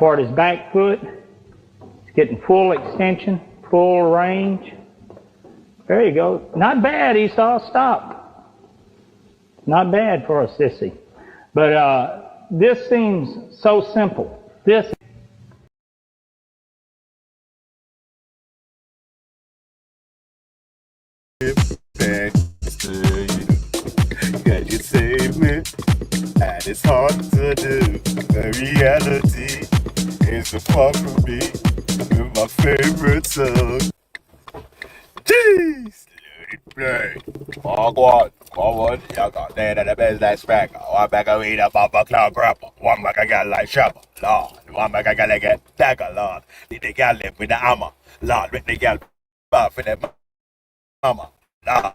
toward his back foot. He's getting full extension, full range. There you go. Not bad, Esau. Stop. Not bad for a sissy. But this seems so simple. This. Can you save me? And it's hard to do. The reality is a far from me with my favorite song. Jeez! Play. Oh, go on. Y'all got there the best that's back. One back I eat a bumper cloud grabber. One back I got like shabba. Lord. One back I got like a dagger, Lord. Did the gal live with the hammer? Lord, with the gal buff with the hammer. Lord.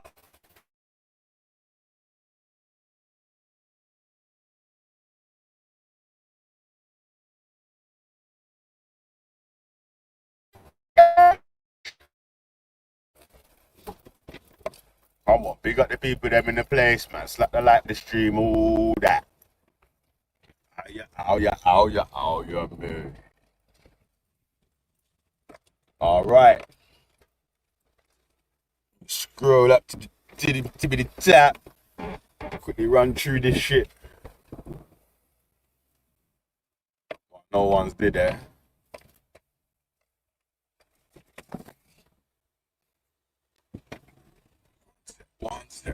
Come on, big up the people them in the place, man. Slap the like, the stream, all that. Oh yeah, man. Alright. Scroll up to the top. Quickly run through this shit. No one's did there.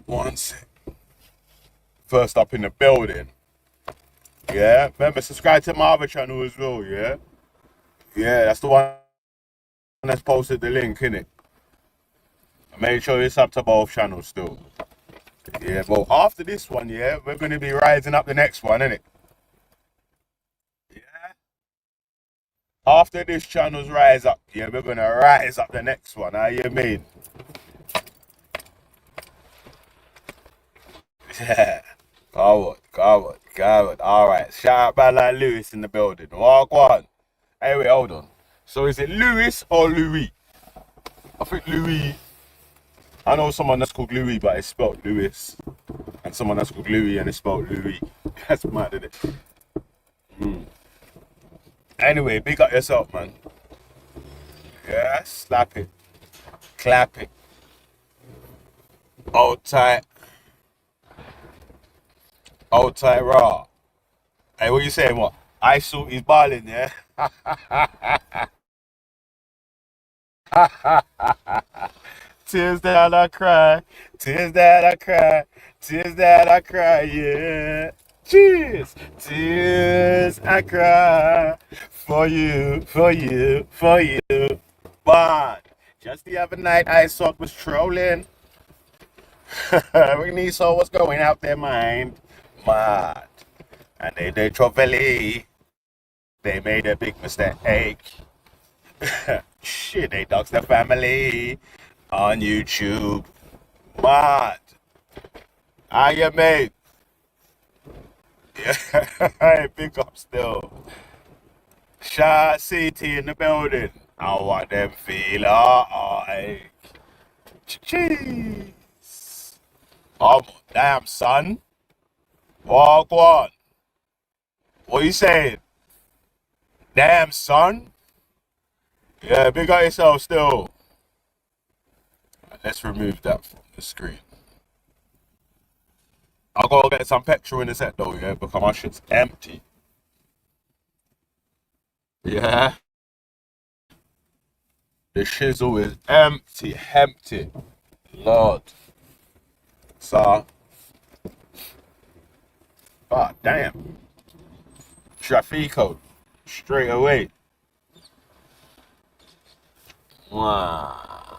One sec. First up in the building. Yeah, remember subscribe to my other channel as well, yeah? Yeah, that's the one that's posted the link, innit? Make sure you sub to both channels still. Yeah, but after this one, yeah, we're gonna be rising up the next one, innit? Yeah. After this channel's rise up, yeah, we're gonna rise up the next one, how you mean? Yeah. Coward. Alright, shout out man like Lewis in the building. Walk on. Hey, wait, hold on. So is it Lewis or Louis? I think Louis. I know someone that's called Louis, but it's spelled Lewis. And someone that's called Louis and it's spelled Louis. That's mad, isn't it? Anyway, big up yourself, man. Yeah, slap it. Clap it. Hold tight. Hold tight, raw. Hey, what you saying? What? I saw he's balling, yeah? Tears that I cry, tears that I cry, tears that I cry, yeah. Cheers, tears I cry for you, for you, for you. But just the other night, I saw was trolling. We need so what's going out their mind, mad. And they trovelly. They made a big mistake. Shit, they dogs the family on YouTube. What? How you mate? Yeah, big up still. Shot CT in the building. I want them feel alright. Cheese. Oh, damn, son. Walk on. What you saying? Damn, son. Yeah, big up yourself still. Let's remove that from the screen. I'll go get some petrol in a sec though, yeah, because my shit's empty. Yeah. The shizzle is empty. Lord. So. God damn. Trafico. Straight away. Wow.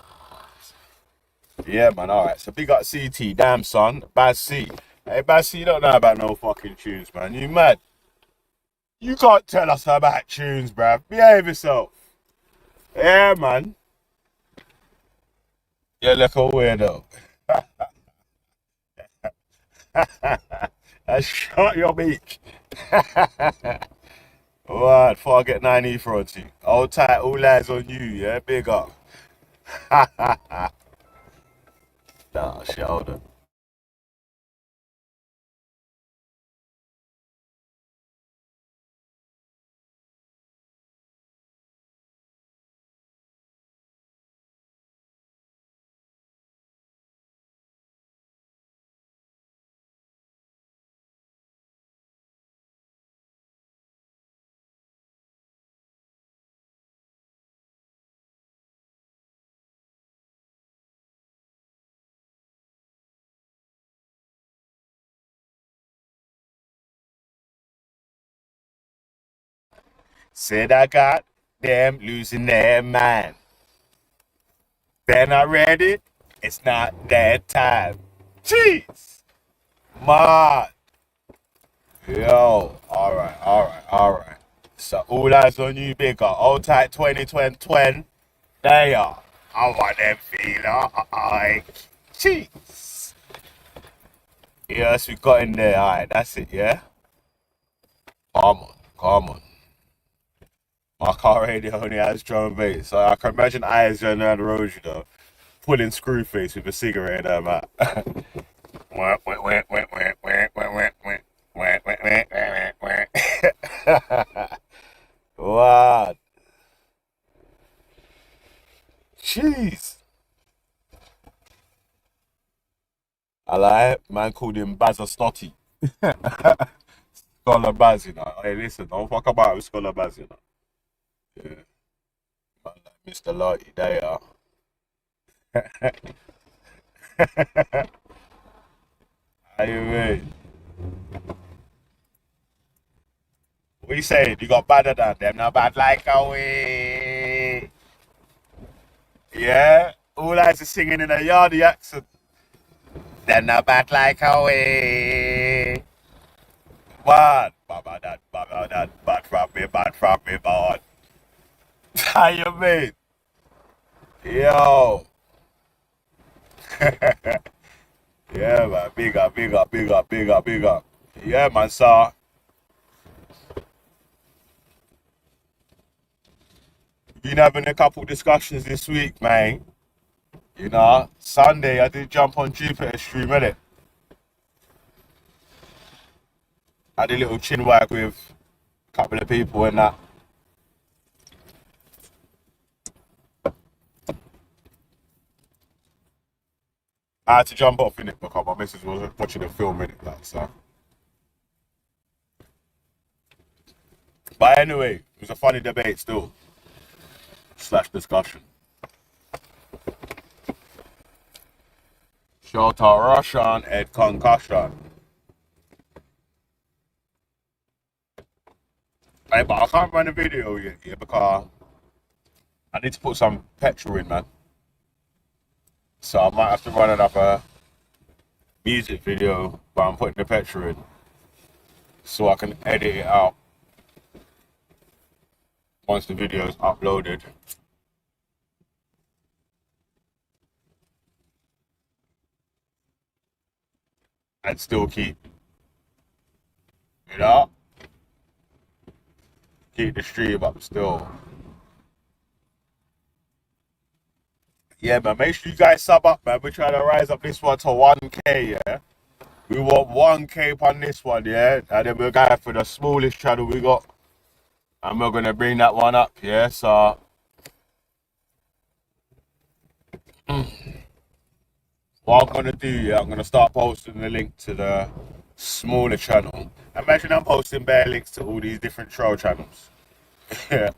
Yeah, man, alright. So big up CT, damn son. Bad C. Hey, Bad C, you don't know about no fucking tunes, man. You mad? You can't tell us about tunes, bruv. Behave yourself. Yeah, man. You look a weirdo. I shot your beak. What? Before I get 9E front you. Hold tight, all eyes on you, yeah? Big up. Nah, shit, hold on. Said I got them losing their mind. They're not ready. It's not their time. Jeez. Man. Yo. Alright. So all eyes on you, bigger. Old tight 2020. There you are. I want them feel alright. Jeez. Yes, we got in there. Alright, that's it, yeah? Come on. My car radio only has drum and bass, so I can imagine eyes going down the road, you know, pulling screw face with a cigarette in her mouth. What? Jeez. I like it. Man called him Bazza Snotty. Scholar Baz, you know. Hey, listen, don't fuck about with Scholar Baz, you know. Yeah. Man, like Mr. Lottie, there you are. How you mean? What you saying? You got badder than them, not bad like a way. Yeah? All eyes are singing in a yardy accent. Them not bad like a way. Bad. Bad from me, bad. How you mean? Yo. Yeah, man. Big up. Yeah, man, so been having a couple discussions this week, man. You know, Sunday I did jump on Jupiter stream, innit? I did a little chin wag with a couple of people and that. I had to jump off in it because my missus was watching a film in it, like, so. But anyway, it was a funny debate still. / discussion. Shout out Russian and concussion. Hey, but I can't run a video yet, yeah, because I need to put some petrol in, man. So I might have to run another music video, but I'm putting the petrol in so I can edit it out once the video is uploaded. And still keep, you know, keep the stream up still. Yeah, man, make sure you guys sub up, man. We're trying to rise up this one to 1K, yeah? We want 1K on this one, yeah? And then we're going for the smallest channel we got. And we're going to bring that one up, yeah? So, what I'm going to do, yeah, I'm going to start posting the link to the smaller channel. Imagine I'm posting bare links to all these different troll channels. Yeah.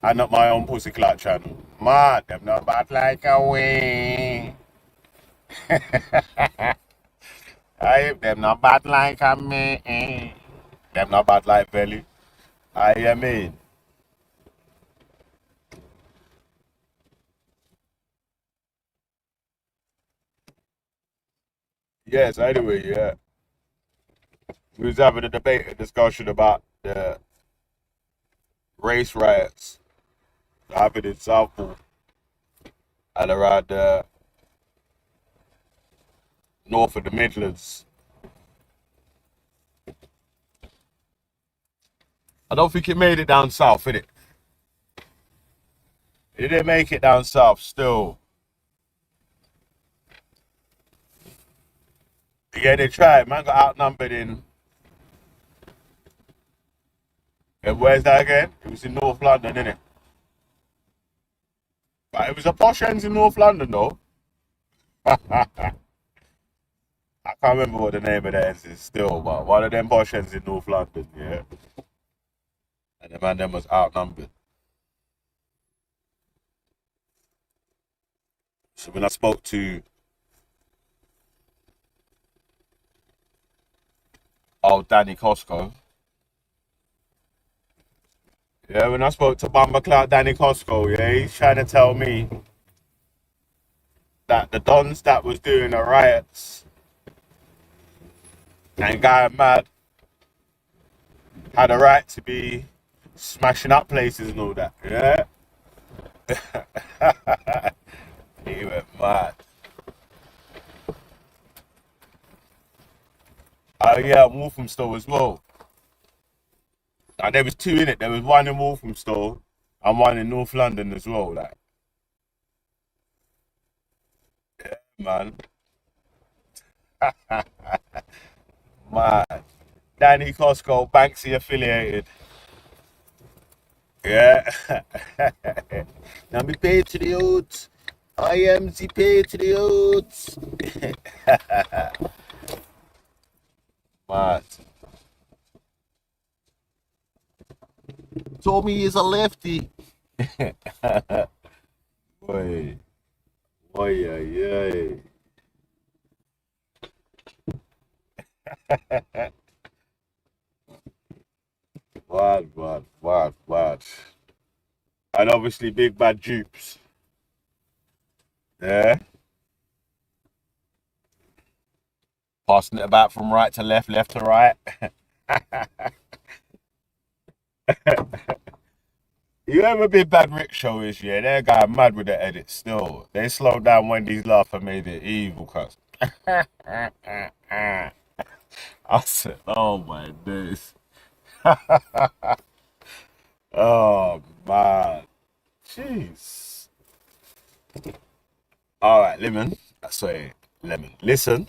And not my own pussyclat channel. Man, them not bad like a way. Them not bad like a me. Them not bad like belly. I mean. Yes, anyway, yeah. We was having a debate, a discussion about the race riots that happened in Southport and around the north of the Midlands. I don't think it made it down south, did it? It didn't make it down south still. Yeah, they tried. Man got outnumbered in. And where's that again? It was in North London, innit? But it was a posh ends in North London, though. I can't remember what the name of the ends is still, but one of them posh ends in North London, yeah. And the man them was outnumbered. So when I spoke to old Danny Costco, Yeah, when I spoke to Bumper Cloud Danny Costco, yeah, he's trying to tell me that the dons that was doing the riots and going mad had a right to be smashing up places and all that. Yeah. He went mad. Oh yeah, Walthamstow as well. And there was two in it. There was one in Walthamstow and one in North London as well. Like, yeah, man. Man. Danny Costco, Banksy affiliated. Yeah. Now me pay to the youths. I am the pay to the youths. Man. Tommy is a lefty. Boy. Boy, yeah. Bad. And obviously big bad dupes. Yeah. Passing it about from right to left, left to right. You ever been bad rickshaw is, yeah? They're going mad with the edit still. They slowed down Wendy's laugh and made it evil, cuz. I said, oh my days. Oh man. Jeez. Alright, lemon. Sorry, lemon. Listen.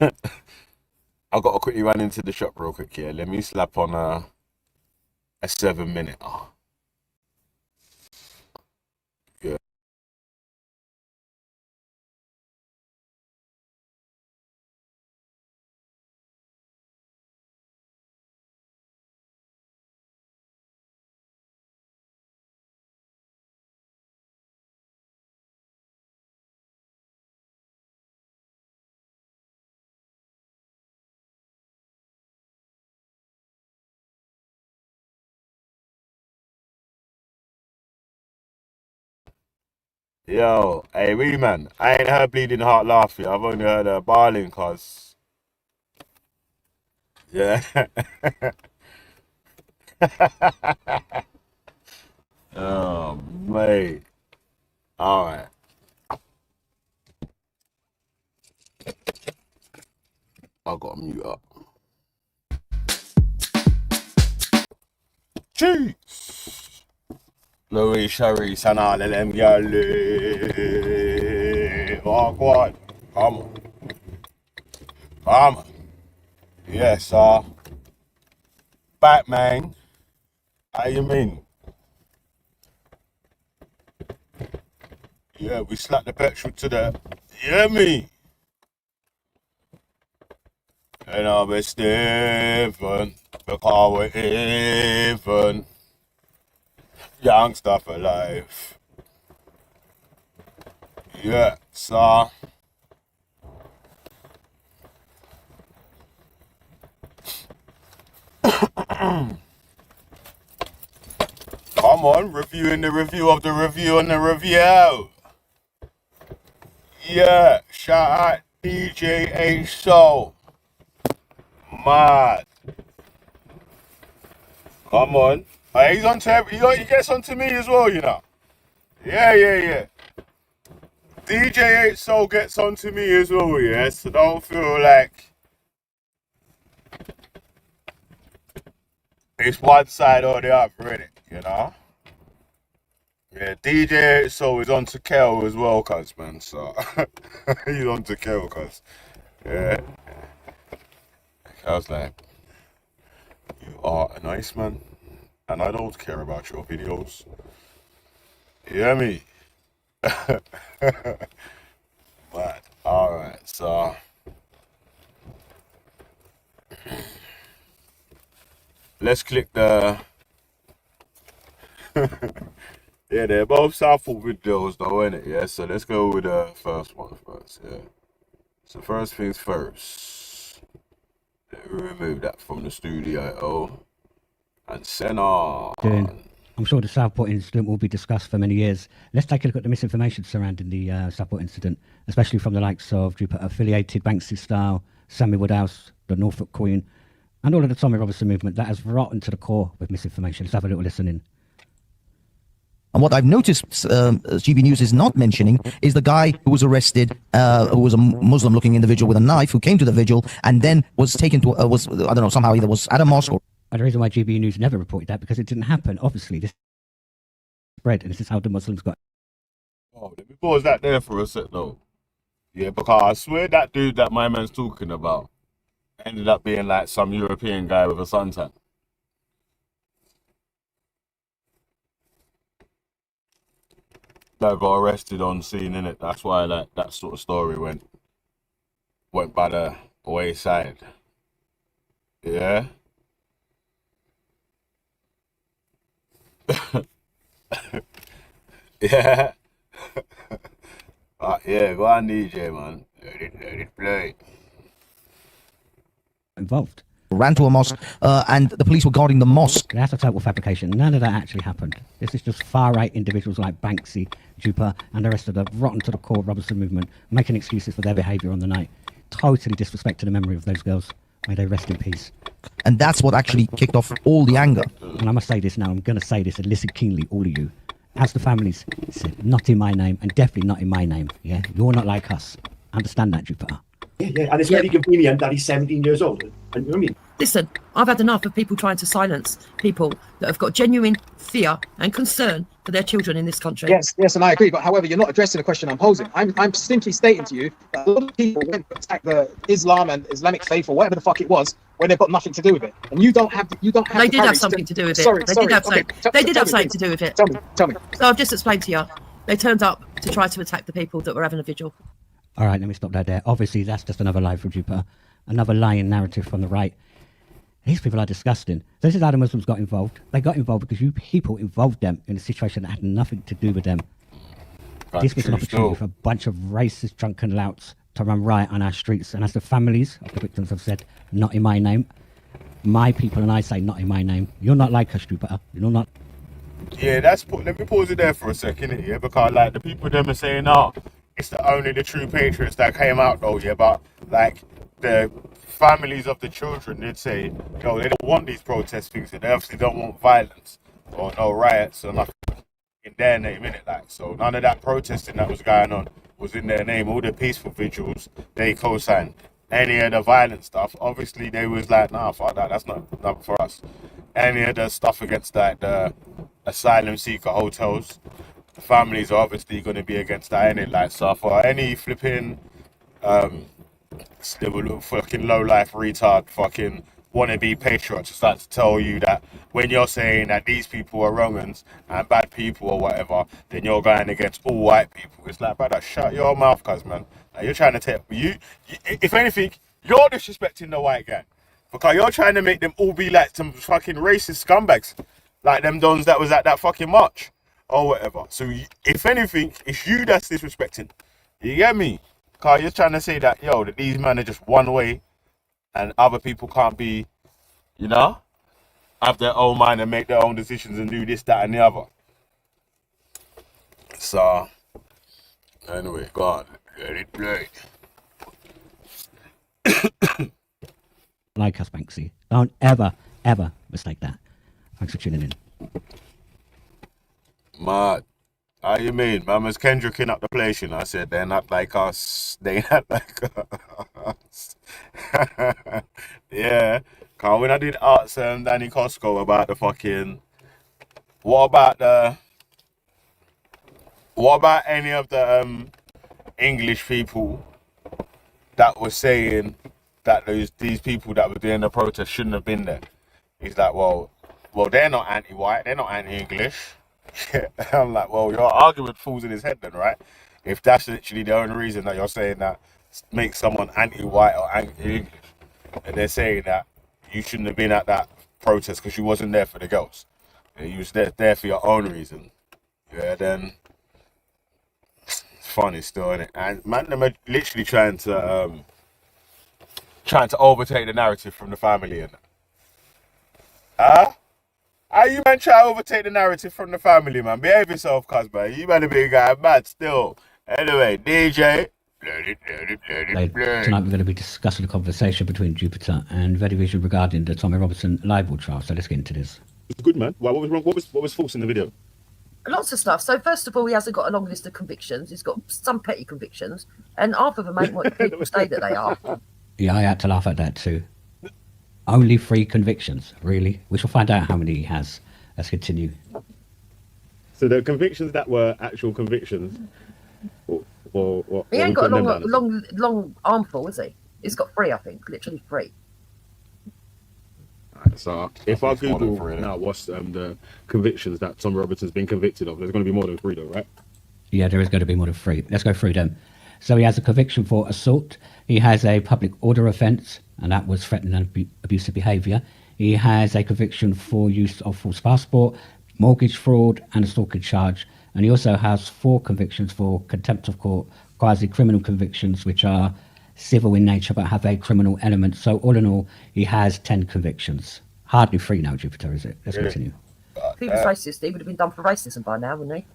I gotta quickly run into the shop real quick here. Let me slap on a 7 minute. Oh, yeah. Yo, hey, wee man. I ain't heard bleeding heart laughing. I've only heard her barling, cuz. Yeah. Oh, mate. Alright. I gotta mute up. Jeez. Louis Sherry, Sana, them girl. Walk one. Come on. Come on. Yes, Batman. How you mean? Yeah, we slapped the petrol to the. You hear me? And I'll be Stephen. Because we're even. Young stuff alive. Yeah, so. Come on, reviewing the review of the review on the review. Yeah, shout out DJ H Soul. Mad. Come on. He's on to he gets on to me as well, you know. Yeah. DJ H Soul gets on to me as well, yeah. So don't feel like it's one side or the other, innit, you know? Yeah, DJ So is on to Kel as well, cuz, man. So he's on to Kel, cuz. Yeah. I was like, you are a nice man, and I don't care about your videos. You hear me? But alright, so let's click the yeah, they're both Southport videos though, innit? Yeah, so let's go with the first one first, yeah. So first things first. Remove that from the studio. And Senna. I'm sure the Southport incident will be discussed for many years. Let's take a look at the misinformation surrounding the Southport incident, especially from the likes of Jupiter-affiliated Banksy Style, Sammy Woodhouse, the Norfolk Queen, and all of the Tommy Robinson movement that has rotten to the core with misinformation. Let's have a little listen in. And what I've noticed GB News is not mentioning is the guy who was arrested, who was a Muslim-looking individual with a knife, who came to the vigil and then was taken to, I don't know, somehow either was at a mosque or... And the reason why GB News never reported that, because it didn't happen. Obviously, this spread, and this is how the Muslims got. Oh, let me pause that there for a sec, though. Yeah, because I swear that dude that my man's talking about ended up being like some European guy with a suntan. That got arrested on scene, innit? That's why like that sort of story went by the wayside. Yeah. Yeah. Yeah, go on DJ, man. Let it play. Involved. Ran to a mosque, and the police were guarding the mosque. That's a total fabrication. None of that actually happened. This is just far-right individuals like Banksy, Jupiter, and the rest of the rotten to the core Robinson movement making excuses for their behaviour on the night. Totally disrespect to the memory of those girls. May they rest in peace. And that's what actually kicked off all the anger. And I must say this now, I'm going to say this and listen keenly, all of you. As the families said, not in my name, and definitely not in my name. Yeah, you're not like us. Understand that, Jupiter. Yeah, and it's very convenient that he's 17 years old. And, you know what I mean? Listen, I've had enough of people trying to silence people that have got genuine fear and concern for their children in this country. Yes, and I agree. But however, you're not addressing the question I'm posing. I'm simply stating to you that a lot of people went to attack the Islam and Islamic faith or whatever the fuck it was when they've got nothing to do with it. And you don't have. They did have something to do with it. They did have something to do with it. Tell me. So I've just explained to you. They turned up to try to attack the people that were having a vigil. All right, let me stop that there. Obviously, that's just another lie from Jupiter. Another lying narrative from the right. These people are disgusting. So this is how the Muslims got involved. They got involved because you people involved them in a situation that had nothing to do with them. This was an opportunity for a bunch of racist, drunken louts to run riot on our streets. And as the families of the victims have said, not in my name. My people and I say, not in my name. You're not like us, Jupiter. You're not. Yeah, let me pause it there for a second, yeah, because like the people them are saying, it's only the true patriots that came out though, yeah, but like the families of the children did say, yo, they don't want these protest things, they obviously don't want violence or no riots or nothing in their name, innit? Like, so none of that protesting that was going on was in their name. All the peaceful vigils, they co-signed. Any of the violent stuff, obviously they was like, nah, fuck that, that's not for us. Any of the stuff against like the asylum seeker hotels, the families are obviously going to be against that, innit? Like, so for any flipping fucking low life retard fucking wannabe patriot to start to tell you that when you're saying that these people are wrong'uns and bad people or whatever, then you're going against all white people. It's like, brother, shut your mouth, cuz, man. Like, you're trying to take you. If anything, you're disrespecting the white gang because you're trying to make them all be like some fucking racist scumbags, like them dons that was at that fucking march or whatever. So if anything, it's you that's disrespecting. You get me? Because you're trying to say that, yo, that these men are just one way and other people can't be, you know, have their own mind and make their own decisions and do this, that, and the other. So, anyway, go on. Let it play. Like us, Banksy. Don't ever mistake that. Thanks for tuning in. Mad. How you mean? Mama's Kendricking up the place, you know. I said, they're not like us. They not like us. Yeah. Cause when I did ask Danny Costco about the fucking... What about any of the English people that were saying that these people that were doing the protest shouldn't have been there? He's like, well, they're not anti-white. They're not anti-English. I'm like, well, your argument falls in his head then, right? If that's literally the only reason that you're saying that makes someone anti-white or anti-English, and they're saying that you shouldn't have been at that protest because you wasn't there for the girls, and you was there for your own reason, yeah, then it's funny still, isn't it? And man, them are literally trying to overtake the narrative from the family, and How you man try to overtake the narrative from the family, man? Behave yourself, cuz, man. You man a big guy, mad still. Anyway, DJ. Tonight we're going to be discussing a conversation between Jupiter and Vedivision regarding the Tommy Robinson libel trial. So let's get into this. It's good, man. Why, what was wrong? What was false in the video? Lots of stuff. So first of all, he hasn't got a long list of convictions. He's got some petty convictions, and half of them ain't what people say that they are. Yeah, I had to laugh at that too. Only 3 convictions, really? We shall find out how many he has. Let's continue. So the convictions that were actual convictions, or He ain't got a long armful, is he? He's got 3, I think, literally 3. So if I Google now what's the convictions that Tom Robinson's been convicted of, there's going to be more than 3 though, right? Yeah, there is going to be more than 3. Let's go through them. So he has a conviction for assault. He has a public order offence, and that was threatening and abusive behaviour. He has a conviction for use of false passport, mortgage fraud, and a stalking charge. And he also has 4 convictions for contempt of court, quasi-criminal convictions, which are civil in nature but have a criminal element. So all in all, he has 10 convictions. Hardly 3 now, Jupiter, is it? Let's continue. If he was racist, he would have been done for racism by now, wouldn't he?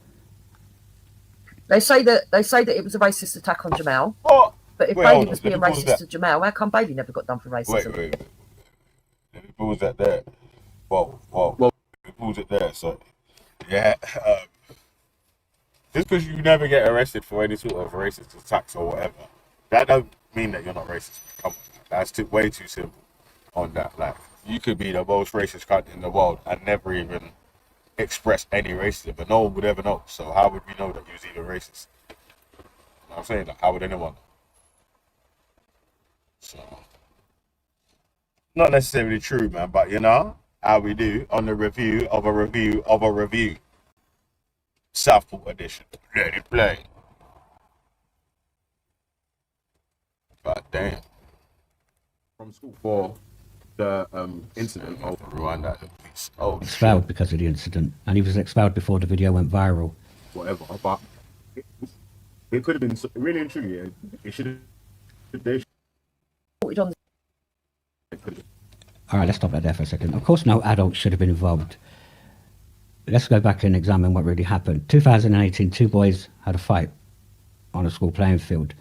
They say that it was a racist attack on Jamal. What? But if Bailey was being racist to Jamal, how come Bailey never got done for racism? Wait. Let me pause that there. Well, let me pause it there. So, yeah. Just because you never get arrested for any sort of racist attacks or whatever, that don't mean that you're not racist. Come on, that's way too simple on that. Like, you could be the most racist country in the world and never even express any racism, but no one would ever know. So how would we know that you was even racist? You know what I'm saying? Like, how would anyone know? So, not necessarily true, man, but you know how we do on the review of a review of a review. Southport edition. Let it play. God damn. From school for the incident of Rwanda. Oh, Expelled because of the incident, and he was expelled before the video went viral. Whatever, but it could have been really and truly. It should have. All right, let's stop right there for a second. Of course, no adult should have been involved. Let's go back and examine what really happened. 2018, 2 boys had a fight on a school playing field.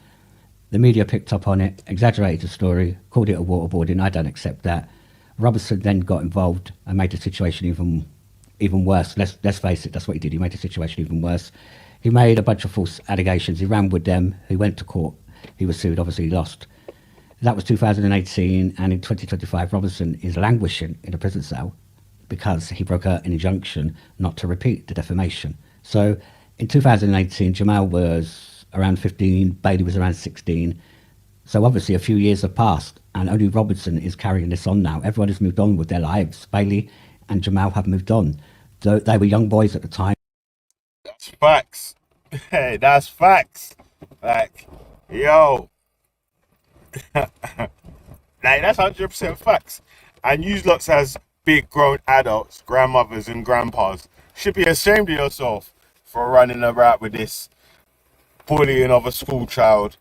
The media picked up on it, exaggerated the story, called it a waterboarding. I don't accept that. Robertson then got involved and made the situation even worse. Let's face it, that's what he did. He made the situation even worse. He made a bunch of false allegations. He ran with them. He went to court. He was sued. Obviously, he lost. That was 2018, and in 2025, Robertson is languishing in a prison cell because he broke an injunction not to repeat the defamation. So in 2018, Jamal was around 15, Bailey was around 16. So obviously a few years have passed, and only Robertson is carrying this on now. Everyone has moved on with their lives. Bailey and Jamal have moved on. So they were young boys at the time. That's facts. Hey, that's facts. Like, yo. Like, that's 100% facts. And you lots as big grown adults, grandmothers and grandpas, should be ashamed of yourself for running around with this bullying of a school child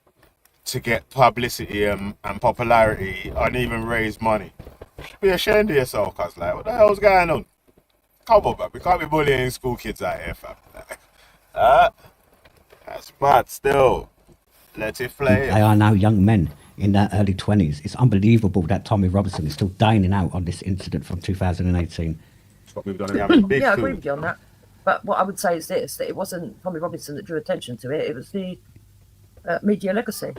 to get publicity and popularity and even raise money. You should be ashamed of yourself, cuz, like, what the hell's going on? Come on, man. We can't be bullying school kids out here, fam. That's bad still. Let it play. They are now young men in their early 20s. It's unbelievable that Tommy Robinson is still dining out on this incident from 2018. Yeah, I agree with you on that. But what I would say is this, that it wasn't Tommy Robinson that drew attention to it. It was the media legacy.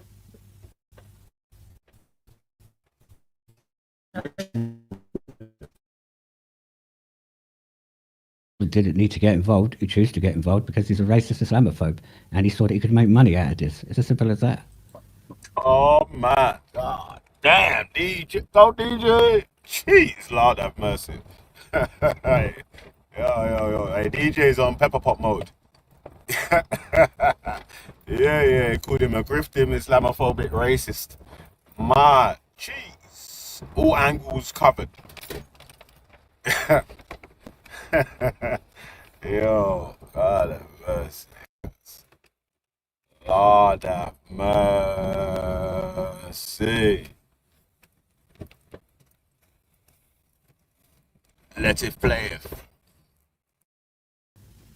He didn't need to get involved. He chose to get involved because he's a racist Islamophobe, and he thought that he could make money out of this. It's as simple as that. Oh my God. Damn, DJ. Go DJ. Jeez, Lord have mercy. Hey, yo. Hey, DJ's on pepper pot mode. Yeah. Called him a grifting Islamophobic racist. My jeez. All angles covered. Yo, God have mercy. Lord have mercy. Let it play.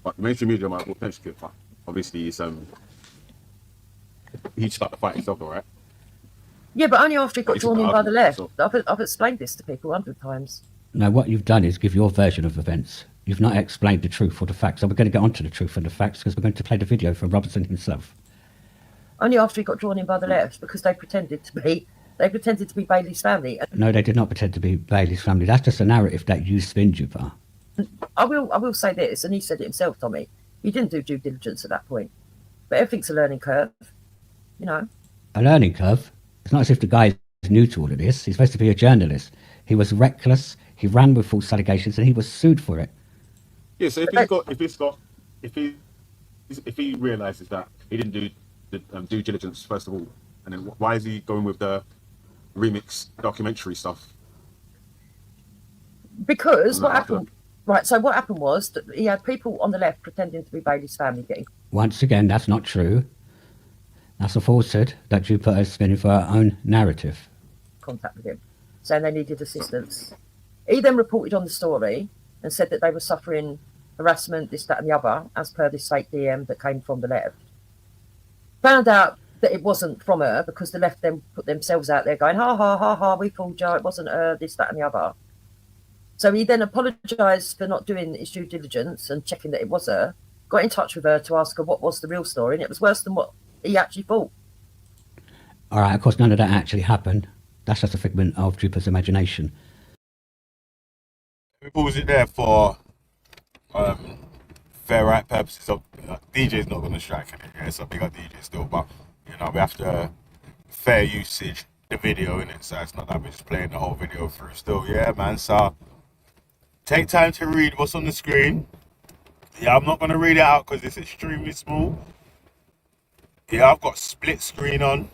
But mainstream media might potentially get fucked. Obviously, it's he started the fight himself, all right? Yeah, but only after he got It's drawn in about by the left. argument, I've explained this to people 100 times. No, what you've done is give your version of events. You've not explained the truth or the facts. So we're going to get onto the truth and the facts because we're going to play the video from Robertson himself. Only after he got drawn in by the left because they pretended to be Bailey's family. No, they did not pretend to be Bailey's family. That's just a narrative that you spin, Jupiter. I will say this, and he said it himself, Tommy. He didn't do due diligence at that point. But everything's a learning curve, you know. A learning curve? It's not as if the guy is new to all of this. He's supposed to be a journalist. He was reckless. He ran with false allegations, and he was sued for it. Yeah, so if he realizes that he didn't do the due diligence first of all, and then why is he going with the remix documentary stuff? Because what happened? Right, so what happened was that he had people on the left pretending to be Bailey's family getting... Once again, that's not true. That's a falsehood that Jupiter is spinning for her own narrative. ...contact with him, saying they needed assistance. He then reported on the story and said that they were suffering harassment, this, that and the other, as per this fake DM that came from the left. Found out that it wasn't from her because the left then put themselves out there going, ha, ha, ha, ha, we fooled you, it wasn't her, this, that and the other. So he then apologised for not doing his due diligence and checking that it was her, got in touch with her to ask her what was the real story, and it was worse than what he actually thought. All right, of course, none of that actually happened. That's just a figment of Jupiter's imagination. We pause it there for fair right purposes. Of DJ's not going to strike in it. Yeah, it's a bigger DJ still, but you know we have to fair usage the video in it, so it's not that we're just playing the whole video through. Still, yeah, man. So take time to read what's on the screen. Yeah, I'm not going to read it out because it's extremely small. Yeah, I've got split screen on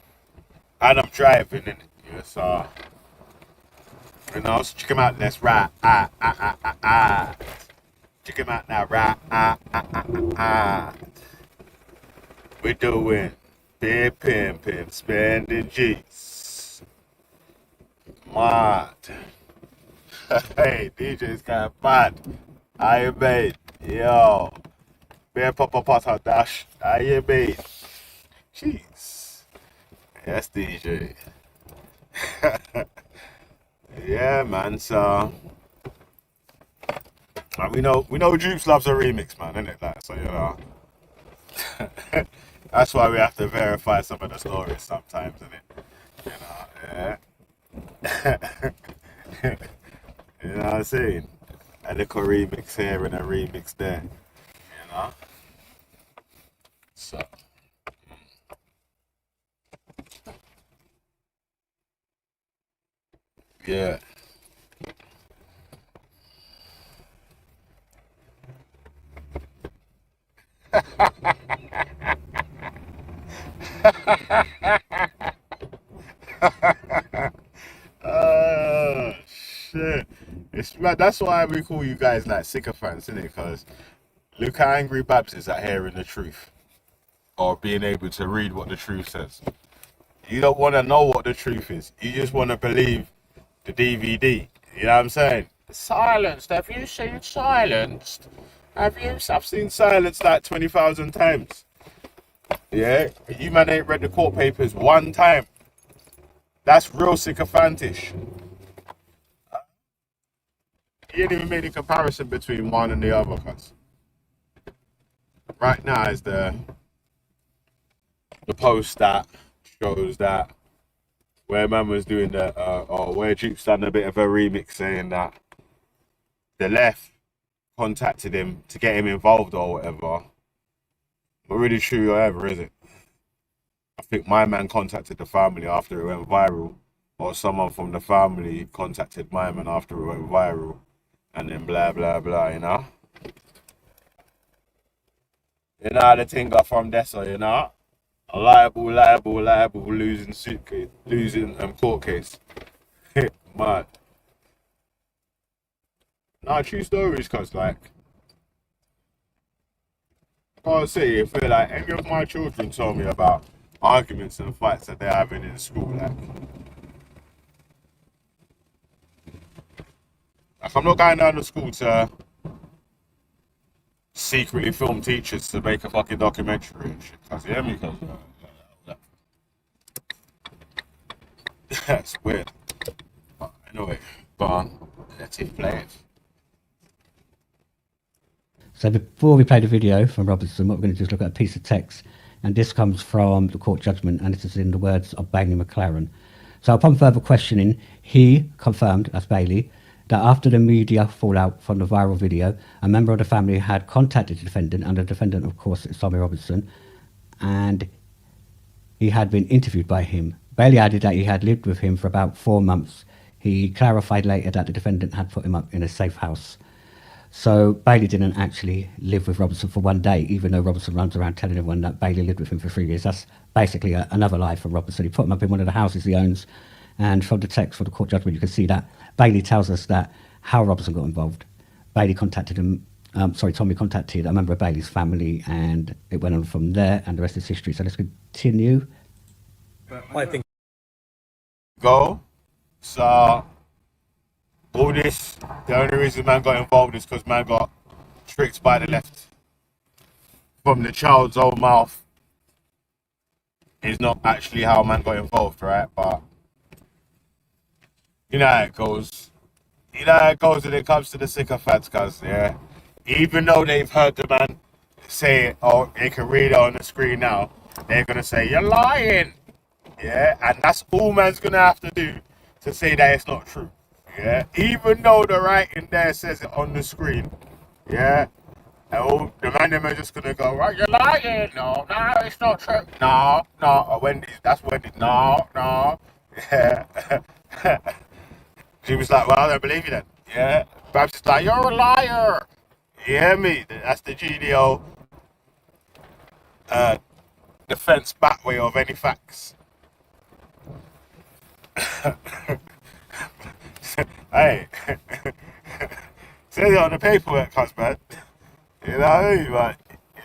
and I'm driving in it. Yeah, so you know, so check him out. Let's ride. Check him out now. Ride. We're doing pimp, spending G's. Mad. Hey, DJ's got bad. How you made? Yo. Bear Papa Potter Dash. How you made? Jeez. Yes, DJ. Yeah, man. So we know Jupes loves a remix, man, innit? Like, so you know. That's why we have to verify some of the stories sometimes, innit? You know, yeah. You know what I'm saying? A little remix here and a remix there. You know? So yeah. Oh shit! That's why we call you guys like sycophants, isn't it? Because look how angry Babs is at hearing the truth or being able to read what the truth says. You don't want to know what the truth is. You just want to believe the DVD. You know what I'm saying? Silenced. Have you seen Silenced? I've seen Silenced like 20,000 times. Yeah, you man ain't read the court papers one time. That's real sycophantish. You ain't even made a comparison between one and the other, cuz. Right now is the post that shows that where man was doing the or where Duke's done a bit of a remix saying that the left contacted him to get him involved or whatever. Not really true or ever, is it? I think my man contacted the family after it went viral, or someone from the family contacted my man after it went viral, and then blah blah blah, you know? You know how the thing got from there, so you know? A liable, losing suitcase, losing court case. Mad. Nah, true stories, cause like, I can't say if like any of my children told me about arguments and fights that they're having in school, like I'm not going down to school to secretly film teachers to make a fucking documentary and shit. Cause you hear me? Cause that's weird. But anyway, go on. Let's hit play it. So before we play the video from Robertson, what we're going to do is look at a piece of text, and this comes from the court judgment, and this is in the words of Bailey McLaren. So upon further questioning, he confirmed, that's Bailey, that after the media fallout from the viral video, a member of the family had contacted the defendant, and the defendant, of course, is Tommy Robertson, and he had been interviewed by him. Bailey added that he had lived with him for about 4 months. He clarified later that the defendant had put him up in a safe house. So Bailey didn't actually live with Robertson for 1 day, even though Robertson runs around telling everyone that Bailey lived with him for 3 years. That's basically another lie from Robertson. He put him up in one of the houses he owns, and from the text for the court judgment, you can see that Bailey tells us that how Robertson got involved. Bailey contacted him, Tommy contacted a member of Bailey's family, and it went on from there, and the rest is history. So let's continue. I think. Go. So, all this, the only reason man got involved is because man got tricked by the left. From the child's own mouth is not actually how man got involved, right? But you know how it goes. You know how it goes when it comes to the sycophants, cuz, yeah. Even though they've heard the man say it, or they can read it on the screen now, they're gonna say, you're lying. Yeah, and that's all man's gonna have to do to say that it's not true. Yeah, even though the writing there says it on the screen. Yeah, and all the man them are just gonna go, right, you're lying. No, it's not true. No, Wendy, that's Wendy. No. Yeah. She was like, well, I don't believe you then. Yeah, Babs is like, you're a liar. You hear me? That's the GDO defense back way of any facts. Hey, says it on the paperwork, husband. You know what I mean? Like,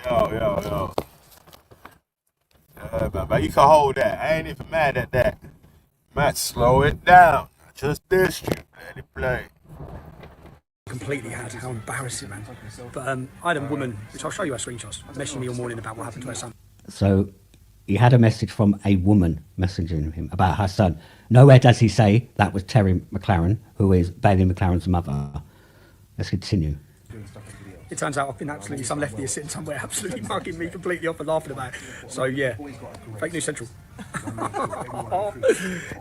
yo. Yeah, man, but you can hold that. I ain't even mad at that. Might slow it down. Just this you. Let it play. Completely had. How embarrassing, man. But I had a woman, which I'll show you her screenshots, messaging me all morning about what happened to her son. So he had a message from a woman messaging him about her son. Nowhere does he say that was Terry McLaren, who is Bailey McLaren's mother. Let's continue. It turns out I've been absolutely, some lefty is sitting somewhere absolutely mugging me completely off and laughing about it. So yeah, fake news central.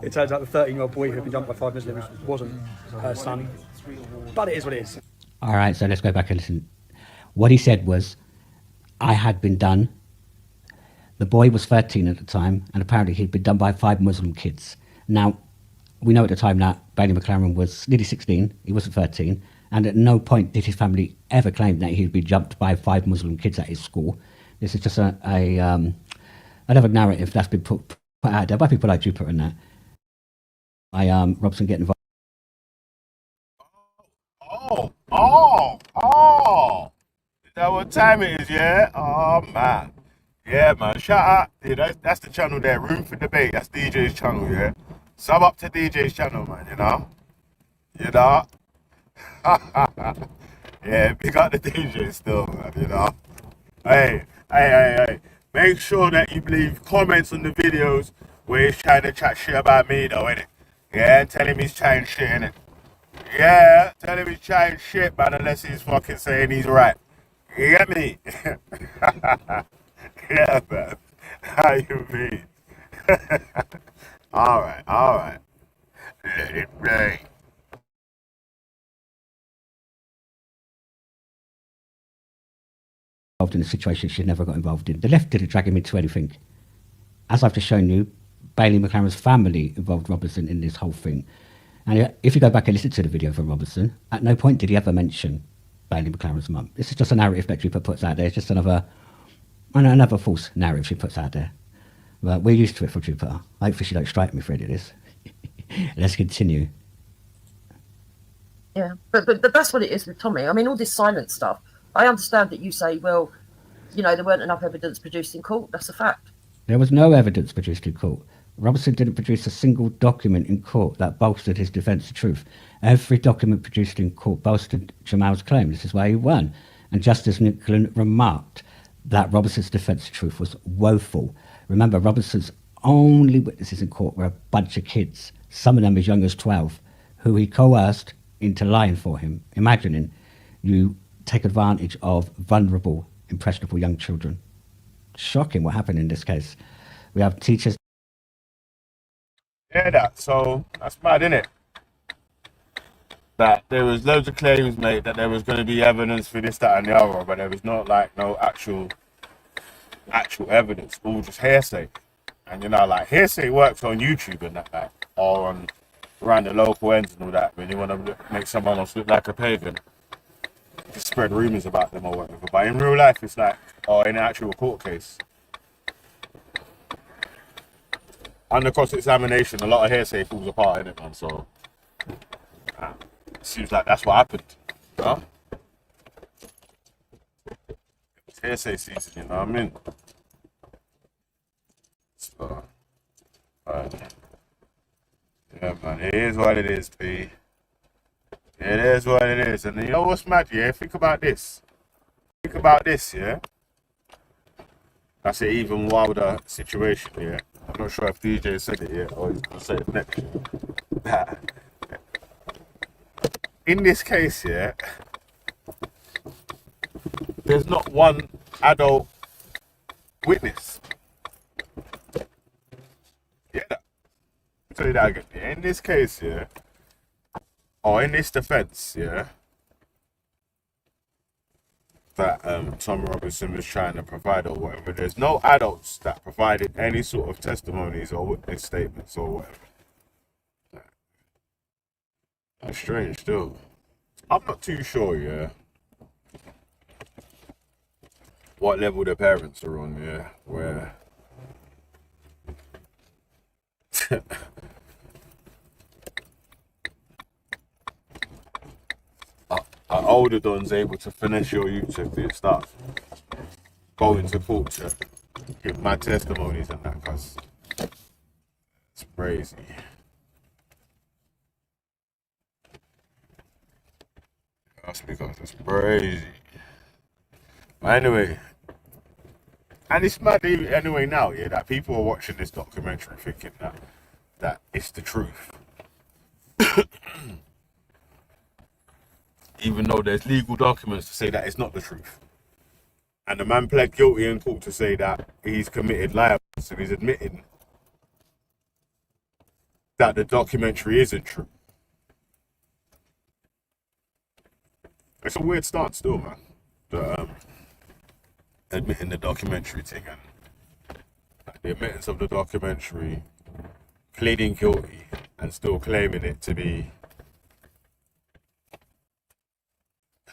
It turns out the 13-year-old boy who had been dumped by 5 Muslims wasn't her son. But it is what it is. All right, so let's go back and listen. What he said was, I had been done. The boy was 13 at the time, and apparently he'd been done by 5 Muslim kids. Now, we know at the time that Bailey McLaren was nearly 16, he wasn't 13, and at no point did his family ever claim that he'd been jumped by 5 Muslim kids at his school. This is just another narrative that's been put out there by people like Jupiter and that. By Robson getting involved. Is that what time it is, yeah? Oh, man. Yeah, man. Shout out. Yeah, that's the channel there. Room for Debate. That's DJ's channel, yeah? Sub up to DJ's channel, man, you know? Yeah, big up the DJ still, man, you know? Hey. Make sure that you leave comments on the videos where he's trying to chat shit about me, though, innit? Yeah, tell him he's chatting shit, innit? Yeah, tell him he's chatting shit, man, unless he's fucking saying he's right. You get me? Yeah, man. How you mean? Alright. Let it play. Involved in a situation she never got involved in. The left didn't drag him into anything. As I've just shown you, Bailey McLaren's family involved Robertson in this whole thing. And if you go back and listen to the video from Robertson, at no point did he ever mention Bailey McLaren's mum. This is just a narrative that Jupiter puts out there. It's just another false narrative she puts out there. But we're used to it from Jupiter. Hopefully she don't strike me for any of this. Let's continue. Yeah, but that's what it is with Tommy. I mean, all this silent stuff, I understand that you say, well, there weren't enough evidence produced in court. That's a fact. There was no evidence produced in court. Robertson didn't produce a single document in court that bolstered his defence of truth. Every document produced in court bolstered Jamal's claim. This is why he won. And Justice Nicklin remarked that Robertson's defence of truth was woeful. Remember, Robertson's only witnesses in court were a bunch of kids, some of them as young as 12, who he coerced into lying for him, imagining you take advantage of vulnerable, impressionable young children. Shocking what happened in this case. We have teachers. Yeah, that. So that's mad, innit? That there was loads of claims made that there was going to be evidence for this, that, and the other, but there was not like no actual evidence, all just hearsay. And you know, like hearsay works on YouTube and that, like, or on around the local ends and all that. When you want to make someone else look like a pagan, just spread rumors about them or whatever. But in real life, it's like, or in an actual court case, under cross-examination, a lot of hearsay falls apart in it, man. So it seems like that's what happened. Huh? It's hearsay season, you know what I mean? So, yeah, man, it is what it is, B. It is what it is. And you know what's mad, yeah? Think about this. Think about this, yeah? That's an even wilder situation, yeah? I'm not sure if DJ said it yet or he's going to say it next. In this case, yeah, there's not one adult witness. Yeah, I'll tell you that again. Yeah, in this case, yeah, or in this defense, yeah, that Tom Robinson was trying to provide or whatever, there's no adults that provided any sort of testimonies or witness statements or whatever. That's strange, still. I'm not too sure, yeah, what level the parents are on, yeah, where an older don's able to finesse your youth if they start going to court to give my testimonies and that, because it's crazy. That's because it's crazy. But anyway, and it's mad anyway now, yeah, that people are watching this documentary thinking that it's the truth. Even though there's legal documents to say that it's not the truth. And the man pled guilty in court to say that he's committed liability, so he's admitting that the documentary isn't true. It's a weird stance still, man. Admitting the documentary thing and the admittance of the documentary, pleading guilty and still claiming it to be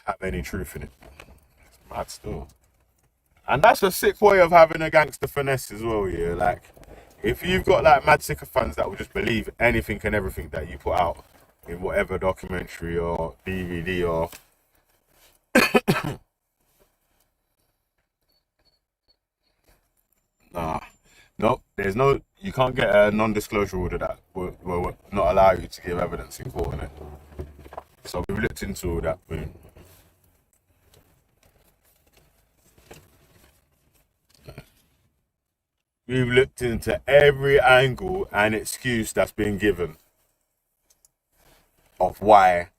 have any truth in it. It's mad still. And that's a sick way of having a gangster finesse as well, yeah. Like, if you've got like mad sycophants that will just believe anything and everything that you put out in whatever documentary or DVD or no, there's no, you can't get a non-disclosure order that will not allow you to give evidence in court on it. So we've looked into all that. We've looked into every angle and excuse that's been given of why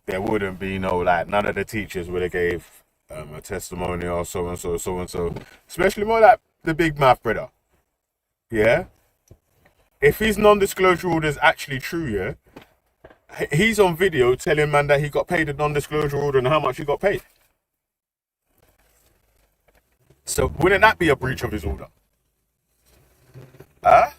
there wouldn't be no, like, none of the teachers would have gave a testimony or so and so, especially more like the big mouth brother. Yeah, if his non-disclosure order is actually true, yeah, he's on video telling man that he got paid a non-disclosure order and how much he got paid. So wouldn't that be a breach of his order? Huh?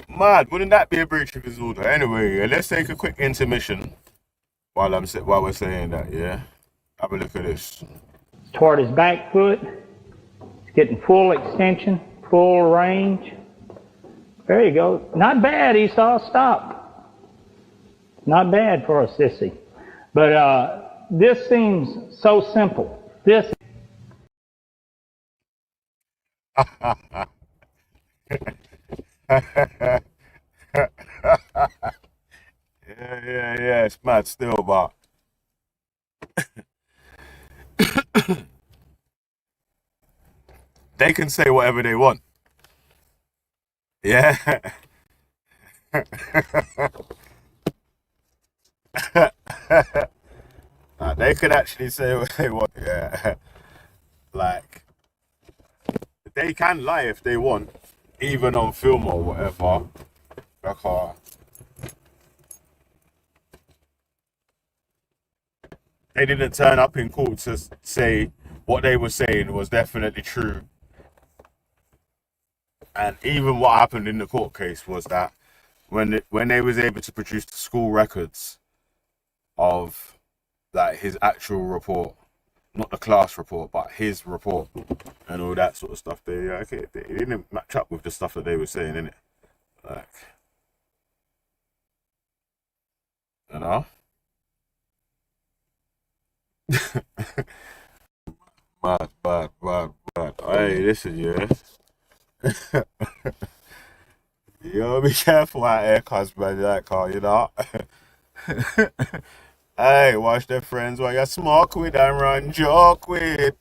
Mad, wouldn't that be a breach of his order? Anyway, yeah, let's take a quick intermission while we're saying that, yeah. Have a look at this. Toward his back foot. It's getting full extension, full range. There you go. Not bad, Esau. Stop. Not bad for a sissy. But this seems so simple. This. Yeah, yeah, it's mad still, but they can say whatever they want. Yeah. They could actually say what they want. Yeah. Like, they can lie if they want, even on film or whatever. Because they didn't turn up in court to say what they were saying was definitely true. And even what happened in the court case was that when they was able to produce the school records of like his actual report, not the class report, but his report and all that sort of stuff, they didn't match up with the stuff that they were saying, innit? Like, you know? Mad. Hey, listen, yeah. You gotta be careful out here, cuz, man, that car, you know? Hey, watch their friends while you smoke with and run joke with.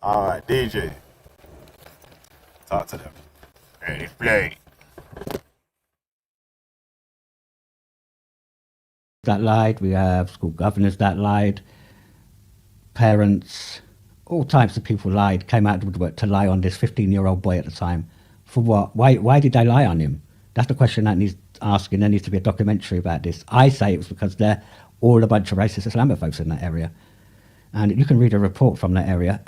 Alright, DJ. Talk to them. Ready, play. That lied. We have school governors that lied. Parents, all types of people lied, came out of the woodwork to lie on this 15-year-old boy at the time. For what? Why did they lie on him? That's the question that needs asking. There needs to be a documentary about this. I say it was because they're all a bunch of racist Islamophobes in that area. And you can read a report from that area.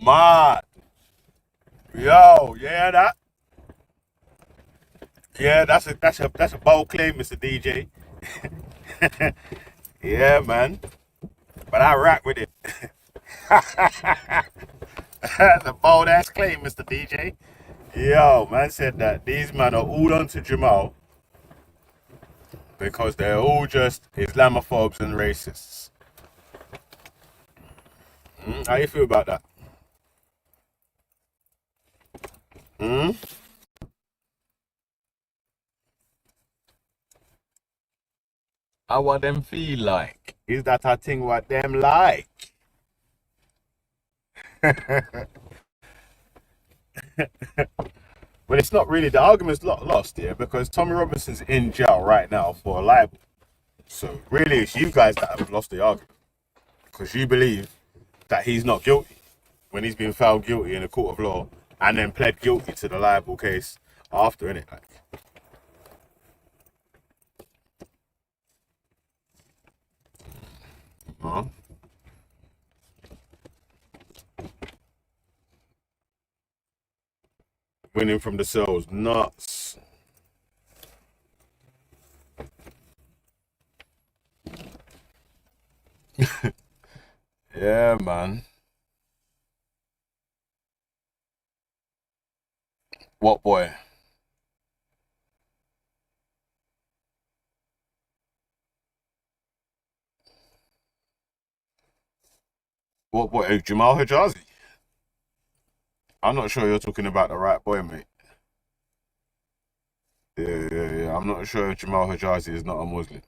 Mad. Yo, yeah, that. Yeah, that's a bold claim, Mr. DJ. Yeah, man. But I rock with it. That's a bold ass claim, Mr. DJ. Yo, man said that these men are all onto Jamal because they're all just Islamophobes and racists. How you feel about that? How what them feel like? Is that a thing what them like? But it's not really, the argument's lost here because Tommy Robinson's in jail right now for a libel. So really it's you guys that have lost the argument because you believe that he's not guilty when he's been found guilty in a court of law and then pled guilty to the libel case after, innit? Like, huh? Winning from the cells, nuts. Yeah, man. What boy? What boy? Jamal Hijazi? I'm not sure you're talking about the right boy, mate. Yeah. I'm not sure if Jamal Hijazi is not a Muslim.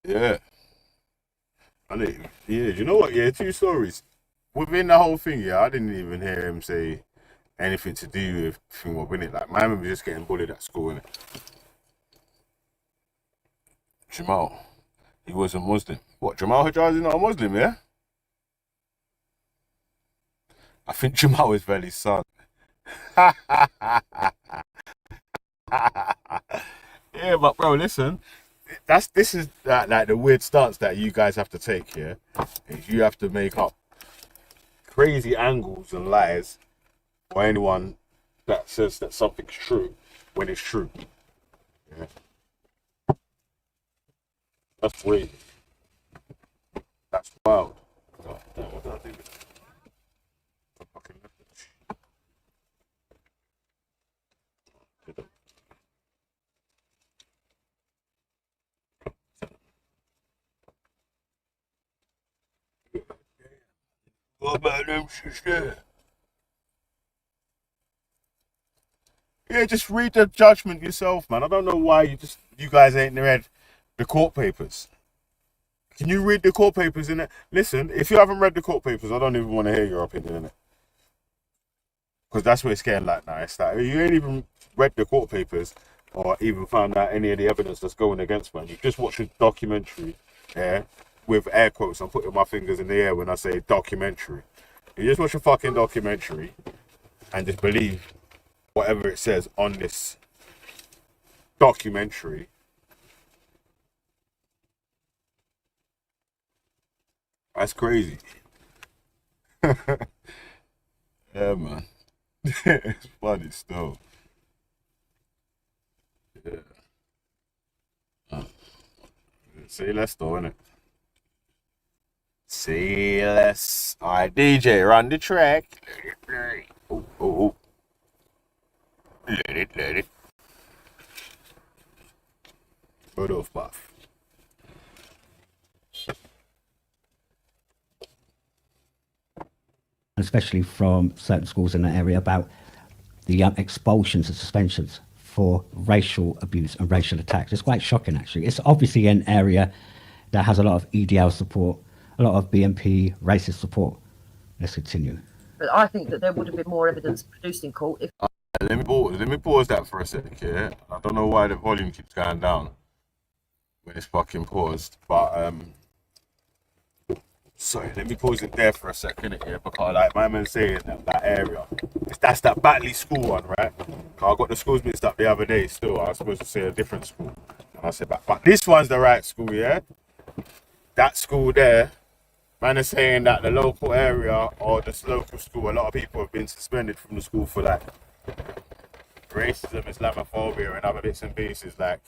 Yeah. Yeah, do you know what? Yeah, two stories. Within the whole thing, yeah, I didn't even hear him say anything to do with thing what winning. Like, my man was just getting bullied at school, innit? Jamal, he was a Muslim. What, Jamal Hijazi not a Muslim, yeah? I think Jamal is Veli's son. Yeah, but bro, listen, this is like the weird stance that you guys have to take here. Is you have to make up crazy angles and lies for anyone that says that something's true when it's true. Yeah, that's weird. That's wild. God damn, what did I do with that? I fucking left it. what about them shits there? Yeah, just read the judgment yourself, man. I don't know why you guys ain't read the court papers. Can you read the court papers in it? Listen, if you haven't read the court papers, I don't even want to hear your opinion in it. Because that's what it's getting like now. It's like, you ain't even read the court papers or even found out any of the evidence that's going against man. You just watched a documentary, yeah, with air quotes. I'm putting my fingers in the air when I say documentary. You just watch a fucking documentary and just believe whatever it says on this documentary. That's crazy. Yeah, man. It's funny still. Yeah. Say less though, innit? Say less. Alright, DJ, run the track. Let it play. Oh, oh, oh. Let it. Bird off buff. Especially from certain schools in the area, about the expulsions and suspensions for racial abuse and racial attacks. It's quite shocking, actually. It's obviously an area that has a lot of EDL support, a lot of BNP racist support. Let's continue. But I think that there would have been more evidence produced in court if. Let me pause that for a second, yeah? I don't know why the volume keeps going down when it's fucking paused, but sorry, let me pause it there for a second, yeah, because like my man saying that area, that's that Batley school one, right? I got the schools mixed up the other day still. I was supposed to say a different school. And I said, but this one's the right school, yeah? That school there, man is saying that the local area or this local school, a lot of people have been suspended from the school for like racism, Islamophobia and other bits and pieces, like,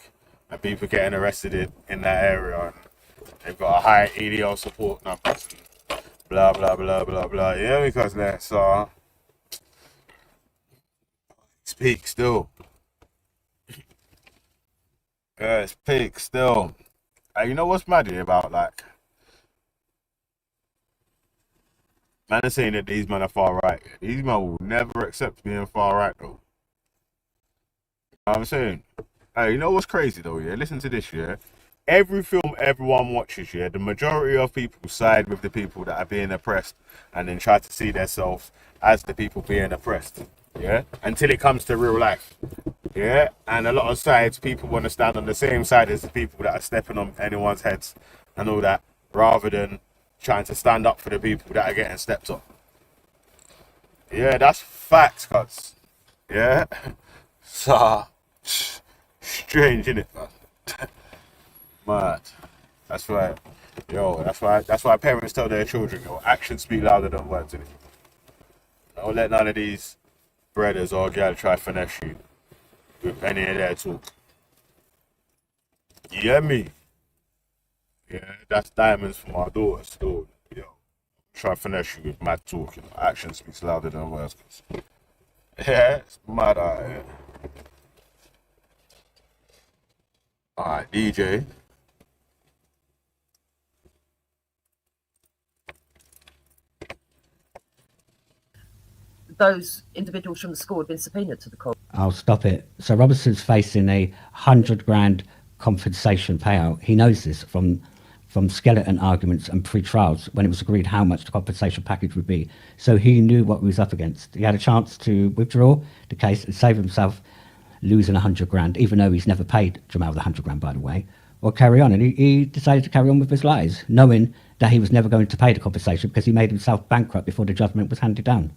and people getting arrested in that area. And they've got a high EDL support numbers and blah, blah, blah, blah, blah. Yeah, because that's, it's peak still. Yeah, it's peak still. You know what's mad here about, like, man is saying that these men are far right. These men will never accept being far right, though. You know what I'm saying? Hey, you know what's crazy, though, yeah? Listen to this, yeah? Every film everyone watches, yeah, the majority of people side with the people that are being oppressed and then try to see themselves as the people being oppressed, yeah, until it comes to real life, yeah, and a lot of sides, people want to stand on the same side as the people that are stepping on anyone's heads and all that, rather than trying to stand up for the people that are getting stepped on. Yeah, that's facts, cuz, yeah, so, strange, innit, man? Mad. That's right. Yo, that's why parents tell their children, yo, actions speak louder than words, innit? Don't let none of these brothers or girls try finesse you with any of their talk. You hear me? Yeah, that's diamonds for my daughters still. Yo, try finesse you with mad talk, you know. Action speaks louder than words. Yeah, it's mad out here. Alright, DJ. Those individuals from the school have been subpoenaed to the court. I'll stop it. So Robertson's facing a 100 grand compensation payout. He knows this from skeleton arguments and pre-trials when it was agreed how much the compensation package would be. So he knew what he was up against. He had a chance to withdraw the case and save himself losing 100 grand, even though he's never paid Jamal the 100 grand, by the way, or carry on. And he decided to carry on with his lies, knowing that he was never going to pay the compensation because he made himself bankrupt before the judgment was handed down.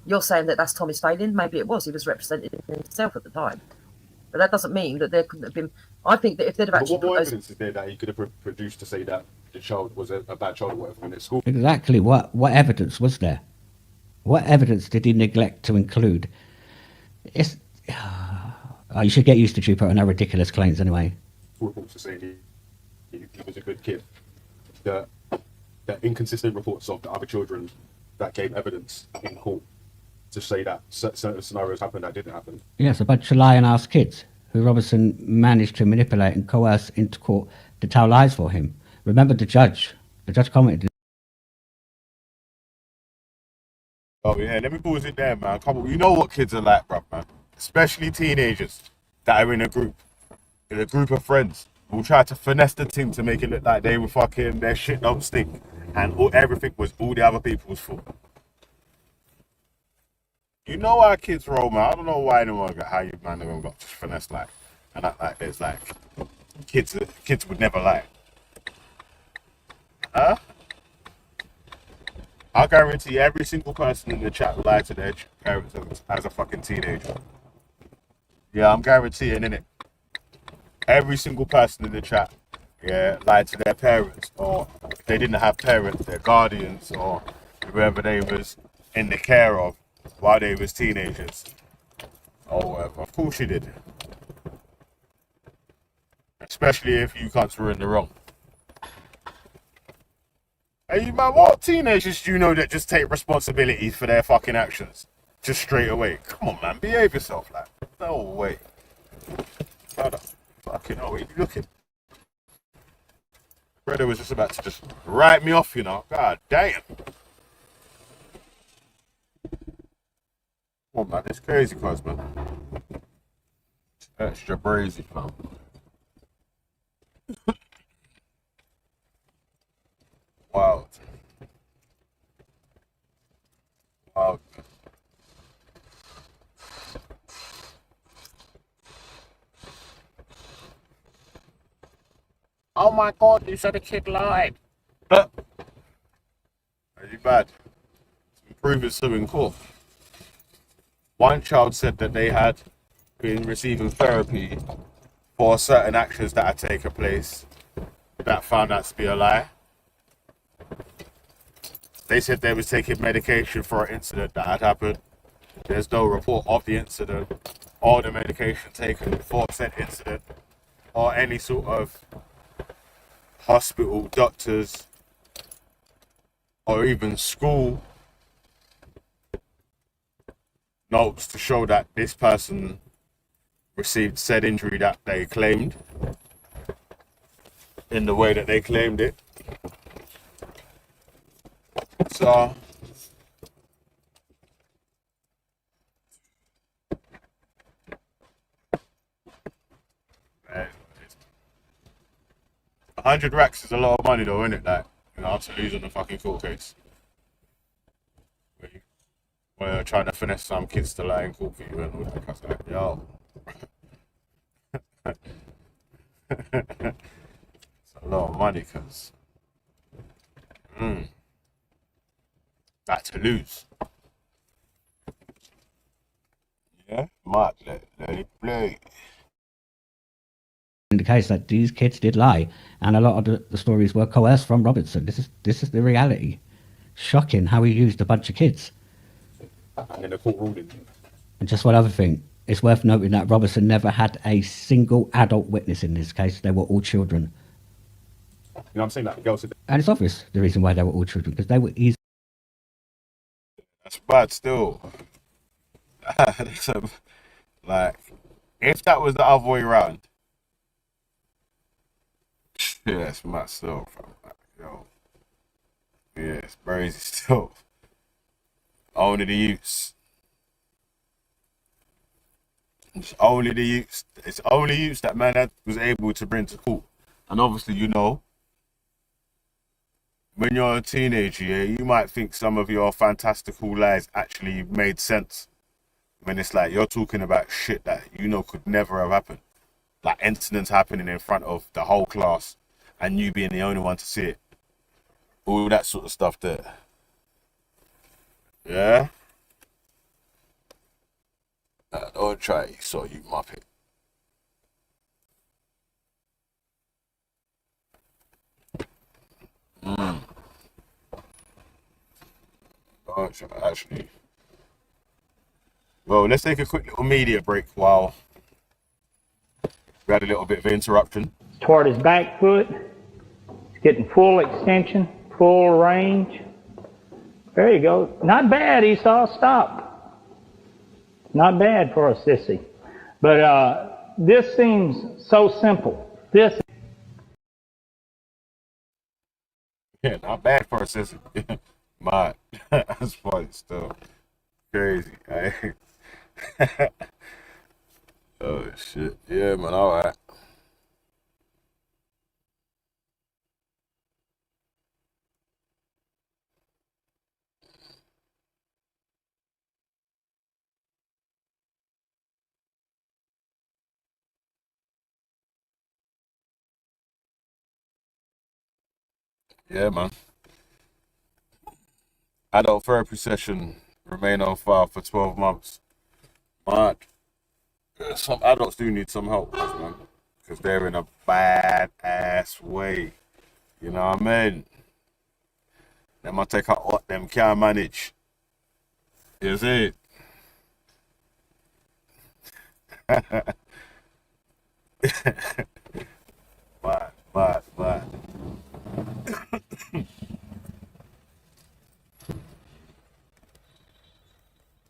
You're saying that that's Tommy's failing? Maybe it was. He was representing himself at the time. But that doesn't mean that there couldn't have been. I think that if they'd have actually. What more evidence is there that he could have produced to say that the child was a bad child or whatever in his school? Exactly. What evidence was there? What evidence did he neglect to include? It's. You should get used to Trooper and our ridiculous claims anyway. Reports to say he was a good kid. The inconsistent reports of the other children that gave evidence in court to say that certain scenarios happened that didn't happen. Yes, a bunch of lying-ass kids who Robertson managed to manipulate and coerce into court to tell lies for him. Remember the judge commented Oh yeah, let me pause it there, man. Come on, you know what kids are like, bruv, man. Especially teenagers that are in a group of friends who try to finesse the team to make it look like they were fucking their shit don't stink, and everything was all the other people's fault. You know how kids roll, man. I don't know why anyone got how you man never got to finesse like and act like there's like kids would never lie. Huh? I guarantee every single person in the chat lied to their parents as a fucking teenager. Yeah, I'm guaranteeing, innit? Every single person in the chat, yeah, lied to their parents, or if they didn't have parents, their guardians, or whoever they was in the care of while they was teenagers, or whatever. Of course you did. Especially if you cunts were in the wrong. Hey, man, what teenagers do you know that just take responsibility for their fucking actions? Just straight away. Come on, man, behave yourself, like. No way. Brother, fucking hell, what are you looking? Brother was just about to just write me off, you know. God damn. Come on, man, it's crazy, cuz, man. Extra brazy, man. Wild. Wild. Oh my god, you said a kid lied. Are you bad? Prove it so in court. One child said that they had been receiving therapy for certain actions that had taken place that found out to be a lie. They said they was taking medication for an incident that had happened. There's no report of the incident or the medication taken for said incident or any sort of hospital, doctors, or even school notes to show that this person received said injury that they claimed in the way that they claimed it. So man, 100 racks is a lot of money though, isn't it? Like, you know, to lose on the fucking court case. Where you're trying to finesse some kids to lie in court for you and all that kind of stuff. Yo. It's a lot of money, cuz. That to lose. Yeah, Mark, let it play. In the case that these kids did lie, and a lot of the stories were coerced from Robertson. This is the reality. Shocking how he used a bunch of kids. And then the court ruling. And just one other thing, it's worth noting that Robertson never had a single adult witness in this case. They were all children. You know what I'm saying? Like, girls said, And it's obvious the reason why they were all children, because they were easy. that's bad still. Like, if that was the other way around, yeah, it's mad still, fam. Like, yo. Yeah, it's crazy still. Only the youths. It's only the youths. It's only youths that man was able to bring to court. And obviously, you know, when you're a teenager, yeah, you might think some of your fantastical lies actually made sense. When it's like you're talking about shit that you know could never have happened. Like incidents happening in front of the whole class and you being the only one to see it. All that sort of stuff there. Yeah? Don't try, so you muppet. Oh, actually. Well, let's take a quick little media break while we had a little bit of interruption. Toward his back foot. He's getting full extension, full range. There you go. Not bad, Esau. Stop. Not bad for a sissy. But this seems so simple. This. Yeah, not bad for a sissy. My, that's funny still. Crazy. Eh? Oh shit. Yeah, man. All right. Yeah, man. Adult therapy session remain on file for 12 months. But some adults do need some help, man, because they're in a bad ass way. You know what I mean? They might take out what them can't manage. You see? But.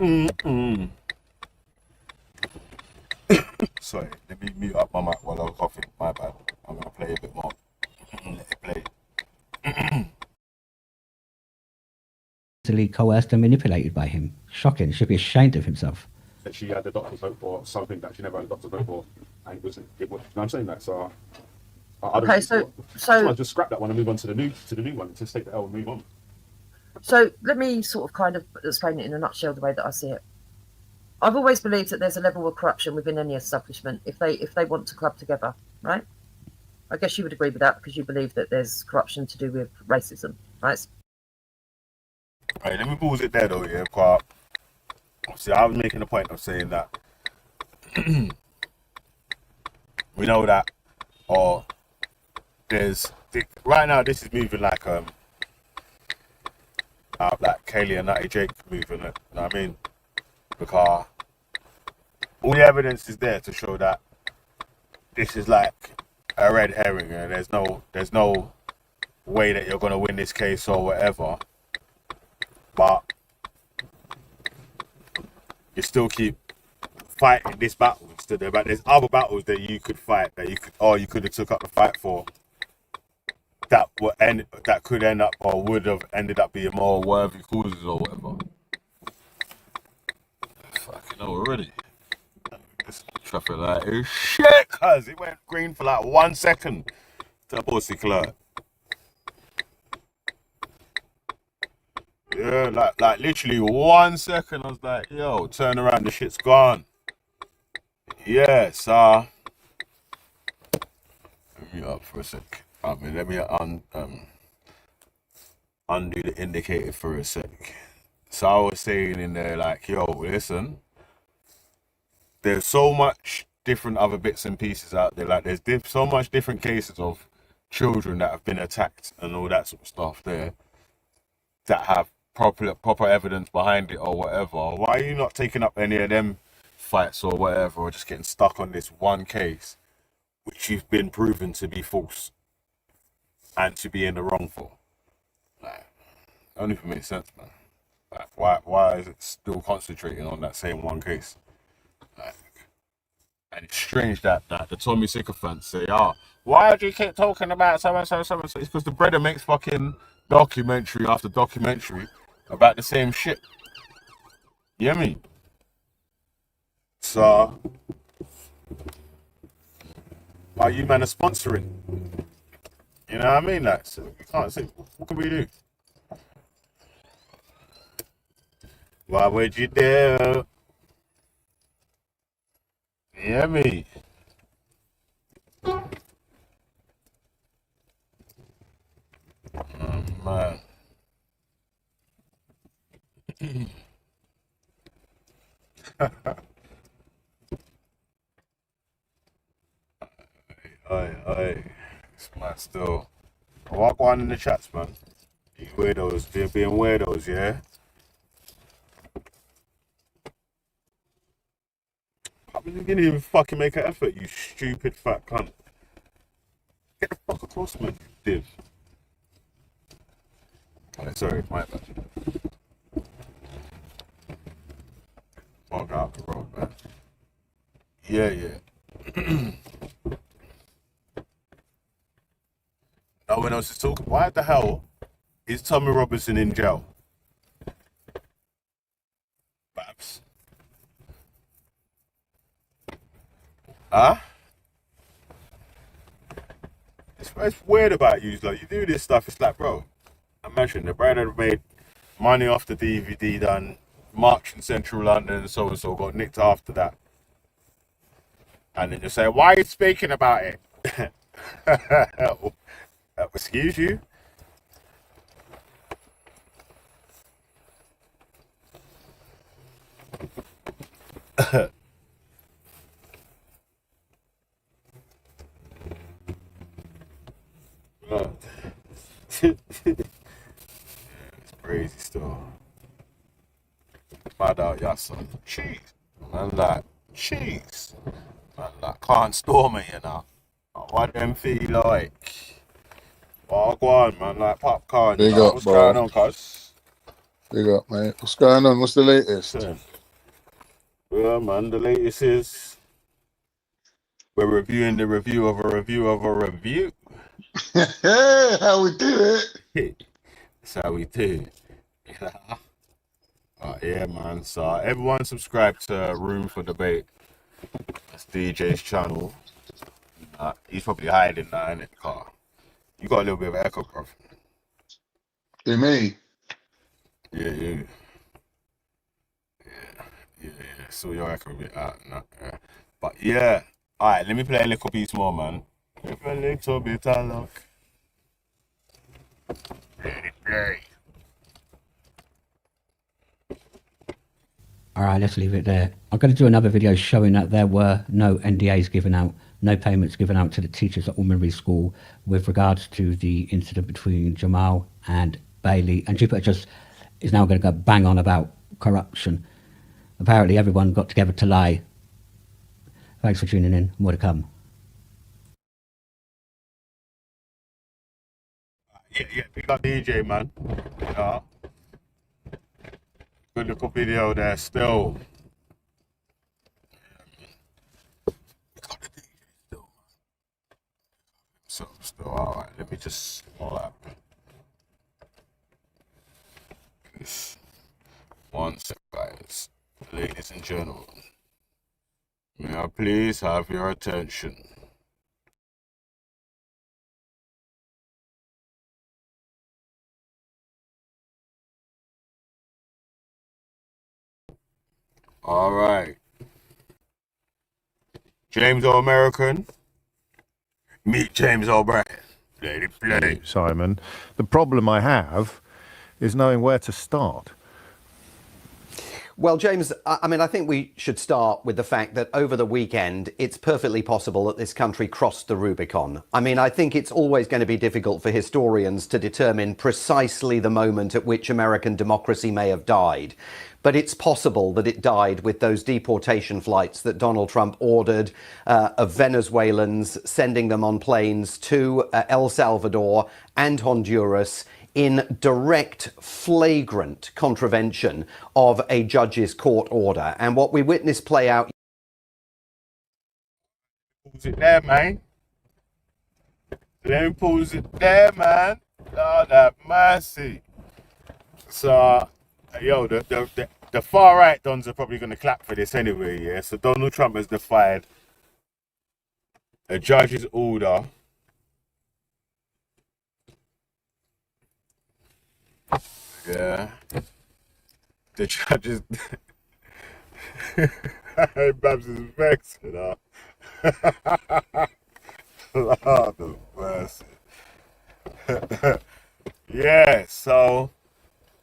Mm-mm. Sorry, let me mute up my mic while I'm coughing. My bad. I'm gonna play a bit more. Let it play. Easily coerced and manipulated by him. Shocking. Should be ashamed of himself. That she had the doctor's note for something that she never had a doctor's note for, and it wasn't. You know what I'm saying that. So, I don't Okay, so I just scrap that one and move on to the new one. Just take the L and move on. So let me sort of kind of explain it in a nutshell the way that I see it. I've always believed that there's a level of corruption within any establishment if they want to club together, right? I guess you would agree with that because you believe that there's corruption to do with racism, right? Right, let me pause it there though, yeah, quite. See, I was making a point of saying that we know that, or right now this is moving like Kaylee and Natty Jake moving it. You know what I mean? Because all the evidence is there to show that this is like a red herring, and there's no way that you're gonna win this case or whatever. But you still keep fighting this battle instead of, but there's other battles that you could fight that you could have took up the fight for that could end up or would have ended up being more worthy causes or whatever. Fucking hell already. This traffic light is shit, cuz it went green for like 1 second. That pussy clerk. Yeah, like literally 1 second. I was like, yo, turn around, the shit's gone. Yes, let me up for a sec. Let me undo the indicator for a sec. So I was saying in there, like, yo, listen, there's so much different other bits and pieces out there. Like, there's so much different cases of children that have been attacked and all that sort of stuff there that have proper evidence behind it or whatever. Why are you not taking up any of them fights or whatever, or just getting stuck on this one case which you've been proven to be false and to be in the wrong for? Like, don't even make sense, man. Like, why is it still concentrating on that same one case? Like, and it's strange that the Tommy sycophants say, why do you keep talking about so and so, so and so? It's because the brother makes fucking documentary after documentary about the same shit. You hear me? So, why you man are sponsoring? You know what I mean? Like, so we can't say, what can we do? What would you do? You hear me? Oh, man. Aye. It's man still. Walk on in the chats, man. You weirdos, they're being weirdos, yeah? You didn't even fucking make an effort, you stupid fat cunt. Get the fuck across, man, you div. Oh, sorry, my bad. Walk out the road, man. Yeah. No one else is talking. Why the hell is Tommy Robinson in jail? Huh? It's weird about you. Like, you do this stuff, it's like, bro, imagine the brand that made money off the DVD done March in central London and so got nicked after that. And then you say, why are you speaking about it? Excuse you? It's crazy stuff. Mad out, yeah, son. Cheese. Man, like, cheese. Man, like, can't store me, you know. What them feel like? Oh, go on, man, like popcorn. Big You know? up, What's bro. going on, cuz? Big up, mate. What's going on? What's the latest? Yeah, man, the latest is we're reviewing the review of a review of a review. How we do it? That's how we do. Yeah, man. So everyone subscribe to Room for Debate. That's DJ's channel. He's probably hiding now in the car. You got a little bit of echo, bro. Who, me? Yeah. So your echo a bit out. But yeah. Alright, let me play a little piece more, man. Let me play a little bit of luck. Let it play. All right, let's leave it there. I'm going to do another video showing that there were no NDAs given out, no payments given out to the teachers at Almonbury School with regards to the incident between Jamal and Bailey. And Jupiter just is now going to go bang on about corruption. Apparently everyone got together to lie. Thanks for tuning in. More to come. Yeah, we got DJ, man. Yeah. Good little video there still. We got the DJ still, man. So still, alright, let me just one sec, guys. Ladies and gentlemen, may I please have your attention? All right. James O'American. Meet James O'Brien. Lady play. Simon. The problem I have is knowing where to start. Well, James, I mean, I think we should start with the fact that over the weekend, it's perfectly possible that this country crossed the Rubicon. I mean, I think it's always going to be difficult for historians to determine precisely the moment at which American democracy may have died. But it's possible that it died with those deportation flights that Donald Trump ordered of Venezuelans, sending them on planes to El Salvador and Honduras in direct, flagrant contravention of a judge's court order. And what we witnessed play out... Pause it there, man. Let me pause it there, man. Lord have mercy. So, yo, the far right dons are probably going to clap for this anyway, yeah? So Donald Trump has defied a judge's order Yeah. The judges. Babs is vexed, you know. Lord of mercy. Yeah, so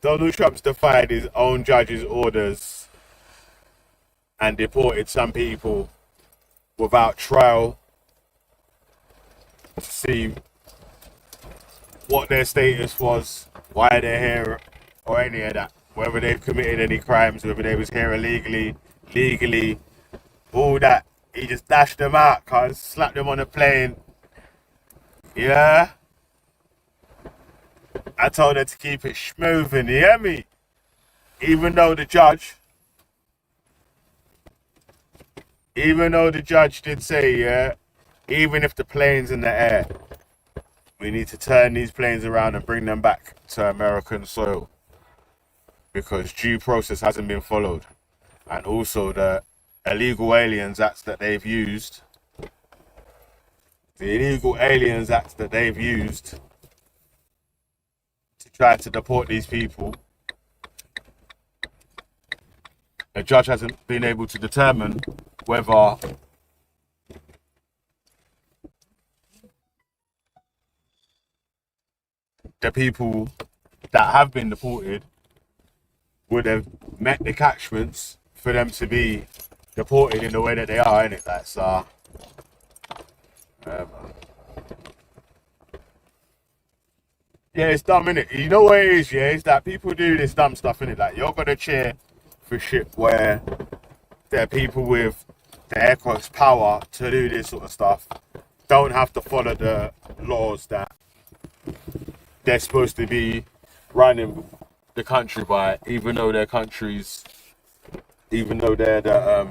Donald Trump's defied his own judge's orders and deported some people without trial to see what their status was, why they're here, or any of that. Whether they've committed any crimes, whether they was here illegally, legally, all that. He just dashed them out, cuz, slapped them on a plane. Yeah? I told her to keep it schmoving, you hear me? Even though the judge did say, yeah, even if the plane's in the air, we need to turn these planes around and bring them back to American soil because due process hasn't been followed. And also the illegal aliens acts that they've used the illegal aliens act that they've used to try to deport these people, the judge hasn't been able to determine whether the people that have been deported would have met the catchments for them to be deported in the way that they are, innit? That's yeah, it's dumb, innit? You know what it is, yeah? It's that people do this dumb stuff, innit? Like, you're gonna cheer for shit where there are people with the air quotes power to do this sort of stuff, don't have to follow the laws that they're supposed to be running the country by, even though their countries, even though they're the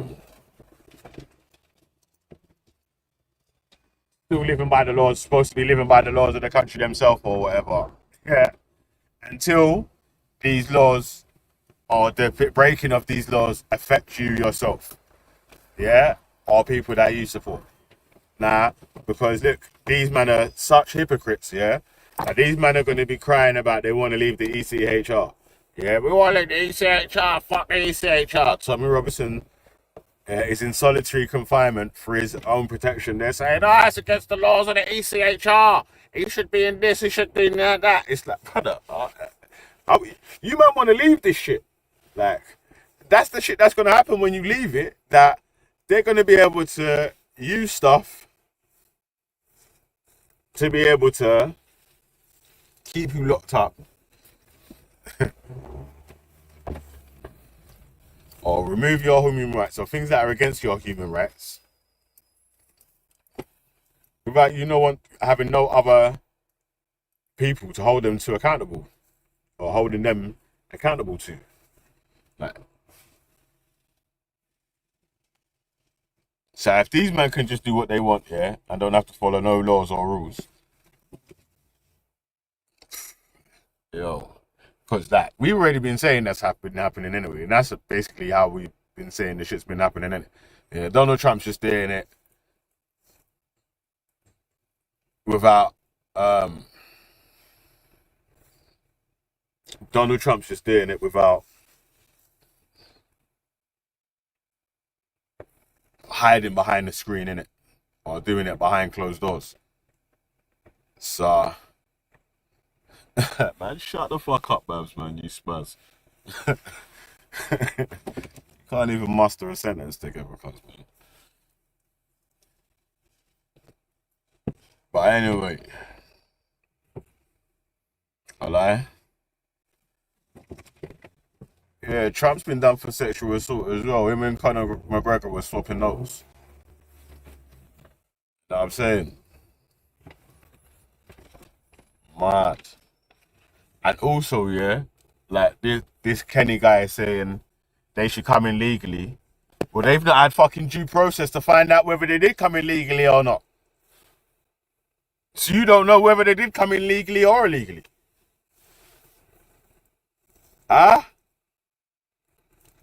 still living by the laws, supposed to be living by the laws of the country themselves or whatever. Yeah. Until these laws or the breaking of these laws affect you yourself. Yeah? Or people that you support. Nah, because look, these men are such hypocrites, yeah? Now, these men are going to be crying about they want to leave the ECHR. Yeah, we want to leave the ECHR, fuck the ECHR. Tommy Robinson is in solitary confinement for his own protection. They're saying, oh, it's against the laws of the ECHR. He should be in this, he should be in that. It's like, brother, you might want to leave this shit. Like, that's the shit that's going to happen when you leave it, that they're going to be able to use stuff to be able to keep you locked up. Or remove your human rights, or things that are against your human rights, without having no other people to hold them to accountable, or holding them accountable to. Like, so if these men can just do what they want, yeah, and don't have to follow no laws or rules, yo. Because that, we've already been saying that's happening anyway. And that's basically how we've been saying the shit's been happening, innit? Yeah, Donald Trump's just doing it without, hiding behind the screen, innit? Or doing it behind closed doors. So, man, shut the fuck up, Babs, man, you Spurs. Can't even muster a sentence together, cuz, man. But anyway, I lie. Yeah, Trump's been done for sexual assault as well. Him and Conor McGregor were swapping notes. Know what I'm saying? Mad. And also, yeah, like this Kenny guy is saying they should come in legally. Well, they've not had fucking due process to find out whether they did come in legally or not. So you don't know whether they did come in legally or illegally. Huh?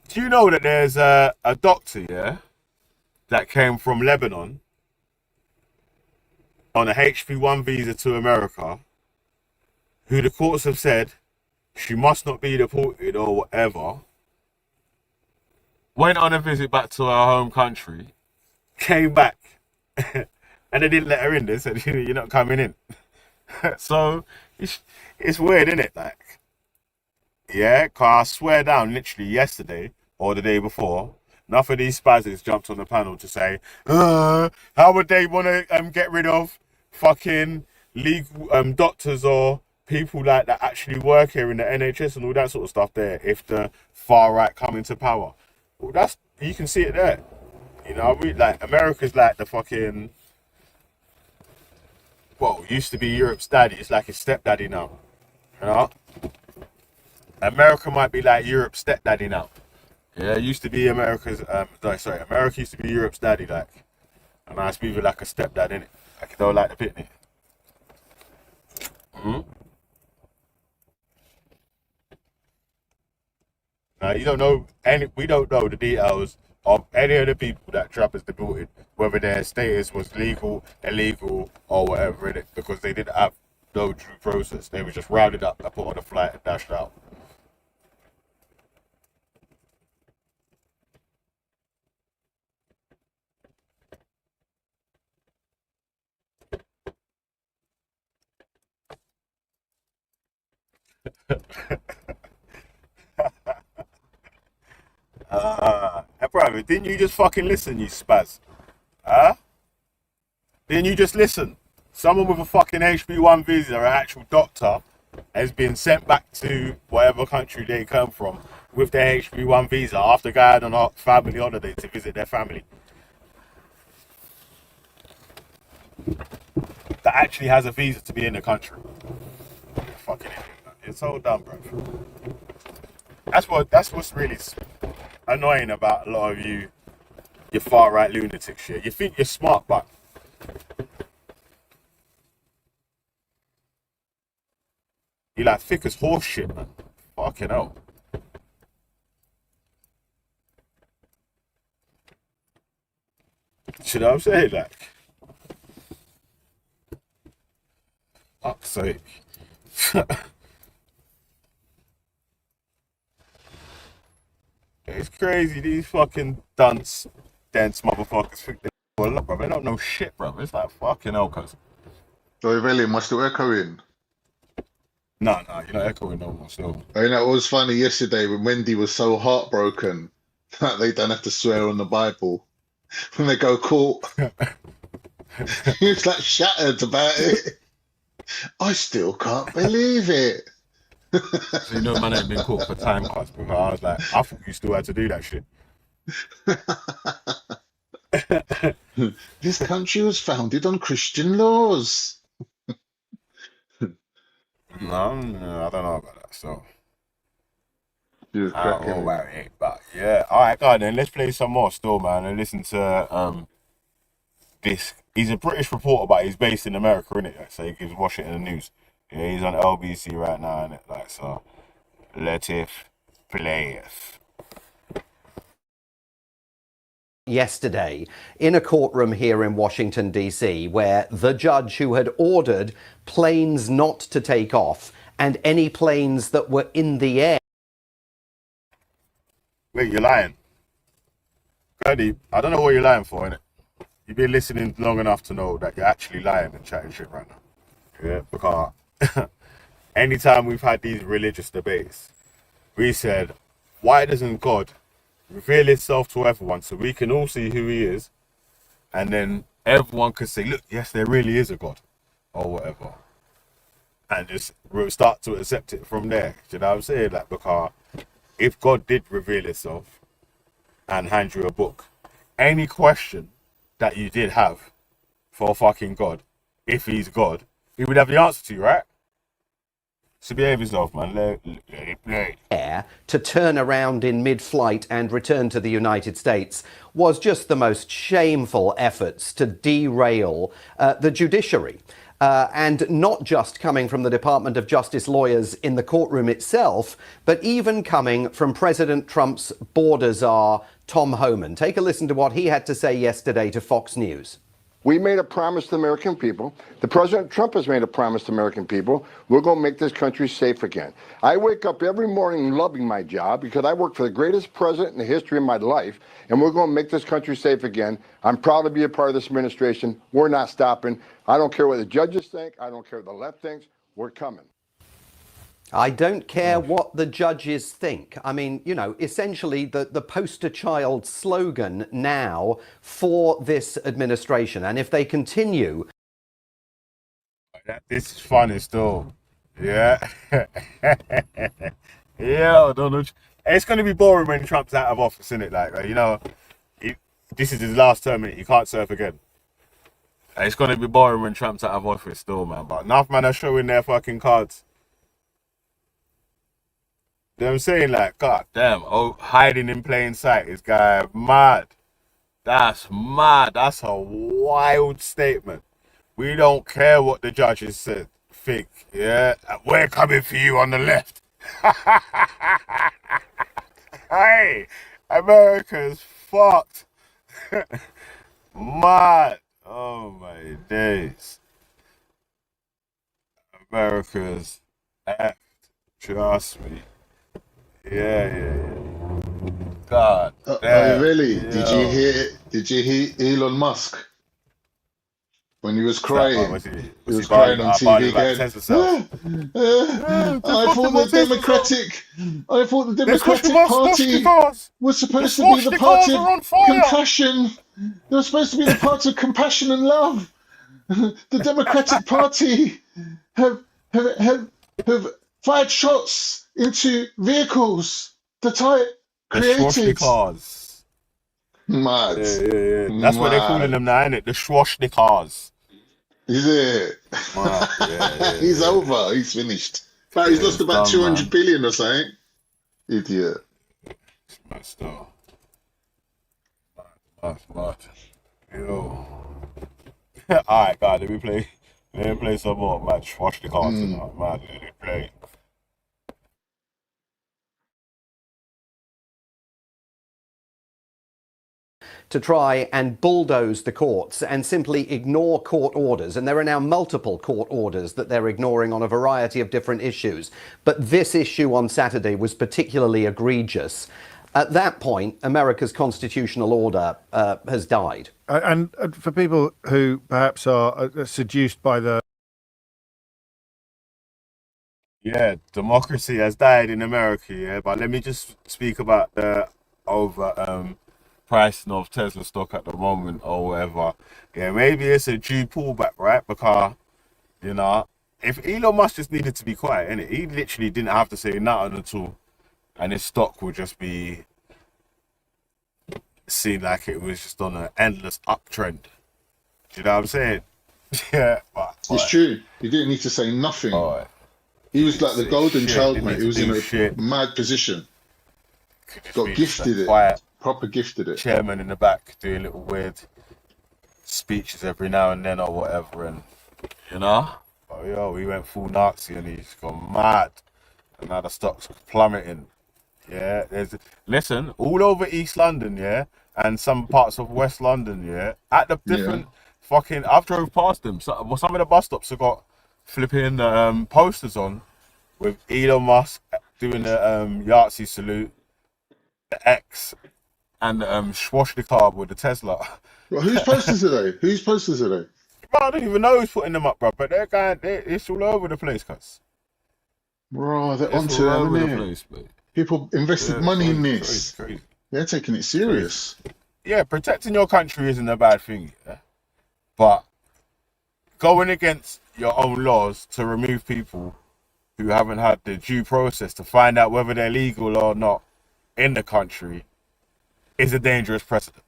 Do you know that there's a doctor, yeah, that came from Lebanon on a HP1 visa to America, who the courts have said she must not be deported or whatever, went on a visit back to her home country, came back, and they didn't let her in. They said, you're not coming in. So, it's weird, isn't it? Like, yeah, because I swear down, literally yesterday, or the day before, enough of these spazzes jumped on the panel to say, how would they want to get rid of fucking legal doctors or people like that actually work here in the NHS and all that sort of stuff there if the far right come into power? Well, you can see it there. You know, like America's like the fucking, well, used to be Europe's daddy. It's like his stepdaddy now. You know, America might be like Europe's stepdaddy now. Yeah, it used to be America used to be Europe's daddy, like, and now it's moving like a stepdad, innit? Like, you don't like the pitney. Now, you don't know we don't know the details of any of the people that Trump has deported, whether their status was legal, illegal, or whatever in it, because they didn't have no due process. They were just rounded up and put on a flight and dashed out. Bro, didn't you just fucking listen, you spaz? Huh? Didn't you just listen? Someone with a fucking HB1 visa, an actual doctor, has been sent back to whatever country they come from with their HB1 visa after going on a family holiday to visit their family. That actually has a visa to be in the country. Fucking idiot, man. It's so dumb, bro. That's what's really annoying about a lot of you far right lunatic shit. You think you're smart, but you're like thick as horse shit, man. Fucking hell. You know what I'm saying? Like, fuck's sake. It's crazy, these fucking dense motherfuckers think they're a lot, bro. They don't know shit, bro. It's like fucking hell, cuz. So, Evelyn, am I still echoing? No, you're not echoing no more, still. I know it was funny yesterday when Wendy was so heartbroken that they don't have to swear on the Bible when they go court. He was like shattered about it. I still can't believe it. So you know, man, ain't been caught for time cards, bro. I was like, I thought you still had to do that shit. This country was founded on Christian laws. No, I don't know about that, so. I don't know about it, but yeah. Alright, go on then, let's play some more still, man, and listen to this. He's a British reporter, but he's based in America, innit? So he gives Washington News. Yeah, he's on LBC right now, innit? Like, so let it play it. Yesterday in a courtroom here in Washington, D.C., where the judge who had ordered planes not to take off and any planes that were in the air. Wait, you're lying. Grandy, I don't know what you're lying for, innit? You've been listening long enough to know that you're actually lying and chatting shit right now. Yeah, because anytime we've had these religious debates, we said, why doesn't God reveal himself to everyone so we can all see who he is, and then everyone could say, look, yes, there really is a God, or whatever, and just start to accept it from there. Do you know what I'm saying? Like, because if God did reveal himself and hand you a book, any question that you did have for fucking God, if he's God, he would have the answer to you, right? So behave yourself, man. Let it play. Air to turn around in mid-flight and return to the United States was just the most shameful efforts to derail the judiciary. And not just coming from the Department of Justice lawyers in the courtroom itself, but even coming from President Trump's border czar, Tom Homan. Take a listen to what he had to say yesterday to Fox News. We made a promise to the American people. The President Trump has made a promise to American people. We're going to make this country safe again. I wake up every morning loving my job because I work for the greatest president in the history of my life, and we're going to make this country safe again. I'm proud to be a part of this administration. We're not stopping. I don't care what the judges think. I don't care what the left thinks. We're coming. I don't care what the judges think. I mean, you know, essentially the poster child slogan now for this administration. And if they continue... This is funny still. Yeah. Yeah, Donald. It's going to be boring when Trump's out of office, isn't it? Like, you know, this is his last term, and he can't serve again. It's going to be boring when Trump's out of office still, man. But enough man are showing their fucking cards. You know what I'm saying? Like, god damn, hiding in plain sight. This guy mad. That's mad. That's a wild statement. We don't care what the judges said. Think, yeah? We're coming for you on the left. Hey, America's fucked. Mad. Oh my days. America's effed. Trust me. Yeah. God damn. Really? Yo. Did you hear Elon Musk when he was What's that? crying? Was He he was crying on barley TV like again. Tesla cells? I thought the Democratic Party was supposed to be the party of compassion. They were supposed to be the party of compassion and love. The Democratic Party have fired shots into vehicles that I created. Schwashnikars. Mad. Yeah. That's what they're calling them now, innit? The Schwashnikars. Is it? Mad. Yeah. He's over. He's finished. But he's lost about 200 billion or something. Idiot. Messed up. Mad. Yo. Alright, God, let me play some more match. Watch the cards tonight, man. Let me play. To try and bulldoze the courts and simply ignore court orders. And there are now multiple court orders that they're ignoring on a variety of different issues. But this issue on Saturday was particularly egregious. At that point, America's constitutional order has died. And for people who perhaps are seduced by the... Yeah, democracy has died in America, yeah. But let me just speak about the pricing of Tesla stock at the moment or whatever. Yeah, maybe it's a due pullback, right? Because, you know, if Elon Musk just needed to be quiet, innit? He literally didn't have to say nothing at all. And his stock would just be seen like it was just on an endless uptrend. Do you know what I'm saying? Yeah. It's true. He didn't need to say nothing. He was like the golden child, mate. He was in a mad position. Got gifted it. Quiet. Proper gifted it. Chairman in the back doing little weird speeches every now and then or whatever, and you know, but yo, we went full Nazi and he's gone mad, and now the stock's plummeting. Yeah, listen, all over East London, yeah, and some parts of West London, yeah, at the different fucking. I've drove past them. Some of the bus stops have got flipping posters on with Elon Musk doing the Yahtzee salute, the X, and Schwashnikar with the Tesla. Well, whose posters are they? Whose posters are they? Bro, I don't even know who's putting them up, bro. But it's all over the place, cuz. Bro, they're onto them, innit? People invested money in this. Crazy. They're taking it serious. Yeah, protecting your country isn't a bad thing, yeah? But going against your own laws to remove people who haven't had the due process to find out whether they're legal or not in the country is a dangerous precedent.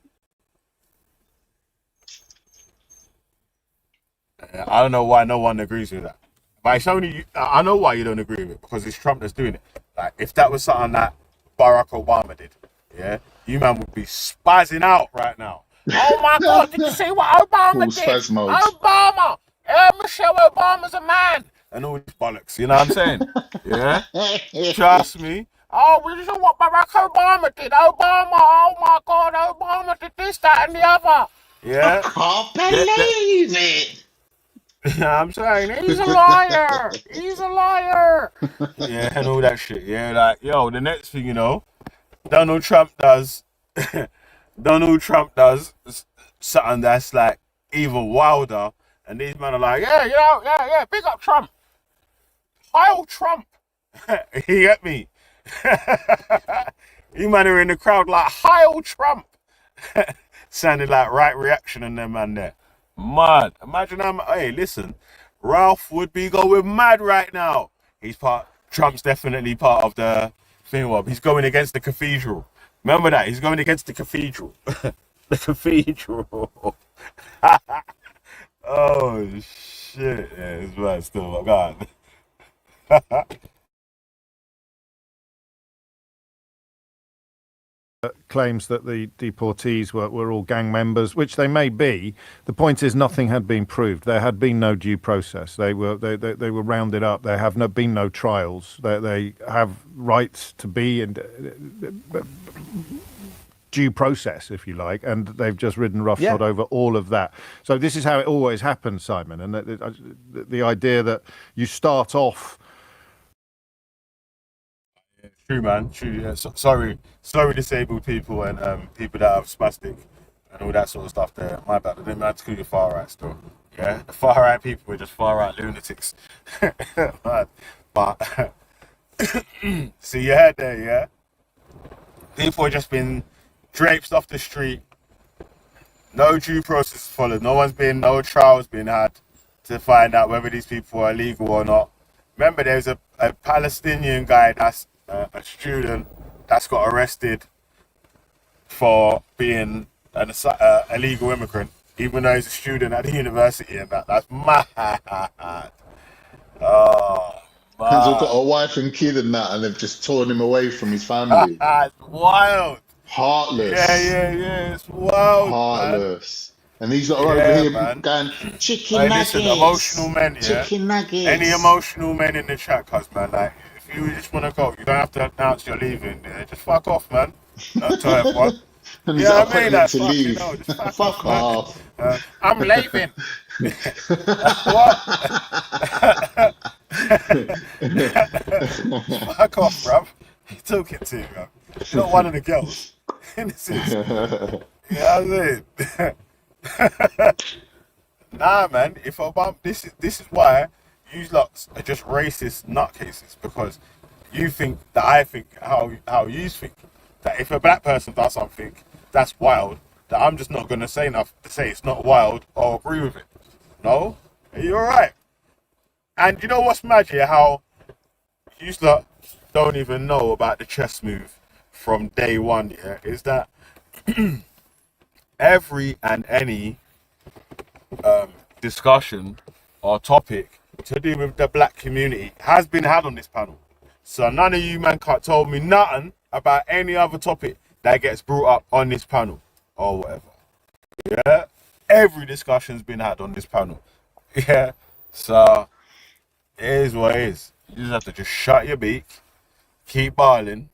I don't know why no one agrees with that. But it's only, I know why you don't agree with it, because it's Trump that's doing it. Like, if that was something that Barack Obama did, yeah, you man would be spazzing out right now. Oh my God, did you see what Obama did? Obama! Michelle Obama's a man! And all these bollocks, you know what I'm saying? Yeah? Trust me. Oh, we saw what Barack Obama did. Obama, oh my God, Obama did this, that, and the other. Yeah? I can't believe it. I'm saying, he's a liar. He's a liar. Yeah, and all that shit. Yeah, like, yo, the next thing you know, Donald Trump does something that's like even wilder, and these men are like, yeah, big up Trump. Heil Trump. You get me? You man are in the crowd like, Heil Trump. Sounded like right reaction in them man there. Mad. Imagine hey, listen, Ralph would be going mad right now. Trump's definitely part of the thing. He's going against the cathedral. Remember that? He's going against the cathedral. The cathedral. Oh, shit. Yeah, it's bad still. Oh, God. Claims that the deportees were all gang members, which they may be. The point is, nothing had been proved. There had been no due process. They were rounded up. There have been no trials. They have rights to be, and due process, if you like, and they've just ridden roughshod Yeah. over all of that. So this is how it always happens, Simon. And the idea that you start off. True, man. True. Yeah. Sorry, disabled people and people that have spastic and all that sort of stuff. There, my bad. I didn't mean to call you far right still. Yeah, the far right people were just far right lunatics. But see, you heard there, yeah. People have just been draped off the street. No due process followed. No trials been had to find out whether these people are illegal or not. Remember, there's a Palestinian guy that's a student that's got arrested for being an illegal immigrant, even though he's a student at the university, and that's mad. Oh, Hansel got man. a wife and kid and that, and they've just torn him away from his family. It's wild. Heartless. Yeah, it's wild, man. Heartless. And these lot are over Yeah, here man. going, chicken Hey, nuggets. listen, emotional men, yeah. Chicken nuggets. Any emotional men in the chat, cuz, man, like, if you just want to go, you don't have to announce you're leaving. Yeah, just fuck off, man. Don't tell everyone. And he's Yeah, got I mean that. to Fuck, leave. you know, just fuck Fuck off. Man. off. I'm leaving. What? Fuck off, bruv. You talking to you, bruv. You're not one of the girls. Innocent. You know what I mean? Nah, man. If I bump this is why you lots are just racist nutcases, because you think that I think how you think that if a black person does something that's wild, that I'm just not gonna say enough to say it's not wild or agree with it. No, you're right. And you know what's mad here? How you lot don't even know about the chess move from day one. Yeah, is that every and any discussion or topic to do with the black community has been had on this panel. So none of you man can't tell me nothing about any other topic that gets brought up on this panel or whatever. Yeah, every discussion's been had on this panel. Yeah, so it is what it is. You just have to just shut your beak, keep barling.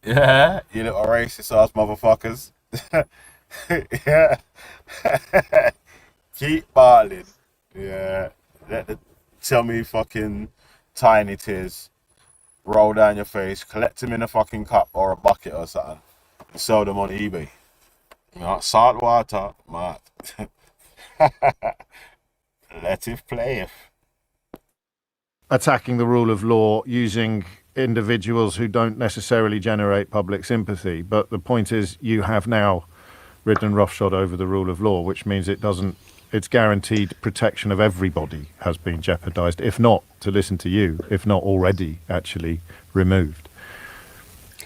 Yeah, you little racist ass motherfuckers. Yeah. Keep barling. Yeah. Tell me fucking tiny tears roll down your face, collect them in a fucking cup or a bucket or something, and sell them on eBay. You know, salt water, mad. Let it play. Attacking the rule of law using individuals who don't necessarily generate public sympathy. But the point is, you have now ridden roughshod over the rule of law, which means it's guaranteed protection of everybody has been jeopardised, if not, to listen to you, if not already actually removed.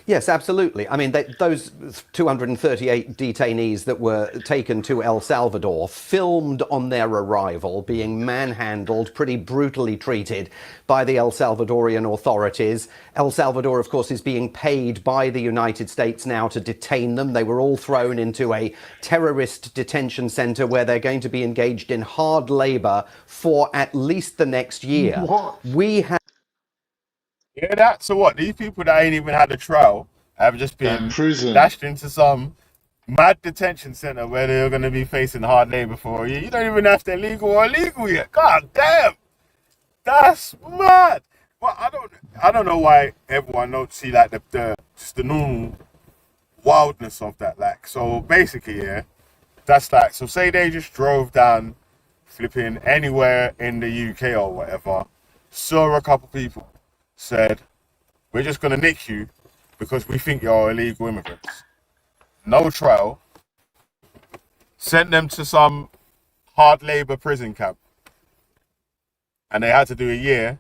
Yes, absolutely. I mean, those 238 detainees that were taken to El Salvador filmed on their arrival being manhandled, pretty brutally treated by the El Salvadorian authorities. El Salvador, of course, is being paid by the United States now to detain them. They were all thrown into a terrorist detention center where they're going to be engaged in hard labor for at least the next year. What? We have... Yeah, that. So what? These people that ain't even had a trial have just been dashed into some mad detention center where they're going to be facing hard labor for a year. You don't even know if they're legal or illegal yet. God damn, that's mad. Well, I don't know why everyone don't see like the just the normal wildness of that. Like, so basically, yeah, that's like, so say they just drove down, flipping anywhere in the UK or whatever, saw a couple people, said, we're just going to nick you because we think you're illegal immigrants. No trial. Sent them to some hard labor prison camp. And they had to do a year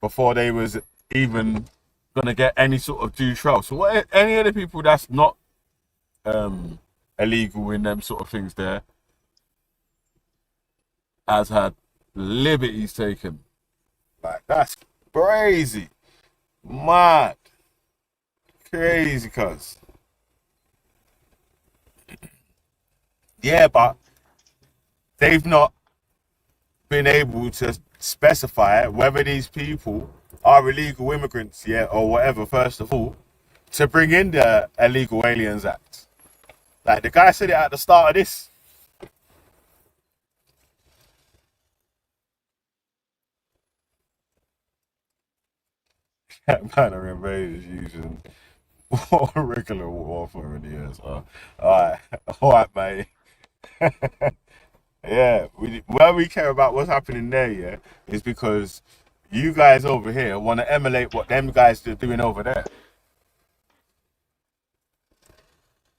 before they was even going to get any sort of due trial. So what, any of the people that's not illegal in them sort of things there has had liberties taken. Like, that's crazy. Mad. Crazy, cuz. Yeah, but they've not been able to specify whether these people are illegal immigrants yet or whatever, first of all, to bring in the Illegal Aliens Act. Like the guy said it at the start of this. Man, are invaders using regular warfare in the years. Alright, mate. Yeah, why we care about what's happening there, yeah, is because you guys over here want to emulate what them guys are doing over there.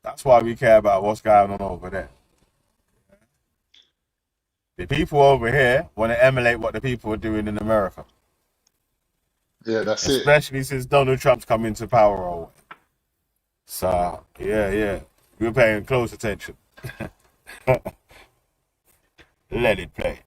That's why we care about what's going on over there. The people over here want to emulate what the people are doing in America. Yeah, that's it. Especially since Donald Trump's come into power. So, yeah. We're paying close attention. Let it play.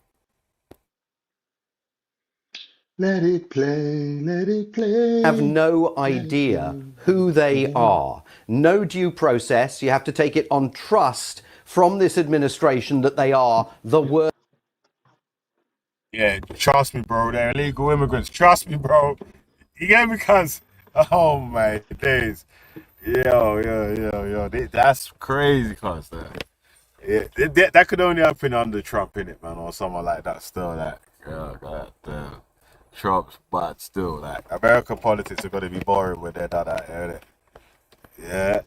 Let it play, let it play. Have no idea who they are. No due process. You have to take it on trust from this administration that they are the worst. Yeah, trust me, bro. They're illegal immigrants. Trust me, bro. You get me, cuz? Oh, my days. Yo. That's crazy, cuz. Yeah, that could only happen under Trump, innit, man? Or someone like that still. Like, God damn. Trump's, but still, like, American politics are going to be boring when they're done out here, innit? Yeah.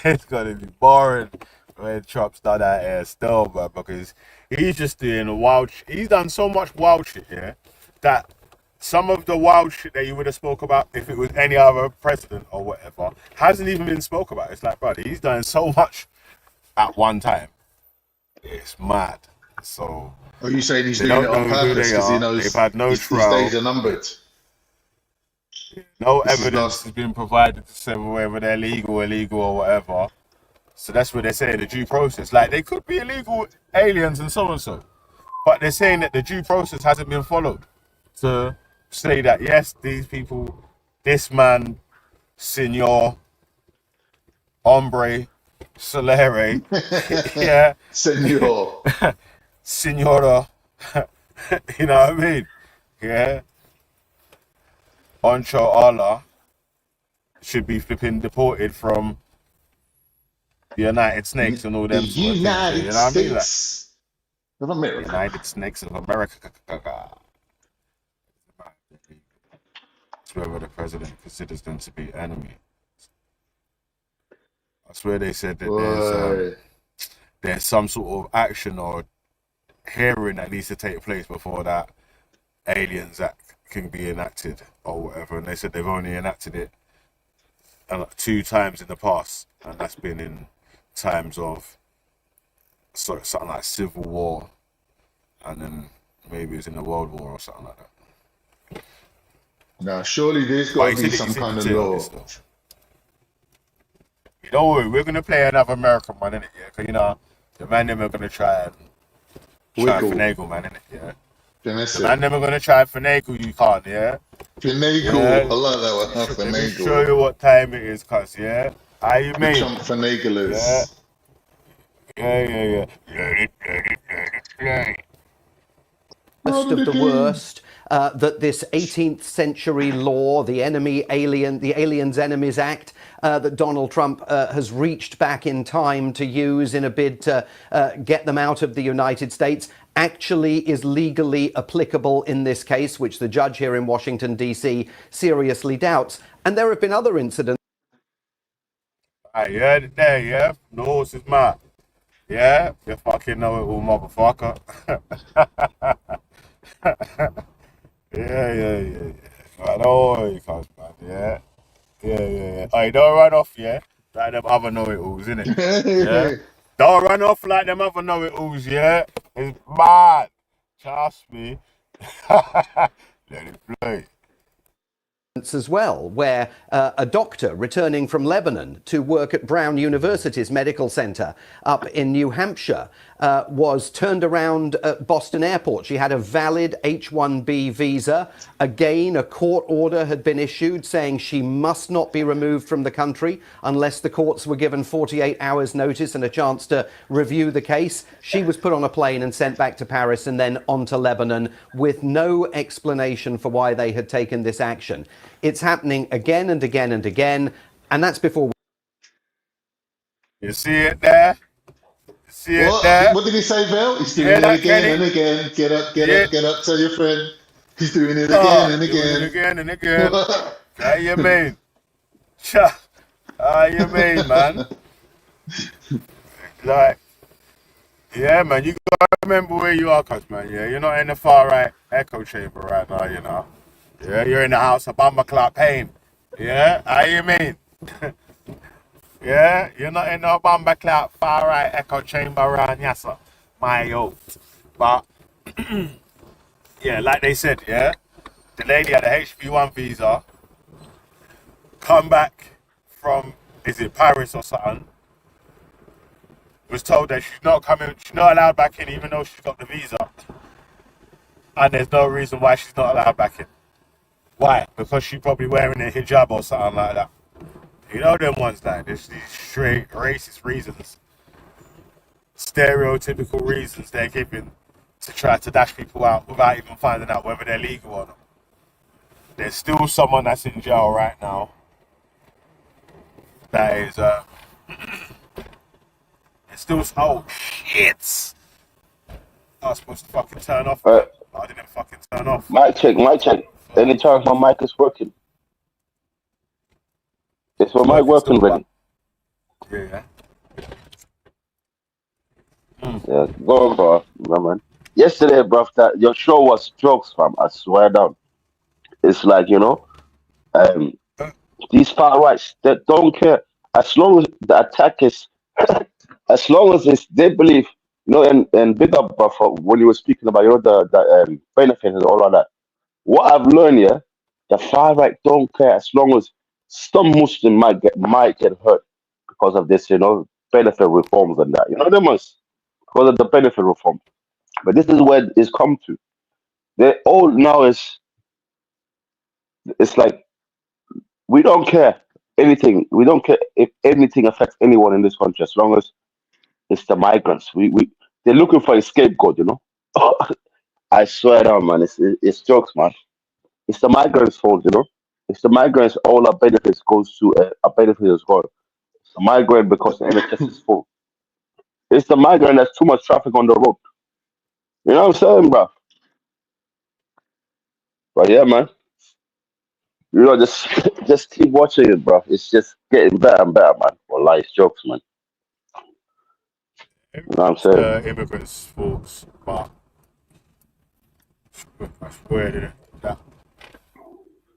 It's going to be boring when Trump's done out here still, man, because he's just doing wild shit. He's done so much wild shit, yeah, that some of the wild shit that you would have spoke about if it was any other president or whatever hasn't even been spoke about. It's like, brother, he's done so much at one time. It's mad. So... Are you saying he's doing it on purpose because he knows they've had no his days are numbered? No evidence has been provided to say whether they're legal, illegal, or whatever. So that's what they're saying, the due process. Like, they could be illegal aliens and so, but they're saying that the due process hasn't been followed to say that, yes, these people, this man, senor, hombre, solere, yeah. Senor. Senora, you know what I mean? Yeah. Oncho Allah should be flipping deported from the United Snakes and all them. The United you know what I mean? States of America. United Snakes of America. It's whether the president considers them to be enemies. I swear they said that there's some sort of action or hearing that needs to take place before that Aliens Act can be enacted or whatever, and they said they've only enacted it 2 times in the past, and that's been in times of something like civil war, and then maybe it's in the World War or something like that. Now, surely there's got to be some kind of law. Don't worry, we're gonna play another American one, innit? Yeah, because you know the man them are gonna try and finagle, man, innit? Yeah. The man them are gonna try and finagle you, can't, yeah? Finagle, yeah? I like that one. Let me show you what time it is, cuz, yeah? How you mean? Trump finaglers. Yeah. Worst of the worst. That this 18th century law, the Aliens Enemies Act, that Donald Trump has reached back in time to use in a bid to get them out of the United States, actually is legally applicable in this case, which the judge here in Washington, D.C. seriously doubts. And there have been other incidents. I heard it there, yeah? The horse is mad. Yeah? You fucking know it all, motherfucker. Yeah. I know you can't, man, yeah? Yeah. Hey, don't run off, yeah? Like them other know-it-alls, innit? Yeah? Don't run off like them other know-it-alls, yeah? It's mad. Trust me. Let it play. As well, where a doctor returning from Lebanon to work at Brown University's medical center up in New Hampshire was turned around at Boston Airport. She had a valid H-1B visa. Again, a court order had been issued saying she must not be removed from the country unless the courts were given 48 hours notice and a chance to review the case. She was put on a plane and sent back to Paris and then on to Lebanon with no explanation for why they had taken this action. It's happening again and again and again. And that's before. You see it there? See it What? there? What did he say, Bill? He's You doing hear it that, again Kenny? and again. Get up, get Yeah. up, get up. Tell your friend. He's doing it again and Doing it again. again and again. How you mean? How you mean, man? Like, yeah, man, you gotta remember where you are, cuz, man. Yeah, you're not in the far right echo chamber right now, you know. Yeah, you're in the house of Bomber Clock Pain. Yeah, how you mean? Yeah, you're not in no Bomber Clock far right echo chamber around Yassa, my yo. But, yeah, like they said, yeah, the lady had a HB1 visa, come back from, is it Paris or something? Was told that she's not allowed back in, even though she's got the visa. And there's no reason why she's not allowed back in. Why? Because she's probably wearing a hijab or something like that. You know them ones like this, these straight racist reasons, stereotypical reasons they're giving to try to dash people out without even finding out whether they're legal or not. There's still someone that's in jail right now that is it's still, oh shit! I was supposed to fucking turn off, but I didn't fucking turn off. Mic check, mic check. Any chance my mic is working? Is my mic working ready? Yeah. Yeah, go on, bro. No, man. Yesterday, bro, that your show was jokes, fam. I swear down. It's like, you know, these far rights that don't care. As long as the attack is, as long as they believe, you know, and big up, bro, for when you were speaking about, you know, the benefits and all of that. What I've learned, yeah, the far right don't care as long as some Muslim might get hurt because of this, you know, benefit reforms and that. You know, they must because of the benefit reform. But this is where it's come to. They all now it's like we don't care anything. We don't care if anything affects anyone in this country as long as it's the migrants. We they're looking for a scapegoat, you know. I swear down, man, it's jokes, man. It's the migrants' fault, you know. It's the migrants. All our benefits goes to a benefit as well. It's the migrant because the NHS is full. It's the migrant that's too much traffic on the road. You know what I'm saying, bro? But yeah, man. You know, just just keep watching it, bro. It's just getting better and better, man. Well, life's jokes, man. You know what I'm saying? Immigrants' faults, but I swear that.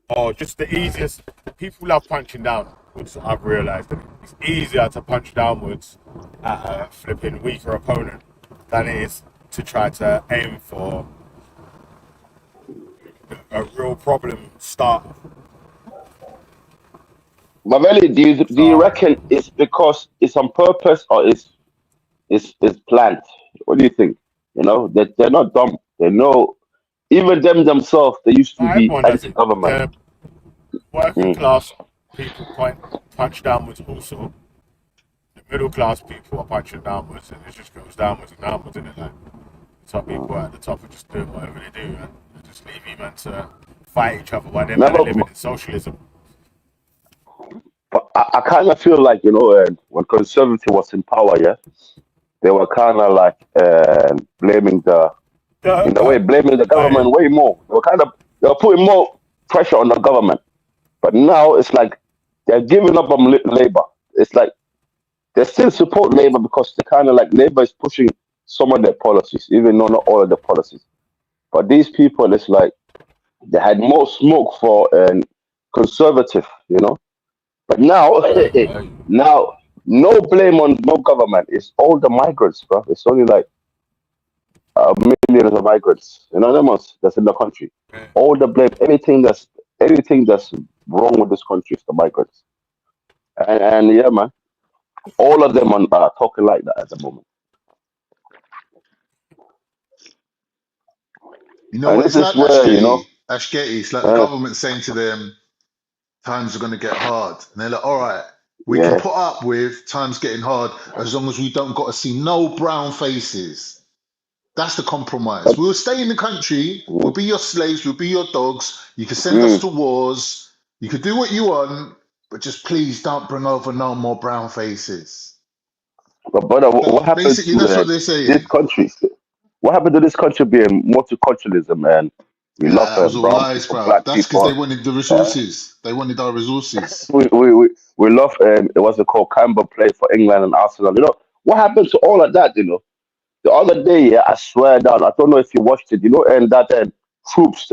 Oh, just the easiest. People love punching downwards. I've realised that it's easier to punch downwards at a flipping weaker opponent than it is to try to aim for a real problem start. Mavelli, do you reckon it's because it's on purpose or it's planned? What do you think? You know, they're not dumb. They know. Even themselves, they used to be Everyone does it. anti-government. The working class people punch downwards also. The middle class people are punching downwards, and it just goes downwards and downwards, isn't it? Like, the top people at the top are just doing whatever they do, and they just leave you man to fight each other while they're living in socialism. But I kind of feel like, you know, when conservative was in power, yeah, they were kind of like blaming blaming the government way more. They were putting more pressure on the government. But now it's like they're giving up on labor. It's like they still support labor because they kind of like labor is pushing some of their policies, even though not all of the policies. But these people, it's like they had more smoke for conservative, you know. But now, now, no blame on no government. It's all the migrants, bro. It's only like millions of migrants, you know, that's in the country. All the blame, anything that's wrong with this country is the migrants. And yeah, man, all of them are talking like that at the moment. You know And what this it's is like, where, you know, Ashketi? It's like the government saying to them, times are going to get hard. And they're like, all right, we can put up with times getting hard as long as we don't got to see no brown faces. That's the compromise. We'll stay in the country. We'll be your slaves. We'll be your dogs. You can send us to wars. You can do what you want. but just please don't bring over no more brown faces. But brother, what happened Basically, to that's what they're saying. this country? What happened to this country being multiculturalism, and we love That was all brown lies, people, bro. black That's because they people. wanted the resources. They wanted our resources. We love what's it called? Campbell played for England and Arsenal. You know what happened to all of that? You know, the other day, yeah, I swear down. I don't know if you watched it. You know, and that the Troops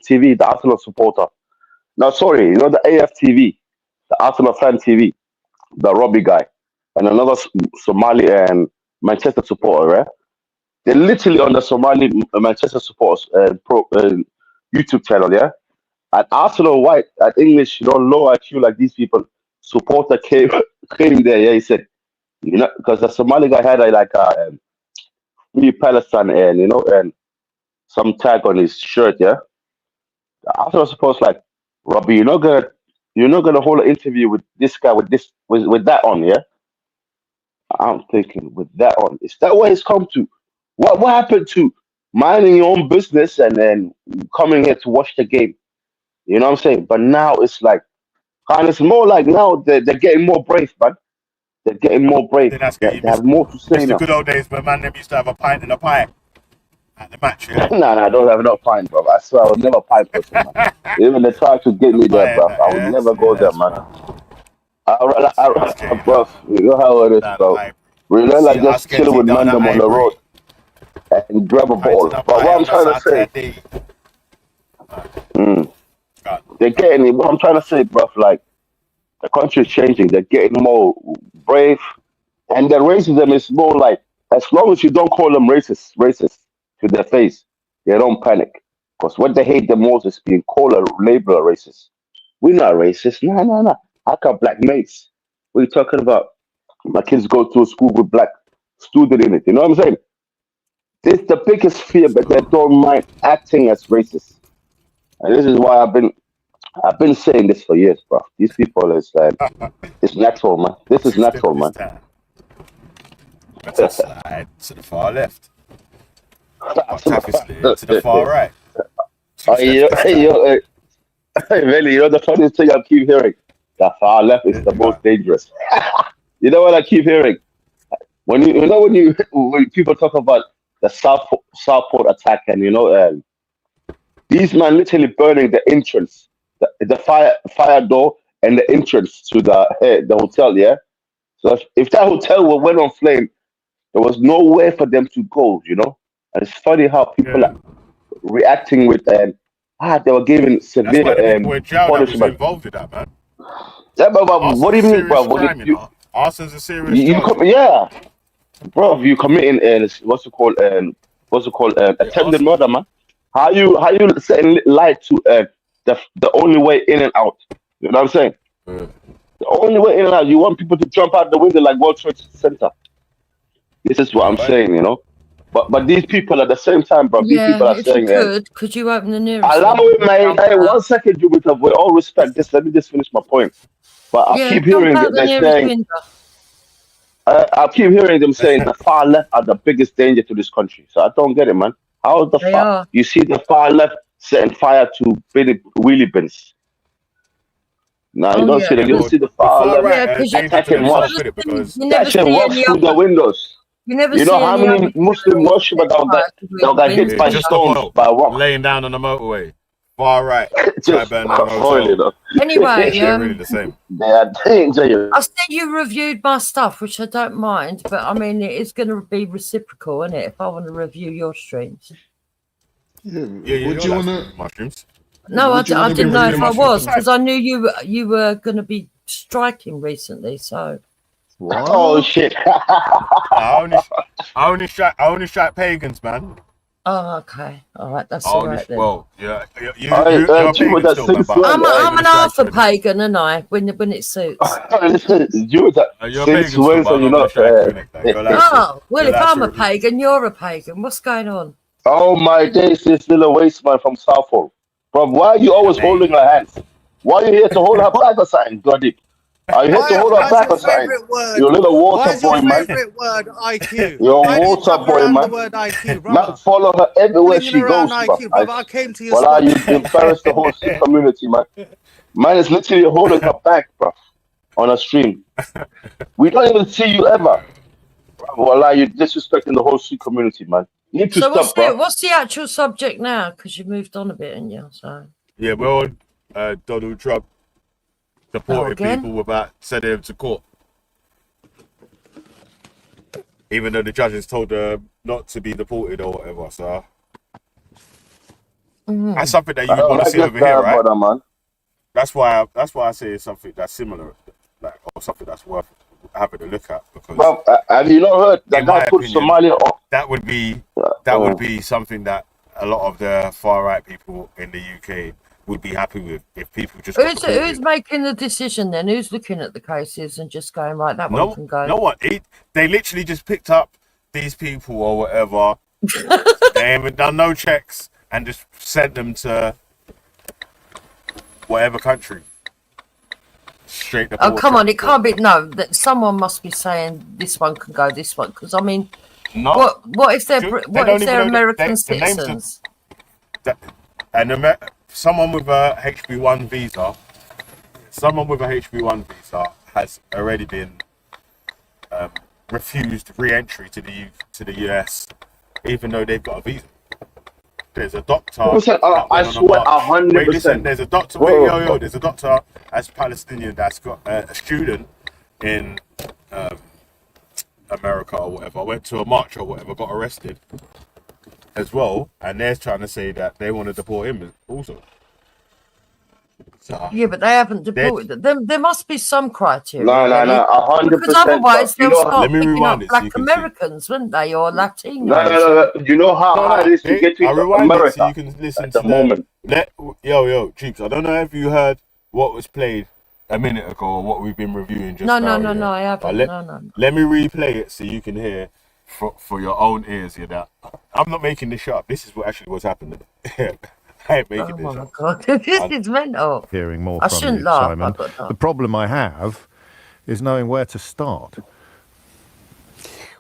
TV, the Arsenal supporter. No, sorry, you know the AFTV, the Arsenal fan TV, the Robbie guy, and another Somali and Manchester supporter. Right? They're literally on the Somali Manchester supporters YouTube channel. Yeah. At Arsenal White, at English, you know, low IQ like these people, supporter came there. Yeah, he said, you know, because the Somali guy had a free Palestine and you know, and some tag on his shirt. Yeah, the Arsenal supporters like, Robbie, you're not gonna hold an interview with this guy with that on. Yeah, I'm thinking with that on. Is that what it's come to? What happened to minding your own business and then coming here to watch the game? You know what I'm saying? But now it's like. And it's more like now they're getting more brave, man. They're getting more brave. They have more to say It's the now. good old days where man them used to have a pint and a pie at the match. Yeah? Nah, I don't have enough pint, bro. I swear I would never pint person, man. Even they try to get me there, bro. I would never go there, man. Bro, you know how it is, bro. We don't like just chilling with man them on the road and grab a ball. But what I'm trying to say, they're getting it. What I'm trying to say, bro, like the country is changing. They're getting more brave, and the racism is more like as long as you don't call them racist to their face, they don't panic. Because what they hate the most is being called a label a racist. We're not racist. No. I got black mates. What are you talking about? My kids go to a school with black student in it. You know what I'm saying? This is the biggest fear, but they don't mind acting as racist. And this is why I've been saying this for years, bro. These people is it's natural, man. This is natural, man. To slide to the far left. To the far right. Really, you know the funniest thing I keep hearing? The far left is the most dangerous. You know what I keep hearing? When people talk about the Southport attack, and you know, these men literally burning the entrance, the fire door, and the entrance to the hotel. Yeah. So if that hotel went on flame, there was nowhere for them to go. You know, and it's funny how people are reacting with they were given severe punishment. Involved in that, man. Yeah, but what do you mean, bro? Arson's a serious charge. Yeah, bro, you committing what's it called attempted murder, man. How you saying lie to the only way in and out? You know what I'm saying? The only way in and out. You want people to jump out the window like World Trade Center. This is what I'm saying, you know. But these people at the same time, bro. These people are saying, could you open the nearest? Allow it, mate. Hey, 1 second, Jupiter. With all respect, let me just finish my point. But I keep hearing that they're saying. I keep hearing them saying the far left are the biggest danger to this country. So I don't get it, man. How the fuck you see the far left setting fire to wheelie bins? No, you don't see them. You don't see the far left attacking mosques. Catching walks through the windows. You know how many Muslim worshippers that got hit by stones by what? Laying down on the motorway. Far right. Anyway, really the same. They are dangerous. I see you reviewed my stuff, which I don't mind, but I mean, it is going to be reciprocal, isn't it? If I want to review your streams. Yeah. Would you want to mushrooms? No, I didn't know if I was, because I knew you were going to be striking recently. So. What? Oh shit! I only shot pagans, man. Oh, okay. All right, that's all right then. Well, you're a pagan still, I'm an half a pagan, and I when it suits. You're since when are you not? Well, if I'm a pagan, you're a pagan. What's going on? Oh my days, this little waste man from Southport. Bro, why are you always holding her hands? Why are you here to hold her back or something, Goody? Are you here to hold her back or something? You're a little water boy, man. Why is your favorite word IQ? You're a water boy, man. The word IQ, man, follow her everywhere she goes, IQ, bro. I came to your you embarrass the whole community, man. Man is literally holding her back, bro. on a stream. We don't even see you ever. Well, you're disrespecting the whole street community, man. You need to So stop, bro. what's the actual subject now? Because you've moved on a bit, haven't you? So Yeah, we're on Donald Trump deporting again? people without sending them to court. Even though the judges told them not to be deported or whatever, so that's something that you want to see over here, right? Brother, man. That's why I say it's something that's similar, like, or something that's worth having a look at. Because Well, have you not heard that guy put Somalia off? That would be something that a lot of the far right people in the UK would be happy with if people just. Who's making the decision then? Who's looking at the cases and just going right? That one can go. No one. They literally just picked up these people or whatever. They haven't done no checks and just sent them to whatever country. Straight. Oh come on! It can't be. No, that someone must be saying this one can go. This one, because I mean, no. What if they're American citizens? Someone with a HB1 visa. Someone with a HB1 visa has already been refused re-entry to the US, even though they've got a visa. There's a doctor. I swear 100%. Listen, there's a doctor. There's a doctor as Palestinian that's got a student in America or whatever. Went to a march or whatever, got arrested as well, and they're trying to say that they want to deport him also. So, yeah, but they haven't deported them. There must be some criteria. No, 100%. Because otherwise they'll start picking up Black so Americans, wouldn't they, or Latinos? No. You know how hard it is to get to America so you can listen at to the moment. Yo, Jeeps, I don't know if you heard what was played a minute ago or what we've been reviewing just now. No, I haven't. Let me replay it so you can hear for your own ears. That I'm not making this shit up. This is what's happening. I ain't making this up. Oh my God, this is mental. Hearing more I from shouldn't you, laugh, Simon. The problem I have is knowing where to start.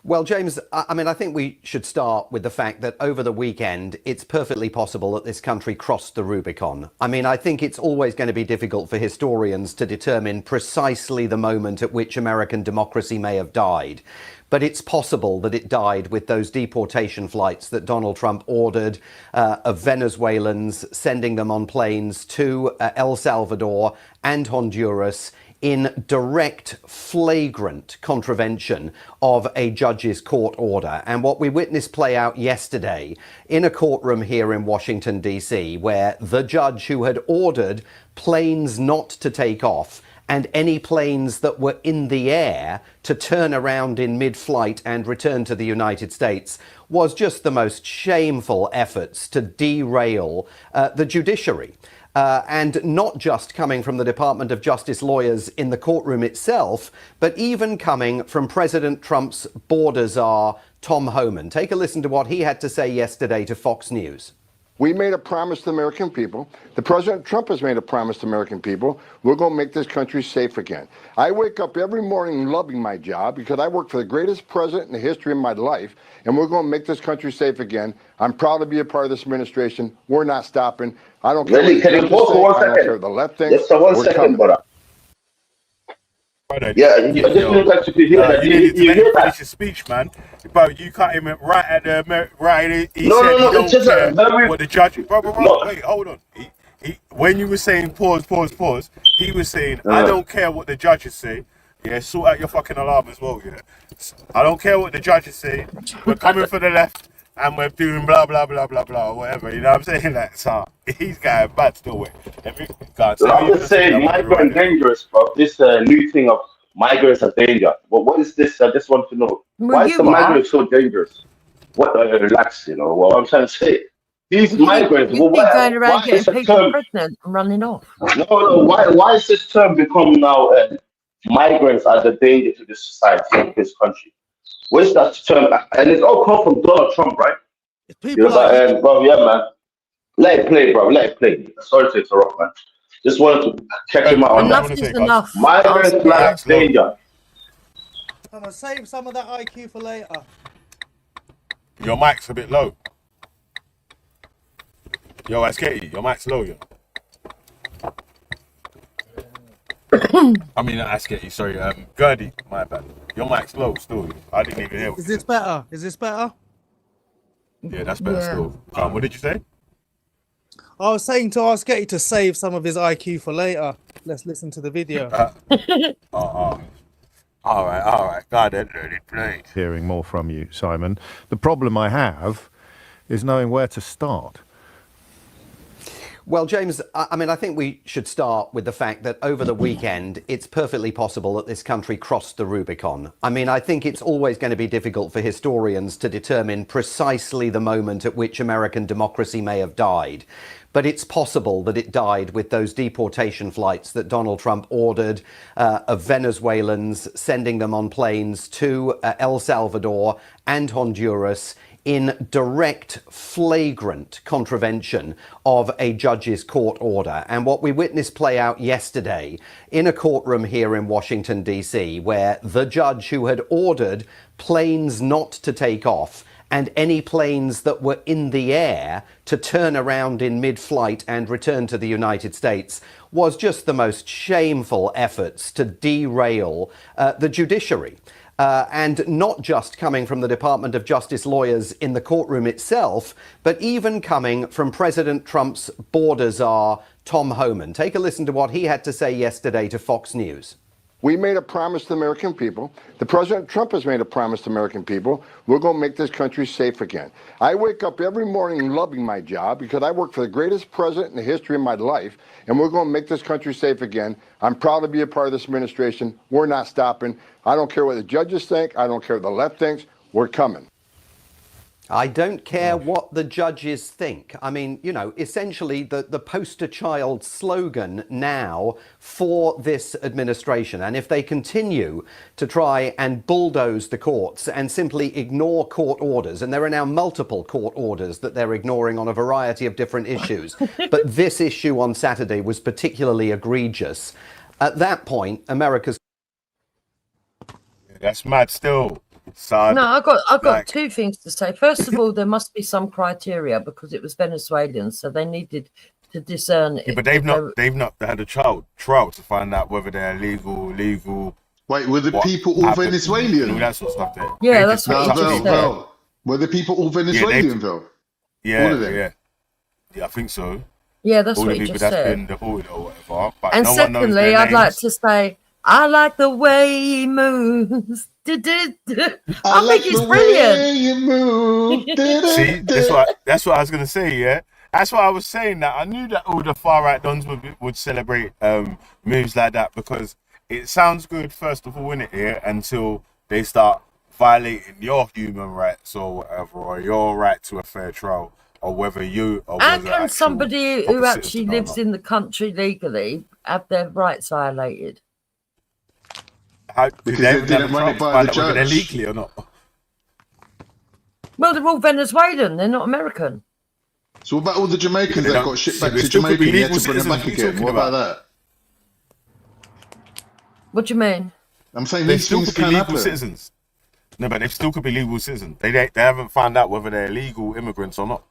Well, James, I mean, I think we should start with the fact that over the weekend, it's perfectly possible that this country crossed the Rubicon. I mean, I think it's always going to be difficult for historians to determine precisely the moment at which American democracy may have died. But it's possible that it died with those deportation flights that Donald Trump ordered of Venezuelans, sending them on planes to El Salvador and Honduras in direct, flagrant contravention of a judge's court order. And what we witnessed play out yesterday in a courtroom here in Washington, D.C., where the judge who had ordered planes not to take off and any planes that were in the air to turn around in mid-flight and return to the United States was just the most shameful efforts to derail the judiciary. And not just coming from the Department of Justice lawyers in the courtroom itself, but even coming from President Trump's border czar, Tom Homan. Take a listen to what he had to say yesterday to Fox News. We made a promise to the American people. The President Trump has made a promise to American people. We're going to make this country safe again. I wake up every morning loving my job because I work for the greatest president in the history of my life, and we're going to make this country safe again. I'm proud to be a part of this administration. We're not stopping. I don't care. Really? Can you pause for 1 second? I don't care the left thing. Just for 1 second, brother. Yeah, you just need to hear that. You need to finish your speech, man. But you cut him right at the right. He No, said no, he no, don't it's just care very... what the judge. Bro, No. wait, hold on. When you were saying pause, he was saying I don't care what the judges say. Yeah, sort out your fucking alarm as well. Yeah, I don't care what the judges say. We're coming for the left. And we're doing blah blah blah blah blah or whatever, you know what I'm saying? Like, so he's got bad still. Wait, I'm just saying, migrant dangerous, bro. This new thing of migrants are danger. Well, what is this? I just want to know. Why is the migrants so dangerous? What? Relax, you know what I'm trying to say. These migrants. You've been going around getting people pregnant and running off. No. Why is this term become now? Migrants are the danger to this society, this country. Where's that term? And it's all come from Donald Trump, right? People bro, yeah, man. Let it play, bro. Let it play. Sorry to interrupt, man. Just wanted to check him out on that. Enough is enough. Migrants like danger. I'm gonna save some of that IQ for later. Your mic's a bit low. Yo, Katie, your mic's low, yo. I mean, I get you. Sorry, Gertie, my bad. Your mic's low still. I didn't even hear what Is you this better? Is this better? said. Yeah, that's better still. What did you say? I was saying to ask Getty to save some of his IQ for later. Let's listen to the video. All right. God, let it play. Hearing more from you, Simon. The problem I have is knowing where to start. Well, James, I mean, I think we should start with the fact that over the weekend, it's perfectly possible that this country crossed the Rubicon. I mean, I think it's always going to be difficult for historians to determine precisely the moment at which American democracy may have died. But it's possible that it died with those deportation flights that Donald Trump ordered of Venezuelans, sending them on planes to El Salvador and Honduras in direct, flagrant contravention of a judge's court order. And what we witnessed play out yesterday in a courtroom here in Washington, D.C., where the judge who had ordered planes not to take off and any planes that were in the air to turn around in mid-flight and return to the United States was just the most shameful efforts to derail the judiciary. And not just coming from the Department of Justice lawyers in the courtroom itself, but even coming from President Trump's border czar, Tom Homan. Take a listen to what he had to say yesterday to Fox News. We made a promise to the American people. The President Trump has made a promise to the American people. We're going to make this country safe again. I wake up every morning loving my job because I work for the greatest president in the history of my life, and we're going to make this country safe again. I'm proud to be a part of this administration. We're not stopping. I don't care what the judges think. I don't care what the left thinks. We're coming. I don't care what the judges think. I mean, you know, essentially the poster child slogan now for this administration. And if they continue to try and bulldoze the courts and simply ignore court orders, and there are now multiple court orders that they're ignoring on a variety of different issues, but this issue on Saturday was particularly egregious. At that point, America's... That's mad still. Son, No, I've got two things to say. First of all, there must be some criteria because it was Venezuelans, so they needed to discern. Yeah, but they've not had a trial to find out whether they're legal. Wait, were the people all Venezuelan? All that sort of stuff there. Yeah, that's what you just said. Were the people all Venezuelan, though? Yeah, all of them? Yeah, I think so. Yeah, that's all what the you people just that's said. been deported or whatever. But And no one knows secondly, their I'd like names. to say, I like the way he moves. I think it's brilliant. You move. See, that's what I was gonna say. Yeah, that's what I was saying. That I knew that all the far right dons would celebrate moves like that because it sounds good first of all, innit? Yeah, until they start violating your human rights or whatever, or your right to a fair trial, or whether you. Or How can somebody who actually lives in the country legally have their rights violated? Because they didn't run it by the judge. They're legally or not? Well, they're all Venezuelan. They're not American. So what about all the Jamaicans that got shipped back to Jamaica and you had to bring them back again? What about that? What do you mean? I'm saying They these still things could be can legal happen. citizens. No, but they still could be legal citizens. They haven't found out whether they're legal immigrants or not.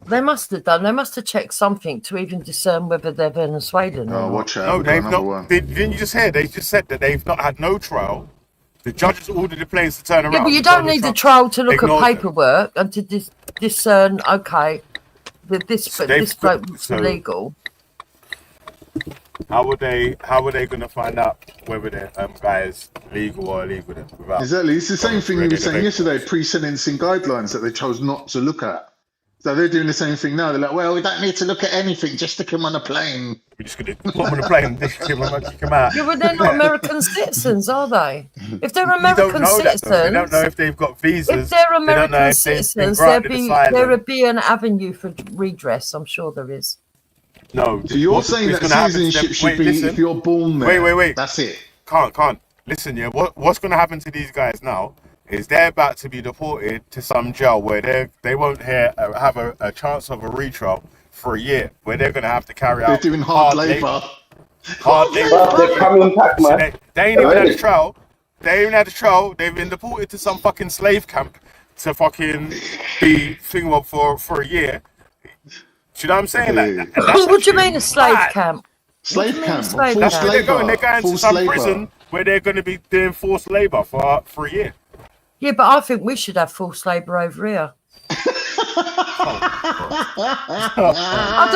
They must have done. They must have checked something to even discern whether they're Venezuelan. Oh, or watch out. No, they've not. Didn't you just hear? They just said that they've not had no trial. The judges ordered the planes to turn around. Yeah, but you don't need the trial to look at ignored them. paperwork and to discern. Okay, this bloke was illegal. How were they going to find out whether the guy is legal or illegal? Then, without Exactly. It's the same thing we reading were the saying paper? yesterday, pre-sentencing guidelines that they chose not to look at. So they're doing the same thing now. They're like, well, we don't need to look at anything, just stick him on a plane. We're just going to put them on a plane, kick them out. Yeah, but they're not American citizens, are they? If they're American citizens, they don't know citizens, if they've got visas. if they're They don't know American if they've been citizens, granted asylum. there would be an avenue for redress. I'm sure there is. No. So you're saying that citizenship should be if you're born there. Wait. That's it. Can't. Listen, yeah. What's going to happen to these guys now is they're about to be deported to some jail where they won't have a chance of a retrial for a year, where they're going to have to carry out. They're doing hard labour. Hard labour. Well, they're coming back, man. So they ain't even had a trial. They ain't even had a trial. They've been deported to some fucking slave camp to fucking be for a year. Do you know what I'm saying? What do you mean a slave camp? Slave camp. slave Forced camp? They're going labour. to Forced some labour. prison where they're going to be doing forced labour for a year. Yeah, but I think we should have forced labour over here.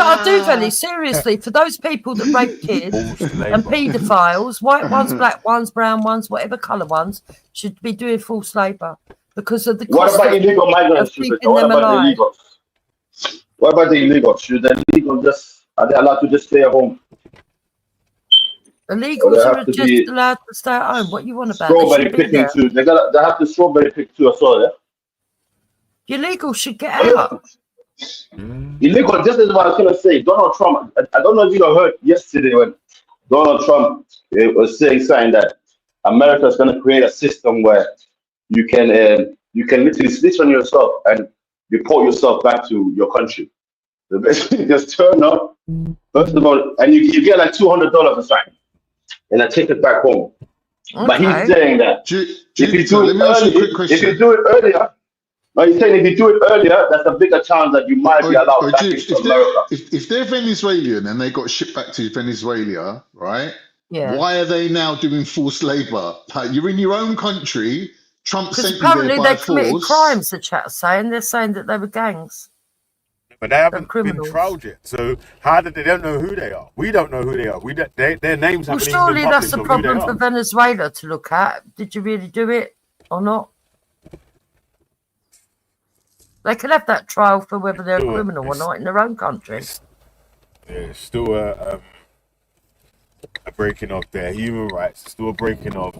I do, Velly, seriously, for those people that rape kids and paedophiles, white ones, black ones, brown ones, whatever colour ones, should be doing forced labour because of the What cost about illegal migrants? of keeping What them about the alive. illegals? What about the illegals? Should the illegals are they allowed to just stay at home? Illegals are just allowed to stay at home. What you want about? Strawberry picking too. They have to strawberry pick too as well, yeah? Illegal should get out. Illegal, this is what I was going to say. Donald Trump, I don't know if you heard yesterday when Donald Trump was saying something that America is going to create a system where you can literally snitch on yourself and report yourself back to your country. So basically, just turn up, first of all, and you get like $200 or something, and I take it back home. Okay. But he's saying that if you do it earlier, no, he's saying if you do it earlier, there's a bigger chance that you might be allowed back into America. If they're Venezuelan and they got shipped back to Venezuela, right? Yeah. Why are they now doing forced labour? Like, you're in your own country. Trump sent you there apparently by they committed force. crimes, the chat's saying. They're saying that they were gangs. But they haven't been trialed yet. So how did they don't know who they are? We don't know who they are. Their names haven't even been public. Well, surely that's a problem for Venezuela to look at. Did you really do it or not? They could have that trial for whether they're a criminal or not in their own country. It's still a breaking of their human rights. Still a breaking of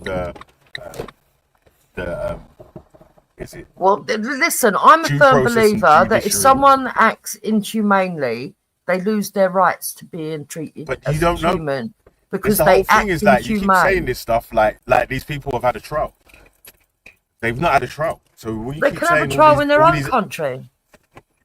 is it? Well, listen, I'm a firm believer that if someone acts inhumanely, they lose their rights to being treated as human because they act inhumane. You keep saying this stuff like these people have had a trial. They've not had a trial. So they can have a trial in their own country.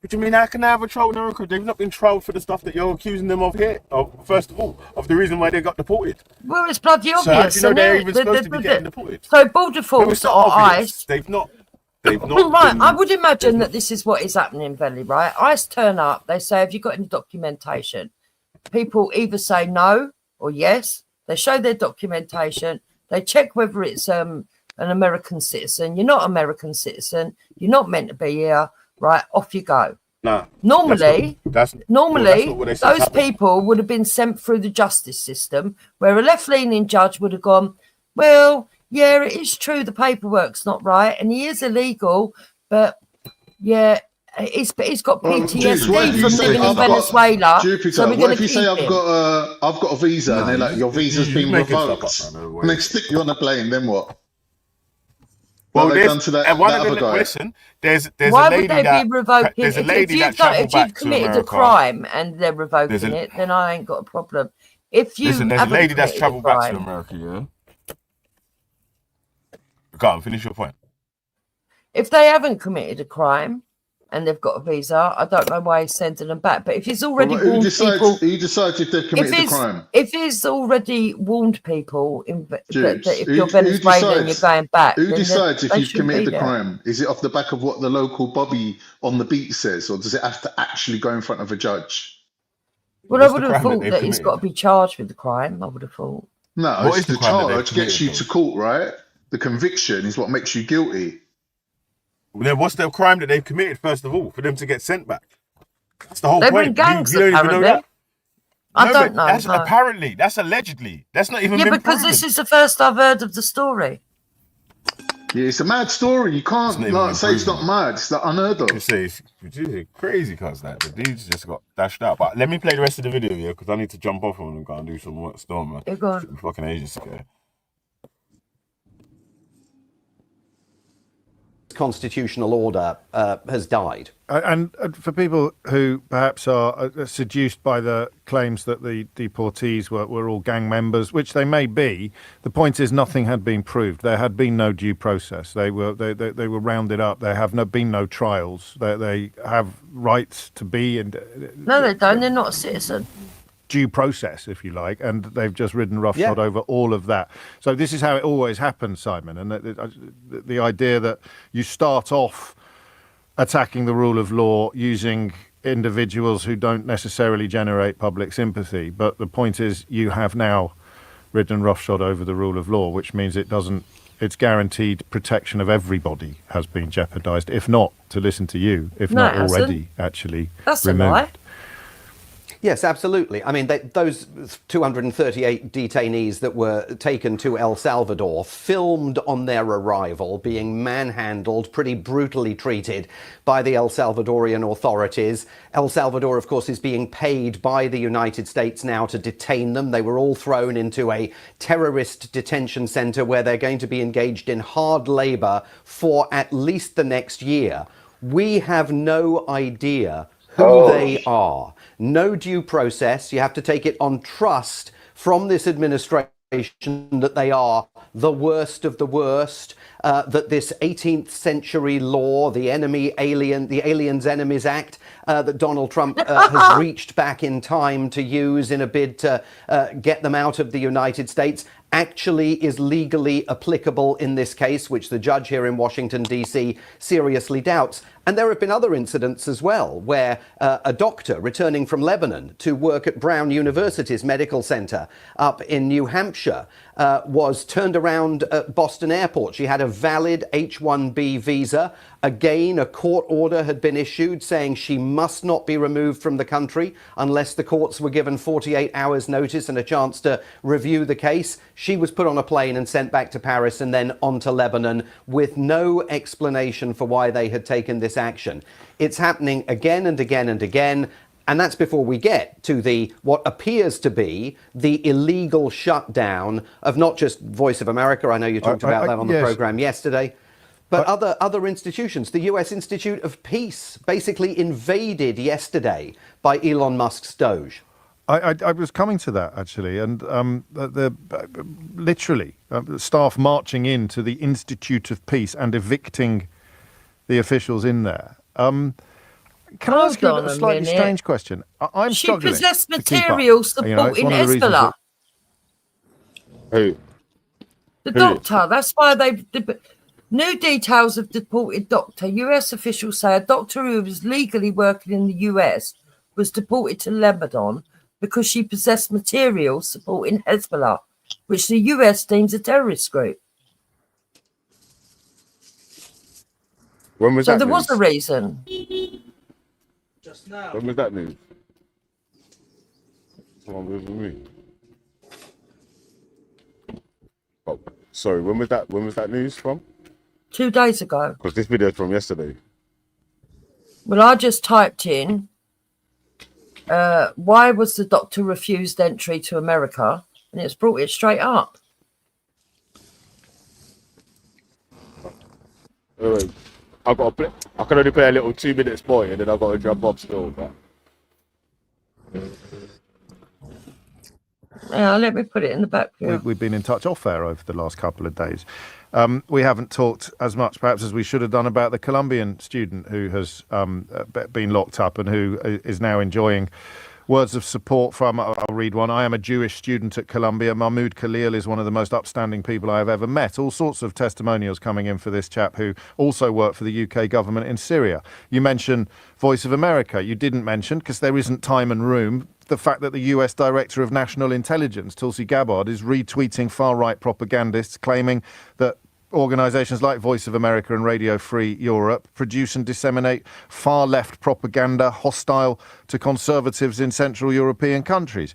What do you mean? How can they have a trial in their own country? They've not been trialed for the stuff that you're accusing them of here. First of all, of the reason why they got deported. Well, it's bloody obvious. So how do you know they're even supposed to be getting deported? So border force or ICE. They've not. Right, I would imagine that this is what is happening, Velly, right? ICE turn up, they say, have you got any documentation? People either say no or yes. They show their documentation. They check whether it's an American citizen. You're not an American citizen. You're not meant to be here. Right, off you go. No. Normally, those people would have been sent through the justice system where a left-leaning judge would have gone, well, yeah, it is true the paperwork's not right and he is illegal, but yeah, he's got PTSD from living in Venezuela. Jupiter, what if you say I've got a visa and they're like, your visa's been revoked and they stick you on a plane, then what? Well, they've done to that other guy. Listen, there's why a lady would they that, be revoking? There's a lady that if you've committed a crime and they're revoking it, then I ain't got a problem. If you there's a lady that's travelled back to America, yeah. Go on, finish your point. If they haven't committed a crime and they've got a visa, I don't know why he's sending them back. But if he's already warned people, who decides if they've committed a crime? If he's already warned people that if you're Venezuelan, you're going back. Who decides if you've committed a crime? Is it off the back of what the local Bobby on the beat says, or does it have to actually go in front of a judge? Well, I would have thought that he's got to be charged with the crime. I would have thought. No, it's the charge gets you to court, right? The conviction is what makes you guilty. Well, then what's the crime that they've committed, first of all, for them to get sent back? That's the whole point. They were in gangs, you don't even know that? I don't know. That's apparently. That's allegedly. That's not even been because proven. This is the first I've heard of the story. Yeah, it's a mad story. You can't say it's not mad. It's like unheard of. You say it's crazy, cause that the dude's just got dashed out. But let me play the rest of the video, yeah, because I need to jump off and go and do some work. Storm, man. You're gone. Fucking ages ago. Constitutional order has died. And for people who perhaps are seduced by the claims that the deportees were all gang members, which they may be, the point is nothing had been proved. There had been no due process. They were rounded up. There have been no trials. They have rights to be. No, they don't. They're not a citizen. Due process, if you like, and they've just ridden roughshod over all of that. So this is how it always happens, Simon, and the idea that you start off attacking the rule of law using individuals who don't necessarily generate public sympathy. But the point is, you have now ridden roughshod over the rule of law, which means it's guaranteed protection of everybody has been jeopardised, if not, to listen to you, if not already actually That's removed. a lie. Yes, absolutely. I mean, those 238 detainees that were taken to El Salvador filmed on their arrival being manhandled, pretty brutally treated by the El Salvadorian authorities. El Salvador, of course, is being paid by the United States now to detain them. They were all thrown into a terrorist detention center where they're going to be engaged in hard labor for at least the next year. We have no idea who they are. No due process. You have to take it on trust from this administration that they are the worst of the worst, that this 18th century law, the Aliens Enemies Act, that Donald Trump has reached back in time to use in a bid to get them out of the United States, actually is legally applicable in this case, which the judge here in Washington, D.C. seriously doubts. And there have been other incidents as well, where a doctor returning from Lebanon to work at Brown University's medical center up in New Hampshire was turned around at Boston Airport. She had a valid H-1B visa. Again, a court order had been issued saying she must not be removed from the country unless the courts were given 48 hours notice and a chance to review the case. She was put on a plane and sent back to Paris and then on to Lebanon with no explanation for why they had taken this action. It's happening again and again and again. And that's before we get to what appears to be the illegal shutdown of not just Voice of America. I know you talked about that on the program yesterday. But other institutions, the US Institute of Peace, basically invaded yesterday by Elon Musk's Doge. I was coming to that, actually, and literally staff marching into the Institute of Peace and evicting the officials in there. Can I ask you a slightly strange question? I'm struggling. She possessed material supporting Hezbollah. Who? The doctor. That's why new details of deported doctor. US officials say a doctor who was legally working in the US was deported to Lebanon because she possessed material supporting Hezbollah, which the US deems a terrorist group. When was so that there news? was a reason. Just now. When was that news? When was the news? Oh, sorry. When was that news from? 2 days ago. Because this video is from yesterday. Well, I just typed in, why was the doctor refused entry to America? And it's brought it straight up. Anyway, I can only play a little 2 minutes more and then I've got to jump off still. But... Yeah, let me put it in the back. We've been in touch off air over the last couple of days. We haven't talked as much, perhaps, as we should have done about the Colombian student who has been locked up and who is now enjoying words of support from, I'll read one. I am a Jewish student at Columbia. Mahmoud Khalil is one of the most upstanding people I have ever met. All sorts of testimonials coming in for this chap who also worked for the UK government in Syria. You mentioned Voice of America. You didn't mention, because there isn't time and room, the fact that the US Director of National Intelligence, Tulsi Gabbard, is retweeting far-right propagandists claiming that organisations like Voice of America and Radio Free Europe produce and disseminate far-left propaganda hostile to conservatives in Central European countries.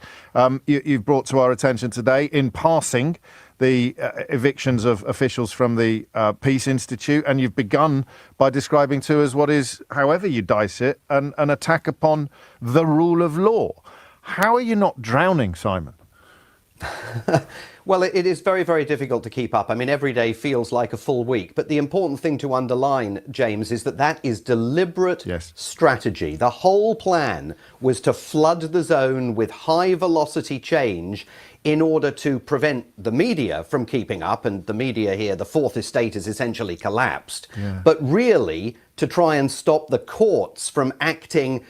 You've brought to our attention today, in passing, the evictions of officials from the Peace Institute, and you've begun by describing to us what is, however you dice it, an attack upon the rule of law. How are you not drowning, Simon? Well, it is very, very difficult to keep up. I mean, every day feels like a full week. But the important thing to underline, James, is that is deliberate strategy. The whole plan was to flood the zone with high-velocity change in order to prevent the media from keeping up. And the media here, the Fourth Estate, is essentially collapsed. Yeah. But really, to try and stop the courts from acting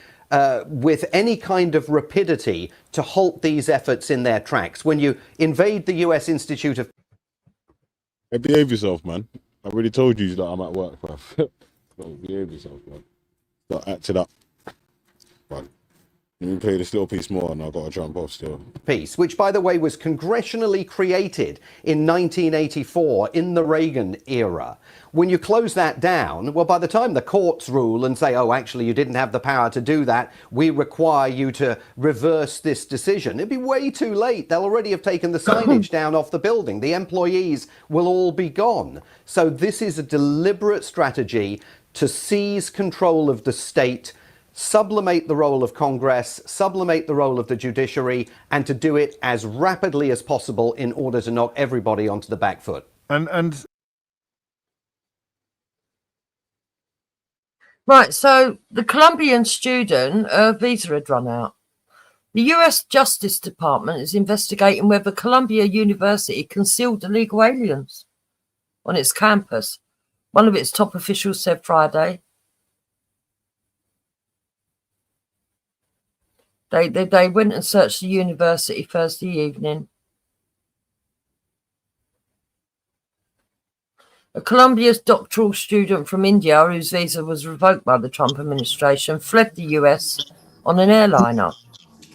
with any kind of rapidity to halt these efforts in their tracks. When you invade the US Institute of... Hey, behave yourself, man. I already told you that I'm at work, bruv. Behave yourself, man. Start acting up. But let me play this little piece more and I've got to jump off still. Piece, which, by the way, was congressionally created in 1984 in the Reagan era. When you close that down, well, by the time the courts rule and say, oh, actually, you didn't have the power to do that, we require you to reverse this decision, it'd be way too late. They'll already have taken the signage down off the building. The employees will all be gone. So this is a deliberate strategy to seize control of the state, sublimate the role of Congress, sublimate the role of the judiciary, and to do it as rapidly as possible in order to knock everybody onto the back foot. And Right, so the Colombian student visa had run out. The US Justice Department is investigating whether Columbia University concealed illegal aliens on its campus. One of its top officials said Friday. They went and searched the university Thursday evening. A Colombia's doctoral student from India, whose visa was revoked by the Trump administration, fled the US on an airliner.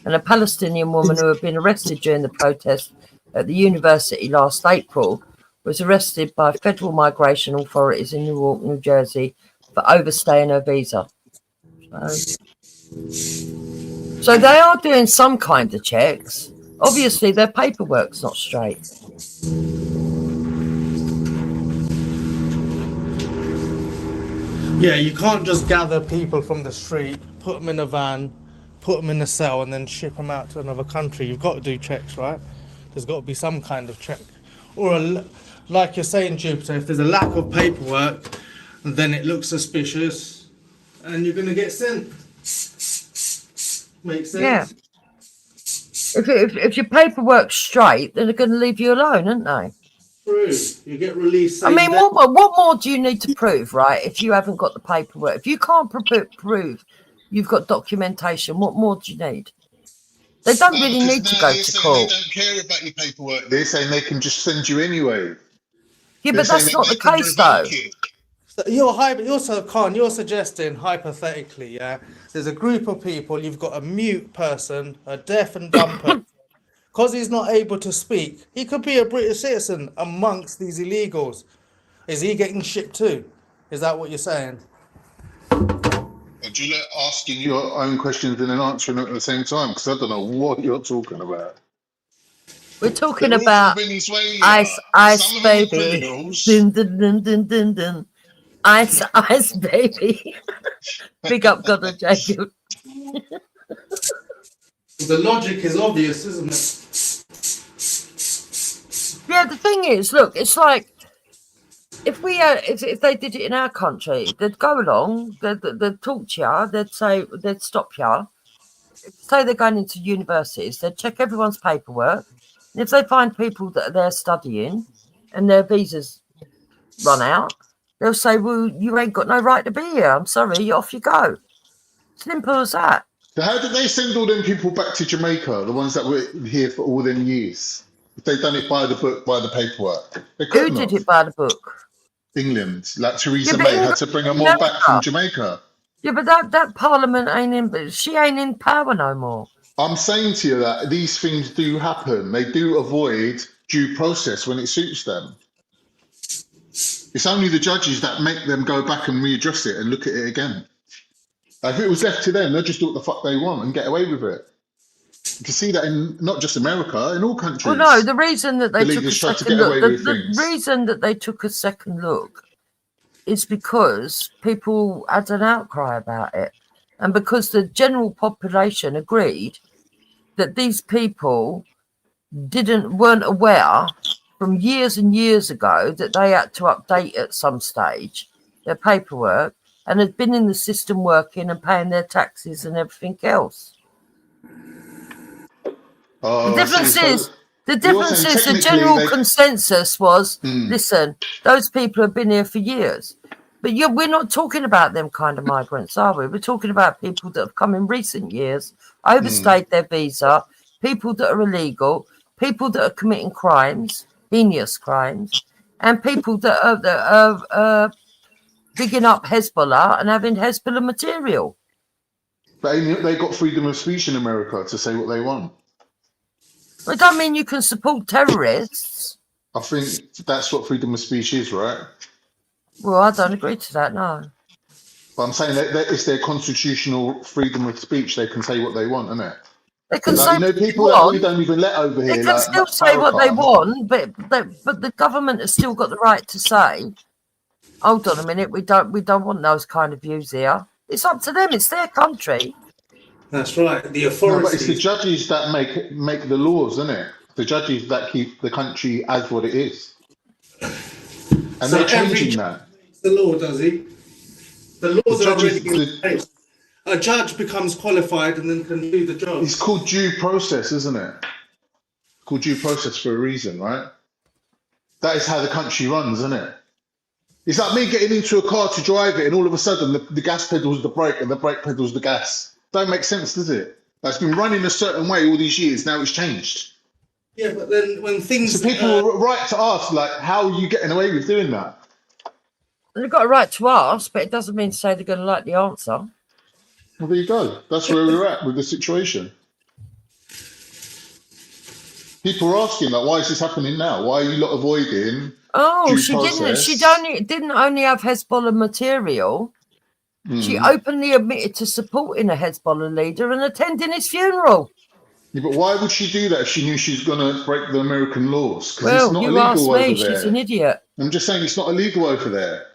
And a Palestinian woman who had been arrested during the protest at the university last April was arrested by federal migration authorities in Newark, New Jersey, for overstaying her visa. So they are doing some kind of checks. Obviously, their paperwork's not straight. Yeah, you can't just gather people from the street, put them in a van, put them in a cell, and then ship them out to another country. You've got to do checks, right? There's got to be some kind of check. Or, like you're saying, Jupiter, if there's a lack of paperwork, then it looks suspicious, and you're going to get sent. Makes sense? Yeah. If your paperwork's straight, then they're going to leave you alone, aren't they? True. You get released. I mean, what more do you need to prove, right? If you haven't got the paperwork, if you can't prove you've got documentation, what more do you need? They don't really need to go to court. They don't care about your paperwork. They're saying they can just send you anyway. Yeah, but that's not the case, though. So you're suggesting, hypothetically, yeah, there's a group of people, you've got a mute person, a deaf and dumb person. Because he's not able to speak, he could be a British citizen amongst these illegals. Is he getting shipped too? Is that what you're saying? Do you like asking your own questions and then answering it at the same time? Because I don't know what you're talking about. We're talking about ice baby. Dun, dun, dun, dun, dun, dun. Ice baby. Big up God and Jacob. The logic is obvious, isn't it? Yeah, the thing is, look, it's like if they did it in our country, they'd go along, they'd talk to you, they'd stop you, say they're going into universities, they'd check everyone's paperwork, and if they find people that are there studying and their visas run out, they'll say, well, you ain't got no right to be here. I'm sorry, off you go. Simple as that. So how did they send all them people back to Jamaica, the ones that were here for all them years? If they'd done it by the book, by the paperwork. Who did it by the book? England. Like Theresa May had to bring them all back from Jamaica. Yeah, but that parliament she ain't in power no more. I'm saying to you that these things do happen. They do avoid due process when it suits them. It's only the judges that make them go back and readdress it and look at it again. If it was left to them, they'll just do what the fuck they want and get away with it. You can see that in not just America, in all countries. Well, no, the reason that they the took a leaders try to second get away look, with the things. reason that they took a second look is because people had an outcry about it, and because the general population agreed that these people weren't aware from years and years ago that they had to update at some stage their paperwork and had been in the system working and paying their taxes and everything else. The difference is the general consensus was, listen, those people have been here for years. But we're not talking about them kind of migrants, are we? We're talking about people that have come in recent years, overstayed their visa, people that are illegal, people that are committing crimes, heinous crimes, and people that are digging up Hezbollah and having Hezbollah material. But they got freedom of speech in America to say what they want. It don't mean you can support terrorists. I think that's what freedom of speech is, right? Well, I don't agree to that, no. But I'm saying that it's their constitutional freedom of speech. They can say what they want, isn't it? They can Like, say you know, what they people that we want. don't even let over here. They can like still say what they Farrakhan. want, but the government has still got the right to say, hold on a minute, we don't want those kind of views here. It's up to them, it's their country. That's right. The No, authorities. but it's the judges that make the laws, isn't it? The judges that keep the country as what it is. And So they're every changing judge that. makes the law, does he? The laws The are already judges, in place. A judge becomes qualified and then can do the job. it's called due process, isn't it? It's called due process for a reason, right? That is how the country runs, isn't it? It's like me getting into a car to drive it, and all of a sudden the gas pedal's the brake and the brake pedal's the gas. Don't make sense, does it? Like, it's been running a certain way all these years. Now it's changed. Yeah, but then when things... So people are right to ask, like, how are you getting away with doing that? They've got a right to ask, but it doesn't mean to say they're going to like the answer. Well, there you go. That's where we're at with the situation. People are asking, like, why is this happening now? Why are you lot avoiding Oh, due she process? didn't only have Hezbollah material. She openly admitted to supporting a Hezbollah leader and attending his funeral. Yeah, but why would she do that if she knew she's going to break the American laws? Because Well, it's not you illegal asked me, over there. she's an idiot. I'm just saying it's not illegal over there.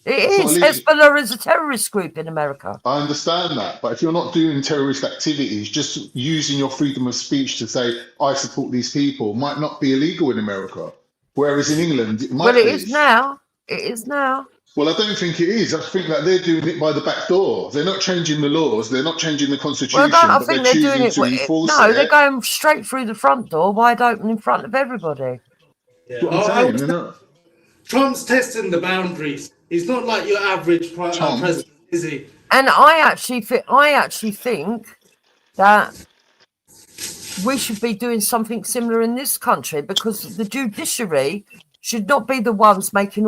It is. Hezbollah is a terrorist group in America. I understand that, but if you're not doing terrorist activities, just using your freedom of speech to say, I support these people, might not be illegal in America. Whereas in England, it might be. Well, it is now. It is now. Well, I don't think it is. I think that they're doing it by the back door. They're not changing the laws. They're not changing the constitution. Well, I but think they're they're doing choosing it. to enforce No, it. they're going straight through the front door, wide open in front of everybody. That's what I'm saying. They're not. Trump's testing the boundaries. He's not like your average president, is he? And I actually think that we should be doing something similar in this country, because the judiciary should not be the ones making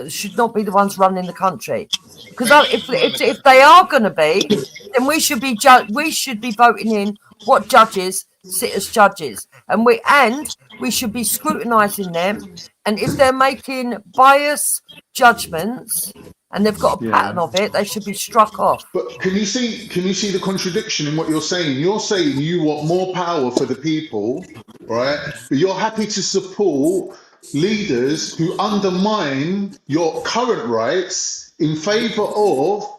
should not be the ones running the country. Because if they are going to be, then we should be voting in what judges sit as judges, and we should be scrutinising them. And if they're making biased judgments and they've got a pattern of it, they should be struck off. But can you see the contradiction in what you're saying? You're saying you want more power for the people, right? But you're happy to support leaders who undermine your current rights in favour of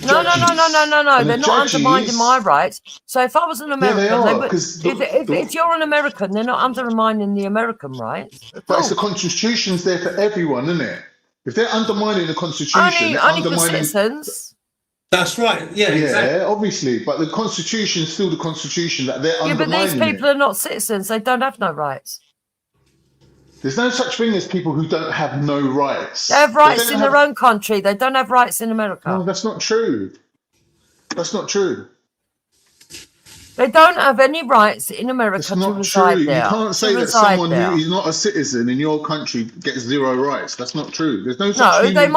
No. They're not undermining my rights. So if I was an American, if you're an American, they're not undermining the American rights. But it's the Constitution's there for everyone, isn't it? If they're undermining the Constitution, they're only for undermining citizens. That's right. Yeah, exactly. Obviously. But the Constitution's still the Constitution that they're undermining. Yeah, but these people are not citizens. They don't have no rights. There's no such thing as people who don't have no rights. They have rights in their own country. They don't have rights in America. No, that's not true. That's not true. They don't have any rights in America to reside there. You can't say that someone who is not a citizen in your country gets zero rights. That's not true. There's no such thing. No, they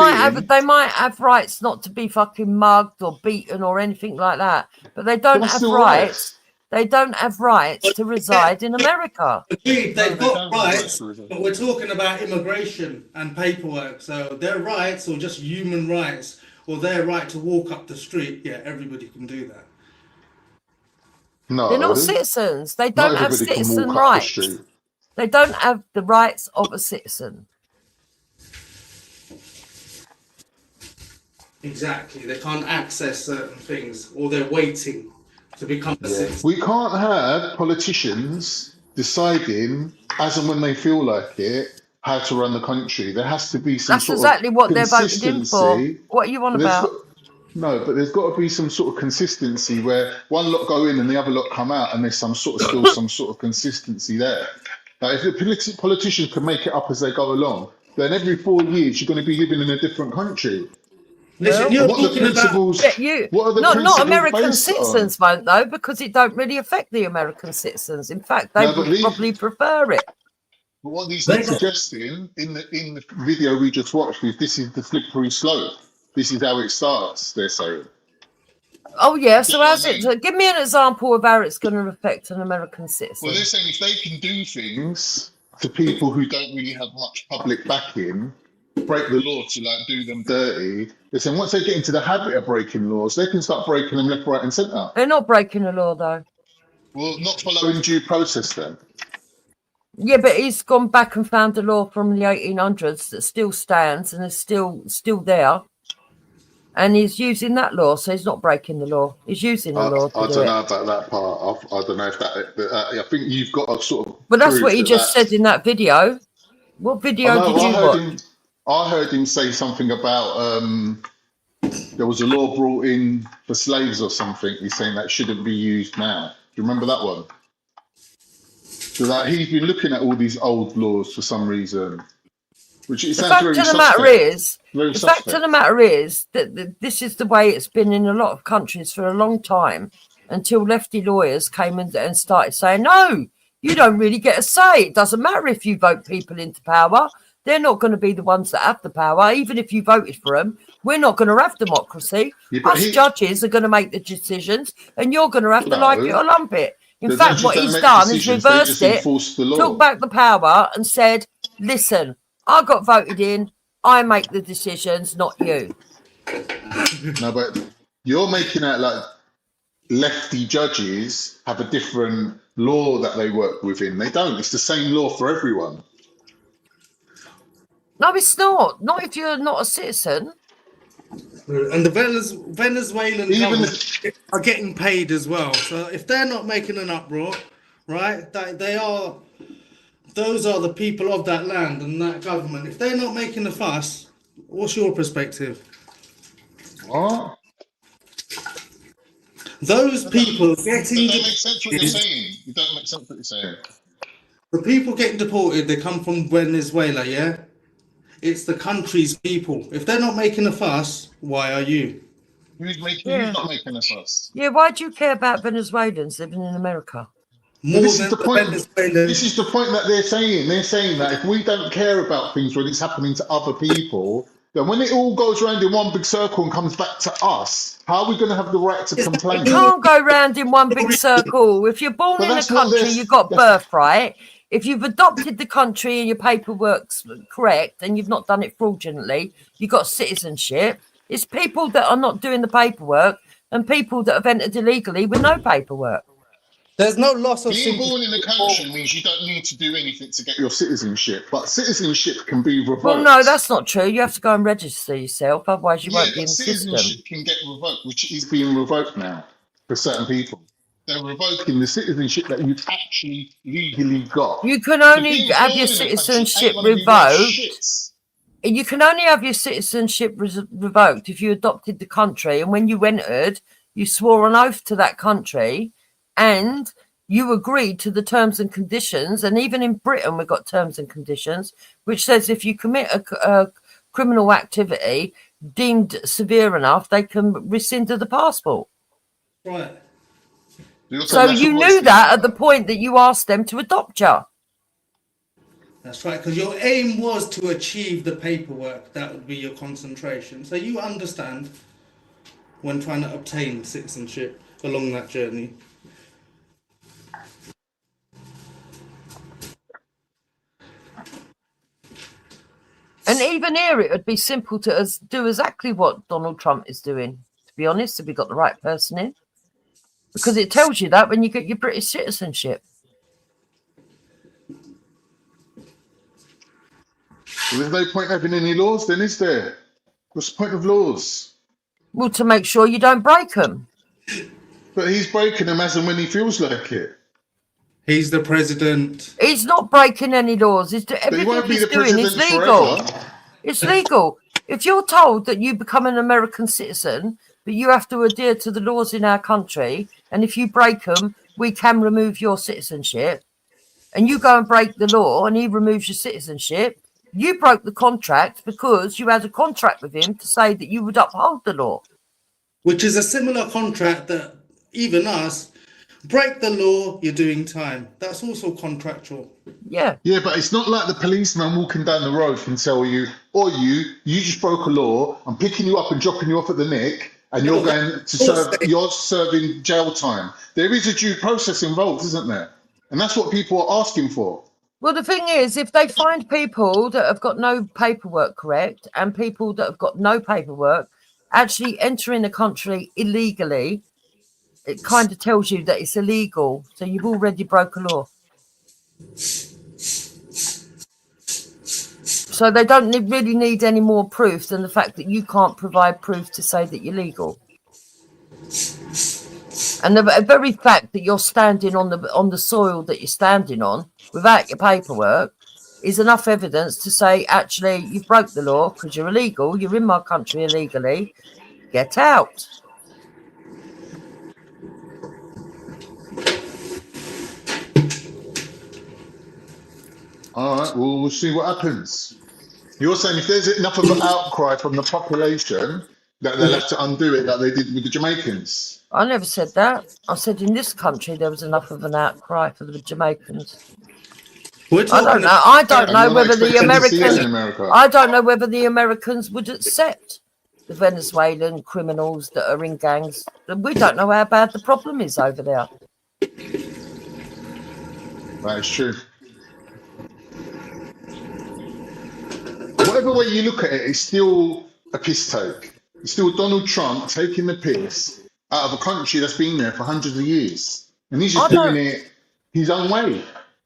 might have rights not to be fucking mugged or beaten or anything like that. But they don't have rights. They don't have rights to reside in America. Agreed, they've got rights, but we're talking about immigration and paperwork. So their rights, or just human rights, or their right to walk up the street, yeah, everybody can do that. No, they're not citizens. They don't have citizen rights. They don't have the rights of a citizen. Exactly. They can't access certain things, or they're waiting to become a citizen. We can't have politicians deciding as and when they feel like it how to run the country. There has to be some sort of exactly what they're voted in for. What are you on about? No, but there's got to be some sort of consistency where one lot go in and the other lot come out, and there's some sort of consistency there. Like if the politicians can make it up as they go along, then every 4 years you're going to be living in a different country. Listen, you're talking about not American citizens won't though, because it don't really affect the American citizens. In fact, they would probably prefer it. But what these are suggesting in the video we just watched is this is the slippery slope. This is how it starts, they're saying. Oh yeah, so You know what how's I mean? it? Give me an example of how it's going to affect an American citizen. Well, they're saying if they can do things to people who don't really have much public backing, break the law to like do them dirty. They're saying once they get into the habit of breaking laws, they can start breaking them left, right, and centre. They're not breaking the law though. Well, not following due process then. Yeah, but he's gone back and found a law from the 1800s that still stands and is still there, and he's using that law, so he's not breaking the law. He's using the law. I don't know about that part. I don't know if that. I think you've got to sort of. But that's what he just that's... said in that video. What video did you watch? I heard him say something about there was a law brought in for slaves or something. He's saying that shouldn't be used now. Do you remember that one? So that he's been looking at all these old laws for some reason, which it sounds very suspect. The fact of the matter is that this is the way it's been in a lot of countries for a long time, until lefty lawyers came in and started saying, no, you don't really get a say. It doesn't matter if you vote people into power. They're not going to be the ones that have the power. Even if you voted for them, we're not going to have democracy. Us judges are going to make the decisions, and you're going to have to like it or lump it. In fact, what he's done is reversed it, took back the power and said, listen, I got voted in, I make the decisions, not you. No, but you're making out like lefty judges have a different law that they work within. They don't. It's the same law for everyone. No, it's not. Not if you're not a citizen. And the Venezuelan government are getting paid as well. So if they're not making an uproar, right, those are the people of that land and that government. If they're not making a fuss, what's your perspective? What? Those people getting That don't make sense what you're saying. You don't make sense what you're saying. The people getting deported, they come from Venezuela, yeah? It's the country's people. If they're not making a fuss, why are you? Who's not making a fuss? Yeah, why do you care about Venezuelans living in America? This is the point. This is the point that they're saying. They're saying that if we don't care about things when it's happening to other people, then when it all goes around in one big circle and comes back to us, how are we going to have the right to complain? It can't go round in one big circle. If you're born in a country, you've got birthright. If you've adopted the country and your paperwork's correct and you've not done it fraudulently, you've got citizenship. It's people that are not doing the paperwork and people that have entered illegally with no paperwork. There's no loss of being born in a country means you don't need to do anything to get your citizenship, but citizenship can be revoked. Well, no, that's not true. You have to go and register yourself, otherwise you won't be in the system. Citizenship can get revoked, which is being revoked now for certain people. They're revoking the citizenship that you've actually legally got. You can only have your citizenship revoked. You can only have your citizenship revoked if you adopted the country, and when you entered, you swore an oath to that country, and you agreed to the terms and conditions. And even in Britain, we've got terms and conditions, which says if you commit a criminal activity deemed severe enough, they can rescind the passport. Right. So you knew that at the point that you asked them to adopt you. That's right, because your aim was to achieve the paperwork. That would be your concentration. So you understand when trying to obtain citizenship along that journey. And even here, it would be simple to do exactly what Donald Trump is doing, to be honest, if we got the right person in. Because it tells you that when you get your British citizenship. Well, there's no point having any laws then, is there? What's the point of laws? Well, to make sure you don't break them. But he's breaking them as and when he feels like it. He's the president. He's not breaking any laws. Everything he's doing is legal. It's legal. If you're told that you become an American citizen, but you have to adhere to the laws in our country, and if you break them, we can remove your citizenship, and you go and break the law and he removes your citizenship, you broke the contract because you had a contract with him to say that you would uphold the law. Which is a similar contract that even us, break the law, you're doing time. That's also contractual. Yeah. Yeah, but it's not like the policeman walking down the road can tell you, or you just broke a law, I'm picking you up and dropping you off at the nick, and No, you're going to serve, you're serving jail time. There is a due process involved, isn't there? And that's what people are asking for. Well, the thing is, if they find people that have got no paperwork correct and people that have got no paperwork actually entering the country illegally, it kind of tells you that it's illegal. So you've already broken law. So they don't really need any more proof than the fact that you can't provide proof to say that you're legal. And the very fact that you're standing on the soil that you're standing on without your paperwork is enough evidence to say, actually, you've broke the law because you're illegal. You're in my country illegally. Get out. All right, well, we'll see what happens. You're saying if there's enough of an outcry from the population that they'll have to undo it like they did with the Jamaicans. I never said that. I said in this country there was enough of an outcry for the Jamaicans. I don't know. I don't know whether the Americans. I don't know whether the Americans would accept the Venezuelan criminals that are in gangs. We don't know how bad the problem is over there. That is true. Whatever way you look at it, it's still a piss take. It's still Donald Trump taking the piss out of a country that's been there for hundreds of years. And he's just doing it his own way.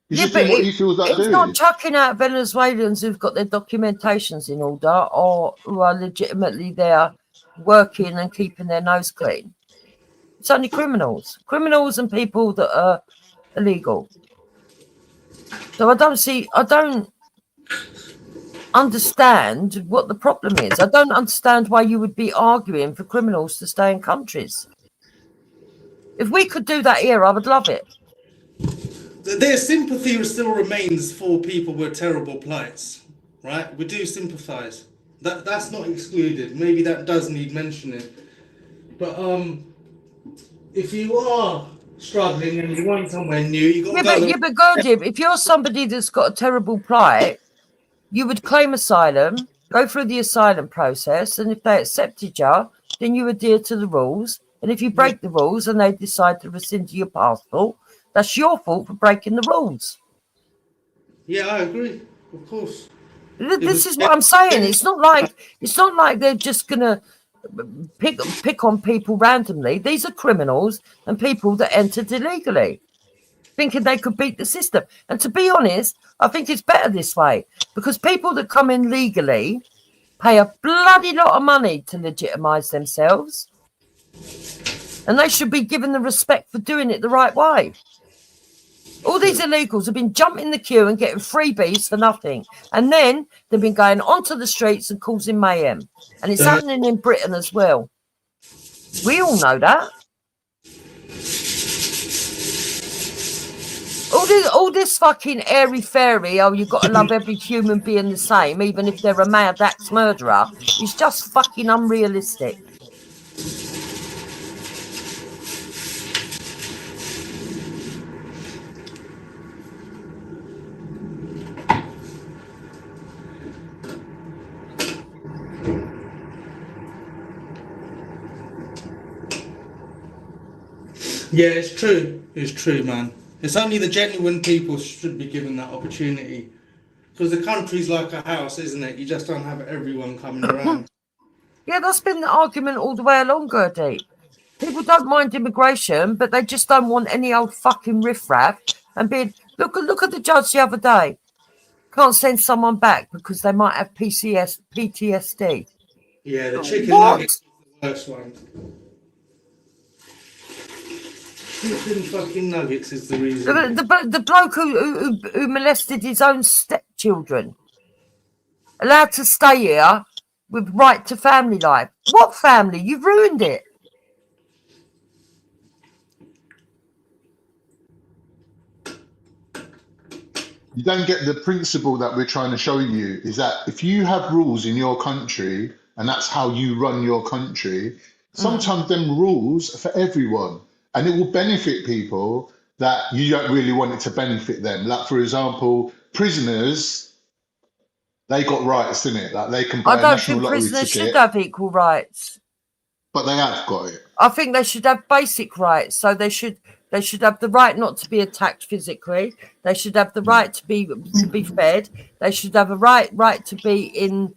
He's just doing what he feels like doing. It's not chucking out Venezuelans who've got their documentations in order or who are legitimately there working and keeping their nose clean. It's only criminals. Criminals and people that are illegal. So I don't understand what the problem is. I don't understand why you would be arguing for criminals to stay in countries. If we could do that here, I would love it. Their sympathy still remains for people with terrible plights, right? We do sympathise. That's not excluded. Maybe that does need mentioning. But if you are struggling and you want somewhere new, you got to go. But Gurdjieff, if you're somebody that's got a terrible plight, you would claim asylum, go through the asylum process, and if they accepted you, then you adhere to the rules. And if you break the rules and they decide to rescind your passport, that's your fault for breaking the rules. Yeah, I agree. Of course. This is what I'm saying. It's not like they're just gonna pick on people randomly. These are criminals and people that entered illegally, thinking they could beat the system. And to be honest, I think it's better this way because people that come in legally pay a bloody lot of money to legitimise themselves. And they should be given the respect for doing it the right way. All these illegals have been jumping the queue and getting freebies for nothing. And then they've been going onto the streets and causing mayhem. And it's happening in Britain as well. We all know that. All this fucking airy-fairy, oh, you've got to love every human being the same, even if they're a mad axe murderer, is just fucking unrealistic. Yeah, it's true. It's true, man. It's only the genuine people should be given that opportunity. Because the country's like a house, isn't it? You just don't have everyone coming around. Yeah, that's been the argument all the way along, Gertie. People don't mind immigration, but they just don't want any old fucking riffraff. And being look at the judge the other day. Can't send someone back because they might have PTSD. Yeah, the chicken nuggets is the worst one. Chicken fucking nuggets is the reason. The bloke who molested his own stepchildren, allowed to stay here with right to family life. What family? You've ruined it. You don't get the principle that we're trying to show you is that if you have rules in your country and that's how you run your country, sometimes them rules are for everyone. And it will benefit people that you don't really want it to benefit them. Like, for example, prisoners, they got rights, didn't it? Like, they can buy a national lottery ticket. I don't think prisoners should have equal rights. But they have got it. I think they should have basic rights. So they should have the right not to be attacked physically. They should have the right to be fed. They should have a right to be in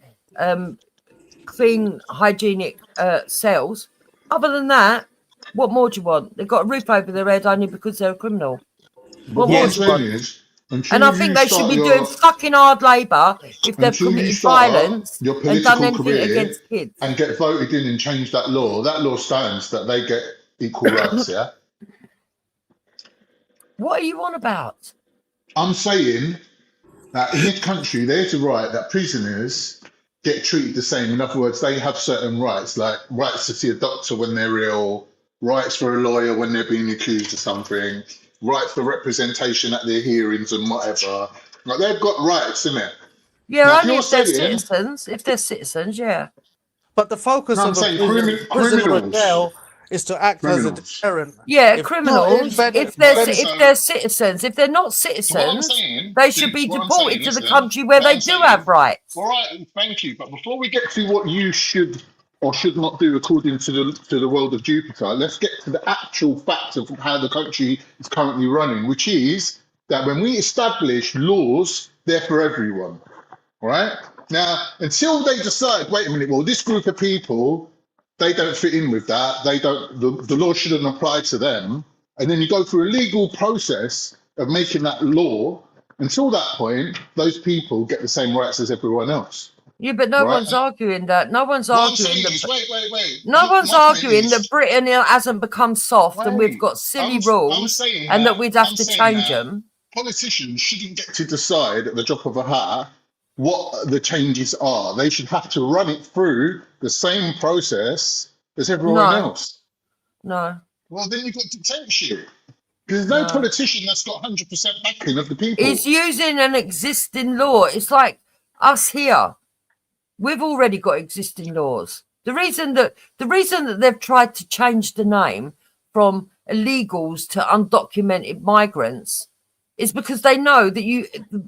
clean, hygienic cells. Other than that, what more do you want? They've got a roof over their head only because they're a criminal. What more do you want? And I think they should be doing fucking hard labour if they've committed violence and done anything against kids. And get voted in and change that law stands that they get equal rights, yeah? What are you on about? I'm saying that in this country, there's a right that prisoners get treated the same. In other words, they have certain rights, like rights to see a doctor when they're ill, rights for a lawyer when they're being accused of something, rights for representation at their hearings and whatever. Like, they've got rights, innit? Yeah, Now, only if they're citizens. If they're citizens, yeah. But the focus of a prison or a jail is to act as a deterrent. Yeah, criminals. If they're citizens, if they're not citizens, they should be deported to the country where they do have rights. All right, thank you. But before we get to what you should or should not do according to the world of Jupiter, let's get to the actual facts of how the country is currently running, which is that when we establish laws, they're for everyone. All right? Now, until they decide, wait a minute, well, this group of people, they don't fit in with that. They don't. The law shouldn't apply to them. And then you go through a legal process of making that law. Until that point, those people get the same rights as everyone else. Yeah, but no one's arguing that. No one's arguing that. Wait. No one's arguing that Britain hasn't become soft and we've got silly rules and that we'd have to change them. Politicians shouldn't get to decide at the drop of a hat what the changes are. They should have to run it through the same process as everyone else. No. Well, then you've got dictatorship. There's no politician that's got 100% backing of the people. It's using an existing law. It's like us here. We've already got existing laws. The reason that they've tried to change the name from illegals to undocumented migrants is because they know that you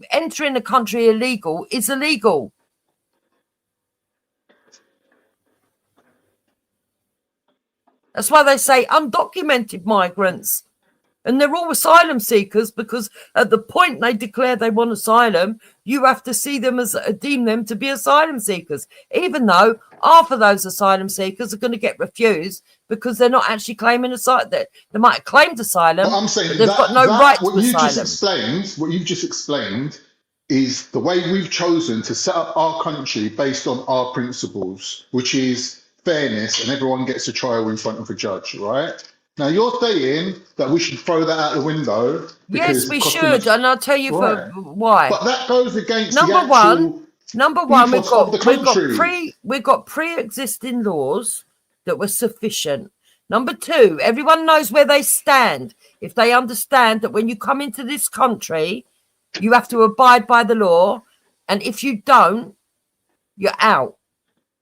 entering a country illegal is illegal. That's why they say undocumented migrants. And they're all asylum seekers because at the point they declare they want asylum, you have to see them as deem them to be asylum seekers, even though half of those asylum seekers are going to get refused because they're not actually claiming asylum. They might have claimed asylum, but I'm saying but they've got no right to asylum. What you've just explained is the way we've chosen to set up our country based on our principles, which is fairness and everyone gets a trial in front of a judge, right? Now, you're saying that we should throw that out the window. Yes, we should, and I'll tell you why. But that goes against number one. We've got pre-existing laws that were sufficient. Number two, everyone knows where they stand. If they understand that when you come into this country, you have to abide by the law, and if you don't, you're out.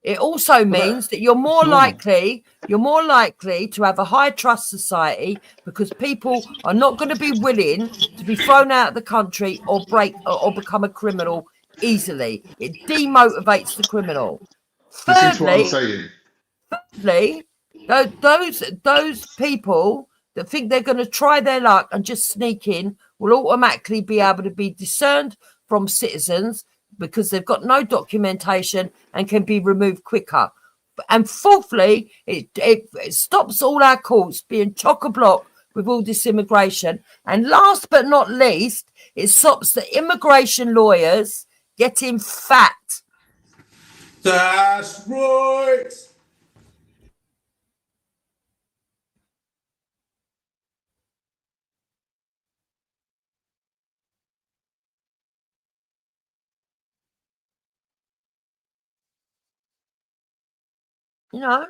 It also means that you're more likely to have a high trust society because people are not going to be willing to be thrown out of the country or or become a criminal easily. It demotivates the criminal. Thirdly, those people that think they're going to try their luck and just sneak in will automatically be able to be discerned from citizens because they've got no documentation and can be removed quicker. And fourthly, it stops all our courts being chock-a-block with all this immigration. And last but not least, it stops the immigration lawyers getting fat. That's right. You know,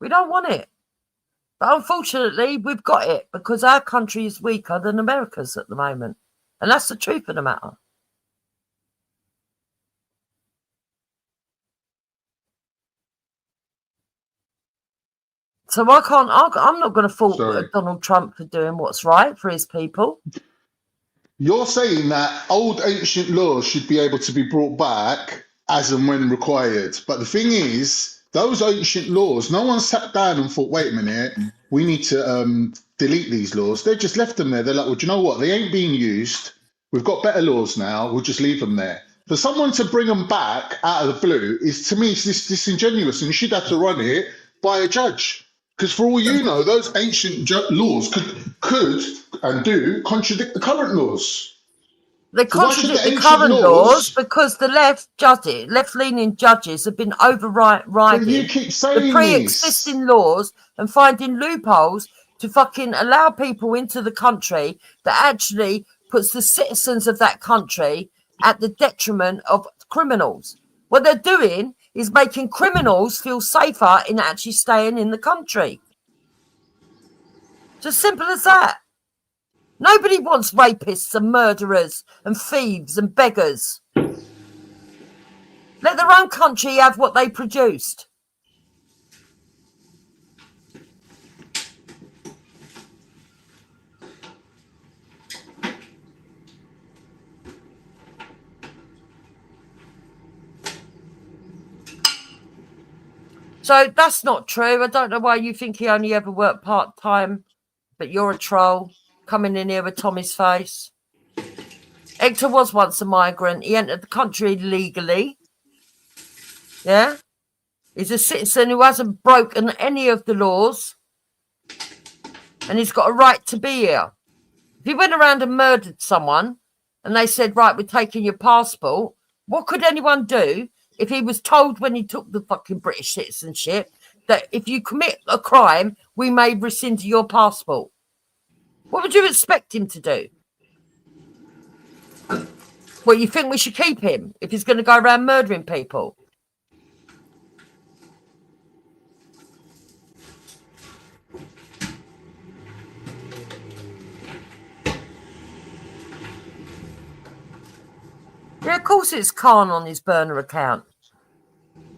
we don't want it. But unfortunately, we've got it because our country is weaker than America's at the moment. And that's the truth of the matter. So I'm not going to fault Donald Trump for doing what's right for his people. You're saying that old ancient laws should be able to be brought back as and when required. But the thing is those ancient laws, no one sat down and thought, wait a minute, we need to delete these laws. They just left them there. They're like, well, do you know what? They ain't being used. We've got better laws now. We'll just leave them there. For someone to bring them back out of the blue is, to me, it's disingenuous, and you should have to run it by a judge. Because for all you know, those ancient laws could and do contradict the current laws. They contradict the current laws because the left-leaning judges have been overriding you keep saying the pre-existing laws and finding loopholes to fucking allow people into the country that actually puts the citizens of that country at the detriment of criminals. What they're doing is making criminals feel safer in actually staying in the country. It's as simple as that. Nobody wants rapists and murderers and thieves and beggars. Let their own country have what they produced. So that's not true. I don't know why you think he only ever worked part-time, but you're a troll coming in here with Tommy's face. Hector was once a migrant. He entered the country legally. Yeah? He's a citizen who hasn't broken any of the laws. And he's got a right to be here. If he went around and murdered someone and they said, right, we're taking your passport, what could anyone do if he was told when he took the fucking British citizenship that if you commit a crime, we may rescind your passport? What would you expect him to do? Well, you think we should keep him if he's going to go around murdering people? Yeah, of course it's Khan on his burner account.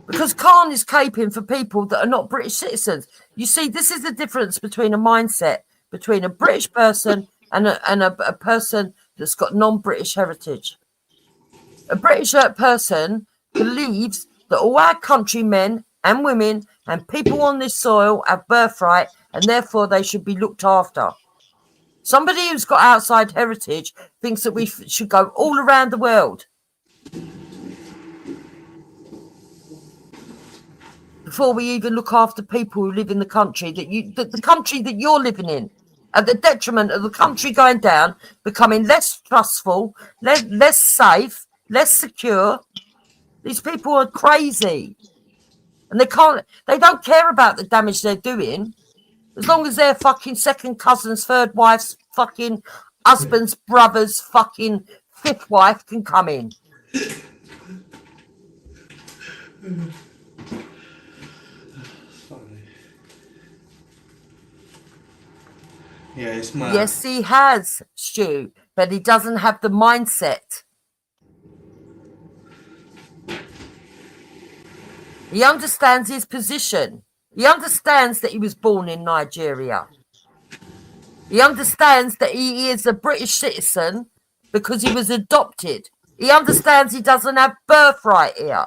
Because Khan is caping for people that are not British citizens. You see, this is the difference between a mindset between a British person and a person that's got non-British heritage. A British person believes that all our countrymen and women and people on this soil have birthright and therefore they should be looked after. Somebody who's got outside heritage thinks that we should go all around the world before we even look after people who live in the country the country that you're living in, at the detriment of the country going down, becoming less trustful, less safe, less secure. These people are crazy, and they don't care about the damage they're doing, as long as their fucking second cousins, third wives, fucking husbands, brothers, fucking fifth wife can come in. Yeah, it's mad. Yes, he has, Stu, but he doesn't have the mindset. He understands his position. He understands that he was born in Nigeria. He understands that he is a British citizen because he was adopted. He understands he doesn't have birthright here.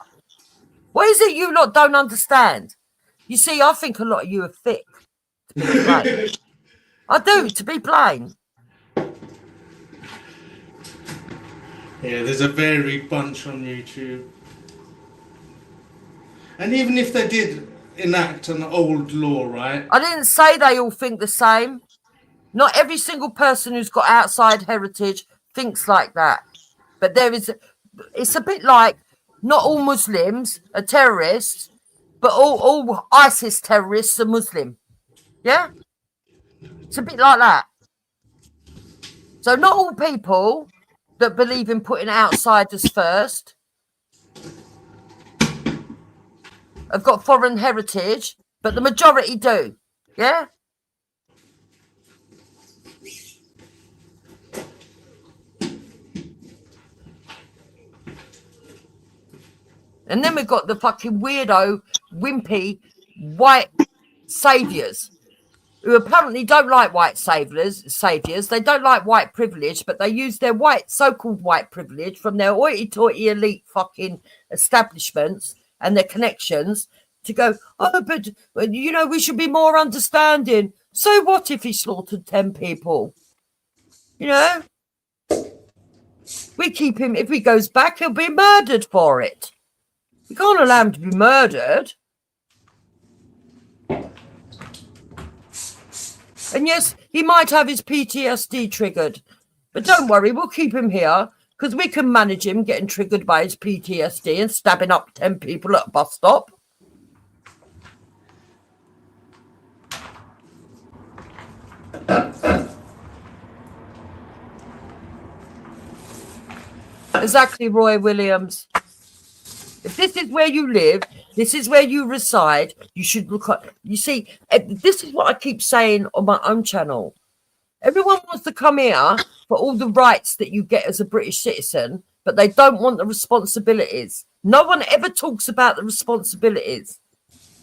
What is it you lot don't understand? You see, I think a lot of you are thick, to be plain. I do, to be plain. Yeah, there's a varied bunch on YouTube. And even if they did enact an old law, right? I didn't say they all think the same. Not every single person who's got outside heritage thinks like that. But it's a bit like not all Muslims are terrorists, but all ISIS terrorists are Muslim. Yeah? It's a bit like that. So not all people that believe in putting outsiders first have got foreign heritage, but the majority do. Yeah? And then we've got the fucking weirdo, wimpy, white saviours who apparently don't like white saviours. They don't like white privilege, but they use their so-called white privilege from their hoity-toity elite fucking establishments and their connections to go, oh, but you know, we should be more understanding. So what if he slaughtered 10 people? You know? We keep him, if he goes back, he'll be murdered for it. You can't allow him to be murdered. And yes, he might have his PTSD triggered. But don't worry, we'll keep him here because we can manage him getting triggered by his PTSD and stabbing up 10 people at a bus stop. Exactly, Roy Williams. If this is where you live, this is where you reside, you should look at, you see, this is what I keep saying on my own channel. Everyone wants to come here for all the rights that you get as a British citizen, but they don't want the responsibilities. No one ever talks about the responsibilities.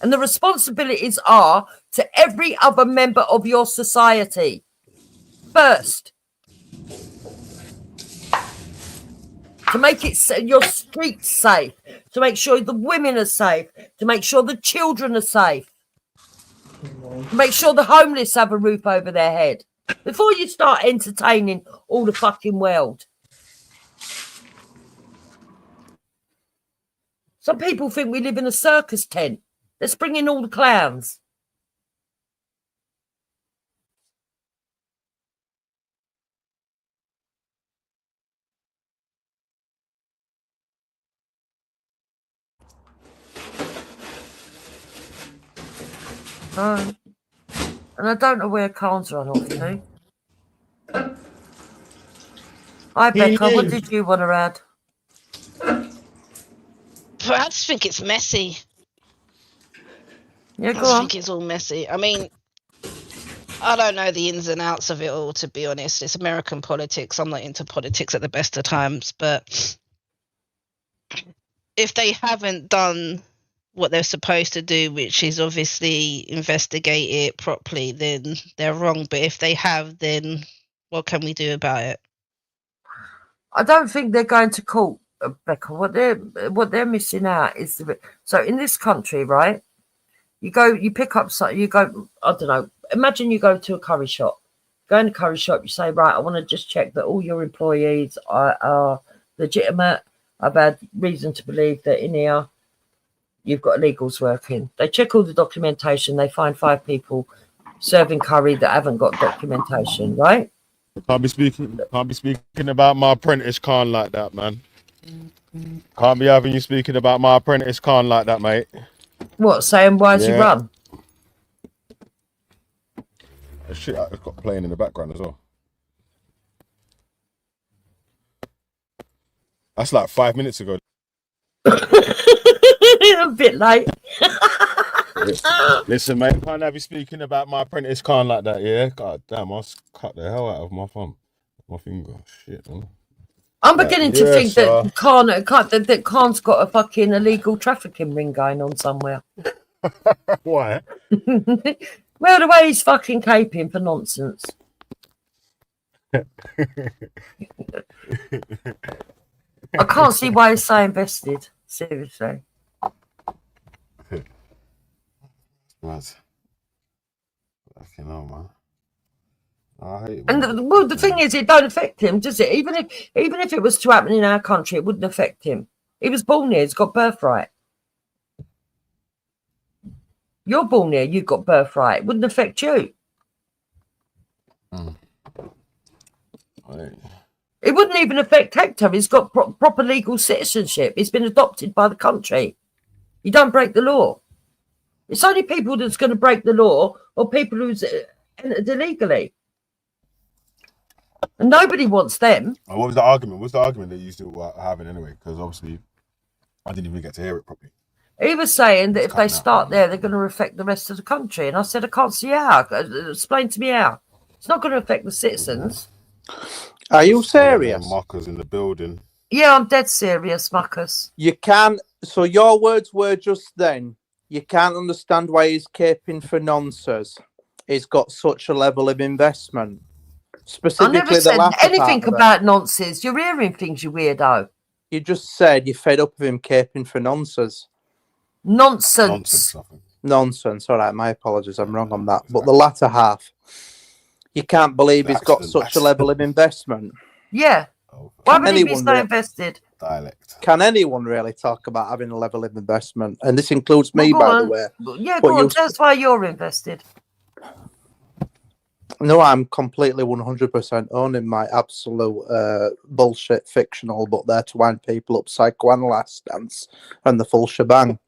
And the responsibilities are to every other member of your society. First, to make it your streets safe, to make sure the women are safe, to make sure the children are safe, to make sure the homeless have a roof over their head. Before you start entertaining all the fucking world. Some people think we live in a circus tent. Let's bring in all the clowns. And I don't know where Khan's run off to. Hi, Becca. What did you want to add? I just think it's messy. Yeah, I just think it's all messy. I mean, I don't know the ins and outs of it all, to be honest. It's American politics. I'm not into politics at the best of times, but if they haven't done what they're supposed to do, which is obviously investigate it properly, then they're wrong. But if they have, then what can we do about it? I don't think they're going to court, Becca. What they're missing out is so in this country, right? You pick up something. You go. I don't know. Imagine you go to a curry shop. Go in the curry shop. You say, right, I want to just check that all your employees are legitimate. I've had reason to believe that in here you've got illegals working. They check all the documentation. They find 5 people serving curry that haven't got documentation, right? Can't be speaking about my apprentice Khan like that, man. Can't be having you speaking about my apprentice Khan like that, mate. What, saying why's he run? Shit, it's got playing in the background as well. That's like 5 minutes ago. A bit late. Listen, mate, can't have you speaking about my apprentice Khan like that, yeah? God damn, I'll cut the hell out of my thumb. My finger. Shit, man. I'm beginning to think that Khan's got a fucking illegal trafficking ring going on somewhere. Why? Well, the way he's fucking caping for nonsense. I can't see why he's so invested. Seriously. Right. Fucking hell, man. I hate it, And the thing is, it don't affect him, does it? Even if it was to happen in our country, it wouldn't affect him. He was born here. He's got birthright. You're born here. You've got birthright. It wouldn't affect you. It wouldn't even affect Hector. He's got proper legal citizenship. He's been adopted by the country. You don't break the law. It's only people that's going to break the law or people who's entered illegally. And nobody wants them. What was the argument? What's the argument that you still were having anyway? Because obviously, I didn't even get to hear it properly. He was saying that if they start there, they're going to affect the rest of the country. And I said, I can't see how. Explain to me how. It's not going to affect the citizens. Are you serious? Marcus in the building. Yeah, I'm dead serious, Marcus. You can't. So your words were just then. You can't understand why he's caping for nonsense. He's got such a level of investment. Specifically, I never said anything part about nonsense. You're hearing things, you weirdo. You just said you're fed up of him caping for nonsense. Nonsense. Nonsense. All right, my apologies. I'm wrong on that. But the latter half, you can't believe he's got such a level of investment. Yeah. Why would he be so invested? Dialect. Can anyone really talk about having a level of investment? And this includes me, Well, by on. the way. Yeah, But go on. Tell us why you're invested. No, I'm completely 100% owning my absolute bullshit fictional, but there to wind people up psychoanalyst stance and the full shebang.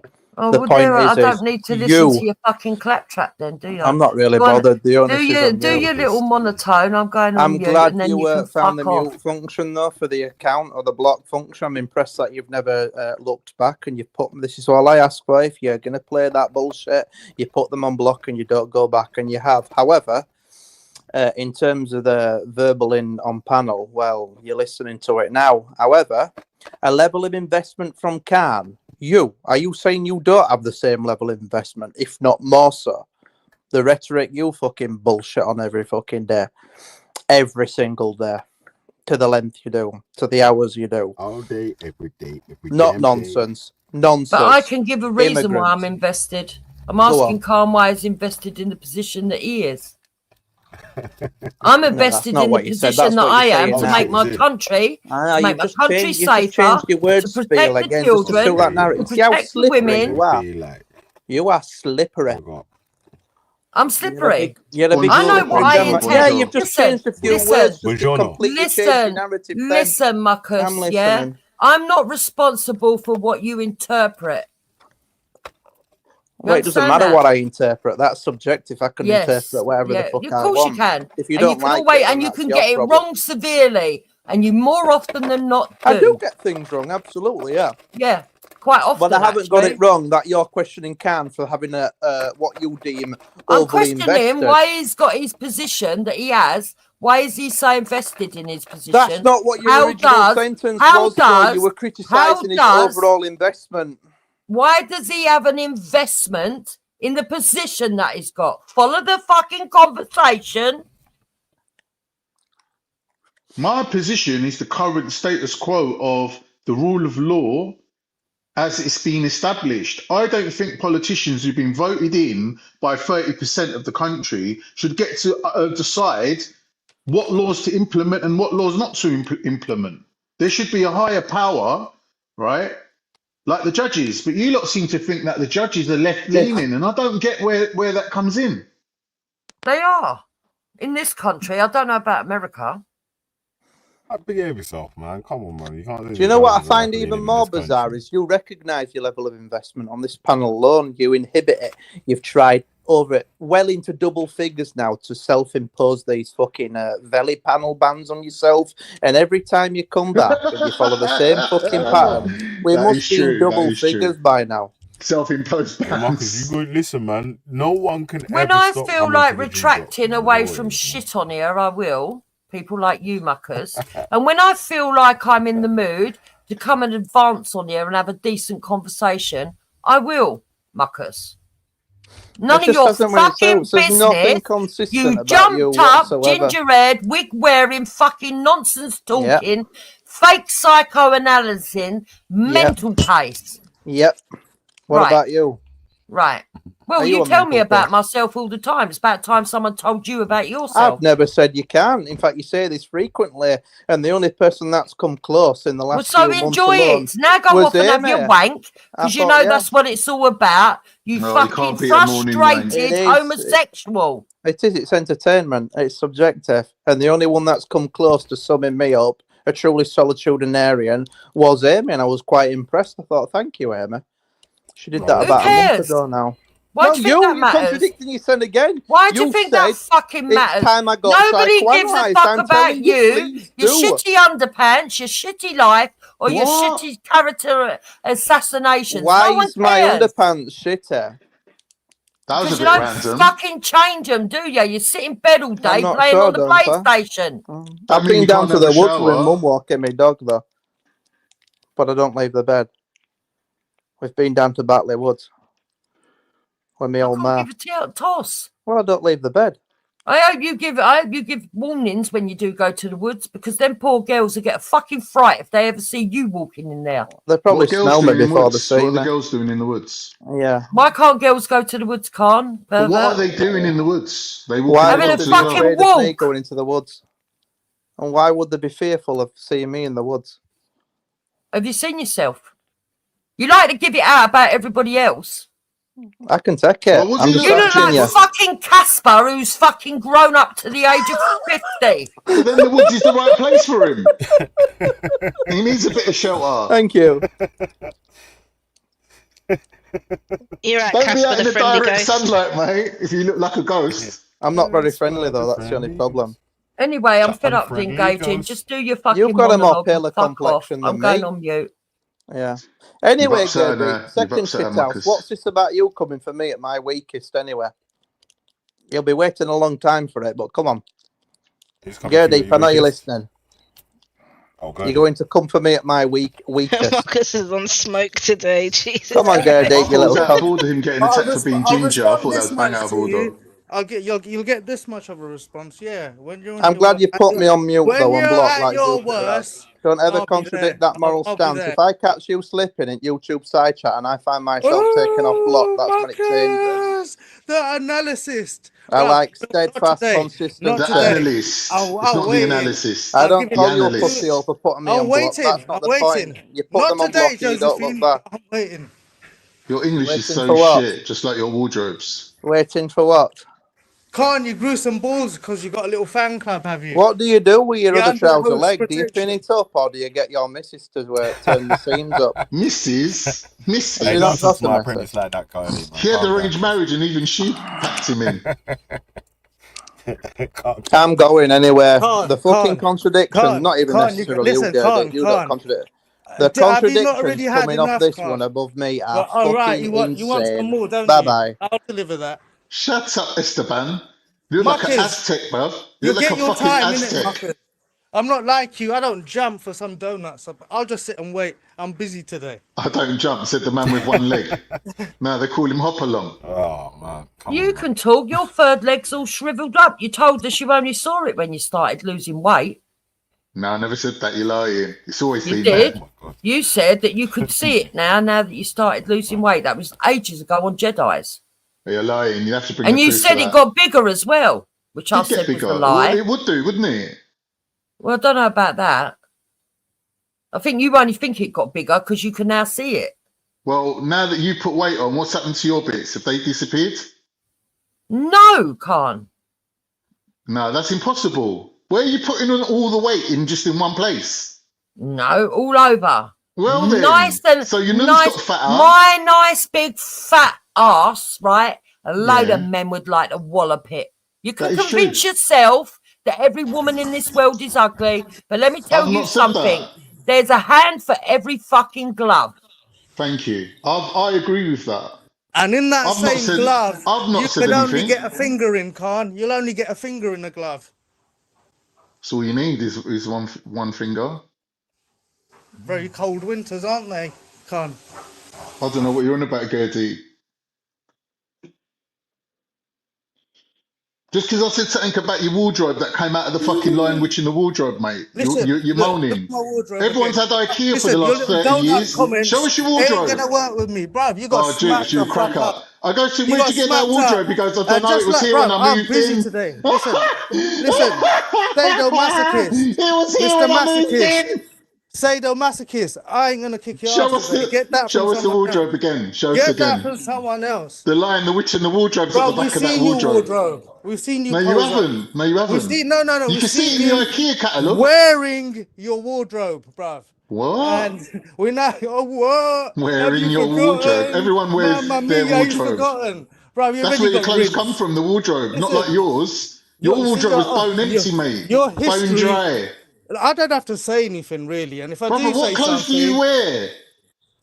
Oh, the well, point I is don't need to listen to your fucking claptrap then, do you? I'm not really Go on, bothered. The onus is on do you. your little monotone. I'm going on I'm mute, glad and then you you can found the fuck off. mute function though for the account or the block function. I'm impressed that you've never looked back and you've put. This is all I ask for. If you're gonna play that bullshit, you put them on block and you don't go back, and you have. However, in terms of the verbal in on panel, well, you're listening to it now. However, a level of investment from Khan. Are you saying you don't have the same level of investment, if not more so? The rhetoric you fucking bullshit on every fucking day. Every single day. To the length you do. To the hours you do. All day, every day, every Not damn nonsense. Nonsense. But I can give a reason why I'm Immigrants. invested. I'm Go asking on. Khan why he's invested in the position that he is. I'm invested not in the what you said. position That's that what I you're am saying to now. make my country, You've just safer, changed your words to spiel protect the again, just to children, suit that narrative. to See how protect the slippery women. you are. You are slippery. I'm slippery. You're a big I know slippery what I demon. intend. Yeah, you've just changed a few words just to Buongiorno. completely change your narrative. Listen, Muckus, I'm listening. yeah? I'm not responsible for what you interpret. Well, it doesn't matter what I interpret. That's subjective. I can interpret whatever the fuck Of I course want. you can. If you And don't you can like always, it, then and you that's can your get it problem. wrong severely, and you more often than not do. I do get things wrong, absolutely, yeah. Yeah, quite often. But I haven't got actually. it wrong that you're questioning Khan for having a what you deem I'm overly questioning invested. him why he's got his position that he has. Why is he so invested in his position? That's not what your original sentence was, though. You were criticising his overall investment. Why does he have an investment in the position that he's got? Follow the fucking conversation. My position is the current status quo of the rule of law as it's been established. I don't think politicians who've been voted in by 30% of the country should get to decide what laws to implement and what laws not to implement. There should be a higher power, right? Like the judges. But you lot seem to think that the judges are left-leaning, and I don't get where that comes in. They are. In this country, I don't know about America. Behave yourself, man. Come on, man. You can't Do you know what I find even more bizarre is you recognise your level of investment on this panel alone. You inhibit it. You've tried over well into double figures now to self-impose these fucking Veli panel bans on yourself. And every time you come back and you follow the same fucking pattern, we must be in double figures by now. Self-imposed bans. Marcus, you go, listen, man. No one can When ever I stop feel coming like to the retracting away from shit on here, I will. People like you, Muckers. And when I feel like I'm in the mood to come and advance on here and have a decent conversation, I will, Muckers. None of your fucking There's nothing business. consistent You about jumped you up, whatsoever. ginger-haired, wig-wearing, fucking nonsense talking, fake psychoanalyzing, mental case. Yep. What Right. about you? Right. Well, Are you you a tell me mental about case? myself all the time. It's about time someone told you about yourself. I've never said you can't. In fact, you say this frequently, and the only person that's come close in the Well, last so few months enjoy alone it. Now go was off and have Amy. your wank, I because you thought, know yeah. that's what it's all about. You No, it fucking can't be a morning wank. frustrated It is. homosexual. It is. It's entertainment. It's subjective, and the only one that's come close to summing me up, a truly solitudinarian, was Amy, and I was quite impressed. I thought, thank you, Amy. She did that Who about a month cares? ago now. Why No, do you think that you're matters? contradicting yourself again. Why do you think that fucking matters? It's time I got Nobody gives a psychoanalysed. fuck I'm about telling you, please your do. shitty underpants, your shitty life, or your What? shitty character assassinations. Why No one is my cares. underpants shitter? That was Because a you bit don't random. fucking change them, do you? You sit in bed all day I'm not playing sure, on the don't I? PlayStation. That I've mean been you down can't to have a the woods with shower? mum walking my dog, though. But I don't leave the bed. We've been down to Batley Woods with my old Can't ma. give a toss. Well, I don't leave the bed. I hope you give warnings when you do go to the woods, because them poor girls will get a fucking fright if they ever see you walking in there. They probably What are girls smell me doing in before they woods? see What are the me. girls doing in the woods? Yeah. Why can't girls go to the woods, Khan? But what are Pervert? they doing in the woods? They walk Why in the Having a would woods they as be fucking well. afraid of me walk. going into the woods? And why would they be fearful of seeing me in the woods? Have you seen yourself? You like to give it out about everybody else. I can take it. Well, what I'm do you just You look asking like you. fucking Casper, who's fucking grown up to the age of 50. So then the woods is the right place for him. He needs a bit of shelter. Thank you. You're right, Don't be Casper out the in the friendly direct ghost. sunlight, mate, if you look like a ghost. I'm not very friendly though. That's the only problem. Anyway, I'm fed up with engaging. Just do your fucking You've got a more monologue paler and fuck off. complexion I'm than going me. on mute. Yeah. Anyway, upset her Gertie, now. You've second upset her, shithouse. Marcus. What's this about you coming for me at my weakest anyway? You'll be waiting a long time for it, but come on. Gertie, I know you're listening. Oh, You're going to come for me at my weakest. Marcus is on smoke today. Jesus. Come on, Gertie, I you thought it little was out of cunt. order him getting I'll attacked for being I'll ginger. I respond thought that this was bang much out of to order. you. You'll get this much of a response. Yeah, when you're. I'm glad you put me on mute when though and you're block at like your Jupiter has. worst. Don't ever I'll be contradict there. that moral I'll be stance. there. If I catch you slipping in YouTube side chat and I find myself taken off block, that's when it's dangerous. Marcus, the analyst. I Bruv, like not steadfast, today. consistent Not The today. analyst. I'll It's not the wait. analysis. I I'll don't give call The you a pussy analyst. for putting me I'm on block. waiting. That's not I'm the waiting. point. You put Not them on today, block and you don't look Josephine. back. I'm waiting. Your English is Waiting so for what? shit, just like your wardrobes. Waiting for what? Khan, you grew some balls because you got a little fan club, have you? What do you do with your You're other under trouser host leg? Do you protection. pin it up or do you get your missus to turn the seams up? Mrs. Have Hey, you Mrs. not nonsense, got a my missus? apprentice like that, Carly, man. He had Calm arranged marriage and even she packed him in. down. I'm going anywhere. Khan, The fucking Khan, contradiction, Khan, not even Khan, necessarily you, listen, Gertie. You don't Khan. contradict. The Have you not already contradictions had coming off enough, this Khan? one above me are Well, all right, fucking you want some insane. more, don't Bye you? bye. I'll deliver that. Shut up, Esteban. You look like an Marcus, Aztec, bruv. You you'll look like get a your fucking time, innit, Aztec. Marcus? I'm not like you. I don't jump for some donuts. I'll just sit and wait. I'm busy today. I don't jump, said the man with one leg. No, they call him hop along. Oh, man. Come You on, man. can talk. Your third leg's all shriveled up. You told us you only saw it when you started losing weight. No, I never said that. You're lying. It's always You been did. there. You said that you could see it now that you started losing weight. That was ages ago on Jedi's. You're lying. You have to bring And the you proof said to it that. got bigger as well, which I It did said get was a bigger. lie. Well, it would do, wouldn't it? Well, I don't know about that. I think you only think it got bigger because you can now see it. Well, now that you put weight on, what's happened to your bits? Have they disappeared? No, Khan. No, that's impossible. Where are you putting on all the weight in just in one place? No, all over. Well then, Nice and so your nose nice. got fatter. My nice big fat ass, right? A load Yeah. of men would like to wallop it. You can That is convince true. yourself that every woman in this world is ugly, but let me tell I've you not said something. that. There's a hand for every fucking glove. Thank you. I agree with that. And in that I've not same said. glove, I've you not said could only anything. get a finger in, Khan. You'll only get a finger in the glove. So all you need is one finger. Very cold winters, aren't they, Khan? I don't know what you're on about, Gertie. Just because I said something about your wardrobe that came out of the fucking Lion Witch in the wardrobe, mate. Listen, You're moaning. look at my wardrobe Everyone's again. had IKEA for Listen, the your last little 30 donut years. comments Show us your ain't wardrobe. gonna work with me, bruv. You got Oh, smacked Jukes, you the fuck cracker. up. I go to, You where'd got you get that smacked wardrobe? up. He goes, I don't know, Just it was like, here bruv, when I I'm moved busy in. today. Listen, sadomasochist. It was here Mr. when I moved Masochist. in. Sadomasochist. I ain't gonna kick your Show ass us today. Get that from the someone wardrobe else. again. Show us Get that again. from someone else. The Lion, the Witch, and the wardrobe's at the Bro, we've back of that seen you wardrobe. wardrobe. We've seen you No, you pose up. haven't. No, you We've haven't. seen no. You We've can see seen it in your you IKEA catalogue. wearing your wardrobe, bruv. What? And we now, oh, what? Have Wearing you your wardrobe. forgotten? Everyone wears Mamma their mia, he's wardrobe. forgotten. Bruv, you That's already where your got clothes rinsed. come from, the wardrobe. Not like Listen, yours. Your wardrobe was bone empty, mate. your Bone history. dry. I don't have to say anything, really. And if I Brother, do what say clothes do you something, wear?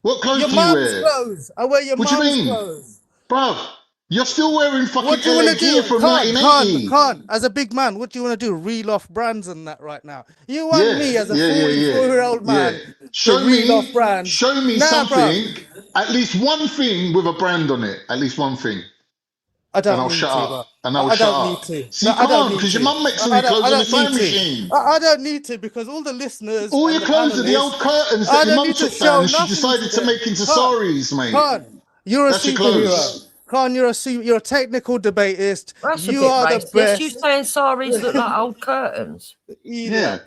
What clothes your do you mum's wear? clothes. I wear your What do you mum's mean? clothes. Bruv, you're still wearing fucking What do you LA want to gear do? from 1980. Can't. As a big man, what do you want to do? Reel off brands and that right now. You want me as a 44-year-old man to reel off brands? Show me Nah, something, bruv. at least one thing with a brand on it. At least one thing. I don't and I'll need shut to, up. bro. And I'll I shut don't need up. to. See, No, you I don't can't, need because your to. mum makes all your clothes I on the don't need sewing to. machine. I don't need to because all the listeners All and your the clothes are the old panelists, curtains I that your don't mum need to took down show and she nothing to decided to them. make into Khan, saris, mate. Khan, you're a That's your superhero. clothes. Khan, you're a technical debatist. That's a You bit are the racist. You best. saying saris look like old curtains? Yeah,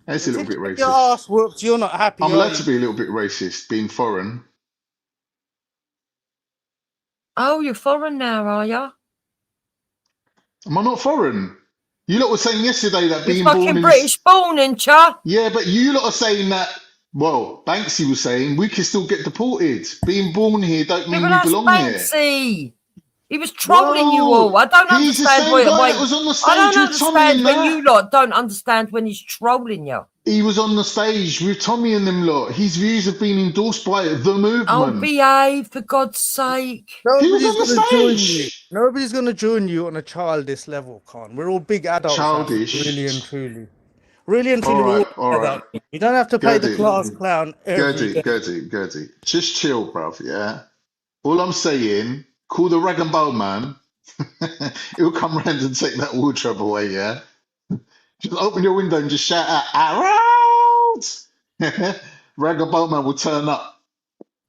that's a little If bit you get your racist. ass whooped, you're not happy, I'm are allowed you? to be a little bit racist, being foreign. Oh, you're foreign now, are you? Am I not foreign? You lot were saying yesterday that You're being born fucking in British this. born, ain't ya? Yeah, but you lot are saying that. Well, Banksy was saying we can still get deported. Being born here don't Yeah, mean but we that's belong here. Banksy. He was trolling you all. Well, I don't he's the understand same why. guy that was on the I stage don't with Tommy understand and when that. you lot don't understand when he's trolling you. He was on the stage with Tommy and them lot. His views have been endorsed by the Oh, movement. behave, for God's sake. He was Nobody's on the gonna join you. stage. Nobody's gonna join you on a childish level, Khan. We're all big adults now, really and Childish. truly. Really and All truly, we're right, all all right. adults. You don't have to play the Gertie, class clown every day. Gertie. Just chill, bruv, yeah? All I'm saying, call the rag and bow man. He'll come round and take that wardrobe away, yeah? Just open your window and just shout out, "Around!" Rag and bow man will turn up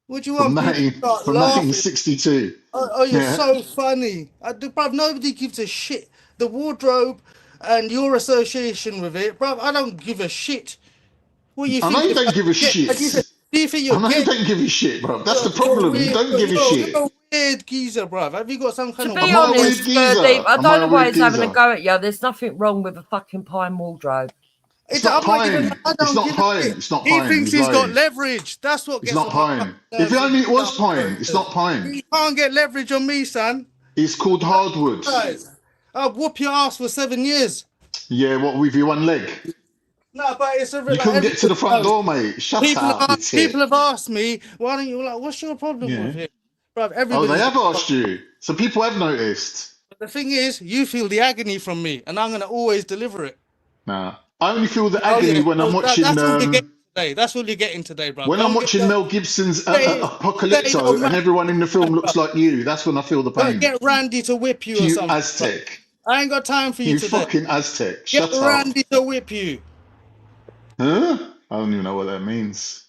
What do you from want people to start from laughing? 1962. Oh, you're Yeah. so funny. Bruv, nobody gives a shit. The wardrobe and your association with it, bruv, I don't give a shit. What you I know think you you're don't give a gonna get? shit. Do you think I you're know you getting? don't give a shit, bruv. That's the You're problem. You weird. don't give a shit. You're a weird geezer, bruv. Have you got some kind To of be Am I a weird? weird honest, Gurdeep, geezer? I Am I don't know a why weird he's having a geezer? go at you. There's nothing wrong with a fucking pine wardrobe. It's not I'm not even. pine. I It's don't not give a pine. shit. It's not He pine. thinks He's he's got lying. leverage. That's what It's gets not on my fucking pine. If nerves. only it was pine, it's not pine. You can't get leverage on me, son. It's called hardwood. Guys, I'll whoop your ass for 7 years. Yeah, what with your one leg? No, but it's a You like couldn't get to the everybody front knows. door, mate. Shut up, you People tit. have asked me, why don't you like? What's your problem with Yeah. it, bruv? Oh, they Everybody's got have a asked problem. you. So people have noticed. But the thing is, you feel the agony from me, and I'm gonna always deliver it. Nah. I only feel the Oh agony yeah, when I'm so watching that's all you're getting today. That's all you're getting today, bruv. when I'm Don't get watching Mel Gibson's say no Apocalypto and man. everyone in the film looks like you. That's when I feel the Don't pain. get Randy to whip you or You something. Bruv. Aztec. I ain't got time for you You today. fucking Aztec. Get Shut up. Randy to whip you. Huh? I don't even know what that means.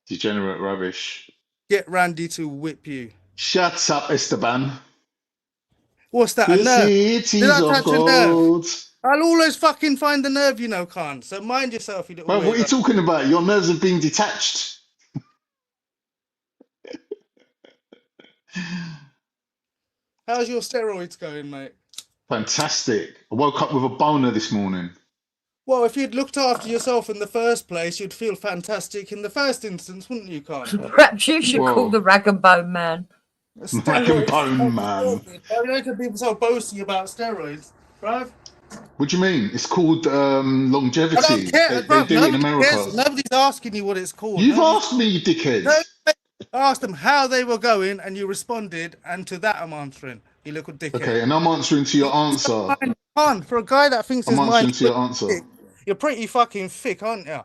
Degenerate rubbish. Get Randy to whip you. Shut up, Esteban. What's that? A The nerve? Did cities I of touch a nerve? gold. I'll always fucking find the nerve, you know, Khan. So mind yourself, you little Bro, what are you weirdo. talking about? Your nerves have been detached. How's your steroids going, mate? Fantastic. I woke up with a boner this morning. Well, if you'd looked after yourself in the first place, you'd feel fantastic in the first instance, wouldn't you, Khan? Perhaps you should call Whoa. the rag and bone man. Rag and bone, man. I mean, can people so boasting about steroids, right? What do you mean? It's called I longevity. don't care, They bro. do it in Nobody America. cares. Nobody's asking you what it's called. You've asked me, you dickhead. I asked them how they were going, and you responded, and to that I'm answering. You little dickhead. Okay, and I'm answering to your answer. Khan, for a guy that thinks his I'm answering mind to your answer. you're pretty fucking thick, aren't you?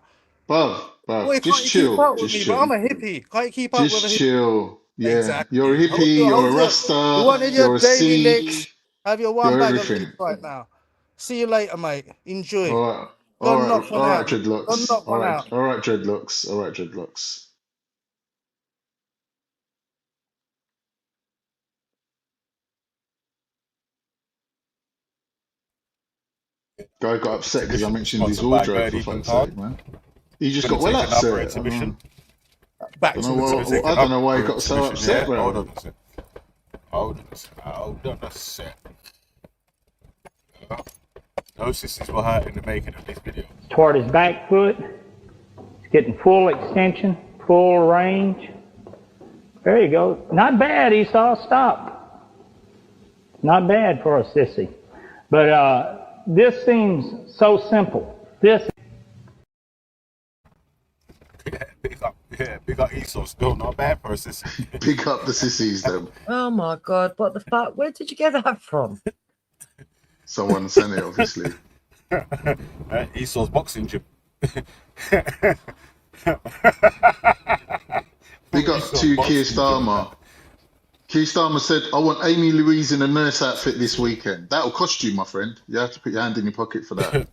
Bruv, Well, just can't you keep chill. up with Just me? chill. But I'm a hippie. Can't you keep up with a Just hippie? chill. Yeah. Exactly. You're a hippie, you're a You Rasta, wanted you're your a daily licks. Sikh, Have your one you're bag of everything. licks right now. See you later, mate. Enjoy. Alright. Go and knock one Alright, out. Go and dreadlocks. knock one out. Alright, dreadlocks. Alright, dreadlocks. Guy got upset because I mentioned his Sponsored by wardrobe, for Birdie fuck's King sake, man. He just Gonna got well take another upset. exhibition. Back I to don't the know, I don't know why he got so upset, bro. Hold on a sec. Hold on a sec. No sisters were hurt in the making of this video. Toward his back foot. It's getting full extension, full range. There you go. Not bad, Esau. Stop. Not bad for a sissy. But this seems so simple. This. Big up Esau, still not bad for a sissy. Pick up the sissies, then. Oh my God, what the fuck? Where did you get that from? Someone sent it, obviously. Esau's boxing gym. Big up to Keir Starmer. Keith Starmer said, I want Amy Louise in a nurse outfit this weekend. That'll cost you, my friend. You have to put your hand in your pocket for that.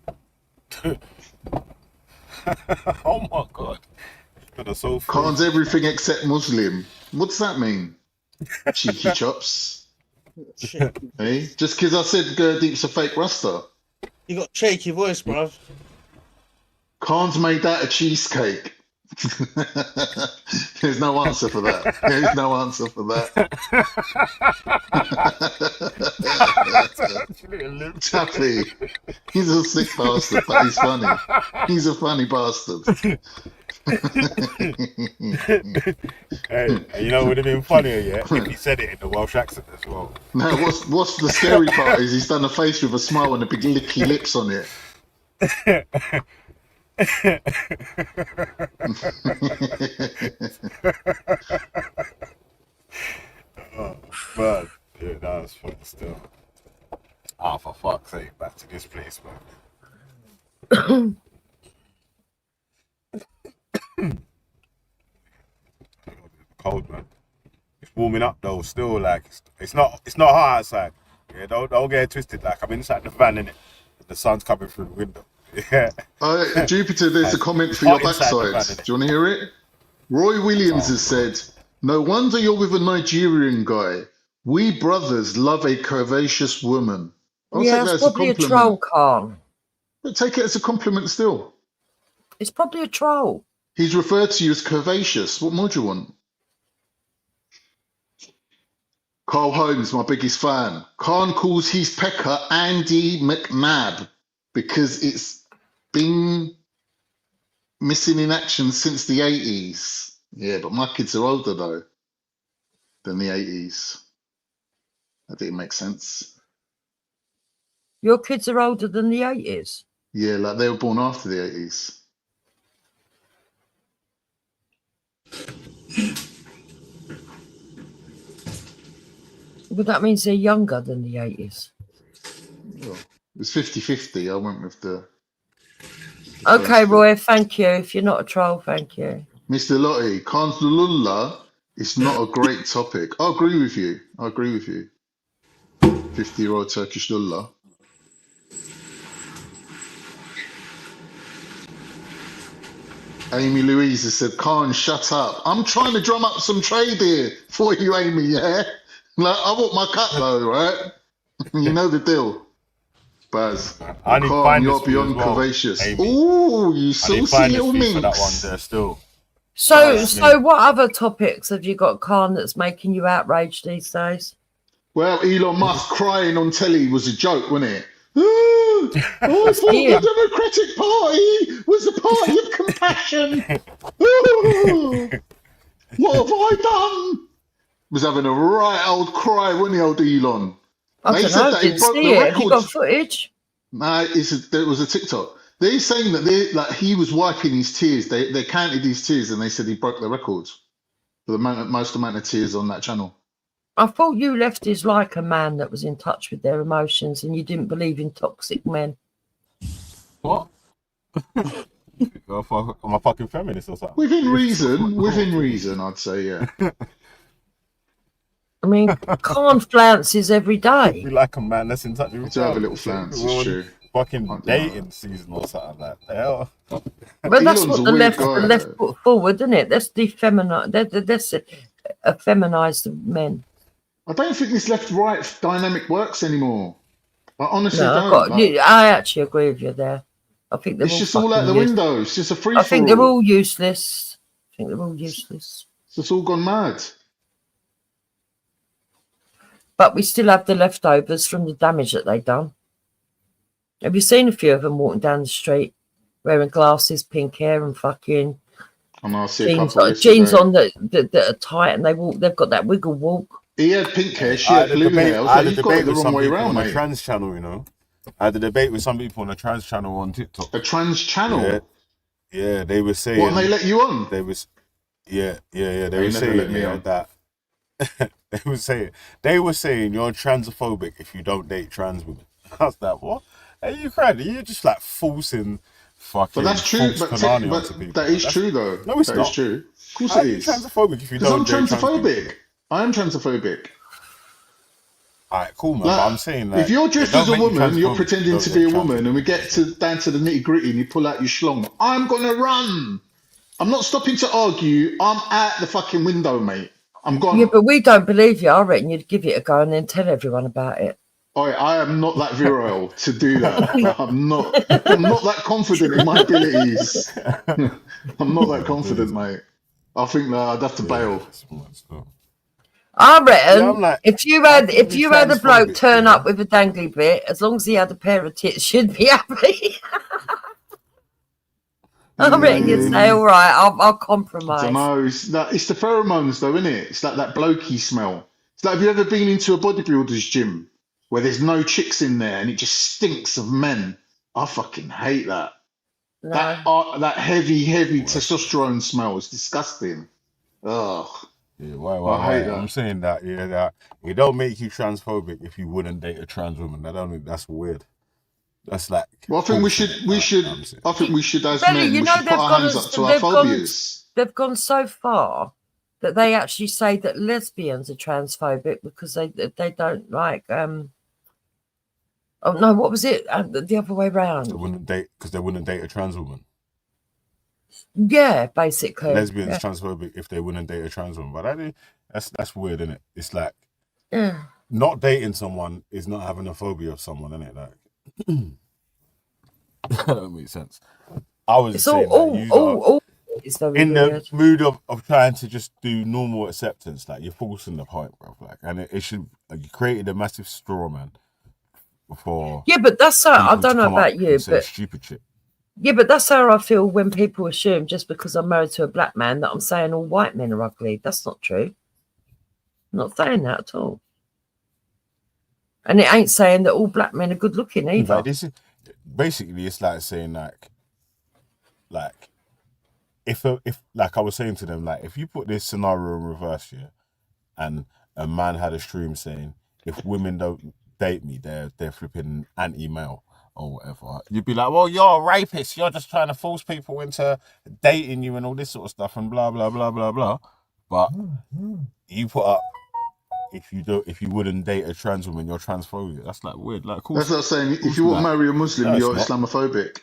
Oh my God. That is so funny. Khan's everything except Muslim. What does that mean? Cheeky chops. Hey? Just because I said Gurdeep's a fake Rasta. You got a shaky voice, bruv. Khan's made that a cheesecake. There's no answer for that. There's no answer for that. Taffy. He's a sick bastard, but he's funny. He's a funny bastard. Hey, you know, it would have been funnier, yeah, if he said it in the Welsh accent as well. No, what's the scary part is he's done a face with a smile and a big licky lips on it. Oh, man. Yeah, that was funny still. Ah, for fuck's sake, back to this place, man. Cold, man. It's warming up though. Still, like it's not hot outside. Yeah, don't get it twisted. Like I'm inside the van, innit? The sun's coming through the window. Yeah. Jupiter, there's a comment for your backside. Do you want to hear it? Roy Williams has said, "No wonder you're with a Nigerian guy. We brothers love a curvaceous woman." I'll take that it's as a probably a compliment. troll, Khan. But take it as a compliment still. It's probably a troll. He's referred to you as curvaceous. What more do you want? Carl Holmes, my biggest fan. Khan calls his pecker Andy McNabb because it's been missing in action since the 80s. Yeah, but my kids are older though than the 80s. That didn't make sense. Your kids are older than the 80s? Yeah, like they were born after the 80s. But that means they're younger than the 80s. Well, it was 50-50. I went with the... Okay, Roy, thank you. If you're not a troll, thank you. Mr. Lottie, Khan's Lulullah is not a great topic. I agree with you. 50-year-old Turkish Lullah. Amy Louise has said, Khan, shut up. I'm trying to drum up some trade here for you, Amy, yeah? Like, I want my cut though, right? You know the deal. Baz, Khan, you're beyond curvaceous. Ooh, you saucy little minx. For that one there still. So what other topics have you got, Khan, that's making you outraged these days? Well, Elon Musk crying on telly was a joke, wasn't it? I thought the Democratic Party was a party of compassion. What have I done? Was having a right old cry, wasn't he, old Elon? I don't know, didn't see it. Have you got footage? Nah, there was a TikTok. They're saying that he was wiping his tears. They counted his tears and they said he broke the records for the most amount of tears on that channel. I thought you lefties like a man that was in touch with their emotions and you didn't believe in toxic men. What? Am I fucking feminist or something? Within reason, I'd say, yeah. I mean, Khan flounces every day. We like a man that's in touch with each other. Have a little flounce, it's true. Fucking dating season or something like that. Hell. But that's what the left put forward, isn't it? That's that's feminized men. I don't think this left-right dynamic works anymore. I honestly don't. I actually agree with you there. I think they're it's just all out the window. It's just a free-for-all. I think they're all useless. It's just all gone mad. But we still have the leftovers from the damage that they've done. Have you seen a few of them walking down the street wearing glasses, pink hair, and fucking jeans on that are tight, and they've got that wiggle walk. He had pink hair, she had blue hair. I had a debate with some people on the trans channel, you know. I had a debate with some people on the trans channel on TikTok. A trans channel? Yeah, they were saying... What, and they let you on? They was... Yeah. They were saying that... They were saying you're transphobic if you don't date trans women. I was like, what? Are you crazy? You're just like forcing fucking... But that's true, but that is true though. No, it's not. That is true. Of course it is. Transphobic if you don't date trans people. I'm transphobic. I am transphobic. Alright, cool, man. Like, But I'm saying, like, if you're it dressed don't as a make you woman, you're transphobic. pretending Don't to get be a transphobic. woman, and we get down to the nitty gritty, and you pull out your schlong. I'm gonna run. I'm not stopping to argue. I'm out the fucking window, mate. I'm gone. Yeah, but we don't believe you. I reckon you'd give it a go and then tell everyone about it. I am not that virile to do that. I'm not that confident in my abilities. I'm not that confident, mate. I think that I'd have to bail. I reckon Yeah, I'm like, if you I had think we a bloke transphobic, turn yeah. up with a dangly bit, as long as he had a pair of tits, you'd be happy. I reckon you'd say, all right, I'll I compromise. don't know. It's the pheromones, though, isn't it? It's like that blokey smell. It's like, have you ever been into a bodybuilder's gym where there's no chicks in there and it just stinks of men? I fucking hate that. No. That heavy testosterone smell is disgusting. Ugh. Yeah, I why? hate that. I'm saying that, yeah, that it don't make you transphobic if you wouldn't date a trans woman. I don't think that's weird. That's like. Well, I think we should, as Really, men, you we know should put our hands up to our phobias. they've gone so far that they actually say that lesbians are transphobic because they don't like oh no, what was it? The other way round. They wouldn't date because they wouldn't date a trans woman. Yeah, basically. Lesbians Yeah. transphobic if they wouldn't date a trans woman. But that's weird, isn't it? It's like Yeah. not dating someone is not having a phobia of someone, isn't it? Like that don't make sense. I was It's saying it's very in weird. the mood of trying to just do normal acceptance, like you're forcing the point, bro. Like, and it should you created a massive straw man for Yeah, but that's how I people don't to know come up about you, and say but stupid shit. yeah, but that's how I feel when people assume just because I'm married to a black man that I'm saying all white men are ugly. That's not true. I'm not saying that at all. And it ain't saying that all black men are good looking either. Like this is basically it's like saying like if like I was saying to them, like if you put this scenario in reverse here, and a man had a stream saying if women don't date me, they're flipping anti-male or whatever, you'd be like, well, you're a rapist. You're just trying to force people into dating you and all this sort of stuff and blah blah blah blah blah. But you put up if you wouldn't date a trans woman, you're transphobic. That's like weird. Like, cool. That's like saying if you won't marry a Muslim, you're Islamophobic.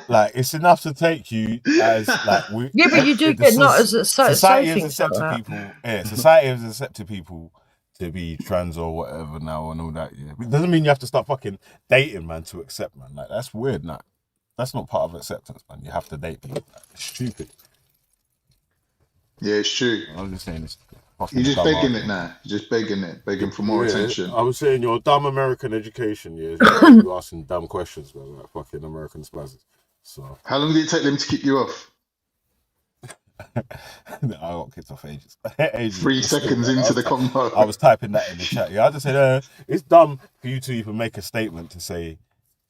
Like it's enough to take you as like yeah, but you do get not as a society has things like accepted that. people. Yeah, society has accepted people to be trans or whatever now and all that. Yeah, it doesn't mean you have to start fucking dating, man, to accept, man. Like that's weird, nah. That's not part of acceptance, man. You have to date people. Like, it's stupid. Yeah, it's true. I'm just saying it's. You're just begging it now. You're just begging for more attention. I was saying your dumb American education, yeah, you asking dumb questions, man, like fucking American spazzes. So how long did it take them to keep you off? I got kicked off ages. 3 seconds into the convo. I was typing that in the chat. Yeah, I just said it's dumb for you to even make a statement to say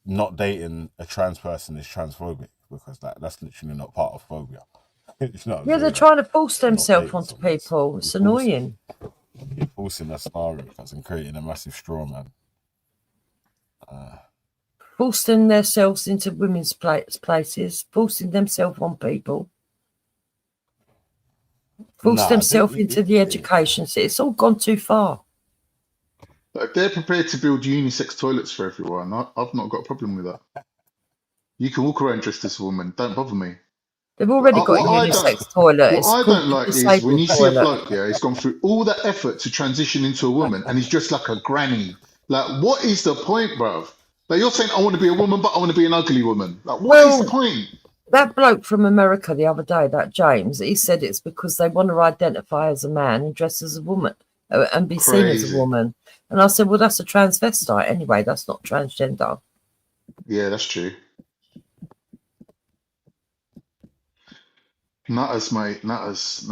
not dating a trans person is transphobic because that's literally not part of phobia. You know Yeah, they're trying to force themselves onto people. It's annoying. You're forcing a scenario and creating a massive straw man. Forcing themselves into women's places, forcing themselves on people, force themselves into the education. So it's all gone too far. If they're prepared to build unisex toilets for everyone, I've not got a problem with that. You can walk around dressed as a woman. Don't bother me. They've already got a unisex toilet. What I don't like is when you see a bloke, yeah, he's gone through all that effort to transition into a woman and he's dressed like a granny. Like, what is the point, bruv? Like, you're saying I want to be a woman, but I want to be an ugly woman. Like, what is the point? That bloke from America the other day, that James, he said it's because they want to identify as a man and dress as a woman and be seen as a woman. And I said, well, that's a transvestite anyway. That's not transgender. Yeah, that's true. Nutters, mate. Nutters.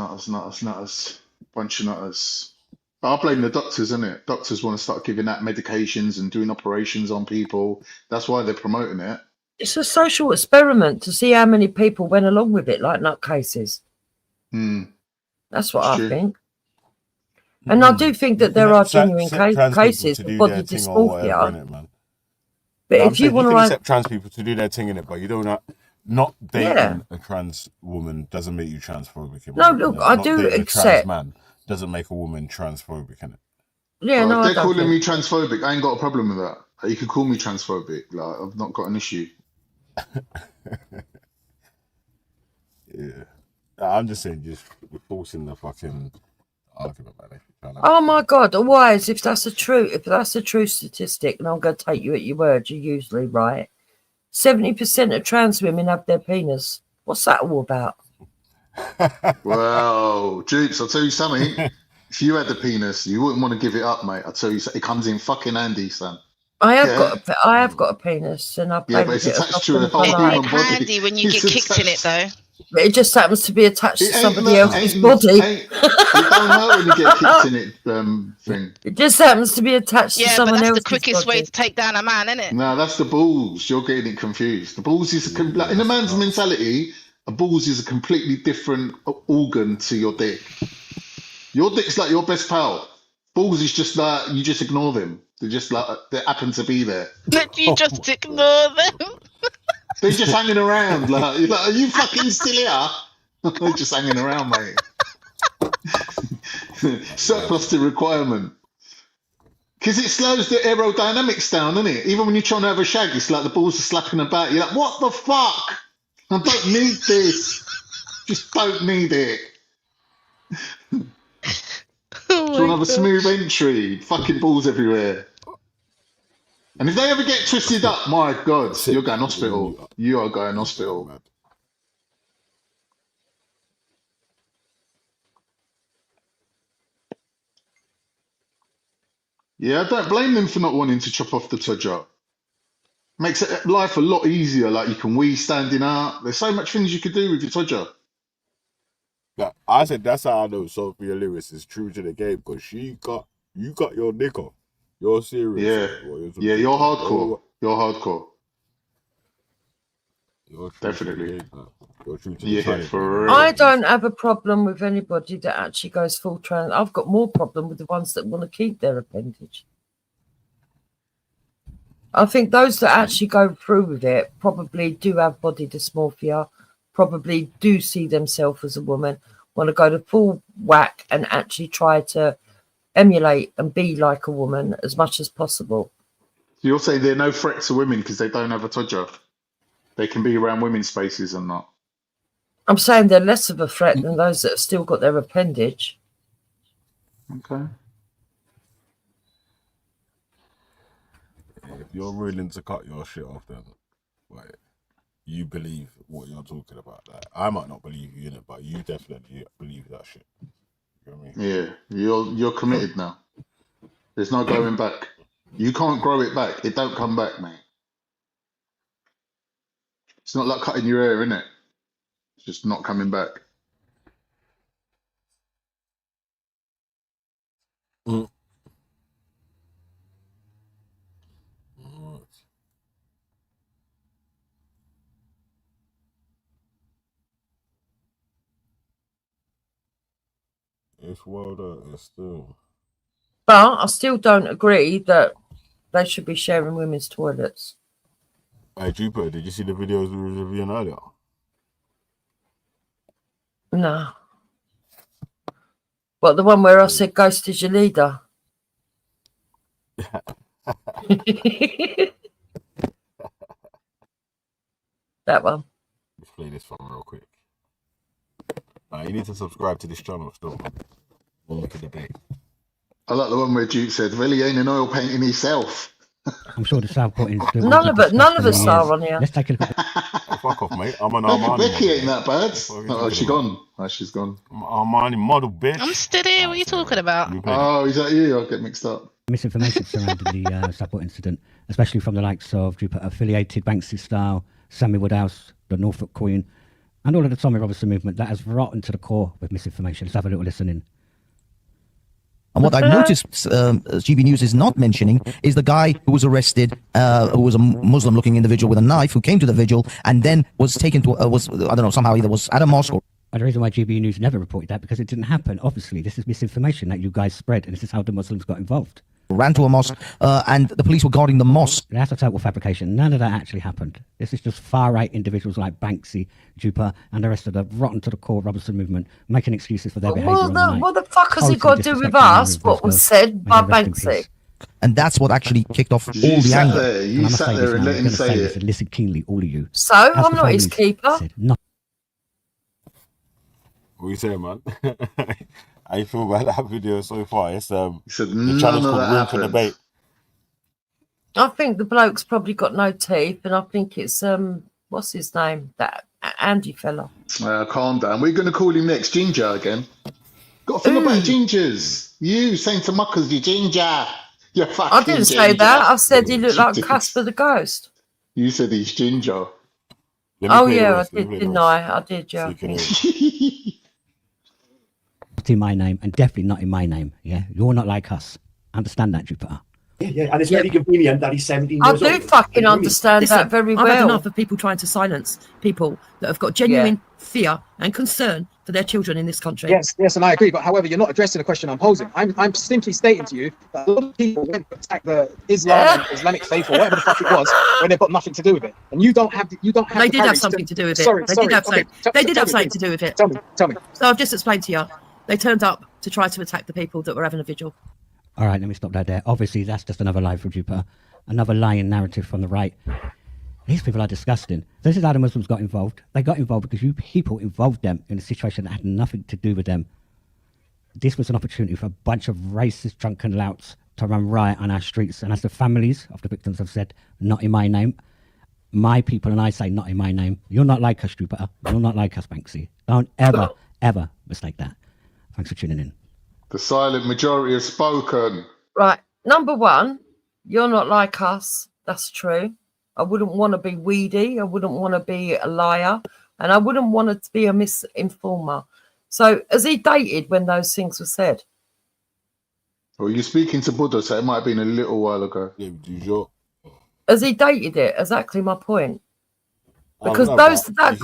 Bunch of nutters. I blame the doctors, innit? Doctors want to start giving out medications and doing operations on people. That's why they're promoting it. It's a social experiment to see how many people went along with it, like nutcases. That's what I think. And I do think that there are genuine cases of body dysmorphia. But if you want to accept trans people to do their thing in it, but you don't not dating a trans woman doesn't make you transphobic. No, look, I do accept. Man doesn't make a woman transphobic, innit? Yeah, Well, no, if I they're don't calling think. me transphobic, I ain't got a problem with that. You could call me transphobic. Like, I've not got an issue. Yeah. I'm just saying, just forcing the fucking argument, man. Oh my God! Why? If that's a true statistic, and I'm going to take you at your word, you're usually right. 70% of trans women have their penis. What's that all about? Well, Jukes, I'll tell you something. If you had the penis, you wouldn't want to give it up, mate. I'll tell you, it comes in fucking handy, son. I have Yeah? got a penis, and I play Yeah, but with it's it as attached to often a as I whole like. human body. Handy when you get It's kicked in it, though. But it just happens to be attached to It ain't somebody else's body. it don't hurt when you get kicked in it, thing. It just happens to be attached to Yeah, but someone that's the else's quickest way body. to take down a man, isn't it? No, that's the balls. You're getting it confused. The balls is like, in a man's mentality, a balls is a completely different organ to your dick. Your dick's like your best pal. Balls is just like you just ignore them. They're just like they happen to be there. You just ignore them. They're just hanging around. Like, you're like, are you fucking still here? They're just hanging around, mate. Surplus to requirement. Because it slows the aerodynamics down, doesn't it? Even when you're trying to have a shag, it's like the balls are slapping about. You're like, what the fuck? I don't need this. Just don't need it. Do you want to have a smooth entry? Fucking balls everywhere. And if they ever get twisted up, my God, you're going hospital. You are going hospital. Yeah, I don't blame them for not wanting to chop off the todger. Makes life a lot easier. Like you can wee standing up. There's so much things you could do with your todger. Like, I said that's how I know Sophia Lewis is true to the game because you got your dick off. You're serious. Yeah, you're hardcore. You're hardcore. You're true Definitely. To the game, you're true to the Yeah, challenge, for man. real. I don't have a problem with anybody that actually goes full trans. I've got more problem with the ones that want to keep their appendage. I think those that actually go through with it probably do have body dysmorphia, probably do see themselves as a woman, want to go to full whack and actually try to emulate and be like a woman as much as possible. So you're saying they're no threat to women because they don't have a todger? They can be around women's spaces and not. I'm saying they're less of a threat than those that have still got their appendage. Okay. If you're willing to cut your shit off, then like you believe what you're talking about. Like, I might not believe you in it, but you definitely believe that shit. You know what I mean? Yeah, you're committed now. There's no going back. You can't grow it back. It don't come back, mate. It's not like cutting your hair, innit? It's just not coming back. Mm. It's well done. It's still. But I still don't agree that they should be sharing women's toilets. Hey, Jupiter, did you see the videos we were reviewing earlier? No. What, the one where I said Ghost is your leader? That one. Let's play this one real quick. You need to subscribe to this channel still, man. We'll look at the debate. I like the one where Duke said, "Well, he ain't an oil painting himself." I'm sure the Southport incident. None of us are on here. Let's take a look at Oh, fuck off, mate. I'm an Armani Becky model. ain't that bad. Oh, she about? gone. Oh, she's gone. I'm an Armani model, bitch. I'm still here. What are you talking about? Oh, is that you? I get mixed up. misinformation surrounding the Southport incident, especially from the likes of Jupiter-affiliated Banksy Style, Sammy Woodhouse, the Norfolk Queen, and all of the Tommy Robinson movement that has rotten to the core with misinformation. Let's have a little listen in. And what I've noticed GB News is not mentioning is the guy who was arrested, who was a Muslim-looking individual with a knife, who came to the vigil and then was taken to, I don't know, somehow either was at a mosque or... And the reason why GB News never reported that, because it didn't happen. Obviously, this is misinformation that you guys spread, and this is how the Muslims got involved. ran to a mosque, and the police were guarding the mosque. That's a total fabrication. None of that actually happened. This is just far-right individuals like Banksy, Jupa, and the rest of the rotten to the core Robertson movement making excuses for their behaviour on the night. What the fuck has it Totally got to do with disrespecting us? memory of What was those said by girls. May they rest in Banksy? peace. And that's what actually kicked off all You the sat anger. there, And you I must sat say there this and now, let I'm him going to say say this it. and listen keenly, all of you. So, As I'm the not his families keeper. said, not What you saying, man? How you feel about that video so far? It's He said the none channel's of called that Room for happened. Debate. I think the bloke's probably got no teeth, and I think it's what's his name? That Andy fella. Calm down. We're going to call him next Ginger again. Got a thing about gingers. You saying to muckers, you ginger. You're fucking I didn't ginger. say that. I said he looked You like did. Casper the Ghost. You said he's ginger. Let me Oh play the yeah, I rest. Let me did, play the didn't rest. I? I did, So yeah. you can hear it. in my name, and definitely not in my name. Yeah, you're not like us. Understand that, Jupiter. Yeah, and it's very convenient that he's 17 I years do old. fucking understand Listen, that very I've had well. enough of people trying to silence people that have got genuine fear and concern for their children in this country. Yes, and I agree. But however, you're not addressing the question I'm posing. I'm simply stating to you that a lot of people went to attack the Islam and Islamic faith or whatever the fuck it was when they've got nothing to do with it. And you don't have They the did have courage something to do with it. Sorry, They did have okay. something. They did Tell have me, something please. to do with it. Tell me. So I've just explained to you. They turned up to try to attack the people that were having a vigil. All right, let me stop that there. Obviously, that's just another lie from Jupiter, another lying narrative from the right. These people are disgusting. This is how the Muslims got involved. They got involved because you people involved them in a situation that had nothing to do with them. This was an opportunity for a bunch of racist, drunken louts to run riot on our streets. And as the families of the victims have said, not in my name. My people and I say not in my name. You're not like us, Jupiter. You're not like us, Banksy. Don't ever, ever mistake that. Thanks for tuning in. The silent majority have spoken. Right. Number one, you're not like us. That's true. I wouldn't want to be weedy. I wouldn't want to be a liar. And I wouldn't want to be a misinformer. So has he dated when those things were said? Well, you're speaking to Buddha, so it might have been a little while ago. Yeah, du jour. Has he dated it? Exactly my point. Because no, that but His channel's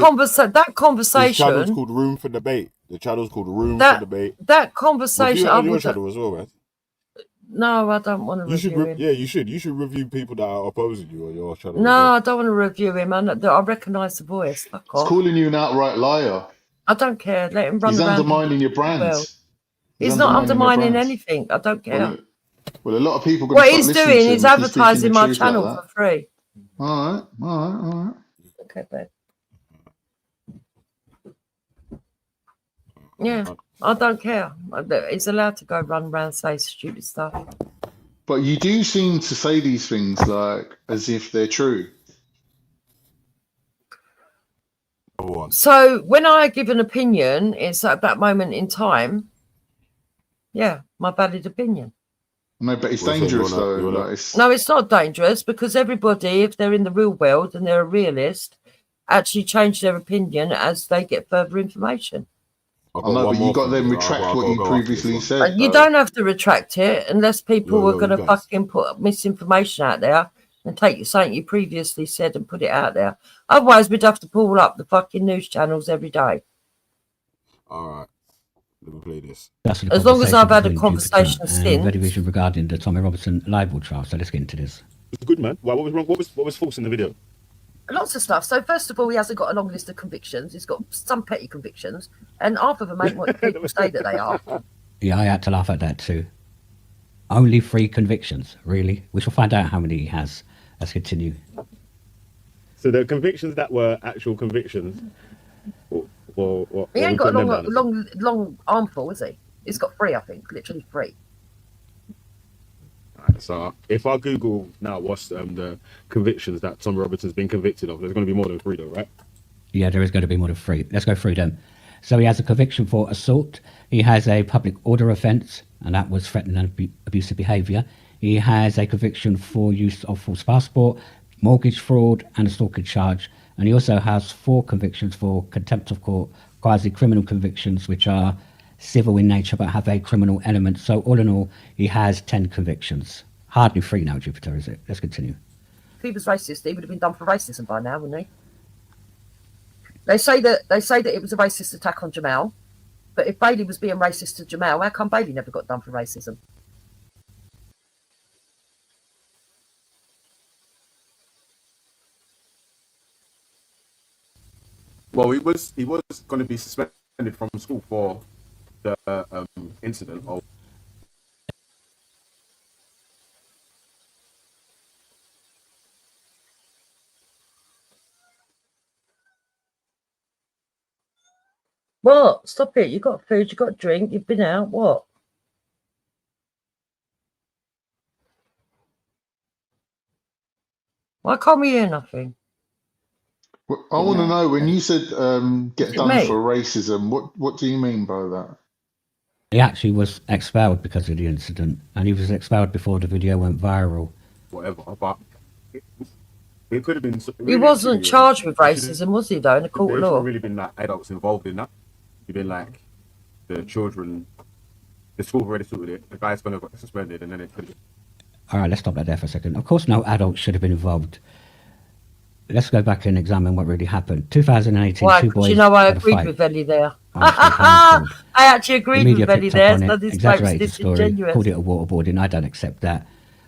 conversation, called Room for Debate. The channel's called Room for Debate. that Review conversation. it I on your would, channel as well, man. no, I don't want to You should, review him. yeah, you should. You should review people that are opposing you on your channel. No, I don't want to review him. I recognise the voice. Fuck He's off. calling you an outright liar. I don't care. Let him run He's around. undermining your Well, brands. he's not undermining your brands. anything. I don't care. Well, a lot of people are going What to start he's listening doing to him is if he's speaking advertising the my truth channel like for free. that. All right. Okay, babe. Yeah, I don't care. He's allowed to go run around say stupid stuff. But you do seem to say these things like as if they're true. So when I give an opinion, it's at that moment in time. Yeah, my valid opinion. No, but it's dangerous though. Like No, it's not dangerous because everybody, if they're in the real world and they're a realist, actually change their opinion as they get further information. I know, but you got to then retract what you previously said. You don't have to retract it unless people are going to you guys. fucking put misinformation out there and take something you previously said and put it out there. Otherwise, we'd have to pull up the fucking news channels every day. All right. Let me play this. As long as I've had a between conversation Jupiter since. and Very Vision regarding the Tommy Robertson libel trial. So let's get into this. It's good, man. Why? What was wrong? What was false in the video? Lots of stuff. So first of all, he hasn't got a long list of convictions. He's got some petty convictions, and half of them ain't what people say that they are. Yeah, I had to laugh at that too. Only 3 convictions, really? We shall find out how many he has. Let's continue. So the convictions that were actual convictions. He ain't got a long armful, is he? He's got 3, I think. Literally 3. So if I Google now what's the convictions that Tom Robertson's been convicted of, there's going to be more than 3 though, right? Yeah, there is going to be more than 3. Let's go through them. So he has a conviction for assault. He has a public order offence, and that was threatening and abusive behaviour. He has a conviction for use of false passport, mortgage fraud, and a stalking charge. And he also has 4 convictions for contempt of court, quasi-criminal convictions, which are civil in nature but have a criminal element. So all in all, he has 10 convictions. Hardly 3 now, Jupiter, is it? Let's continue. If he was racist, he would have been done for racism by now, wouldn't he? They say that it was a racist attack on Jamal, but if Bailey was being racist to Jamal, how come Bailey never got done for racism? Well, he was going to be suspended from school for the incident of. What? Stop it. You got food, you got drink, you've been out. What? Why can't we hear nothing? Well, I want to know, when you said get it done me? for racism, what do you mean by that? He actually was expelled because of the incident, and he was expelled before the video went viral. Whatever, but it could have been. He wasn't charged with racism, was he, though, in the court of There should law? have really been like adults involved in that. You've been like the children. The school already sorted it. The guy's going to get suspended, and then it could have. All right, let's stop that there for a second. Of course, no adults should have been involved. Let's go back and examine what really happened. 2018, Why? two boys You know, I had a agreed fight. with Ellie there. I actually The agreed media with Ellie picked up there, on so it, this bloke's exaggerated the story, disingenuous. called it a waterboarding. I don't accept that.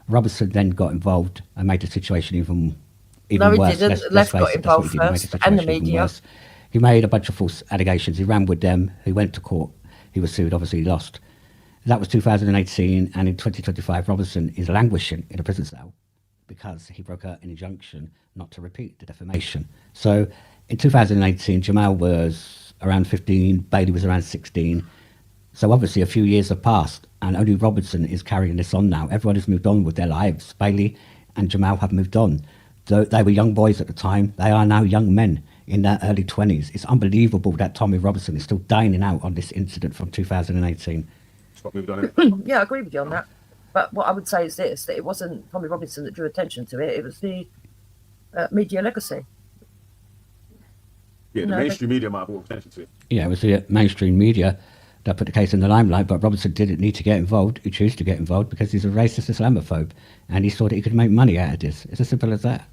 Robertson then got involved and made the situation even No, he worse. didn't. Let's Left got face it, that's what he involved did. He made the first, and the situation even media. worse. He made a bunch of false allegations. He ran with them. He went to court. He was sued. Obviously, he lost. That was 2018, and in 2025, Robertson is languishing in a prison cell because he broke an injunction not to repeat the defamation. So in 2018, Jamal was around 15, Bailey was around 16. So obviously a few years have passed, and only Robertson is carrying this on now. Everyone has moved on with their lives. Bailey and Jamal have moved on. They were young boys at the time. They are now young men in their early 20s. It's unbelievable that Tommy Robertson is still dining out on this incident from 2018. Yeah, I agree with you on that. But what I would say is this, that it wasn't Tommy Robinson that drew attention to it. It was the media legacy. Yeah, the mainstream media might have brought attention to it. Yeah, it was the mainstream media that put the case in the limelight, but Robertson didn't need to get involved. He chose to get involved because he's a racist Islamophobe, and he saw that he could make money out of this. It's as simple as that.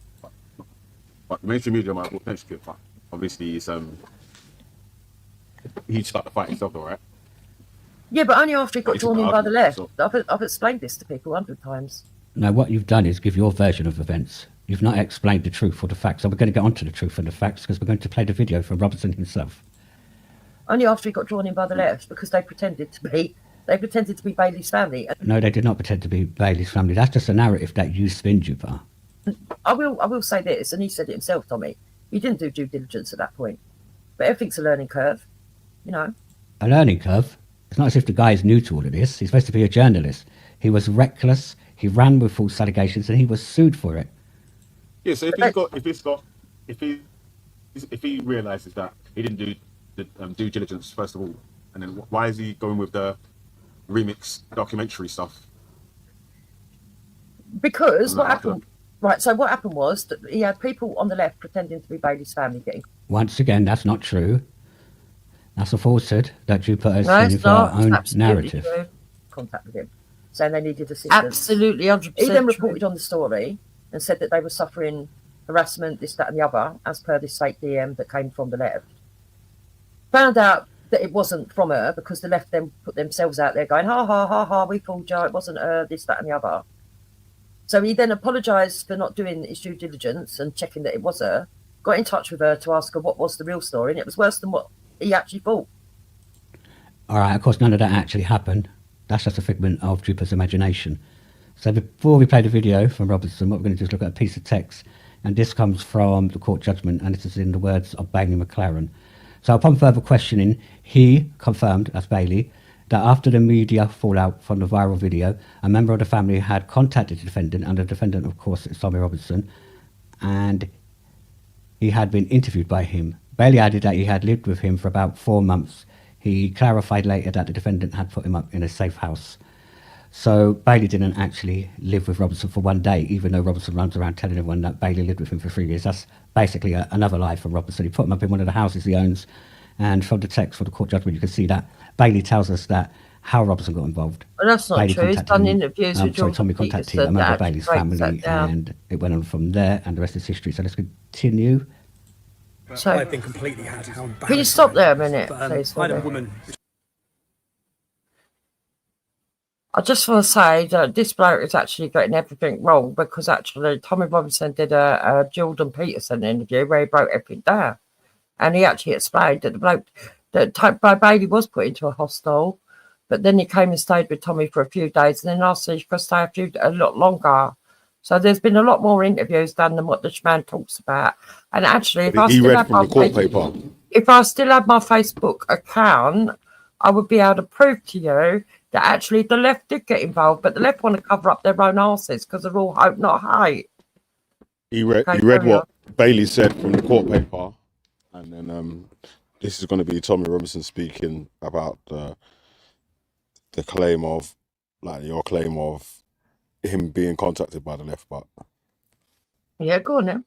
But the mainstream media might have brought attention to it. But obviously, it's he'd start the fight himself, all right? Yeah, but only after he got It's drawn an in by the argument, left. I've explained this to people 100 times. Now, what you've done is give your version of events. You've not explained the truth or the facts. So we're going to get onto the truth and the facts because we're going to play the video from Robertson himself. Only after he got drawn in by the left because they pretended to be Bailey's family. No, they did not pretend to be Bailey's family. That's just a narrative that you spin, Jupiter. I will say this, and he said it himself, Tommy. He didn't do due diligence at that point. But everything's a learning curve, you know. A learning curve? It's not as if the guy is new to all of this. He's supposed to be a journalist. He was reckless. He ran with false allegations, and he was sued for it. Yeah, so if he realizes that he didn't do the due diligence first of all, and then why is he going with the remix documentary stuff? Because what happened? Right. So what happened was that he had people on the left pretending to be Bailey's family getting. Once again, that's not true. That's a falsehood that Jupiter is No, spinning it's for not. our own It's absolutely narrative. true. Contact with him, saying they needed assistance. Absolutely, 100%. He then reported on the story and said that they were suffering harassment, this, that, and the other, as per this fake DM that came from the left. Found out that it wasn't from her because the left then put themselves out there going, ha ha ha ha, we fooled you, it wasn't her, this, that, and the other. So he then apologised for not doing his due diligence and checking that it was her, got in touch with her to ask her what was the real story, and it was worse than what he actually thought. All right, of course, none of that actually happened. That's just a figment of Jupiter's imagination. So before we play the video from Robertson, what we're going to do is look at a piece of text. And this comes from the court judgment, and this is in the words of Bailey McLaren. So upon further questioning, he confirmed, as Bailey, that after the media fallout from the viral video, a member of the family had contacted the defendant, and the defendant, of course, is Tommy Robertson, and he had been interviewed by him. Bailey added that he had lived with him for about 4 months. He clarified later that the defendant had put him up in a safe house. So Bailey didn't actually live with Robertson for 1 day, even though Robertson runs around telling everyone that Bailey lived with him for 3 years. That's basically another lie from Robertson. He put him up in one of the houses he owns, and from the text for the court judgment, you can see that Bailey tells us that how Robertson got involved. Well, that's not Bailey true. He's contacted done him. interviews with Tommy Jordan contacted Peterson a member that of Bailey's actually breaks family, that down. and it went on from there, and the rest is history. So let's continue. So, I've been completely had how embarrassing. can you stop there a minute, But, please? I had a for me? woman. I just want to say that this bloke is actually getting everything wrong because actually Tommy Robinson did a Jordan Peterson interview where he broke everything down. And he actually explained that the bloke that Bailey was put into a hostel, but then he came and stayed with Tommy for a few days, and then asked if he could stay a lot longer. So there's been a lot more interviews done than what the man talks about. And actually, if I still had my Facebook account, I would be able to prove to you that actually the left did get involved, but the left want to cover up their own arses because they're all hope, not hate. He read what Bailey said from the court paper, and then this is going to be Tommy Robinson speaking about the claim of, like, your claim of him being contacted by the left. But yeah, go on then.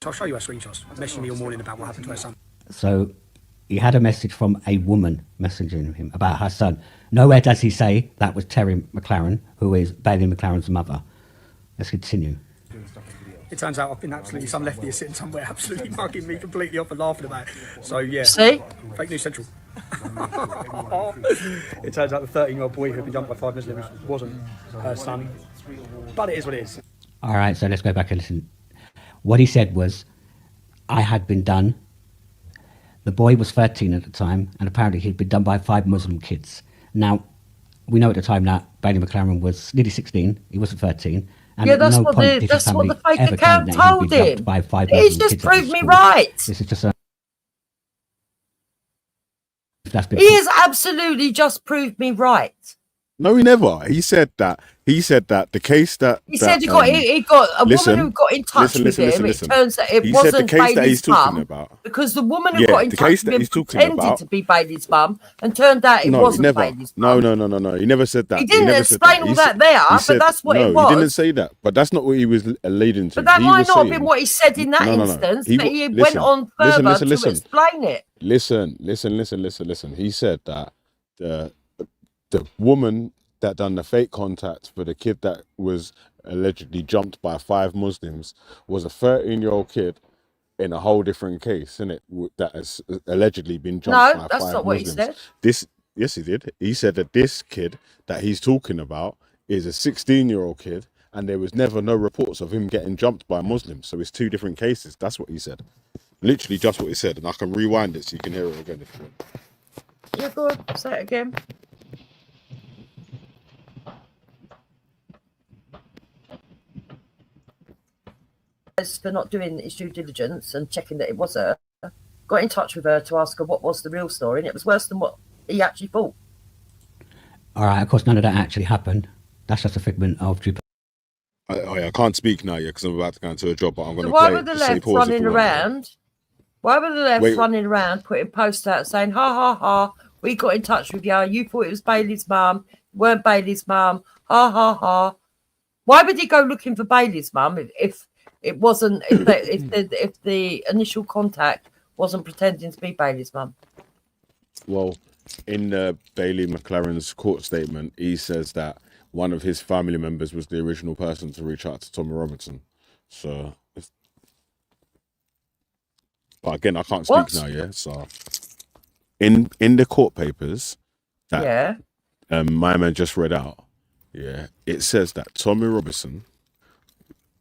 I'll show you our screenshots. Messaging me all morning about what happened to her son. So he had a message from a woman messaging him about her son. Nowhere does he say that was Terry McLaren, who is Bailey McLaren's mother. Let's continue. It turns out I've been absolutely, some lefty is sitting somewhere absolutely mugging me completely off and laughing about it. So yeah. See? Fake News Central. It turns out the 13-year-old boy who had been jumped by 5 Muslims wasn't her son. But it is what it is. All right, so let's go back and listen. What he said was, I had been done. The boy was 13 at the time, and apparently he'd been done by 5 Muslim kids. Now, we know at the time that Bailey McLaren was nearly 16. He wasn't 13. And yeah, that's what the fake account told him. He's just proved me right. This is just he has absolutely just proved me right. no, he never. He said that the case that He said he got a woman who got in touch with him. It turns out it wasn't Bailey's mum, because the woman who got in touch with him pretended to be Bailey's mum, and turned out it wasn't Bailey's mum. No. He never said that. He didn't explain all that there, but that's what it was. No, he didn't say that. But that's not what he was leading to. But that might not have been what he said in that instance. But he went on further to explain it. Listen. He said that the woman that done the fake contact for the kid that was allegedly jumped by 5 Muslims was a 13-year-old kid in a whole different case, isn't it? That has allegedly been jumped by 5 Muslims. No, that's not what he said. Yes, he did. He said that this kid that he's talking about is a 16-year-old kid, and there was never no reports of him getting jumped by Muslims. So it's 2 different cases. That's what he said. Literally just what he said, and I can rewind it so you can hear it again if you want. Yeah, go on, say it again. For not doing his due diligence and checking that it was her, got in touch with her to ask her what was the real story, and it was worse than what he actually thought. All right, of course, none of that actually happened. That's just a figment of Jupiter. I can't speak now yet because I'm about to go into a job, but I'm going to play. Why were the left running around? Why were the left running around, putting posts out saying, ha ha ha, we got in touch with you, you thought it was Bailey's mum, weren't Bailey's mum, ha ha ha. Why would he go looking for Bailey's mum if it wasn't, if the initial contact wasn't pretending to be Bailey's mum? Well, in Bailey McLaren's court statement, he says that one of his family members was the original person to reach out to Tommy Robinson. So, but again, I can't speak now. Yeah. So, in the court papers that my man just read out, it says that Tommy Robinson.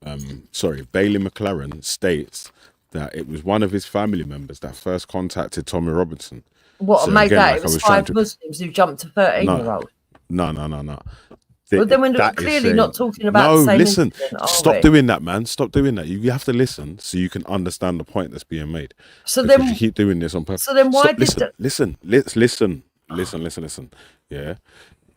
Bailey McLaren states that it was one of his family members that first contacted Tommy Robinson. What made again, that? It was 5 Muslims who jumped to 13-year-old. No. Well, then we're clearly not talking about the same listen. Incident, stop doing that, man. Stop doing that. You have to listen so you can understand the point that's being made. So because then you keep doing this on purpose. So then why listen. Yeah.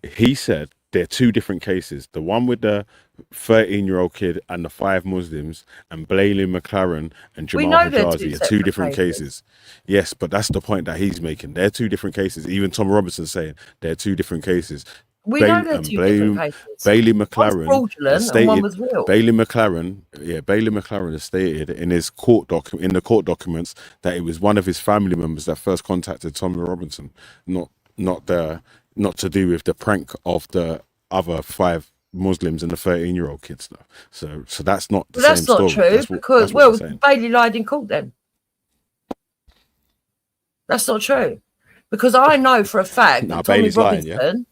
He said there are 2 different cases. The one with the 13-year-old kid and the 5 Muslims, and Bailey McLaren and Jamal Hijazi are 2 different cases. Yes, but that's the point that he's making. They're 2 different cases. Even Tom Robinson's saying they're 2 different cases. We know they're 2 different cases. Bailey McLaren fraudulent stated, and one was real. Bailey McLaren has stated in his court documents that it was one of his family members that first contacted Tommy Robinson, not to do with the prank of the other 5 Muslims and the 13-year-old kid stuff. So that's not the same story. That's not true because Bailey lied in court then. That's not true because I know for a fact that Tommy Robinson.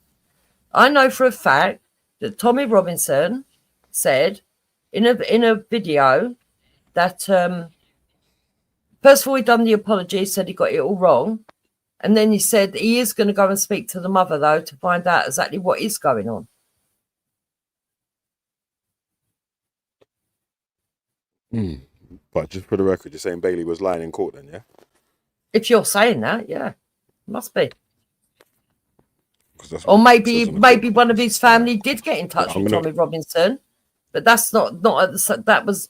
I know for a fact that Tommy Robinson said in a video that First of all, he done the apology, said he got it all wrong. And then he said he is going to go and speak to the mother, though, to find out exactly what is going on. But just for the record, you're saying Bailey was lying in court then, yeah? If you're saying that, yeah, must be. Or maybe one of his family did get in touch with Tommy Robinson, but that's not that was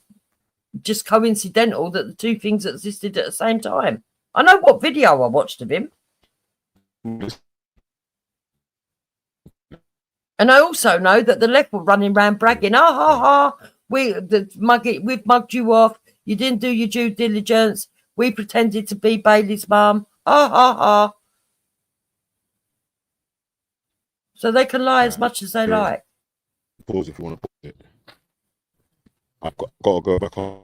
just coincidental that the two things existed at the same time. I know what video I watched of him. And I also know that the left were running around bragging, we've mugged you off. You didn't do your due diligence. We pretended to be Bailey's mum. So they can lie as much as they like. Pause if you want to pause it. I've got to go back on.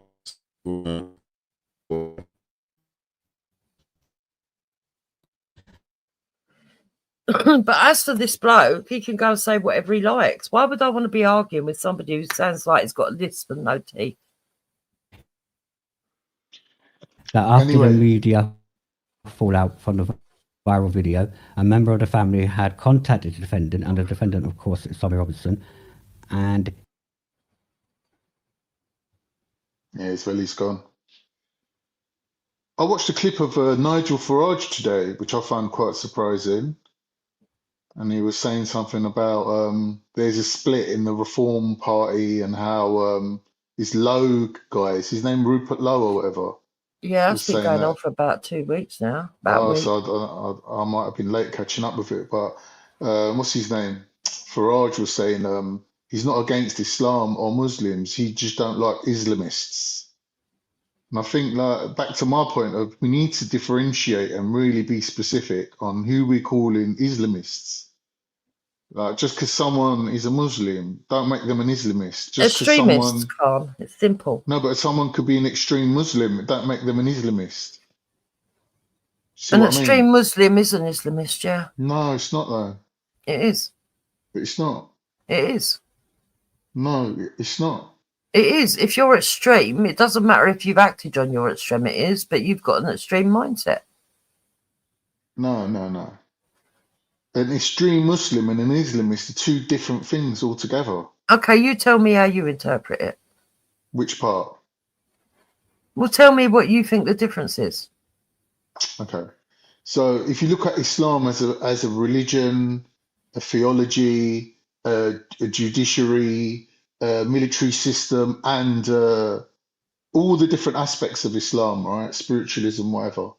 But as for this bloke, he can go and say whatever he likes. Why would I want to be arguing with somebody who sounds like he's got a lisp and no teeth? That after the media fallout from the viral video, a member of the family had contacted the defendant, and the defendant, of course, is Tommy Robinson, and he's gone. I watched a clip of Nigel Farage today, which I found quite surprising. And he was saying something about there's a split in the Reform Party and how this Lowe guy, is his name Rupert Lowe or whatever? Yeah, it's been going on for about 2 weeks now. So I might have been late catching up with it. But what's his name? Farage was saying he's not against Islam or Muslims. He just don't like Islamists. And I think, like, back to my point of we need to differentiate and really be specific on who we're calling Islamists. Like, just because someone is a Muslim, don't make them an Islamist. Just extremists, Khan. It's simple. No, but someone could be an extreme Muslim. Don't make them an Islamist. An extreme Muslim is an Islamist, yeah. No, it's not though. It is. But it's not. It is. No, it's not. It is. If you're extreme, it doesn't matter if you've acted on your extremities, but you've got an extreme mindset. No. An extreme Muslim and an Islamist are two different things altogether. Okay, you tell me how you interpret it. Which part? Well, tell me what you think the difference is. Okay. So if you look at Islam as a religion, a theology, a judiciary, a military system, and all the different aspects of Islam, right? Spiritualism, whatever.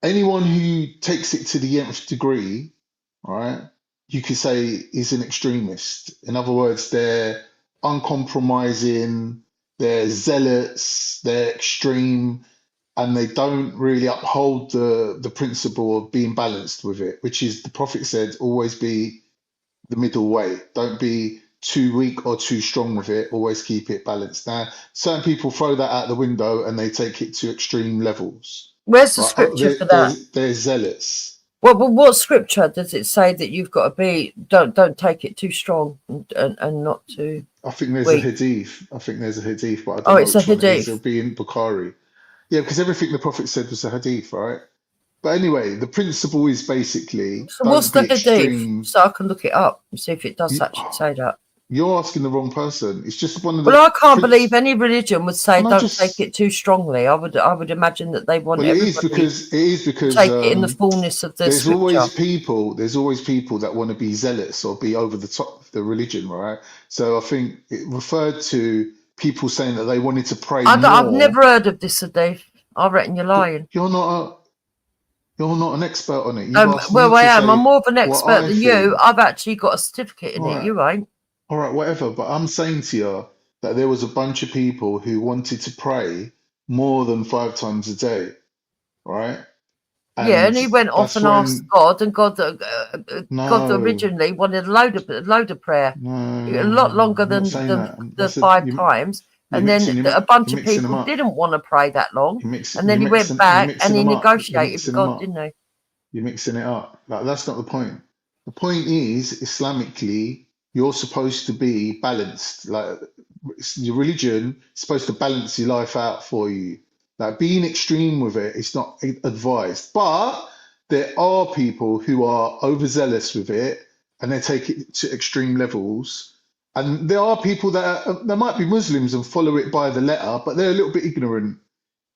Anyone who takes it to the nth degree, right, you could say is an extremist. In other words, they're uncompromising, they're zealots, they're extreme, and they don't really uphold the principle of being balanced with it, which is the Prophet said, always be the middle way. Don't be too weak or too strong with it. Always keep it balanced. Now, certain people throw that out the window and they take it to extreme levels. Where's the scripture for that? They're zealots. Well, but what scripture does it say that you've got to be? Don't take it too strong and not too. I think there's weak. a hadith. But I don't know. Oh, it's a hadith. It'll be in Bukhari. Yeah, because everything the Prophet said was a hadith, right? But anyway, the principle is basically. So what's the hadith? So I can look it up and see if it does actually say that. You're asking the wrong person. It's just one of the. Well, I can't believe any religion would say don't take it too strongly. I would imagine that they want. Well, it is because take it in the fullness of the. There's always people that want to be zealots or be over the top of the religion, right? So I think it referred to people saying that they wanted to pray more. I've never heard of this hadith. I reckon you're lying. You're not an expert on it. Well, I am. I'm more of an expert than you. I've actually got a certificate in it. You ain't. All right, whatever. But I'm saying to you that there was a bunch of people who wanted to pray more than 5 times a day, right? And he went off and asked God, and God originally wanted a load of prayer, a lot longer than the 5 times. And then a bunch of people didn't want to pray that long, and then he went back and he negotiated with God, didn't he? You're mixing it up. Like, that's not the point. The point is, Islamically, you're supposed to be balanced. Like, your religion is supposed to balance your life out for you. Like being extreme with it is not advised. But there are people who are overzealous with it and they take it to extreme levels. And there are people that there might be Muslims and follow it by the letter, but they're a little bit ignorant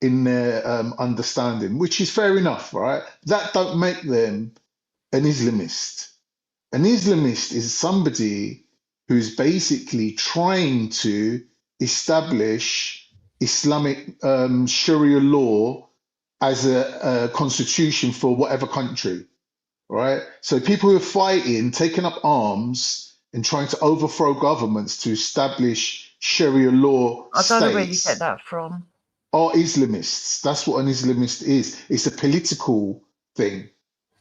in their understanding, which is fair enough, right? That don't make them an Islamist. An Islamist is somebody who's basically trying to establish Islamic Sharia law as a constitution for whatever country, right? So people who are fighting, taking up arms, and trying to overthrow governments to establish Sharia law I don't know where you get states that from. are Islamists. That's what an Islamist is. It's a political thing,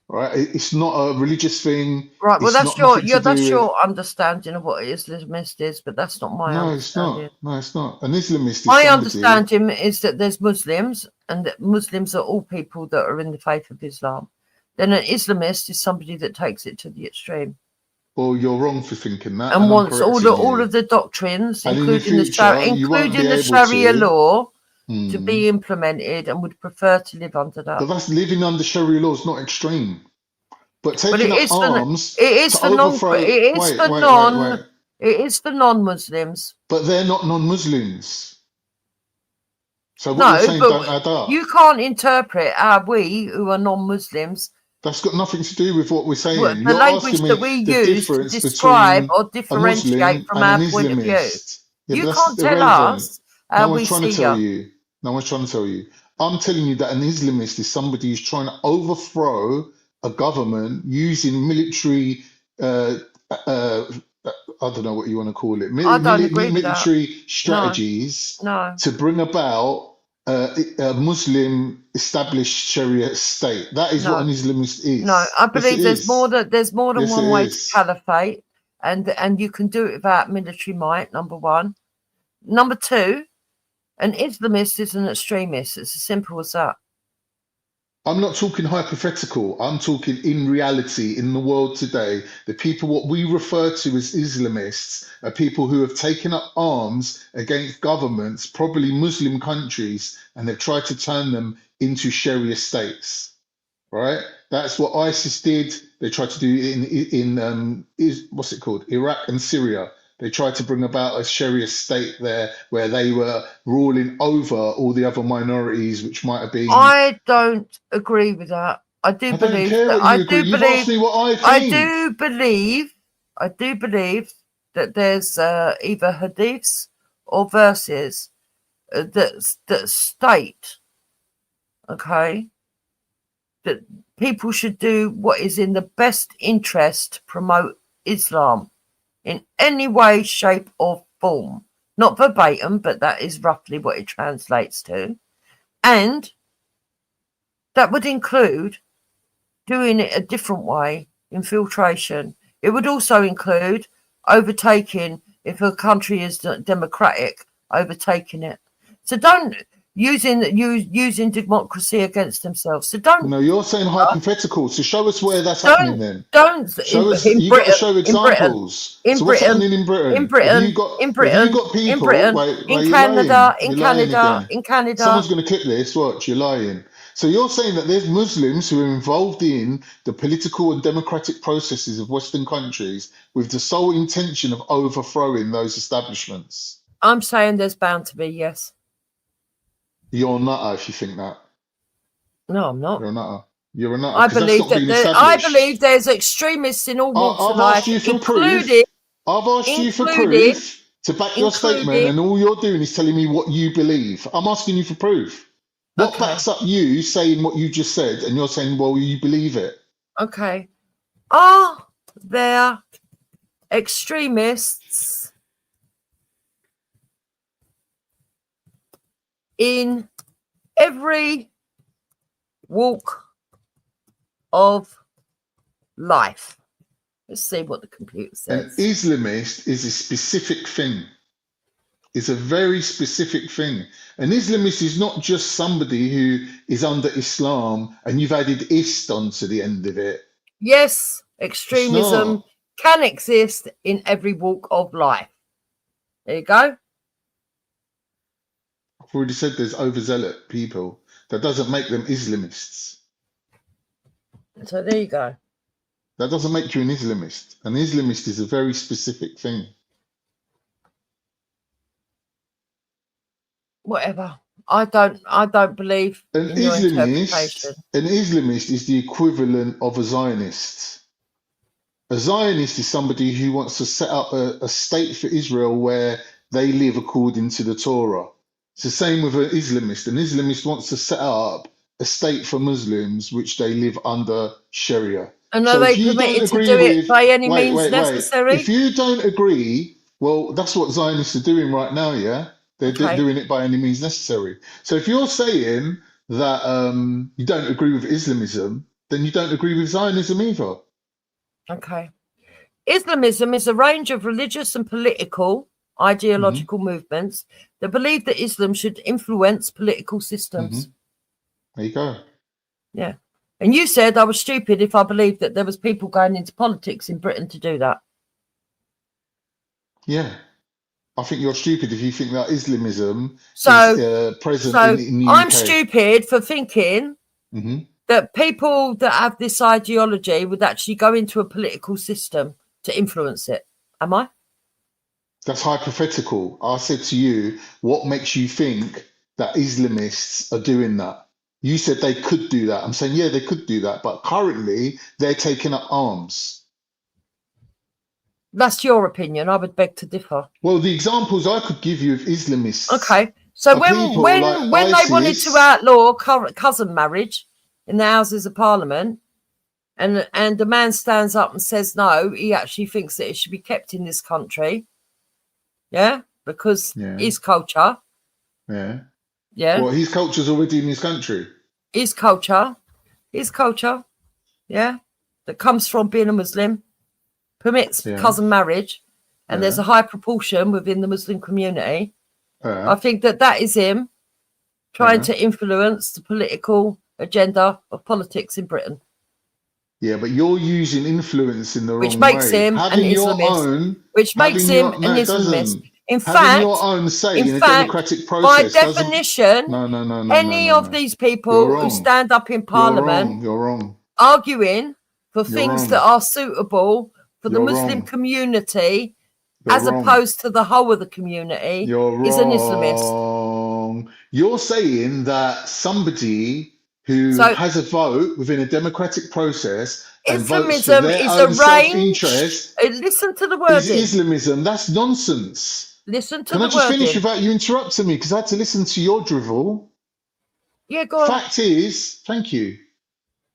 right? It's not a religious thing. Right, well, It's that's not nothing to that's do with. your understanding of what Islamist is, but that's not my No, it's understanding. not. No, it's not. An Islamist is My somebody. understanding is that there's Muslims, and that Muslims are all people that are in the faith of Islam. Then an Islamist is somebody that takes it to the extreme Well, you're wrong for thinking that, and and I'm wants all correcting you. of the doctrines, And in the including future, you won't be including the able Sharia to. law, to Hmm. be implemented, and would prefer to live under that. But that's living under Sharia law is not extreme. But But taking it up is for arms it is to for non overthrow. it is for Wait. non it is for non-Muslims. But they're not non-Muslims. So what you're No, saying but don't add up. you can't interpret how we who are non-Muslims. That's got nothing to do with what we're saying. The You're language asking that me we the use to difference describe between or a differentiate Muslim from and our an point of view. Islamist. Yeah, You but can't that's tell irrelevant. us how No we one's trying to see tell you. you. No one's trying to tell you. I'm telling you that an Islamist is somebody who's trying to overthrow a government using military, uh, uh, I don't know what you want to call it, I don't agree with that. military No, strategies no. to bring about a Muslim established Sharia state. That is what an No. Islamist is. No, I Yes, it believe there's is. more than Yes, it one way to is. caliphate, and you can do it without military might. Number one. Number two, an Islamist is an extremist. It's as simple as that. I'm not talking hypothetical. I'm talking in reality, in the world today. The people, what we refer to as Islamists, are people who have taken up arms against governments, probably Muslim countries, and they've tried to turn them into Sharia states. Right? That's what ISIS did. They tried to do what's it called? Iraq and Syria. They tried to bring about a Sharia state there where they were ruling over all the other minorities, which might have been. I don't agree with that. I don't care what you agree. You've asked me what I think. I do believe that there's either hadiths or verses that state, okay, that people should do what is in the best interest to promote Islam in any way, shape, or form. Not verbatim, but that is roughly what it translates to. And that would include doing it a different way, infiltration. It would also include overtaking, if a country is democratic, overtaking it. So don't using democracy against themselves. So don't. No, you're saying hypothetical. So show us where that's Don't- happening then. Don't Show us. in You got to Britain- show in examples. Britain- So what's happening in Britain? In Britain, Have you got in Britain, Have you got people? in Britain, Wait, in you're Canada, lying. in You're lying Canada, again. in Canada. Someone's going to clip this. Watch, you're lying. So you're saying that there's Muslims who are involved in the political and democratic processes of Western countries with the sole intention of overthrowing those establishments. I'm saying there's bound to be, yes. You're a nutter if you think that. No, I'm not. You're a nutter. You're a nutter. I 'cause that's believe not that been I established. believe there's extremists in all walks I've of life, asked you for including proof. I've asked you for proof to back your statement, including- and all you're doing is telling me what you believe. I'm asking you for proof. What backs up you saying what you just said, and you're saying, well, you believe it? Okay. Are there extremists in every walk of life? Let's see what the computer An says. Islamist is a specific thing. It's a very specific thing. An Islamist is not just somebody who is under Islam and you've added ist onto the end of it. Yes, extremism can exist in every walk of life. There you go. I've already said there's overzealot people. That doesn't make them Islamists. So there you go. That doesn't make you an Islamist. An Islamist is a very specific thing. Whatever. I don't believe An in your interpretation. Islamist is the equivalent of a Zionist. A Zionist is somebody who wants to set up a state for Israel where they live according to the Torah. It's the same with an Islamist. An Islamist wants to set up a state for Muslims which they live under Sharia. And So are they if you don't permitted to agree do it with, by any wait, means wait, wait. necessary? If you don't agree, well, that's what Zionists are doing right now, yeah? They're doing it by any means necessary. So if you're saying that you don't agree with Islamism, then you don't agree with Zionism either. Okay. Islamism is a range of religious and political ideological movements that believe that Islam should influence political systems. There you go. Yeah. And you said I was stupid if I believed that there was people going into politics in Britain to do that. Yeah. I think you're stupid if you think that Islamism So, is present so in the I'm UK. stupid for thinking that people that have this ideology would actually go into a political system to influence it. Am I? That's hypothetical. I said to you, what makes you think that Islamists are doing that? You said they could do that. I'm saying, yeah, they could do that, but currently they're taking up arms. That's your opinion. I would beg to differ. Well, the examples I could give you of Islamists. Okay. So are when people when like they wanted ISIS. to outlaw cousin marriage in the Houses of Parliament, and the man stands up and says no, he actually thinks that it should be kept in this country. Yeah, because his culture. Yeah. Yeah. Well, his culture's already in his country. His culture. Yeah, that comes from being a Muslim, permits cousin marriage, and there's a high proportion within the Muslim community. I think that is him trying to influence the political agenda of politics in Britain. Yeah, but you're using influence in the wrong way. Which makes him an Islamist. In having your own say in a democratic process by definition, any of these people who stand up in Parliament you're wrong. Arguing for things that are suitable for the Muslim community as opposed to the whole of the community is an Islamist. You're saying that somebody who has a vote within a democratic process and votes for their own self-interest listen to the wording. Is Islamism. That's nonsense. Listen to Can the I just wording. finish without you interrupting me? Because I had to listen to your drivel. Yeah, go on. Fact is, thank you.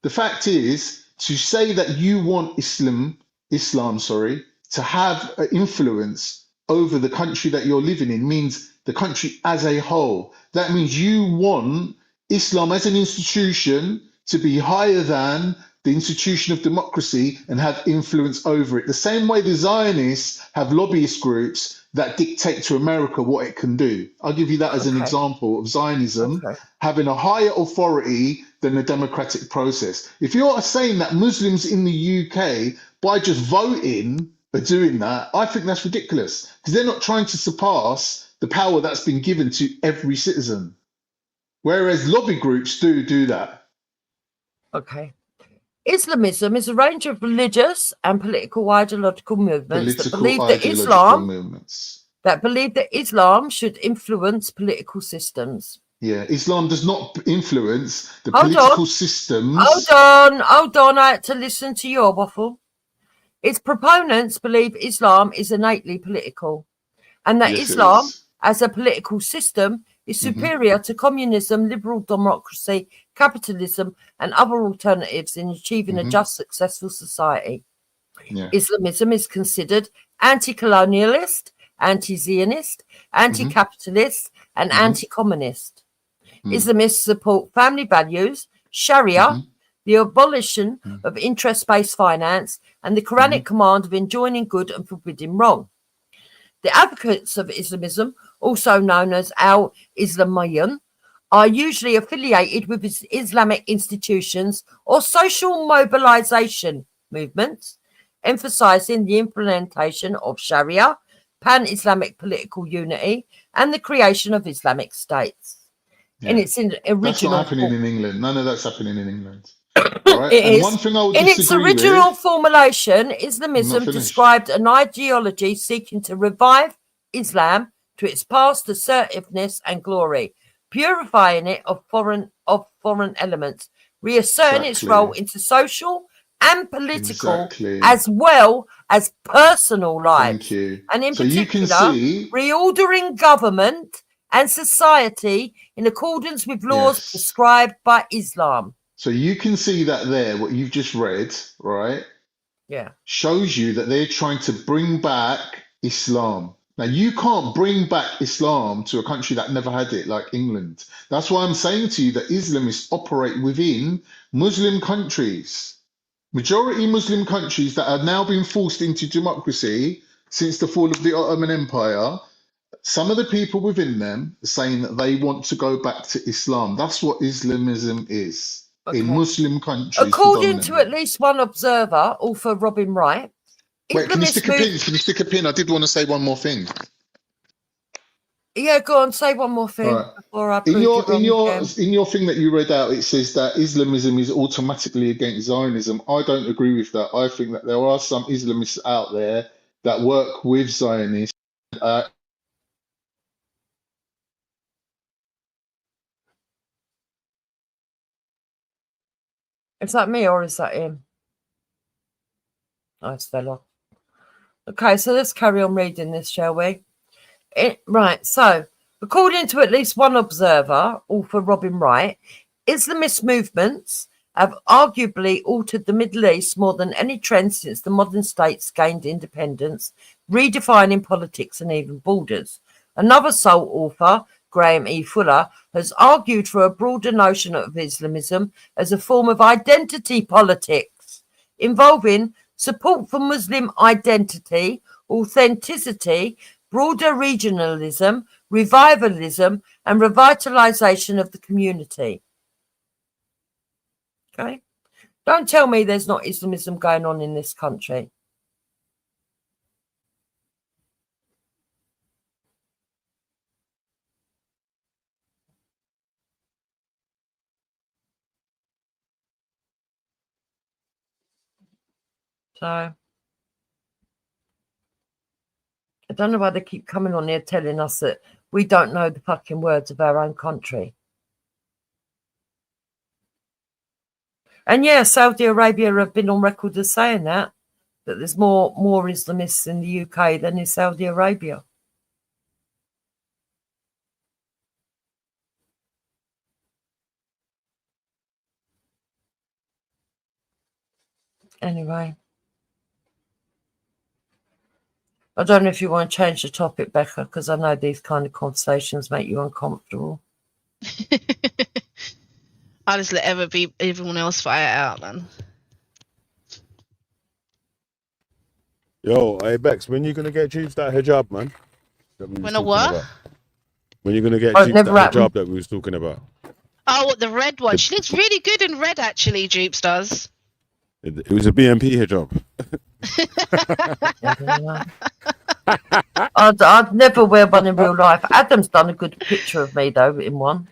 The fact is, to say that you want Islam, to have an influence over the country that you're living in means the country as a whole. That means you want Islam as an institution to be higher than the institution of democracy and have influence over it. The same way the Zionists have lobbyist groups that dictate to America what it can do. I'll give you that as an example of Zionism having a higher authority than the democratic process. If you're saying that Muslims in the UK, by just voting, are doing that, I think that's ridiculous because they're not trying to surpass the power that's been given to every citizen. Whereas lobby groups do that. Okay. Islamism is a range of religious and political ideological movements that believe that Islam should influence political systems. Yeah, Islam does not influence the political systems. Hold on, I had to listen to your waffle. Its proponents believe Islam is innately political and that Islam as a political system is superior to communism, liberal democracy, capitalism, and other alternatives in achieving a just, successful society. Yeah. Islamism is considered anti-colonialist, anti-Zionist, anti-capitalist, and anti-communist. Islamists support family values, Sharia, the abolition of interest-based finance, and the Quranic command of enjoining good and forbidding wrong. The advocates of Islamism, also known as al-Islamiyun, are usually affiliated with Islamic institutions or social mobilization movements, emphasizing the implementation of Sharia, pan-Islamic political unity, and the creation of Islamic states. In its original That's not happening form. in England. None of that's happening in England. All right. It And is. one thing I would In its disagree original with. formulation, I'm not Islamism finished. described an ideology seeking to revive Islam to its past assertiveness and glory, purifying it of foreign elements, reasserting its role into social and political as well as personal lives. Thank you. And in So you can particular, see. reordering government and society in accordance with laws Yes. prescribed by Islam. So you can see that there, what you've just read, right? Yeah. Shows you that they're trying to bring back Islam. Now, you can't bring back Islam to a country that never had it, like England. That's why I'm saying to you that Islamists operate within Muslim countries. Majority Muslim countries that have now been forced into democracy since the fall of the Ottoman Empire, some of the people within them are saying that they want to go back to Islam. That's what Islamism is. In Muslim countries. According to at least one observer, author Robin Wright. Wait, can you stick a pin? Can you stick a pin? I did want to say one more thing. Yeah, go on, say one more thing before I prove In you wrong again. your thing that you read out, it says that Islamism is automatically against Zionism. I don't agree with that. I think that there are some Islamists out there that work with Zionists. Is that me or is that him? Nice fella. Okay, so let's carry on reading this, shall we? Right, so according to at least one observer, author Robin Wright, Islamist movements have arguably altered the Middle East more than any trend since the modern states gained independence, redefining politics and even borders. Another sole author, Graham E. Fuller, has argued for a broader notion of Islamism as a form of identity politics involving support for Muslim identity, authenticity, broader regionalism, revivalism, and revitalization of the community. Okay? Don't tell me there's not Islamism going on in this country. So, I don't know why they keep coming on here telling us that we don't know the fucking words of our own country. And yeah, Saudi Arabia have been on record as saying that there's more Islamists in the UK than in Saudi Arabia. Anyway. I don't know if you want to change the topic, Becca, because I know these kind of conversations make you uncomfortable. I'll just let everyone else fight it out, then. Yo, hey Bex, when you gonna get Jeeves that hijab, man? When a what? When you gonna get Jeeves that hijab that we was talking about? Oh, what, the red one? She looks really good in red, actually, Jeeps does. It was a BMP hijab. I'd never wear one in real life. Adam's done a good picture of me, though, in one.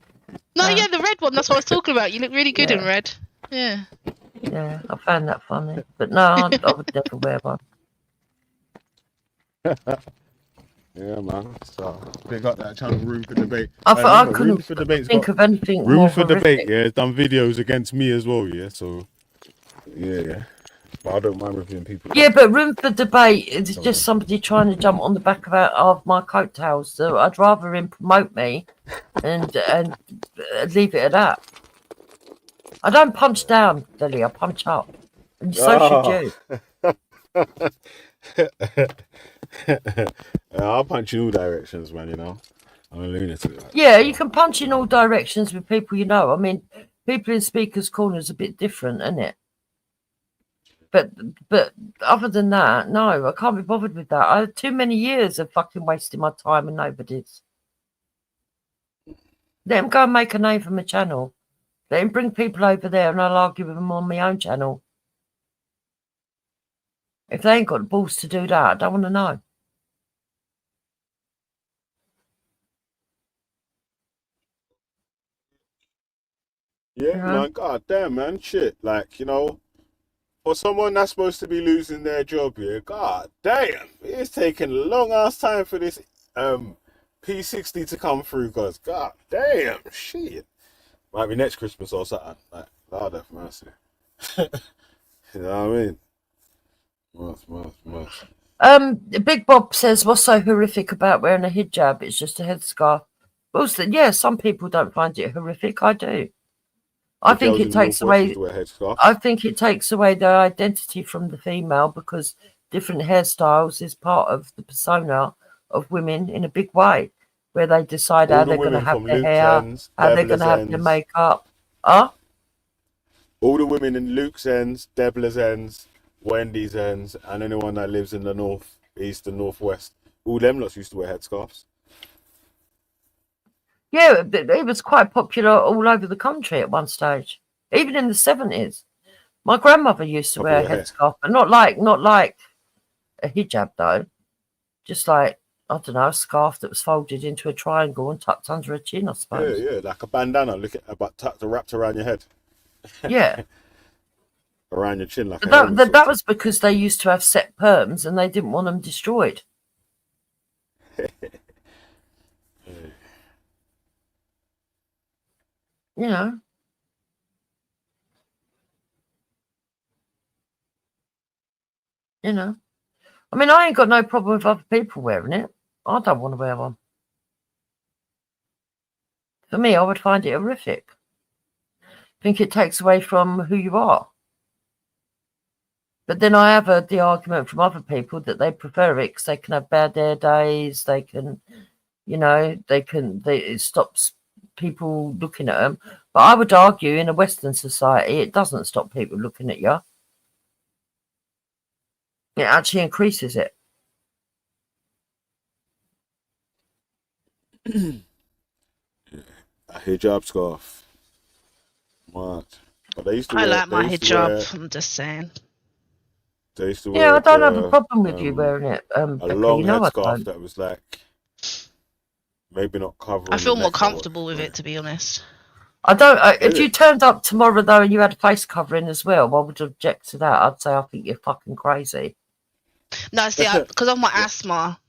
No, yeah, the red one. That's what I was talking about. You look really good in red. Yeah. Yeah, I found that funny. But no, I would never wear one. Yeah, man. So they got that channel, Room for Debate. I couldn't think of anything Room more for Debate, horrific. yeah, it's done videos against me as well, yeah. So yeah. But I don't mind reviewing people. Yeah, but Room for Debate is just somebody trying to jump on the back of my coattails. So I'd rather him promote me and leave it at that. I don't punch down, Lily. I punch up. And so should you. I'll punch in all directions, man, you know. I'm a lunatic. Yeah, you can punch in all directions with people you know. I mean, people in Speaker's Corner is a bit different, isn't it? But other than that, no, I can't be bothered with that. I had too many years of fucking wasting my time and nobody's. Let him go and make a name for my channel. Let him bring people over there and I'll argue with them on my own channel. If they ain't got the balls to do that, I don't want to know. Yeah, Yeah. man. God damn, man. Shit. Like, you know, for someone that's supposed to be losing their job here, god damn, it's taking a long ass time for this P60 to come through, cause god damn, shit. Might be next Christmas or something. Like, Lord have mercy. You know what I mean? Must. Big Bob says, what's so horrific about wearing a hijab? It's just a headscarf. Well, yeah, some people don't find it horrific. I do. I think it takes away. I think it takes away their identity from the female, because different hairstyles is part of the persona of women in a big way, where they decide how they're going to have their hair, how they're going to have their makeup. All the women in Luke's ends, Debla's ends, Wendy's ends, and anyone that lives in the north, east, and northwest, all them lots used to wear headscarves. Yeah, it was quite popular all over the country at one stage, even in the 70s. My grandmother used to wear a headscarf, but not like a hijab though. Just like, I don't know, a scarf that was folded into a triangle and tucked under a chin, I suppose. Yeah, like a bandana, but tucked and wrapped around your head. Yeah. Around your chin, like that was because they used to have set perms and they didn't want them destroyed. You know. You know. I mean, I ain't got no problem with other people wearing it. I don't want to wear one. For me, I would find it horrific. I think it takes away from who you are. But then I have heard the argument from other people that they prefer it because they can have bad hair days. They can, you know, it stops people looking at them. But I would argue in a Western society, it doesn't stop people looking at you. It actually increases it. A hijab scarf. What? But they used to I wear, like my hijab. wear, I'm just saying. They used to Yeah, wear I don't have a problem with you wearing it. a Becca, long you know headscarf that was like maybe not covering. I feel the more neck comfortable with it, to be honest. I don't. If you turned up tomorrow though and you had a face covering as well, I would object to that. I'd say I think you're fucking crazy. No, see, because of my asthma,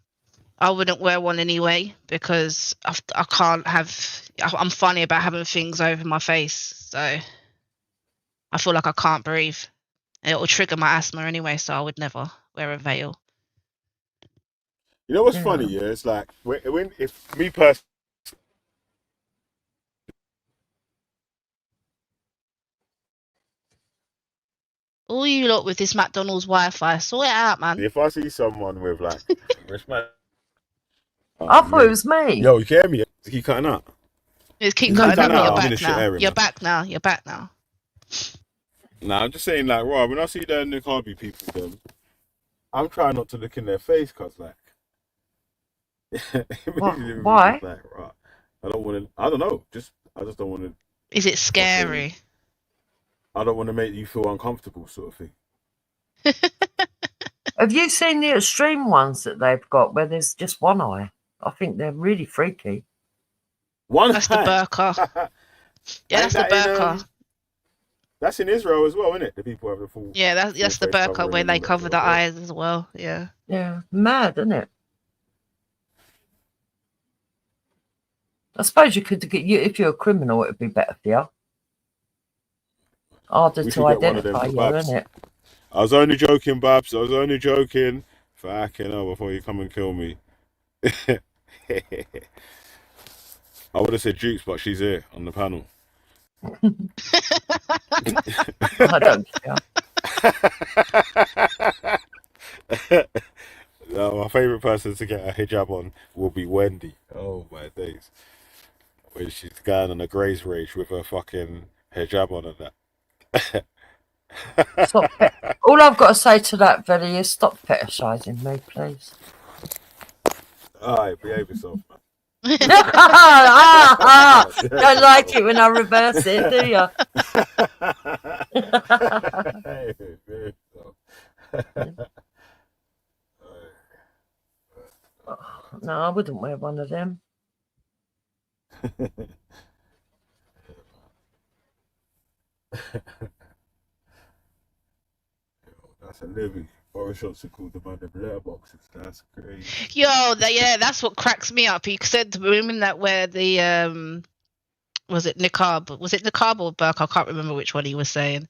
I wouldn't wear one anyway because I can't have. I'm funny about having things over my face, so I feel like I can't breathe. And it will trigger my asthma anyway, so I would never wear a veil. You know what's funny? Yeah, it's like when if me personally. All you lot with this McDonald's Wi-Fi, sort it out, man. If I see someone with like, I thought it was me. Yo, you hear me? Keep cutting out. Just keep cutting out. You're I'm in a back shit now. area, You're man. back now. You're back now. Nah, I'm just saying, like, Rob, when I see the Niqabi people, them, I'm trying not to look in their face, cause like, why? Like, right, I don't want to. I don't know. I just don't want to. Is it scary? I don't want to make you feel uncomfortable, sort of thing. Have you seen the extreme ones that they've got where there's just one eye? I think they're really freaky. That's the burqa. Yeah, that's the burqa. That's in Israel as well, isn't it? The people have the full. Yeah, that's the burqa when they cover the eyes as well. Yeah. Yeah, mad, isn't it? I suppose you could get you if you're a criminal, it would be better for you. Harder to identify you, isn't it? I was only joking, Babs. I was only joking. Fucking hell, before you come and kill me. I would have said Jukes, but she's here on the panel. I don't care. No, my favourite person to get a hijab on will be Wendy. Oh my days. When she's going on a graze rage with her fucking hijab on and that. All I've got to say to that, Velly, is stop fetishizing me, please. Alright, behave yourself, man. Don't like it when I reverse it, do you? No, I wouldn't wear one of them. That's a living. Boris Johnson called the man them letterboxes. That's crazy. Yo, that's what cracks me up. He said the women that wear the was it niqab? Was it niqab or burqa? I can't remember which one he was saying.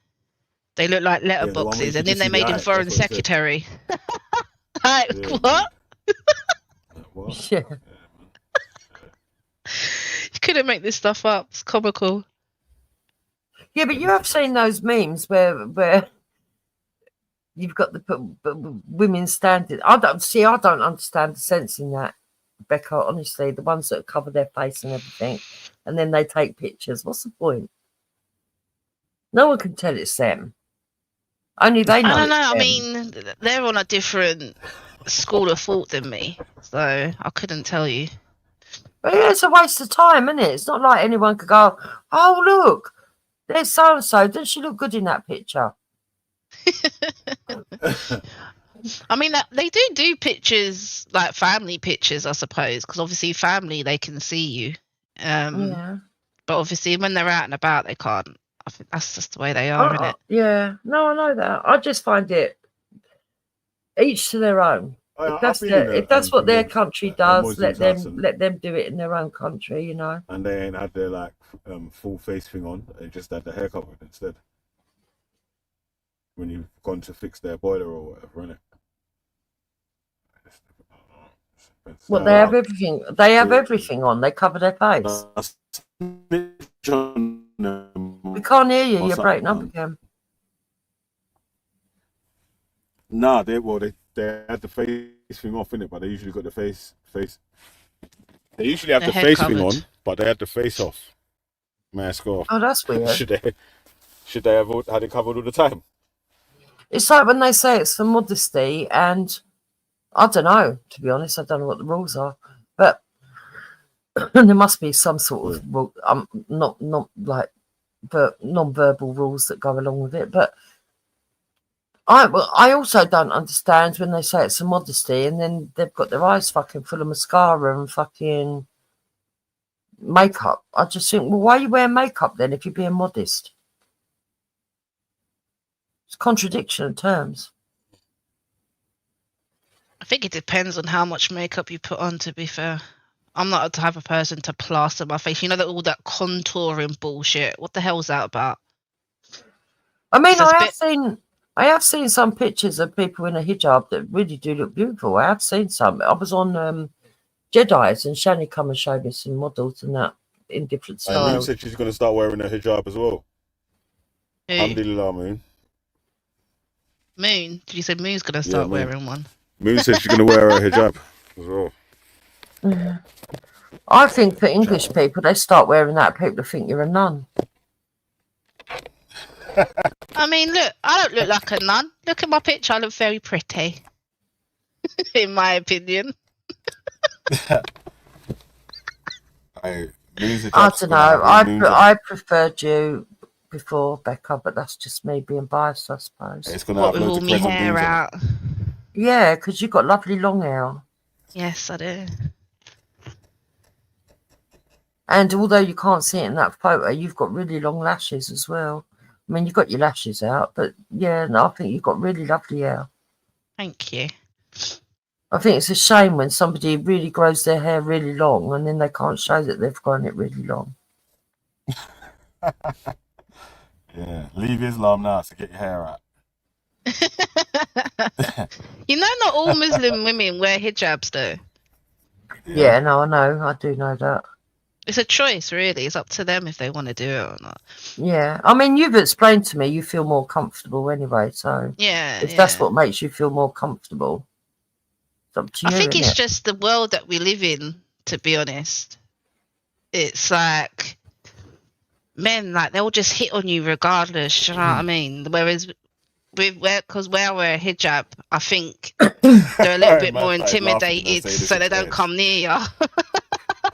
They look like Yeah, the one where you letterboxes, could and then just they see the made him eye. foreign That's what he said. secretary. Like, Yeah, what? What? Yeah. You couldn't make this stuff up. It's comical. Yeah, but you have seen those memes where you've got the women standing. I don't understand the sense in that, Becca. Honestly, the ones that cover their face and everything, and then they take pictures. What's the point? No one can tell it's them. Only they know. I don't know. I it's them. mean, they're on a different school of thought than me, so I couldn't tell you. But yeah, it's a waste of time, isn't it? It's not like anyone could go, "Oh, look, there's so and so. Doesn't she look good in that picture?" I mean, they do pictures, like family pictures, I suppose, because obviously family, they can see you. Yeah. But obviously when they're out and about, they can't. I think that's just the way they are, isn't it? Yeah. No, I know that. I just find it each to their own. If that's what their country does, let them do it in their own country, you know. And they ain't had their like full face thing on. They just had the hair covered instead. When you've gone to fix their boiler or whatever, innit? Well, they have everything. They have everything on. They cover their face. We can't hear you. You're breaking up again. Nah, they had the face thing off, innit? But they usually got the face. They usually have the face thing on, but they had the face off. Mask off. Oh, that's weird. Should they have had it covered all the time? It's like when they say it's for modesty, and I don't know. To be honest, I don't know what the rules are, but there must be some sort of rule. Not like, but non-verbal rules that go along with it. But I also don't understand when they say it's a modesty, and then they've got their eyes fucking full of mascara and fucking makeup. I just think, well, why are you wearing makeup then if you're being modest? It's contradiction of terms. I think it depends on how much makeup you put on, to be fair. I'm not the type of person to plaster my face. You know, all that contouring bullshit. What the hell's that about? I mean, I have seen some pictures of people in a hijab that really do look beautiful. I have seen some. I was on Jedi's, and Shani come and showed me some models and that in different styles. Moon said she's going to start wearing a hijab as well. Alhamdulillah, Moon. Moon? Did you say Moon's going to start wearing one? Moon said she's going to wear a hijab as well. I think for English people, they start wearing that, people think you're a nun. I mean, look, I don't look like a nun. Look at my picture, I look very pretty. In my opinion. I don't know. I preferred you before, Becca, but that's just me being biased, I suppose. It's going to have loads of my hair out. Yeah, because you've got lovely long hair. Yes, I do. And although you can't see it in that photo, you've got really long lashes as well. I mean, you've got your lashes out, but yeah, no, I think you've got really lovely hair. Thank you. I think it's a shame when somebody really grows their hair really long and then they can't show that they've grown it really long. Yeah, leave Islam now to get your hair out. You know, not all Muslim women wear hijabs, though. Yeah, no, I know. I do know that. It's a choice, really. It's up to them if they want to do it or not. Yeah, I mean, you've explained to me you feel more comfortable anyway, so if that's what makes you feel more comfortable, it's up to you. I think it's just the world that we live in, to be honest. It's like men, like, they'll just hit on you regardless, you know what I mean? Whereas because where I wear a hijab, I think they're a little bit more intimidated, so they don't come near you.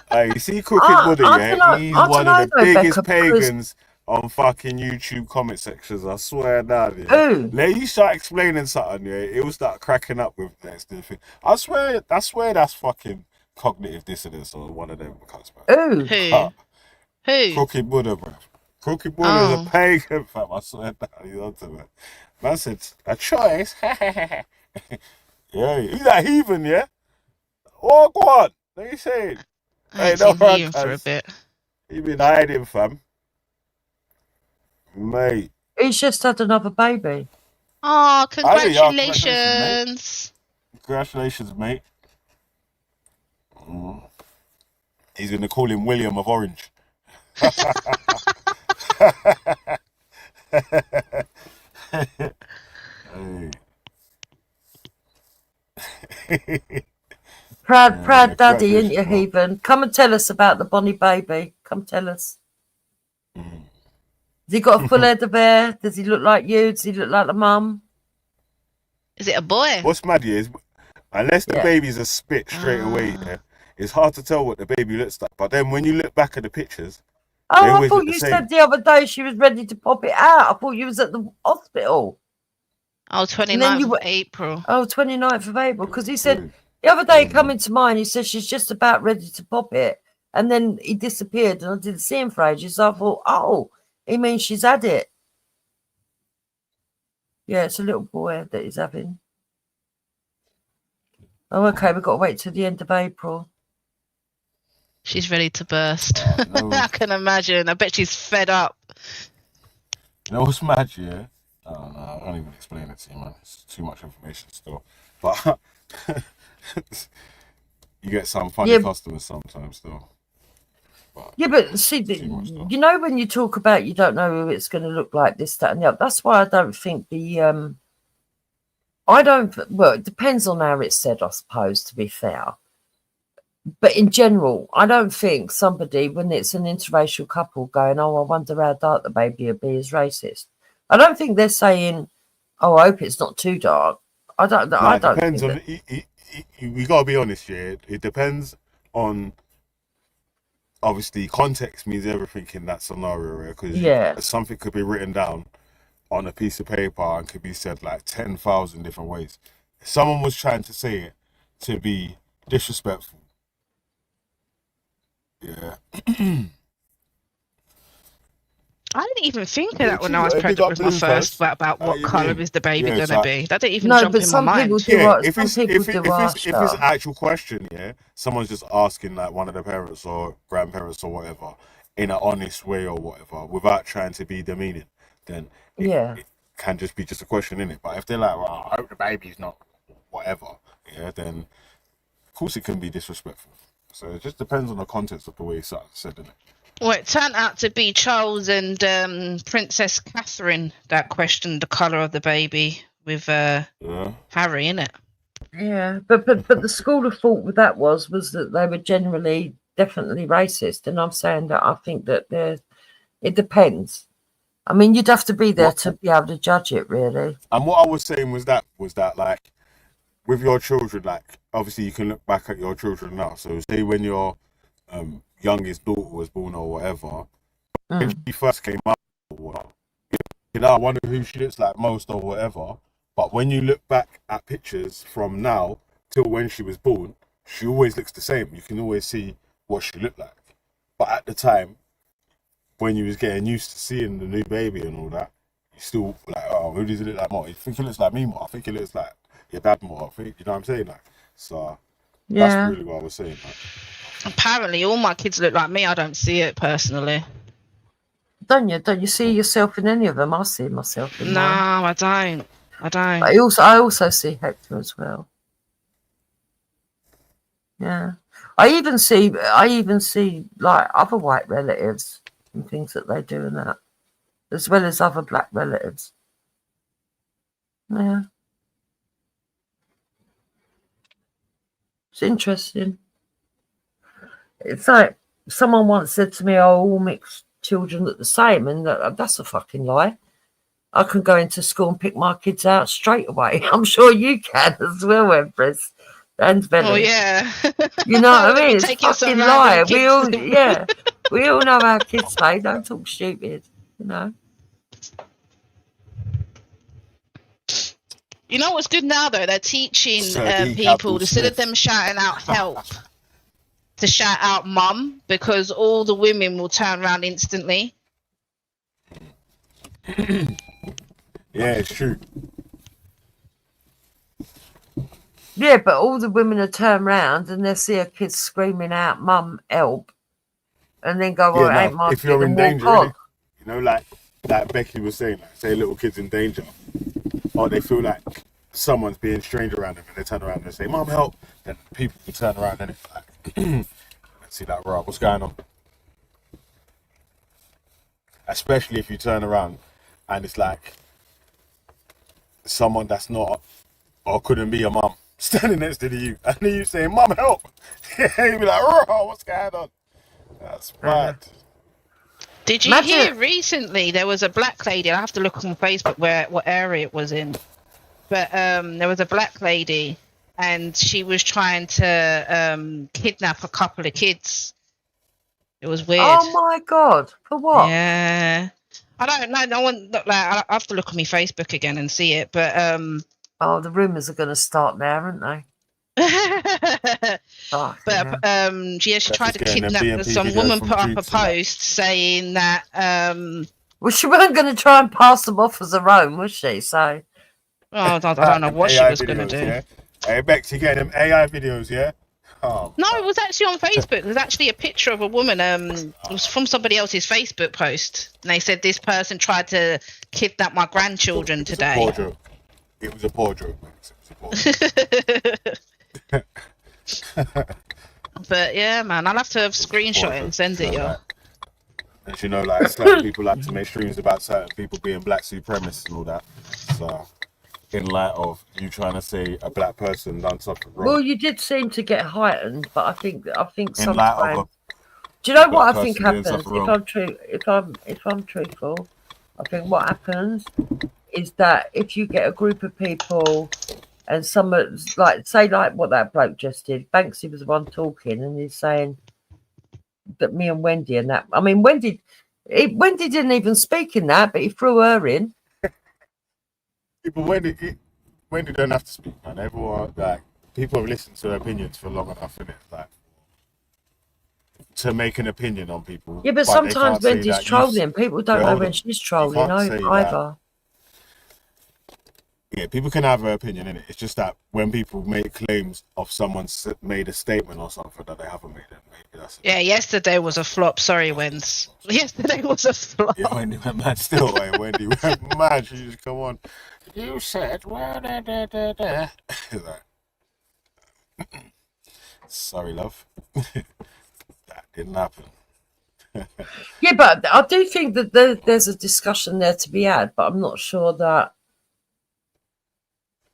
Hey, you see Cooking Buddy, yeah? He's one of the biggest pagans on fucking YouTube comment sections. I swear that. Yeah. Let you start explaining something, yeah, he'll start cracking up with that thing. I swear that's fucking cognitive dissonance or one of them. Who? Cooking Buddha, bro. Cooking Buddha is a pagan, fam. I swear that. He's onto it. Man said, a choice? Yeah, he's a heathen, yeah? Oh, go on. What are you saying? I ain't seen him for a bit. He been hiding, fam. Mate. He's just had another baby. Oh, congratulations. Congratulations, mate. He's going to call him William of Orange. Proud daddy, ain't you, heathen? Come and tell us about the Bonnie baby. Come tell us. Has he got a full head of hair? Does he look like you? Does he look like the mum? Is it a boy? What's mad here is, unless the baby's a spit straight away, it's hard to tell what the baby looks like. But then when you look back at the pictures, oh, I thought you said the other day she was ready to pop it out. I thought you was at the hospital. Oh, 29th of April. Oh, 29th of April. Because he said the other day, coming to mine, he said she's just about ready to pop it. And then he disappeared and I didn't see him for ages. So I thought, oh, he means she's had it. Yeah, it's a little boy that he's having. Oh, okay, we've got to wait till the end of April. She's ready to burst. No. I can imagine. I bet she's fed up. You know what's mad, yeah? Oh, no, I can't even explain it to you, man. It's too much information still. But you get some funny customers sometimes, though. But see, you know, when you talk about you don't know who it's going to look like, this, that, and the other, that's why I don't think well, it depends on how it's said, I suppose, to be fair. But in general, I don't think somebody, when it's an interracial couple going, oh, I wonder how dark the baby will be, is racist. I don't think they're saying, oh, I hope it's not too dark. I don't depends on, we got to be honest, yeah. It depends on, obviously, context means everything in that scenario, because something could be written down on a piece of paper and could be said like 10,000 different ways. If someone was trying to say it to be disrespectful, I didn't even think of that when I was pregnant with my first, about what colour is the baby going to be. That didn't even jump in my mind. If it's an actual question, someone's just asking like one of the parents or grandparents or whatever in an honest way or whatever, without trying to be demeaning, then it can just be just a question, innit? But if they're like, well, I hope the baby's not whatever, then of course it can be disrespectful. So it just depends on the context of the way it's said, innit? Well, it turned out to be Charles and Princess Catherine that questioned the colour of the baby with Harry, innit? Yeah, but the school of thought with that was that they were generally definitely racist, and I'm saying that I think that it depends. I mean, you'd have to be there to be able to judge it, really. And what I was saying was that like with your children, like obviously you can look back at your children now. So say when your youngest daughter was born or whatever, when she first came out, you know, I wonder who she looks like most or whatever. But when you look back at pictures from now till when she was born, she always looks the same. You can always see what she looked like. But at the time, when you was getting used to seeing the new baby and all that, you still like, oh, who does it look like more? You think it looks like me more? I think it looks like your dad more. I think, you know what I'm saying? Like, so that's really what I was saying. Like. Apparently, all my kids look like me. I don't see it personally. Don't you? Don't you see yourself in any of them? I see myself in No, mine. I don't. I also see Hector as well. Yeah, I even see like other white relatives and things that they do and that, as well as other black relatives. Yeah, it's interesting. It's like someone once said to me, "Oh, all mixed children look the same," and that's a fucking lie. I can go into school and pick my kids out straight away. I'm sure you can as well, Empress and Benny. Oh yeah, you know what I mean? It's a fucking lie. We all know how kids play. Don't talk stupid, you know. You know what's good now though? They're teaching people instead of them shouting out help, to shout out mum, because all the women will turn around instantly. Yeah, it's true. Yeah, but all the women will turn round and they'll see a kid screaming out, "Mum, help," and then go, "Well, Yeah, it ain't now my if kid," you're in and walk danger, on. innit? You know, like Becky was saying, like, say a little kid's in danger, or they feel like someone's being strange around them, and they turn around and say, "Mum, help!" Then people will turn around and it's like, let's see that, right? What's going on? Especially if you turn around and it's like someone that's not or couldn't be your mum standing next to you, and then you saying, "Mum, help!" You'd be like, "Oh, what's going on?" That's bad. Did you hear recently there was a black lady? I have to look on Facebook what area it was in, but there was a black lady, and she was trying to kidnap a couple of kids. It was weird. Oh my God! For what? Yeah, I don't know. No one. Like, I have to look on my Facebook again and see it, but Oh, the rumours are going to start there, aren't they? But yeah, she tried to kidnap some woman. Put up a post saying that well, she wasn't going to try and pass them off as her own, was she? So I don't know what she was going to do. Yeah? Hey, Bex, you getting them AI videos, yeah? Oh, no, it was actually on Facebook. There's actually a picture of a woman. It was from somebody else's Facebook post, and they said this person tried to kidnap my grandchildren today. Poor joke. It was a poor joke. But yeah, man, I'll have to screenshot it and send it, yo. As you know, like certain people like to make streams about certain people being black supremacists and all that. So, in light of you trying to say a black person done something wrong. well, you did seem to get heightened, but I think In light of sometimes. Do you know what I black think person doing happens? something If I'm truthful, I think what happens is that if you get a group of people and someone like what that bloke just did, Banksy was the one talking and he's saying that me and Wendy and that. I mean, Wendy didn't even speak in that, but he threw her in. But Wendy don't have to speak, man. Everyone, like, people have listened to her opinions for long enough, innit? Like, to make an opinion on people. Yeah, but sometimes Wendy's trolling. People don't know when she's trolling either. Yeah, people can have their opinion in it. It's just that when people make claims of someone's made a statement or something that they haven't made it, maybe that's it. Yeah, yesterday was a flop. Sorry, Wens. Yesterday was a flop. Yeah, Wendy went mad still. Wendy went mad. She just come on. You said, well, da. Like, sorry, love. That didn't happen. Yeah, but I do think that there's a discussion there to be had, but I'm not sure that.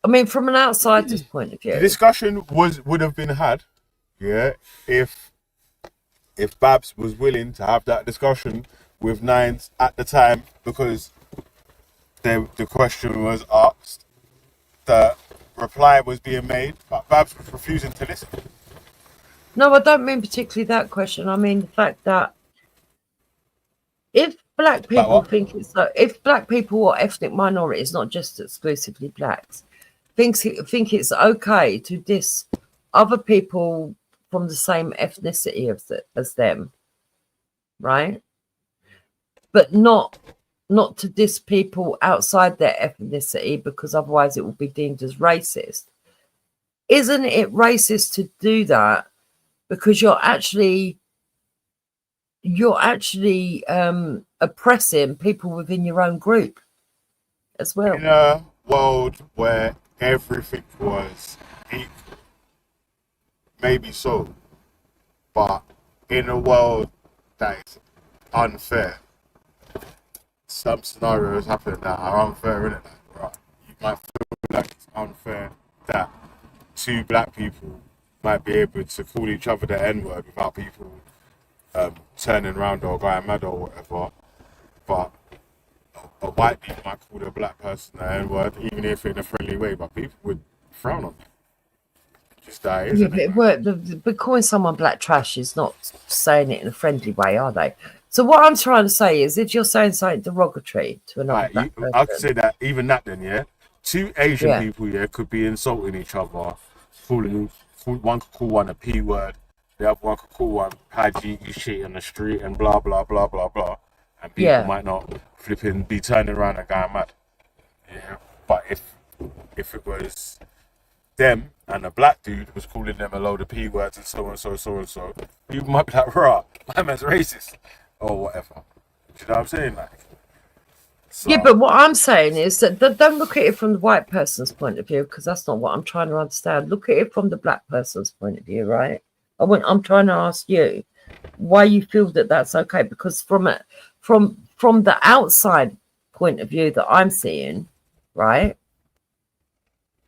I mean, from an outsider's point of view, The discussion would have been had, yeah, if Babs was willing to have that discussion with Nines at the time, because the question was asked, the reply was being made, but Babs was refusing to listen. No, I don't mean particularly that question. I mean the fact that if black people if black people or ethnic minorities, not just exclusively blacks, think it's okay to diss other people from the same ethnicity as them, right? But not to diss people outside their ethnicity, because otherwise it will be deemed as racist. Isn't it racist to do that? Because you're actually oppressing people within your own group as well. In a world where everything was equal, maybe so, but in a world that is unfair, some scenarios happen that are unfair, innit? Right? You might feel like it's unfair that two black people might be able to call each other the N-word without people turning around or going mad or whatever, but a white dude might call a black person the N-word, even if in a friendly way, but people would frown on it. Just that, isn't it? But calling someone black trash is not saying it in a friendly way, are they? So what I'm trying to say is, if you're saying something derogatory to another black person, I could say that, even that then, yeah? Two Asian people, yeah, could be insulting each other, one could call one a P word, the other one could call one Haji, you shit in the street, and blah, blah, blah, blah, blah. And people might not be turning around and going mad. Yeah, but if it was them and a black dude was calling them a load of p words and so and so, people might be like, "Rah, my man's racist," or whatever. Do you know what I'm saying? Like, so, Yeah, but what I'm saying is that don't look at it from the white person's point of view, because that's not what I'm trying to understand. Look at it from the black person's point of view, right? I'm trying to ask you why you feel that that's okay, because from the outside point of view that I'm seeing, right?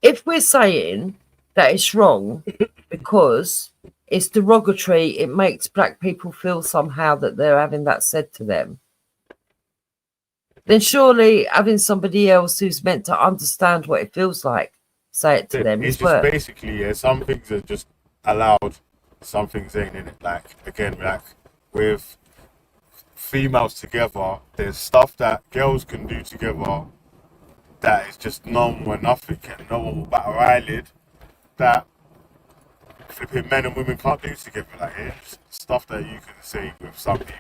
If we're saying that it's wrong because it's derogatory, it makes black people feel somehow that they're having that said to them, then surely having somebody else who's meant to understand what it feels like say it to them it's as just well. basically, some things are just allowed, some things ain't in it. Like, again, like with females together, there's stuff that girls can do together that is just none or nothing, and no one will bat an eyelid, that flipping men and women can't do together. Like, it's stuff that you can say with some people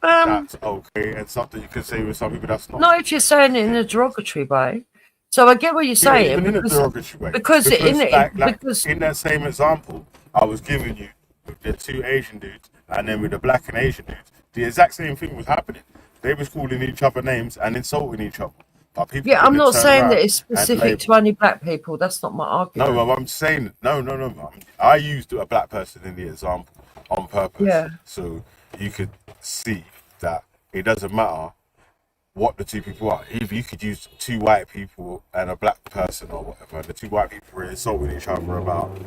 that's okay, and something you can say with some people that's not. Not if you're saying it in a derogatory way. So I get what you're saying. Even in a derogatory way. Because in that same example I was giving you with the two Asian dudes and then with the black and Asian dudes, the exact same thing was happening. They was calling each other names and insulting each other. But people I'm not turn saying around that it's and specific to only black people. That's not my argument. No, I'm saying no. I used a black person in the example on purpose. Yeah. So you could see that it doesn't matter what the two people are. If you could use two white people and a black person or whatever, and the two white people are insulting each other about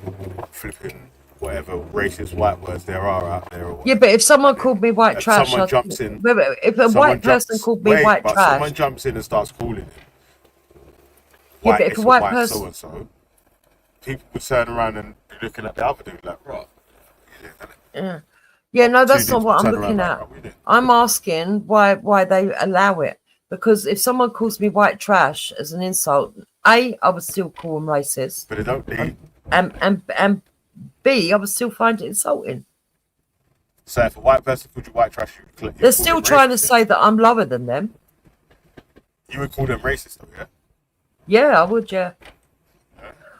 flipping whatever racist white words there are out there. Or yeah, but if someone called me white trash, someone jumps in. If a white person called me white trash, someone jumps in and starts calling it. Yeah, but if a white person, so and so, people would turn around and be looking at the other dude like, right. Yeah, no, that's not what I'm looking at. I'm asking why they allow it. Because if someone calls me white trash as an insult, I would still call them racist. But they don't. And B, I would still find it insulting. So if a white person called you white trash, they're still trying to say that I'm lower than them. You would call them racist, though, yeah? Yeah, I would, yeah.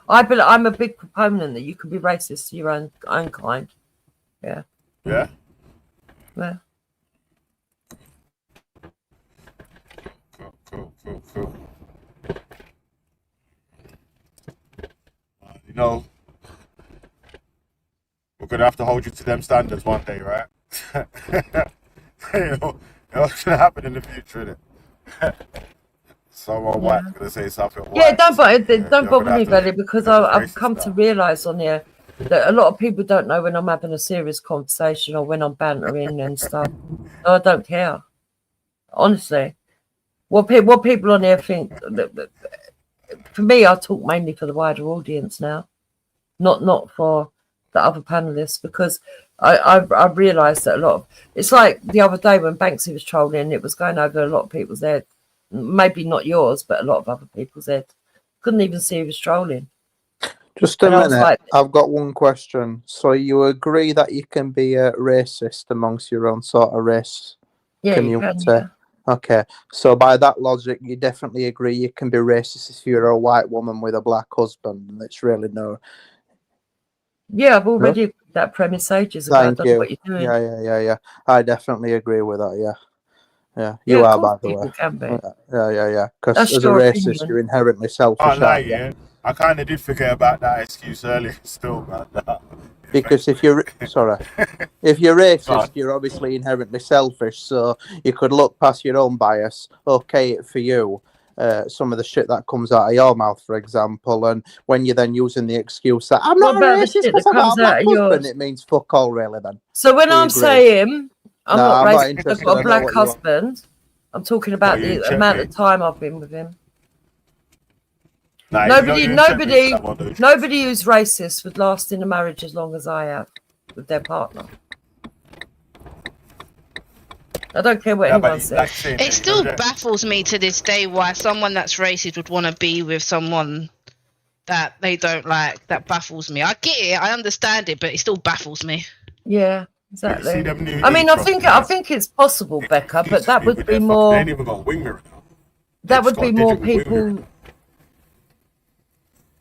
I'm a big proponent that you can be racist to your own kind. Yeah. Yeah? Yeah. Cool. You know, we're going to have to hold you to them standards one day, right? You know, what's going to happen in the future, isn't it? Someone white going to say something white. Yeah, don't bother me, Belly, because I've come to realise on here that a lot of people don't know when I'm having a serious conversation or when I'm bantering and stuff. So I don't care. Honestly. What people on here think, for me, I talk mainly for the wider audience now, not for the other panelists, because I've realised that a lot of, it's like the other day when Banksy was trolling, it was going over a lot of people's head, maybe not yours, but a lot of other people's head. Couldn't even see he was trolling. Just a minute, I've got one question. So you agree that you can be a racist amongst your own sort of race community? Yeah. Okay, so by that logic, you definitely agree you can be racist if you're a white woman with a black husband, and it's really no. Yeah, I've already that premise ages ago. Thank you. What you're doing. Yeah. I definitely agree with that. Yeah. You are, by the way. Can be. Yeah. Because as a racist, opinion. You're inherently selfish. I kind of did forget about that excuse earlier. Still, man. Because if you're racist, you're obviously inherently selfish. So you could look past your own bias. Okay, for you, some of the shit that comes out of your mouth, for example, and when you're then using the excuse that I'm not a racist because I've got a black husband, it means fuck all, really. Then. So when I'm saying I'm not racist because I've got a black husband, I'm talking about the amount of time I've been with him. Nobody who's racist would last in a marriage as long as I have with their partner. I don't care what anyone says. It still baffles me to this day why someone that's racist would want to be with someone that they don't like. That baffles me. I get it, I understand it, but it still baffles me. Yeah, exactly. I mean, I think it's possible, Becca, but that would be more. That would be more people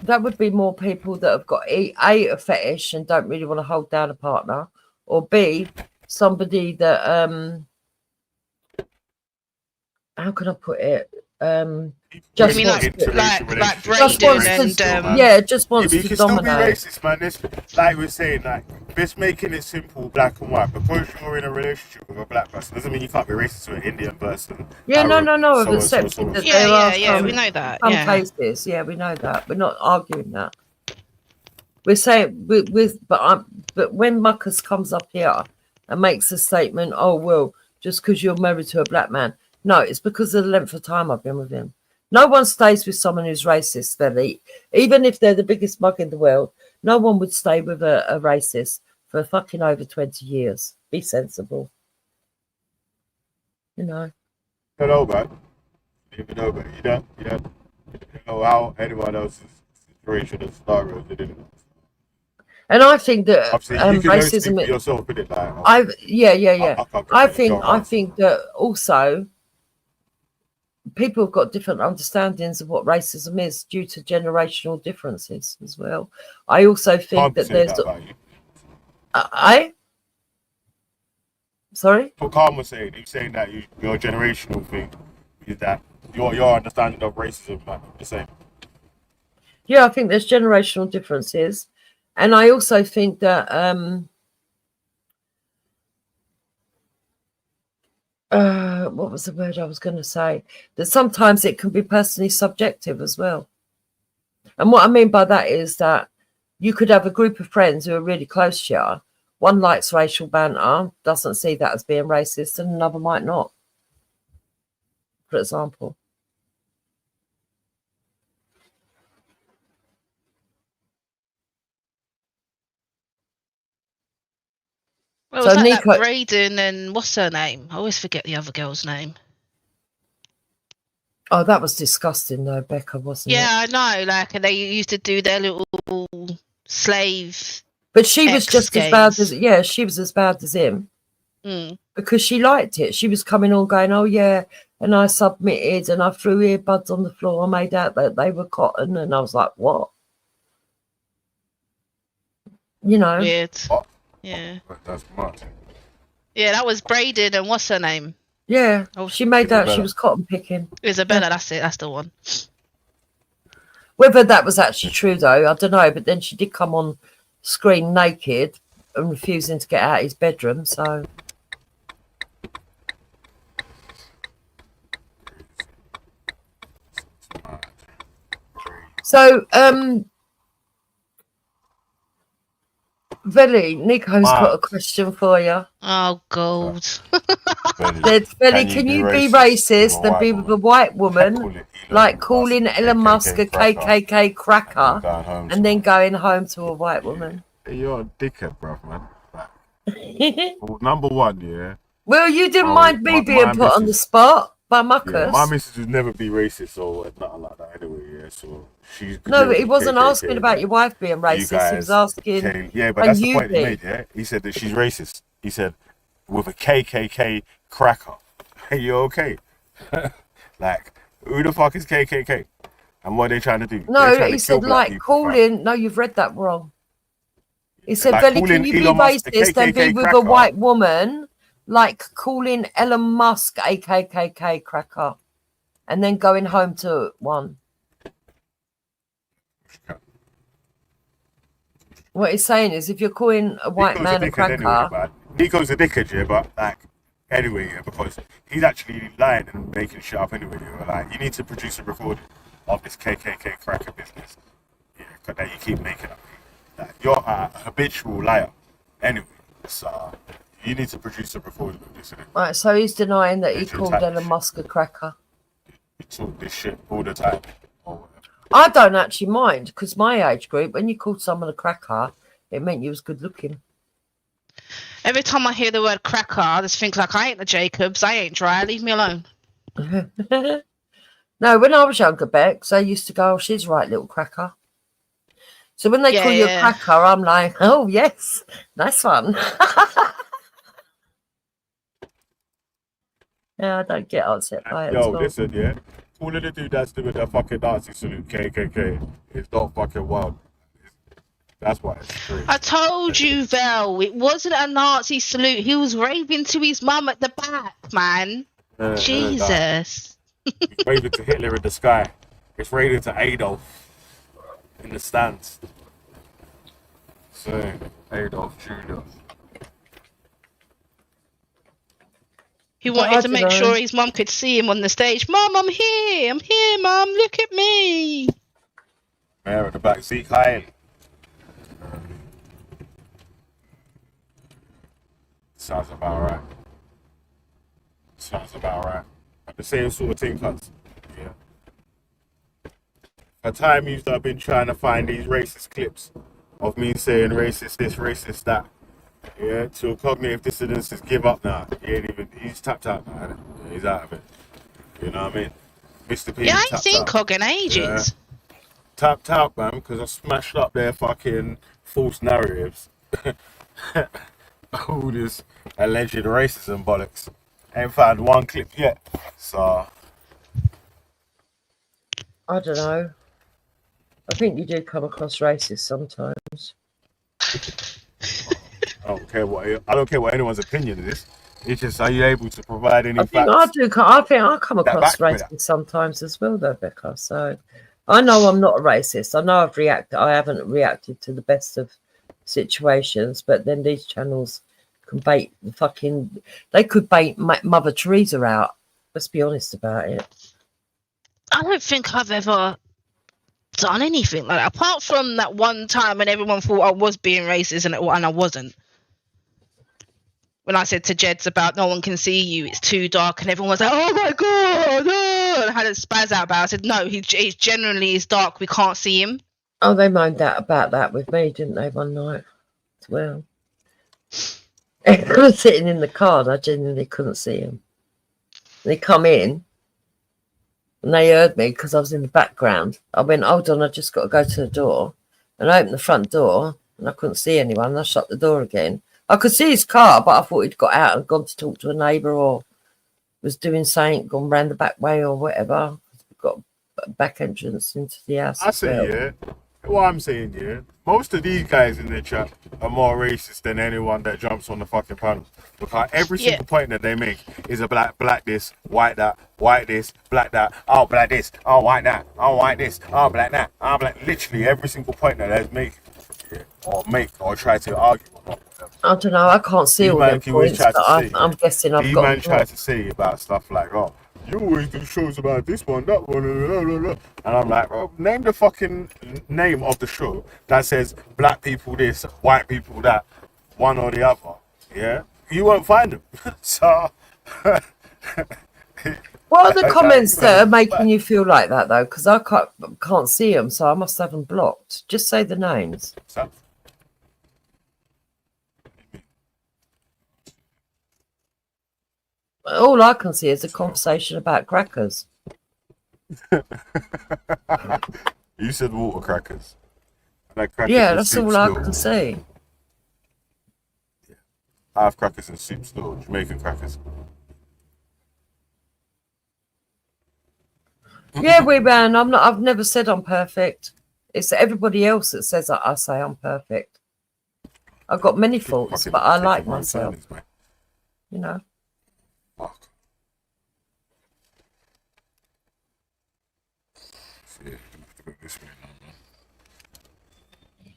that would be more people that have got a fetish and don't really want to hold down a partner, or B, somebody that how can I put it? Just wants just wants you to can still be dominate. racist, man. This, like we're saying, like this making it simple, black and white. Because you're in a relationship with a black person doesn't mean you can't be racist to an Indian person. Yeah, Arab, no. I've so on, accepted that Yeah, there are yeah, some, we know that. some Yeah. cases. Yeah, we know that. We're not arguing that. We're saying but when Muckus comes up here and makes a statement, oh well, just because you're married to a black man. No, it's because of the length of time I've been with him. No one stays with someone who's racist, Billy. Even if they're the biggest mug in the world, no one would stay with a racist for fucking over 20 years. Be sensible. You know. You know, man. You know, man. You don't know how anyone else's situation and scenario they didn't. And I think that Obviously, you can only speak for racism. yourself, innit? Like, I think that also people have got different understandings of what racism is due to generational differences as well. I also think that there's. Sorry? What Khan was saying, he's saying that your generational thing is that your understanding of racism might be the same. Yeah, I think there's generational differences. And I also think that what was the word I was going to say? That sometimes it can be personally subjective as well. And what I mean by that is that you could have a group of friends who are really close to you. One likes racial banter, doesn't see that as being racist, and another might not, for example. Well, So was that Nico- that Braden and what's her name? I always forget the other girl's name. Oh, that was disgusting though, Becca, wasn't it? Yeah, I know. Like, and they used to do their little slave. But she was X just as bad games. she was as bad as him. Mm. Because she liked it. She was coming on going, oh yeah, and I submitted and I threw earbuds on the floor. I made out that they were cotton, and I was like, what? You know. Weird. Yeah. That's mad. Yeah, that was Braden and what's her name? Yeah, Oh, she made out she Isabella. was cotton picking. Isabella, that's it. That's the one. Whether that was actually true though, I don't know. But then she did come on screen naked and refusing to get out of his bedroom. So, Veli, Nico's got a question for you. Oh, God. Veli, can you be racist and be with a white woman, like calling Elon Musk a KKK cracker, and then going home to a white woman? You're a dickhead, bruv, man. Well, number one, yeah. Well, you didn't mind me being put on the spot by Muckus. Yeah, my missus would never be racist or nothing like that anyway, yeah, so she's... No, but he wasn't asking about your wife being racist. He was asking, yeah, but that's the point he made, yeah? He said that she's racist. He said, with a KKK cracker. Are you okay? Like, who the fuck is KKK? And what are they trying to do? No, he said, like, calling... No, you've read that wrong. He said, Like Veli, can you be Elon Musk the racist and be KKK with a cracker? white woman, like calling Elon Musk a KKK cracker, and then going home to one? What he's saying is, if you're calling a white man a cracker... Anyway, man. Nico's a dickhead, yeah, but, like, anyway, yeah, because he's actually lying and making shit up anyway, yeah. Like, you need to produce a recording of this KKK cracker business, yeah, that you keep making up. Like, you're a habitual liar anyway, so you need to produce a recording of this, innit? Right, so he's denying that he Major called attack. Elon Musk a cracker. You talk this shit all the time. I don't actually mind, because my age group, when you called someone a cracker, it meant you was good looking. Every time I hear the word cracker, I just think, like, I ain't the Jacobs. I ain't dry. Leave me alone. No, when I was younger, Bex, they used to go, oh, she's a right little cracker. So when they call you a cracker, I'm like, oh, yes, nice one. Yeah, I don't get upset by it. Yo, listen, yeah. Calling the dude that's doing the fucking Nazi salute KKK is not fucking wild. That's why it's crazy. I told you, Vel, it wasn't a Nazi salute. He was raving to his mum at the back, man. Jesus. He's waving to Hitler in the sky. It's waving to Adolf in the stands. So, Adolf Jr. He wanted to make sure his mum could see him on the stage. Mum, I'm here, Mum, look at me. Mayor at the back seat, Kyle. Sounds about right. Sounds about right. The same sort of thing, cuz. Yeah. For time used, I've been trying to find these racist clips of me saying racist this, racist that. Yeah, till cognitive dissidence is give up now. He's tapped out now. He's out of it. You know what I mean? Mr. P. Yeah, I ain't seen Cog in ages. Yeah. Tapped out, man, because I smashed up their fucking false narratives. All this alleged racism bollocks. Ain't found one clip yet. So I don't know. I think you do come across racist sometimes. I don't care what anyone's opinion is. It's just, are you able to provide any facts? I think I come across racist sometimes as well, though, Becca. So I know I'm not a racist. I know I haven't reacted to the best of situations, but then these channels can bait they could bait Mother Teresa out. Let's be honest about it. I don't think I've ever done anything like that, apart from that one time when everyone thought I was being racist and I wasn't. When I said to Jeds about no one can see you, it's too dark, and everyone was like, oh my god, no! And I had a spaz out about it. I said, no, he's generally is dark, we can't see him. Oh, they moaned about that with me, didn't they, one night as well? I was sitting in the car and I genuinely couldn't see him. They come in and they heard me because I was in the background. I went, hold on, I just got to go to the door. And I opened the front door and I couldn't see anyone. And I shut the door again. I could see his car, but I thought he'd got out and gone to talk to a neighbour or was doing something, gone round the back way or whatever. We've got a back entrance into the house. I say, yeah. What I'm saying, yeah. Most of these guys in the chat are more racist than anyone that jumps on the fucking panel. Because every single point that they make is a black this, white that, white this, black that, oh black this, oh white that, oh white this, oh black that, oh black. Literally every single point that they make, or try to argue. I don't know, I can't see all them points, but I'm guessing I've got... Man tried to say about stuff like, oh, you always do shows about this one, that one, blah, blah, blah. And I'm like, bro, name the fucking name of the show that says black people this, white people that, one or the other, yeah? You won't find them. So... What are the comments that are making you feel like that, though? Because I can't see them, so I must have them blocked. Just say the names. All I can see is a conversation about crackers. You said water crackers. Yeah, that's all I can see. I have crackers and soup still, Jamaican crackers. Yeah, man, I've never said I'm perfect. It's everybody else that says I say I'm perfect. I've got many faults, but I like myself. You know.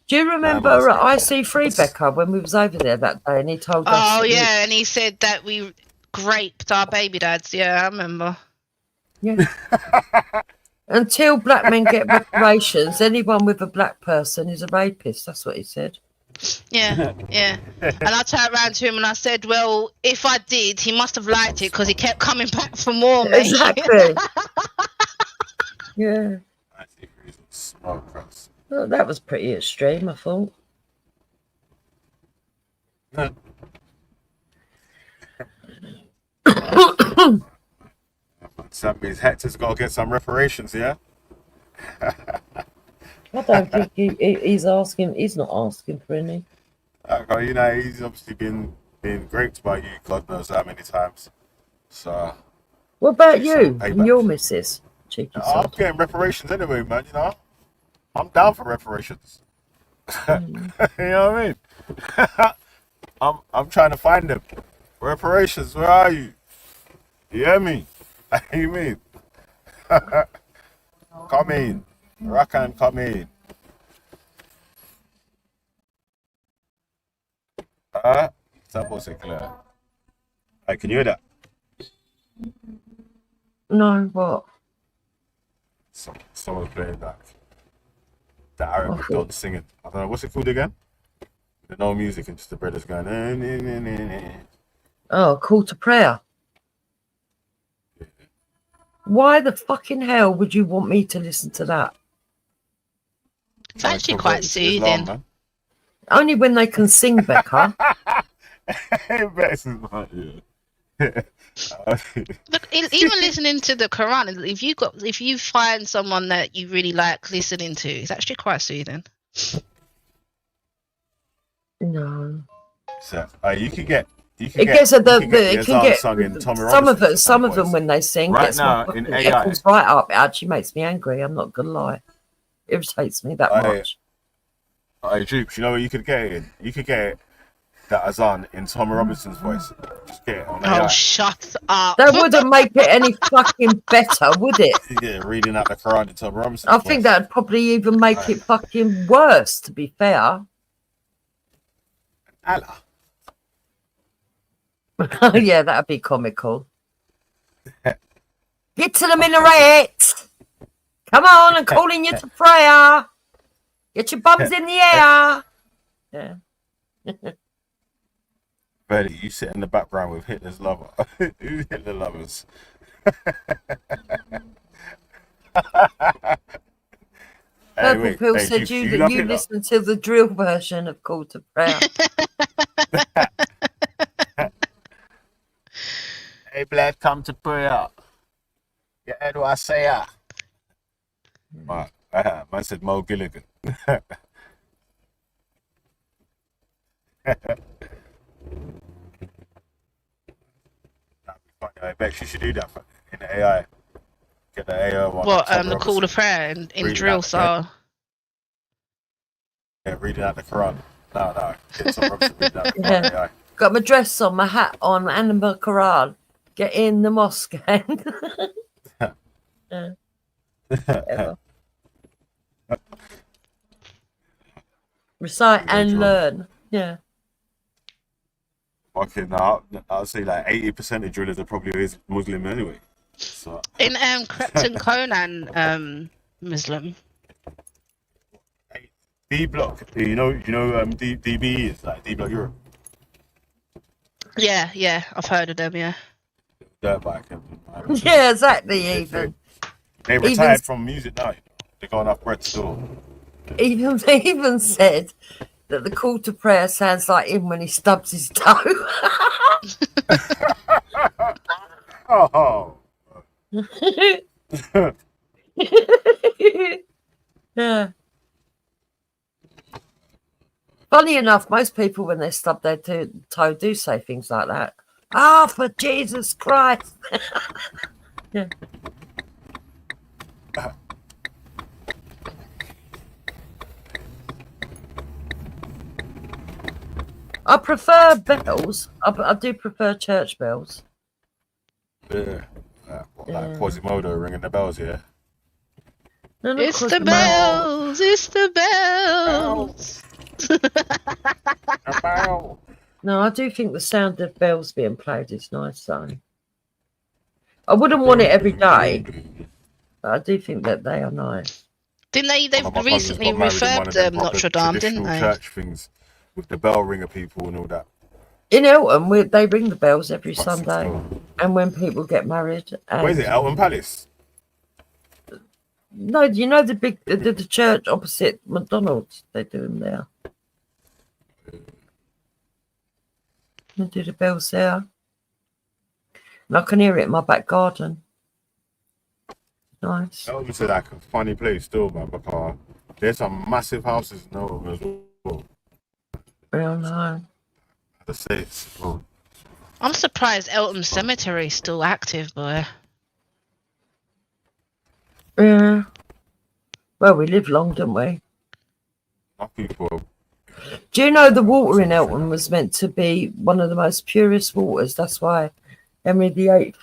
Do you remember IC3 Becca when we was over there that day and he told us? Oh yeah, and he said that we raped our baby dads. Yeah, I remember. Yeah. Until black men get reparations, anyone with a black person is a rapist. That's what he said. Yeah, yeah. And I turned around to him and I said, well, if I did, he must have liked it because he kept coming back for more, mate. Exactly. Yeah. Well, that was pretty extreme, I thought. So that means Hector's got to get some reparations, yeah? I don't think he's asking. He's not asking for any. You know, he's obviously been raped by you, God knows how many times. So. What about you and your missus? Cheeky I'm sod. getting reparations anyway, man. You know, I'm down for reparations. You know what I mean? I'm trying to find them. Reparations, where are you? You hear me? You mean? Come in. Rakan, come in. Southport Sinclair. Hey, can you hear that? No, what? Someone's playing that Arabic dog singing. I don't know, what's it called again? There's no music and just the brothers going. Oh, call to prayer. Why the fucking hell would you want me to listen to that? It's actually quite soothing. Islam, Only when they can sing, Becca. Look, even listening to the Quran, if you find someone that you really like listening to, it's actually quite soothing. No. So, you can get. Some of them when they sing right gets now my in AI. AI. Echoes right up. It actually makes me angry. I'm not gonna lie. It irritates me that much. Jupes, you know where you could get it in? You could get that Azan in Tommy Robinson's voice. Just get it on AI. Oh, shut up. That wouldn't make it any fucking better, would it? Yeah, reading out the Quran in Tommy Robinson's I voice. think that'd probably even make it fucking worse, to be fair. Allah. Yeah, that'd be comical. Get to the minaret. Come on, I'm calling you to prayer. Get your bums in the air. Yeah. Betty, you sit in the background with Hitler's lover. Who's Hitler lovers? Purple Pill said you listen to the drill version of Call to Prayer. Hey, blood, come to prayer. Yeah, how do I say that? Man said Mo Gilligan. I bet you should do that in the AI. Get the AI one. What, the Call to Prayer in drill style? Yeah, reading out the Quran. No. Get some Robinson reading out the Quran AI. Got my dress on, my hat on, and my Quran. Get in the mosque. Recite and learn. Yeah. Fucking I'll say like 80% of drillers are probably Muslim anyway. So in Krypton Conan Muslim. D Block, you know DB is like D Block Europe. Yeah, I've heard of them. Yeah. Dirt bike. Yeah, exactly. Even they retired from music now. They're going off bread store. They even said that the Call to Prayer sounds like him when he stubs his toe. Oh. Yeah. Funny enough, most people when they stub their toe do say things like that. Ah, for Jesus Christ. Yeah. I prefer bells. I do prefer church bells. Yeah. Like Quasimodo ringing the bells, yeah. No, it's the bells. It's the bells. No, I do think the sound of bells being played is nice, though. I wouldn't want it every day, but I do think that they are nice. Didn't they? They've recently refurbed Notre Dame, didn't they? Church things with the bell ringer people and all that. In Elton, they ring the bells every Sunday, and when people get married. And where is it? Elton Palace? No, you know the church opposite McDonald's. They do them there. They do the bells there, and I can hear it in my back garden. Nice. Elton's like a funny place still, man, because there's some massive houses in Elton as well. I don't know. The States. Oh. I'm surprised Elton Cemetery is still active, boy. Yeah. Well, we live long, don't we? Do you know the water in Elton was meant to be one of the most purest waters? That's why Henry VIII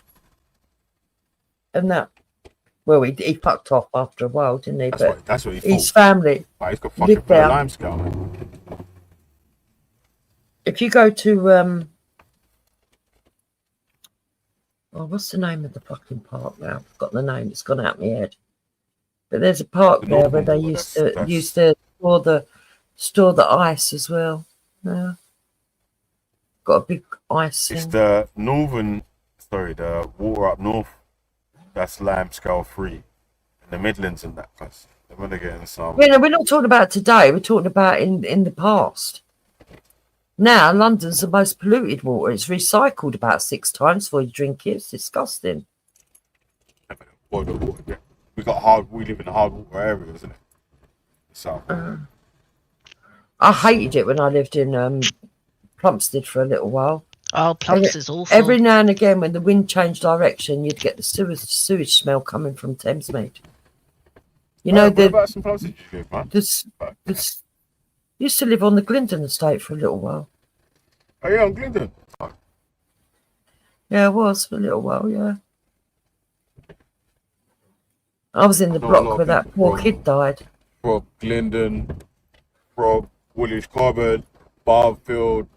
and that. Well, he fucked off after a while, didn't he? That's what he his thought. family But he's got fucking lived for the there. limescale, man. If you go to what's the name of the fucking park now? I've got the name. It's gone out of my head. But there's a park there where they used to store the ice as well. Yeah. Got a big ice. It's the the water up north. That's limescale free. In the Midlands and that place. They're gonna get in some. We're not talking about today. We're talking about in the past. Now London's the most polluted water. It's recycled about 6 times before you drink it. It's disgusting. We live in a hard water area, isn't it? So I hated it when I lived in Plumstead for a little while. Oh, Plumstead's awful. Every now and again, when the wind changed direction, you'd get the sewage smell coming from Thamesmead. You know, used to live on the Glendon estate for a little while. Oh, yeah, on Glendon? Yeah, I was for a little while, yeah. I was in the block where that poor kid died. From Glendon, from Woolwich Common, Barnfield,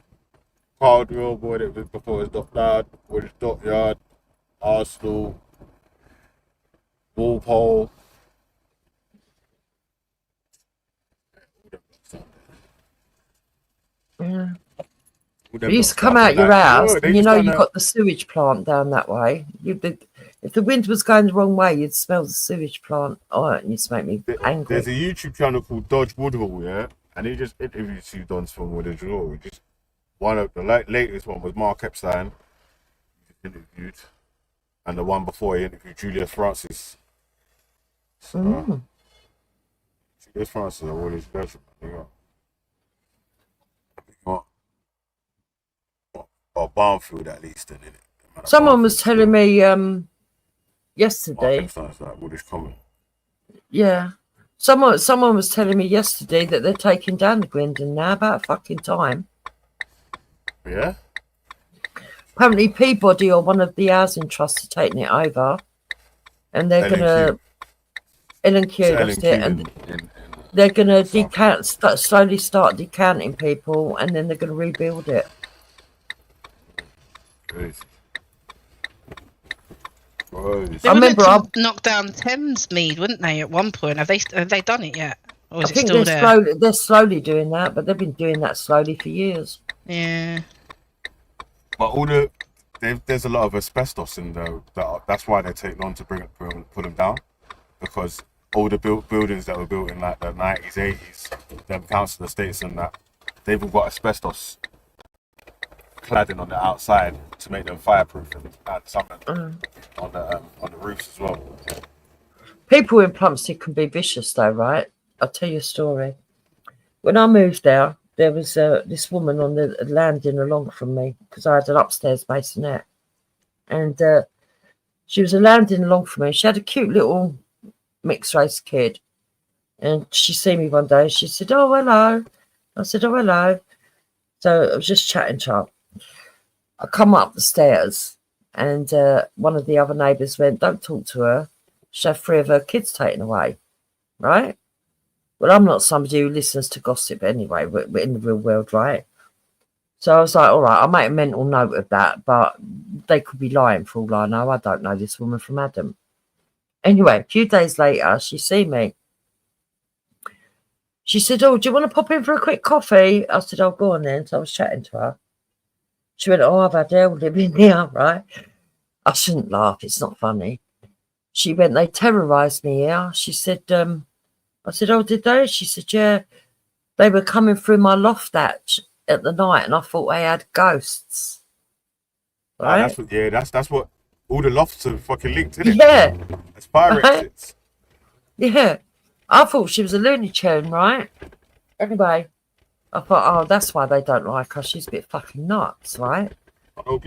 Cardwell, boy, that was before it was Dockland, Woolwich Dockyard, Arsenal, Walpole. Yeah. You used to come out your house, and you know you've got the sewage plant down that way. If the wind was going the wrong way, you'd smell the sewage plant. Oh, and you'd make me angry. There's a YouTube channel called Dodge Woodhall, yeah, and he just interviews two dons from Woodhall Law. Just one of the latest one was Mark Epstein, he interviewed, and the one before he interviewed Julius Francis. So, Julius Francis, I always special. Or Barnfield at least, isn't it? Someone was telling me yesterday. Yeah. Someone was telling me yesterday that they're taking down the Gwendon now. About fucking time. Yeah. Apparently Peabody or one of the housing trusts are taking it over, and they're gonna L&Q, that's it, and they're gonna slowly start decanting people, and then they're gonna rebuild it. Crazy. They were meant to knock down Thamesmead, wouldn't they? At one point, have they done it yet, or is it still there? They're slowly doing that, but they've been doing that slowly for years. Yeah. But there's a lot of asbestos in there. That's why they take long to put them down, because all the buildings that were built in like the 90s, 80s, them council estates and that, they've all got asbestos cladding on the outside to make them fireproof, and add something on the roofs as well. People in Plumstead can be vicious though, right? I'll tell you a story. When I moved there was this woman on the landing along from me, because I had an upstairs masonette, and she was a landing along from me. She had a cute little mixed race kid, and she seen me one day and she said, "Oh, hello." I said, "Oh, hello." So I was just chatting to her. I come up the stairs, and one of the other neighbours went, "Don't talk to her. She had 3 of her kids taken away." Right? Well, I'm not somebody who listens to gossip anyway. We're in the real world, right? So I was like, all right, I'll make a mental note of that, but they could be lying for all I know. I don't know this woman from Adam. Anyway, a few days later, she seen me. She said, "Oh, do you want to pop in for a quick coffee?" I said, "Oh, go on then." So I was chatting to her. She went, "Oh, I've had hell living here," right? I shouldn't laugh. It's not funny. She went, "They terrorised me here." She said, I said, "Oh, did they?" She said, "Yeah. They were coming through my loft hatch at the night, and I thought they had ghosts." Right? That's what all the lofts are fucking linked, isn't it? Yeah. It's fire exits. Yeah. I thought she was a Looney Tune, right? Anyway, I thought, oh, that's why they don't like her. She's a bit fucking nuts, right?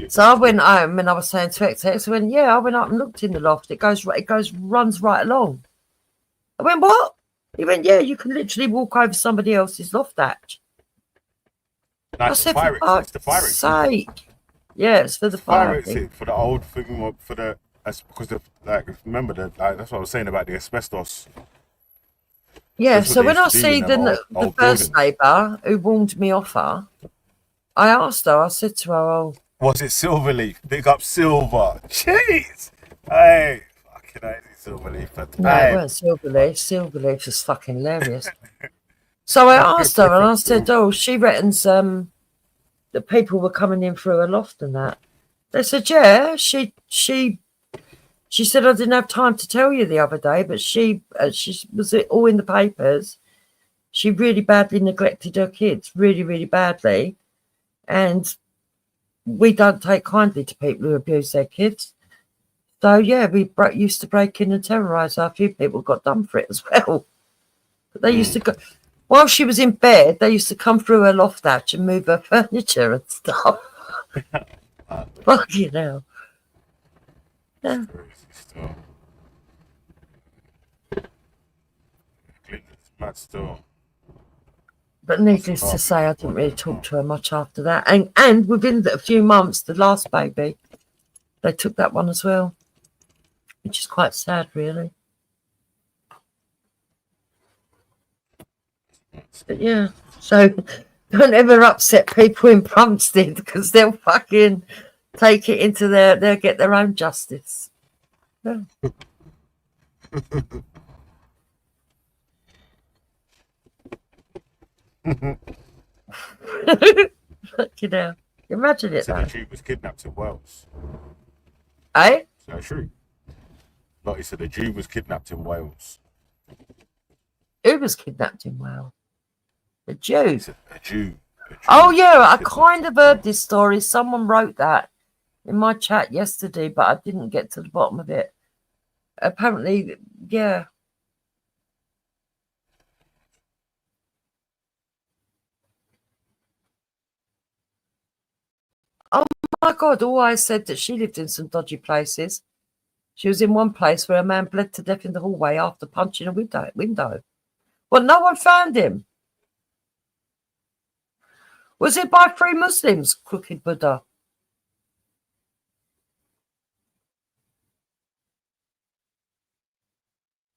So I went home and I was saying to X, I went, yeah, I went up and looked in the loft. It runs right along. I went, what? He went, yeah, you can literally walk over somebody else's loft hatch. I said, for fuck's sake. Yeah, it's for the fire thing. For the old thing, for the, because the, like, remember that, like, that's what I was saying about the asbestos. Yeah, so when I see the first neighbour who warned me off her, I asked her, I said to her, oh. Was it Silverleaf? Big up Silver. Jeez. Hey, fucking crazy Silverleaf. No, it weren't Silverleaf. Silverleaf was fucking hilarious. So I asked her and I said, oh, she reckons that people were coming in through her loft and that. They said, yeah, she said, I didn't have time to tell you the other day, but she was all in the papers. She really badly neglected her kids, really, really badly. And we don't take kindly to people who abuse their kids. So, yeah, we used to break in and terrorise her. A few people got done for it as well. But they used to go, while she was in bed, they used to come through her loft hatch and move her furniture and stuff. Fucking hell. Yeah. But needless to say, I didn't really talk to her much after that. And within a few months, the last baby, they took that one as well, which is quite sad, really. But yeah, so don't ever upset people in Plumstead because they'll fucking take it into they'll get their own justice. Yeah. Fucking hell. Imagine it. So the Jew was kidnapped in Wales. Eh? So true. Like you said, a Jew was kidnapped in Wales. Who was kidnapped in Wales? A Jew. A Jew. Oh yeah, I kind of heard this story. Someone wrote that in my chat yesterday, but I didn't get to the bottom of it. Apparently, yeah. Oh my God, all I said that she lived in some dodgy places. She was in one place where a man bled to death in the hallway after punching a window. Well, no one found him. Was it by 3 Muslims, crooked Buddha?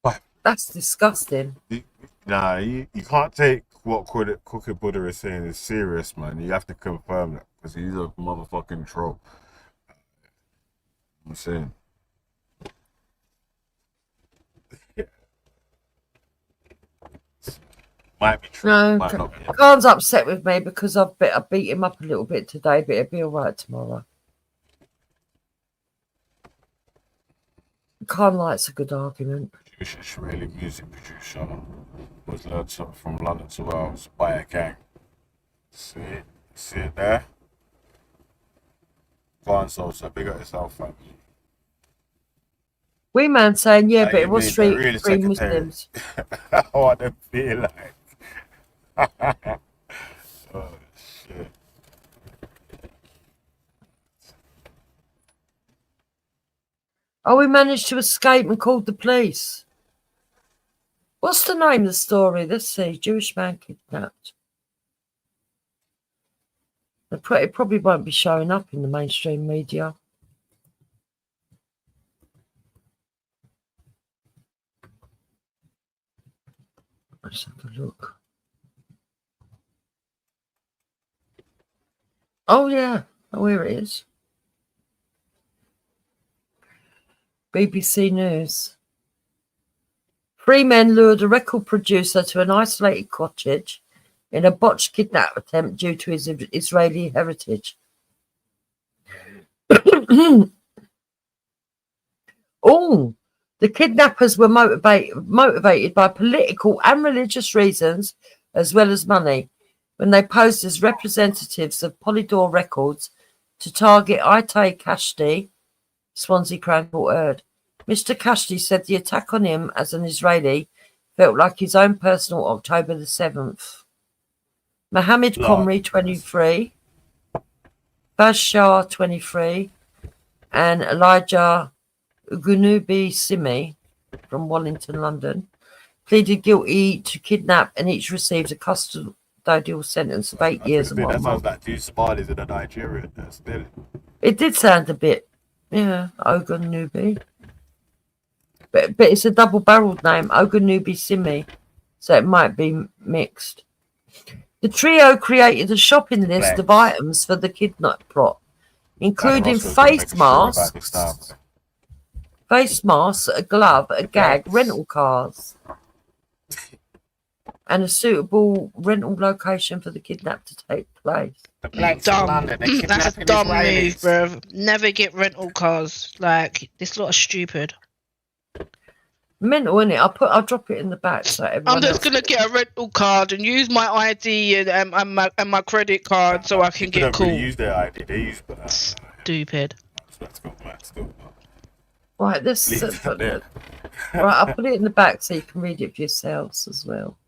What? That's disgusting. Nah, you can't take what Crooked Buddha is saying is serious, man. You have to confirm that because he's a motherfucking troll. I'm saying. Might be true. No, might not be. Khan's upset with me because I beat him up a little bit today, but it'll be all right tomorrow. Khan likes a good argument. Israeli music producer was learned something from London to Wales by a gang. See it there? Khan so big up yourself, fam. We man saying, yeah, Like, but it was really three Muslims. How I don't feel like. Oh, shit. Oh, we managed to escape and called the police. What's the name of the story? Let's see. Jewish man kidnapped. It probably won't be showing up in the mainstream media. Let's have a look. Oh, yeah. Oh, here it is. BBC News. 3 men lured a record producer to an isolated cottage in a botched kidnap attempt due to his Israeli heritage. Oh, the kidnappers were motivated by political and religious reasons as well as money when they posed as representatives of Polydor Records to target Itay Kashdi, Swansea Crown Court heard. Mr. Kashdi said the attack on him as an Israeli felt like his own personal October the 7th. Mohammed Comrie, 23, Baz Shah, 23, and Elijah Ugunubi Simi from Wallington, London, pleaded guilty to kidnap, and each received a custodial sentence of 8 years and 1 That sounds month. like two Somalis and a Nigerian. That's it. It did sound a bit, Ogunnubi. But it's a double-barreled name, Ogunnubi Simi, so it might be mixed. The trio created a shopping list of items for the kidnap plot, including face masks, a glove, a gag, rental cars, and a suitable rental location for the kidnap to take place. Dumb. That's a dumb move, bro. Never get rental cars. Like, this lot of stupid. Mental, innit? I'll drop it in the back so everyone I'm just gonna get a rental card and use my ID and my credit card so I can People get don't really caught. use their ID. They use Stupid. Let's go. Right, this. Right, I'll put it in the back so you can read it for yourselves as well.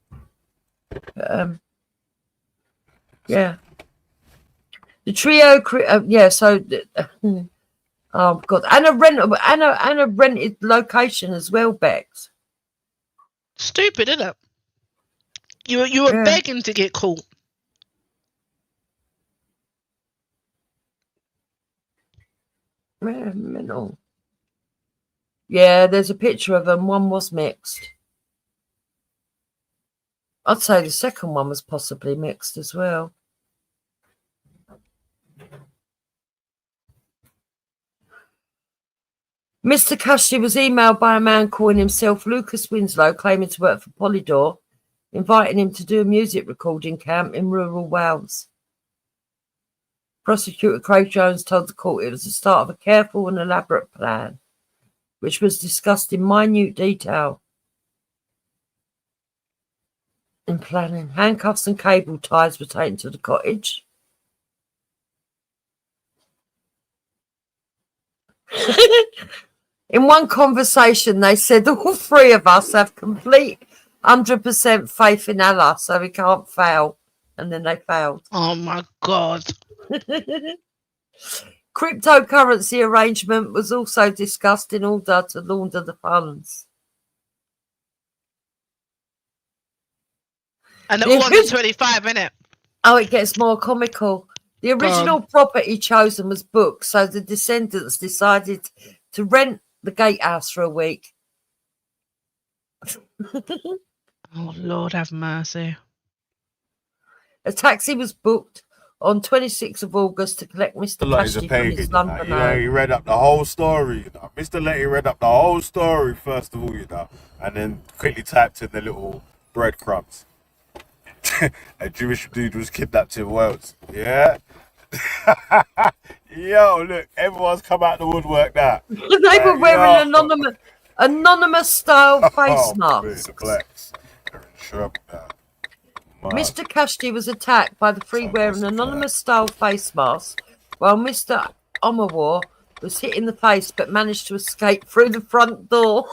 Yeah. The trio, oh god, and a rented location as well, Bex. Stupid, isn't it? You were begging to get caught. Yeah, mental. Yeah, there's a picture of them. One was mixed. I'd say the second one was possibly mixed as well. Mr. Cushy was emailed by a man calling himself Lucas Winslow, claiming to work for Polydor, inviting him to do a music recording camp in rural Wales. Prosecutor Craig Jones told the court it was the start of a careful and elaborate plan, which was discussed in minute detail. In planning, handcuffs and cable ties were taken to the cottage. In one conversation, they said all three of us have complete 100% faith in Allah, so we can't fail. And then they failed. Oh my god. Cryptocurrency arrangement was also discussed in order to launder the funds. And they're all under 25, innit? Oh, it gets more comical. The original property chosen was booked, so the descendants decided to rent the gatehouse for a week. Oh, Lord have mercy. A taxi was booked on 26th of August to collect Mr. He's a Cashty from pagan. his London home. He read up the whole story. Mr. Letty read up the whole story first of all, and then quickly typed in the little breadcrumbs. A Jewish dude was kidnapped in Wales. Yeah. Yo, look, everyone's come out the woodwork now. They were wearing anonymous style face masks. The blacks are in trouble now. Mr. Cashty was attacked by the three wearing anonymous style face mask, while Mr. Omawar was hit in the face but managed to escape through the front door.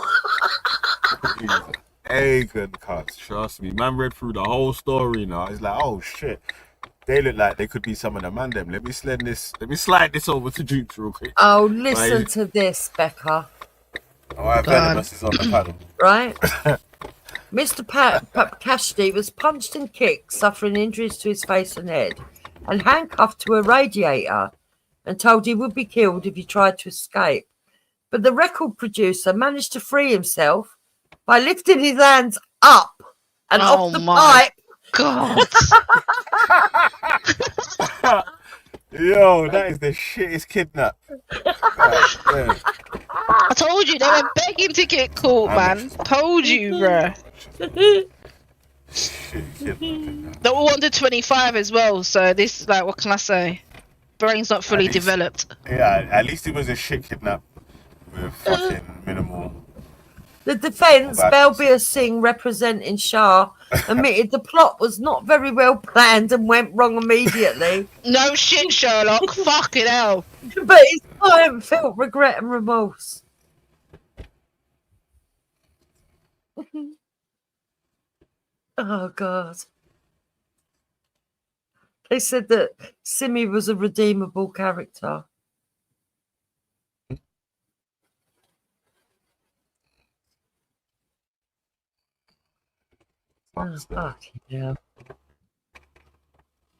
Good cuts, trust me. Man read through the whole story now. It's like, oh shit. They look like they could be some of the man them. Let me slide this over to Jukes real quick. Oh, listen to this, Becca. Oh, Venomous is on the panel. Right? Mr. Cashty was punched and kicked, suffering injuries to his face and head, and handcuffed to a radiator and told he would be killed if he tried to escape. But the record producer managed to free himself by lifting his hands up and off the pipe. God. Yo, that is the shittest kidnap. I told you, they were begging to get caught, man. Told you, bruh. They're all under 25 as well, so this, like, what can I say? Brain's not fully developed. Yeah, at least it was a shit kidnap with fucking minimal. The defence, Balbir Singh, representing Shah, admitted the plot was not very well planned and went wrong immediately. No shit, Sherlock. Fucking hell. But his client felt regret and remorse. Oh, God. They said that Simi was a redeemable character. Oh, fucking hell.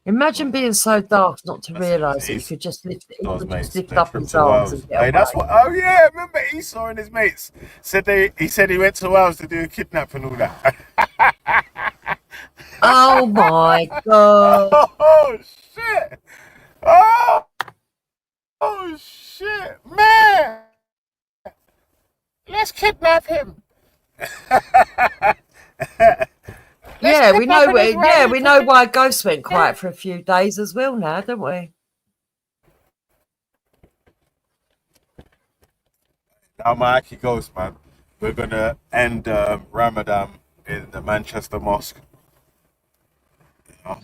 Imagine being so daft not to realise that he could just lift, up his arms and get Hey, away. that's what. Oh yeah, remember Esau and his mates said he said he went to Wales to do a kidnap and all that. Oh my god! Oh shit! Oh shit, man! Let's kidnap him. Yeah, we know. We know why Ghost went quiet for a few days as well now, don't we? Now, my Aki Ghost, man, we're gonna end Ramadan in the Manchester Mosque.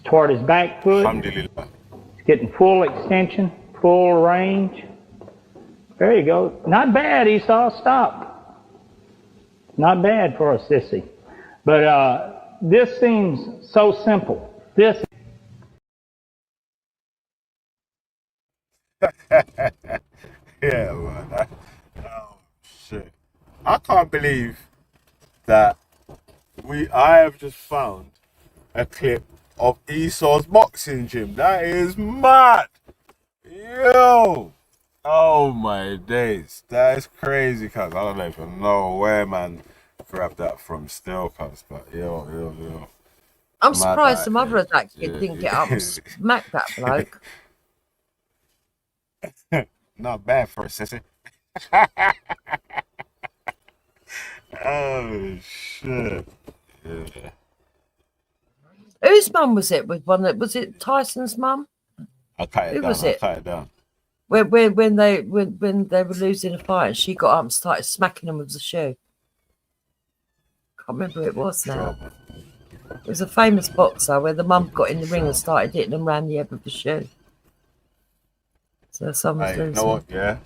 Toward his back foot. Alhamdulillah. He's getting full extension, full range. There you go. Not bad, Esau. Stop. Not bad for a sissy. But this seems so simple. This. Yeah, man. Oh shit! I can't believe that I have just found a clip of Esau's boxing gym. That is mad. Yo. Oh my days. That is crazy, cuz. I don't even know where man grabbed that from still, cuz. But yo. I'm Mad surprised that, the mother yeah. of that kid didn't get up and smack that bloke. Not bad for a sissy. Oh shit. Yeah. Whose mum was it? Was it Tyson's mum? I'll cut it Who down. was I'll it? cut it down. When they were losing a fight, and she got up and started smacking him with the shoe. Can't remember who it was now. It was a famous boxer where the mum got in the ring and started hitting him around the head with the shoe. So someone's Hey, you losing. know what? Yeah.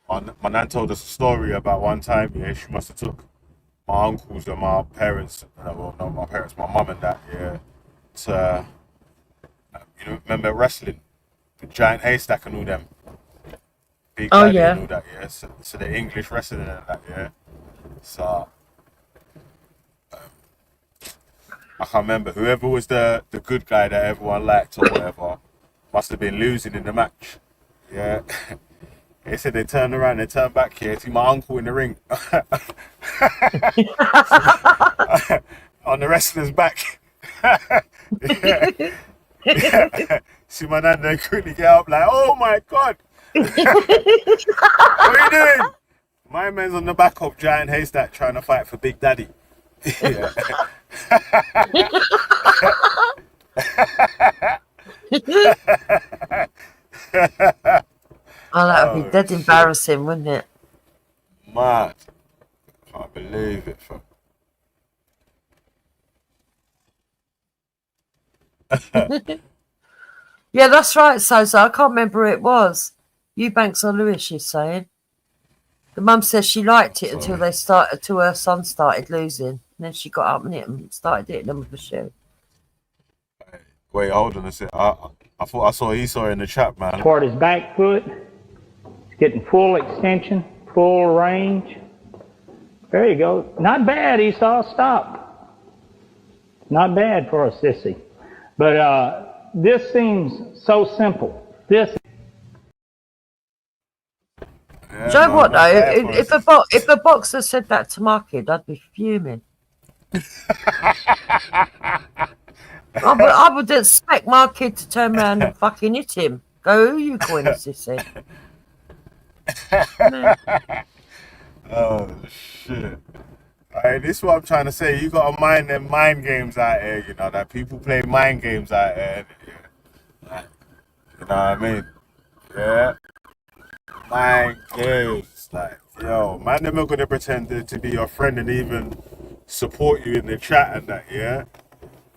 My nan told us a story about one time. Yeah, she must have took my uncles and my parents. Well, not my parents, my mum and that. Yeah. To remember wrestling, the giant haystack and all them. Big Oh, Daddy yeah. And all that. Yeah. So the English wrestling and that. Yeah. So. I can't remember. Whoever was the good guy that everyone liked or whatever must have been losing in the match. Yeah. They said they turned around, they turned back here, see my uncle in the ring. On the wrestler's back. Yeah. See my nan, they quickly get up like, oh my God. What are you doing? My man's on the back of giant haystack trying to fight for Big Daddy. Yeah. Oh, that would be dead embarrassing, wouldn't it? Mad. Can't believe it, fam. Yeah, that's right, Sosa. I can't remember who it was. Eubanks or Lewis, she's saying. The mum says she liked it until her son started losing. And then she got up and hit him and started hitting him with a shoe. Wait, hold on a sec. I thought I saw Esau in the chat, man. Toward his back foot. He's getting full extension, full range. There you go. Not bad, Esau. Stop. Not bad for a sissy. But this seems so simple. This. Yeah, do you know what though? If a boxer said that to my kid, I'd be fuming. I would expect my kid to turn around and fucking hit him. Go, who you calling a sissy? Oh shit. Alright, this is what I'm trying to say. You gotta mind them mind games out here, you know, that people play mind games out here. Yeah. You know what I mean? Yeah. Mind games. Like, yo, man, they're not gonna pretend to be your friend and even support you in the chat and that, yeah?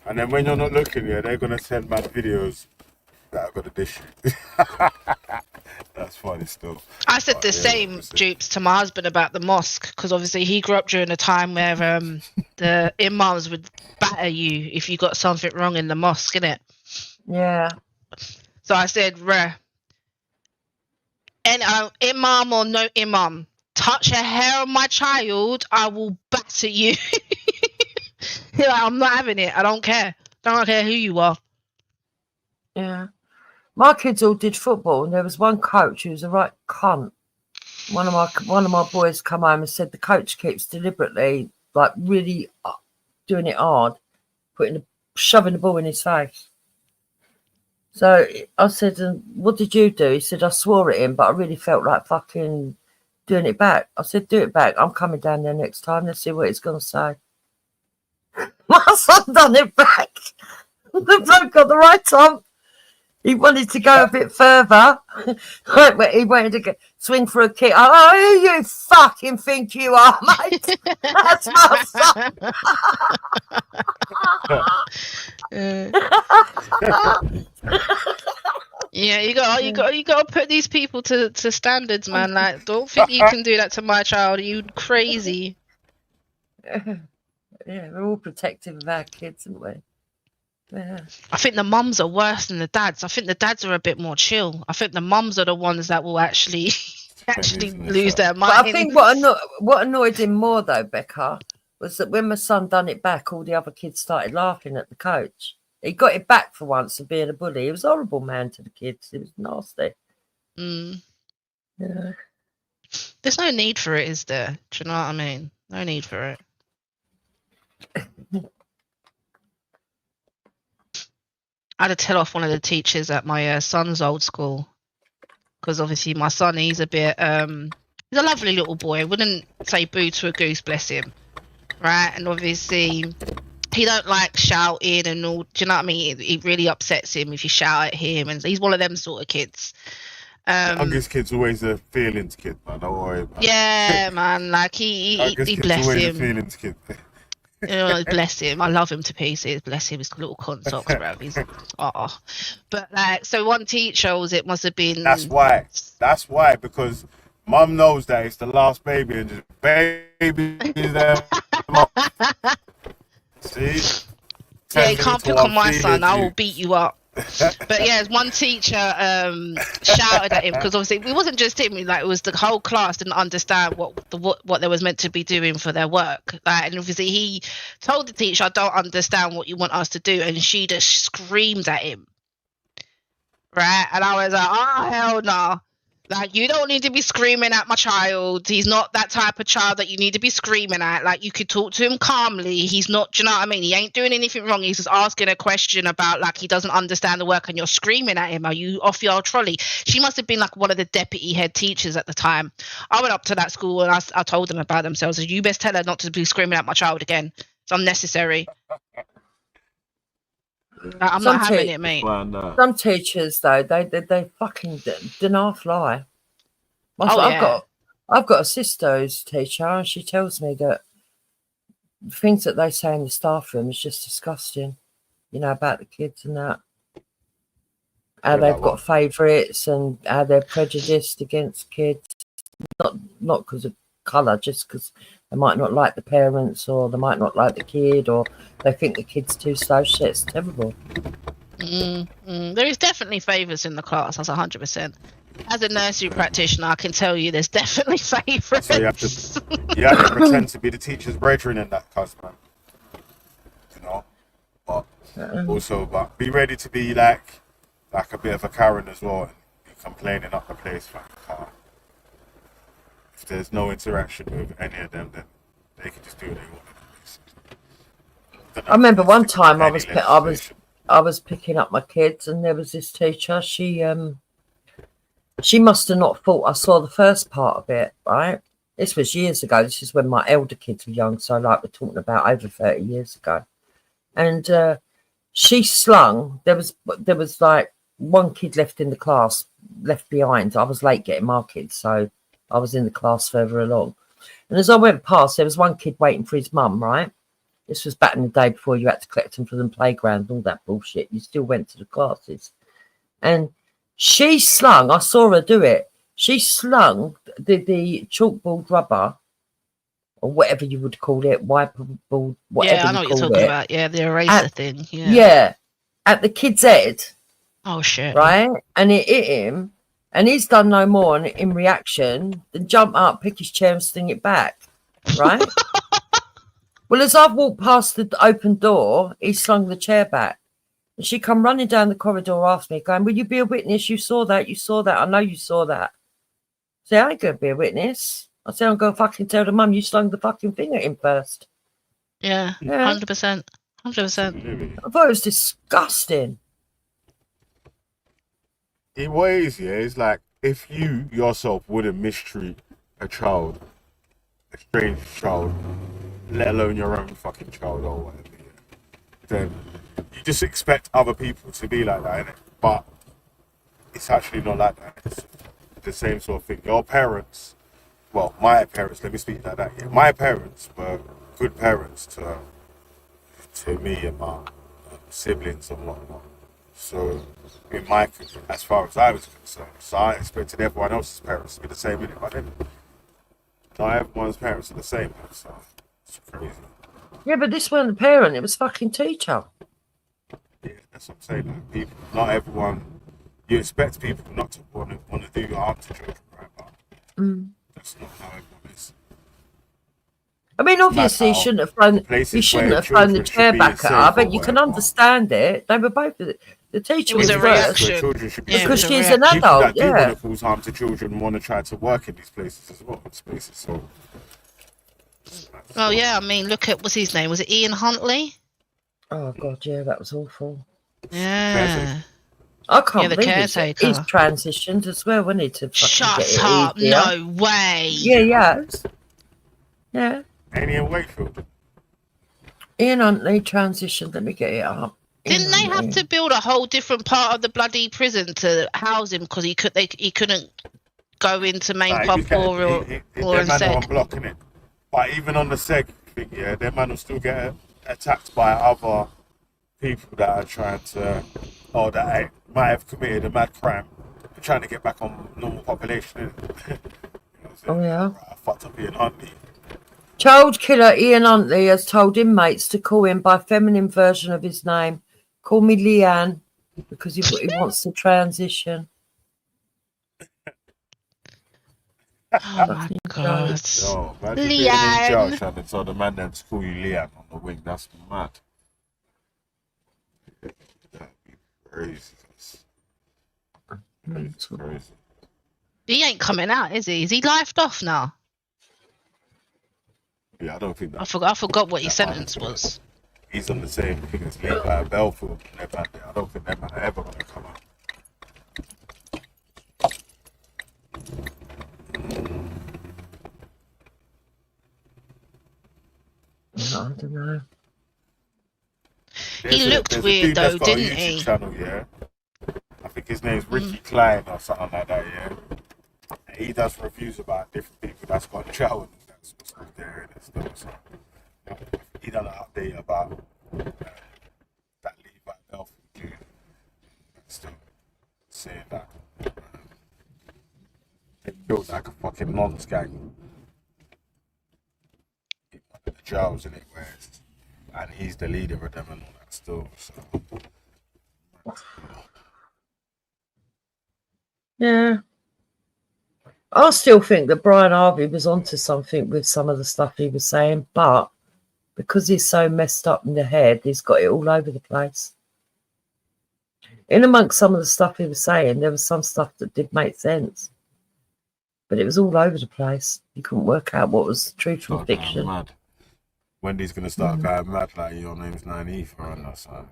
And then when you're not looking, yeah, they're gonna send mad videos that are gonna dish you. That's funny still. I said the same, Dupes, to my husband about the mosque, because obviously he grew up during a time where the imams would batter you if you got something wrong in the mosque, innit? Yeah. So I said, and imam or no imam, touch a hair on my child, I will batter you. Like, I'm not having it. I don't care. Don't care who you are. Yeah. My kids all did football, and there was one coach who was a right cunt. One of my boys come home and said the coach keeps deliberately, like, really doing it hard, shoving the ball in his face. So I said, what did you do? He said, I swore at him, but I really felt like fucking doing it back. I said, do it back. I'm coming down there next time. Let's see what he's going to say. My son done it back. The bloke got the right time. He wanted to go a bit further. He wanted to swing for a kick. Oh, who you fucking think you are, mate? That's my son. Yeah, you got to put these people to standards, man. Like, don't think you can do that to my child. Are you crazy? Yeah, we're all protective of our kids, aren't we? Yeah. I think the mums are worse than the dads. I think the dads are a bit more chill. I think the mums are the ones that will actually lose their mind. But I think what annoyed him more, though, Becca, was that when my son done it back, all the other kids started laughing at the coach. He got it back for once for being a bully. He was a horrible man to the kids. He was nasty. Yeah. There's no need for it, is there? Do you know what I mean? No need for it. I had to tell off one of the teachers at my son's old school, because obviously my son, he's a bit, he's a lovely little boy. I wouldn't say boo to a goose, bless him, right? And obviously he don't like shouting and all. Do you know what I mean? It really upsets him if you shout at him, and he's one of them sort of kids. Youngest kid's always a feelings kid, man. Don't worry about it. Yeah, man. Like he bless always him. A feelings kid. Oh, bless him. I love him to pieces. Bless him. His little cunt socks, bruv. He's But like, so one teacher it must have been. That's why, because mum knows that it's the last baby, and the baby is there. See? Yeah, you can't pick on my son. I will beat you up. But yeah, one teacher shouted at him because obviously it wasn't just him. Like, it was the whole class didn't understand what they was meant to be doing for their work. Like, and obviously he told the teacher, "I don't understand what you want us to do," and she just screamed at him. Right, and I was like, "Oh hell no! Like, you don't need to be screaming at my child. He's not that type of child that you need to be screaming at. Like, you could talk to him calmly. He's not, do you know what I mean? He ain't doing anything wrong. He's just asking a question about, like, he doesn't understand the work, and you're screaming at him. Are you off your trolley?" She must have been like one of the deputy head teachers at the time. I went up to that school and I told them about themselves. I said, "You best tell her not to be screaming at my child again. It's unnecessary." I'm not having it, mate. Some teachers, though, they fucking deny fly. I've got a sister who's a teacher, and she tells me that the things that they say in the staff room is just disgusting. You know, about the kids and that. How they've got favourites and how they're prejudiced against kids. Not because of colour, just because they might not like the parents, or they might not like the kid, or they think the kid's too slow. Shit, it's terrible. There is definitely favours in the class. That's 100%. As a nursery practitioner, I can tell you there's definitely favourites. So you have to pretend to be the teacher's brethren in that class, man. You know, but but be ready to be like a bit of a Karen as well, and be complaining up the place. If there's no interaction with any of them, then they can just do what they want. I remember one time I was picking up my kids, and there was this teacher. She must have not thought I saw the first part of it, right? This was years ago. This is when my elder kids were young, so like we're talking about over 30 years ago. And she slung. There was like one kid left in the class, left behind. I was late getting my kids, so I was in the class further along. And as I went past, there was one kid waiting for his mum, right? This was back in the day before you had to collect them from the playground and all that bullshit. You still went to the classes. And she slung, I saw her do it. She slung the chalkboard rubber, or whatever you would call it, wiperboard, whatever. Yeah, I know what you're talking about. Yeah, the eraser thing. Yeah, at the kid's head. Oh, shit. Right? And it hit him. And he's done no more in reaction than jump up, pick his chair and sling it back, right? Well, as I've walked past the open door, he slung the chair back. And she come running down the corridor after me, going, will you be a witness? You saw that. I know you saw that. I say, I ain't going to be a witness. I say, I'm going to fucking tell the mum you slung the fucking thing at him first. Yeah, 100%. 100%. I thought it was disgusting. It was, yeah. It's like if you yourself wouldn't mistreat a child, a strange child, let alone your own fucking child or whatever, yeah, then you just expect other people to be like that, innit? But it's actually not like that. It's the same sort of thing. Your parents, well, my parents, let me speak like that, yeah. My parents were good parents to me and my siblings and whatnot. So, in my, as far as I was concerned, so I expected everyone else's parents to be the same, but then not everyone's parents are the same. So it's crazy. Yeah, but this wasn't the parent; it was fucking teacher. Yeah, that's what I'm saying. Like, people, not everyone. You expect people not to want to do harm to children, right? But that's not how everyone is. I mean, obviously, he shouldn't have thrown the chair back at her, but you can understand it. They were both. The teacher was worse because she's an adult. People that do Yeah. want to cause harm to children want to try to work in these places as well. Spaces, so. Oh yeah, I mean, look at what's his name? Was it Ian Huntley? Oh god, yeah, that was awful. Yeah. I can't the believe caretaker. he's transitioned as well. We need to fucking Shut get it up! easier. No way. Yeah. Yeah. Ain't Ian Wakefield? Ian Huntley transitioned. Let me get it up. Didn't they have to build a whole different part of the bloody prison to house him because he couldn't go into main pub or on seg? block, innit? But even on the seg thing, yeah, their man will still get attacked by other people that are trying to, or that might have committed a mad crime, trying to get back on normal population. You know Oh yeah. I fucked up Ian Huntley. Child killer Ian Huntley has told inmates to call him by feminine version of his name. Call me Leanne because he wants to transition. Oh my god. Yo, imagine being in jail trying to tell the man then to call you Leanne on the wing. That's mad. That'd be crazy. Crazy. He ain't coming out, is he? Is he lifed off now? Yeah, I don't think that. I forgot what his sentence was. He's on the same thing as Levi Belfield. I don't think that man are ever going to come out. I don't know. He looked weird though, didn't he? Channel, yeah. I think his name's Ricky Klein or something like that, yeah. And he does reviews about different people that's gone to jail and that's what's there and stuff. So, you know, he done an update about that Levi Belfield dude. Still saying that they built like a fucking nonce gang. The jails in it, and he's the leader of them and all that stuff. So. Yeah. I still think that Brian Harvey was onto something with some of the stuff he was saying, but because he's so messed up in the head, he's got it all over the place. In amongst some of the stuff he was saying, there was some stuff that did make sense, but it was all over the place. You couldn't work out what was truth from fiction. Mad. Wendy's gonna start going mad like your name's Naive or something.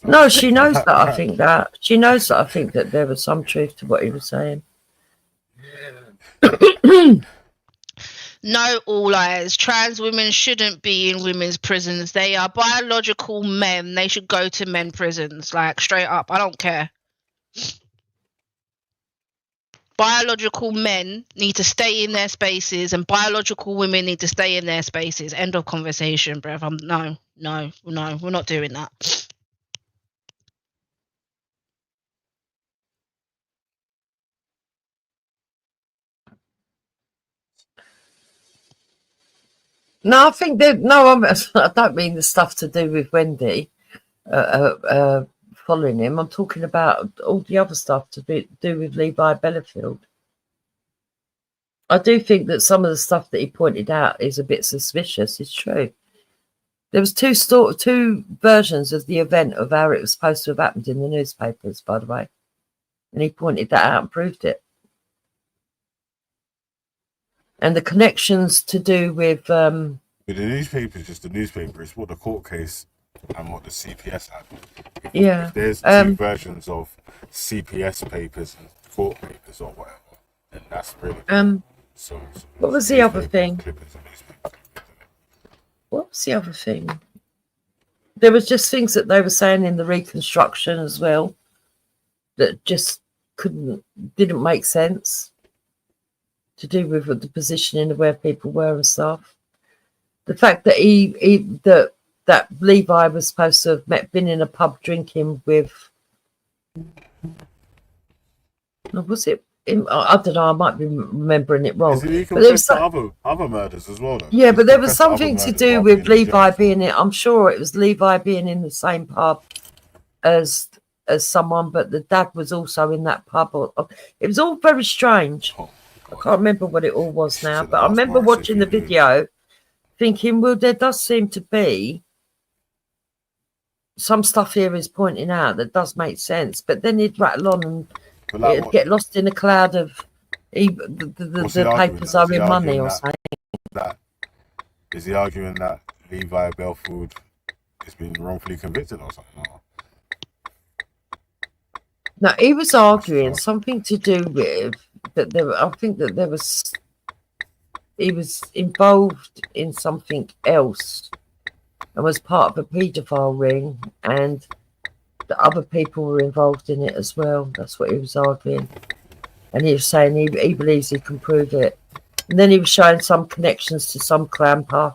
No, she knows that I think that. She knows that I think that there was some truth to what he was saying. No, all liars. Trans women shouldn't be in women's prisons. They are biological men. They should go to men prisons. Like, straight up. I don't care. Biological men need to stay in their spaces and biological women need to stay in their spaces. End of conversation, bruv. No, we're not doing that. No, I think that I don't mean the stuff to do with Wendy following him. I'm talking about all the other stuff to do with Levi Bellafield. I do think that some of the stuff that he pointed out is a bit suspicious. It's true. There was two versions of the event of how it was supposed to have happened in the newspapers, by the way. And he pointed that out and proved it. And the connections to do with... But the newspaper is just the newspaper. It's what the court case and what the CPS had. If there's two versions of CPS papers and court papers or whatever, then that's really... what was the other thing? What was the other thing? There was just things that they were saying in the reconstruction as well that just didn't make sense, to do with the positioning of where people were and stuff. The fact that that Levi was supposed to have been in a pub drinking with, was it? I don't know. I might be remembering it wrong. He confessed to other murders as well, though. Yeah, but there was something to do with Levi being in. I'm sure it was Levi being in the same pub as someone, but the dad was also in that pub. It was all very strange. I can't remember what it all was now, but I remember watching the video, thinking, well, there does seem to be some stuff here is pointing out that does make sense, but then he'd rattle on and it'd get lost in a cloud of the papers owing money or something. Is he arguing that Levi Belford has been wrongfully convicted or something? No, he was arguing something to do with that. I think that he was involved in something else and was part of a paedophile ring, and the other people were involved in it as well. That's what he was arguing. And he was saying he believes he can prove it. And then he was showing some connections to some clamper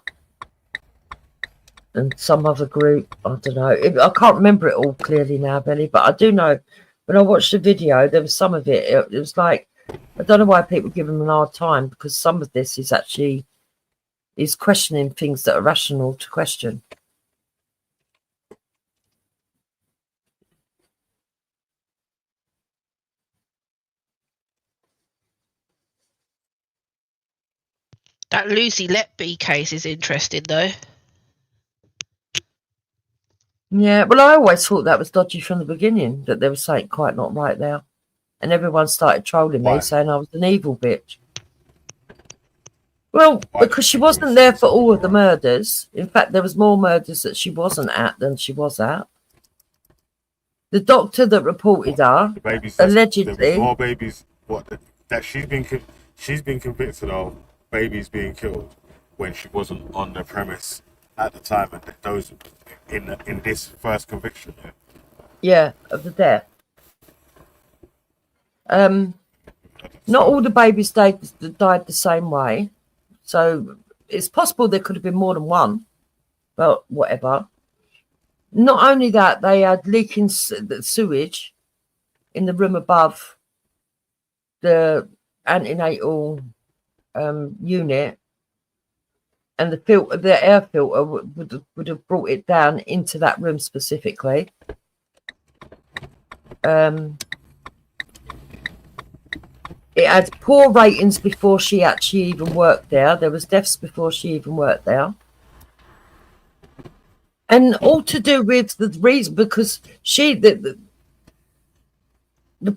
and some other group. I don't know. I can't remember it all clearly now, Belly, but I do know when I watched the video, there was some of it. It was like, I don't know why people give him a hard time, because some of this is actually, he's questioning things that are rational to question. That Lucy Letby case is interesting, though. Yeah, well, I always thought that was dodgy from the beginning, that there was something quite not right there. And everyone started trolling me, saying I was an evil bitch. Well, because she wasn't there for all of the murders. In fact, there was more murders that she wasn't at than she was at. The doctor that reported her, allegedly... There was more babies that she's been convicted of, babies being killed when she wasn't on the premise at the time, and those in this first conviction. Yeah, of the death. Not all the babies died the same way, so it's possible there could have been more than one, but whatever. Not only that, they had leaking sewage in the room above the antenatal unit, and the air filter would have brought it down into that room specifically. It had poor ratings before she actually even worked there. There was deaths before she even worked there. And all to do with the reason, because the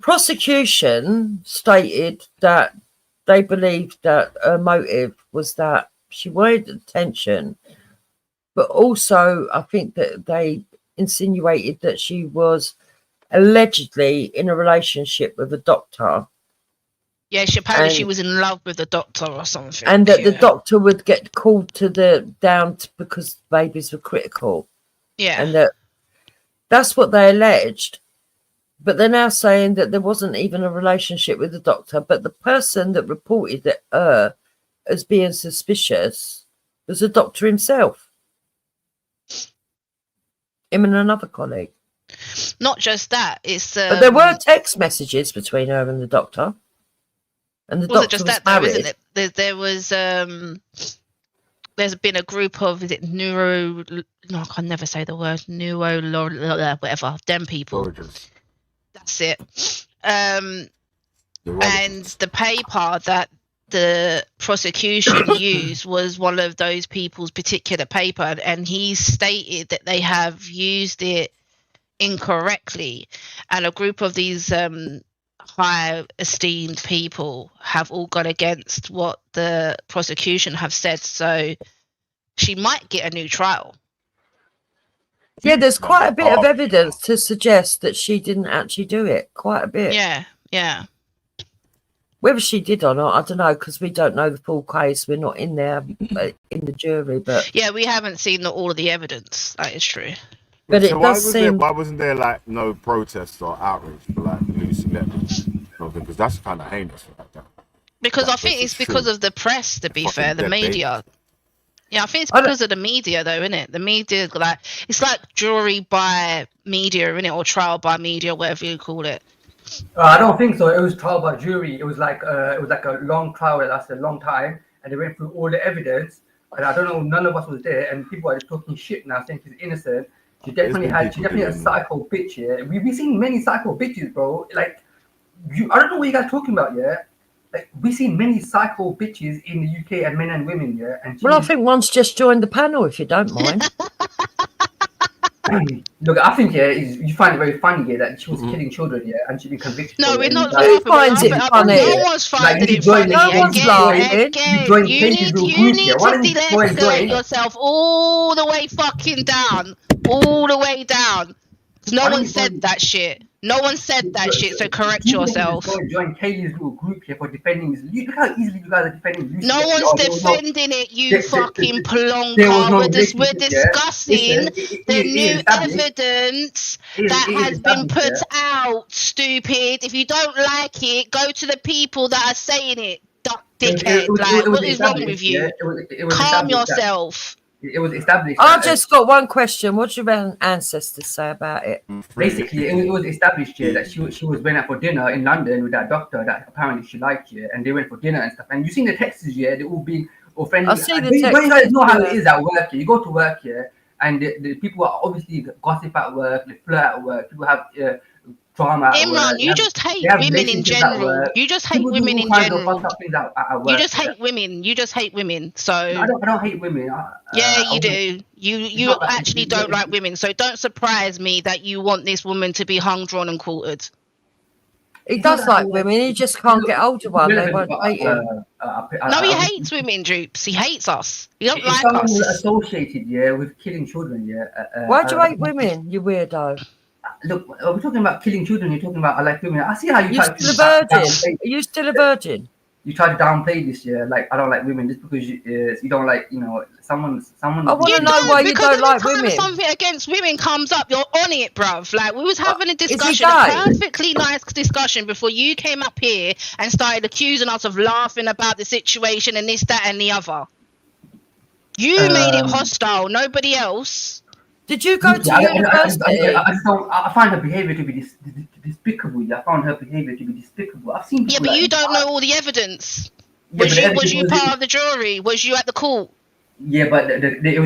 prosecution stated that they believed that her motive was that she wanted attention, but also I think that they insinuated that she was allegedly in a relationship with a doctor. Yeah, apparently she was in love with the doctor or something. And that the doctor would get called because babies were critical. Yeah. And that's what they alleged. But they're now saying that there wasn't even a relationship with the doctor, but the person that reported her as being suspicious was the doctor himself. Him and another colleague. Not just that, it's... but there were text messages between her and the doctor. And the wasn't doctor just was that, though, married. isn't it? There was... there's been a group of, is it neuro... No, I can never say the word. Whatever. Them people. That's it. And the paper that the prosecution used was one of those people's particular paper, and he stated that they have used it incorrectly, and a group of these high esteemed people have all gone against what the prosecution have said, so she might get a new trial. Yeah, there's quite a bit of evidence to suggest that she didn't actually do it. Quite a bit. Yeah. Whether she did or not, I don't know, because we don't know the full case. We're not in there in the jury, but yeah, we haven't seen all of the evidence. That is true. But so why wasn't there like no protests or outrage for like Lucy Letby? Because that's kind of heinous like that. Because I think it's because of the press, to be fair, the media. Yeah, I think it's because of the media, though, isn't it? The media, like, it's like jury by media, isn't it, or trial by media, whatever you call it. I don't think so. It was trial by jury. It was like a long trial that lasted a long time, and they went through all the evidence. And I don't know, none of us was there, and people are just talking shit now, saying she's innocent. She definitely had a psycho bitch. Yeah, we've seen many psycho bitches, bro. Like, I don't know what you guys are talking about. Yeah. Like, we've seen many psycho bitches in the UK, and men and women, yeah. And well, I think one's just joined the panel, if you don't mind. Look, I think you find it very funny, that she was killing children, and she'd be convicted. No, we're not. Who finds it funny? No one's finding it funny. You need to de-escalate yourself all the way fucking down, all the way down. No one said that shit. No one said that shit, so correct yourself. Join Kaylee's little group here for defending this. Look how easily you guys are defending Lucy. No one's defending it, you fucking plonker. We're discussing the new evidence that has been put out, stupid. If you don't like it, go to the people that are saying it, dickhead. Like, what is wrong with you? Calm yourself. It was established. I just got one question. What do your ancestors say about it? Basically, it was established here that she was went out for dinner in London with that doctor that apparently she liked here, and they went for dinner and stuff. And you seen the texts here; they all being all friendly. I see the texts. You guys know how it is at work here. You go to work here, and the people are obviously gossip at work, they flirt at work. People have drama. Imran, you just hate women in general. You just hate women in general. You just hate women. You just hate women. So I don't hate women. Yeah, you do. You actually don't like women. So don't surprise me that you want this woman to be hung, drawn, and quartered. He does like women. He just can't get older one. They won't hate him. No, he hates women, Droops. He hates us. He don't like us. Associated, with killing children. Why do you hate women, you weirdo? Look, we're talking about killing children. You're talking about I like women. I see how you. You're still a virgin. Are you still a virgin? You try to downplay this, like I don't like women just because you don't like, someone. I want to know why you don't like women. Because something against women comes up, you're on it, bruv. Like, we was having a discussion, a perfectly nice discussion before you came up here and started accusing us of laughing about the situation and this, that, and the other. You made it hostile, nobody else. Did you go to university? I find her behaviour to be despicable. I found her behaviour to be despicable. I've seen. Yeah, but you don't know all the evidence. Was you part of the jury? Was you at the court? Yeah, but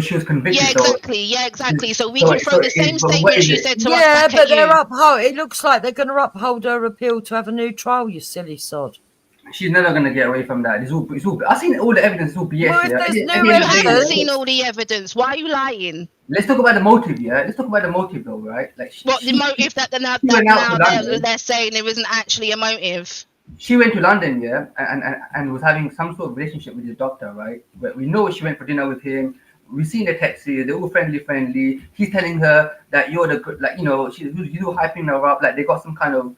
she was convicted. Yeah, exactly. So we can throw the same statement you said to us. Yeah, but they're uphold. It looks like they're going to uphold her appeal to have a new trial. You silly sod. She's never going to get away from that. It's all. I've seen all the evidence. It's all BS. Well, you haven't seen all the evidence. Why are you lying? Let's talk about the motive, Let's talk about the motive, though, right? Like, the motive that they're saying there isn't actually a motive. She went to London, and was having some sort of relationship with his doctor, right? But we know she went for dinner with him. We've seen the texts here. They're all friendly. He's telling her that you're the good, he's all hyping her up. Like, they got some kind of,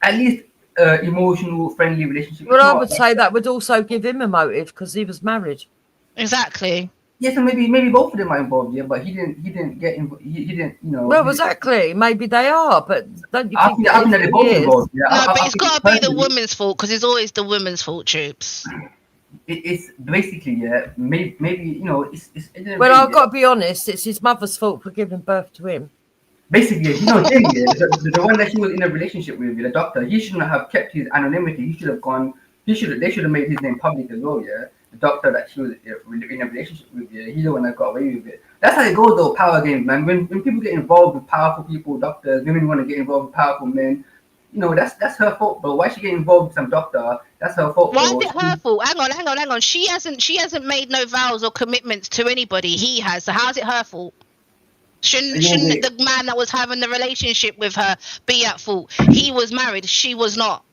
at least, emotional, friendly relationship. Well, I would say that would also give him a motive because he was married. Exactly. Yeah, so maybe both of them are involved, but he didn't get involved. He didn't, Well, exactly. Maybe they are, but don't you think I think they're both involved? No, but it's got to be the woman's fault because it's always the woman's fault, Troops. It's basically, maybe it's. Well, I've got to be honest. It's his mother's fault for giving birth to him. Basically, the one that he was in a relationship with, the doctor, he shouldn't have kept his anonymity. He should have gone. They should have made his name public as well. The doctor that she was in a relationship with, he's the one that got away with it. That's how it goes, though. Power games, man. When people get involved with powerful people, doctors, women want to get involved with powerful men. That's her fault. But why she get involved with some doctor That's her fault. Why bro. is it her fault? Hang on. She hasn't made no vows or commitments to anybody. He has. So how's it her fault? Shouldn't the man that was having the relationship with her be at fault? He was married. She was not.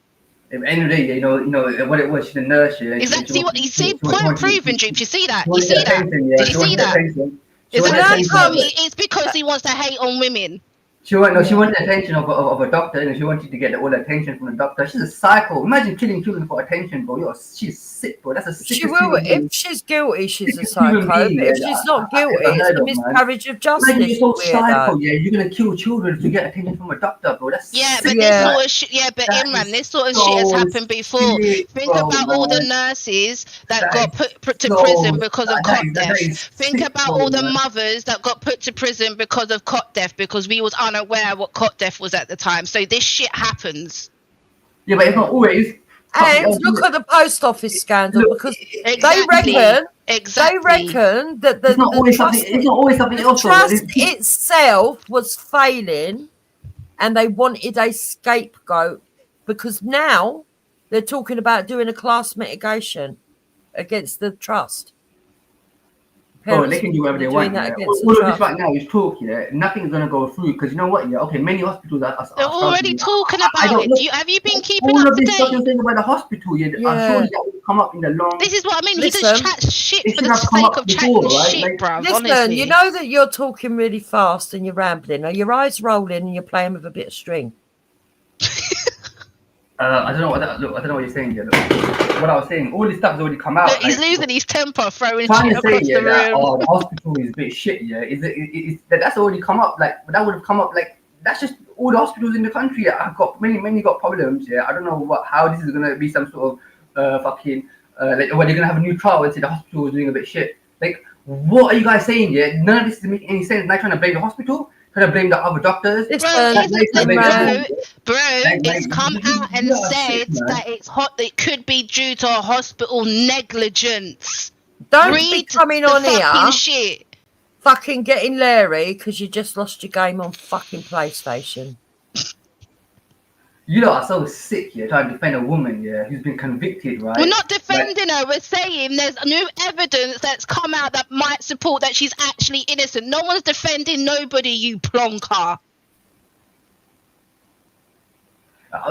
At the end of the day, you know what it was. She's a nurse. Yeah. Exactly. What you see? Point proven, Droops. You see that? You She see wanted that? attention, yeah. Did She you see wanted that? attention. She It's wanted exactly attention. so. It's because he wants to hate on women. She wanted attention of a doctor, and she wanted to get all the attention from the doctor. She's a psycho. Imagine killing children for attention, bro. She's sick, bro. That's a sick. She will. If she's guilty, she's a psycho. But if she's not guilty, it's a miscarriage of justice. Imagine you're so psycho, Weirdo. yeah. You're gonna kill children to get attention from a doctor, bro. That's Yeah, sick. but this sort of shit. Yeah, but Imran, this sort of shit has happened before. Think about all the nurses that got put to prison because of cot death. Think about all the mothers that got put to prison because of cot death because we was unaware what cot death was at the time. So this shit happens. Yeah, but it's not always. And look at the post office scandal because they reckon that it's not always something else. The trust itself was failing, and they wanted a scapegoat because now they're talking about doing a class mitigation against the trust. Oh, they can do whatever they want. Yeah. All of this right now is talk. Yeah, nothing's gonna go through because you know what? Yeah, okay, many hospitals are they're already talking about it. Have you been keeping all up of to this fucking date? thing about the hospital? Yeah, I'm sure that will come up in the long. This is what I mean. Listen, he just chats shit it for should the have come sake up of before, chatting right? shit, Like, bruv. Listen, Honestly. you know that you're talking really fast and you're rambling. Are your eyes rolling and you're playing with a bit of string? I don't know what you're saying here. Look. What I was saying, all this stuff has already come out. Look, he's losing his temper, throwing Trying shit to say across the that room. the hospital is a bit shit. Yeah, that's already come up. Like that would have come up. Like that's just all the hospitals in the country. I've got many got problems. Yeah, I don't know how this is gonna be some sort of fucking like when they're gonna have a new trial and say the hospital is doing a bit shit. Like what are you guys saying? Yeah, none of this is making any sense. Now trying to blame the hospital. Trying to blame the other doctors. Bro, it's come out and said that it's hot. It could be due to a hospital negligence. Don't be coming on here, shit. fucking getting Larry because you just lost your game on fucking PlayStation. You lot are so sick, yeah, trying to defend a woman, yeah, who's been convicted, right? We're not defending her. We're saying there's new evidence that's come out that might support that she's actually innocent. No one's defending nobody, you plonker.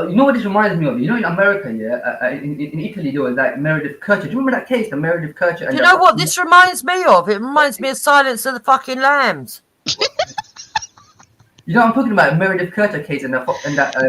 You know what this reminds me of? You know, in America, yeah, in Italy, there was like Meredith Kercher. Do you remember that case, the Meredith Kercher? Do you know what this reminds me of? It reminds me of Silence of the fucking Lambs. You know, I'm talking about Meredith Kercher case and that.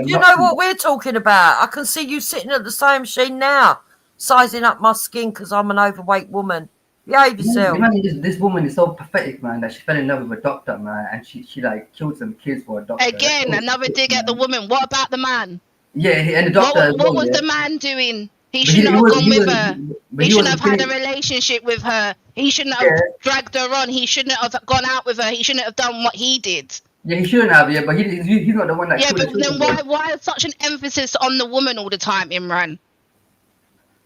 You know what we're talking about? I can see you sitting at the same machine now, sizing up my skin because I'm an overweight woman. Behave yourself. Imagine this woman is so pathetic, man, that she fell in love with a doctor, man, and she like killed some kids for a doctor. Again, another dig at the woman. What about the man? Yeah, and the doctor. What was the man doing? He shouldn't have gone with her. He shouldn't have had a relationship with her. He shouldn't have dragged her on. He shouldn't have gone out with her. He shouldn't have done what he did. Yeah, he shouldn't have, yeah, but he's not the one that killed the children. Then why such an emphasis on the woman all the time, Imran?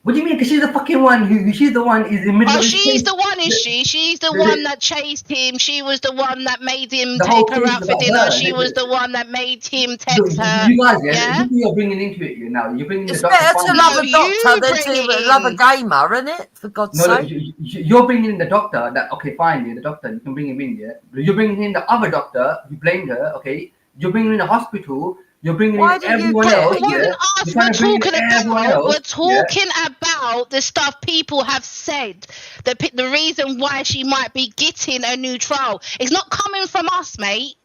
What do you mean? Because she's the fucking one she's the one is in the middle. Oh, she's the one, is she? She's the one that chased him. She was the one that made him take her out for dinner. She was the one that made him text her. You guys, yeah? You're bringing into it now. You're bringing it's better to love a doctor than to love a gamer, isn't it? For God's sake. You're bringing in the doctor. That okay, fine. Yeah, the doctor. You can bring him in. Yeah, you're bringing in the other doctor. You blamed her. Okay, you're bringing in the hospital. You're bringing in everyone else. We're talking about the stuff people have said. The reason why she might be getting a new trial. It's not coming from us, mate.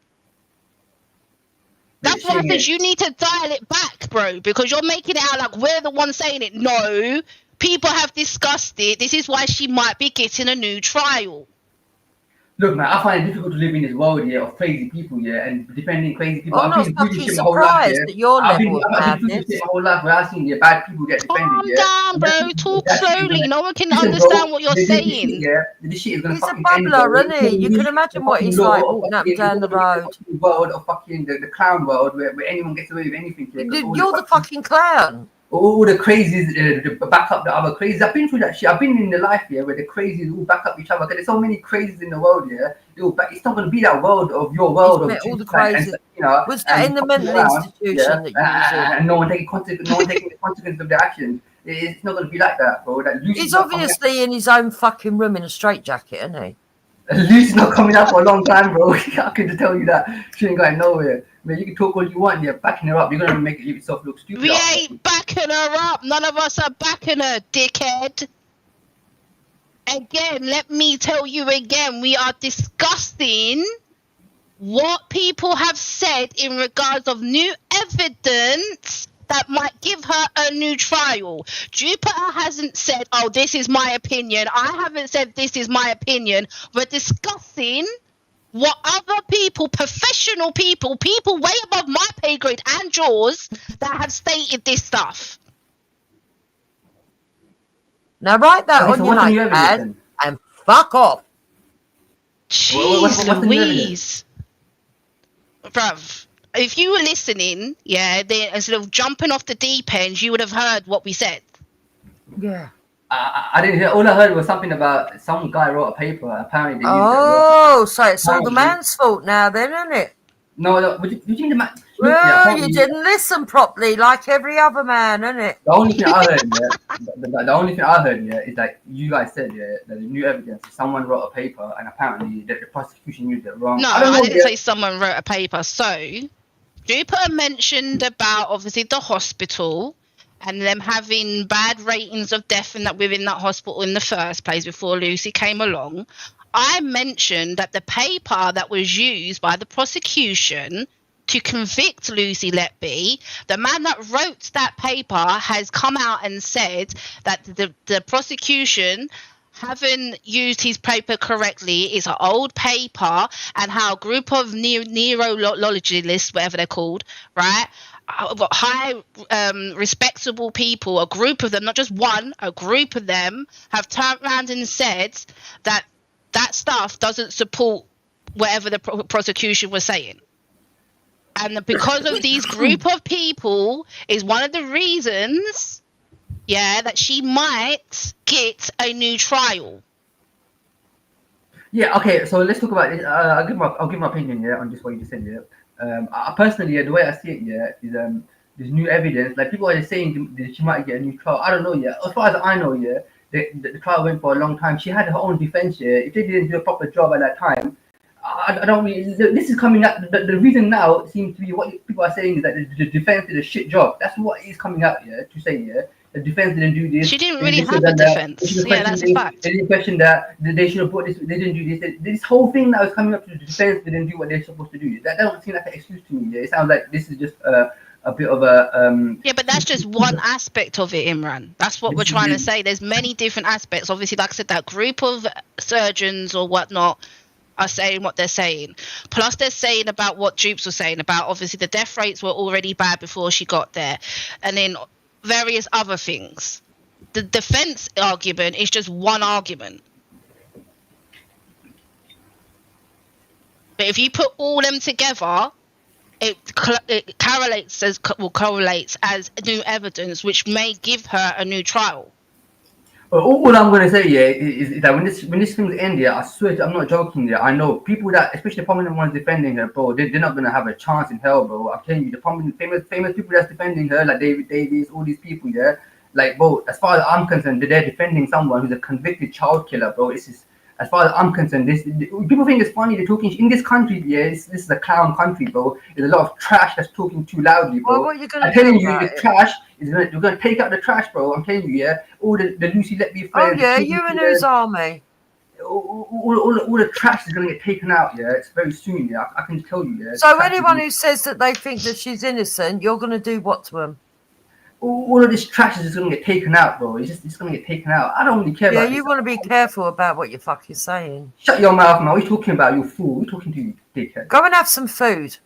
That's why I said you need to dial it back, bro, because you're making it out like we're the ones saying it. No, people have discussed it. This is why she might be getting a new trial. Look, man, I find it difficult to live in this world here of crazy people, yeah, and defending crazy people. I'm not fucking surprised at your level of madness. My whole life where I've seen bad people get defended. Calm down, bro. Talk slowly. No one can understand what you're saying. This shit is gonna he's a babbler, isn't he? You can imagine what he's like walking up and down the road. World of fucking the clown world where anyone gets away with anything. You're the fucking clown. All the crazies back up the other crazies. I've been through that shit. I've been in the life here where the crazies all back up each other. There's so many crazies in the world here. It's not going to be that world of your world of all the crazies. Was that in the mental institution that you was in? And no one taking the consequences of their actions. It's not going to be like that, bro. That Lucy's He's not coming obviously in his own fucking room in a straitjacket, isn't he? Lucy's not coming out for a long time, bro. I can just tell you that. She ain't going nowhere. Man, you can talk all you want, you're backing her up. You're going to make yourself look stupid. We ain't backing her up. None of us are backing her, dickhead. Again, let me tell you again, we are discussing what people have said in regards of new evidence that might give her a new trial. Jupiter hasn't said, oh, this is my opinion. I haven't said this is my opinion. We're discussing what other people, professional people, people way above my pay grade and yours, that have stated this stuff. Now write that Okay, on so your what's the new notepad evidence and fuck off. Jeez what's the new Louise. Bruv, if you were listening, yeah, then instead of jumping off the deep end, you would have heard what we said. Yeah. I didn't hear. All I heard was something about some guy wrote a paper. Apparently, they Oh, so it's all the Apparently. man's fault now then, isn't it? No, would you think the man? Well, you didn't listen properly like every other man, isn't it? The only thing I heard, the only thing I heard, is like you guys said, that the new evidence. Someone wrote a paper, and apparently the prosecution used it wrong. No, I didn't say someone wrote a paper. So, Jupiter mentioned about obviously the hospital and them having bad ratings of death and that within that hospital in the first place before Lucy came along. I mentioned that the paper that was used by the prosecution to convict Lucy Letby, the man that wrote that paper has come out and said that the prosecution haven't used his paper correctly. It's an old paper, and how a group of neurologists, whatever they're called, right, high respectable people, a group of them, not just one, a group of them have turned around and said that that stuff doesn't support whatever the prosecution was saying. And because of these group of people is one of the reasons, that she might get a new trial. Yeah. Okay. So let's talk about this. I'll give my opinion on just what you just said. I personally, the way I see it, is there's new evidence. Like people are just saying that she might get a new trial. I don't know yet. As far as I know, the trial went for a long time. She had her own defense. If they didn't do a proper job at that time, I don't really. This is coming out. The reason now seems to be what people are saying is that the defense did a shit job. That's what is coming out to say. The defense didn't do this. She didn't really have a defense. Yeah, that's a fact. They didn't question that. They should have brought this. They didn't do this. This whole thing that was coming up to the defense didn't do what they're supposed to do. That doesn't seem like an excuse to me. It sounds like this is just a bit of a. Yeah, but that's just one aspect of it, Imran. That's what we're trying to say. There's many different aspects. Obviously, like I said, that group of surgeons or whatnot are saying what they're saying. Plus, they're saying about what Dupes was saying about obviously the death rates were already bad before she got there, and then various other things. The defense argument is just one argument. But if you put all them together, it correlates as new evidence, which may give her a new trial. All I'm going to say is that when this thing's end, I swear I'm not joking. I know people that, especially the prominent ones defending her, bro, they're not going to have a chance in hell, bro. I'm telling you, the prominent, famous people that's defending her, like David Davies, all these people, like, bro, as far as I'm concerned, they're defending someone who's a convicted child killer, bro. It's just, as far as I'm concerned, people think it's funny they're talking in this country. This is a clown country, bro. There's a lot of trash that's talking too loudly, bro. Well, what are you gonna I'm telling do you, about the it? trash is you're gonna take out the trash, bro. I'm telling you, all the Lucy Letby Oh friends. yeah, you and whose army? All the trash is gonna get taken out. It's very soon. I can tell you. So anyone who says that they think that she's innocent, you're going to do what to them? All of this trash is just gonna get taken out, bro. It's gonna get taken out. I don't really care about Yeah, you want to be careful about what you're fucking saying. Shut your mouth, man. What are you talking about? You fool. We're talking to you, dickhead. Go and have some food.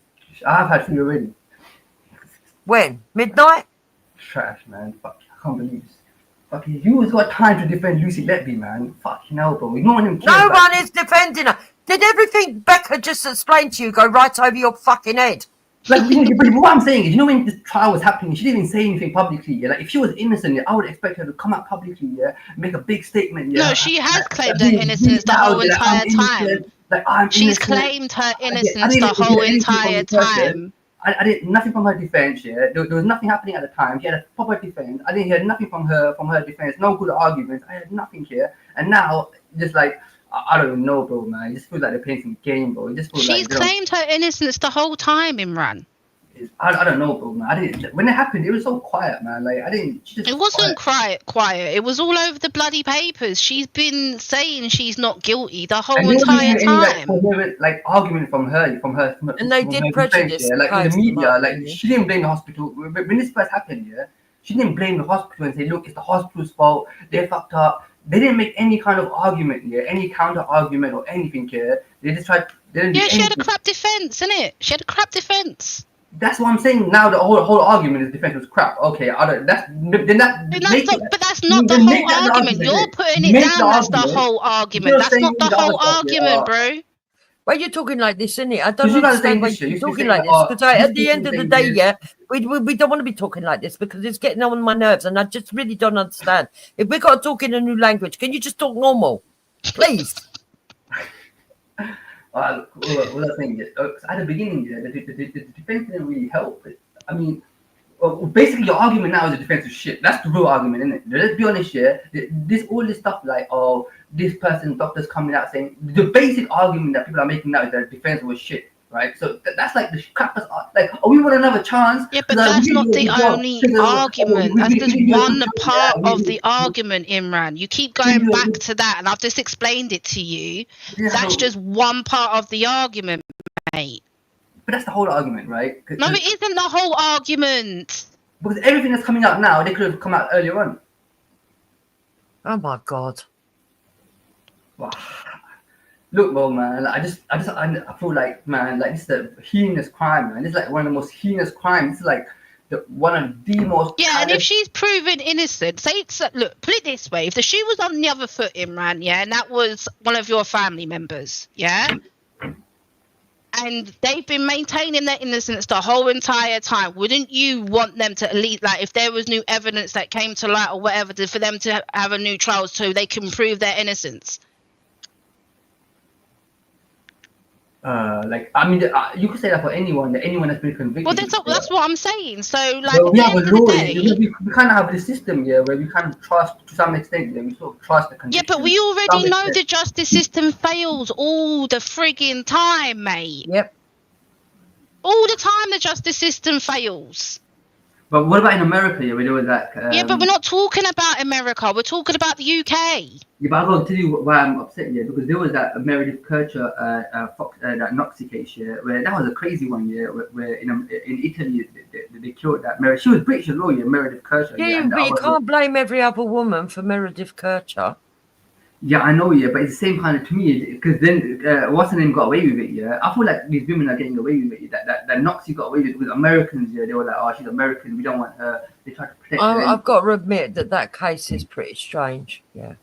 I have had food already. When? Midnight? Trash, man. Fuck, I can't believe this. Fucking, you always got time to defend Lucy Letby, man. Fucking hell, bro. No one No one is defending her. Did everything Becca just explained to you go right over your fucking head? Like, but what I'm saying is, when the trial was happening, she didn't even say anything publicly. Like, if she was innocent, I would expect her to come out publicly, make a big statement. No, she has claimed her innocence the whole entire time. She's claimed her innocence the whole entire time. I did nothing from her defense. Yeah, there was nothing happening at the time. She had a proper defense. I didn't hear nothing from her defense. No good arguments. I had nothing here. And now, just like I don't even know, bro, man. It just feels like they're playing some game, bro. It just feels She's like claimed her innocence the whole time, Imran. I don't know, bro, man. I didn't. When it happened, it was so quiet, man. Like I didn't. It wasn't quiet. It was all over the bloody papers. She's been saying she's not guilty the whole entire time. Like argument from her, and they did prejudice. Like in the media, like she didn't blame the hospital. When this first happened, yeah, she didn't blame the hospital and say, "Look, it's the hospital's fault. They fucked up." They didn't make any kind of argument here, any counter argument or anything here. They just tried. She had a crap defense, innit? She had a crap defense. That's what I'm saying. Now the whole argument is defense was crap. Okay, but that's not the whole argument. You're putting it down. That's the whole argument. That's not the whole argument, bro. Why are you talking like this, isn't it? I don't understand why you're talking like this. Because at the end of the day, yeah, we don't want to be talking like this because it's getting on my nerves, and I just really don't understand. If we got to talk in a new language, can you just talk normal, please? Well, I think at the beginning, the defense didn't really help. I mean, basically, your argument now is the defense is shit. That's the real argument, isn't it? Let's be honest here. All this stuff like, oh, this person, doctors coming out saying the basic argument that people are making now is that the defense was shit, right? So that's like the crapest. Like, oh, we want another chance. Yeah, but that's not the only argument. That's just one part of the argument, Imran. You keep going back to that, and I've just explained it to you. That's just one part of the argument, mate. But that's the whole argument, right? No, it isn't the whole argument. Because everything that's coming out now, they could have come out earlier on. Oh my God. Wow. Look, well, man, I feel like, man, like this is a heinous crime, man. This is like one of the most heinous crimes. This is like one of the most. Yeah, and if she's proven innocent, look, put it this way: if the shoe was on the other foot, Imran, yeah, and that was one of your family members, yeah. And they've been maintaining their innocence the whole entire time. Wouldn't you want them to at least, like, if there was new evidence that came to light or whatever, for them to have a new trial so they can prove their innocence? Like, I mean, you could say that for anyone that's been convicted. Well, that's what I'm saying. So, like, well, we have a law. We kind of have the system here where we kind of trust to some extent. We sort of trust the conviction. Yeah, but we already know the justice system fails all the frigging time, mate. Yep. All the time, the justice system fails. But what about in America? Yeah, we do that. Yeah, but we're not talking about America. We're talking about the UK. Yeah, but I've got to tell you why I'm upset here, because there was that Meredith Kercher, that Nazi case, yeah, where that was a crazy one, yeah, where in Italy they killed that Meredith. She was British lawyer, Meredith Kercher. Yeah, but you can't blame every other woman for Meredith Kercher. Yeah, I know, yeah, but it's the same kind of to me, because then what's her name got away with it, yeah. I feel like these women are getting away with it. That Nazi got away with it because Americans, yeah, they were like, oh, she's American, we don't want her. They try to protect her. I've got to admit that case is pretty strange, yeah.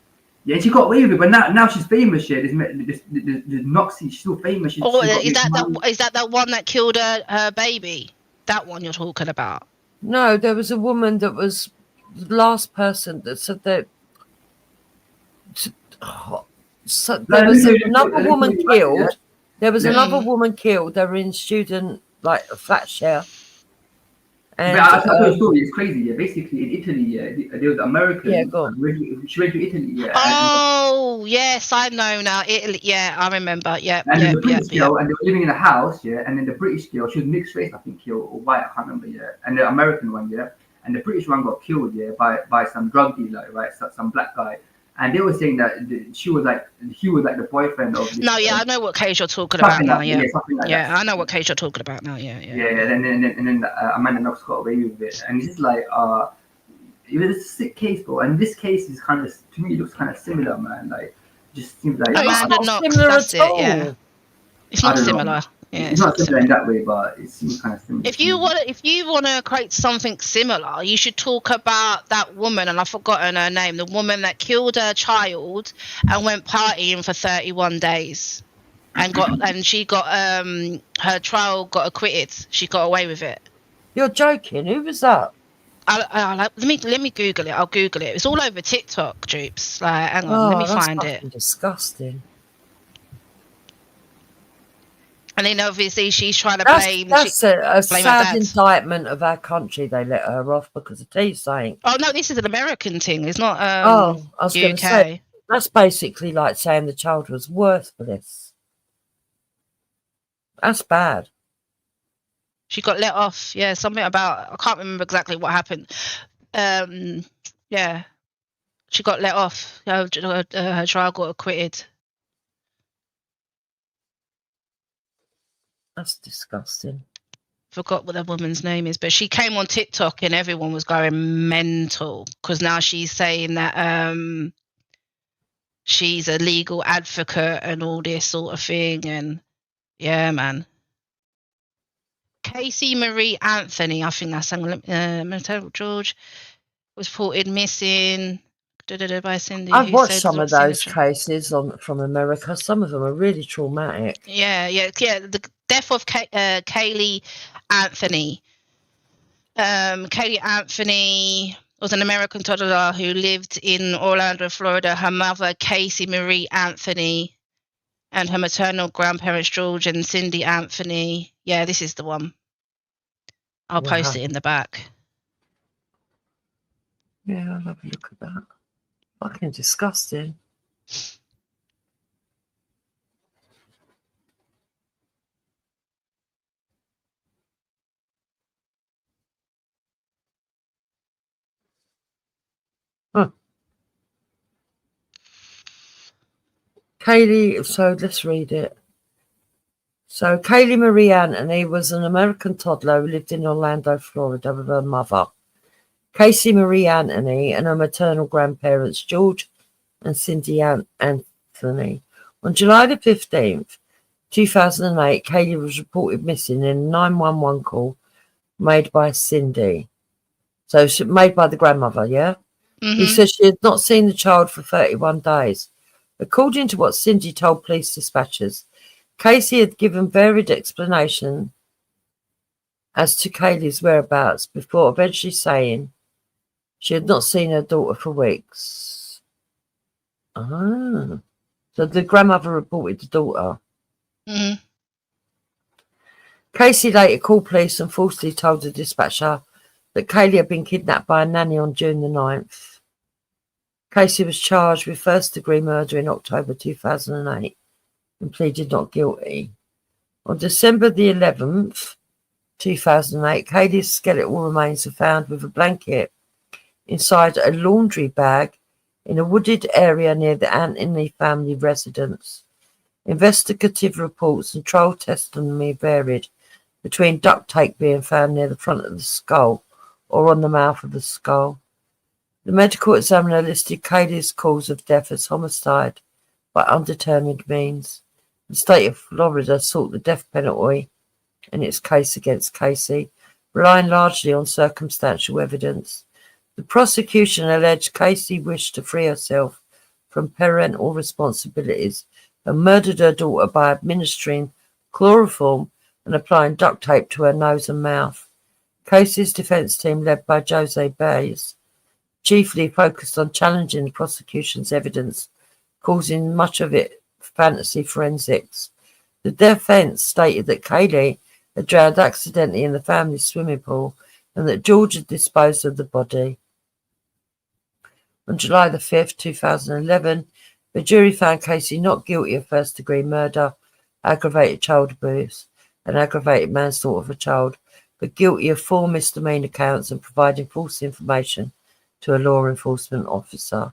Yeah, she got away with it, but now she's famous, yeah. This Nazi, she's still famous. Is that one that killed her baby? That one you're talking about? No, there was a woman that was the last person that said that. So there was another woman killed. There was another woman killed. They were in student flat share. And I tell you a story. It's crazy. Yeah, basically in Italy, yeah, there was an American. Yeah, go on. She went to Italy. Yeah. Oh yes, I know now. Italy. Yeah, I remember. Yeah. And then the British girl, and they were living in a house. Yeah, and then the British girl, she was mixed race, I think, or white. I can't remember. Yeah, and the American one, yeah, and the British one got killed, yeah, by some drug dealer, right? Some black guy. And they were saying that he was like the boyfriend of. No, yeah, I know what case you're talking about now. Yeah, I know what case you're talking about now. Yeah. And then Amanda Knox got away with it, and it's just like it was a sick case, bro. And this case is kind of, to me, it looks kind of similar, man. Like, just seems like Amanda Knox. That's it. Yeah, it's not similar. Yeah, it's not similar in that way, but it seems kind of similar. If you want to create something similar, you should talk about that woman, and I've forgotten her name, the woman that killed her child and went partying for 31 days, and she got her trial got acquitted. She got away with it. You're joking? Who was that? Let me Google it. I'll Google it. It's all over TikTok, Droops. Like, hang on, let me find it. Disgusting. And then obviously she's trying to That's, blame. that's a blame her sad dad. indictment of our country. They let her off because of tea saying. Oh no, this is an American thing. It's not I was going UK. to say that's basically like saying the child was worse for this. That's bad. She got let off. Yeah, something about, I can't remember exactly what happened. Yeah, she got let off. Her trial got acquitted. That's disgusting. Forgot what the woman's name is, but she came on TikTok and everyone was going mental because now she's saying that she's a legal advocate and all this sort of thing. And yeah, man. Casey Marie Anthony, I think that's Maternal George, was reported missing by Cindy. I've who watched said some of not seen the those cases from America. Some of them are really traumatic. Yeah. The death of Kaylee Anthony. Kaylee Anthony was an American toddler who lived in Orlando, Florida. Her mother, Casey Marie Anthony, and her maternal grandparents, George and Cindy Anthony. Yeah, this is the one. I'll post it in the back. Yeah, I'll have a look at that. Fucking disgusting. Huh. Kaylee, so let's read it. So Kaylee Marie Anthony was an American toddler who lived in Orlando, Florida with her mother, Casey Marie Anthony, and her maternal grandparents, George and Cindy Anthony. On July the 15th, 2008, Kaylee was reported missing in a 911 call made by Cindy. So made by the grandmother, yeah? Mm-hmm. Who said she had not seen the child for 31 days. According to what Cindy told police dispatchers, Casey had given varied explanation as to Kaylee's whereabouts before eventually saying she had not seen her daughter for weeks. So the grandmother reported the daughter. Mm-hmm. Casey later called police and falsely told the dispatcher that Kaylee had been kidnapped by a nanny on June the 9th. Casey was charged with first-degree murder in October 2008 and pleaded not guilty. On December the 11th, 2008, Kaylee's skeletal remains were found with a blanket inside a laundry bag in a wooded area near the Anthony family residence. Investigative reports and trial testimony varied between duct tape being found near the front of the skull or on the mouth of the skull. The medical examiner listed Kaylee's cause of death as homicide by undetermined means. The state of Florida sought the death penalty in its case against Casey, relying largely on circumstantial evidence. The prosecution alleged Casey wished to free herself from parental responsibilities and murdered her daughter by administering chloroform and applying duct tape to her nose and mouth. Casey's defense team, led by Jose Baez, chiefly focused on challenging the prosecution's evidence, causing much of it fantasy forensics. The defense stated that Kaylee had drowned accidentally in the family's swimming pool and that George had disposed of the body. On July the 5th, 2011, the jury found Casey not guilty of first-degree murder, aggravated child abuse, and aggravated manslaughter of a child, but guilty of 4 misdemeanor counts and providing false information to a law enforcement officer.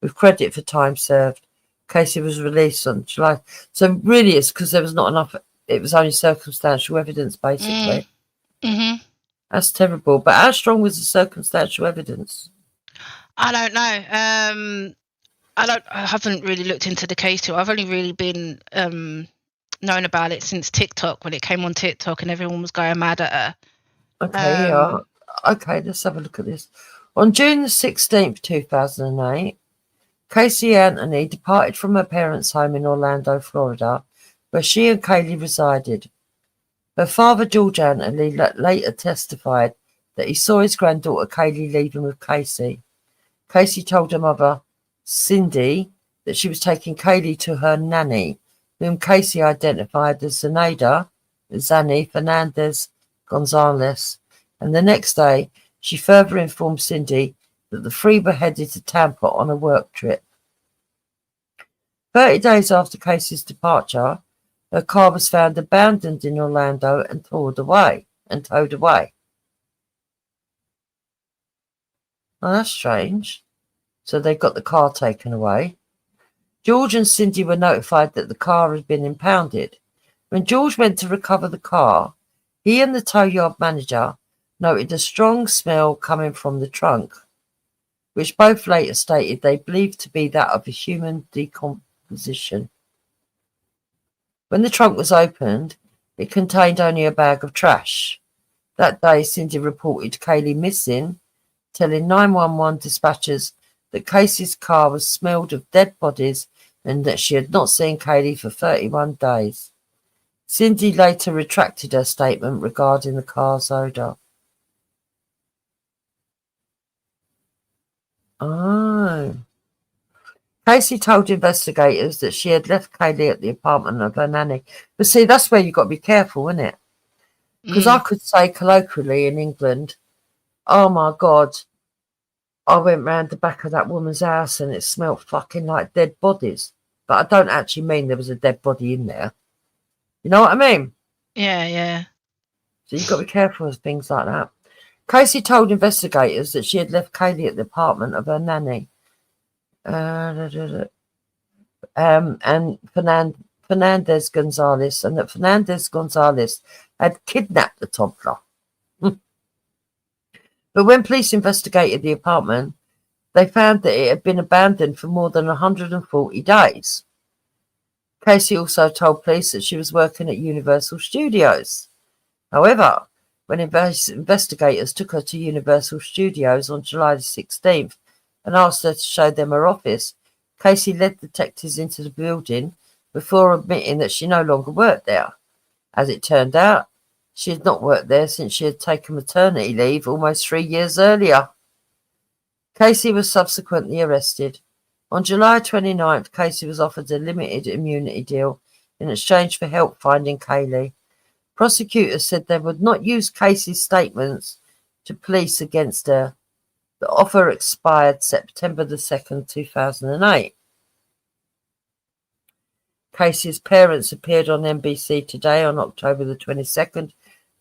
With credit for time served, Casey was released on July. So really it's because there was not enough, it was only circumstantial evidence, basically. Mm-hmm. That's terrible. But how strong was the circumstantial evidence? I don't know. I haven't really looked into the case too. I've only really been known about it since TikTok, when it came on TikTok and everyone was going mad at her. Okay, yeah. Okay, let's have a look at this. On June the 16th, 2008, Casey Anthony departed from her parents' home in Orlando, Florida, where she and Kaylee resided. Her father, George Anthony, later testified that he saw his granddaughter Kaylee leaving with Casey. Casey told her mother, Cindy, that she was taking Kaylee to her nanny, whom Casey identified as Zani Fernandez Gonzalez, and the next day she further informed Cindy that the three were headed to Tampa on a work trip. 30 days after Casey's departure, her car was found abandoned in Orlando and towed away. Oh, that's strange. So they got the car taken away. George and Cindy were notified that the car had been impounded. When George went to recover the car, he and the tow yard manager noted a strong smell coming from the trunk, which both later stated they believed to be that of a human decomposition. When the trunk was opened, it contained only a bag of trash. That day, Cindy reported Kaylee missing, telling 911 dispatchers that Casey's car was smelled of dead bodies and that she had not seen Kaylee for 31 days. Cindy later retracted her statement regarding the car's odour. Oh. Casey told investigators that she had left Kaylee at the apartment of her nanny. But see, that's where you've got to be careful, isn't it? Because I could say colloquially in England, oh my God, I went round the back of that woman's house and it smelled fucking like dead bodies. But I don't actually mean there was a dead body in there. You know what I mean? Yeah, yeah. So you've got to be careful with things like that. Casey told investigators that she had left Kaylee at the apartment of her nanny. And Fernandez Gonzalez, and that Fernandez Gonzalez had kidnapped the toddler. But when police investigated the apartment, they found that it had been abandoned for more than 140 days. Casey also told police that she was working at Universal Studios. However, when investigators took her to Universal Studios on July the 16th and asked her to show them her office, Casey led detectives into the building before admitting that she no longer worked there. As it turned out, she had not worked there since she had taken maternity leave almost 3 years earlier. Casey was subsequently arrested. On July 29th, Casey was offered a limited immunity deal in exchange for help finding Kaylee. Prosecutors said they would not use Casey's statements to police against her. The offer expired September the 2nd, 2008. Casey's parents appeared on NBC Today on October the 22nd,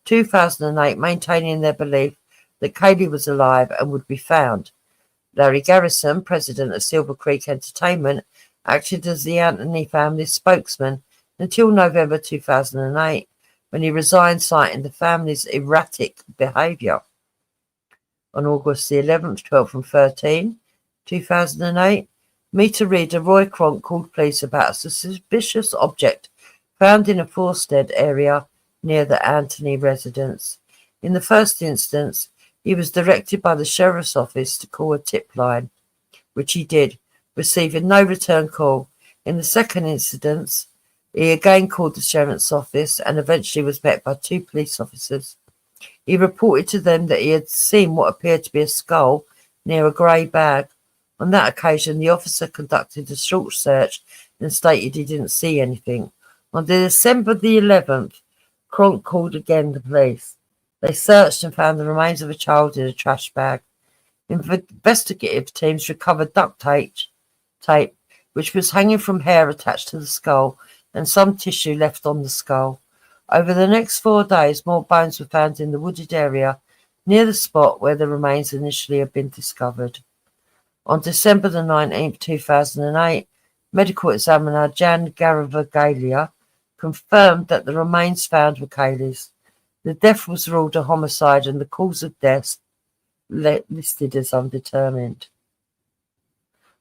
2008, maintaining their belief that Kaylee was alive and would be found. Larry Garrison, president of Silver Creek Entertainment, acted as the Anthony family's spokesman until November 2008, when he resigned, citing the family's erratic behaviour. On August the 11th, 12th and 13, 2008, meter reader Roy Cronk called police about a suspicious object found in a Forstead area near the Anthony residence. In the first instance, he was directed by the sheriff's office to call a tip line, which he did, receiving no return call. In the second instance, he again called the sheriff's office and eventually was met by 2 police officers. He reported to them that he had seen what appeared to be a skull near a grey bag. On that occasion, the officer conducted a short search and stated he didn't see anything. On December the 11th, Cronk called again the police. They searched and found the remains of a child in a trash bag. Investigative teams recovered duct tape, which was hanging from hair attached to the skull, and some tissue left on the skull. Over the next 4 days, more bones were found in the wooded area near the spot where the remains initially had been discovered. On December the 19th, 2008, medical examiner Jan Garavaglia confirmed that the remains found were Kaylee's. The death was ruled a homicide and the cause of death listed as undetermined.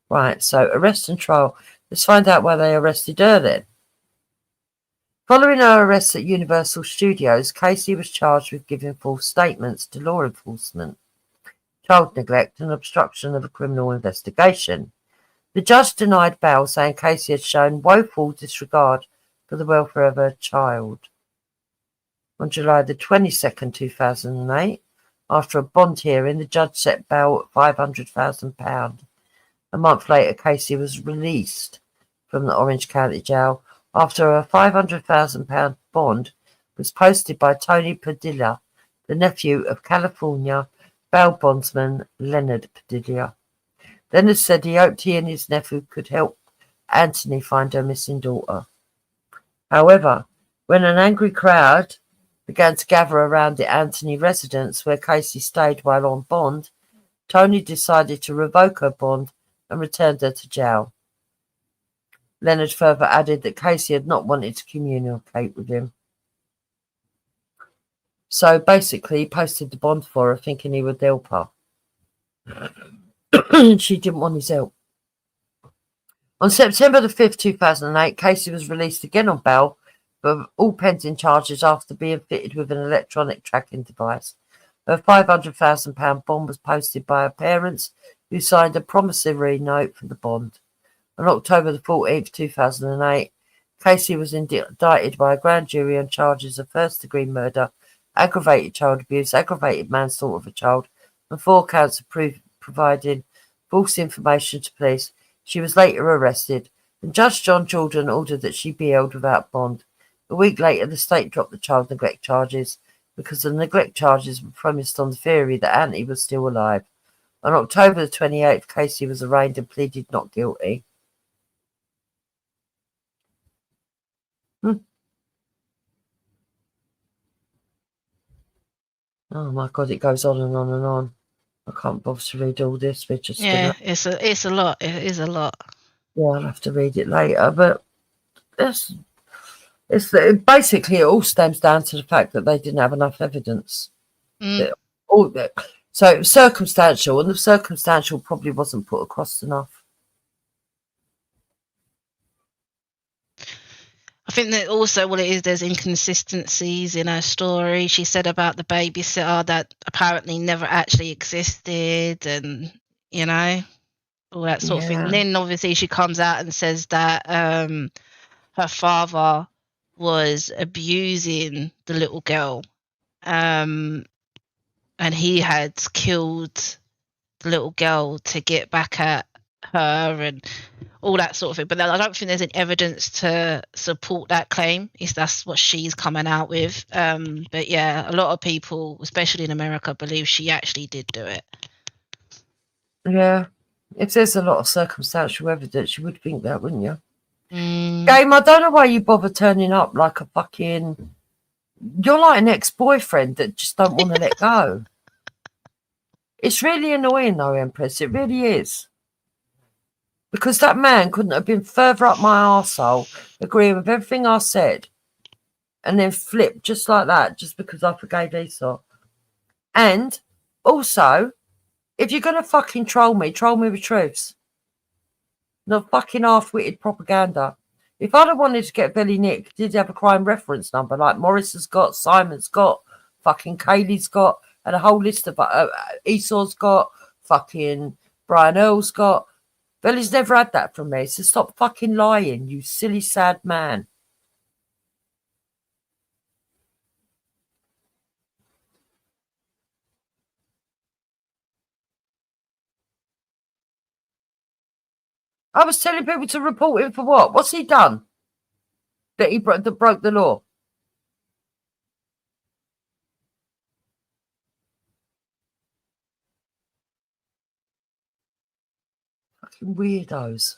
Right, so arrest and trial. Let's find out why they arrested her then. Following her arrest at Universal Studios, Casey was charged with giving false statements to law enforcement, child neglect and obstruction of a criminal investigation. The judge denied bail, saying Casey had shown woeful disregard for the welfare of her child. On July the 22nd, 2008, after a bond hearing, the judge set bail at £500,000. A month later, Casey was released from the Orange County Jail after a £500,000 bond was posted by Tony Padilla, the nephew of California bail bondsman Leonard Padilla. Leonard said he hoped he and his nephew could help Anthony find her missing daughter. However, when an angry crowd began to gather around the Anthony residence where Casey stayed while on bond, Tony decided to revoke her bond and returned her to jail. Leonard further added that Casey had not wanted to communicate with him. So basically, he posted the bond for her, thinking he would help her. She didn't want his help. On September the 5th, 2008, Casey was released again on bail, but all pending charges after being fitted with an electronic tracking device. Her £500,000 bond was posted by her parents, who signed a promissory note for the bond. On October the 14th, 2008, Casey was indicted by a grand jury on charges of first-degree murder, aggravated child abuse, aggravated manslaughter of a child, and 4 counts of providing false information to police. She was later arrested, and Judge John Jordan ordered that she be held without bond. A week later, the state dropped the child neglect charges because the neglect charges were premised on the theory that Anthony was still alive. On October the 28th, Casey was arraigned and pleaded not guilty. Oh my God, it goes on and on and on. I can't bother to read all this. We're just it's a lot. It is a lot. Yeah, I'll have to read it later. But basically it all stems down to the fact that they didn't have enough evidence. So it was circumstantial, and the circumstantial probably wasn't put across enough. I think that also what it is, there's inconsistencies in her story. She said about the babysitter that apparently never actually existed, and all that sort of thing. And then obviously she comes out and says that her father was abusing the little girl, and he had killed the little girl to get back at her and all that sort of thing. But I don't think there's any evidence to support that claim. That's what she's coming out with. But yeah, a lot of people, especially in America, believe she actually did do it. Yeah. If there's a lot of circumstantial evidence, you would think that, wouldn't you? Game, I don't know why you bother turning up like a fucking... You're like an ex-boyfriend that just don't want to let go. It's really annoying though, Empress. It really is. Because that man couldn't have been further up my arsehole, agreeing with everything I said, and then flip just like that, just because I forgave Esau. And also, if you're going to fucking troll me with truths. Not fucking half-witted propaganda. If I'd have wanted to get Billy Nick, did he have a crime reference number like Morris has got, Simon's got, fucking Kaylee's got, and a whole list of Esau's got, fucking Brian Earl's got. Billy's never had that from me, so stop fucking lying, you silly, sad man. I was telling people to report him for what? What's he done? That he broke the law? Fucking weirdos.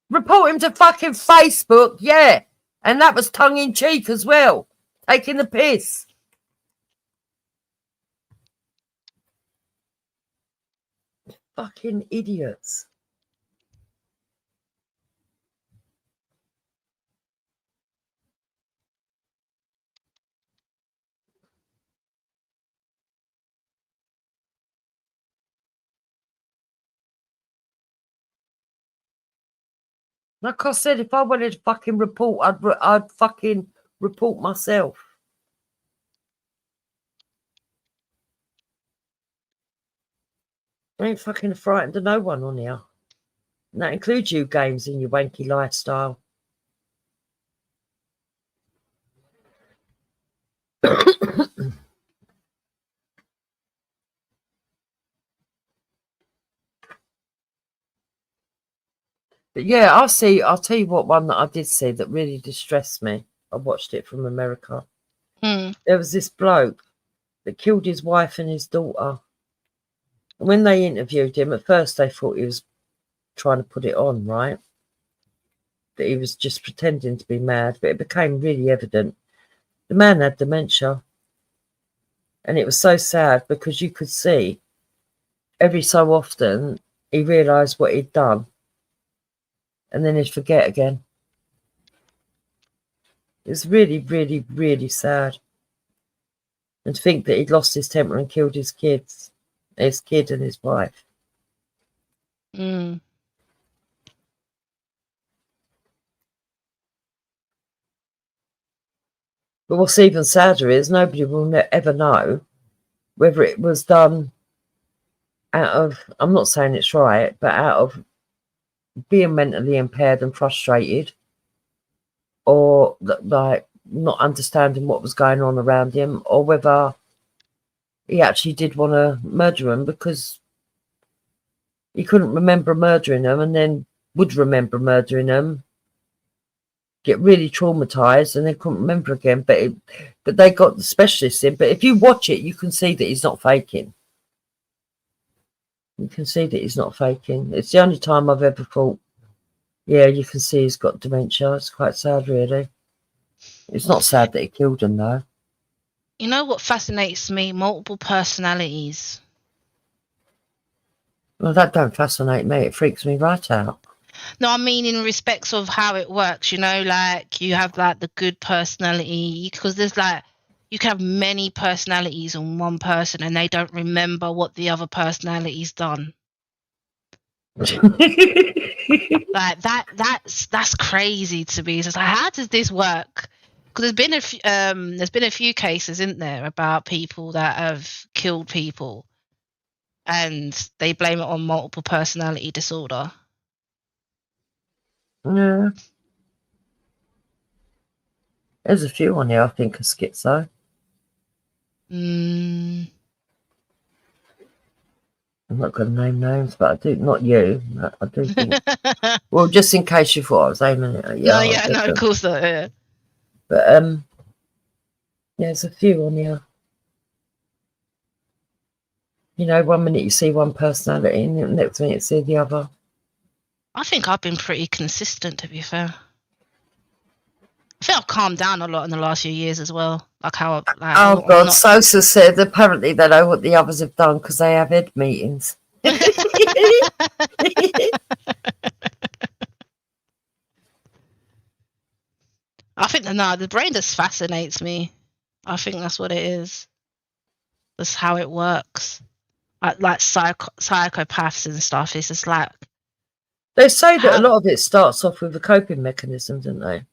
Report him to fucking Facebook, yeah. And that was tongue-in-cheek as well. Taking the piss. Fucking idiots. Like I said, if I wanted to fucking report, I'd fucking report myself. I ain't fucking frightened of no one on here. And that includes you, Games, in your wanky lifestyle. But yeah, I'll tell you what one that I did see that really distressed me. I watched it from America. There was this bloke that killed his wife and his daughter. And when they interviewed him, at first they thought he was trying to put it on, right? That he was just pretending to be mad, but it became really evident. The man had dementia. And it was so sad because you could see every so often he realised what he'd done. And then he'd forget again. It's really, really, really sad. And to think that he'd lost his temper and killed his kid and his wife. Mm. But what's even sadder is nobody will ever know whether it was done out of, I'm not saying it's right, but out of being mentally impaired and frustrated, or like not understanding what was going on around him, or whether he actually did want to murder him because he couldn't remember murdering them and then would remember murdering them, get really traumatized and then couldn't remember again. But they got the specialists in. But if you watch it, you can see that he's not faking. You can see that he's not faking. It's the only time I've ever thought, yeah, you can see he's got dementia. It's quite sad, really. It's not sad that he killed him, though. You know what fascinates me? Multiple personalities. Well, that don't fascinate me. It freaks me right out. No, I mean in respects of how it works, you know, like you have like the good personality, because there's like, you can have many personalities on one person and they don't remember what the other personality's done. Like that's crazy to me. It's just like, how does this work? Because there's been a few cases, isn't there, about people that have killed people and they blame it on multiple personality disorder. Yeah. There's a few on here I think are schizo. I'm not going to name names, but I do, not you. I do think. Well, just in case you thought I was aiming at you. No, of course not. Yeah. But there's a few on here. You know, one minute you see one personality, and the next minute you see the other. I think I've been pretty consistent, to be fair. I think I've calmed down a lot in the last few years as well. Like how. Like, oh God, Sosa said apparently they know what the others have done because they have ed meetings. I think the brain just fascinates me. I think that's what it is. That's how it works. Like psychopaths and stuff. It's just like. They say that a lot of it starts off with a coping mechanism, don't they?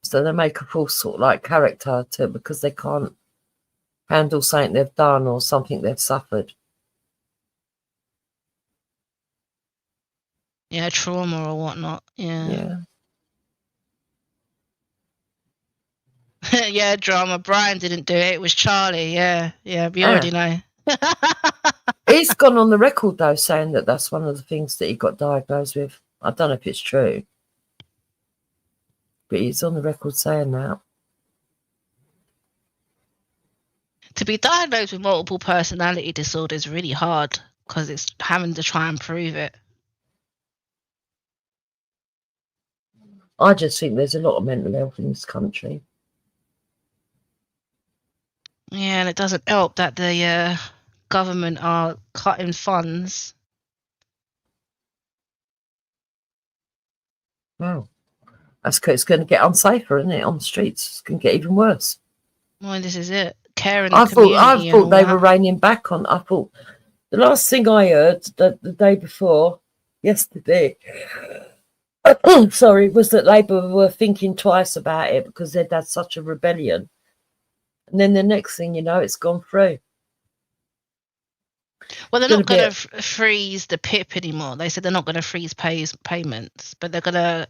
So they make a false sort of like character because they can't handle something they've done or something they've suffered. Yeah, trauma or whatnot. Yeah. Yeah, drama. Brian didn't do it. It was Charlie. Yeah. We already know. He's gone on the record though, saying that that's one of the things that he got diagnosed with. I don't know if it's true, but he's on the record saying that. To be diagnosed with multiple personality disorder is really hard because it's having to try and prove it. I just think there's a lot of mental health in this country. Yeah, and it doesn't help that the government are cutting funds. Wow. That's because it's going to get unsafer, isn't it, on the streets? It's going to get even worse. Well, this is it. Caring I thought they were reining back on. I thought the last thing I heard the day before, yesterday, sorry, was that Labour were thinking twice about it because they'd had such a rebellion. And then the next thing you know, it's gone through. Well, they're not going to freeze the PIP anymore. They said they're not going to freeze payments, but they're going to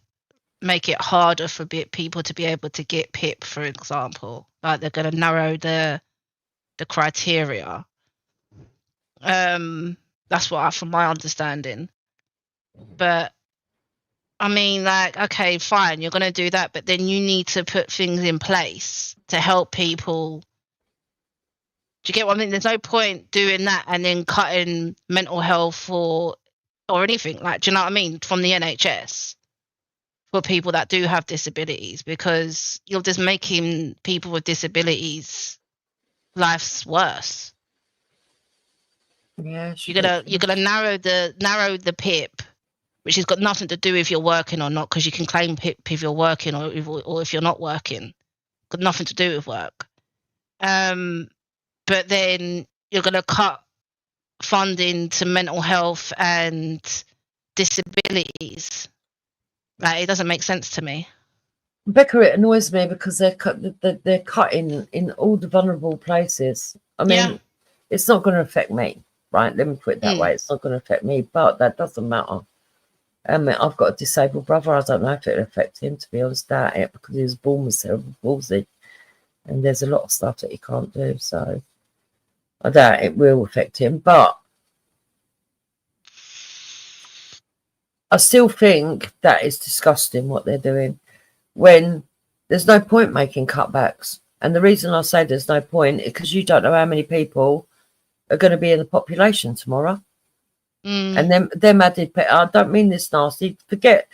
make it harder for people to be able to get PIP, for example. Like they're going to narrow the criteria. That's what, from my understanding. But I mean, like, okay, fine, you're going to do that, but then you need to put things in place to help people. Do you get what I mean? There's no point doing that and then cutting mental health or anything. Like, do you know what I mean? From the NHS for people that do have disabilities, because you're just making people with disabilities lives worse. Yeah, you're gonna narrow the PIP, which has got nothing to do if you're working or not, because you can claim PIP if you're working or if you're not working. Got nothing to do with work. But then you're gonna cut funding to mental health and disabilities. Like, it doesn't make sense to me. Becca, it annoys me because they're cutting in all the vulnerable places. I mean, it's not going to affect me, right? Let me put it that way. It's not going to affect me, but that doesn't matter. I've got a disabled brother. I don't know if it'll affect him, to be honest, doubt it, because he was born with cerebral palsy, and there's a lot of stuff that he can't do. So I doubt it will affect him, but I still think that it's disgusting what they're doing, when there's no point making cutbacks. And the reason I say there's no point is because you don't know how many people are going to be in the population tomorrow. And them added, I don't mean this nasty, forget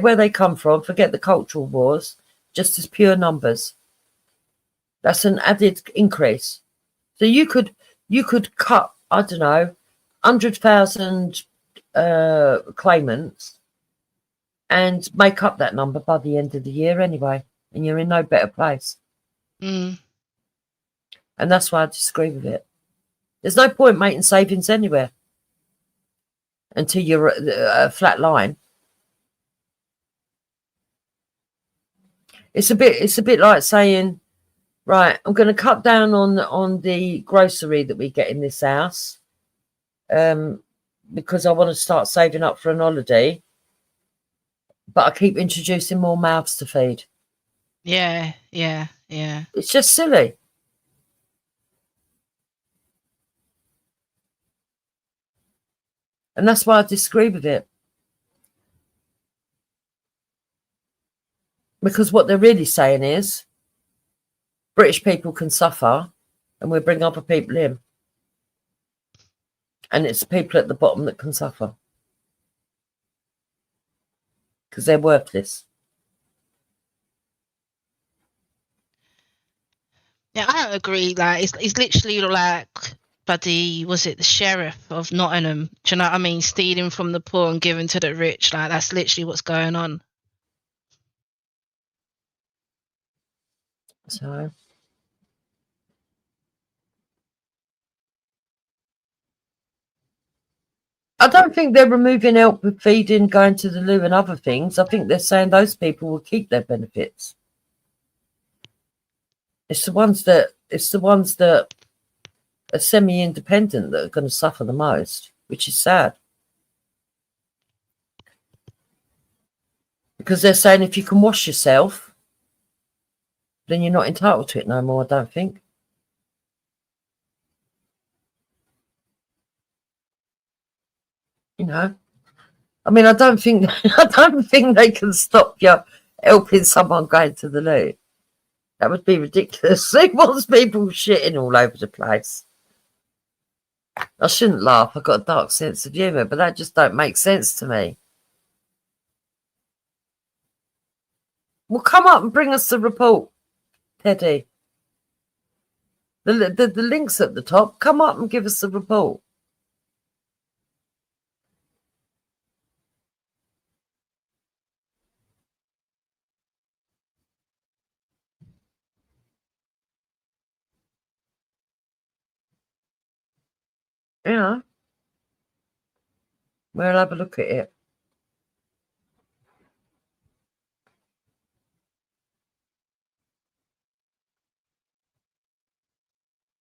where they come from, forget the cultural wars, just as pure numbers. That's an added increase. So you could cut, I don't know, 100,000 claimants and make up that number by the end of the year anyway, and you're in no better place. And that's why I disagree with it. There's no point making savings anywhere until you're at a flat line. It's a bit like saying, right, I'm going to cut down on the grocery that we get in this house, because I want to start saving up for an holiday, but I keep introducing more mouths to feed. Yeah. It's just silly. And that's why I disagree with it. Because what they're really saying is British people can suffer and we'll bring other people in. And it's the people at the bottom that can suffer. Because they're worthless. Yeah, I don't agree. Like, it's literally like bloody, was it the sheriff of Nottingham? Do you know what I mean? Stealing from the poor and giving to the rich. Like, that's literally what's going on. So I don't think they're removing help with feeding, going to the loo and other things. I think they're saying those people will keep their benefits. It's the ones that are semi-independent that are going to suffer the most, which is sad. Because they're saying if you can wash yourself, then you're not entitled to it no more, I don't think. You know, I mean, I don't think they can stop you helping someone going to the loo. That would be ridiculous. It wants people shitting all over the place. I shouldn't laugh. I've got a dark sense of humour, but that just don't make sense to me. Well, come up and bring us the report, Teddy. The link's at the top. Come up and give us the report. You know, we'll have a look at it.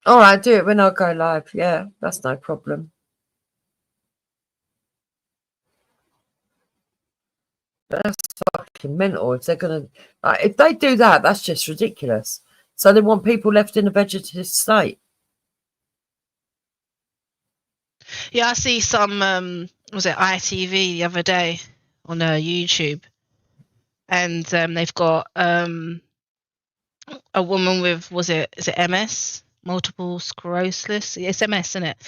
All right, do it when I go live. Yeah, that's no problem. But that's fucking mental. If they're gonna, if they do that, that's just ridiculous. So they want people left in a vegetative state. Yeah, I see some was it ITV the other day on YouTube, and they've got a woman with is it MS, multiple sclerosis? It's MS, isn't it?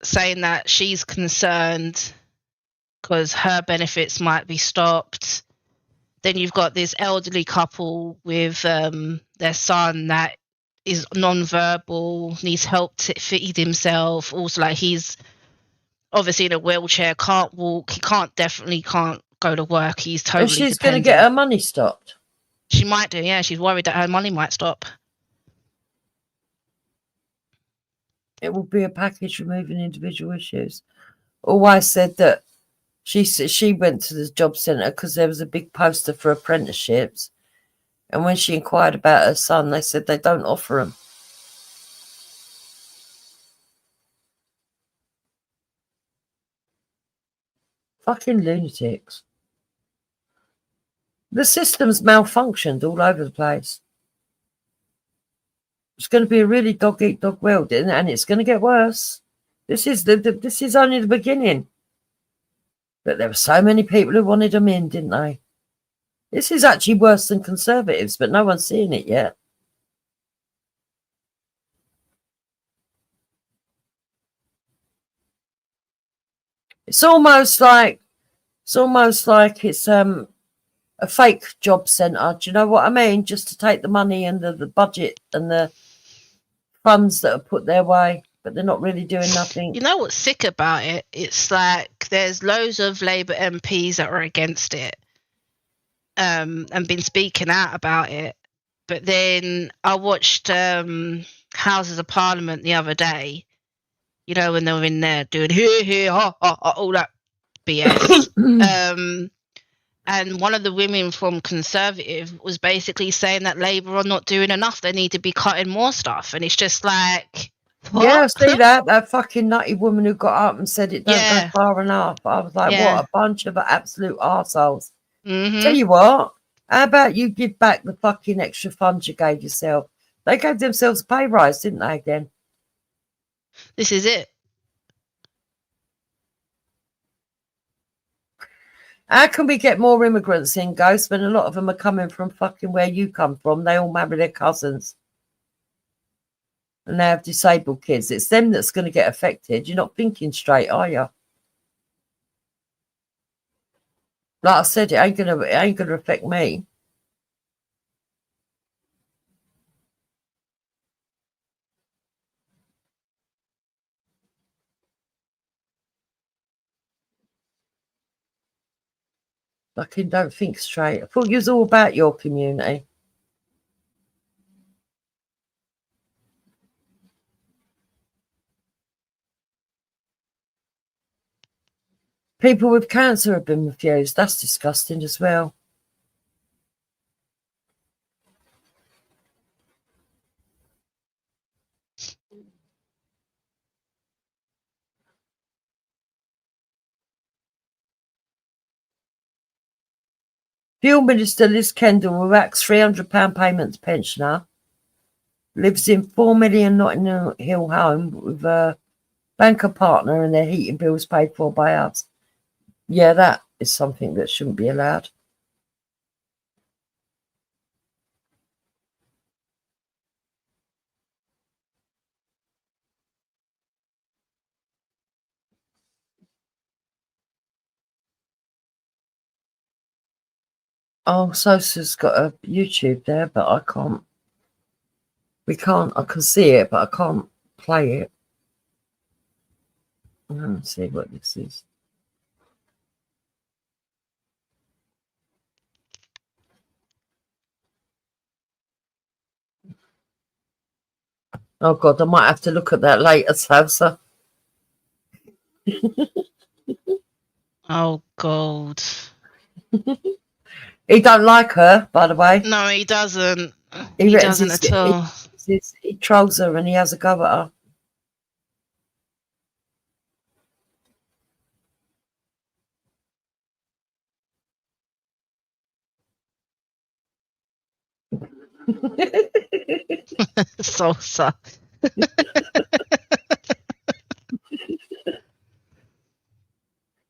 Saying that she's concerned because her benefits might be stopped. Then you've got this elderly couple with their son that is non-verbal, needs help to feed himself. Also, like, he's obviously in a wheelchair, can't walk. He definitely can't go to work. He's totally And she's going to dependent. get her money stopped. She might do, yeah. She's worried that her money might stop. It will be a package removing individual issues. Always said that she went to the job centre because there was a big poster for apprenticeships. And when she inquired about her son, they said they don't offer them. Fucking lunatics. The system's malfunctioned all over the place. It's going to be a really dog-eat-dog world, and it's going to get worse. This is only the beginning. But there were so many people who wanted them in, didn't they? This is actually worse than Conservatives, but no one's seeing it yet. It's almost like it's a fake job centre. Do you know what I mean? Just to take the money and the budget and the funds that are put their way, but they're not really doing nothing. You know what's sick about it? It's like there's loads of Labour MPs that are against it, and been speaking out about it. But then I watched Houses of Parliament the other day, you know, when they were in there doing here, ha, ha, ha, all that BS. And one of the women from Conservative was basically saying that Labour are not doing enough. They need to be cutting more stuff. And it's just like, what? Yeah, I see that fucking nutty woman who got up and said it don't go far enough. I was like, what a bunch of absolute arseholes. Tell you what, how about you give back the fucking extra funds you gave yourself? They gave themselves a pay rise, didn't they, again? This is it. How can we get more immigrants in, Ghost, when a lot of them are coming from fucking where you come from? They all marry their cousins. And they have disabled kids. It's them that's going to get affected. You're not thinking straight, are you? Like I said, it ain't gonna affect me. Fucking don't think straight. I thought you was all about your community. People with cancer have been refused. That's disgusting as well. Fuel Minister Liz Kendall will axe £300 payment to pensioner. Lives in 4 million Notting Hill home with a banker partner and their heating bills paid for by us. Yeah, that is something that shouldn't be allowed. Oh, Sosa's got a YouTube there, but I can't. I can see it, but I can't play it. Let's see what this is. Oh, God, I might have to look at that later, Sosa. Oh, God. He don't like her, by the way. No, he doesn't. He doesn't at all. He trolls her and he has a go at her. Salsa.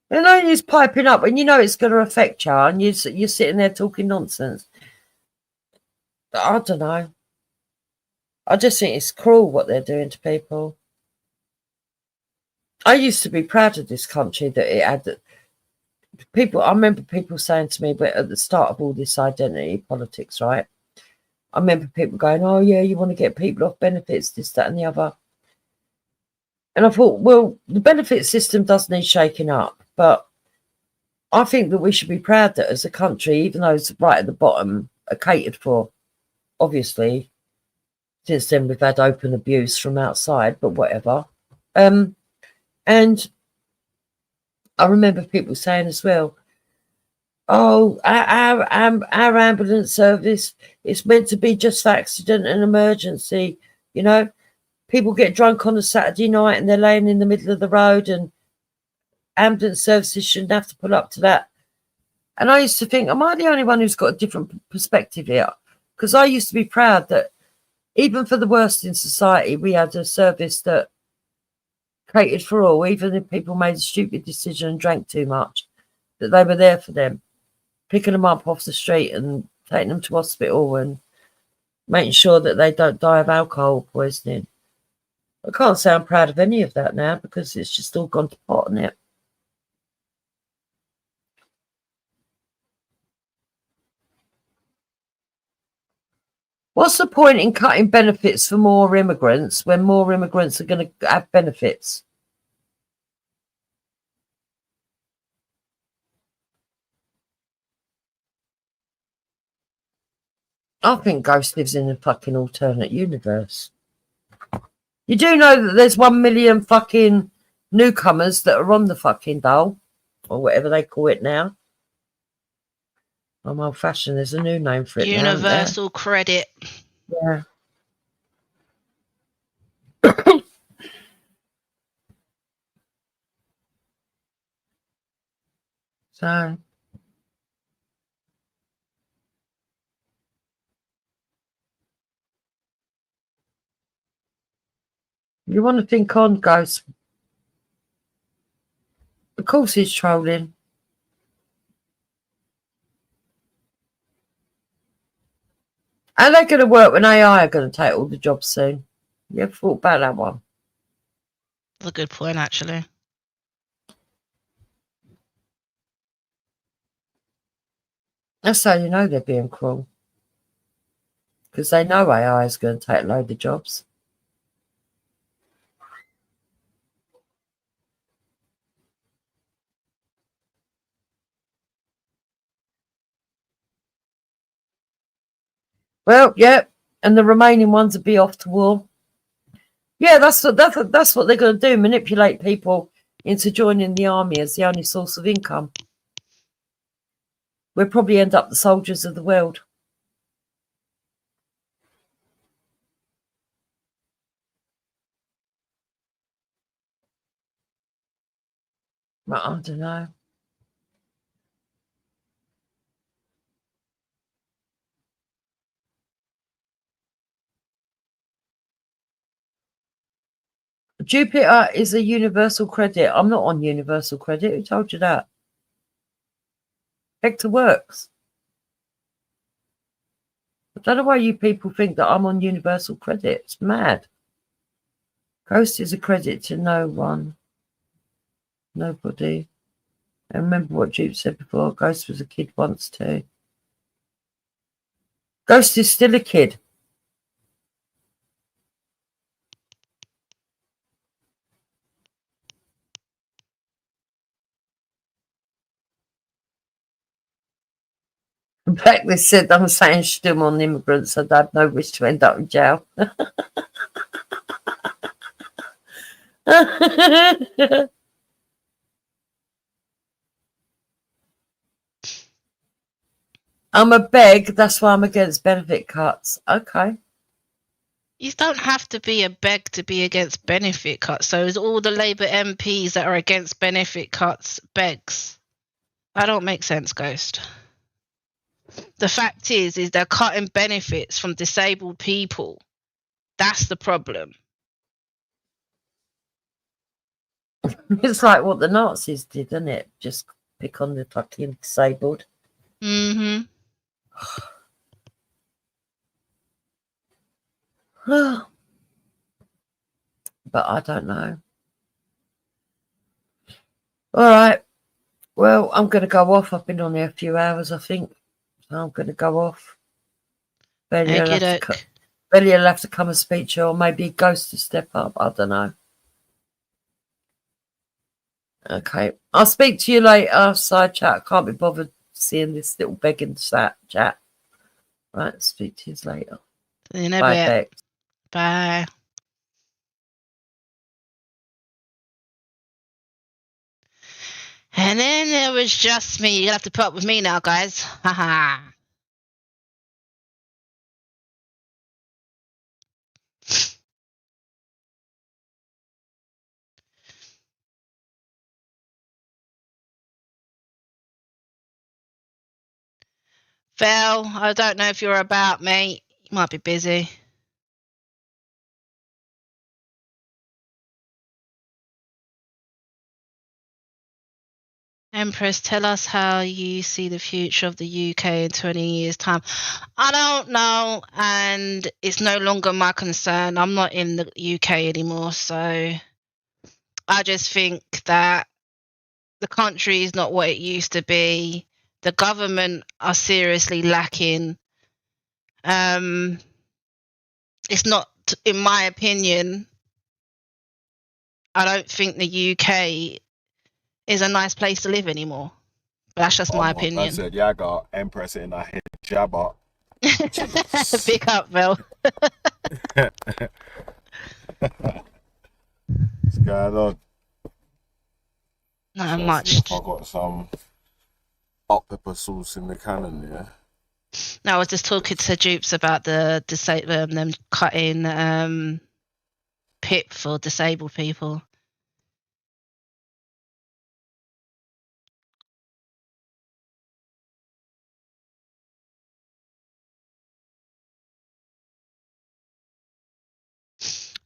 And then he's piping up, and you know it's going to affect you, and you're sitting there talking nonsense. I don't know. I just think it's cruel what they're doing to people. I used to be proud of this country that it had people. I remember people saying to me, but at the start of all this identity politics, right? I remember people going, "Oh yeah, you want to get people off benefits, this, that, and the other." And I thought, well, the benefit system does need shaking up, but I think that we should be proud that as a country, even though it's right at the bottom, are catered for. Obviously, since then we've had open abuse from outside, but whatever. And I remember people saying as well, "Oh, our ambulance service is meant to be just for accident and emergency. You know, people get drunk on a Saturday night and they're laying in the middle of the road, and ambulance services shouldn't have to pull up to that." And I used to think, am I the only one who's got a different perspective here? Because I used to be proud that even for the worst in society, we had a service that catered for all, even if people made a stupid decision and drank too much, that they were there for them, picking them up off the street and taking them to hospital and making sure that they don't die of alcohol poisoning. I can't say I'm proud of any of that now because it's just all gone to pot, isn't it? What's the point in cutting benefits for more immigrants when more immigrants are going to have benefits? I think Ghost lives in a fucking alternate universe. You do know that there's 1 million fucking newcomers that are on the fucking dole, or whatever they call it now. I'm old fashioned. There's a new name for it. Universal credit. Yeah. So you want to think on, Ghost? Of course he's trolling. How are they going to work when AI are going to take all the jobs soon? You ever thought about that one? That's a good point, actually. That's how you know they're being cruel. Because they know AI is going to take a load of jobs. Well, yeah, and the remaining ones will be off to war. Yeah, that's what they're going to do, manipulate people into joining the army as the only source of income. We'll probably end up the soldiers of the world. But I don't know. Jupiter is a universal credit. I'm not on universal credit. Who told you that? Hector works. I don't know why you people think that I'm on universal credit. It's mad. Ghost is a credit to no one. Nobody. I remember what Jupe said before. Ghost was a kid once too. Ghost is still a kid. Blacklist said I'm saying still on immigrants. I'd have no wish to end up in jail. I'm a beg. That's why I'm against benefit cuts. Okay. You don't have to be a beg to be against benefit cuts. So is all the Labour MPs that are against benefit cuts begs? That don't make sense, Ghost. The fact is they're cutting benefits from disabled people. That's the problem. It's like what the Nazis did, isn't it? Just pick on the fucking disabled. Mm-hmm. But I don't know. All right. Well, I'm going to go off. I've been on here a few hours, I think. So I'm going to go off. Belly will have to come and speak to you, or maybe Ghost to step up. I don't know. Okay. I'll speak to you later. Side chat. I can't be bothered seeing this little begging chat. Right. Speak to you later. See you in a Bye, bit. Bex. Bye. And then there was just me. You'll have to put up with me now, guys. Haha. Phil, I don't know if you're about, mate. You might be busy. Empress, tell us how you see the future of the UK in 20 years' time. I don't know, and it's no longer my concern. I'm not in the UK anymore, so I just think that the country is not what it used to be. The government are seriously lacking. It's not, in my opinion, I don't think the UK is a nice place to live anymore. But that's just my opinion. I said, yeah, I got Empress in our head, Jabba. Big up, Bill. What's going on? Not much. I got some hot pepper sauce in the cannon, yeah. No, I was just talking to Dupes about them cutting PIP for disabled people.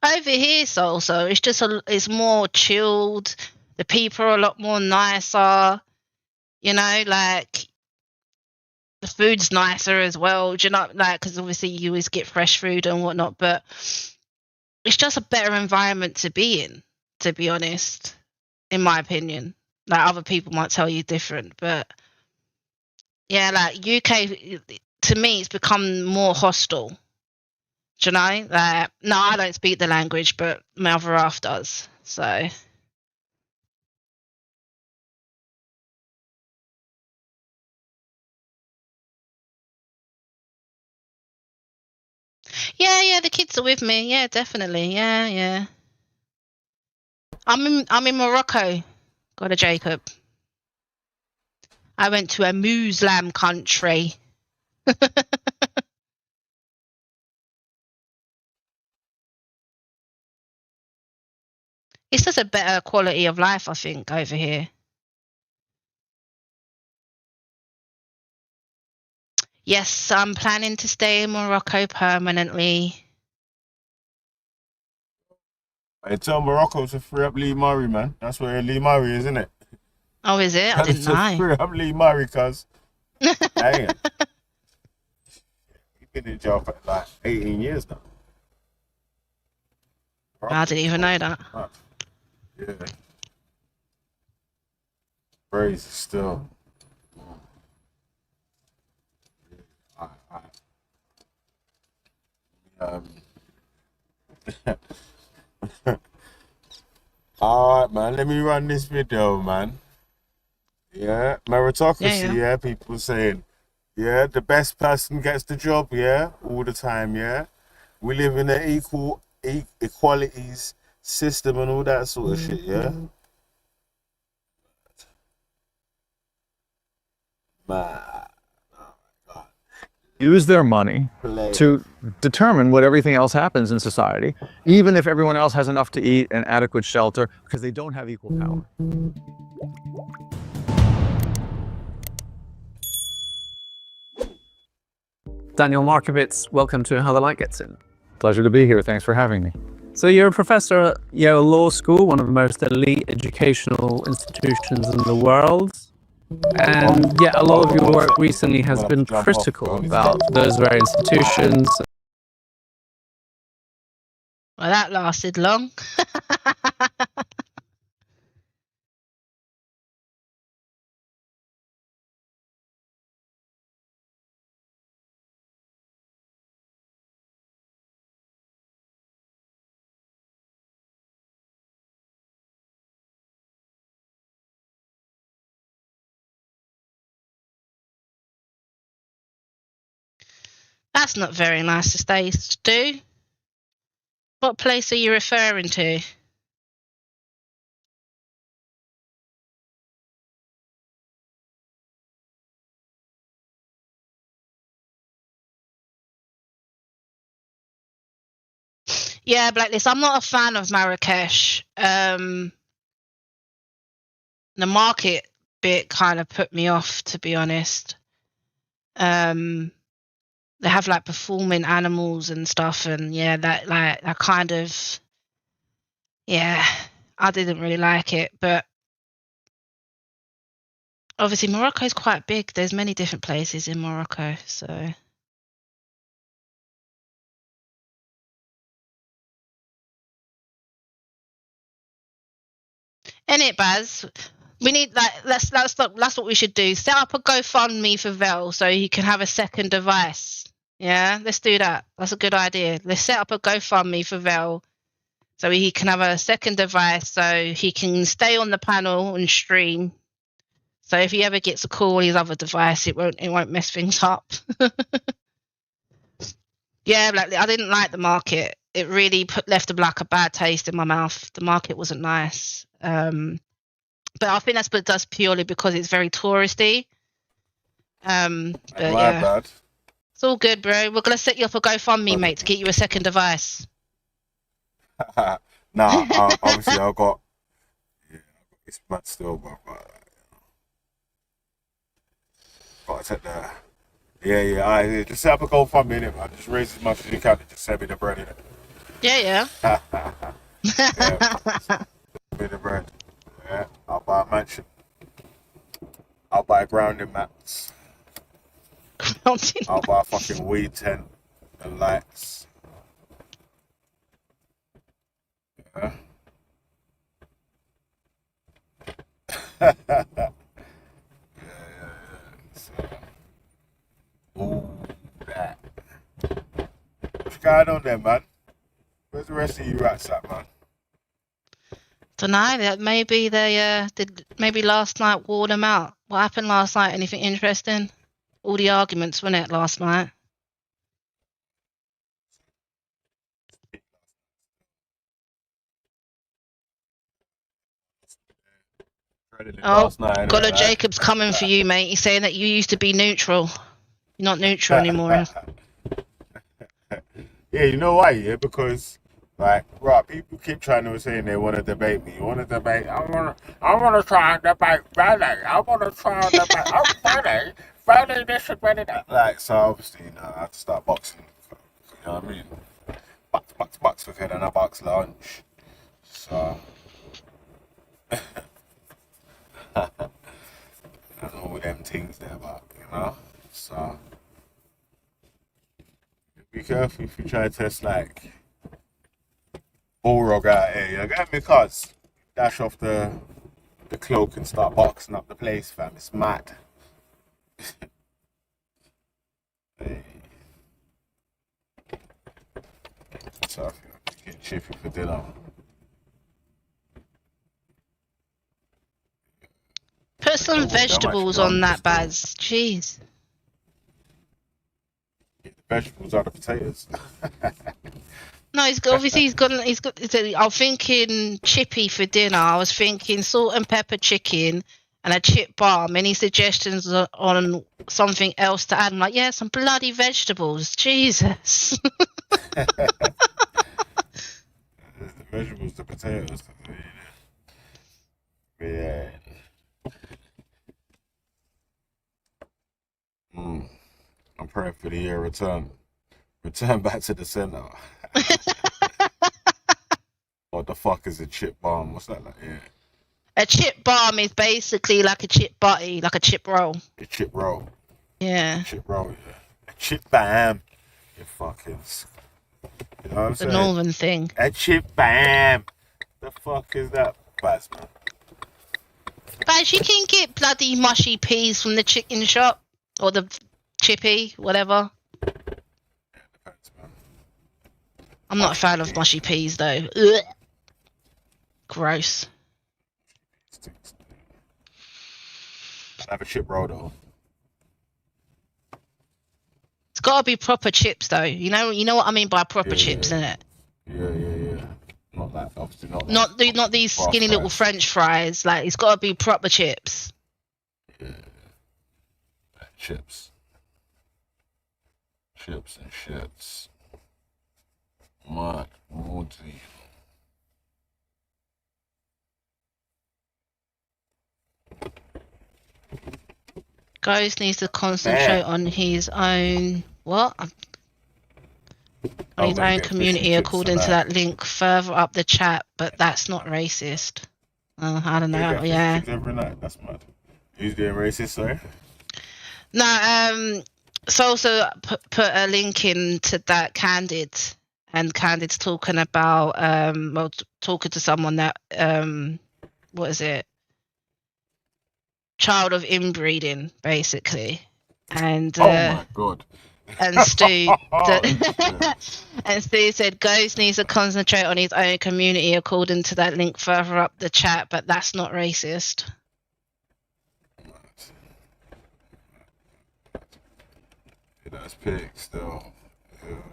Over here, also, it's just it's more chilled. The people are a lot more nicer. You know, like the food's nicer as well. Do you know, like, because obviously you always get fresh food and whatnot, but it's just a better environment to be in, to be honest, in my opinion. Like, other people might tell you different, but yeah, like UK, to me, it's become more hostile. Do you know? Like, no, I don't speak the language, but my other half does. So yeah, the kids are with me. Yeah, definitely. Yeah. I'm in Morocco. Got a Jacob. I went to a Muslim country. It's just a better quality of life, I think, over here. Yes, I'm planning to stay in Morocco permanently. Hey, tell Morocco to free up Lee Murray, man. That's where Lee Murray is, isn't it? Oh, is it? I didn't know. Free up Lee Murray, cuz. Damn. He's been in jail for like 18 years now. I didn't even know that. Yeah. Crazy still. Alright, man, let me run this video, man. Yeah, meritocracy, yeah, people saying, yeah, the best person gets the job, yeah, all the time, yeah. We live in an equalities system and all that sort of shit, yeah. Man. Use their money to determine what everything else happens in society, even if everyone else has enough to eat and adequate shelter, because they don't have equal power. Daniel Markovitz, welcome to How the Light Gets In. Pleasure to be here. Thanks for having me. So you're a professor at Yale Law School, one of the most elite educational institutions in the world. And yet a lot of your work recently has been critical about those very institutions. Well, that lasted long. That's not very nice to say, Stu. What place are you referring to? Yeah, Blacklist. I'm not a fan of Marrakesh. The market bit kind of put me off, to be honest. They have like performing animals and stuff, and yeah, that kind of, yeah, I didn't really like it. But obviously Morocco is quite big. There's many different places in Morocco, so. Innit, Baz? We need that's what we should do. Set up a GoFundMe for Vel so he can have a second device. Yeah, let's do that. That's a good idea. Let's set up a GoFundMe for Vel so he can have a second device so he can stay on the panel and stream. So if he ever gets a call on his other device, it won't mess things up. Yeah, like I didn't like the market. It really left a bad taste in my mouth. The market wasn't nice. But I think that's purely because it's very touristy. But yeah, bad. It's all good, bro. We're gonna set you up a GoFundMe, mate, to get you a second device. Nah, obviously I've got. Yeah, it's mad still, but gotta take the. Yeah. I just set up a GoFundMe, innit, man. Just raise as much as you can and just send me the bread, innit. Yeah. Send me the bread. Yeah, I'll buy a mansion. I'll buy grounding mats. I'll buy a fucking weed tent and lights. Yeah. Yeah. So, ooh, that. What's going on there, man? Where's the rest of you rats at, man? Dunno, that maybe they did. Maybe last night wore them out. What happened last night? Anything interesting? All the arguments, wasn't it, last night? Last night, Golo Jacob's coming for you, mate. He's saying that you used to be neutral. You're not neutral anymore. Yeah, you know why? Yeah, because like, right, people keep trying to say they want to debate me. You want to debate? I want to try and debate Friday. I want to try and debate. Oh, Friday, this should be that. Like, so obviously, you know, I have to start boxing. You know what I mean? Box for head and I box lunch. So. And all them things there, but you know, so be careful if you try to test like Bullrog out here. You get me, cuz dash off the cloak and start boxing up the place, fam. It's mad. Hey. So get chippy for dinner. Put some vegetables on that, Baz. Jeez. The vegetables are the potatoes. No, he's got. I'm thinking chippy for dinner. I was thinking salt and pepper chicken and a chip balm. Any suggestions on something else to add? I'm like, yeah, some bloody vegetables. Jesus. The vegetables, the potatoes. Yeah. I'm praying for the year return back to the center. What the fuck is a chip bomb? What's that like? Yeah. A chip bomb is basically like a chip butty, like a chip roll. A chip roll. Yeah. Chip roll, yeah. A chip bam. You fucking. You know what I'm The saying? northern thing. A chip bam. The fuck is that? Baz, man. Guys, you can get bloody mushy peas from the chicken shop. Or the chippy, whatever. I'm not a fan of mushy peas though. Ugh. Gross. Have a chip roll though. It's gotta be proper chips though. You know what I mean by proper chips, innit? Yeah. Not that, obviously not. Not these skinny little French fries. Like it's gotta be proper chips. Yeah. Chips. Chips and shits. Mark Moody. Ghost needs to concentrate on his own on his own community according to that link further up the chat, but that's not racist. I don't know. Yeah. Every night. That's mad. Who's doing racist, sorry? No, so also put a link into that Candid, and Candid's talking about talking to someone that what is it? Child of inbreeding, basically. And oh my god. And Stu and Stu said Ghost needs to concentrate on his own community according to that link further up the chat, but that's not racist. That's pig still. Ew.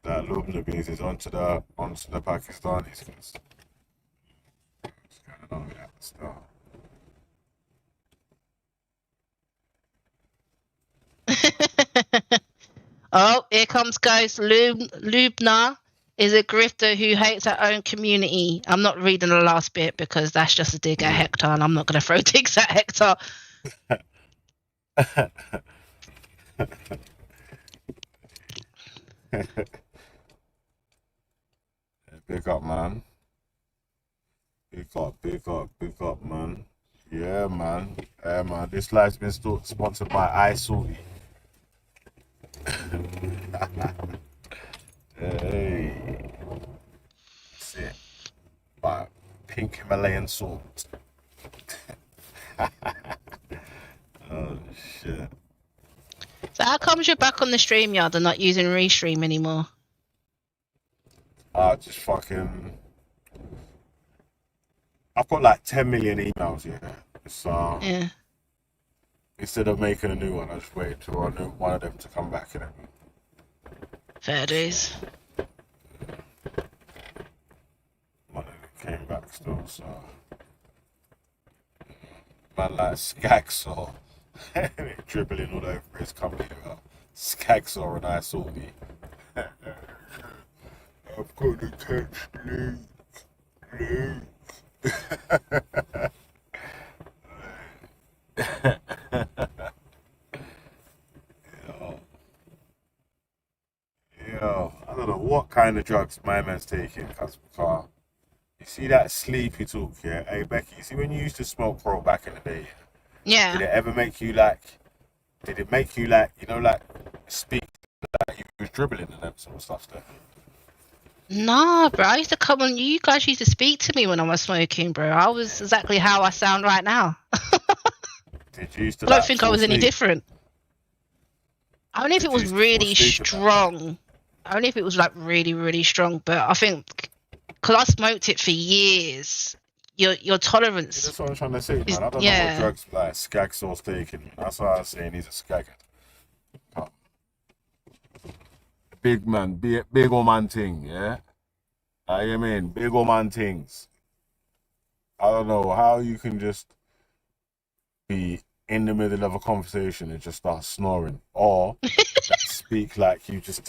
That Lubna beans is onto the Pakistanis. What's going on with that stuff? Oh, here comes Ghost. Lubna is a grifter who hates her own community. I'm not reading the last bit because that's just a dig at Hector, and I'm not going to throw digs at Hector. Big up, man. Big up, man. Yeah, man. Yeah, man. This live's been sponsored by iSalty. Hey. That's it. By pink Himalayan salt. Oh, shit. So how comes you're back on the StreamYard and not using Restream anymore? Just fucking... I've got like 10 million emails here. So yeah. Instead of making a new one, I just waited for one of them to come back in it. Fair days. One of them came back still, so... Man like Skagsaw. Dribbling all over his company. Skagsaw and I saw me. I've got to catch Luke. Yo, I don't know what kind of drugs my man's taking, because you see that sleepy talk, yeah? Hey Becky, you see when you used to smoke pro back in the day? Yeah. Did it ever make you like, you know, like speak like you was dribbling and that sort of stuff there? Nah, bro. I used to come on. You guys used to speak to me when I was smoking, bro. I was exactly how I sound right now. Did you used to? I don't think I was any different. Only if it was really strong. Only if it was like really, really strong. But I think because I smoked it for years, your tolerance. That's what I'm trying to say, man. I don't know what drugs like Skagsaw's taking. That's why I was saying he's a skagger. Big man, big old man thing, yeah? I mean, big old man things. I don't know how you can just be in the middle of a conversation and just start snoring. Or speak like you just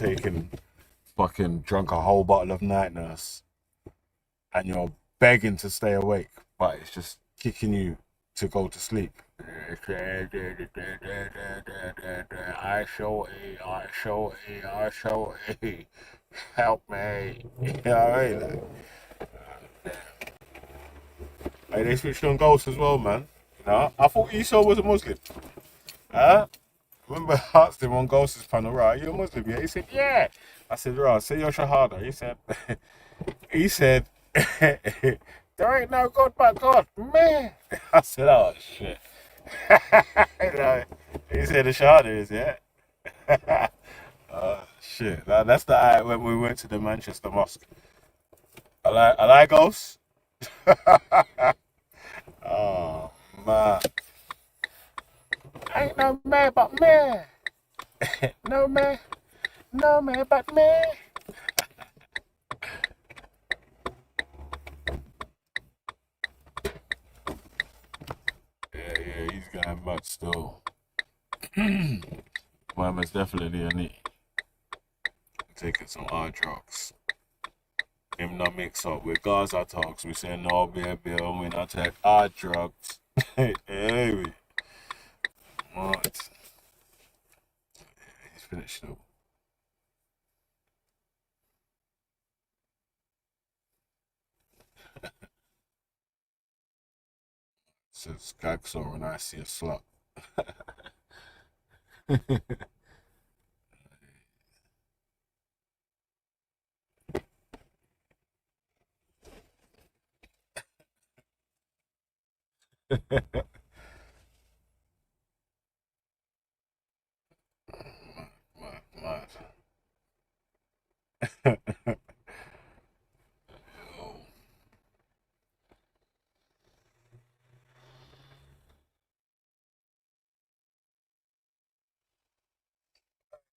fucking drunk a whole bottle of Night Nurse and you're begging to stay awake, but it's just kicking you to go to sleep. I show A, help me. You know what I mean? Like, hey, they switched on ghosts as well, man. You know, I thought Esau was a Muslim. Huh? Remember I asked him on Ghost's panel, right, you a Muslim, yeah? He said, yeah. I said, right, say your Shahada. He said, there ain't no God but God, man. I said, oh, shit. You know, he said the Shahada is, yeah? Shit. That's the eye when we went to the Manchester Mosque. I like ghosts. Oh, man. Ain't no man but me. No man but me. Yeah, he's got much still. Mama's definitely a need. Taking some hard drugs. Him not mix up with Gaza talks. We say no, baby, we not take hard drugs. Hey, what? He's finished though. Says Gagsaw when I see a slut. Mad.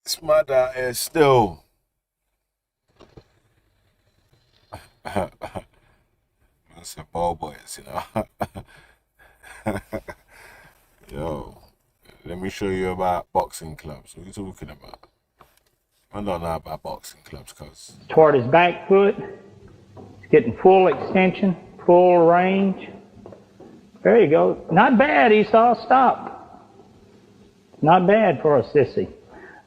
It's mad out here still. That's a ball boys, you know. Yo, let me show you about boxing clubs. What are you talking about? I don't know about boxing clubs, cuz. Toward his back foot. It's getting full extension, full range. There you go. Not bad, Esau. Stop. Not bad for a sissy.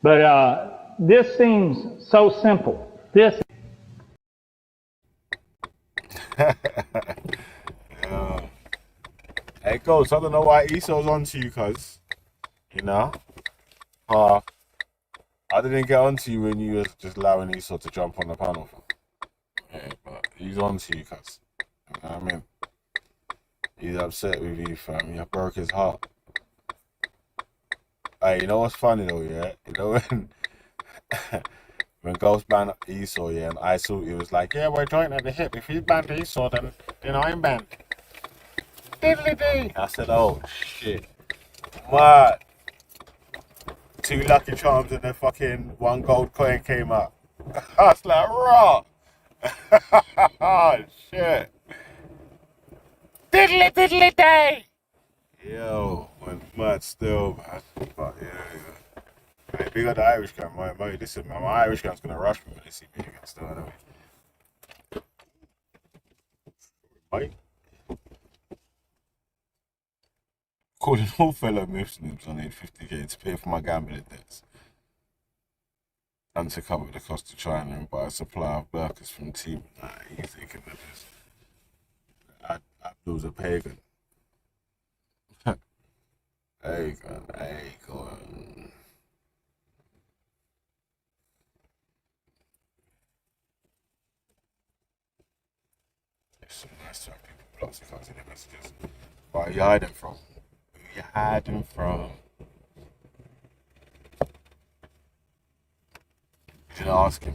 But this seems so simple. This. Yeah. Hey, Ghost, I don't know why Esau's onto you, cuz. You know? I didn't get onto you when you was just allowing Esau to jump on the panel. Yeah, but he's onto you, cuz. You know what I mean? He's upset with you, fam. You broke his heart. Hey, you know what's funny though, yeah? You know when Ghost banned Esau, yeah, and I saw it was like, yeah, we're joint at the hip. If he banned Esau, then I'm banned. Diddly-dee. I said, oh shit. What? 2 Lucky Charms and the fucking 1 gold coin came out. I was like, raw. Oh shit. Diddly-diddly-day. Yo, went mad still, man. But yeah. Hey, big up the Irish guy, man. Listen, man, my Irish guy's gonna rush me when they see me again still, anyway. Mate. Calling all fellow Muslims I need 50k to pay for my gambling debts and to cover the cost of China and buy a supply of burkas from Team. Nah, you thinking of this? Abdul's a pagan. Pagan. It's so nice to have people blocks and cards in their messages. Where are you hiding from? Where are you hiding from? You should ask him.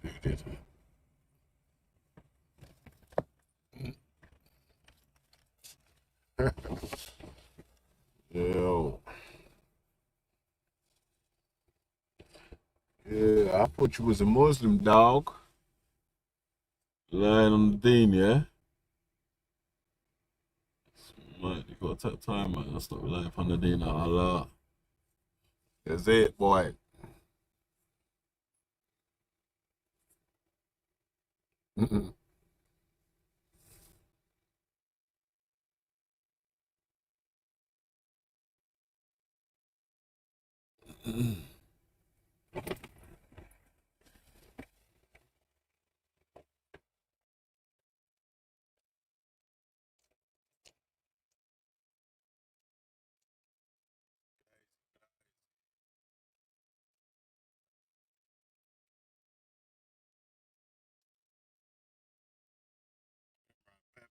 Who did? Yo. Yeah, I thought you was a Muslim, dog. Lying on the deen, yeah? Man, you gotta take time, man. I stop relying upon the deen of Allah. That's it, boy. Mm-mm.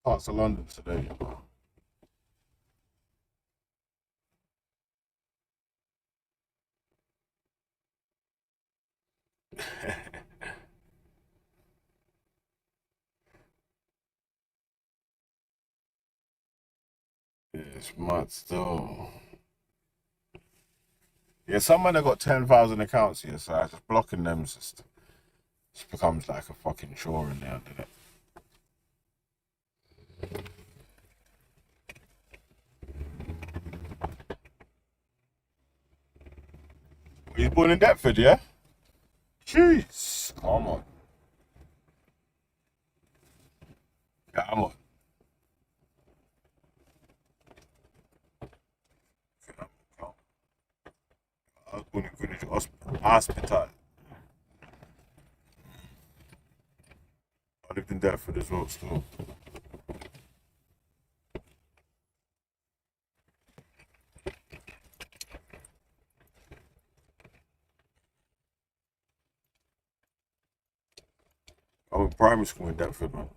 Parts of London today. Yeah, it's mad still. Yeah, some man have got 10,000 accounts here, so just blocking them just becomes like a fucking chore in there, doesn't it? He's born in Deptford, yeah? Jeez, come on. Come on. I was born in Greenwich Hospital. I lived in Deptford as well, still. I went primary school in Deptford, man.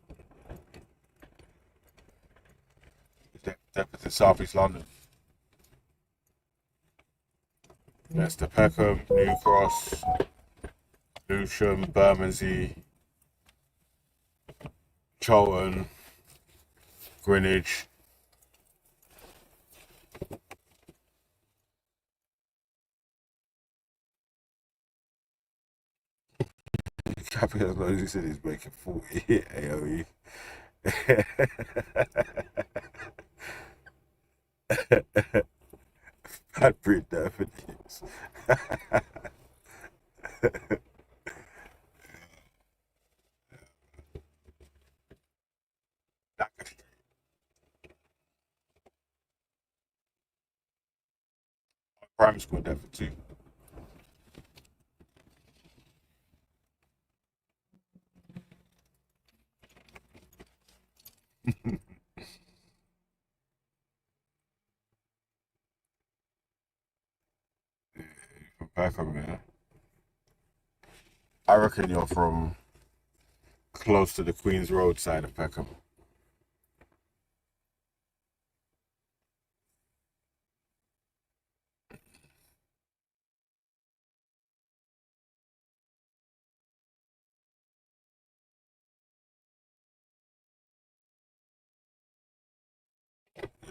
Deptford in South East London. Next to Peckham, New Cross, Lewisham, Bermondsey, Charlton, Greenwich. Capital Lousy said he's making 40 AOE. Bad breed definitions. Primary school in Deptford too. From Peckham, yeah. I reckon you're from close to the Queen's Road side of Peckham.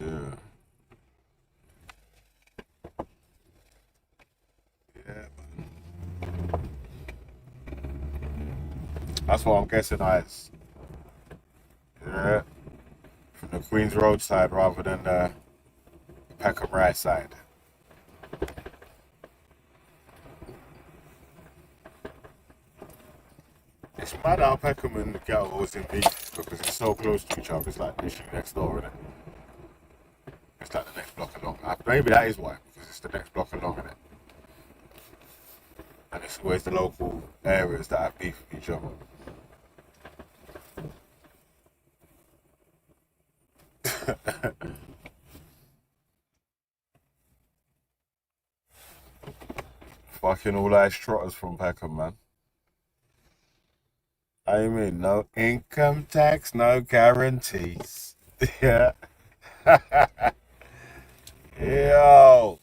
Yeah. Yeah, man. That's what I'm guessing as. Yeah. From the Queen's Road side rather than the Peckham right side. It's mad how Peckham and the Gal always in beef because it's so close to each other. It's like literally next door, isn't it? It's like the next block along. Maybe that is why, because it's the next block along, isn't it? And it's always the local areas that have beef with each other. Fucking all eyes trotters from Peckham, man. I mean, no income tax, no guarantees. Yeah. Yo.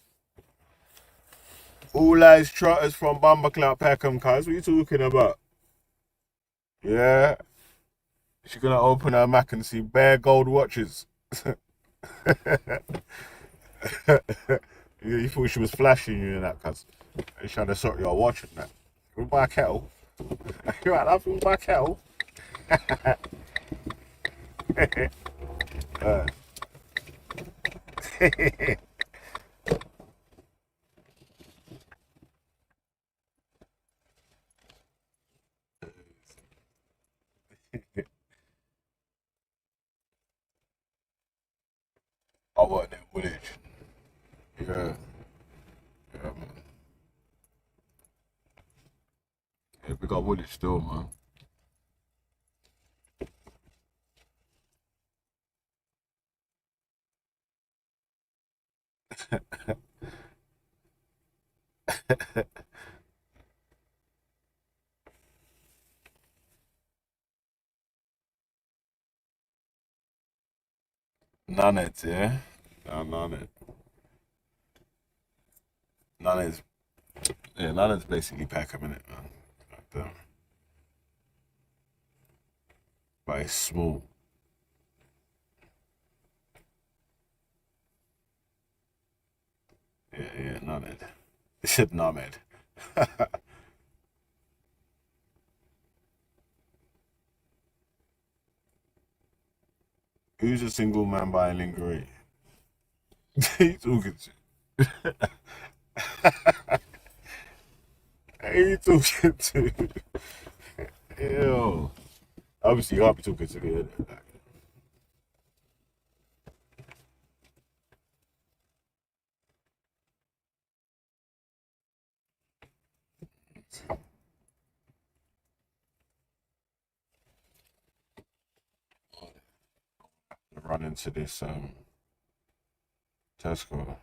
All eyes trotters from Bumberclout Peckham, cuz. What are you talking about? Yeah. She's gonna open her Mac and see bare gold watches. You thought she was flashing you in that, cuz. She's trying to sort your watch and that. You buy a kettle? You right, love? You buy a kettle? I worked in Woolwich. Yeah. Yeah, man. we got Woolwich still, man. None it, yeah? No, none it. None is, yeah, none is basically Peckham, innit, man? But it's small. Yeah, none it. It said none it. Who's a single man buying lingerie? Who you talking to? Who you talking to? Ew. Obviously, you can't be talking to me. Innit? Run into this Tesco.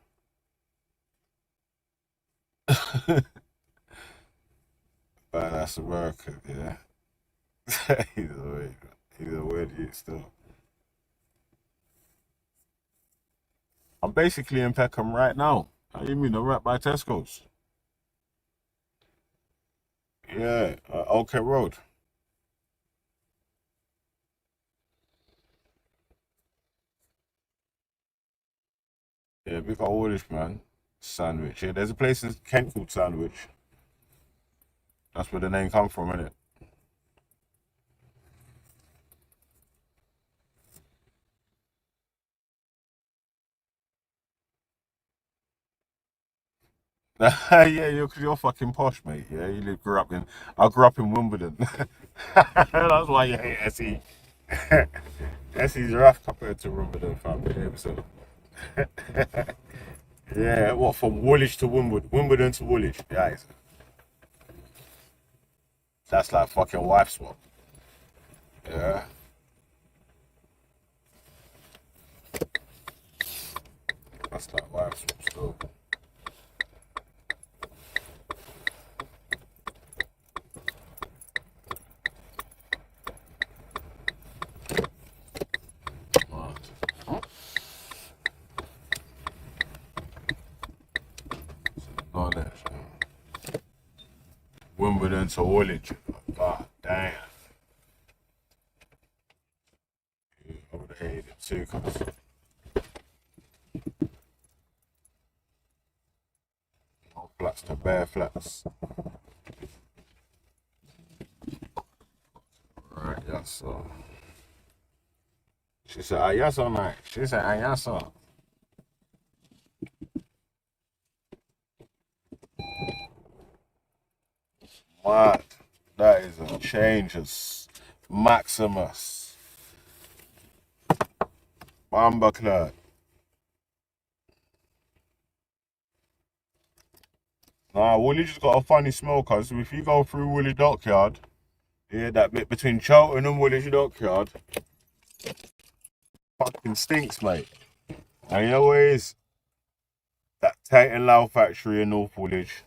But that's American, yeah. He's a weird youth still. I'm basically in Peckham right now. How you mean? I'm right by Tesco's. Yeah, OK Road. Yeah, we got Woolwich, man. Sandwich. Yeah, there's a place in Kent called Sandwich. That's where the name come from, innit? Yeah, you're fucking posh, mate. Yeah, I grew up in Wimbledon. That's why you hate SE. SE's rough compared to Wimbledon, fam. Yeah, so. Yeah, what, from Woolwich to Wimbledon, Wimbledon to Woolwich. Yeah, that's like fucking wife swap. Yeah. That's like wife swap still. Knowledge. Wimbledon to Woolwich. God damn. I would have hated it too, cause no flats to bare flats. Right, yes, sir. She said, ah, yes, all night. She said, ah, yes, sir. Mad. That is a changes. Maximus. Bamba Nah, Woolwich just got a funny smell, cuz if you go through Woolwich Dockyard, yeah, that bit between Charlton and Woolwich Dockyard, fucking stinks, mate. And you know where it is? That Tate and Lau factory in North Woolwich.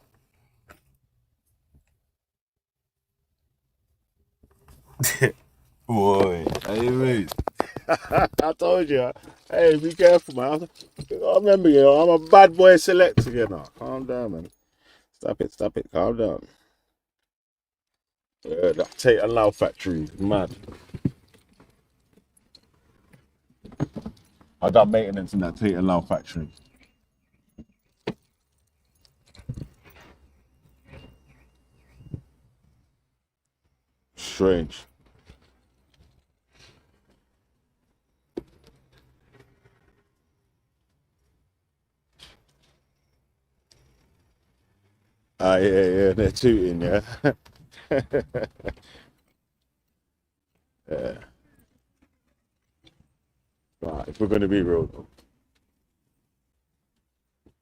Boy, hey mate. I told you, hey, be careful, man. I remember, you know, I'm a bad boy selector, you know. Calm down, man. Stop it, calm down. Yeah, that Tate and Lau factory, mad. I done maintenance in that Tate and Lau factory. Strange. Ah, yeah, they're tooting, yeah. Yeah. Right, if we're going to be real, though.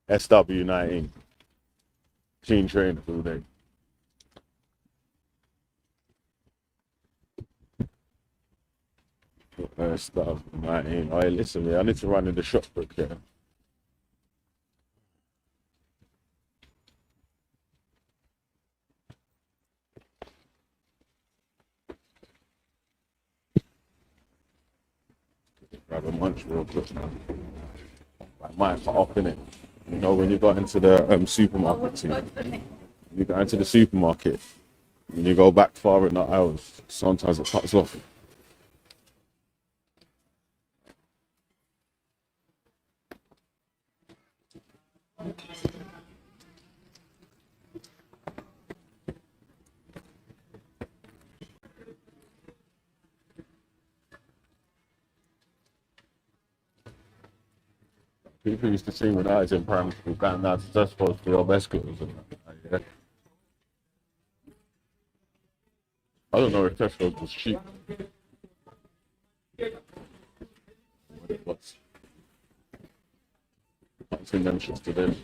SW19. Clean train all day. Stuff, man. You know, hey, listen, man, I need to run in the shop quick, yeah. Grab a munch real quick, man. I might cut off in it. You know, when you got into the supermarket team, you go into the supermarket, and you go back far in the aisles, sometimes it cuts off. People used to see when I was in primary school, going down to Southport for your best girls. Yeah. I don't know if Tesco was cheap. It was. I've seen them shits today.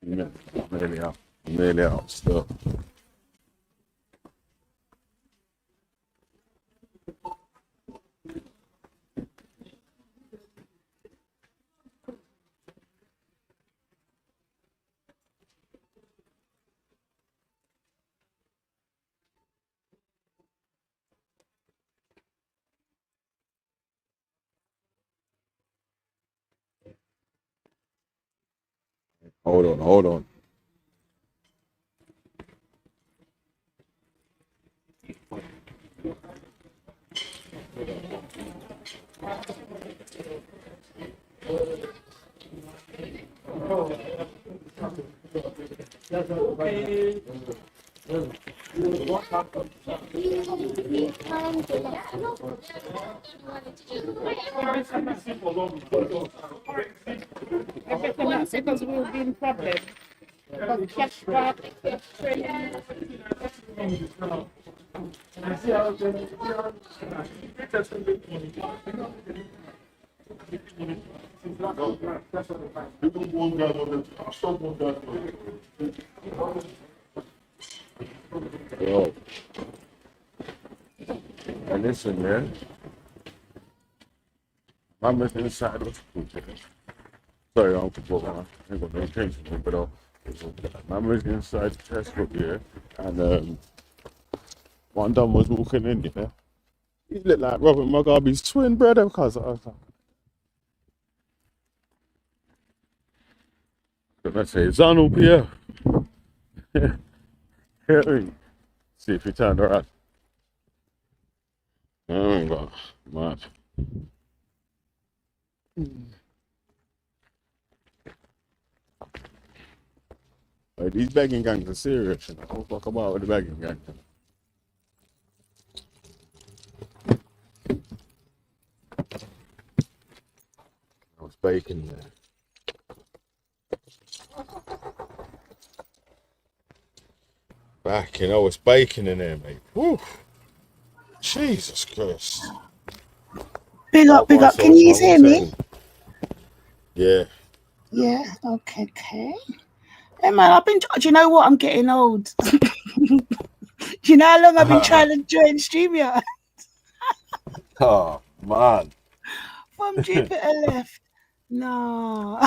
Yeah, I'm nearly out still. Hold on. Because we've been problem. Because cash back, training. Yo. And listen, man. I'm inside the school today. Sorry, Uncle Bob, I ain't got no intention to, but I'm inside the Tesco here, and one done was walking in here. He looked like Robert Mugabe's twin brother, cuz I was like, let's say, Zanu Pierre. See if he turned around. Oh my God, mad. Like, these begging gangs are serious. I don't fuck about with the begging gang. I was baking there. Back, it's baking in there, mate. Woo! Jesus Christ. Big up. Can you hear me? Yeah. Yeah, okay. Hey man, do you know what? I'm getting old. Do you know how long I've been trying to join StreamYard? Oh, man. From Jupiter left. No.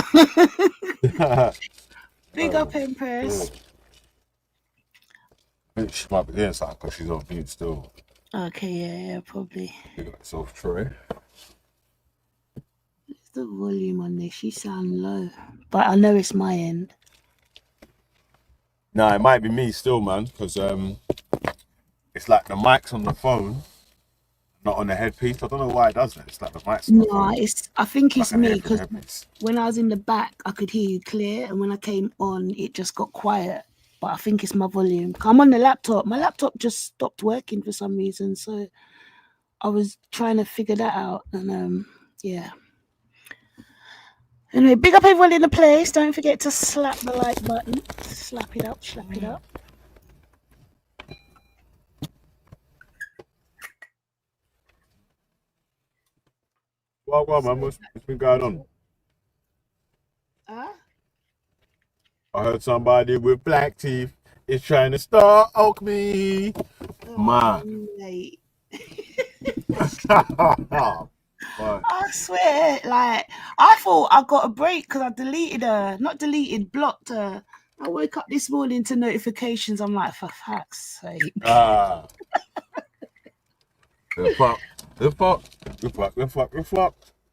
Big up, Empress. I think she might be doing something because she's on mute still. Okay, yeah, probably. Big up yourself, Troy. What's the volume on this? She sound low, but I know it's my end. Nah, it might be me still, man, because it's like the mic's on the phone, not on the headpiece. I don't know why it does that. It's like the mic's on the phone. No, I think it's like me because when I was in the back, I could hear you clear, and when I came on, it just got quiet. But I think it's my volume. I'm on the laptop. My laptop just stopped working for some reason, so I was trying to figure that out. And yeah. Anyway, big up everyone in the place. Don't forget to slap the like button. Slap it up, slap it up. Well, man, what's been going on? I heard somebody with black teeth is trying to stalk me. Man. Mate. Man. I swear, like, I thought I got a break because I deleted her. Not deleted, blocked her. I woke up this morning to notifications. I'm like, for fuck's sake. We're fucked.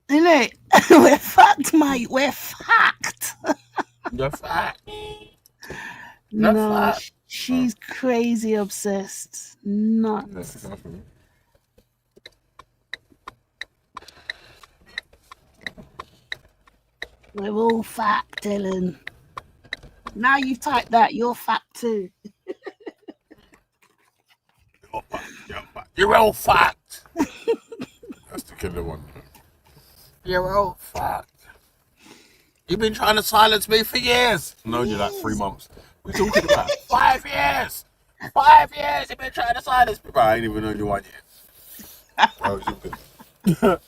Innit? We're fucked, mate. We're fucked. You're fucked. No, she's crazy obsessed. Nuts. We're all fat, Dylan. Now you've typed that, you're fat too. You're all fucked. That's the killer one. You're all fucked. You've been trying to silence me for years. No, you're like 3 months. We're talking about 5 years. 5 years you've been trying to silence me. Bro, I ain't even known you 1 year. Oh,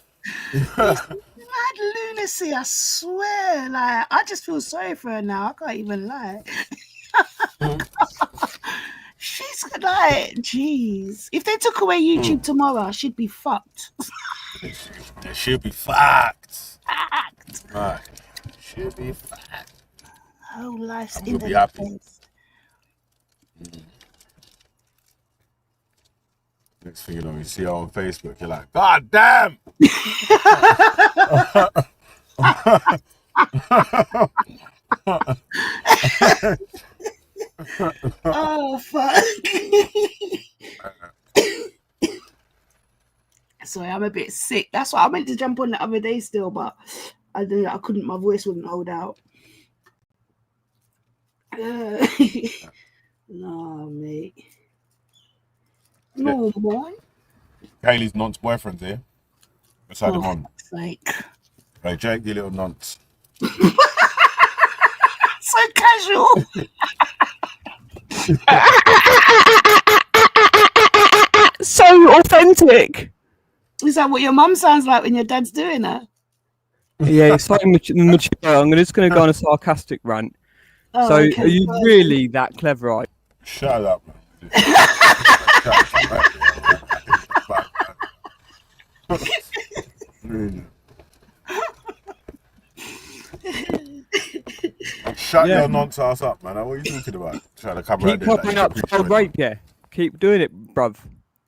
Mad lunacy, I swear. Like, I just feel sorry for her now. I can't even lie. She's like, jeez. If they took away YouTube tomorrow, she'd be fucked. She'll be fucked. Right. She'll be fucked. Whole life's I'm in gonna be the happy. place. Next thing you know, you see her on Facebook, you're like, God damn! Oh, fuck. Sorry, I'm a bit sick. That's why I meant to jump on the other day still, but I couldn't, my voice wouldn't hold out. No, mate. No, boy. Kaylee's nonce boyfriend's here. Let's have him on. Like, Hey, Jake, you little nonce. so casual. So authentic. Is that what your mum sounds like when your dad's doing her? Yeah, it's like mature. I'm just going to go on a sarcastic rant. Oh, So, okay, are you fine. really that clever? Right? Shut up, man. Shut your nonce ass up, man. What are you talking about? Trying to come Keep covering up child rape, yeah. Keep doing it, bruv.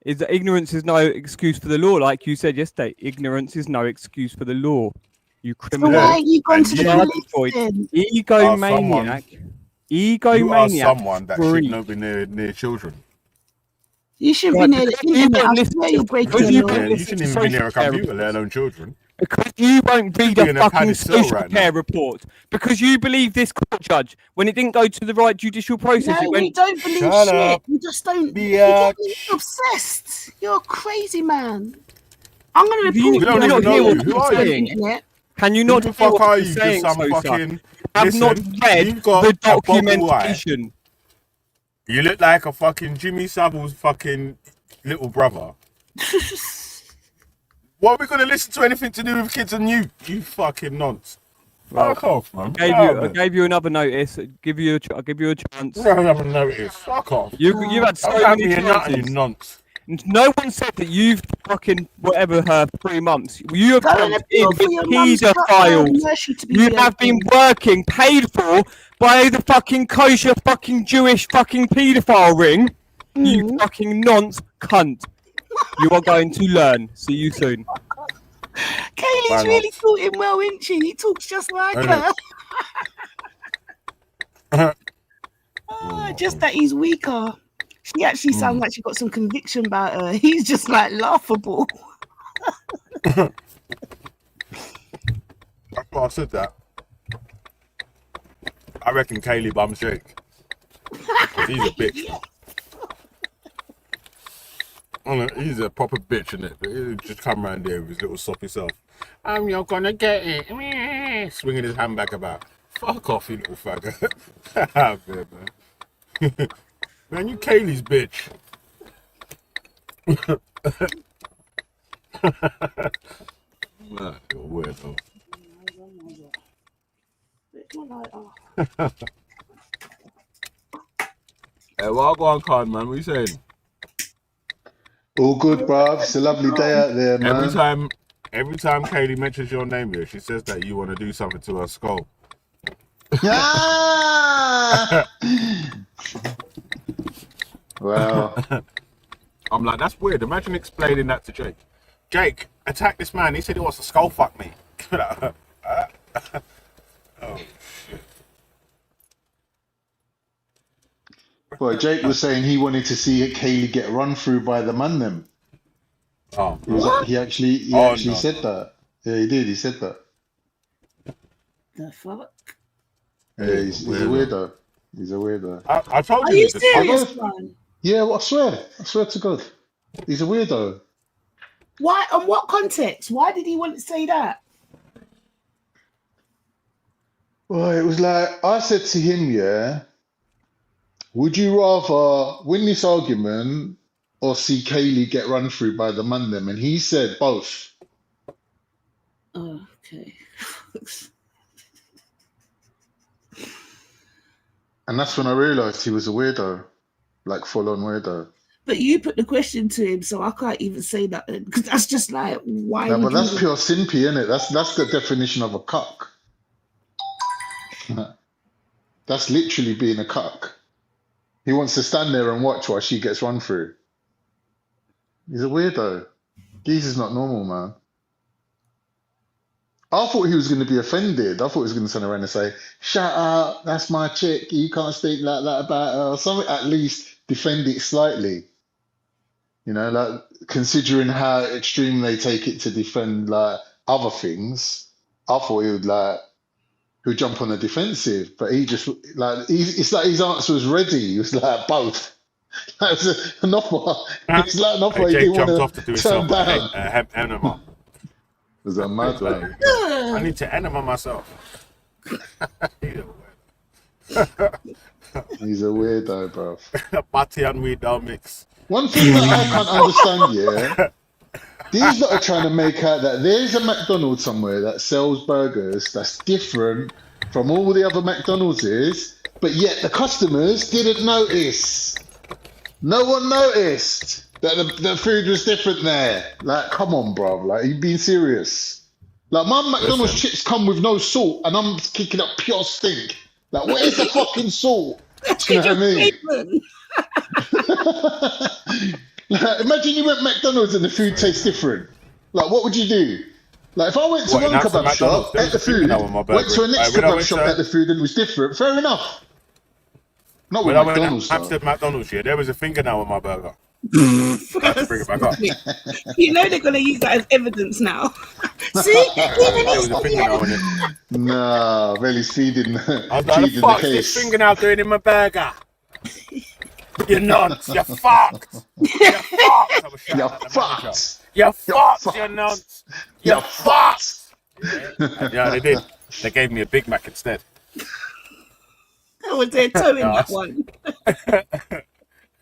Is that ignorance is no excuse for the law, like you said yesterday. Ignorance is no excuse for the law. You criminal. why ain't you gone to the Egomaniac. You are someone that should not be near children. You should be near the internet. I swear you're breaking the law. You shouldn't even be near a computer, let alone children. Because you won't read You're a in a fucking padded cell social right care report. Because you believe this court judge when it didn't go to the right judicial process. No, it went, you don't believe Shut shit. up. You just don't. Biatch. You're obsessed. You're a crazy man. I'm going to You report don't even know what Who you're are you? saying. Can you not Who the hear fuck what are you're you? saying, Just some Sosa? fucking. You have Listen, not read you've got the a boggle eye. documentation. You look like a fucking Jimmy Savile's fucking little brother. What are we going to listen to anything to do with kids and you? You fucking nonce. Fuck off, man. I gave you another notice. I'll give you a chance. Another notice. Fuck off. You've had so many chances. You nonce. No one said that you've fucking whatever her 3 months. You have Go come and in appeal with for your mum's paedophiles. mercy to be You have been working, paid for by the fucking kosher fucking Jewish fucking paedophile ring. You fucking nonce cunt. You are going to learn. See you soon. Kaylee's really taught him well, isn't she? He talks just like her. Just that he's weaker. She actually sounds like she got some conviction about her. He's just like laughable. That's why I said that. I reckon Kaylee bums Jake. He's a bitch. He's a proper bitch, innit? He'll just come around there with his little soppy self. You're gonna get it. Swinging his handbag about. Fuck off, you little faggot. Man. Man, you Kaylee's bitch. Man, you're weird, though. Hey, well, go on, Khan, man. What you saying? All good, bruv. It's a lovely day out there, man. Every time Kaylee mentions your name here, she says that you want to do something to her skull. Wow. I'm like, that's weird. Imagine explaining that to Jake. Jake, attack this man. He said he wants to skull fuck me. Oh, shit. Well, Jake was saying he wanted to see Kaylee get run through by the man them. Oh, he actually said that. Yeah, he did. He said that. The fuck? Yeah, he's a weirdo. He's a weirdo. I told you. Are you serious, man? Yeah, well, I swear to God, he's a weirdo. Why? On what context? Why did he want to say that? Well, it was like I said to him, yeah. Would you rather win this argument or see Kaylee get run through by the man them? And he said both. Oh, okay. And that's when I realised he was a weirdo, like full-on weirdo. But you put the question to him, so I can't even say that because that's just like why. No, would but that's you... pure simpy, isn't it? That's the definition of a cuck. That's literally being a cuck. He wants to stand there and watch while she gets run through. He's a weirdo. Geezer's not normal, man. I thought he was going to be offended. I thought he was going to turn around and say, "Shut up, that's my chick. You can't speak like that about her." Or something, at least defend it slightly. You know, like considering how extreme they take it to defend like other things, I thought he would jump on the defensive, but he just it's like his answer was ready. He was like both. That was an offer. It's like an offer he Jake didn't jumped want off to to do his turn self down. enema. Was that mad, man? I need to enema myself. He's a weirdo, bro. Batty and weed down mix. One thing that I can't understand, yeah, these lot are trying to make out that there's a McDonald's somewhere that sells burgers that's different from all the other McDonald's, but yet the customers didn't notice. No one noticed that the food was different there. Like, come on, bro. Like, you being serious? Like, my McDonald's chips come with no salt, and I'm kicking up pure stink. Like, where's the fucking salt? Do you know what I mean? Like, imagine you went McDonald's and the food tastes different. Like, what would you do? Like, if I went to one kebab shop, ate the food, went to a next kebab shop, ate the food, and it was different, fair enough. Not with McDonald's, though. Hampstead McDonald's, yeah, there was a fingernail on my burger. Bring it back up. You know they're going to use that as evidence now. See? There was a fingernail on it. Nah, Relly's feeding I was like, the fuck's this fingernail doing in my burger? You're nuts. You're fucked. You're fucked. You're fucked. You're fucked. You're nuts. You're fucked. Yeah, they did. They gave me a Big Mac instead. I was there towing that one.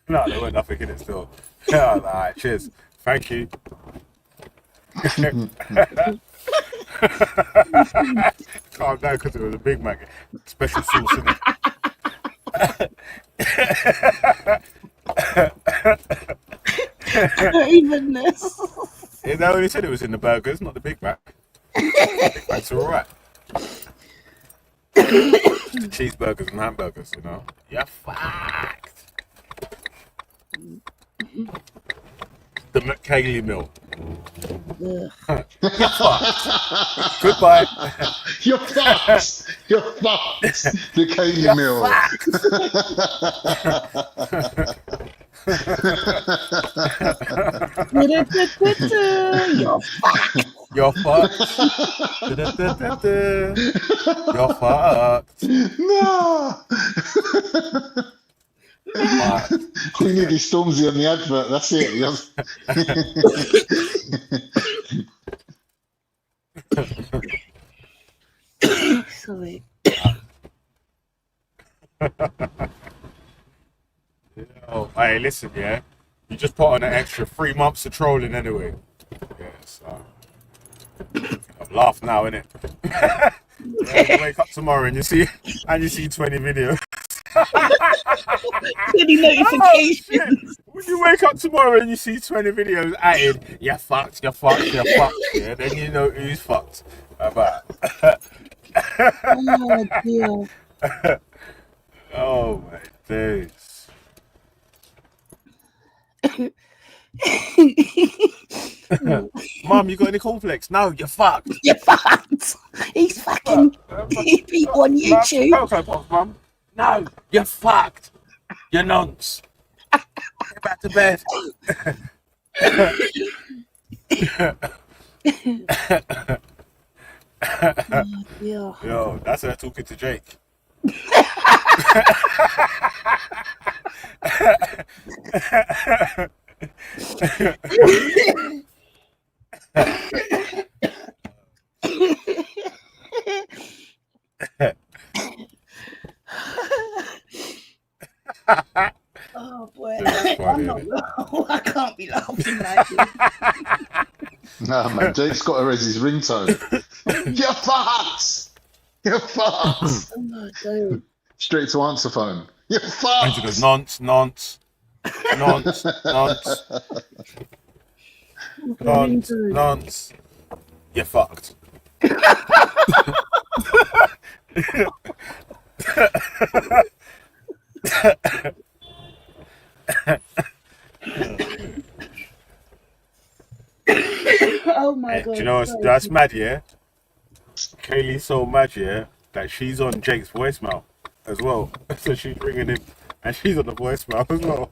No, there weren't nothing in it still. Yeah, all right, cheers. Thank you. Calm down because it was a Big Mac. Special sauce in it. Evenness. They only said it was in the burgers, not the Big Mac. Big Mac's alright. Cheeseburgers and hamburgers, you know. You're fucked. The McKaylee meal. You're fucked. Goodbye. You're fucked. You're fucked. The Kaylee meal. You're fucked. You're fucked. You're fucked. No. We need these Stormzy on the advert. That's it. Sorry. Oh, hey, listen, yeah. You just put on an extra 3 months of trolling anyway. Yeah, so I'm laughing now, innit? You wake up tomorrow and you see 20 videos. 20 notifications. When you wake up tomorrow and you see 20 videos added, you're fucked, you're fucked, you're fucked. Yeah, then you know who's fucked. About. Oh dear. Oh my days. Mum, you got any cornflakes? No, you're fucked. You're fucked. He's fucking people on YouTube. Cocoa Pops, Mum. No, you're fucked. You're nonce. Get back to bed. Yo, that's her talking to Jake. Oh boy, Funny, I can't be laughing like this. Nah, man, Jake's got her as his ringtone. You're fucked. You're fucked. Oh my God. Straight to answer phone. You're And fucked. she goes, nonce, nonce, nonce, nonce, nonce, nonce. You're fucked. Oh my God. Do you know what's, that's mad, yeah? Kaylee's so mad, yeah, that she's on Jake's voicemail as well. So she's ringing him and she's on the voicemail as well.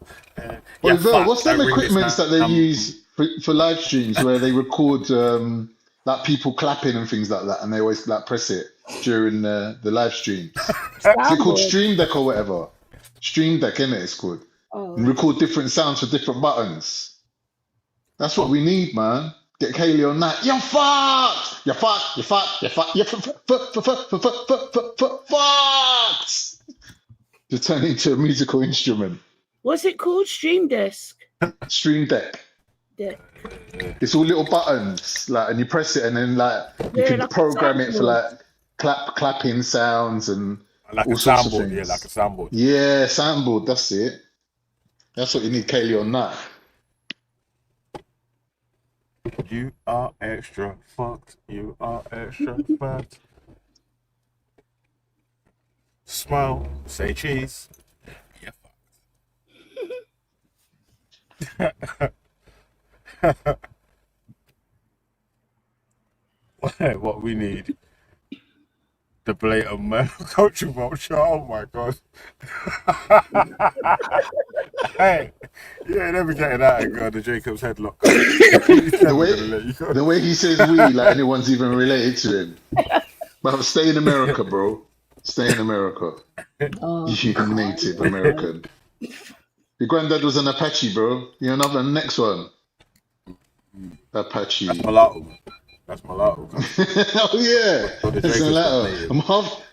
Well, Ver, what's them equipments that they use for live streams where they record like people clapping and things like that, and they always like press it during the live stream? Is it called Stream Deck or whatever? Stream Deck, innit? It's called. And record different sounds for different buttons. That's what we need, man. Get Kaylee on that. You're fucked. You're fucked. You're fucked. You're fucked. You're fucked. To turn into a musical instrument. What's it called? Stream Desk. Stream Deck. Deck. It's all little buttons, like, and you press it, and then like you can like a program it for soundboard. like clapping sounds and like all a sorts of soundboard, things. yeah, like a soundboard. Yeah, soundboard. That's it. That's what you need, Kaylee, on that. You are extra fucked. You are extra fat. Smile. Say cheese. Yeah. What we need. The blatant male culture vulture. Oh my god. Hey, you ain't never getting out of the Jacob's headlock. The way he says we, like anyone's even related to him. But stay in America, bro. Stay in America. You native American. Your granddad was an Apache, bro. You're another next one. Apache. That's mulatto. That's mulatto. Oh yeah. That's mulatto.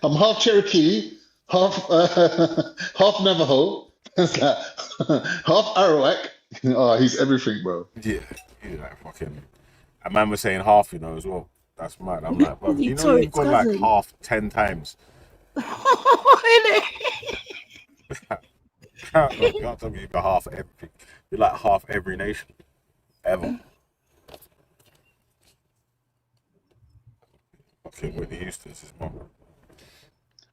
I'm half Cherokee, half Navajo. That's like half Arawak. Oh, he's everything, bro. Yeah, he's like fucking. A man was saying half, you know, as well. That's mad. I'm like, bro, you know, you've gone like half 10 times. Really? You can't tell me you've got half everything. You're like half every nation ever. Fucking Whitney Houston's his mom.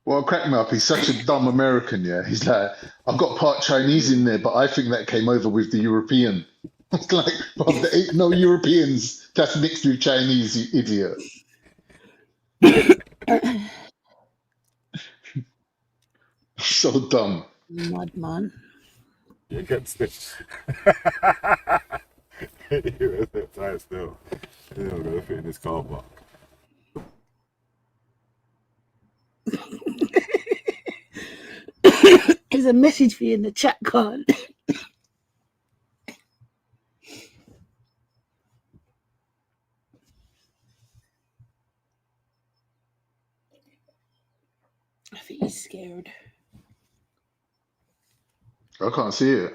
What cracked me up, he's such a dumb American, yeah. He's like, I've got part Chinese in there, but I think that came over with the European. It's like, well, there ain't no Europeans that's mixed with Chinese, you idiot. So dumb. Madman. You get stitched. You was that tight still. You're not gonna fit in this car park. There's a message for you in the chat card. I think he's scared. I can't see it.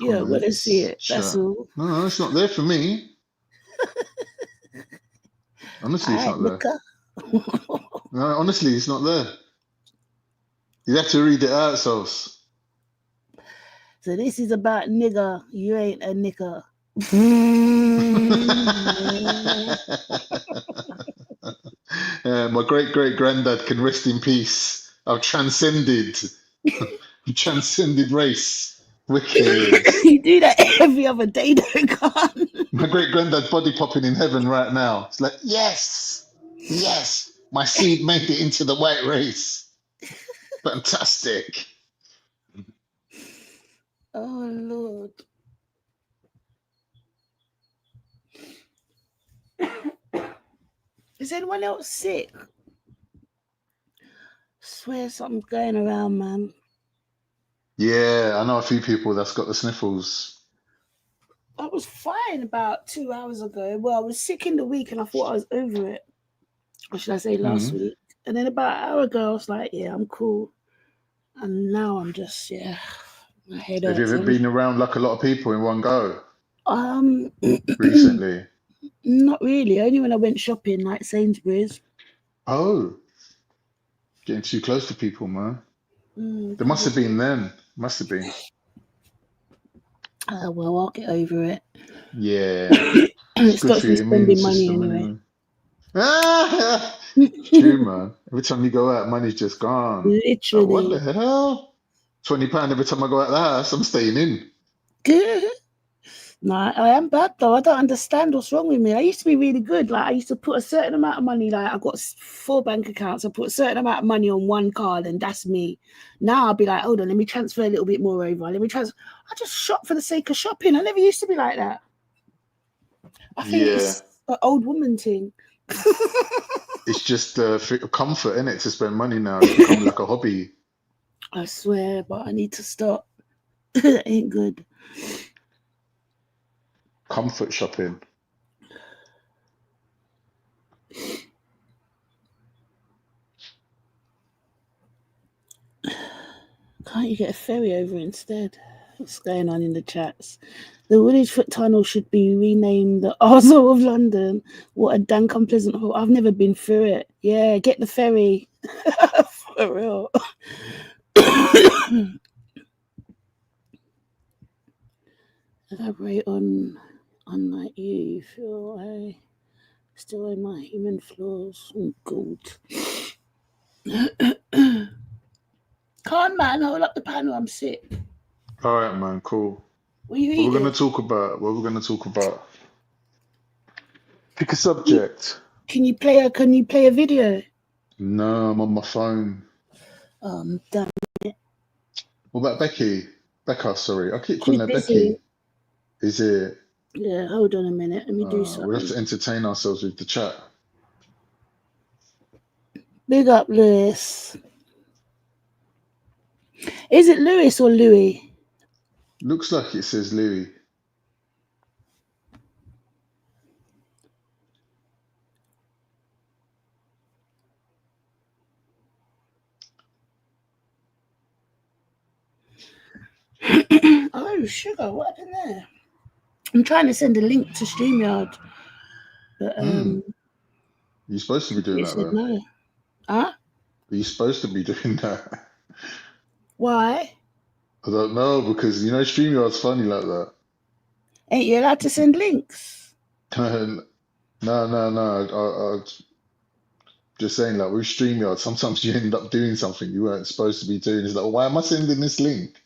Yeah, I want to see it. That's all. No, it's not there for me. Honestly, it's not there. No, honestly, it's not there. You have to read it out, Sauce. So this is about nigger. You ain't a nigger. My great granddad can rest in peace. I've transcended. Transcended race. Wicked. You do that every other day, though, can't? My great granddad body popping in heaven right now. It's like, yes, yes, my seed made it into the white race. Fantastic. Oh Lord. Is anyone else sick? Swear something's going around, man. Yeah, I know a few people that's got the sniffles. I was fine about 2 hours ago. Well, I was sick in the week and I thought I was over it. Or should I say last week? And then about an hour ago, I was like, yeah, I'm cool. And now I'm just, my head hurts. Have you ever been around like a lot of people in one go? Recently? Recently? Not really. Only when I went shopping, like Sainsbury's. Oh. Getting too close to people, man. There must have been then. Must have been. Well, I'll get over it. Yeah. It stops me spending money anyway. True, man. Every time you go out, money's just gone. Literally. Oh, what the hell? £20 every time I go out the house. I'm staying in. No, I am bad though. I don't understand what's wrong with me. I used to be really good. Like I used to put a certain amount of money. Like I've got 4 bank accounts. I put a certain amount of money on one card, and that's me. Now I'll be like, hold on, let me transfer a little bit more over. I just shop for the sake of shopping. I never used to be like that. I think it's an old woman thing. It's just comfort, innit, to spend money now. It's become like a hobby. I swear, but I need to stop. It ain't good. Comfort shopping. Can't you get a ferry over instead? What's going on in the chats? The Woolwich Foot Tunnel should be renamed the Arsehole of London. What a dank unpleasant hole. I've never been through it. Yeah, get the ferry. For real. Elaborate on unlike you feel I still own my human flaws. Oh god. Can't man, hold up the panel, I'm sick. Alright, man, cool. What are you What we're eating? gonna talk about? Pick a subject. Can you play a video? No, I'm on my phone. Damn it. What about Becky? Becca, sorry. I keep calling her busy. Becky. Is it? Yeah, hold on a minute. Let me do We'll something. have to entertain ourselves with the chat. Big up Lewis. Is it Lewis or Louis? Looks like it says Louis. Oh, sugar, what happened there? I'm trying to send a link to StreamYard. But You're supposed to be doing that though. No. Huh? Are you supposed to be doing that? Why? I don't know, because you know StreamYard's funny like that. Ain't you allowed to send links? No. Just saying, like with StreamYard, sometimes you end up doing something you weren't supposed to be doing. It's like, why am I sending this link?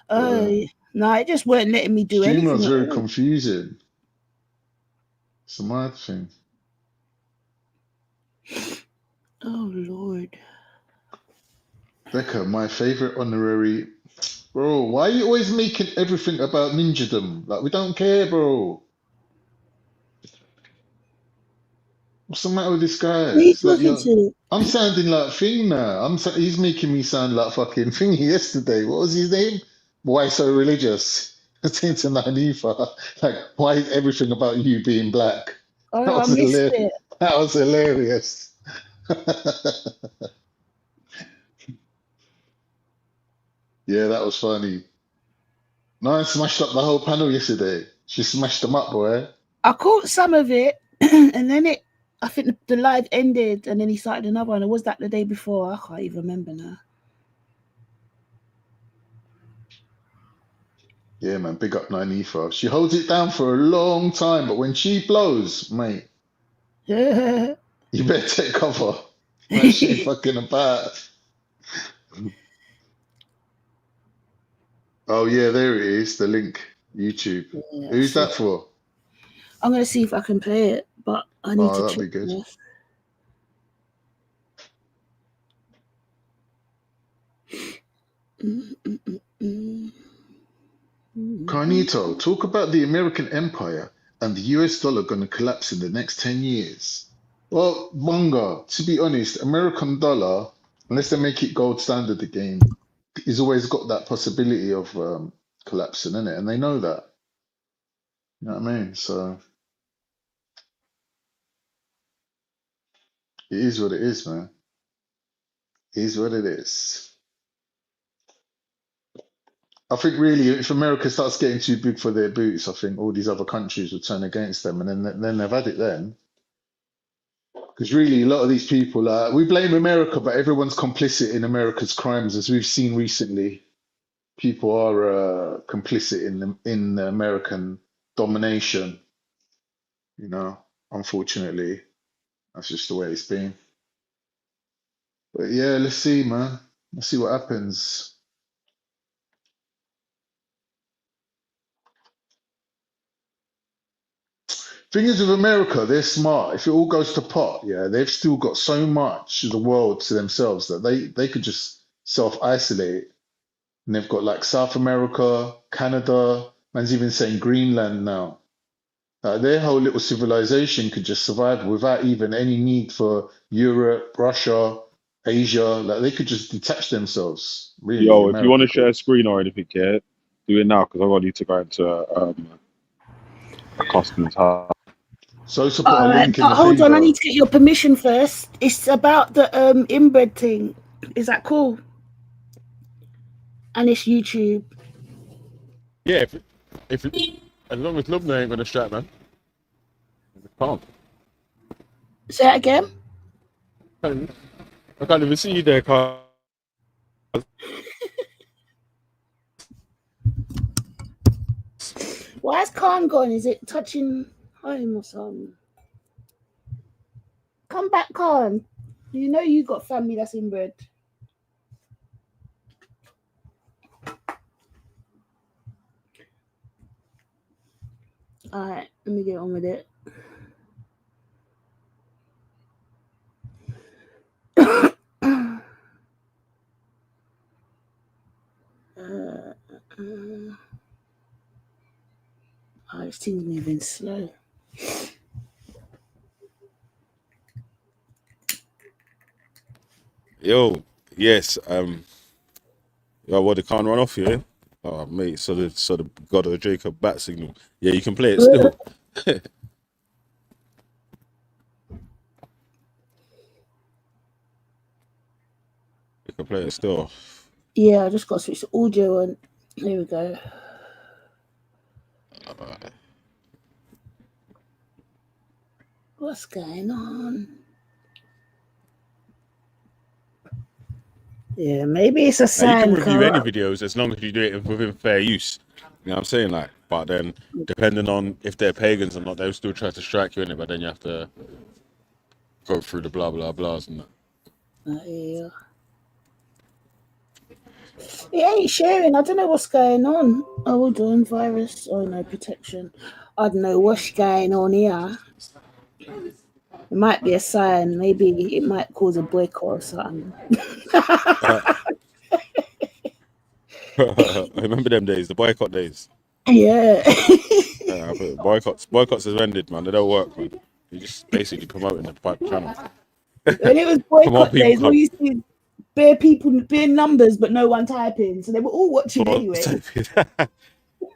Oh, no, it just weren't letting me do anything StreamYard's at very all. confusing. It's a mad thing. Oh, Lord. Becca, my favorite honorary. Bro, why are you always making everything about ninjadom? Like, we don't care, bro. What's the matter with this guy? Who are you It's like, talking to? I'm sounding like Thing now. He's making me sound like fucking Thingy yesterday. What was his name? Why so religious? Saying to Nanifa, like, why is everything about you being black? Oh, That I was missed hilarious. it. That was hilarious. Yeah, that was funny. Nine smashed up the whole panel yesterday. She smashed them up, boy. I caught some of it, and then I think the live ended, and then he started another one. Or was that the day before? I can't even remember now. Yeah, man, big up Nanifa. She holds it down for a long time, but when she blows, mate, you better take cover. Like, she ain't fucking about. Oh, yeah, there it is, the link. YouTube. Yeah, Who's that for? I'm gonna see if I can play it, but I need Oh, to that'd check be good. first. Carnito, talk about the American empire and the US dollar going to collapse in the next 10 years. Well, Bunga, to be honest, American dollar, unless they make it gold standard again, is always got that possibility of collapsing, innit? And they know that. You know what I mean? So it is what it is, man. It is what it is. I think really, if America starts getting too big for their boots, I think all these other countries will turn against them, and then they've had it then. Because really, a lot of these people, we blame America, but everyone's complicit in America's crimes, as we've seen recently. People are complicit in the American domination. You know, unfortunately, that's just the way it's been. But yeah, let's see, man. Let's see what happens. Thing is with America, they're smart. If it all goes to pot, yeah, they've still got so much of the world to themselves that they could just self-isolate. And they've got like South America, Canada, man's even saying Greenland now. Their whole little civilization could just survive without even any need for Europe, Russia, Asia. Like they could just detach themselves. Really, Yo, if you want America to share a could. screen or anything, yeah, do it now because I got need to go into a customer's house. So to put a link in But the hold thing, on, I bro. need to get your permission first. It's about the inbred thing. Is that cool? And it's YouTube. Yeah, if as long as Lubna ain't gonna strap, man. Calm. Say that again. I can't even see you there, Carl. Why is Khan gone? Is it touching home or something? Come back, Khan. You know you got family that's inbred. Alright, let me get on with it. This thing's moving slow. Yo, yes, yo, what, they can't run off here? Oh, mate, so the God of Jacob bat signal. Yeah, you can play it still. You can play it still. Yeah, I just got to switch the audio on. There we go. What's going on? Yeah, maybe it's a Now, you can sign. review any videos as long as you do it within fair use. You know what I'm saying? Like, but then depending on if they're pagans or not, they'll still try to strike you in it. But then you have to go through the blah blah blahs and that. Yeah. It ain't sharing. I don't know what's going on. Oh, hold on, virus. Oh no, protection. I don't know what's going on here. It might be a sign. Maybe it might cause a boycott or something. I remember them days, the boycott days. Yeah. But boycotts have ended, man. They don't work, man. You're just basically promoting the channel. When it was More boycott people days, all come. you see bare people, bare numbers, but no one typing. So they were all watching anyway.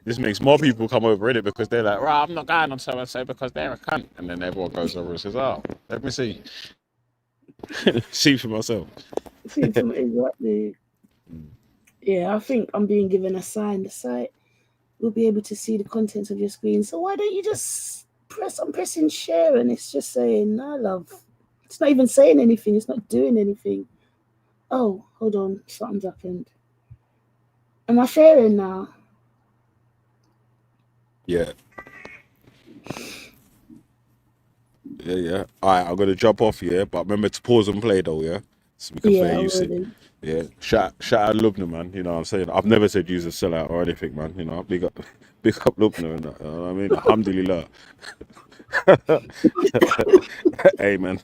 This makes more people come over in it because they're like, right, I'm not going on so and so because they're a cunt, and then everyone goes over and says, oh, let me see, see for myself. Exactly. Yeah, I think I'm being given a sign. The site will be able to see the contents of your screen. So why don't you just press? I'm pressing share, and it's just saying, "No, love." It's not even saying anything. It's not doing anything. Oh, hold on, something's happened. Am I sharing now? Yeah. Yeah. All right, I'm gonna jump off here, but remember to pause and play though, yeah, so we can fair use it. Yeah, shout out Lubna, man. You know what I'm saying? I've never said use a sellout or anything, man. You know, big up Lubna and that. You know what I mean? Alhamdulillah. Amen.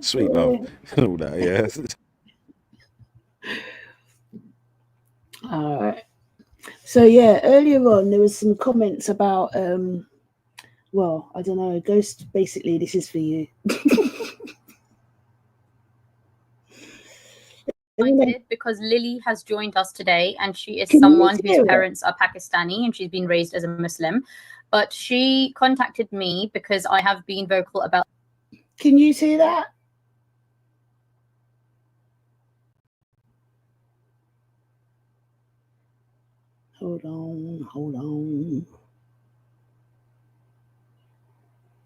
Sweet love. All that, yeah. All right. So yeah, earlier on there was some comments about well, I don't know, Ghost, basically this is for you. Excited because Lily has joined us today, and she is Can you someone hear whose it? parents are Pakistani and she's been raised as a Muslim. But she contacted me because I have been vocal about. Can you see that? Hold on.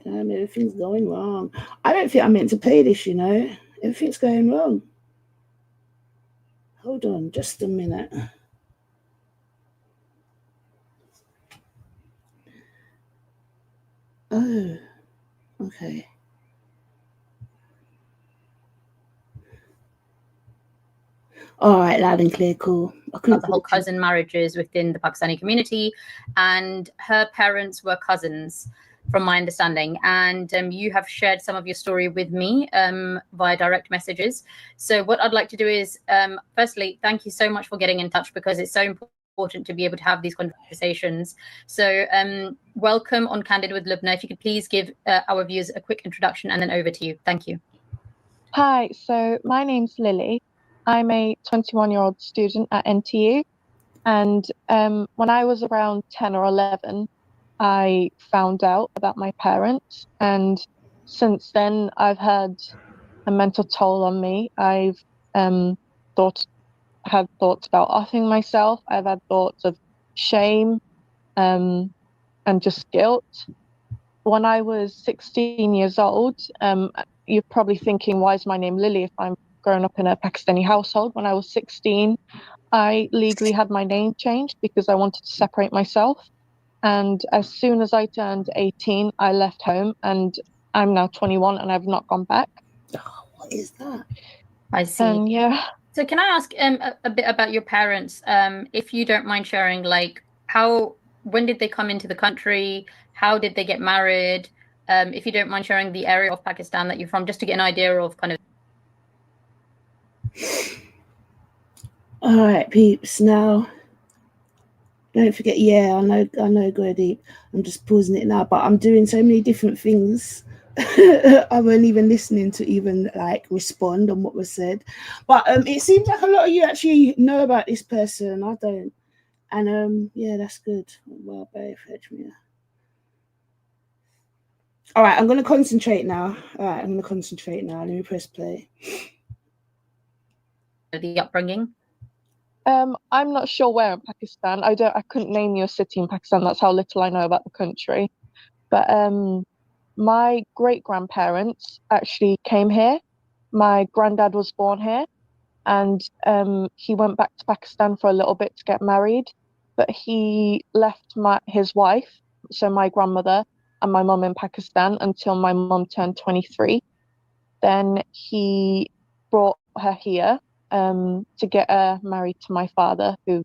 Damn, everything's going wrong. I don't think I meant to play this, you know. Everything's going wrong. Hold on, just a minute. Oh, okay. All right, loud and clear, cool. The whole cousin marriages within the Pakistani community, and her parents were cousins, from my understanding. And you have shared some of your story with me via direct messages. So what I'd like to do is, firstly, thank you so much for getting in touch, because it's so important to be able to have these conversations. So welcome on Candid with Lubna. If you could please give our viewers a quick introduction, and then over to you. Thank you. Hi, so my name's Lily. I'm a 21-year-old student at NTU, and when I was around 10 or 11, I found out about my parents, and since then I've had a mental toll on me. I've had thoughts about offing myself. I've had thoughts of shame and just guilt. When I was 16 years old, you're probably thinking, why is my name Lily if I'm grown up in a Pakistani household? When I was 16, I legally had my name changed because I wanted to separate myself. And as soon as I turned 18, I left home, and I'm now 21 and I've not gone back. Oh, what is that? I see. Yeah. So can I ask a bit about your parents, if you don't mind sharing, like when did they come into the country? How did they get married? If you don't mind sharing the area of Pakistan that you're from, just to get an idea of kind of. All right, peeps. Now, don't forget. Yeah, I know, go deep. I'm just pausing it now, but I'm doing so many different things. I weren't even listening to even like respond on what was said, but it seems like a lot of you actually know about this person. I don't, and yeah, that's good. Well, both me. All right, I'm going to concentrate now. Let me press play. The upbringing. I'm not sure where in Pakistan. I couldn't name you a city in Pakistan. That's how little I know about the country. But my great-grandparents actually came here. My granddad was born here, and he went back to Pakistan for a little bit to get married. But he left his wife, so my grandmother, and my mum in Pakistan until my mum turned 23. Then he brought her here to get her married to my father, who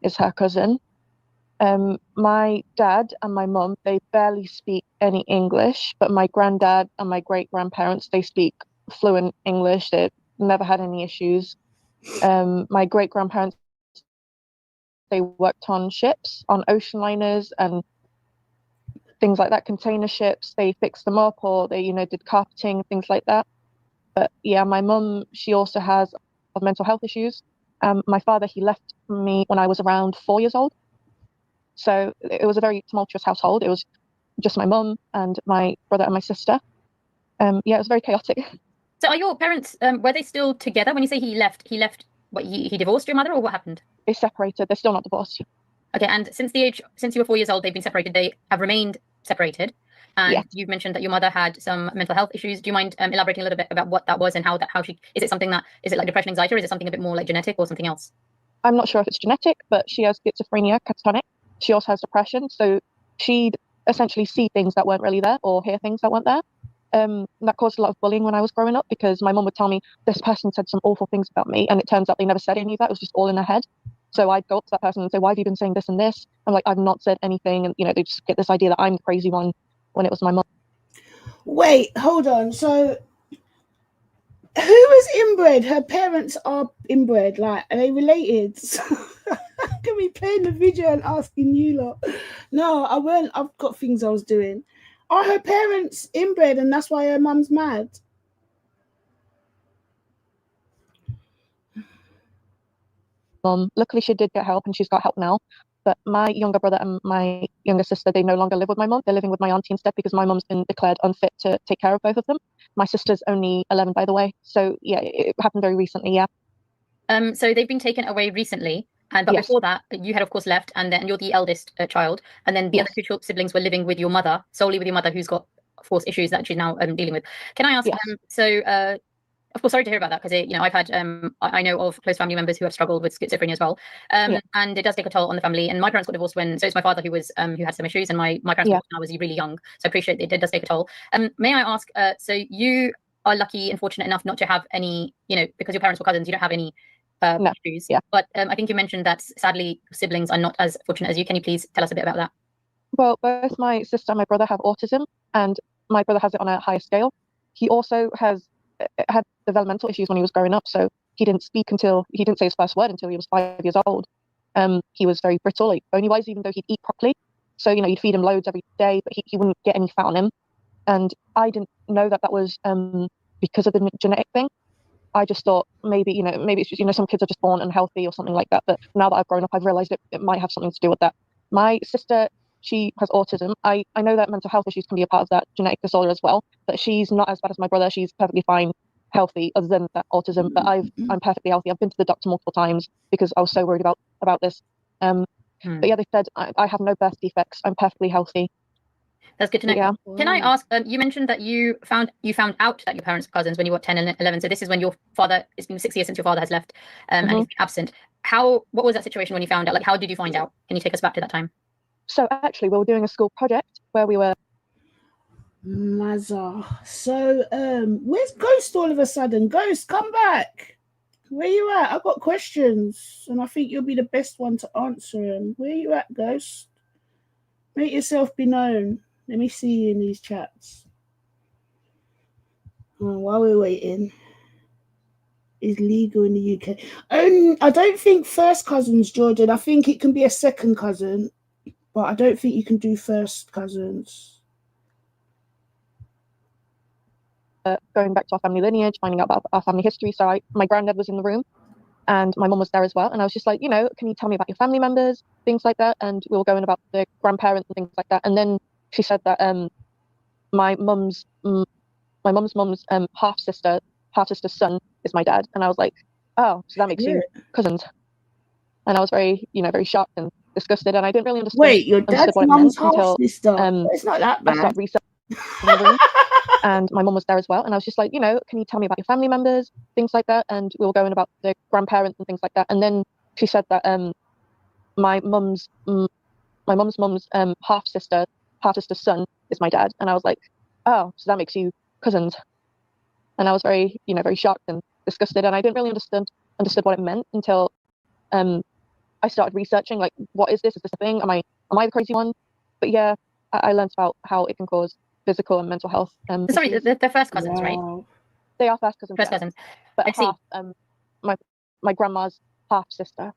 is her cousin. My dad and my mum, they barely speak any English, but my granddad and my great-grandparents, they speak fluent English. They've never had any issues. My great-grandparents, they worked on ships, on ocean liners and things like that, container ships. They fixed them up, or they, did carpeting, things like that. But yeah, my mum, she also has mental health issues. My father, he left me when I was around 4 years old. So it was a very tumultuous household. It was just my mum and my brother and my sister. Yeah, it was very chaotic. So are your parents, were they still together? When you say he left, what, he divorced your mother, or what happened? They separated. They're still not divorced. Okay, and since you were 4 years old, they've been separated. They have remained separated. And Yes. you've mentioned that your mother had some mental health issues. Do you mind elaborating a little bit about what that was and how she, is it like depression, anxiety, or is it something a bit more like genetic or something else? I'm not sure if it's genetic, but she has schizophrenia, catatonic. She also has depression. So she'd essentially see things that weren't really there, or hear things that weren't there. That caused a lot of bullying when I was growing up, because my mum would tell me, this person said some awful things about me, and it turns out they never said any of that. It was just all in her head. So I'd go up to that person and say, why have you been saying this and this? I'm like, I've not said anything. And, they just get this idea that I'm the crazy one when it was my mum. Wait, hold on. So who is inbred? Her parents are inbred. Like, are they related? Can we play the video and asking you lot? No, I weren't. I've got things I was doing. Are her parents inbred and that's why her mum's mad? Luckily, she did get help, and she's got help now. But my younger brother and my younger sister, they no longer live with my mum. They're living with my auntie instead, because my mum's been declared unfit to take care of both of them. My sister's only 11, by the way. So yeah, it happened very recently. Yeah. So they've been taken away recently, but Yes. before that, you had of course left, and then you're the eldest child, and then the Yes. other two siblings were living with your mother, solely with your mother, who's got, of course, issues that she's now dealing with. Can I ask? Yes. Of course, sorry to hear about that, because I've had I know of close family members who have struggled with schizophrenia as well, and it does take a toll on the family. And my parents got divorced so it's my father who had some issues, and my parents got divorced when I was really young. So I appreciate it does take a toll. May I ask? So you are lucky and fortunate enough not to have any, because your parents were cousins, you don't have any issues. Yeah. But I think you mentioned that sadly siblings are not as fortunate as you. Can you please tell us a bit about that? Well, both my sister and my brother have autism, and my brother has it on a higher scale. He also had developmental issues when he was growing up, so he didn't say his first word until he was 5 years old. He was very brittle, like bony-wise, even though he'd eat properly. So, you'd feed him loads every day, but he wouldn't get any fat on him. And I didn't know that was because of the genetic thing. I just thought maybe it's just, some kids are just born unhealthy or something like that. But now that I've grown up, I've realized it might have something to do with that. My sister, she has autism. I know that mental health issues can be a part of that genetic disorder as well, but she's not as bad as my brother. She's perfectly fine, healthy, other than that autism. But I'm perfectly healthy. I've been to the doctor multiple times because I was so worried about this. But yeah, they said I have no birth defects. I'm perfectly healthy. That's good to know. Yeah. Can I ask, you mentioned that you found out that your parents were cousins when you were 10 and 11. So this is when your father, it's been 6 years since your father has left and he's been absent. What was that situation when you found out? Like, how did you find out? Can you take us back to that time? So actually, we were doing a school project where we were. Mazza. So, where's Ghost all of a sudden? Ghost, come back. Where you at? I've got questions, and I think you'll be the best one to answer them. Where you at, Ghost? Make yourself be known. Let me see you in these chats. While we're waiting, is legal in the UK. I don't think first cousins, Jordan. I think it can be a second cousin, but I don't think you can do first cousins. Going back to our family lineage, finding out about our family history. So my granddad was in the room, and my mum was there as well. And I was just like, can you tell me about your family members, things like that? And we were going about the grandparents and things like that. And then she said that my mum's half sister's son is my dad. And I was like, oh, so that makes you cousins. And I was very, very shocked and disgusted, and I didn't really understand. Wait, your dad's mum's half sister? It's not that bad. I started researching the room, and my mum was there as well. And I was just like, can you tell me about your family members, things like that? And we were going about the grandparents and things like that. And then she said that my mum's half sister's son is my dad. And I was like, oh, so that makes you cousins. And I was very, very shocked and disgusted. And I didn't really understood what it meant until I started researching, like, what is this? Is this a thing? Am I the crazy one? But yeah, I learned about how it can cause physical and mental health. Sorry, issues. they're first cousins, right? They are first cousins. First yeah. cousins. But I see. half, my grandma's half sister.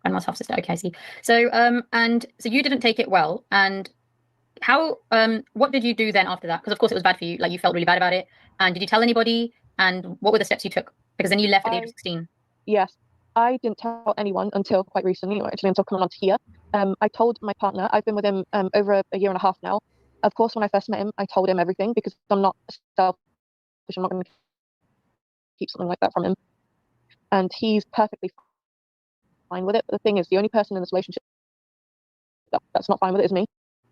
Grandma's half sister. Okay, I see. So so you didn't take it well, and how what did you do then after that? Because of course it was bad for you. Like, you felt really bad about it. And did you tell anybody? And what were the steps you took? Because then you left at the age of 16. Yes, I didn't tell anyone until quite recently, actually until coming on to here. I told my partner. I've been with him over a year and a half now. Of course, when I first met him, I told him everything because I'm not selfish. I'm not going to keep something like that from him. And he's perfectly fine with it. But the thing is, the only person in this relationship that's not fine with it is me.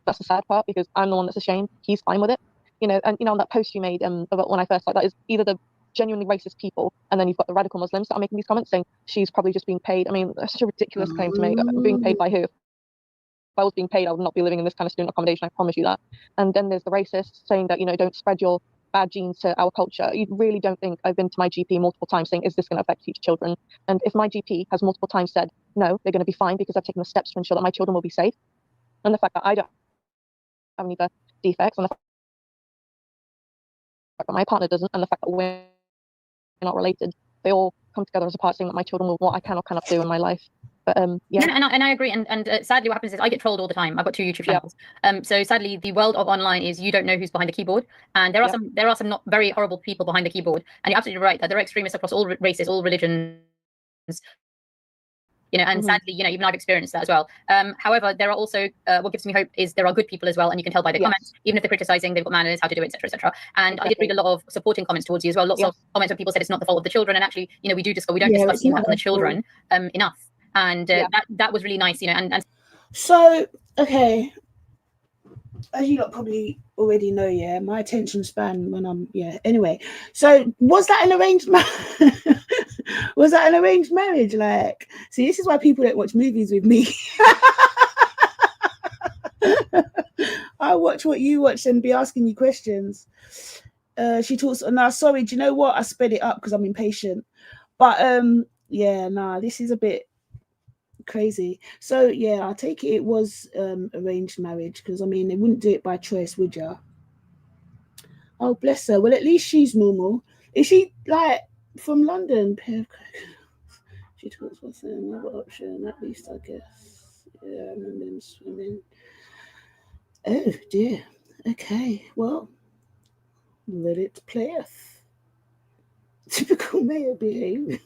That's the sad part, because I'm the one that's ashamed. He's fine with it, and on that post you made about when I first like that is either the genuinely racist people, and then you've got the radical Muslims that are making these comments saying she's probably just being paid. I mean, that's such a ridiculous claim to make. Being paid by who? If I was being paid, I would not be living in this kind of student accommodation. I promise you that. And then there's the racists saying that don't spread your bad genes to our culture. You really don't think I've been to my GP multiple times saying, is this going to affect future children? And if my GP has multiple times said, no, they're going to be fine because I've taken the steps to ensure that my children will be safe, and the fact that I don't have any birth defects, and the fact that my partner doesn't, and the fact that we're not related, they all come together as a part saying that my children will what I can or cannot do in my life. But yeah. No, and I agree. And sadly, what happens is I get trolled all the time. I've got 2 YouTube channels. So sadly, the world of online is you don't know who's behind the keyboard, and there are some not very horrible people behind the keyboard. And you're absolutely right that there are extremists across all races, all religions. And sadly, even I've experienced that as well. However, there are also what gives me hope is there are good people as well, and you can tell by the comments, even if they're criticizing, they've got manners, how to do it, etc., etc. And I did read a lot of supporting comments towards you as well. Lots of comments where people said it's not the fault of the children, and actually, we don't discuss the impact on the children enough. And that was really nice, and so okay. As you lot probably already know, my attention span when I'm anyway. So was that an arranged was that an arranged marriage? Like, see, this is why people don't watch movies with me. I watch what you watch and be asking you questions. She talks. No, sorry. Do you know what? I sped it up because I'm impatient. But this is a bit crazy. So I take it was arranged marriage, because I mean they wouldn't do it by choice, would ya? Oh, bless her. Well, at least she's normal. Is she like from London? She talks what's another option, at least I guess. Yeah, I remember them swimming. Oh dear. Okay, well, let it playeth. Typical mayor behavior.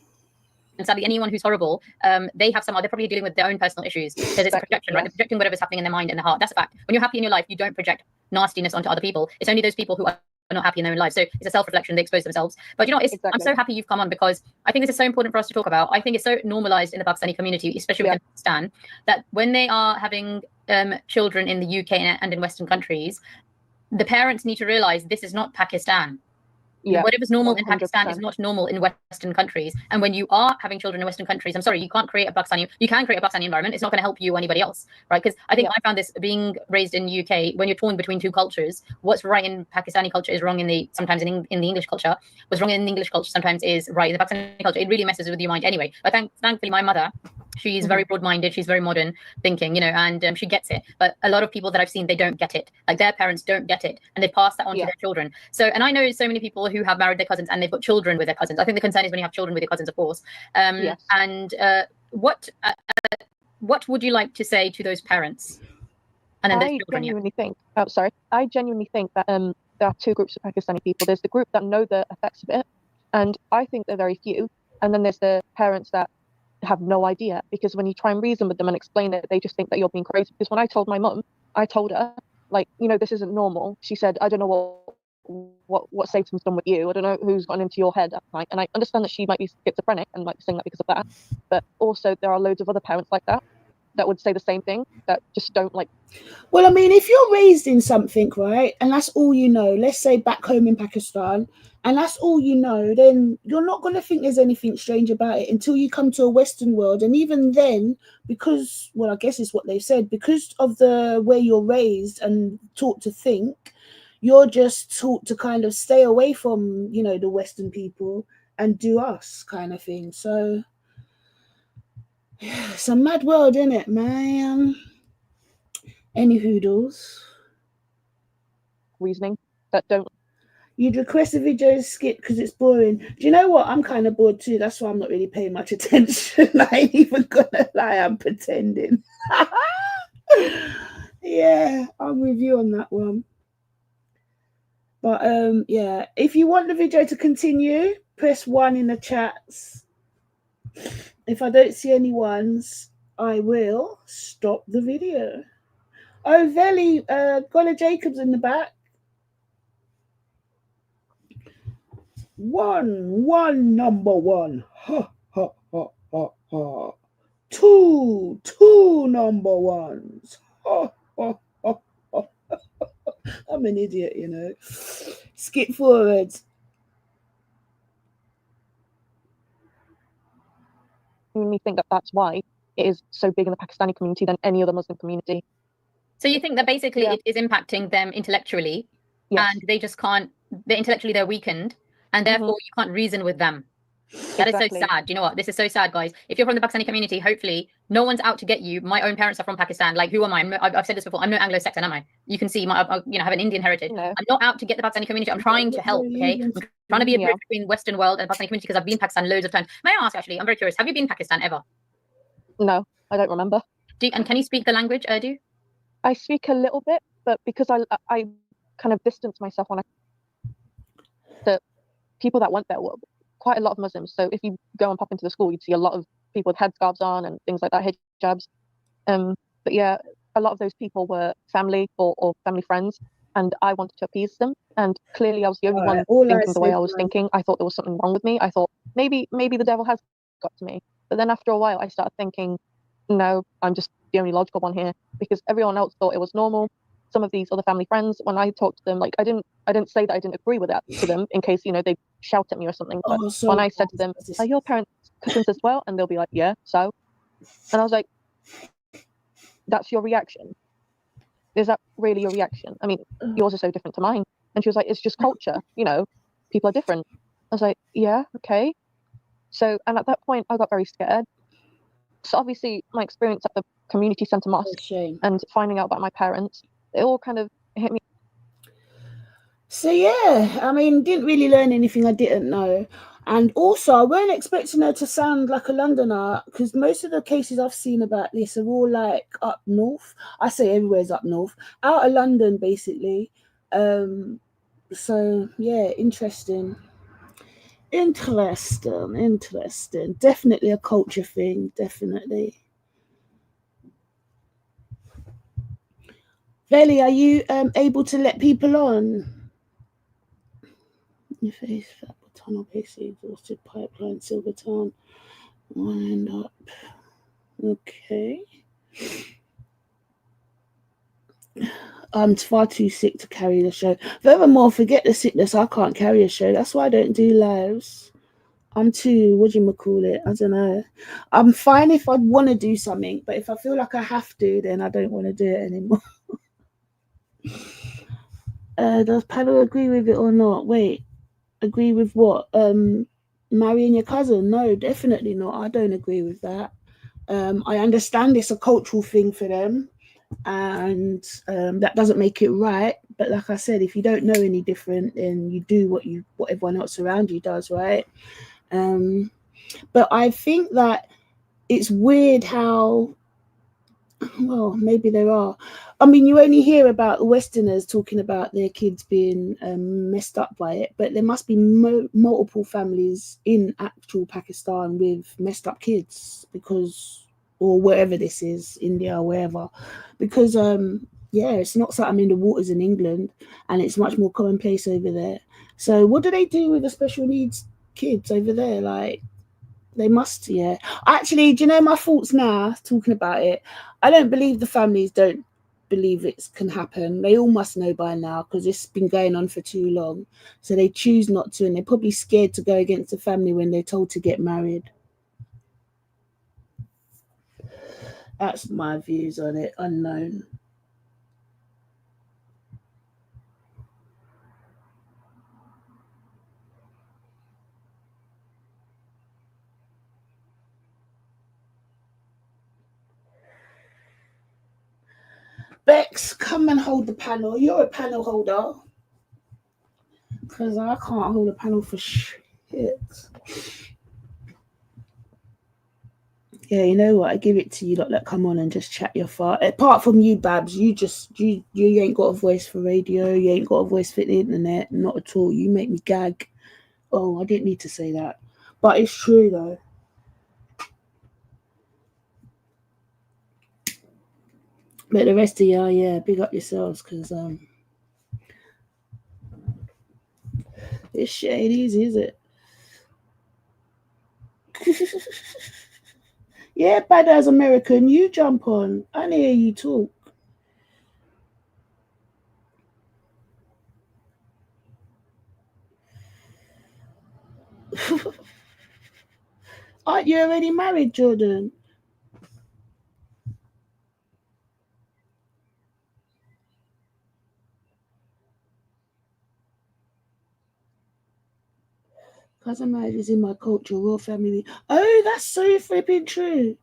And sadly, anyone who's horrible, they're probably dealing with their own personal issues, because it's a projection, right? They're projecting whatever's happening in their mind and their heart. That's a fact. When you're happy in your life, you don't project nastiness onto other people. It's only those people who are not happy in their own lives. So it's a self-reflection. They expose themselves. But I'm so happy you've come on, because I think this is so important for us to talk about. I think it's so normalized in the Pakistani community, especially within Pakistan, that when they are having children in the UK and in Western countries, the parents need to realize this is not Pakistan. Whatever's normal 100%. In Pakistan is not normal in Western countries. And when you are having children in Western countries, I'm sorry, you can't create a Pakistani. You can create a Pakistani environment. It's not going to help you or anybody else, right? Because I think I found this being raised in the UK, when you're torn between two cultures, what's right in Pakistani culture is wrong in the English culture. What's wrong in the English culture sometimes is right in the Pakistani culture. It really messes with your mind anyway. But thankfully, my mother, she's very broad-minded. She's very modern thinking, and she gets it. But a lot of people that I've seen, they don't get it. Like, their parents don't get it, and they pass that on to their children. So, and I know so many people who have married their cousins and they've got children with their cousins. I think the concern is when you have children with your cousins, of course. And what would you like to say to those parents? And then I genuinely think that there are two groups of Pakistani people. There's the group that know the effects of it, and I think they're very few. And then there's the parents that have no idea, because when you try and reason with them and explain it, they just think that you're being crazy. Because when I told my mum, I told her, like, this isn't normal. She said, I don't know what Satan's done with you. I don't know who's gone into your head at night. And I understand that she might be schizophrenic and might be saying that because of that. But also there are loads of other parents like that would say the same thing, that just don't like. Well, I mean, if you're raised in something, right, and that's all you know, let's say back home in Pakistan, and that's all you know, then you're not going to think there's anything strange about it until you come to a Western world. And even then, because, well, I guess it's what they've said, because of the way you're raised and taught to think, you're just taught to kind of stay away from, you know, the Western people and do us kind of thing. So it's a mad world, isn't it, man? Any hoodles? Reasoning that don't. You'd request a video skip because it's boring. Do you know what? I'm kind of bored too. That's why I'm not really paying much attention. I ain't even gonna lie, I'm pretending. Yeah, I'm with you on that one. But yeah, if you want the video to continue, press 1 in the chats. If I don't see any ones, I will stop the video. Oh, Veli, Gola Jacobs in the back. One, number one. Ha, ha, ha, ha, ha. Two, number ones. Ha, ha, ha, ha. I'm an idiot, you know. Skip forward. Me think that that's why it is so big in the Pakistani community than any other Muslim community. So you think that basically it is impacting them intellectually, and they just can't. They're weakened, and therefore you can't reason with them. That is so sad. Do you know what? This is so sad, guys. If you're from the Pakistani community, hopefully no one's out to get you. My own parents are from Pakistan. Like, who am I? I've said this before. I'm no Anglo-Saxon, am I? You can see I have an Indian heritage. I'm not out to get the Pakistani community. I'm trying to help. Okay, I'm trying to be a bridge between Western world and Pakistani community because I've been in Pakistan loads of times. May I ask, actually? I'm very curious. Have you been in Pakistan ever? No, I don't remember. And can you speak the language, Urdu? I speak a little bit, but because I kind of distance myself when the people that went there were quite a lot of Muslims. So if you go and pop into the school, you'd see a lot of people with headscarves on and things like that, hijabs. But yeah, a lot of those people were family or family friends, and I wanted to appease them. And clearly, I was the only one thinking the way I was thinking. I thought there was something wrong with me. I thought maybe the devil has got to me. But then after a while, I started thinking, no, I'm just the only logical one here, because everyone else thought it was normal. Some of these other family friends, when I talked to them, like I didn't say that I didn't agree with that to them in case, you know, they shout at me or something. But when I said to them, are your parents cousins as well? And they'll be like, yeah, so. And I was like, that's your reaction? Is that really your reaction? I mean, yours is so different to mine. And she was like, it's just culture, you know, people are different. I was like, yeah, okay. So, and at that point, I got very scared. So obviously, my experience at the community centre mosque and finding out about my parents, it all kind of hit me. So yeah, I mean, didn't really learn anything I didn't know. And also, I weren't expecting her to sound like a Londoner, because most of the cases I've seen about this are all like up north. I say everywhere's up north, out of London, basically. So yeah, interesting. Definitely a culture thing, definitely. Veli, are you able to let people on? Your face, fat tunnel, basically exhausted pipeline, silver town, wind up. Okay. I'm far too sick to carry the show. Furthermore, forget the sickness, I can't carry a show. That's why I don't do lives. I'm too, what do you call it? I don't know. I'm fine if I'd want to do something, but if I feel like I have to, then I don't want to do it anymore. Does panel agree with it or not? Wait, agree with what? Marrying your cousin? No, definitely not. I don't agree with that. I understand it's a cultural thing for them, and that doesn't make it right. But like I said, if you don't know any different, then you do what everyone else around you does, right? But I think that it's weird how, well, maybe there are. I mean, you only hear about Westerners talking about their kids being messed up by it, but there must be multiple families in actual Pakistan with messed up kids, because, or wherever this is, India or wherever, because yeah, it's not something in the waters in England, and it's much more commonplace over there. So what do they do with the special needs kids over there? Like, they must, yeah. Actually, do you know my thoughts now, talking about it? I don't believe the families don't believe it can happen. They all must know by now, because it's been going on for too long. So they choose not to, and they're probably scared to go against the family when they're told to get married. That's my views on it. Unknown. Alex, come and hold the panel. You're a panel holder. Because I can't hold a panel for shit. Yeah, you know what? I give it to you lot that come on and just chat your fart. Apart from you, Babs, you ain't got a voice for radio. You ain't got a voice for the internet. Not at all. You make me gag. Oh, I didn't need to say that. But it's true, though. But the rest of y'all, yeah, big up yourselves, because this shit ain't easy, is it? Yeah, bad as American, you jump on. I hear you talk. Aren't you already married, Jordan? Cousin marriage is in my culture, royal family. Oh, that's so flipping true.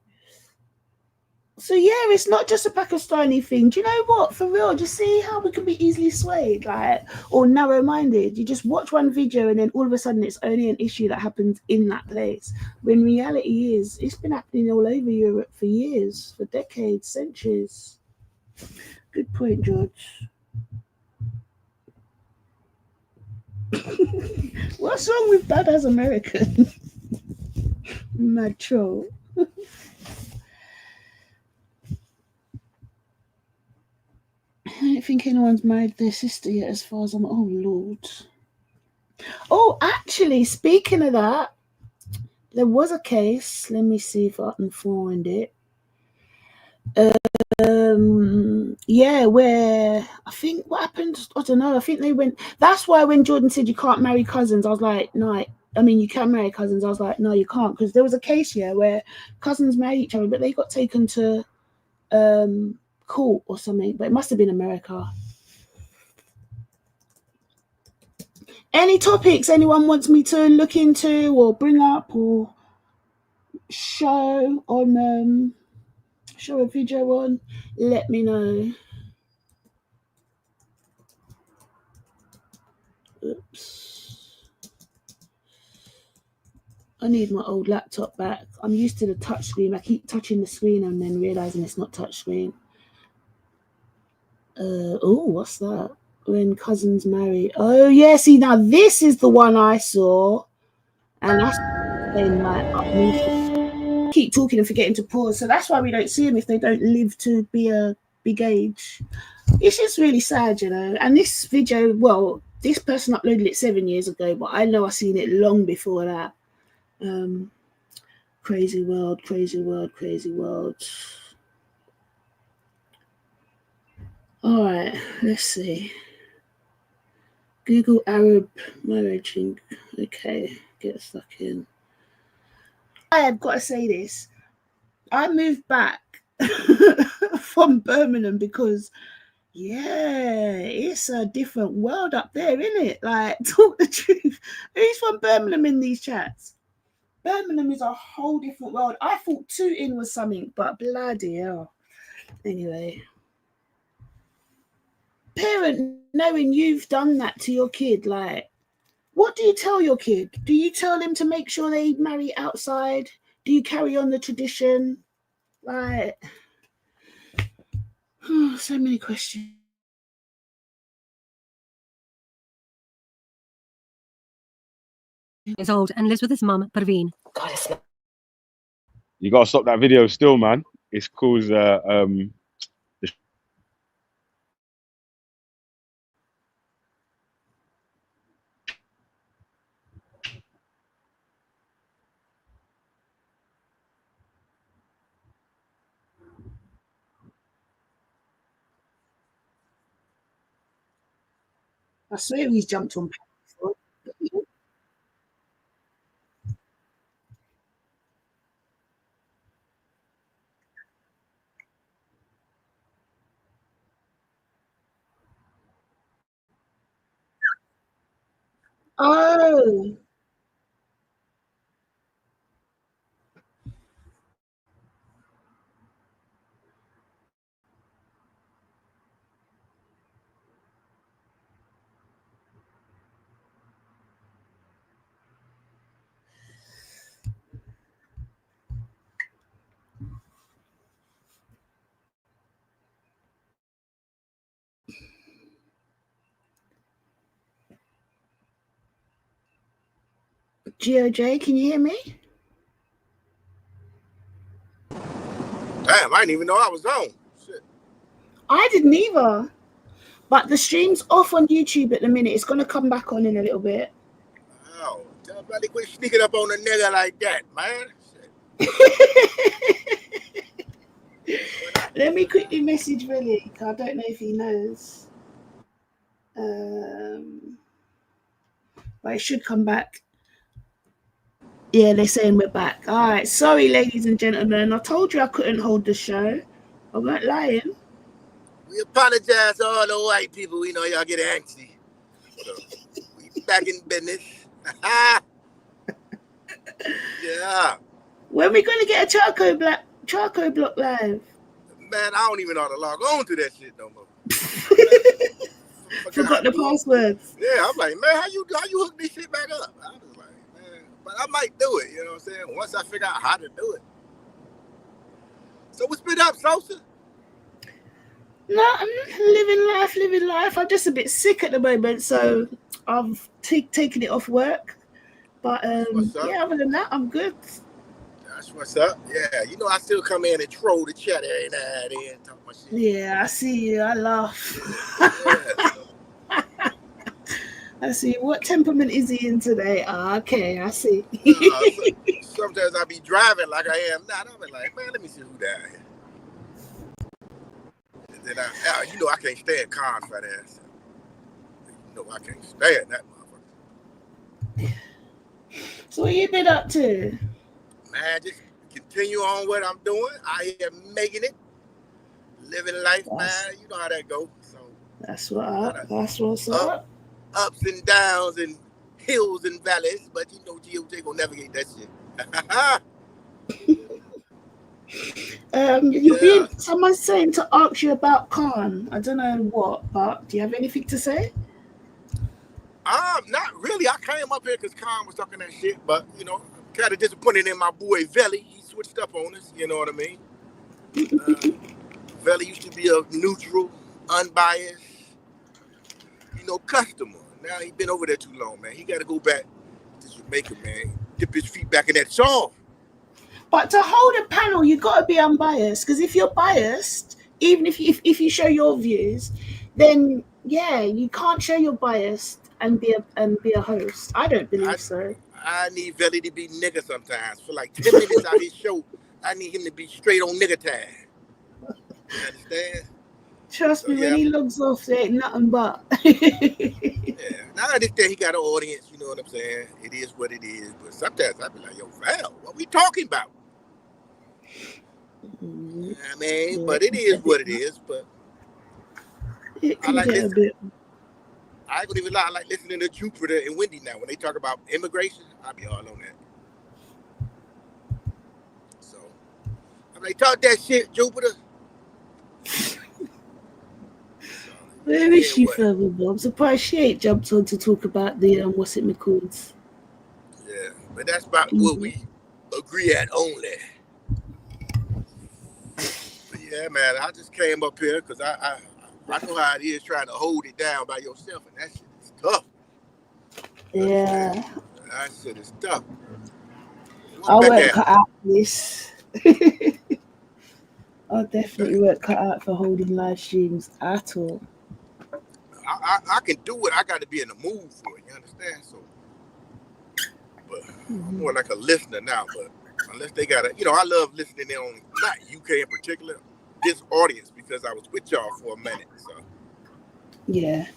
So yeah, it's not just a Pakistani thing. Do you know what? For real, just see how we can be easily swayed, like, or narrow-minded. You just watch one video and then all of a sudden it's only an issue that happens in that place. When reality is, it's been happening all over Europe for years, for decades, centuries. Good point, George. What's wrong with Dad as American? Macho. I don't think anyone's married their sister yet, as far as I'm. Oh Lord. Oh, actually, speaking of that, there was a case. Let me see if I can find it. Yeah, where I think what happened, I don't know. I think they went. That's why when Jordan said you can't marry cousins, I was like, no. I mean, you can marry cousins. I was like, no, you can't, because there was a case here where cousins married each other, but they got taken to court or something. But it must have been America. Any topics anyone wants me to look into or bring up or show on show a video on, let me know. Oops. I need my old laptop back. I'm used to the touch screen. I keep touching the screen and then realizing it's not touch screen. Oh, what's that? When cousins marry. Oh yeah, see now this is the one I saw. And that's saying like keep talking and forgetting to pause. So that's why we don't see them if they don't live to be a big age. It's just really sad, you know. And this video, well, this person uploaded it 7 years ago, but I know I've seen it long before that. Crazy world, crazy world, crazy world. All right, let's see. Google Arab marriage. Okay, get stuck in. I have got to say this. I moved back from Birmingham because, yeah, it's a different world up there, isn't it? Like, talk the truth. Who's from Birmingham in these chats? Birmingham is a whole different world. I thought Tooting was something, but bloody hell. Anyway. Parent, knowing you've done that to your kid, like, what do you tell your kid? Do you tell him to make sure they marry outside? Do you carry on the tradition? Like, oh, so many questions. Is old and lives with his mum, Parveen. You gotta stop that video still, man. It's caused I swear he's jumped on. Oh. GOJ, can you hear me? Damn, I didn't even know I was on. Shit. I didn't either. But the stream's off on YouTube at the minute. It's going to come back on in a little bit. Oh, tell everybody quit sneaking up on a nigga like that, man. Let me quickly message Willie. I don't know if he knows. But it should come back. Yeah, they're saying we're back. All right. Sorry, ladies and gentlemen. I told you I couldn't hold the show. I weren't lying. We apologize to all the white people. We know y'all get antsy. So, we back in business. Yeah. When we going to get a Charco block live? Man, I don't even know how to log on to that shit no more. Forgot the passwords. Yeah, I'm like, man, how you hook this shit back up? I was like, man, but I might do it, you know what I'm saying? Once I figure out how to do it. So what's been up, Sosa? No, I'm living life. I'm just a bit sick at the moment, so I've taken it off work. But yeah, other than that, I'm good. That's what's up. Yeah, you know I still come in and troll the chat every now and then and talk my shit. Yeah, I see you. I laugh. I see. What temperament is he in today? Okay, I see. Sometimes I be driving like I am now. I'm like, man, let me see who down here. And then you know I can't stand Khan's fat ass. You know I can't stand that motherfucker. So what you been up to? Man, just continue on what I'm doing. I am making it. Living life, man. You know how that goes. So That's what's up. Ups and downs and hills and valleys, but you know GOJ gonna navigate that shit. Someone's saying to ask you about Khan. I don't know what, but do you have anything to say? Not really. I came up here because Khan was talking that shit, but you know, kind of disappointed in my boy Veli. He switched up on us, you know what I mean? Veli used to be a neutral, unbiased, you know, customer. Now he been over there too long, man. He got to go back to Jamaica, man. Dip his feet back in that song. But to hold a panel, you got to be unbiased. Because if you're biased, even if you show your views, then yeah, you can't show your bias and be a host. I don't believe so. I need Veli to be nigga sometimes. For like 10 minutes out of his show, I need him to be straight on nigga time. You understand? Trust me, when he logs off, there ain't nothing but. Now I understand he got an audience, you know what I'm saying? It is what it is. But sometimes I be like, yo, Val, what we talking about? I mean, but it is what it is. But I like listening. I ain't gonna even lie, I like listening to Jupiter and Wendy now. When they talk about immigration, I be all on that. So I'm like, talk that shit, Jupiter. Where is she, furthermore? I'm surprised she ain't jumped on to talk about the what's it McCoons. Yeah, but that's about what we agree at only. But yeah, man, I just came up here because I know how it is trying to hold it down by yourself, and that shit is tough. Yeah. That shit is tough. I won't cut out for this. I definitely won't cut out for holding live streams at all. I can do it. I got to be in the mood for it. You understand? So, but I'm more like a listener now. But unless they got to, you know, I love listening in on not UK in particular, this audience because I was with y'all for a minute. So yeah.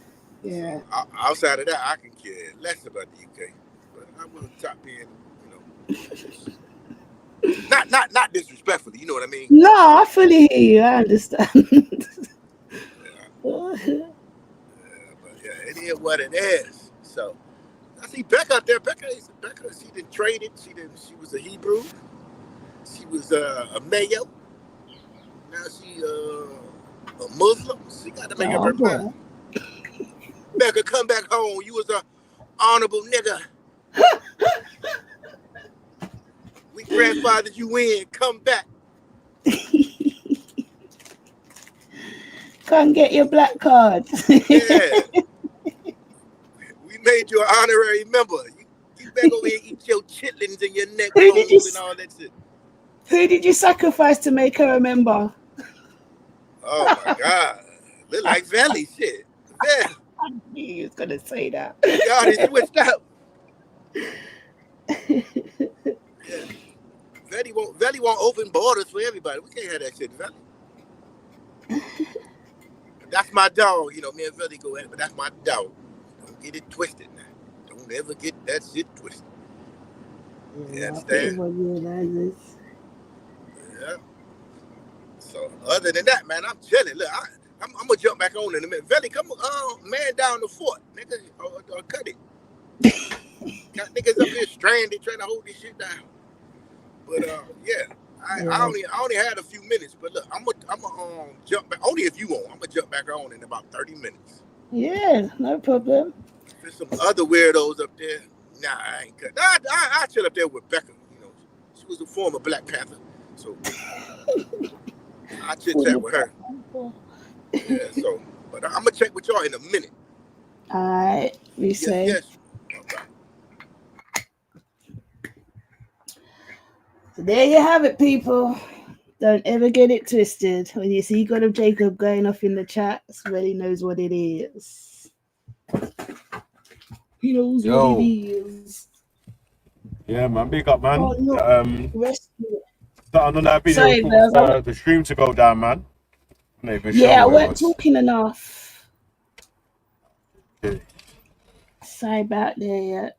Outside of that, I can care less about the UK. But I will top in, you know, not disrespectfully. You know what I mean? No, I fully hear you. I understand. It is what it is. So I see Becca out there. Becca, she didn't trade it. She was a Hebrew. She was a Mayo. Now she a Muslim. She got to make up her mind. Becca, come back home. You was a honorable nigga. We grandfathered you in. Come back. Come get your black card. Yeah. We made you an honorary member. You better go over here and eat your chitlins and your neck Who did bones and all that shit. Who did you sacrifice to make her a member? Oh my God. Look like Valley shit. Yeah. I knew you was gonna say that. God, he switched up. Yeah. Valley won't open borders for everybody. We can't have that shit, Valley. That's my dog. You know, me and Valley go at it, but that's my dog. Don't get it twisted now. Don't ever get that shit twisted. You understand? Yeah. So other than that, man, I'm chilling. Look, I'm gonna jump back on in a minute. Valley, come on, man down the fort, nigga, or cut it. Got niggas up here stranded trying to hold this shit down. But yeah, I only had a few minutes. But look, I'm gonna jump back. Only if you want. I'm gonna jump back on in about 30 minutes. Yeah, no problem. If there's some other weirdos up there, nah, I ain't cut. I chill up there with Becca. You know, she was a former Black Panther, so I chit chat with her. Yeah, so, but I'm gonna check with y'all in a minute. All right, we say. Yes. So there you have it, people. Don't ever get it twisted. When you see God of Jacob going off in the chat, really knows what it is. He knows what it is. Yeah, man, big up, man. Oh, no. Starting on that video Sorry, for the stream to go down, man. Yeah, I weren't talking enough. Okay. Sorry about there yet.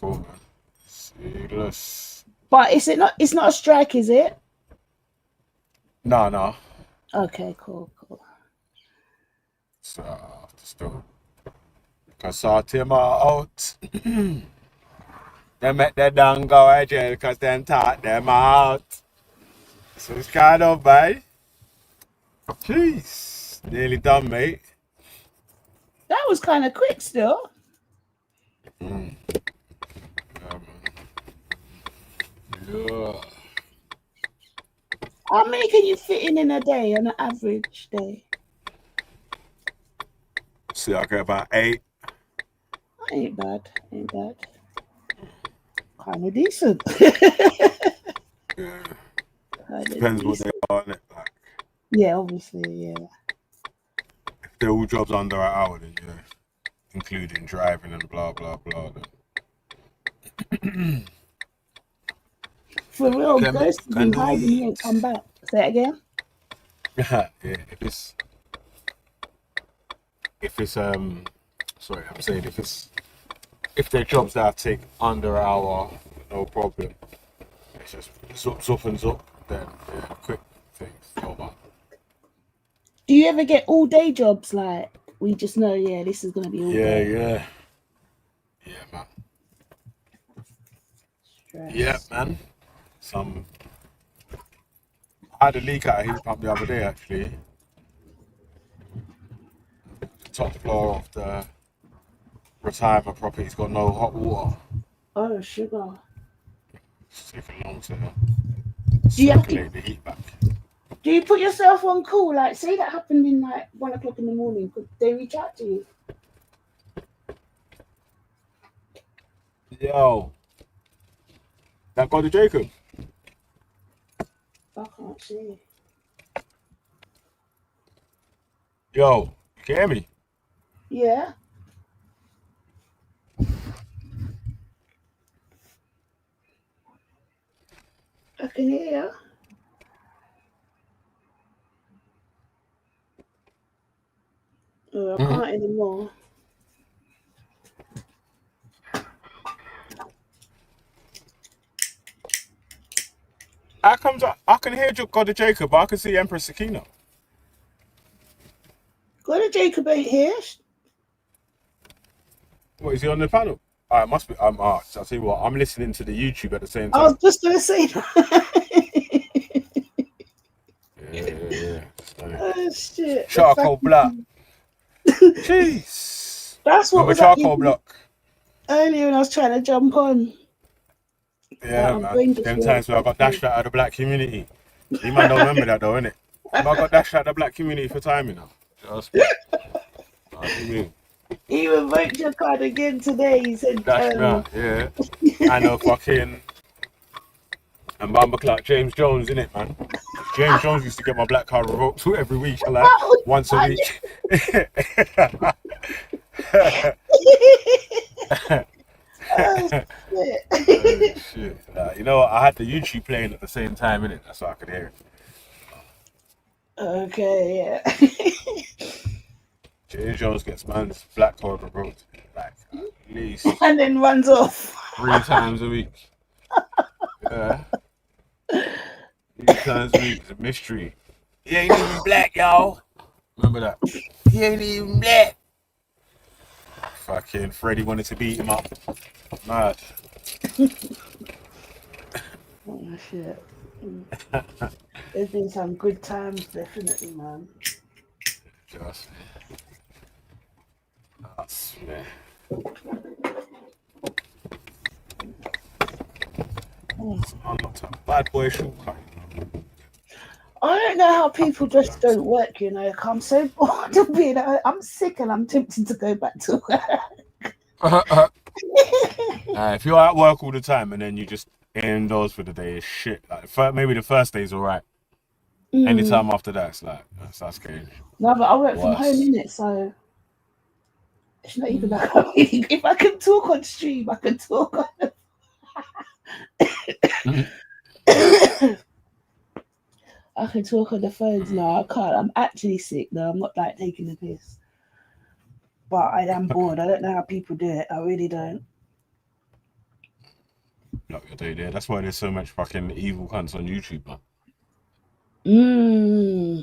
Cool, man. Serious. But it's not a strike, is it? No. Okay, cool. So, still. Cause I sort him out. They make that down go to jail because then taught them out. So it's kind of bad. Jeez. Nearly done, mate. That was kind of quick still. Mm. Yeah. How many can you fit in a day, on an average day? See, I get about 8. Ain't bad. Kind of decent. Depends what they are on it. Like, yeah, obviously, yeah. if they're all jobs under an hour, then yeah, including driving and blah blah blah. Then. For real, Ghost has been hiding. He ain't come back. Say it again. Yeah, if it's sorry, I'm saying if they're jobs that take under an hour, no problem. It's just zup and zup, then yeah, quick things over. Do you ever get all day jobs like we just know? Yeah, this is gonna be all day. Yeah, man. Stress. Yeah, man. I had a leak at a heat pump the other day, actually. The top floor of the retirement property's got no hot water. Oh, sugar. It's taking long to Do you have circulate the heat back. Do you put yourself on call? Like, say that happened in like 1 o'clock in the morning. Could they reach out to you? Yo. That guy to Jacob? I can't see. Yo, you can hear me? Yeah. I can hear you. Oh, I can't anymore. How comes I can hear God of Jacob, but I can see Empress Sakina? God of Jacob ain't here. What, is he on the panel? It must be. I'll tell you what, I'm listening to the YouTube at the same I time. was just going to say that. Yeah. Oh, shit. Charcoal block. Jeez. That's what With was a charcoal block. earlier when I was trying to jump on. Yeah, man. Them times where I got dashed out of the black community. You man don't remember that though, innit? But I got dashed out of the black community for time, you know. Just what do you mean? He revoked your card again today. He said, Dash me out, yeah. I know fucking. And Bamba Clark, James Jones, innit, man? James Jones used to get my black card revoked every week, like once a week. Oh, Shit. You know, I had the YouTube playing at the same time, innit? That's why I could hear it. Okay, yeah. James Jones gets man's black card revoked like at least and then runs off 3 times a week. Yeah. 3 times a week. It's a mystery. He ain't even black, y'all. Remember that? He ain't even black. Fucking Freddie wanted to beat him up. Mad. Oh shit. There's been some good times, definitely, man. Just. That's man. I'm not a bad boy shoe cut. I don't know how people just don't work, you know. I'm so bored of being I'm sick and I'm tempted to go back to work. If you're at work all the time and then you just indoors for the day, it's shit. Like maybe the first day's alright. Anytime after that, it's like that's scary. No, but I work from home, innit? So it's not even like if I can talk on stream, I can talk on I can talk on the phones. No, I can't. I'm actually sick though. I'm not like taking the piss. But I am bored. I don't know how people do it. I really don't. No, you're there. That's why there's so much fucking evil cunts on YouTube, man.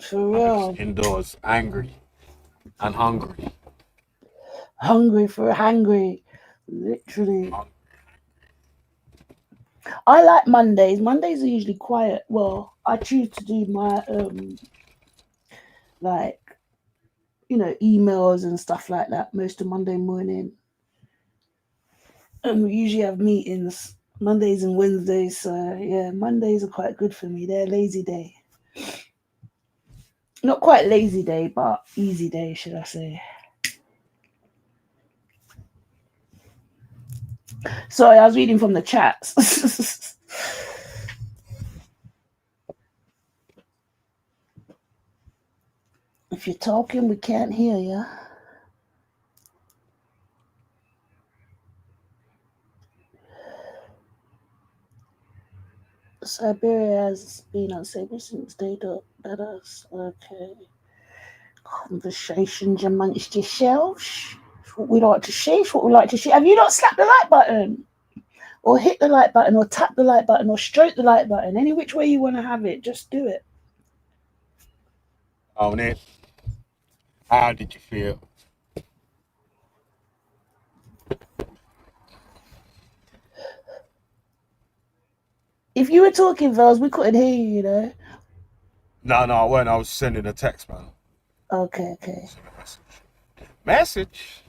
For real. Indoors, angry and hungry. Hungry, literally. I like Mondays. Mondays are usually quiet. Well, I choose to do my like, you know, emails and stuff like that most of Monday morning. And we usually have meetings Mondays and Wednesdays. So yeah, Mondays are quite good for me. They're a lazy day. Not quite lazy day, but easy day, should I say. Sorry, I was reading from the chats. If you're talking, we can't hear you. Siberia has been unstable since they don't let us. Okay. Conversations amongst yourselves. What we like to see, what we like to see. Have you not slapped the like button? Or hit the like button, or tap the like button, or stroke the like button? Any which way you want to have it, just do it. On it. How did you feel? If you were talking, Vels, we couldn't hear you, you know. No, I wasn't. I was sending a text, man. Okay. Message?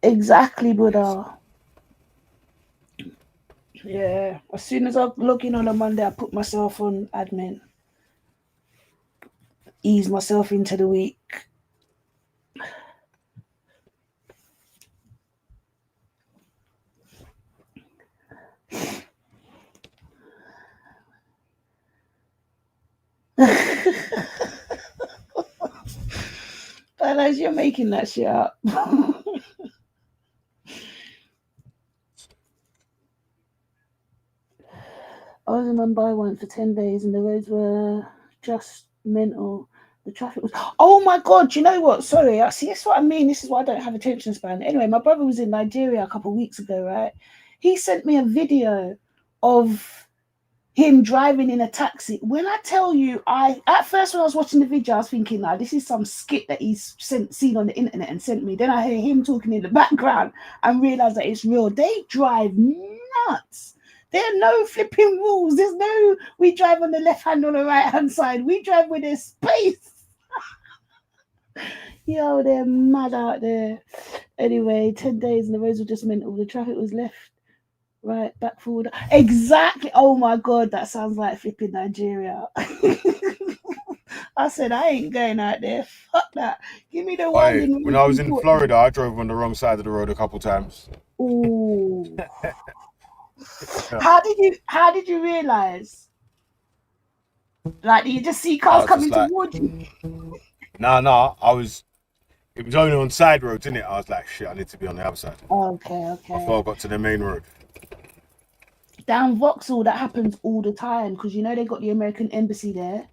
Exactly, Buddha. Yeah. As soon as I log in on a Monday, I put myself on admin. Ease myself into the week. But as you're making that shit up. I was in Mumbai once for 10 days and the roads were just mental. The traffic was... Oh my God, you know what? Sorry, see, that's what I mean. This is why I don't have attention span. Anyway, my brother was in Nigeria a couple of weeks ago, right? He sent me a video of him driving in a taxi. When I tell you, at first when I was watching the video, I was thinking, nah, this is some skit that he's seen on the internet and sent me. Then I hear him talking in the background and realize that it's real. They drive nuts. There are no flipping rules. There's no, we drive on the left hand or the right hand side. We drive with there's space. Yo, they're mad out there. Anyway, 10 days and the roads were just mental. The traffic was left, right, back, forward. Exactly. Oh my God, that sounds like flipping Nigeria. I I said, I ain't going out there. Fuck that. Give me the Hey, winding when road I was in in Portland. Florida, I drove on the wrong side of the road a couple times. Ooh. How did you realise? Like, do you just see I cars was just coming like, towards you? nah, it was only on side roads, innit? I was like, shit, I need to be on the other side. Okay. Before I got to the main road. Down Vauxhall, that happens all the time because you know they got the American embassy there.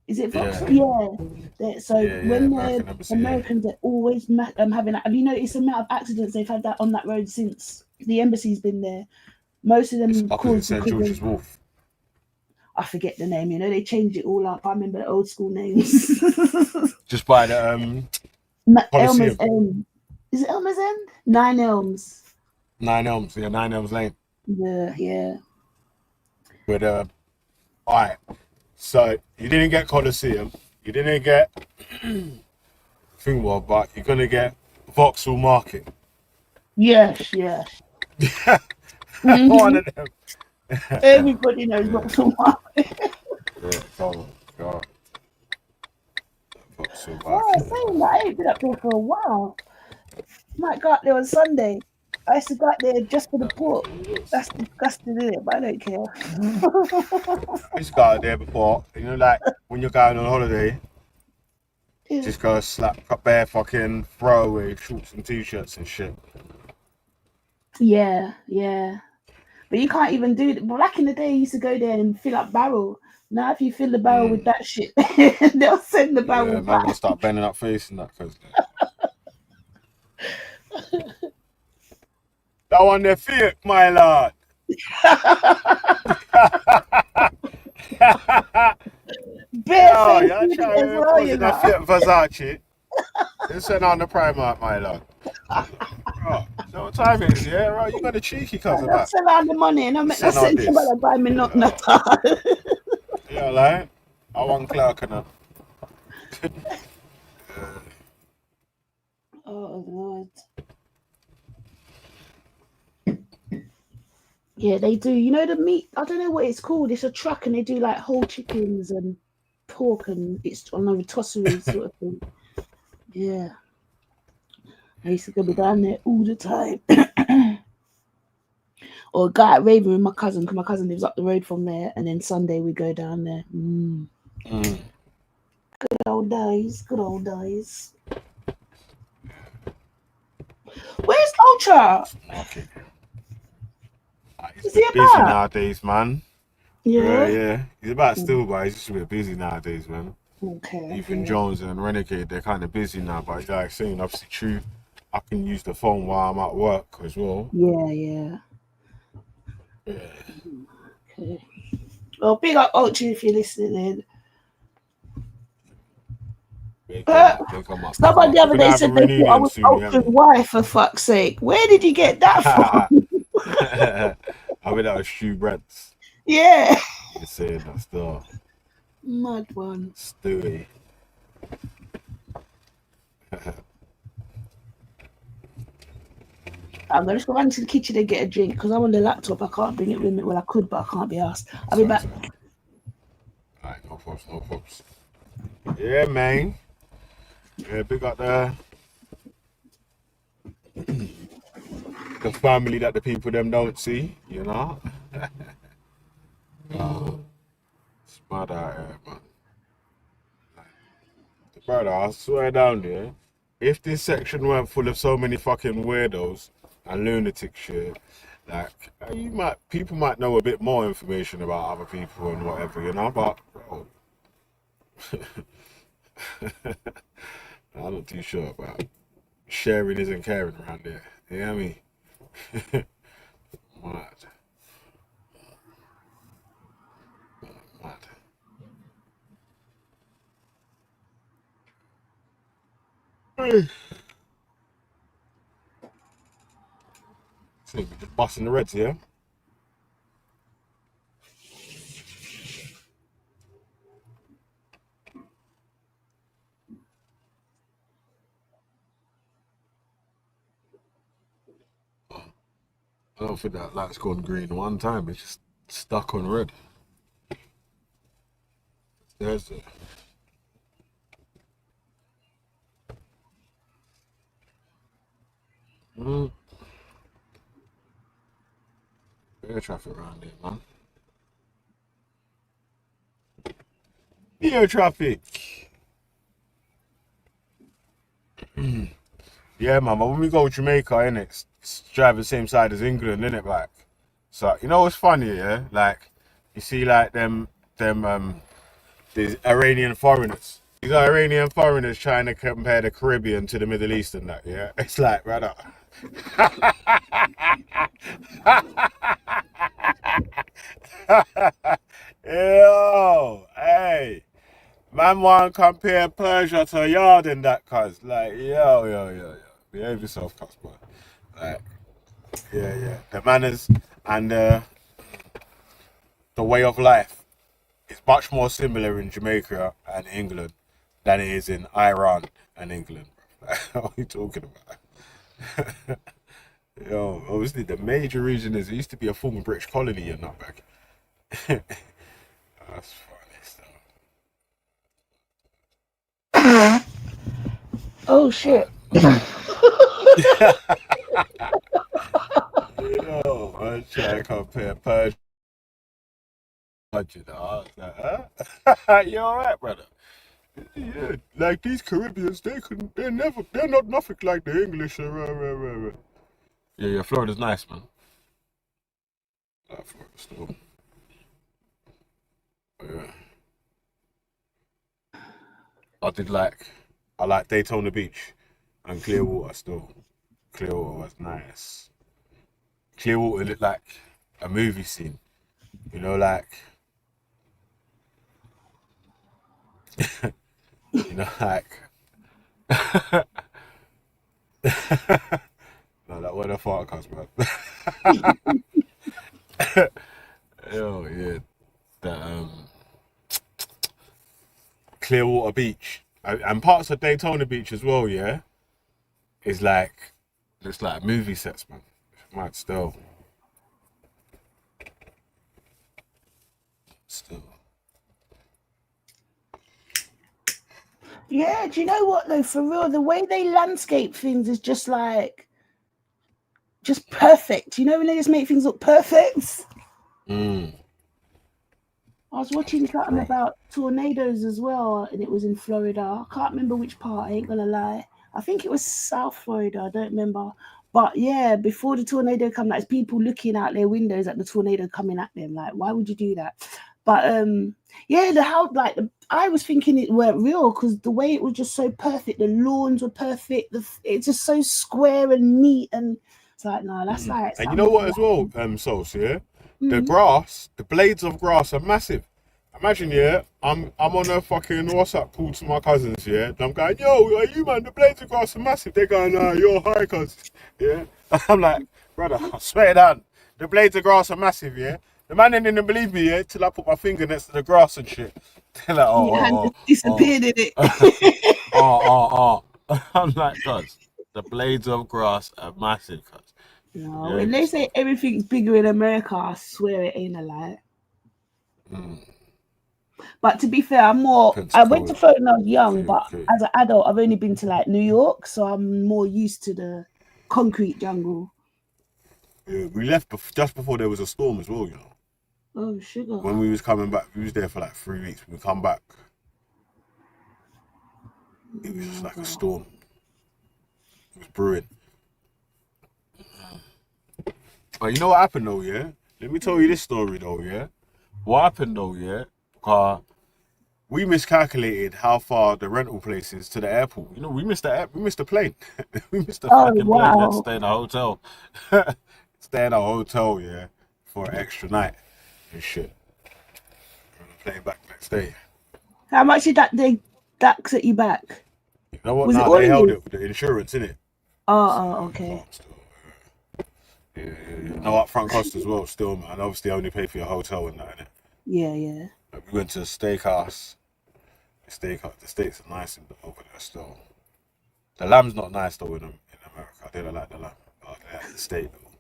Is it Vauxhall? Yeah. So when American the embassy, Americans are always having that. Have you noticed the amount of accidents they've had that on that road since the embassy's been there? Most of them It's opposite caused St. because George's of, Wharf. I forget the name. You know they changed it all up. I remember the old school names. Just by the Elmer's Coliseum. End. Is it Elmer's End? 9 Elms. 9 Elms, yeah, 9 Elms Lane. Yeah. But alright. So you didn't get Coliseum, you didn't get Thingwall, but you're gonna get Vauxhall Market. Yes. One of them. Everybody knows Vauxhall Market. Yeah, God. Vauxhall Oh, Market. saying that, I ain't been up there for a while. Might go up there on Sunday. I used to go up there just for the pork. That's disgusting, isn't it? But I don't care. I used to go out there before, you know, like when you're going on holiday, just go slap bare fucking throwaway shorts and t-shirts and shit. Yeah. But you can't even do it. Back in the day, you used to go there and fill up barrel. Now, if you fill the barrel with that shit, they'll send the barrel Yeah, I'm back. gonna start bending up face and that cause that one there fake, my lord. Bare Yo, face y'all as trying well, to you in a know. fit Versace. They send on the Primark, my lord. Bro, so what time it is, yeah? Right, you got a cheeky cousin I back. sell out the money and I make that Send on sense about this. to buy me not Yeah, like I want clerk and Oh Lord. Yeah, they do. You know the meat? I don't know what it's called. It's a truck and they do like whole chickens and pork and it's on a rotisserie sort of thing. Yeah. I used to go down there all the time. Or a guy at Raven with my cousin, because my cousin lives up the road from there, and then Sunday we go down there. Good old days. Where's Ultra? okay. Is He's he busy about? nowadays, man. Yeah. He's about still, but he's just a bit busy nowadays, man. Okay. Ethan Jones and Renegade, they're kind of busy now, but like saying, obviously, true, I can use the phone while I'm at work as well. Yeah. Okay. Well, big up Ultra if you're listening. Someone the other day said they thought I was Ultra's wife, for fuck's sake. Where did you get that from? I mean, that was Stu Brents. Yeah. You're saying that stuff. Mad one. Stewie. I'm going to go run to the kitchen and get a drink because I'm on the laptop. I can't bring it with me. Well, I could, but I can't be asked. I'll be back. Alright, no props. Yeah, man. Yeah, big up the family that the people them don't see, you know. It's mad out here, man. Brother, I swear down there, if this section weren't full of so many fucking weirdos and lunatic shit, like people might know a bit more information about other people and whatever, you know, but bro, I'm not too sure about sharing isn't caring around there. You know what I mean? Mad. So we just busting the reds, yeah? I don't think that light's gone green one time, it's just stuck on red. There's it. traffic around here, man. Neo traffic. Yeah, man, but when we go to Jamaica, innit, it's drive the same side as England, innit, like. So, you know what's funny, yeah? Like, you see, like, these Iranian foreigners. These are Iranian foreigners trying to compare the Caribbean to the Middle East and that, yeah? It's like, brother. Yo, hey. Man want to compare Persia to a yard in that, cuz. Like, yo. Behave yourself, cuz, boy. Like, yeah. The manners and the way of life is much more similar in Jamaica and England than it is in Iran and England. What are you talking about? Yo, obviously the major reason is it used to be a former British colony and not back. That's funny stuff. Oh shit. Yo, I'm trying to compare Persia. You know, you alright, brother? Yeah, like these Caribbeans, they're not nothing like the English. Yeah, Florida's nice, man. Florida still. Yeah. I like Daytona Beach and Clearwater still. Clearwater was nice. Clearwater looked like a movie scene. You know, like, no, that wasn't a fart cast, man. Oh, yeah. The, Clearwater Beach and parts of Daytona Beach as well, yeah, is like, looks like movie sets, man. Mad still. Yeah, do you know what though? For real, the way they landscape things is just perfect. You know when they just make things look perfect? Mm. I was watching something about tornadoes as well, and it was in Florida. I can't remember which part, I ain't gonna lie. I think it was South Florida, I don't remember. But yeah, before the tornado come, like people looking out their windows at the tornado coming at them. Like, why would you do that? But yeah, I was thinking it weren't real because the way it was just so perfect. The lawns were perfect. It's just so square and neat, and it's like, no, that's like. And you know what as well, Sauce, yeah? The grass, the blades of grass are massive. Imagine, yeah, I'm on a fucking WhatsApp call to my cousins, yeah, and I'm going, yo, are you, man? The blades of grass are massive. They're going, you're high, cuz, yeah. I'm like, brother, I swear down, the blades of grass are massive, yeah. The man didn't believe me, yeah, till I put my finger next to the grass and shit. They're like, Your hand just disappeared in it. I'm like, cuz, the blades of grass are massive, cuz. No, Yeah, when they say everything's bigger in America, I swear it ain't a lie. But to be fair, I went to Florida when I was young, but as an adult, I've only been to like New York, so I'm more used to the concrete jungle. Yeah, we left just before there was a storm as well, you know. Oh, sugar. When we was coming back, we was there for like 3 weeks. When we come back, it was just like a storm. It was brewing. But you know what happened though, yeah? Let me tell you this story though, yeah? What happened though, yeah? We miscalculated how far the rental place is to the airport. You know, we missed the plane. We missed the fucking plane. Let's stay in a hotel. Stay in a hotel, yeah, for an extra night and shit. Plane back next day. How much did that set you back? You know what? Nah, they held it with the insurance, innit? Oh, okay. Yeah. No upfront cost as well, still, man. Obviously, only pay for your hotel and that, innit? Yeah. We went to a steakhouse. The steaks are nice over there still. The lamb's not nice though in America. I didn't like the lamb. I like the steak though.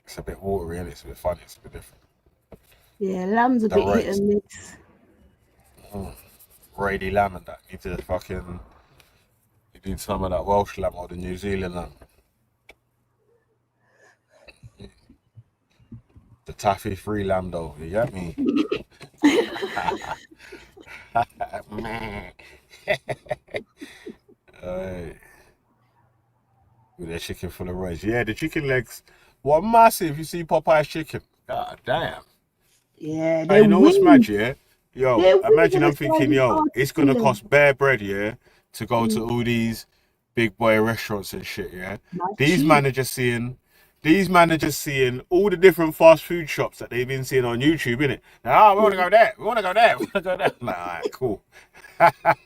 It's a bit watery, and it's a bit funny. It's a bit different. Yeah, lamb's a bit hit and miss. Rady lamb and that. You need some of that Welsh lamb or the New Zealand lamb. The taffy free lamb though, you get me? Alright. With their chicken full of rice. Yeah, the chicken legs were massive. You see Popeye's chicken. God damn. Yeah, And they're you know what's mad, wings. yeah? Yo, They're wings imagine and I'm the size thinking, of yo, it's gonna articulate. cost bare bread, yeah, to go to Mm. all these big boy restaurants and shit, yeah. Not These cheap. managers seeing all the different fast food shops that they've been seeing on YouTube, innit? Now, we wanna go there, we wanna go there, we wanna go there. Like, alright, cool.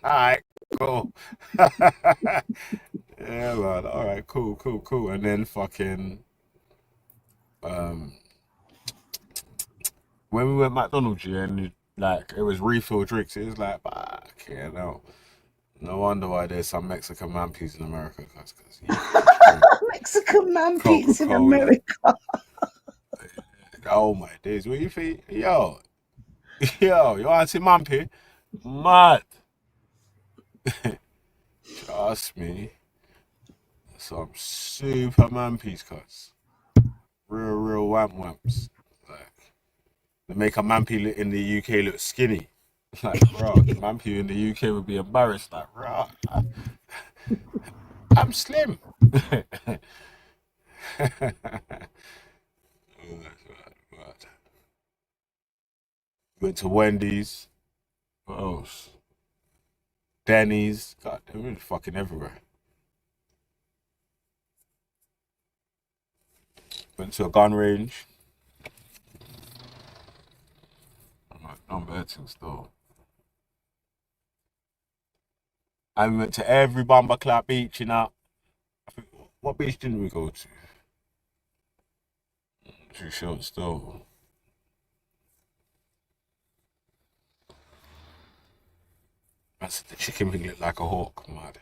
Alright, cool. Yeah, man. Alright, cool. And then fucking when we went McDonald's, yeah, and like it was refill drinks, it was like, okay, no wonder why there's some Mexican manpeas in America, cause Mexican man pizza in Coca-Cola. America. Oh my days, what you think? Yo, you want to see manpea? Mad. Trust me, some super manpeas, cuz real wamps. Like they make a manpea in the UK look skinny. Like, bro, manpea in the UK would be embarrassed. Like, bro, I'm slim. Went to Wendy's. What else? Denny's. God, they're really fucking everywhere. Went to a gun range. I'm like, I'm betting still. I went to every Bumper Clap beach, you know. I think, what beach didn't we go to? Too short still. I said the chicken wing looked like a hawk, mad.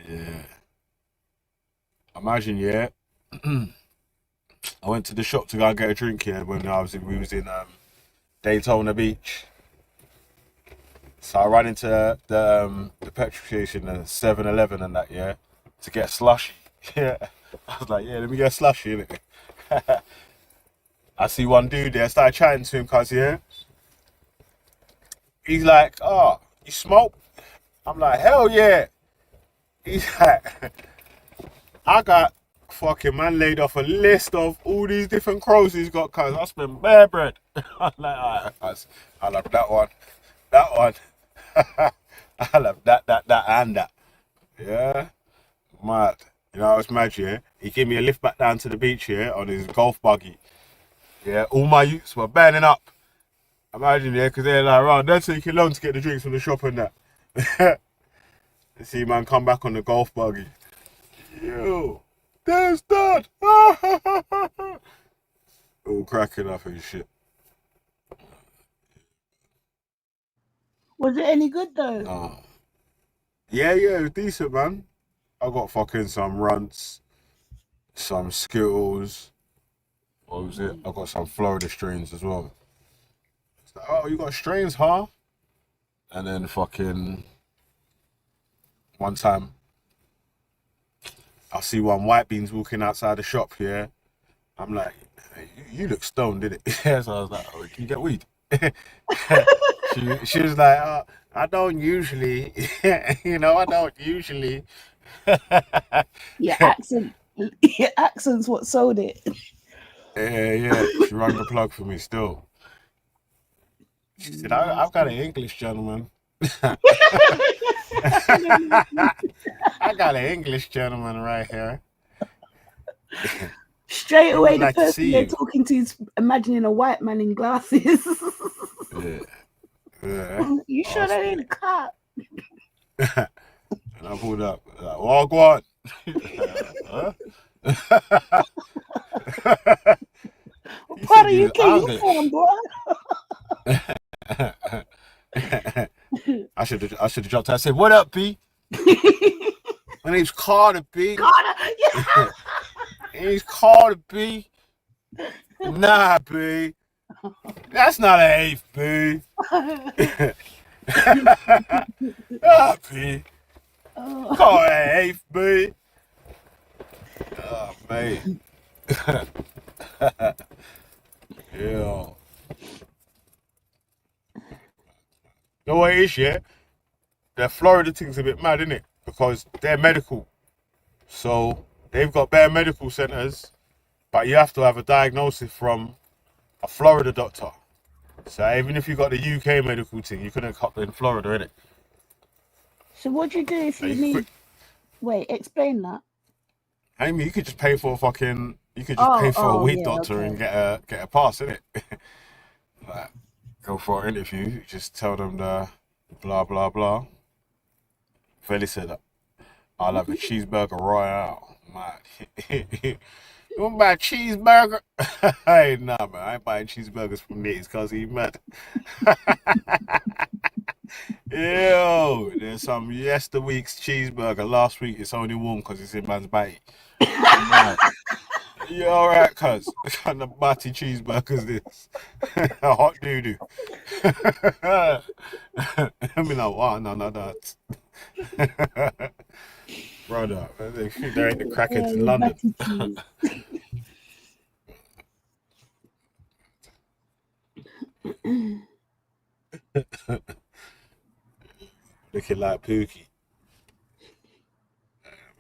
Yeah. Imagine, yeah. I went to the shop to go and get a drink here when we was in Daytona Beach. So I ran into the petrol station, the 7-Eleven and that, yeah, to get a slushy. Yeah. I was like, yeah, let me get a slushy, innit? I see one dude there, I started chatting to him, cuz, yeah. He's like, oh, you smoke? I'm like, hell yeah. He's like, I got fucking man laid off a list of all these different crows he's got, cuz I spent bare bread. I'm like, alright, cuz, I love that one. That one. I love that, and that. Yeah. Mad. You know, it's mad, yeah. He gave me a lift back down to the beach here on his golf buggy. Yeah, all my youths were burning up. Imagine, yeah, because they're like, right, they're taking long to get the drinks from the shop and that. You see, man, come back on the golf buggy. Yo, there's that. All cracking up and shit. Was it any good though? Yeah, it was decent, man. I got fucking some runts, some Skittles. What was it? I got some Florida strains as well. It's like, oh, you got strains, huh? And then fucking one time, I see one white beans walking outside the shop, yeah. I'm like, hey, you look stoned, didn't it? Yeah, so I was like, oh, can you get weed? she was like, oh, I don't usually, I don't usually. Your accent's what sold it. Yeah, she rang the plug for me still. She said, I've got an English gentleman. I got an English gentleman right here. Straight away, the like person they're talking to is imagining a white man in glasses. Yeah. You sure that ain't a cop? And I pulled up, like, walk on. Huh? What part of UK you from, boy? I should have dropped her. I said, what up, B? My name's Carter, B. Carter, yeah. My name's Carter, B. Nah, B. That's not an eighth, B. Ah, B. Call it an eighth, B. Oh, mate. Yeah. You know what it is, yeah? The Florida thing's a bit mad, isn't it? Because they're medical. So they've got bare medical centers, but you have to have a diagnosis from a Florida doctor. So even if you got the UK medical thing, you couldn't cut in Florida, innit? So what do you do if you need? Wait, explain that. I mean, you could just pay for a fucking, you could just pay for a weed doctor and get a pass, innit? Like, go for an interview, just tell them the blah blah blah. Feli said that I'll have a cheeseburger royale. Man. You want to buy a cheeseburger? Hey, nah, man, I ain't buying cheeseburgers from Nitty's because he mad. Yo, there's some week's cheeseburger. Last week it's only one because it's in man's bite. You alright, cuz? What kind of batty cheeseburger is this? A hot doo-doo. I mean, like, what? No, that. Brother, they think there ain't the crackheads in London. Looking like Pookie.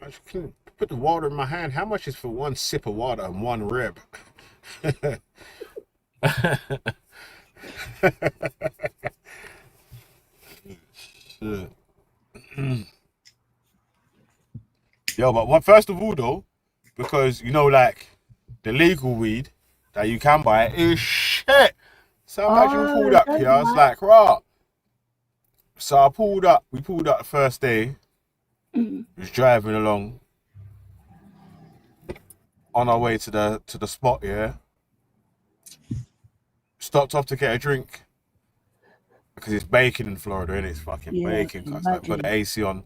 I can put the water in my hand. How much is for one sip of water and one rib? Yo, but first of all though, because you know, like the legal weed that you can buy is shit. So imagine pulled up here. I was like, rah. So we pulled up the first day. Was driving along on our way to the spot, yeah. Stopped off to get a drink because it's baking in Florida, and it's fucking baking. Cause like, put the AC on,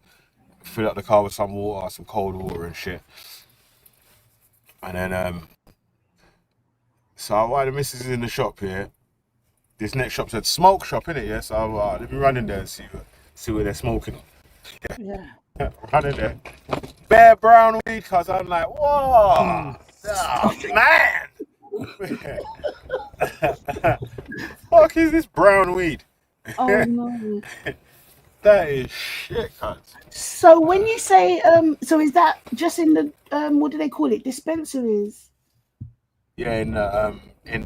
fill up the car with some water, some cold water and shit. And then so while the missus is in the shop here, this next shop said smoke shop, innit? Yeah, so let me run in there and see what they're smoking. Yeah. Run in there. Bare brown weed, cause I'm like, whoa, oh, man. Fuck is this brown weed? Oh no. That is shit, cuz. So when you say so is that just in the what do they call it, dispensaries? Yeah, in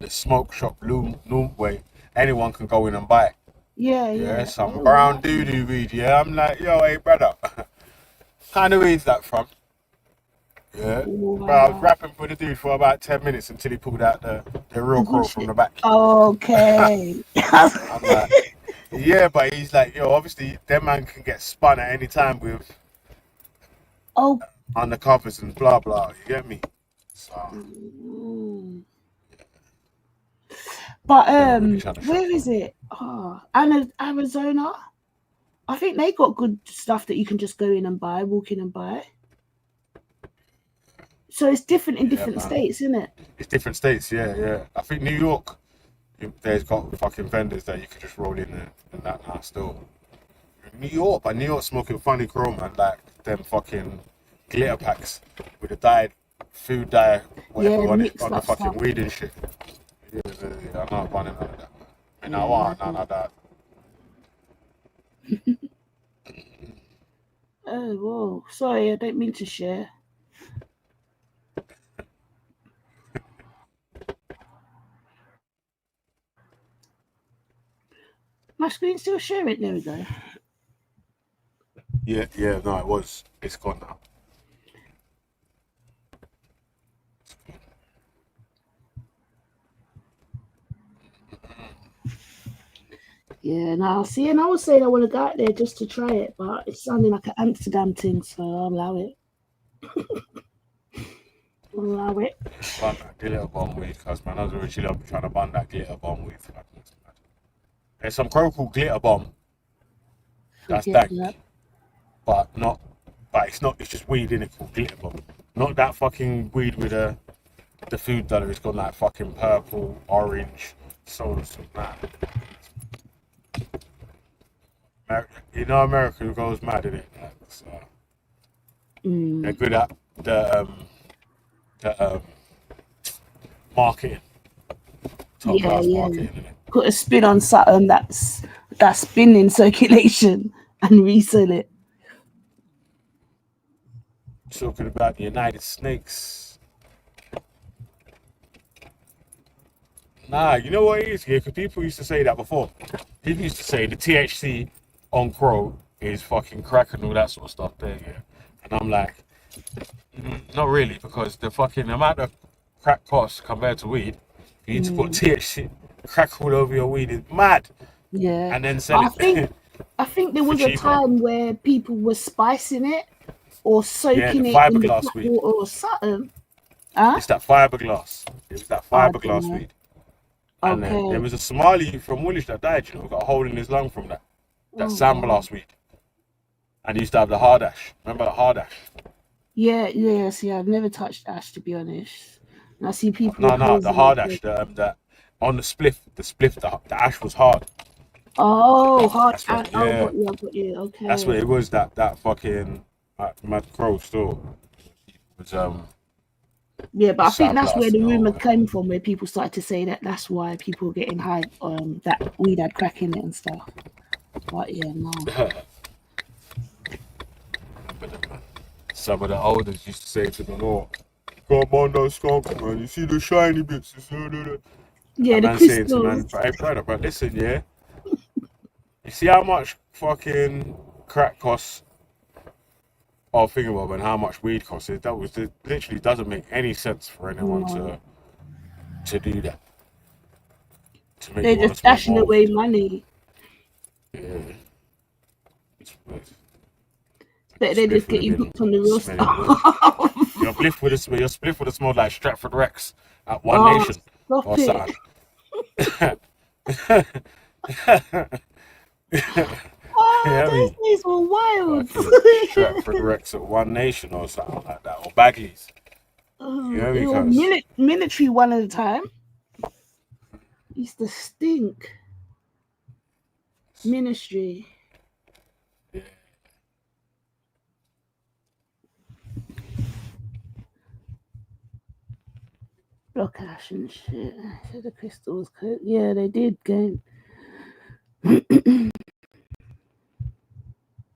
the smoke shop loom way, anyone can go in and buy it. Yeah. Some brown doo-doo weed. Yeah, I'm like, yo, hey brother, kind of weed's that from? Yeah. Wow. Bro, I was rapping for the dude for about 10 minutes until he pulled out the real crow from the back. Okay. I'm like, yeah, but he's like, yo, obviously, that man can get spun at any time with undercovers and blah, blah. You get me? So. But where is it? Oh, Arizona. I think they got good stuff that you can just go in and buy, walk in and buy. So it's different in different states, isn't it? It's different states, yeah. I think New York, there's got fucking vendors that you could just roll in there and that now still. New York smoking funny chrome, man, like them fucking glitter packs with the dyed food dye, whatever on it, on the fucking stuff. Weed and shit. Yeah, I'm not running none of that. And I want none of that. Oh, whoa. Sorry, I don't mean to share. My screen's still sharing. There we go. Yeah, no, it was. It's gone now. Yeah, now see, and I was saying I want to go out there just to try it, but it's sounding like an Amsterdam thing, so I'll allow it. Allow it. Bun that glitter bomb weed, cause man, I was originally up trying to bun that glitter bomb weed. There's some crow glitter bomb. That's dank, but it's not. It's just weed in it called glitter bomb. Not that fucking weed with the food dollar. It's got like fucking purple, orange, soda, that. You know, America goes mad in it. So. They're good at the the marketing, top Yeah, class yeah. marketing, innit? Put a spin on something that's been in circulation and resell it. Talking about the United Snakes. Nah, you know what it is, yeah? Because people used to say that before. People used to say the THC on Crow is fucking crack and all that sort of stuff there, yeah. And I'm like, not really, because the fucking amount of crack costs compared to weed, you need to put THC, crack all over your weed is mad. Yeah. And then sell it. I think there for was a cheaper. time where people were spicing it or soaking the it in the fiberglass tap weed. water or something. Huh? It's that fiberglass. It was that I fiberglass dunno. weed. And then there Okay. was a Somali from Woolwich that died, you know, got a hole in his lung from that. That Oh, sandblast weed. And he used to have the hard ash. Remember the hard ash? Yeah. See, I've never touched ash, to be honest. And I see people No, the posing hard it. ash. The on the spliff, the ash was hard. Oh, hard. That's what, Oh, yeah. got you. Okay. That's what it was. That fucking Mad Crow store. It was Yeah, but I think that's where sandblast. the rumor came from, where people started to say that that's why people were getting high, that weed had crack in it and stuff. But yeah, no. Some of the elders used to say to the Lord, "Come on, that skunk, man. You see the shiny bits." Yeah, And the man saying to crystals. man, "Hey, brother, but listen, yeah. You see how much fucking crack costs or thingamabob and how much weed costs? It literally doesn't make any sense for anyone No. to do that. To make They're you want to just smoke stashing more away weed. money. Yeah. It's weird. But they just get you hooked on the real smelling stuff. good. Your spliff would have smelled like Stratford Rex at One Oh, Nation stop or it. something. Oh, Yeah, I those mean, days were wild. Stratford Rex at One Nation or something like that, or Bagley's. You know, It was because military one at a time. Used to stink. Ministry. Block ash and shit. So the crystals could, yeah, they did game.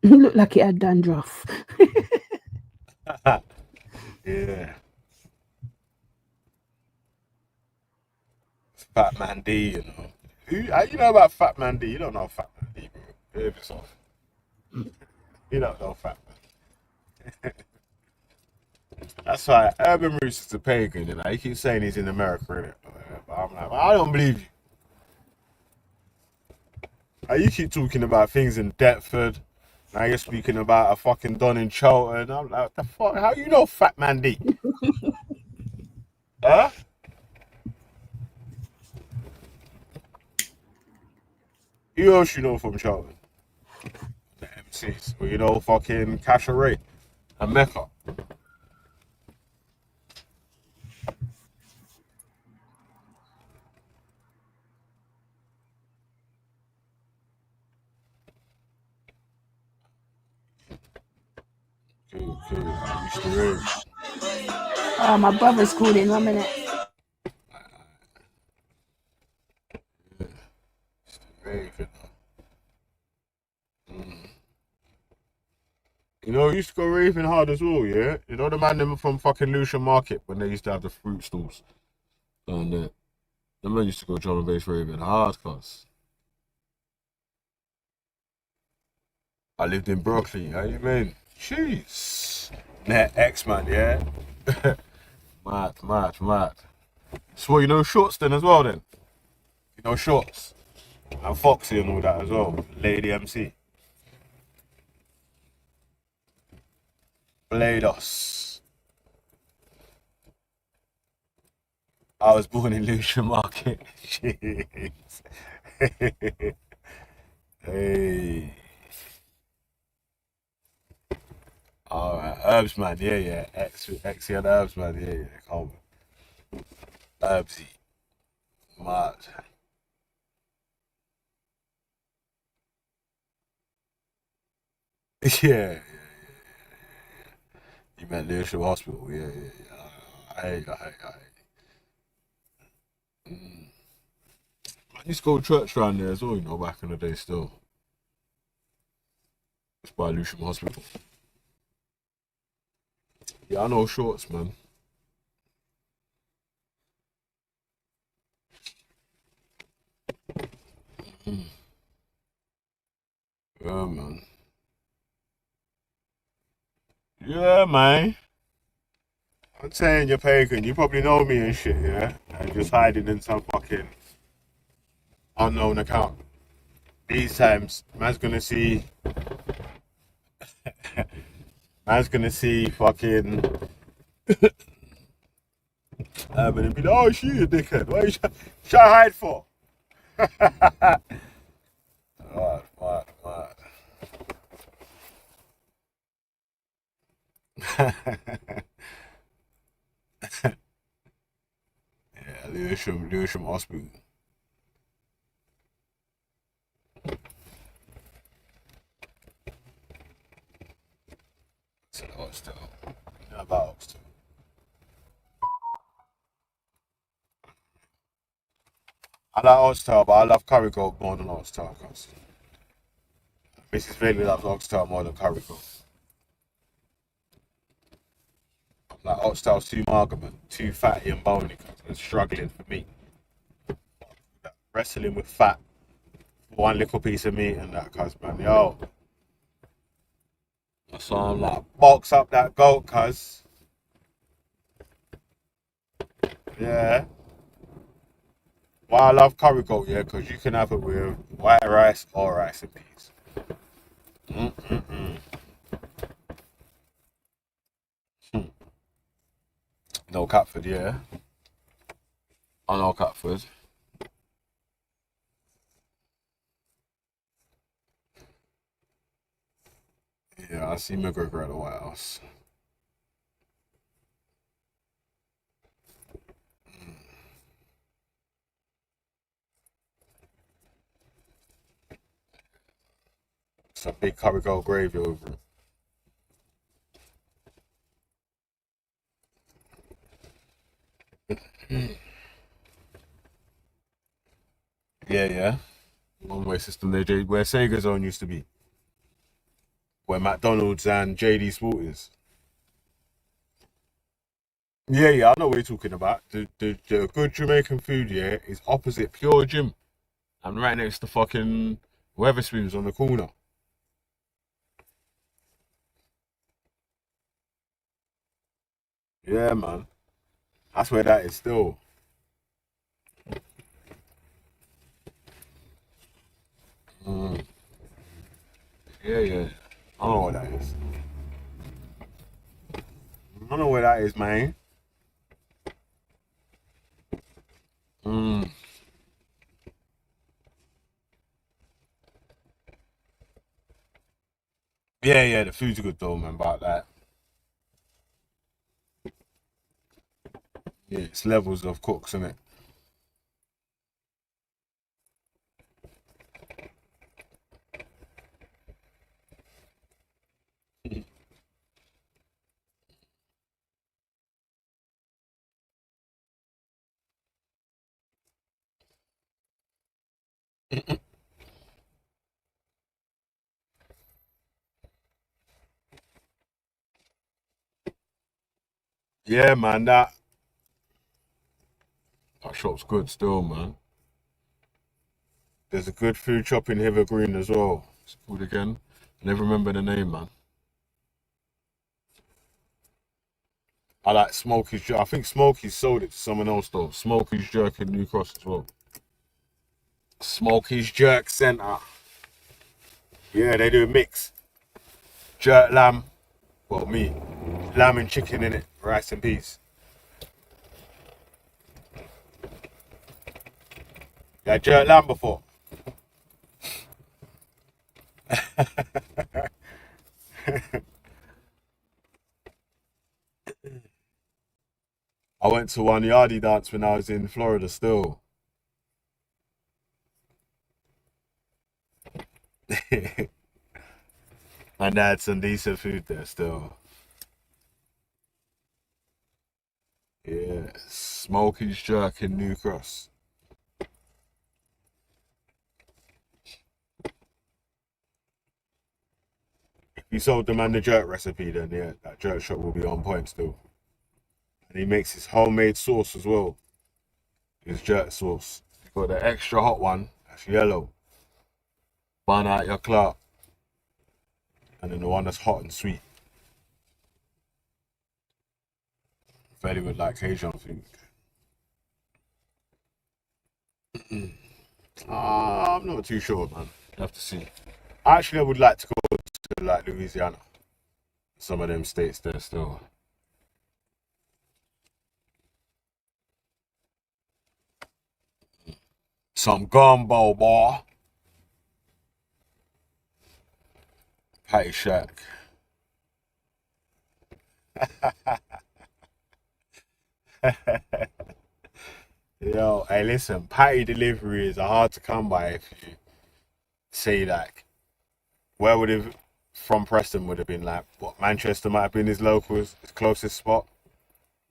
Looked like it had dandruff. yeah, Fat Man D, you know. You know about Fat Man D? You don't know Fat Man D, bro. Behave yourself. You don't know Fat Man. That's why Urban Roots is a pagan, you know. He keeps saying he's in America, innit? But I'm like, I don't believe you. You keep talking about things in Deptford. Now you're speaking about a fucking Don in Charlton. I'm like, what the fuck? How you know Fat Man D? Huh? Who else you know from Charlton? The MCs. Well, you know fucking Cash Array and Mecca. Okay. Oh, my brother's called in 1 minute. You know, I used to go raving hard as well, yeah? You know the man them from fucking Lucian Market when they used to have the fruit stalls down there. The man used to go drum and bass raving hard, cuz. I lived in Brooklyn, how you mean? Jeez. Net X-Man, yeah? mad. So you know Shorts then as well then? You know Shorts? And Foxy and all that as well. Lady MC. Blados. I was born in Lucian Market. Jeez. Hey. Alright, Herbs man, yeah. Xy and Herbs man, yeah. Come on. Herbsy. Mad. Yeah. You meant Lewisham Hospital, yeah. I used to go to church around there as well, you know, back in the day still. It's by Lewisham Hospital. Yeah, I know shorts, man. Yeah, man. Yeah, man. I'm saying you're pagan. You probably know me and shit, yeah? And just hiding in some fucking unknown account. These times, man's gonna see fucking and be like, oh, she a dickhead. What are you trying to hide for? What? Yeah, Lewisham Hospital. It's an Oxtail. You know about Oxtail. I like Oxtail, but I love curry goat more than Oxtail. Cause Mrs. Bailey loves Oxtail more than curry goat. Like Oxtail's too mager, man. Too fatty and bony. It's struggling for me. Wrestling with fat. One little piece of meat and that, cuz, man. Yo. So I'm like, box up that goat, cuz. Yeah. Why I love curry goat, yeah, because you can have it with white rice or rice and peas. No Catford, yeah. I know Catford. Yeah, I see McGregor at the White House. It's a big curry goat gravy over it. Yeah. One-way system there, where Sega Zone used to be. Where McDonald's and JD Sport is. Yeah, I know what you're talking about. The good Jamaican food, yeah, is opposite Pure Gym. And right next to fucking Weatherspoons on the corner. Yeah, man. That's where that is still. Yeah. I know what that is. I know where that is, man. Yeah, the food's good though, man, about that. Yeah, it's levels of cooks, isn't it? Yeah, man, that shop's good still, man. There's a good food shop in Hither Green as well. It's called again. I never remember the name, man. I like Smokey's Jerk. I think Smokey's sold it to someone else though. Smokey's Jerk in New Cross as well. Smokey's Jerk Centre. Yeah, they do a mix. Jerk lamb. Well, meat. Lamb and chicken in it. Rice and peas. Yeah, jerk lamb before. I went to one yardie dance when I was in Florida still. And they had some decent food there still. Yeah, Smokey's Jerk in New Cross. If you sold the man the jerk recipe, then yeah, that jerk shop will be on point still. And he makes his homemade sauce as well. His jerk sauce. He's got the extra hot one, that's yellow. Burn out your clout. And then the one that's hot and sweet. Very good like Cajun food. I'm not too sure, man. You have to see. Actually, I would like to go to like Louisiana. Some of them states there still. Some gumbo, boy. Patty Shack. Yo, hey, listen, patty delivery is hard to come by if you say like, where would have from Preston would have been like, what, Manchester might have been his locals, his closest spot.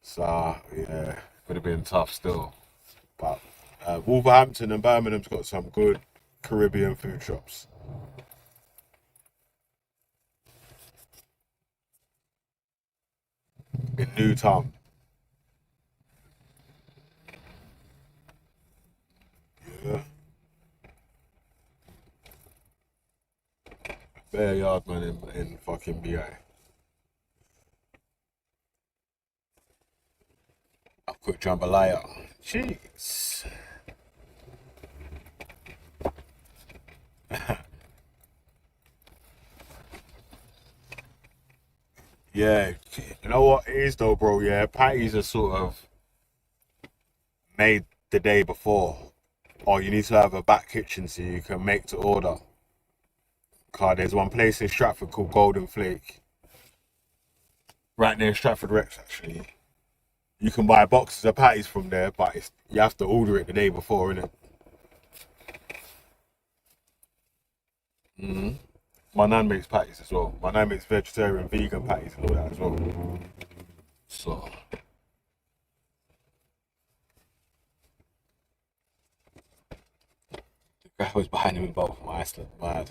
So yeah, would have been tough still. But Wolverhampton and Birmingham's got some good Caribbean food shops. In Newtown. Yeah. Bare yard man in fucking BI. I've quick jambalaya. Jeez. Yeah, you know what it is though, bro? Yeah, patties are sort of made the day before, or you need to have a back kitchen so you can make to order. Cause there's one place in Stratford called Golden Flake, right near Stratford Rex actually. You can buy boxes of patties from there, but you have to order it the day before, innit? My nan makes patties as well. My nan makes vegetarian, vegan patties and all that as well. So. The guy was behind him in both from Iceland, mad.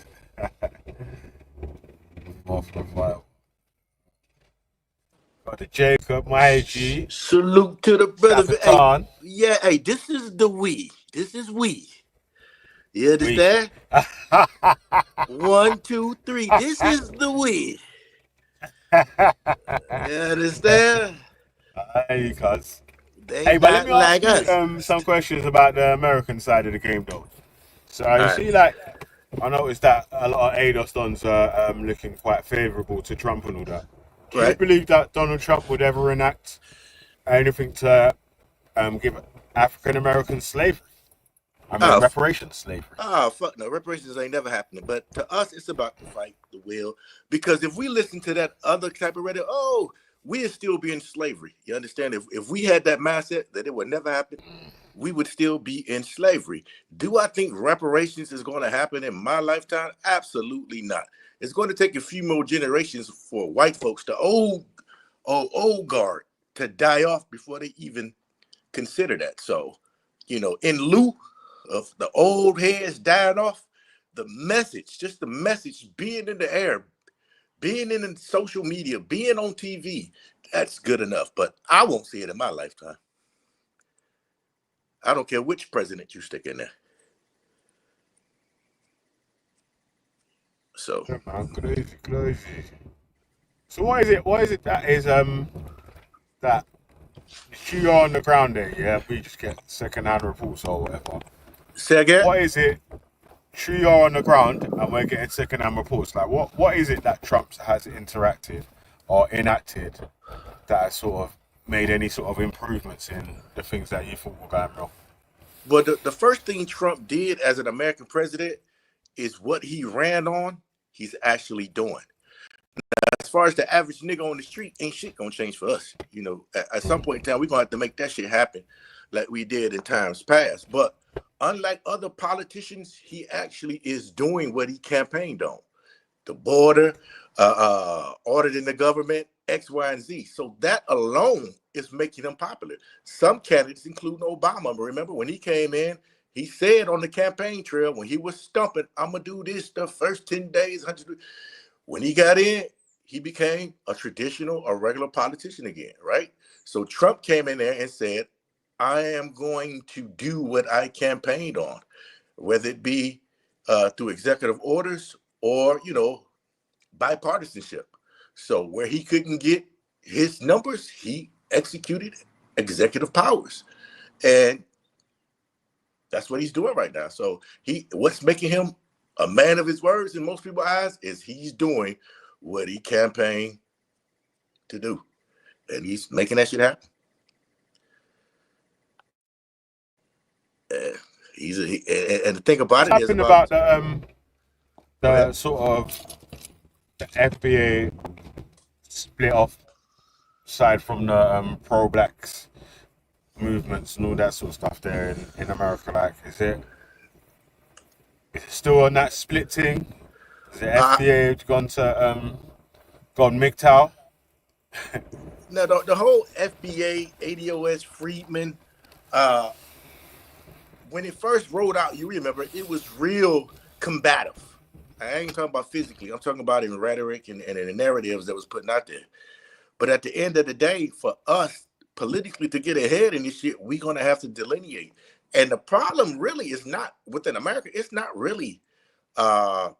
Off the file. Got the Jacob, my G. Salute to the brother. Shaka Hey, Khan. yeah, hey, this is the we. This is we. You understand? 1, 2, 3. This is the we. You understand? Hey, cuz. They Hey, but let not me ask like us. you some questions about the American side of the game, though. So you see, like, I noticed that a lot of ADOS dons are looking quite favourable to Trump and all that. Do you believe that Donald Trump would ever enact anything to give African Americans slavery? I mean, reparations slavery. Fuck no, reparations ain't never happening. But to us, it's about to fight the will. Because if we listen to that other type of radio, we'd still be in slavery. You understand? If we had that mindset that it would never happen, we would still be in slavery. Do I think reparations is going to happen in my lifetime? Absolutely not. It's going to take a few more generations for white folks, the old guard, to die off before they even consider that. So, in lieu of the old heads dying off, the message being in the air, being in social media, being on TV, that's good enough. But I won't see it in my lifetime. I don't care which president you stick in there. So, yeah, man, crazy. So what is it that is that you are on the ground there? Yeah, we just get second-hand reports or whatever. Say again? What is it? You are on the ground and we're getting second-hand reports. Like what is it that Trump has interacted or enacted that has sort of made any sort of improvements in the things that you thought were going wrong? Well, the first thing Trump did as an American president is what he ran on, he's actually doing. Now, as far as the average nigga on the street, ain't shit gonna change for us. At some point in time, we're gonna have to make that shit happen like we did in times past. But unlike other politicians, he actually is doing what he campaigned on. The border, auditing the government, X, Y, and Z. So that alone is making him popular. Some candidates, including Obama, remember when he came in, he said on the campaign trail when he was stumping, I'm going to do this the first 10 days. When he got in, he became a traditional, a regular politician again, right? So Trump came in there and said, I am going to do what I campaigned on, whether it be through executive orders or, bipartisanship. So where he couldn't get his numbers, he executed executive powers. And that's what he's doing right now. So what's making him a man of his words in most people's eyes is he's doing what he campaigned to do. And he's making that shit happen. And the thing about it is about the sort of the FBA split off aside from the pro-blacks movements and all that sort of stuff there in America. Like, is it still on that split thing? Is the FBA gone MGTOW? No, the whole FBA, ADOS, Freedmen, when it first rolled out, you remember, it was real combative. I ain't talking about physically. I'm talking about in rhetoric and in the narratives that was putting out there. But at the end of the day, for us politically to get ahead in this shit, we're going to have to delineate. And the problem really is not within America. It's not really us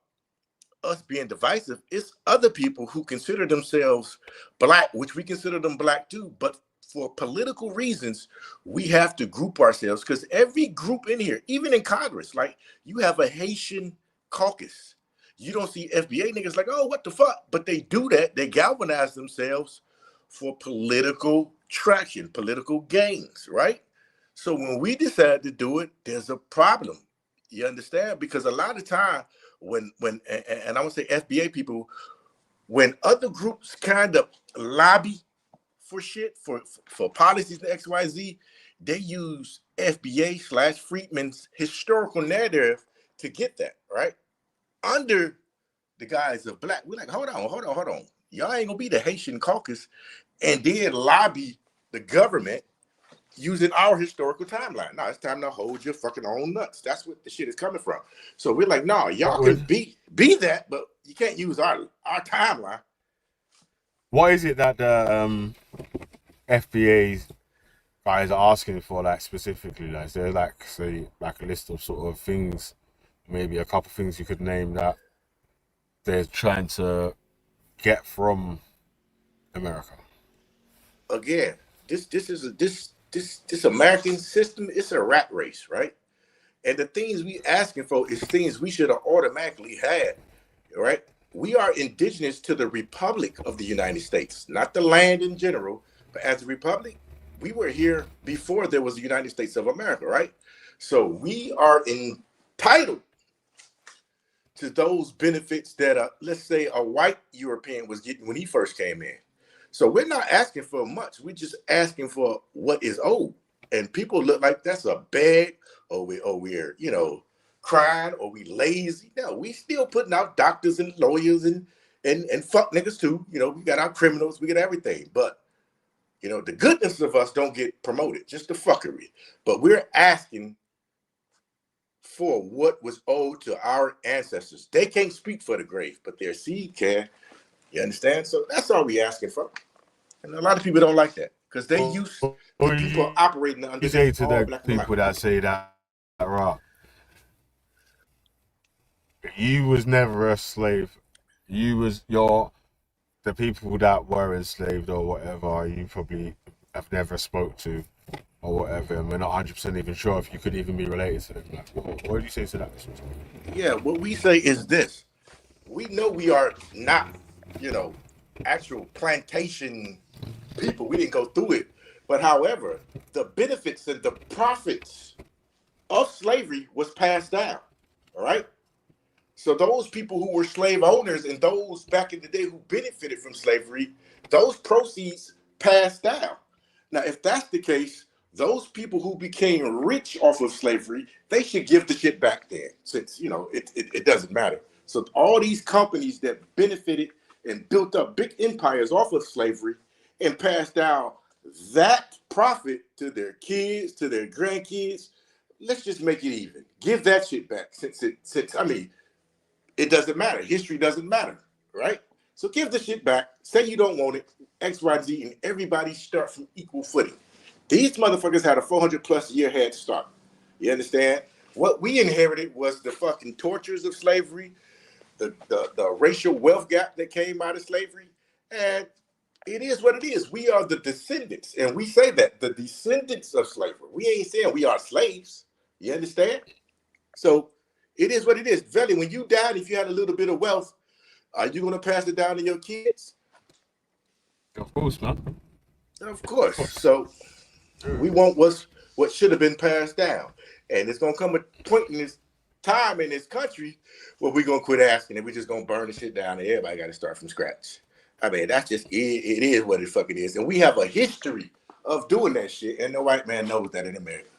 being divisive. It's other people who consider themselves black, which we consider them black too. But for political reasons, we have to group ourselves because every group in here, even in Congress, like you have a Haitian caucus. You don't see FBA niggas like, oh, what the fuck? But they do that. They galvanize themselves for political traction, political gains, right? So when we decide to do it, there's a problem. You understand? Because a lot of time when and I want to say FBA people, when other groups kind of lobby for shit, for policies and XYZ, they use FBA/Freedmen's historical narrative to get that, right? Under the guise of black. We're like, hold on. Y'all ain't gonna be the Haitian caucus and then lobby the government using our historical timeline. No, it's time to hold your fucking own nuts. That's what the shit is coming from. So we're like, no, y'all can be that, but you can't use our timeline. What is it that the FBA guys are asking for, like specifically? Like, is there like, say, like a list of sort of things, maybe a couple things you could name that they're trying to get from America? Again, this American system, it's a rat race, right? And the things we asking for is things we should have automatically had, right? We are indigenous to the Republic of the United States, not the land in general, but as a republic, we were here before there was the United States of America, right? So we are entitled to those benefits that, let's say, a white European was getting when he first came in. So we're not asking for much. We're just asking for what is owed. And people look like that's a beg, or we're crying, or we lazy. No, we still putting out doctors and lawyers and fuck niggas too. We got our criminals, we got everything. But the goodness of us don't get promoted, just the fuckery. But we're asking for what was owed to our ancestors. They can't speak for the grave, but their seed can. You understand? So that's all we asking for. And a lot of people don't like that because they used to people operating under. You say to the people that say that, right? You was never a slave. You was the people that were enslaved or whatever. You probably have never spoke to or whatever, and we're not 100% even sure if you could even be related to them. Like, what do you say to that? Yeah, what we say is this: we know we are not, actual plantation people. We didn't go through it, but however, the benefits and the profits of slavery was passed down. All right. So those people who were slave owners and those back in the day who benefited from slavery, those proceeds passed down. Now, if that's the case, those people who became rich off of slavery, they should give the shit back then, since, it doesn't matter. So all these companies that benefited and built up big empires off of slavery and passed down that profit to their kids, to their grandkids. Let's just make it even. Give that shit back. Since I mean, it doesn't matter. History doesn't matter, right? So give the shit back. Say you don't want it. X, Y, Z, and everybody start from equal footing. These motherfuckers had a 400+ year head start. You understand? What we inherited was the fucking tortures of slavery, the racial wealth gap that came out of slavery, and it is what it is. We are the descendants, and we say that the descendants of slavery. We ain't saying we are slaves. You understand? So it is what it is. Veli, when you died, if you had a little bit of wealth, are you going to pass it down to your kids? Of course, man. Of course. So we want what should have been passed down, and it's going to come a point in this time in this country where we're going to quit asking, and we're just going to burn the shit down, and everybody got to start from scratch. I mean, that's just it. It is what it fucking is, and we have a history of doing that shit, and the white man knows that in America.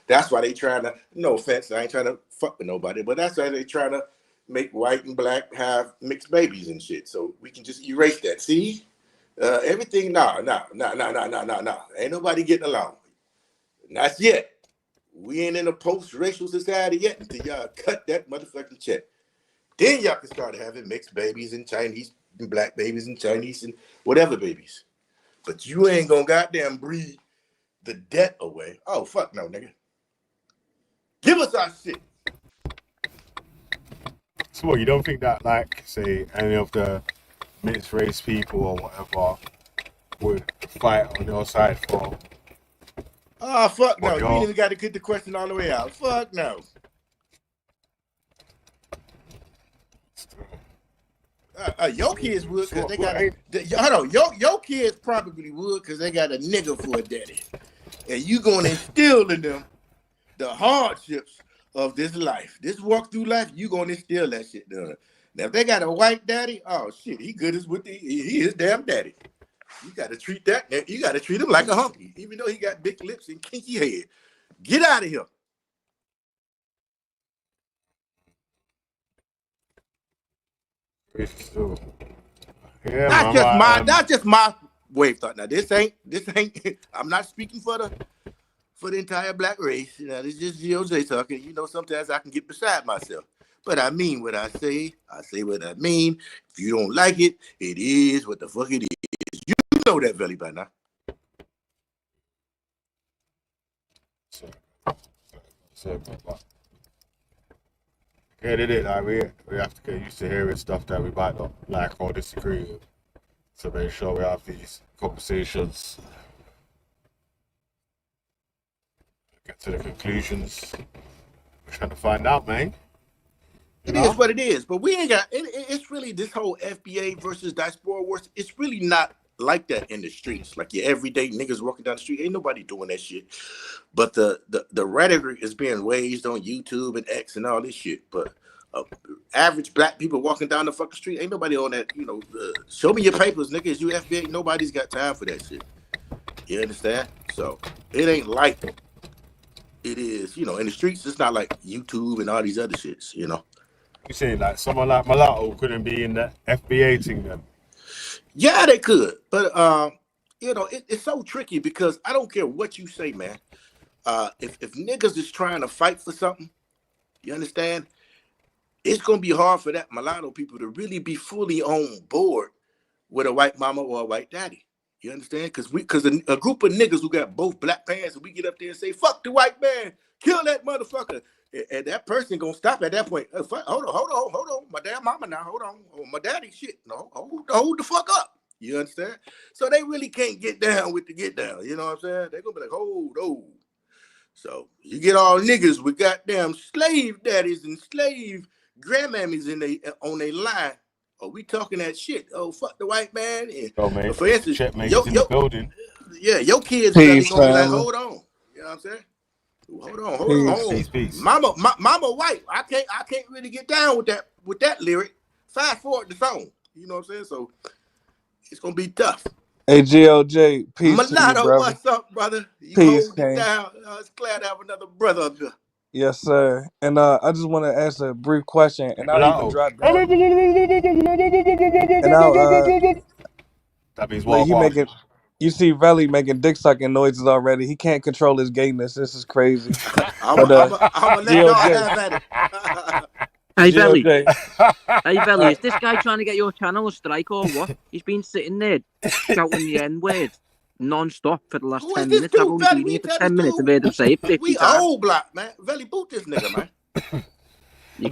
That's why they trying to. No offense, I ain't trying to fuck with nobody, but that's why they trying to make white and black have mixed babies and shit, so we can just erase that. See, everything. No. Ain't nobody getting along. Not yet. We ain't in a post-racial society yet until y'all cut that motherfucking check. Then y'all can start having mixed babies and Chinese and black babies and Chinese and whatever babies. But you ain't gonna goddamn breed the debt away. Oh, fuck no, nigga. Give us our shit. So what, you don't think that, like, say, any of the mixed race people or whatever would fight on your side for? Oh, fuck no. You ain't even got to get the question all the way out. Fuck no. Your kids would because they got your kids probably would because they got a nigga for a daddy. And you going to instill in them the hardships of this life. This walk through life, you going to instill that shit down. Now, if they got a white daddy, oh, shit, he good as with he his damn daddy. You got to treat that. You got to treat him like a hunky, even though he got big lips and kinky head. Get out of here. Yeah, that's just my way of thought. Now this ain't. I'm not speaking for the entire black race. You know, this is just GOJ talking. You know, sometimes I can get beside myself, but I mean what I say. I say what I mean. If you don't like it, it is what the fuck it is. You know that, Veli, by now. Yeah, it is. Like, we have to get used to hearing stuff that we might not like or disagree with, to make sure we have these conversations, get to the conclusions we're trying to find out, man. It is what it is, but we ain't got. It's really this whole FBA versus diaspora wars. It's really not like that in the streets. Like your everyday niggas walking down the street, ain't nobody doing that shit. But the rhetoric is being waged on YouTube and X and all this shit. But average black people walking down the fucking street, ain't nobody on that. You know, show me your papers, nigga. Is you FBA? Nobody's got time for that shit. You understand? So it ain't like it is. You know, in the streets, it's not like YouTube and all these other shits. You know. You saying like someone like Mulatto couldn't be in the FBA thing then? Yeah, they could, but you know, it's so tricky because I don't care what you say, man. If niggas is trying to fight for something, you understand? It's gonna be hard for that mulatto people to really be fully on board with a white mama or a white daddy. You understand? Because a group of niggas who got both black parents, and we get up there and say, "Fuck the white man, kill that motherfucker," and that person gonna stop at that point. Hold on, my damn mama now. Hold on, my daddy, shit. No, hold the fuck up. You understand? So they really can't get down with the get down. You know what I'm saying? They're gonna be like, hold on. So you get all niggas with goddamn slave daddies and slave grandmammies on their line. Oh, we talking that shit. Oh, fuck the white man. And, oh, man. For instance, Checkmate's in the building. Yeah, your kids really gonna be like, hold on. You know what I'm saying? Hold on. Peace. Mama white. I can't really get down with that lyric. Fast forward the song. You know what I'm saying? So it's gonna be tough. Hey, GLJ, peace Mulatto, to you, brother. what's up, brother? You Peace, hold it down. It's glad to have another brother up here. Yes, sir. And I just want to ask a brief question, and I'll even drop down. And that means what? You see Veli making dick sucking noises already. He can't control his gayness. This is crazy. I'm gonna let y'all GOJ. have at it. Hey, Belly. GOJ. Hey, Belly, is this guy trying to get your channel a strike or what? He's been sitting there shouting the N-word non-stop for the last Who 10 is this minutes. I've dude, only Valley? been We here ain't for tell 10 this minutes. I've dude. heard him say it 50 We times. old black, man. Valley, boot this nigga, man.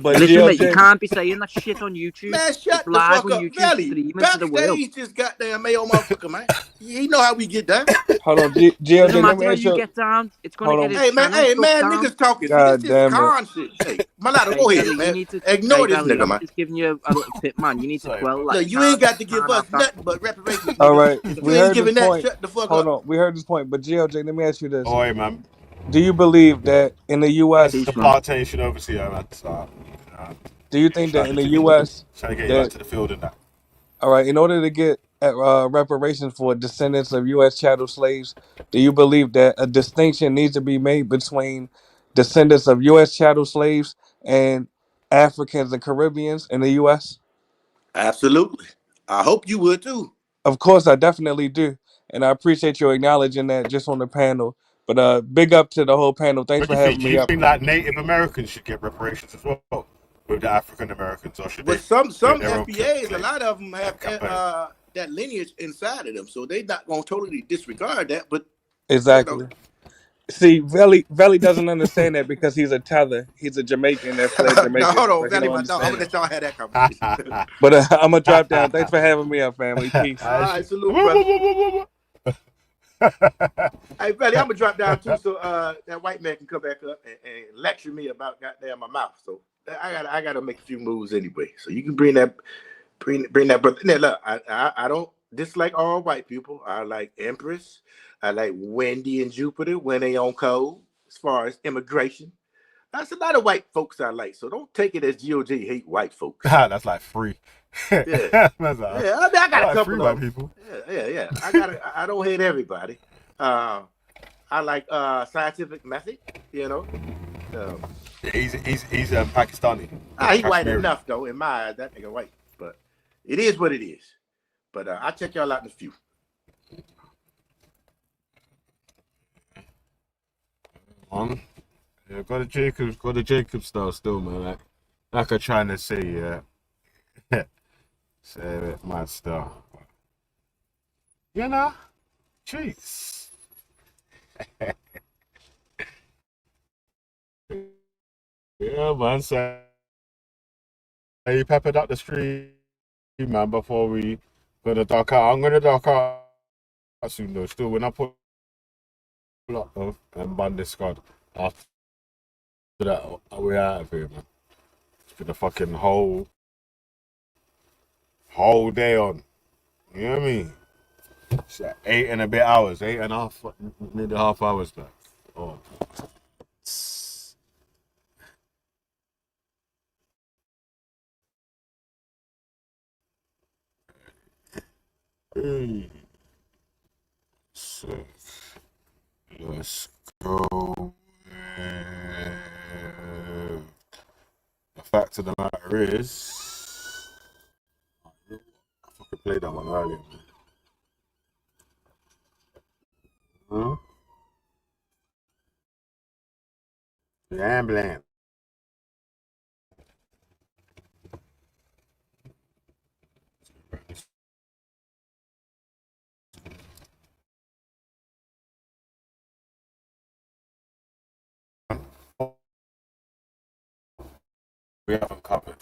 But Listen, mate, you GOJ. can't be saying that shit on YouTube. Man, It's shut the live fuck on up. YouTube, Valley, streaming to the world. backstage just goddamn Mayo motherfucker, man. He know how we get down. Hold on, Doesn't GOJ. Let matter me how ask you you. get down. It's going to Hold get on. his channel Hey, shut man, down. niggas talking. See, God this is damn it. con shit. Hey, Mulatto, Hey, go ahead, Belly, man. you need to... Ignore Hey, this Belly, nigga, I'm man. just giving you a little tip, man. You need to quell that. Look, you ain't got to give us nothing but reparations, All nigga. right, If we you ain't heard this giving that, point. shut the fuck Hold up. on, we heard this point. But GOJ, let me ask you this: Oi, man. Do you believe that in the U.S. The partition overseer, man. So, Do you think that trying in to the get U.S. trying to get you back that to the field and that. all right, in order to get reparations for descendants of U.S. chattel slaves, do you believe that a distinction needs to be made between descendants of U.S. chattel slaves and Africans and Caribbeans in the U.S.? Absolutely. I hope you would too. Of course, I definitely do, and I appreciate you acknowledging that just on the panel. But big up to the whole panel. Thanks What for do you think? having Do me you up. think like Native Americans should get reparations as well with the African Americans, or should But they some get their own FBAs, a claim? lot of them have campaign? that lineage inside of them, so they're not gonna totally disregard that. But Exactly. See, Veli doesn't understand that because he's a tether. He's a Jamaican that fled no, Jamaica, hold on, but he Valley, don't my dog. I'm understand gonna that. let y'all have that conversation. But I'm gonna drop down. Thanks for having me up, family. Peace. All right, salute, brother. Hey, Valley, I'm gonna drop down too, so that white man can come back up and lecture me about goddamn my mouth. So I gotta make a few moves anyway. So you can bring that brother. Now look, I don't dislike all white people. I like Empress. I like Wendy and Jupiter when they on code. As far as immigration, that's a lot of white folks I like. So don't take it as GOG hate white folks. That's like free. Yeah, That's like, yeah. I mean, I got a like couple free of white them. people. Yeah. I don't hate everybody. I like scientific method. You know. Yeah, he's Pakistani. He white Kashmiri. enough though in my eyes. That nigga white, but it is what it is. But I'll check y'all out in a few. Yeah, got a Jacob style still, man. Like I'm trying to say, yeah. Say it, my style. You know, jeez. Yeah, man. So you peppered up the stream, man. Before we gonna dark out, I'm gonna dark out soon though. Still, when I put up though and ban this card after that, we're out of here, man. It's been a fucking whole day on. You know what I mean? It's like 8 and a bit hours, 8.5, nearly half hours back. Oh. So, let's go. The fact of the matter is, I fucking played that one earlier. Huh? Blam blam. We haven't covered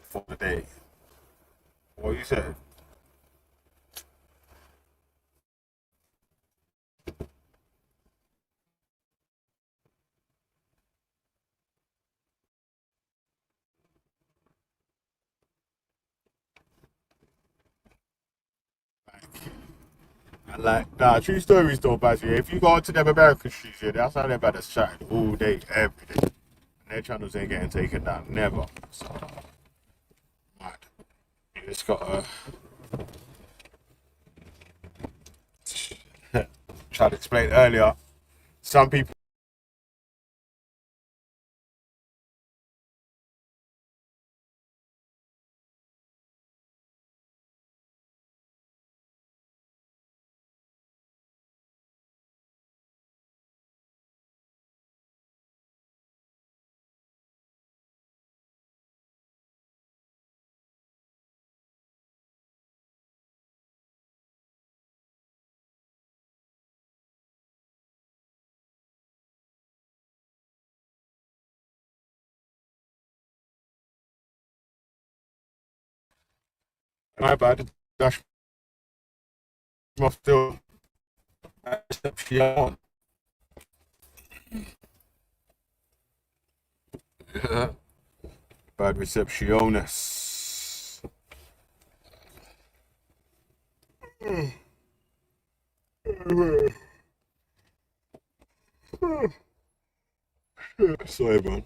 for the day. What you said? And like, nah, true stories though, Bazzy. If you go to them American streets, yeah, that's how they're about to chat all day, every day. And their channels ain't getting taken down, never. So, mad. You just gotta try to explain earlier. Some people My bad. Dash my still. Reception. Yeah. Bad receptionist. Sorry, man.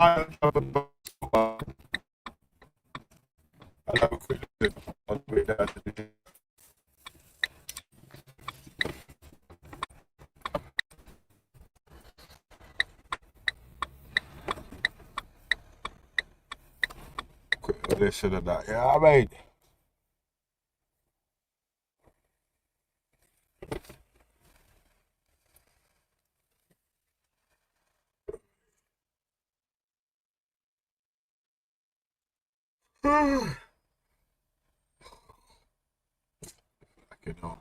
I'll have a quick look on the way down to the gym. Quick listen to that. Yeah, I mean. Fucking hell.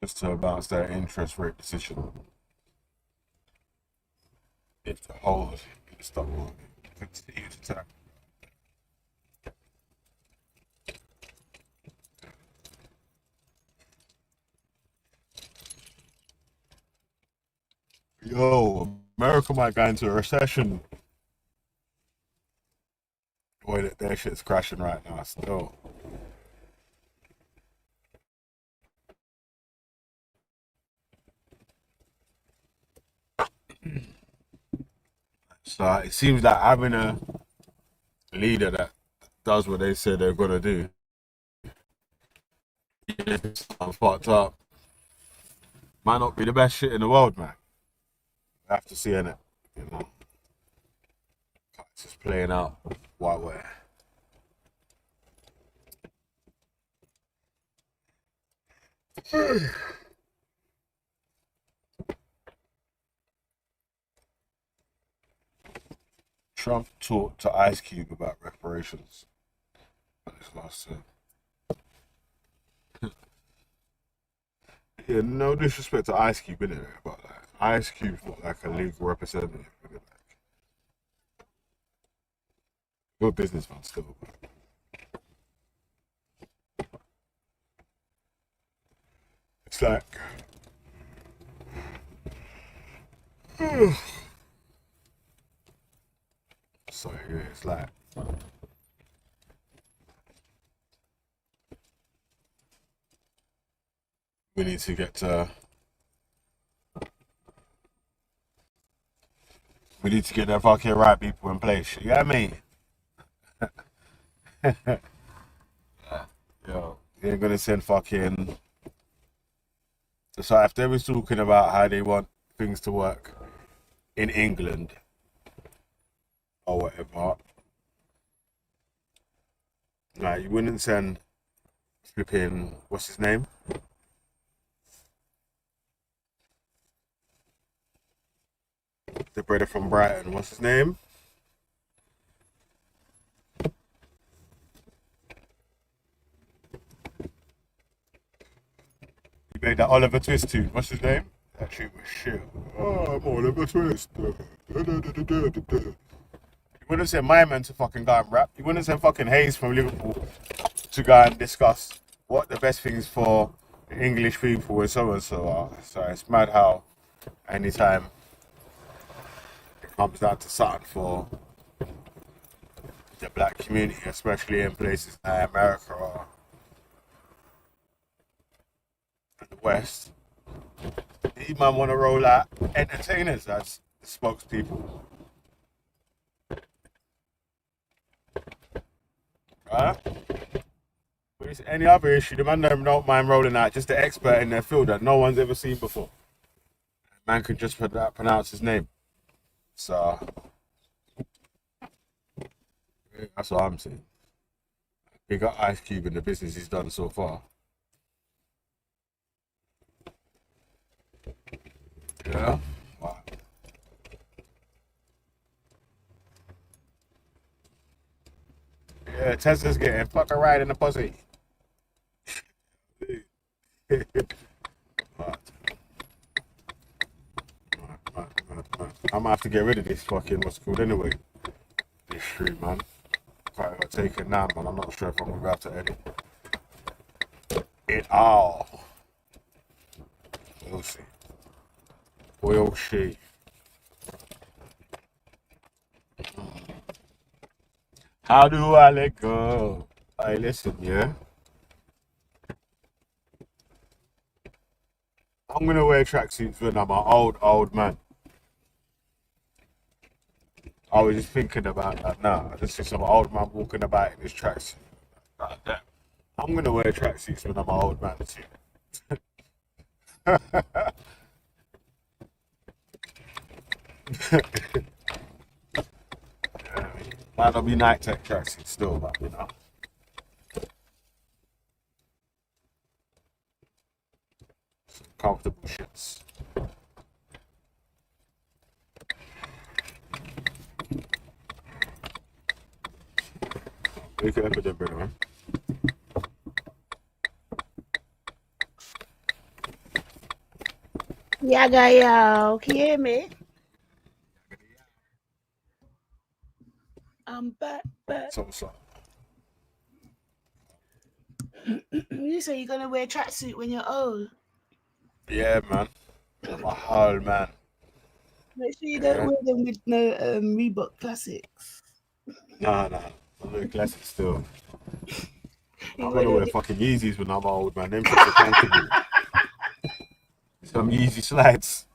Just to bounce that interest rate decision. If the hold, stop moving, continue to tap. Yo, America might go into a recession. Boy, that shit's crashing right now still. So it seems like having a leader that does what they say they're gonna do. I'm fucked up. Might not be the best shit in the world, man. I have to see in it, you know. It's just playing out white way. Trump talked to Ice Cube about reparations. His last term. Yeah, no disrespect to Ice Cube, innit? But like, Ice Cube's not like a legal representative. Like, good businessman still. But. It's like. So yeah, it's like. We need to get we need to get the fucking right people in place. You get me? Yo, you ain't gonna send fucking. So if they was talking about how they want things to work in England or whatever, like you wouldn't send flipping what's his name? The brother from Brighton, what's his name? He made that Oliver Twist tune. What's his name? That shit was shit. Oh, I'm Oliver Twist. You wouldn't have sent my man to fucking go and rap. You wouldn't have sent fucking Hayes from Liverpool to go and discuss what the best things for English people and so are. So it's mad how anytime it comes down to something for the black community, especially in places like America or the West, these man want to roll out entertainers as spokespeople. Right? But it's any other issue, the man don't mind rolling out just the expert in their field that no one's ever seen before. Man could just pronounce his name. So that's what I'm saying. Big up Ice Cube and the business he's done so far. Yeah. Wow. Yeah, Tesla's getting fucking right in the pussy. I'm gonna have to get rid of this fucking what's it called anyway. This stream, man. Probably gonna take it now, man. I'm not sure if I'm gonna be able to edit it all. We'll see. We'll see. How do I let go? Hey, listen, yeah. I'm gonna wear tracksuits when I'm an old man. I was just thinking about that now. I just see some old man walking about in his tracksuit. Like that. I'm gonna wear tracksuits when I'm an old man too. Might not be night tech tracksuits still, but you know. Some comfortable shits. Wake up with that better, man. Yaga yo, can you hear me? I'm back. So what's up? You say you're gonna wear a tracksuit when you're old. Yeah, man. I'm a whole man. Make sure you don't wear them with no Reebok classics. Nah. I'm doing classic still. I'm gonna wear fucking Yeezys when I'm old, man. Them shits are comfortable. Some Yeezy slides.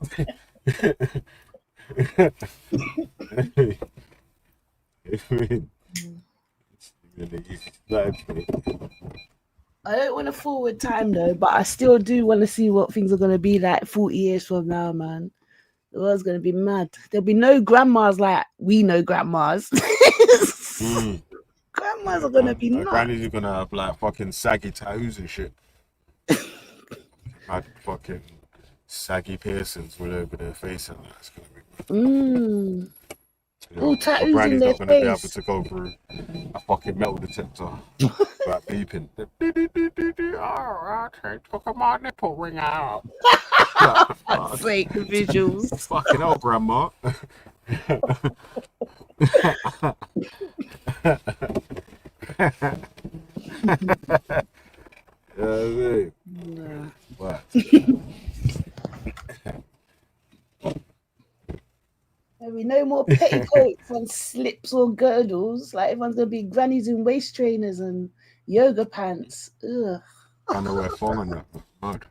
I don't want to forward time though, but I still do want to see what things are going to be like 40 years from now, man. The world's going to be mad. There'll be no grandmas like we know grandmas. Grandmas are going to be nuts. Grannies are going to have like fucking saggy tattoos and shit. Mad fucking saggy piercings all over their face and that. It's going to be all tattoos in their face. Granny's not going to be able to go through a fucking metal detector without beeping. Oh, I took my nipple ring out. Fake visuals. Fucking hell, grandma. What? There'll be no more petticoats and slips or girdles. Like everyone's gonna be grannies in waist trainers and yoga pants. Ugh. I know where thong and that. Mad.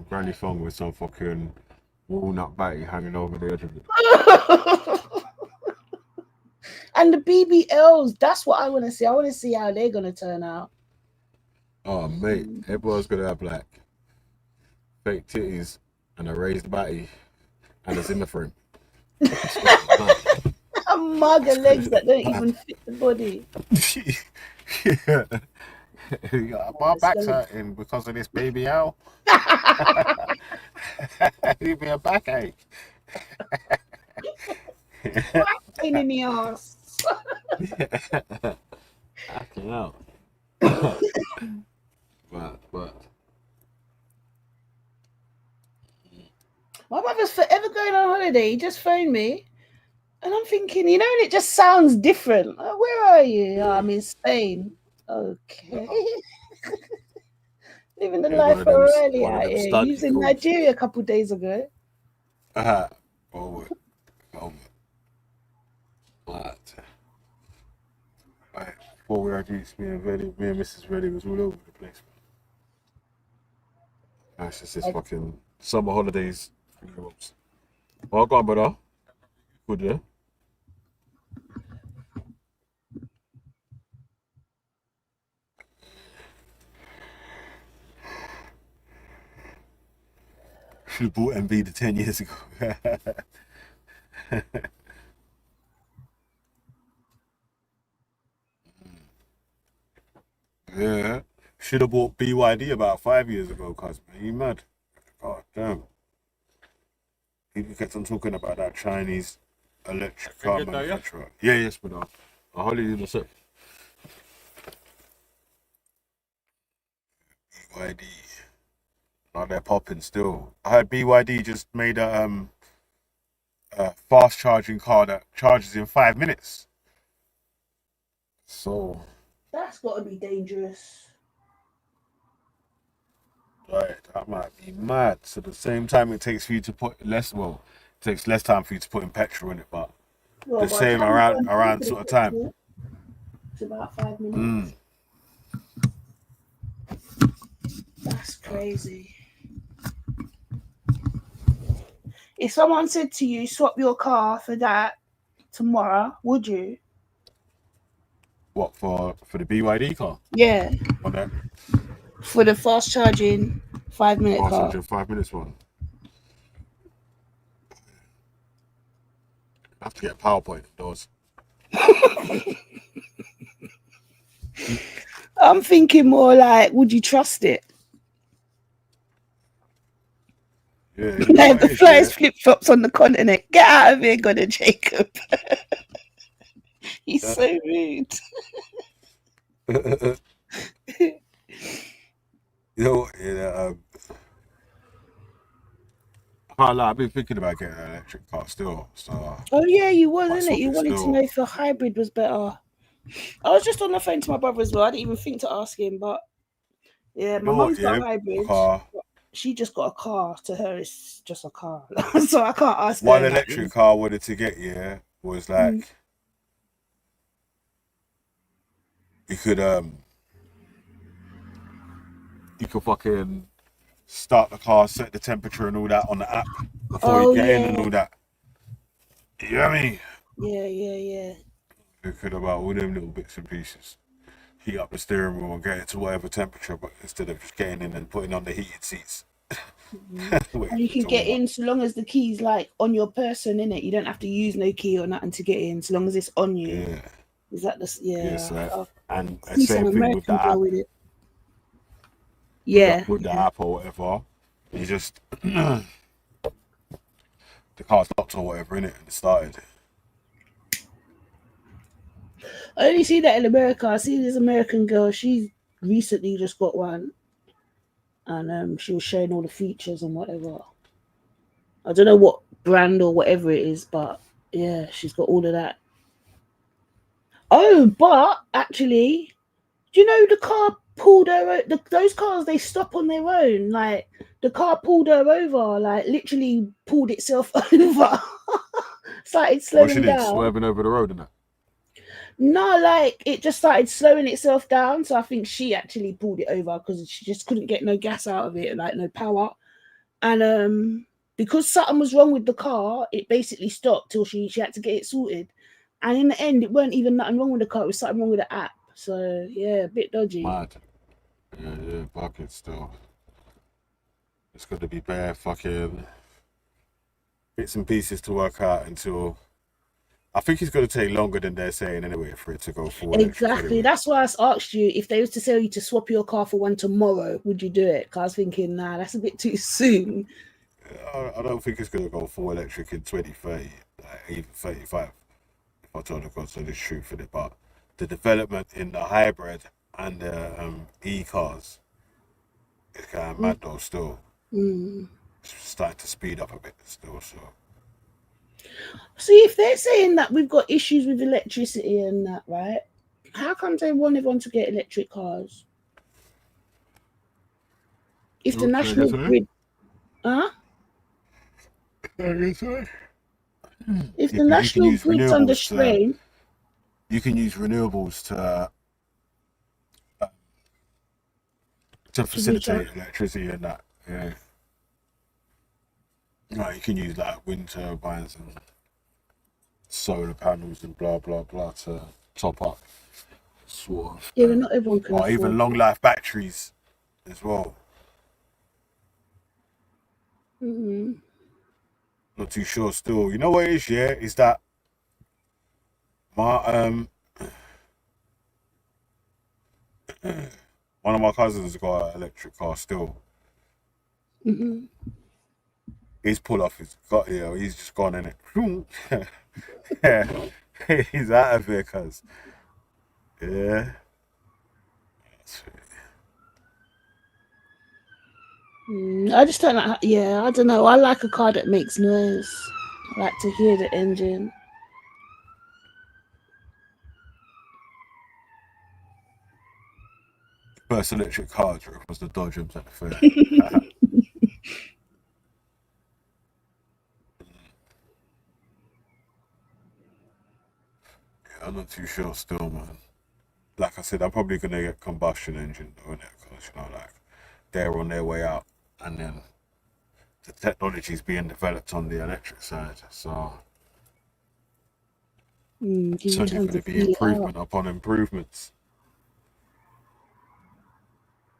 Granny thong with some fucking walnut batty hanging over the edge of it. And the BBLs, that's what I want to see. I want to see how they're gonna turn out. Oh mate, everyone's gonna have like fake titties and a raised batty, and it's in the frame. And mugger legs that don't even fit the body. My back's hurting because of this baby L. Give me a backache. Pain in the ass. Fucking hell. But My brother's forever going on holiday. He just phoned me. And I'm thinking, you know, and it just sounds different. Where are you? Oh, I'm in Spain. Okay. Living the yeah, one life of them, O'Reilly one of out them here. He stunty was in calls. Nigeria a couple of days ago. Oh, but before we introduced me and Mrs. Reddy was all over the place. It's just this fucking summer holidays. Well, go on, brother. Good, yeah? Should have bought MV 10 years ago. Yeah. Should have bought BYD about 5 years ago, cuz, man. You mad? God damn. People kept on talking about that Chinese electric car manufacturer. Yeah, yes, brother. I'll hold you in a sec. BYD. Oh, they're popping still. I heard BYD just made a fast charging car that charges in 5 minutes. So, That's got to be dangerous. right, that might be mad. So the same time it takes for you to put less, well, it takes less time for you to put in petrol in it, but Well, the by the same time you go and around pay for sort of the time. petrol, it's about 5 minutes. That's crazy. If someone said to you, swap your car for that tomorrow, would you? What, for the BYD car? Yeah. On that For the fast charging 5 minute fast car. charging 5 minutes one. I have to get PowerPoint those. I'm thinking more like, would you trust it? Yeah, you know Like what the it is, flyers yeah? flip flops on the continent. Get out of here, Gunnar Jacob. He's so rude. You know, yeah, I've been thinking about getting an electric car still. So Oh yeah, you was, might innit? swap You it wanted to still. know if a hybrid was better. I was just on the phone to my brother as well. I didn't even think to ask him, but yeah, You my know what? mum's got Yeah, a hybrid. car. She just got a car. To her, it's just a car. So I can't ask her One that. electric car I wanted to get, yeah, was like you could fucking start the car, set the temperature and all that on the app before you Oh get in and yeah. all that. You know what I mean? Yeah. You could about all them little bits and pieces. Heat up the steering wheel and get it to whatever temperature, but instead of just getting in and putting on the heated seats. And you can get in so long as the key's like on your person, innit? You don't have to use no key or nothing to get in, so long as it's on you. Yeah. Is that the So and see some same thing with the American girl app. with it. Yeah. With the app or whatever. You just the car's locked or whatever in it and it started. I only see that in America. I see this American girl. She recently just got one, and she was showing all the features and whatever. I don't know what brand or whatever it is, but yeah, she's got all of that. Oh, but actually, do you know the car pulled her? Those cars, they stop on their own. Like the car pulled her over, like literally pulled itself over. Started What she slowing did, down. swerving over the road and that. No, like it just started slowing itself down. So I think she actually pulled it over because she just couldn't get no gas out of it, like no power. And because something was wrong with the car, it basically stopped till she had to get it sorted. And in the end, it weren't even nothing wrong with the car. It was something wrong with the app. So yeah, a bit dodgy. Mad. Yeah, bucket still. It's got to be bare fucking bits and pieces to work out until. I think it's going to take longer than they're saying anyway for it to go forward. Exactly. Anyway. That's why I asked you if they was to tell you to swap your car for one tomorrow, would you do it? Because I was thinking, nah, that's a bit too soon. I don't think it's going to go full electric in 2030, like even 35. If I told the God, so the truth in it, but the development in the hybrid and the e-cars It's kind of mad though still. Mm. It's starting to speed up a bit still, so. See, if they're saying that we've got issues with electricity and that, right? How come they want everyone to get electric cars? If the national grid, huh? If the national grid's under strain, you can use renewables to facilitate electricity and that. Yeah. Like you can use like wind turbines and solar panels and blah blah blah to top up sort of. Yeah, but not everyone can. Or even long life batteries as well. Mm-hmm. Not too sure still. You know what it is, yeah? Is that my one of my cousins got an electric car still. Mm-hmm. He's pulled off his got here, he's just gone in it. Yeah. He's out of here, cuz. Yeah. I just don't like. Yeah, I don't know. I like a car that makes noise. I like to hear the engine. First electric car was the Dodge at the fair. I'm not too sure still, man. Like I said, I'm probably gonna get combustion engine though, innit? Because you know, like they're on their way out, and then the technology is being developed on the electric side, so it's only going to be improvement upon improvements.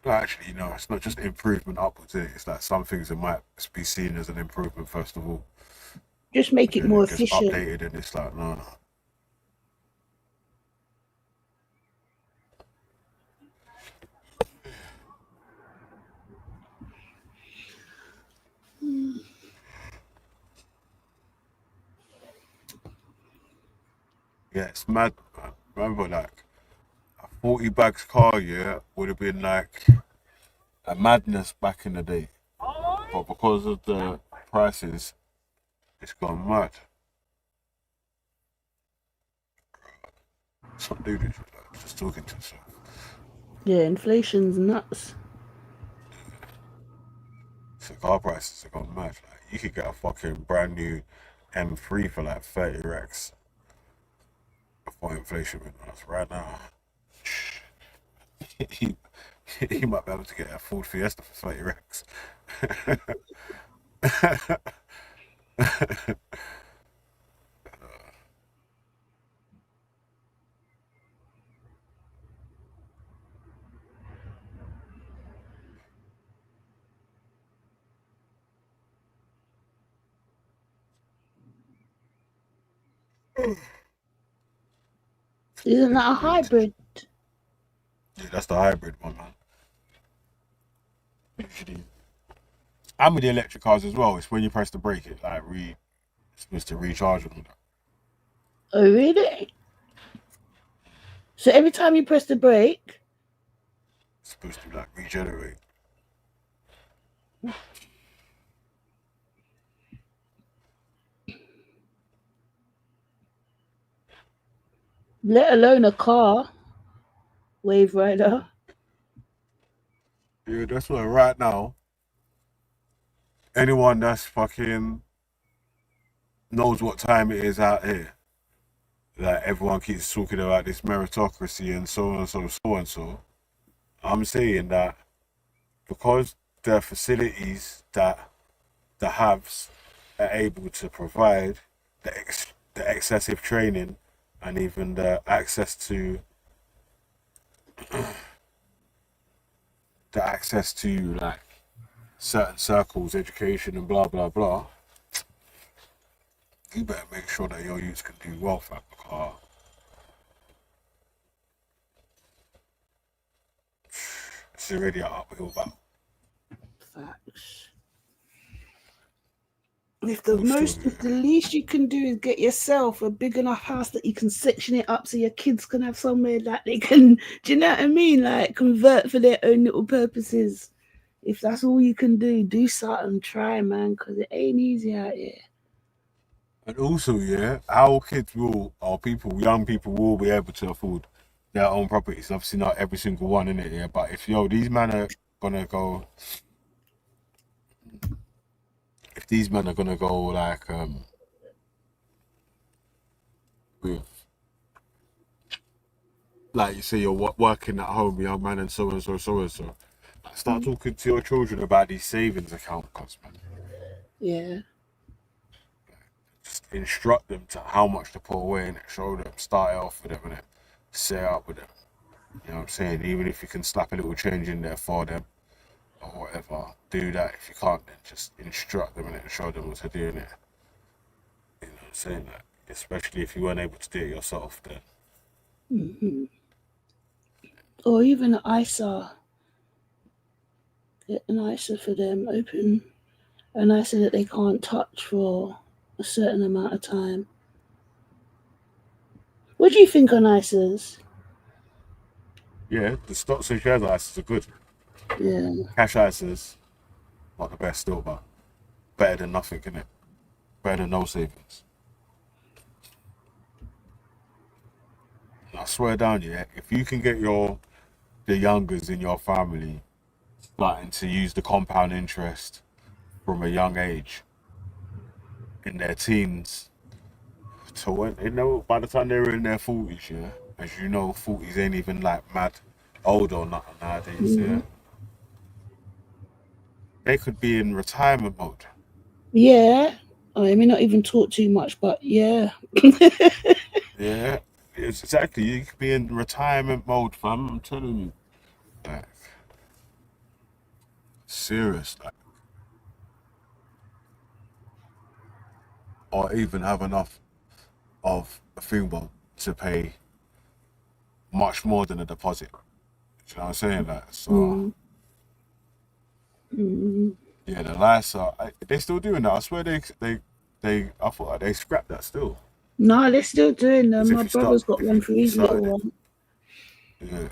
No, actually, no, it's not just improvement upwards. It's like some things that might be seen as an improvement first of all. Just make it more efficient. Updated, and it's like no. Yeah, it's mad. Man. Remember, like a 40 bags car, yeah, would have been like a madness back in the day, but because of the prices, it's gone mad. Some dude is just talking to himself. Yeah, inflation's nuts. So car prices have gone mad. Like you could get a fucking brand new M3 for like 30 racks before inflation went nuts. Right now, he might be able to get a Ford Fiesta for 30 racks. Isn't that a hybrid? Yeah, that's the hybrid one, man. Usually, and with the electric cars as well, it's when you press the brake, it like it's supposed to recharge them. Oh, really? So every time you press the brake, it's supposed to like regenerate. let alone a car, Wave Rider. Yeah, that's why right now, anyone that's fucking knows what time it is out here, like everyone keeps talking about this meritocracy and so on and so. I'm saying that because the facilities that the haves are able to provide, the excessive training and even the access to like certain circles, education and blah blah blah, you better make sure that your youths can do well for the car. It's already an uphill battle. Facts. If the least you can do is get yourself a big enough house that you can section it up so your kids can have somewhere that they can, do you know what I mean? Like convert for their own little purposes. If that's all you can do something, try, man, because it ain't easy out here. And also, yeah, our kids will, or people, young people will be able to afford their own properties. Obviously, not every single one in it, yeah. But if these men are gonna go, if these men are gonna go like with, like you say, you're working at home, young man, and so and so, so and so. Like, start talking to your children about these savings account costs, man. Yeah. Just instruct them to how much to put away in it. Show them, start it off with them, and set up with them. You know what I'm saying? Even if you can slap a little change in there for them or whatever, do that. If you can't, then just instruct them in it and show them what to do in it. You know what I'm saying? Like, especially if you weren't able to do it yourself, then. Or even an ISA. Get an ISA for them, open an ISA that they can't touch for a certain amount of time. What do you think on ISAs? Yeah, the stocks and shares ISAs are good. Yeah. Cash ISAs, not the best still, but better than nothing, innit? Better than no savings. I swear down, yeah, if you can get the youngers in your family starting to use the compound interest from a young age in their teens to when by the time they're in their 40s, yeah, as you know, 40s ain't even like mad old or nothing nowadays, yeah. They could be in retirement mode. Yeah. I may not even talk too much, but yeah. Yeah, it's exactly. You could be in retirement mode, fam. I'm telling you. Like, serious, like. Or even have enough of a thing to pay much more than a deposit. Do you know what I'm saying? Like, so, yeah, the lights they still doing that. I swear I thought they scrapped that still. No, they're still doing them. My If brother's got you one for his started little it. one. Yeah.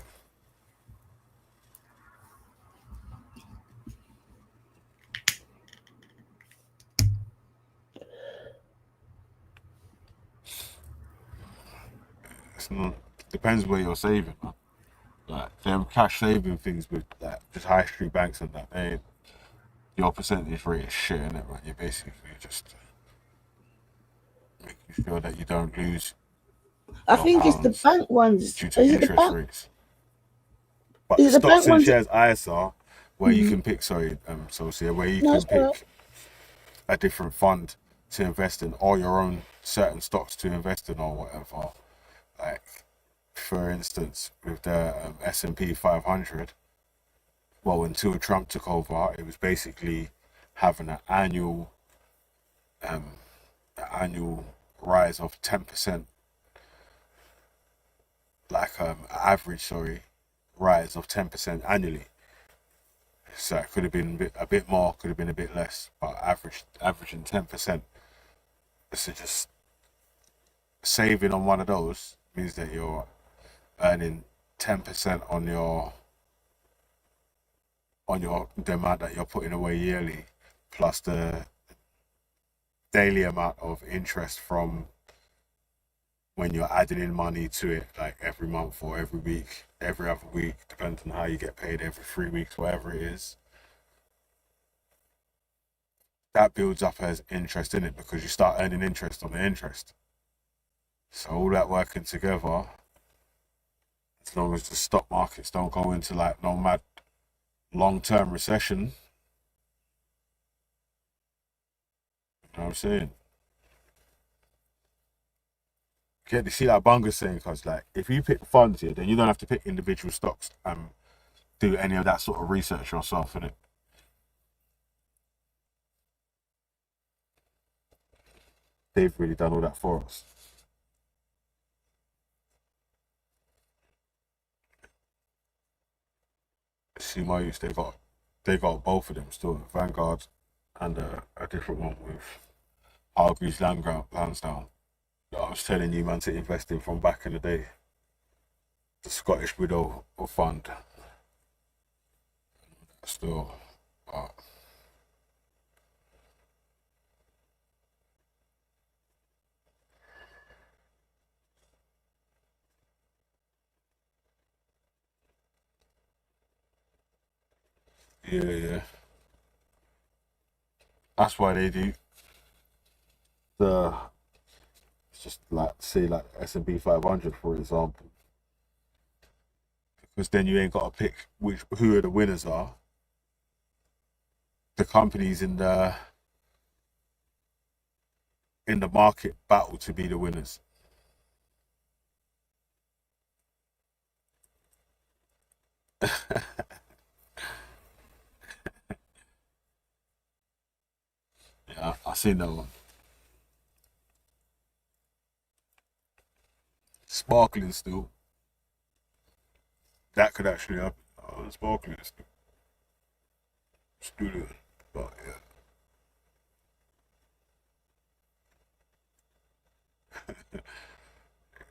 It's not, depends where you're saving, man. Like them cash saving things with like just high street banks and that, your percentage rate is shit in it, right? You're basically just making sure that you don't lose I your think it's the pounds bank ones. due to Is it the interest bank? rates. But the Is it the stocks bank and ones? shares ISR, where you can pick, where you No, can it's all right. pick a different fund to invest in, or your own certain stocks to invest in, or whatever. Like, for instance, with the S&P 500, well, until Trump took over, it was basically having an annual rise of 10%, like average, rise of 10% annually. So it could have been a bit more, could have been a bit less, but averaging 10%. So just saving on one of those means that you're earning 10% on the amount that you're putting away yearly, plus the daily amount of interest from when you're adding in money to it, like every month or every week, every other week, depending on how you get paid, every 3 weeks, whatever it is. That builds up as interest in it because you start earning interest on the interest. So all that working together, as long as the stock markets don't go into like no mad long-term recession, you know what I'm saying? Get to see that Bunga's saying, because like if you pick funds here, then you don't have to pick individual stocks and do any of that sort of research yourself, innit? They've really done all that for us. See my use, they got both of them still, Vanguard and a different one with Hargreaves Lansdowne. I was telling you, man, to invest in from back in the day. The Scottish Widow Fund. Still, Yeah. That's why they do the, it's just like say like S&P 500 for example, because then you ain't got to pick who are the winners are. The companies in the market battle to be the winners. Yeah, I seen that one. Sparkling still. That could actually happen. Oh, sparkling still. Still, but yeah.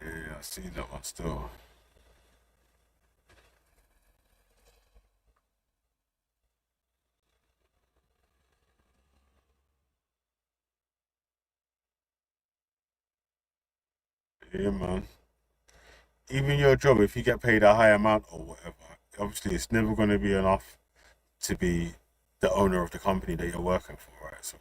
Yeah, I seen that one still. Yeah, man. Even your job, if you get paid a high amount or whatever, obviously it's never going to be enough to be the owner of the company that you're working for, right? So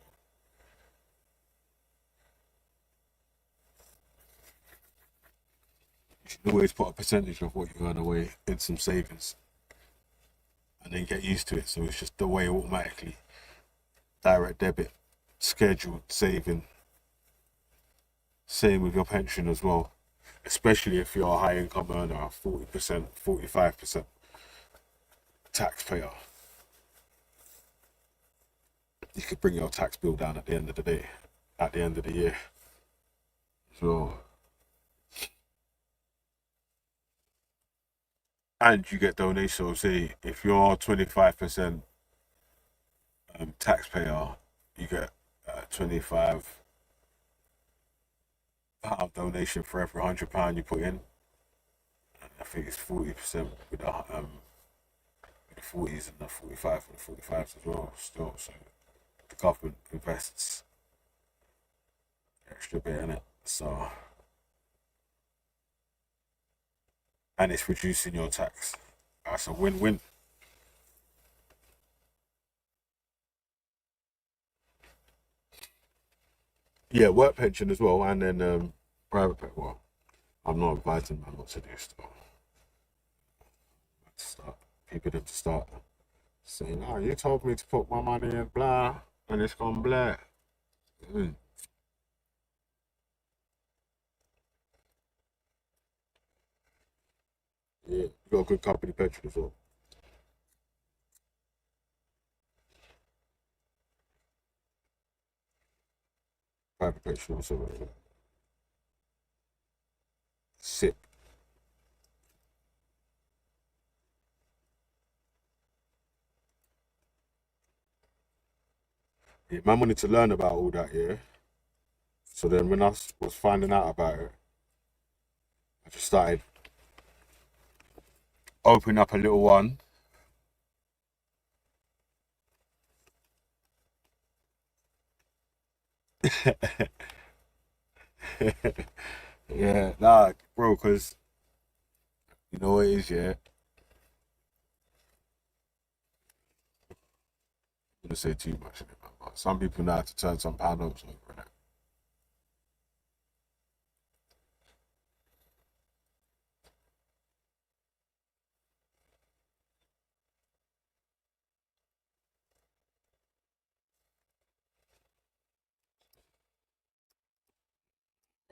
you should always put a percentage of what you earn away in some savings and then get used to it. So it's just the way automatically direct debit, scheduled saving. Same with your pension as well, especially if you're a high income earner, 40%, 45% taxpayer. You could bring your tax bill down at the end of the day, at the end of the year. So, and you get donations. So say if you're 25% taxpayer, you get 25 pound donation for every £100 you put in. And I think it's 40% with the 40s and the 45 for the 45s as well. Still, so the government invests extra bit in it. So, and it's reducing your tax. That's a win-win. Yeah, work pension as well, and then private pension. Well, I'm not advising man what to do still. People have to start saying, "Oh, you told me to put my money in blah, and it's gone blah." Mm. Yeah, you got a good company pension as well. Private pension also. Sick. Yeah, man wanted to learn about all that, yeah. So then when I was finding out about it, I just started opening up a little one. Yeah, nah, bro, because you know what it is, yeah. I'm gonna say too much, but some people know how to turn some pound notes over. Innit?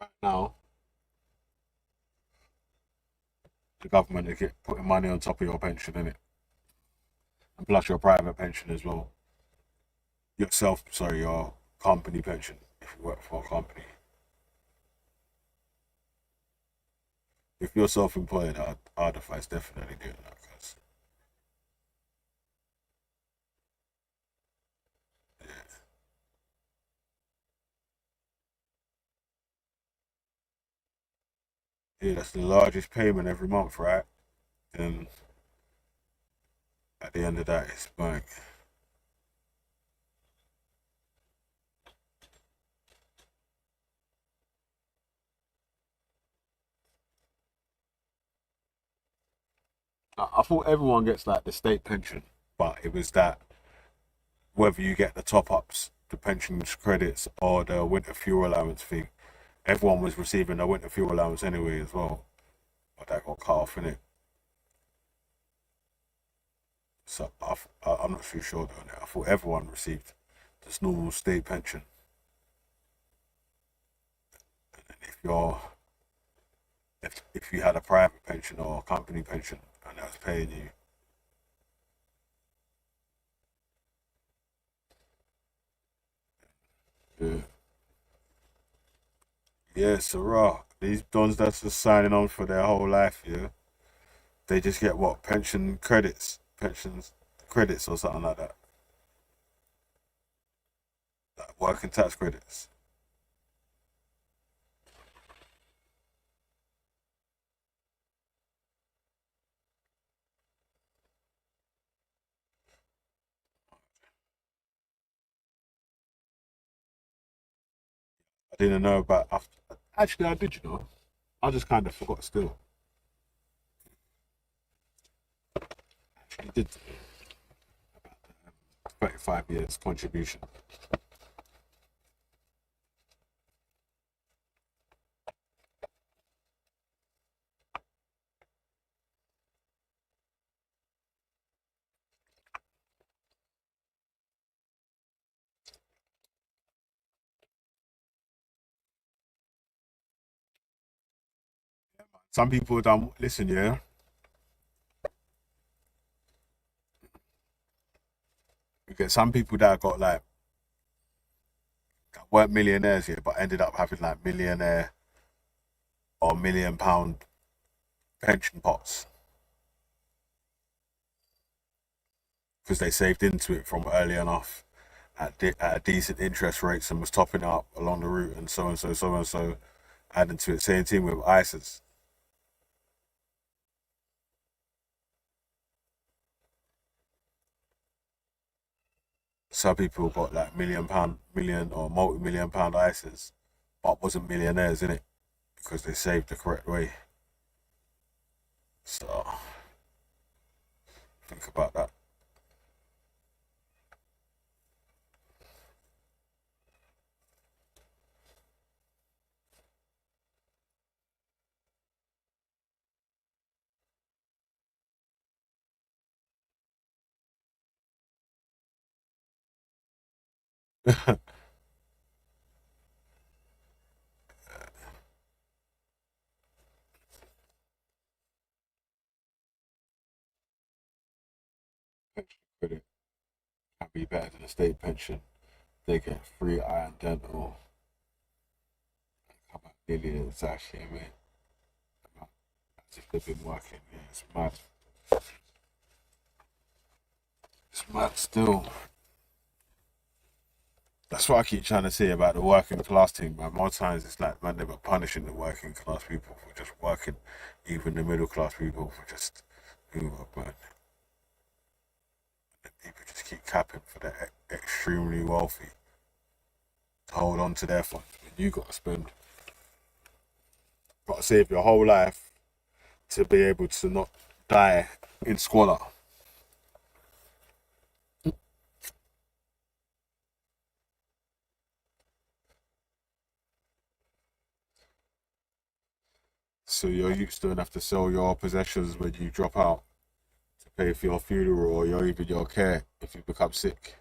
Right now, the government is putting money on top of your pension, innit? And plus your private pension as well. Your company pension if you work for a company. If you're self-employed, I'd advise definitely doing that because yeah, that's the largest payment every month, right? And at the end of that, it's bank. I thought everyone gets like the state pension, but it was that whether you get the top ups, the pension credits, or the winter fuel allowance thing, everyone was receiving the winter fuel allowance anyway as well, but that got cut off in it. So I'm not too sure though. I thought everyone received this normal state pension. And if you had a private pension or a company pension and that was paying you, yeah, Sarah, these dons that's just signing on for their whole life, yeah, they just get what, pensions credits or something like that, like working tax credits. I didn't know about. Actually, I did, you know. I just kind of forgot still. Actually, did about 35 years contribution. Some people don't listen, yeah. You get some people that got like that weren't millionaires yet, but ended up having like millionaire or £1 million pension pots because they saved into it from early enough at a decent interest rates and was topping up along the route and so and so, adding to it. Same thing with ISAs. Some people got like million or multi-million pound ISAs, but wasn't millionaires in it because they saved the correct way. So think about that. Pension credit can be better than a state pension. They get free eye and dental. How about millions actually, I mean, as if they've been working. Yeah, it's mad. It's mad still. That's what I keep trying to say about the working class thing, man. More times it's like, man, they were punishing the working class people for just working, even the middle class people for just doing work, man. And people just keep capping for the extremely wealthy to hold on to their funds. You got to spend, got to save your whole life to be able to not die in squalor. So your youths don't have to sell your possessions when you drop out to pay for your funeral or even your care if you become sick.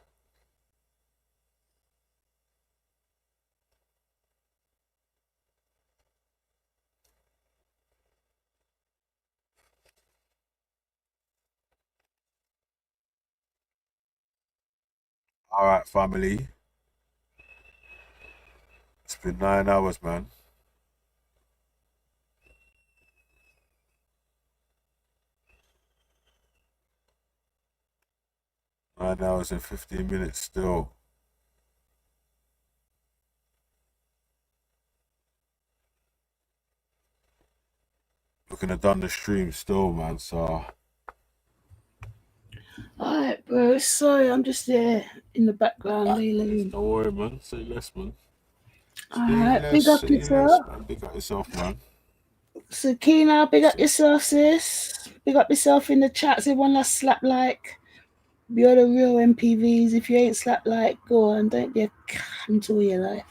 All right, family. It's been 9 hours, man. 9 hours and 15 minutes still. We could have done the stream still, man, so. Alright, bro. Sorry, I'm just there in the background, Leland. Don't worry, man. Say less, man. Alright, big up yourself. Man. Big up yourself, man. Sakina, big up yourself, sis. Big up yourself in the chats. Everyone that's slap like. You're the real MPVs. If you ain't slap like, go on. Don't be a cunt all your life.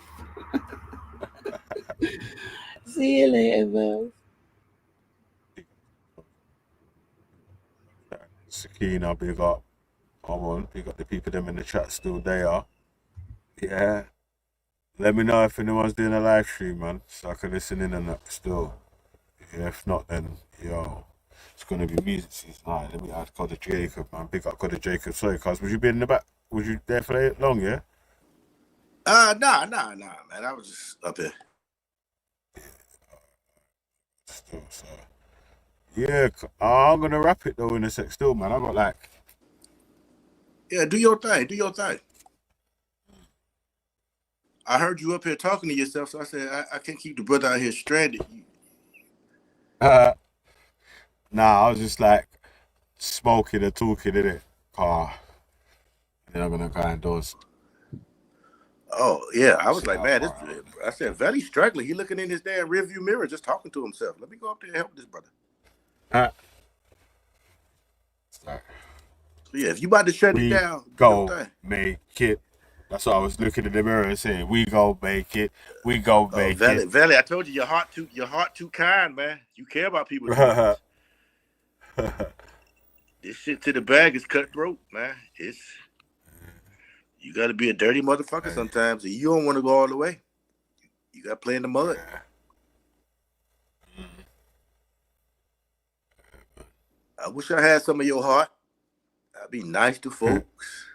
See you later, bro. Sakina, big up. Come on, big up the people them in the chat still there. Yeah. Let me know if anyone's doing a live stream, man, so I can listen in and that still. Yeah, if not, then, yo, it's going to be music season. Alright, let me add Connor Jacob, man. Big up Connor Jacob. Sorry, cuz, would you be in the back? Was you there for that long, yeah? Nah, man. I was just up here. Still, so. Yeah, I'm going to wrap it, though, in a sec still, man. I got, like... Yeah, do your thing. I heard you up here talking to yourself, so I said, I can't keep the brother out here stranded. Nah, I was just, like, smoking and talking in it. And then I'm going to go indoors. Oh, yeah. I was like, man, I said, Valley's struggling. He looking in his damn rearview mirror, just talking to himself. Let me go up there and help this brother. So, yeah, if you about to shut it down, go make it. That's what I was looking in the mirror and saying. We go make it. We go make it. Valley, I told you your heart too kind, man. You care about people. This shit to the bag is cutthroat, man. You got to be a dirty motherfucker sometimes, and you don't want to go all the way. You got to play in the mud. I wish I had some of your heart. I'd be nice to folks.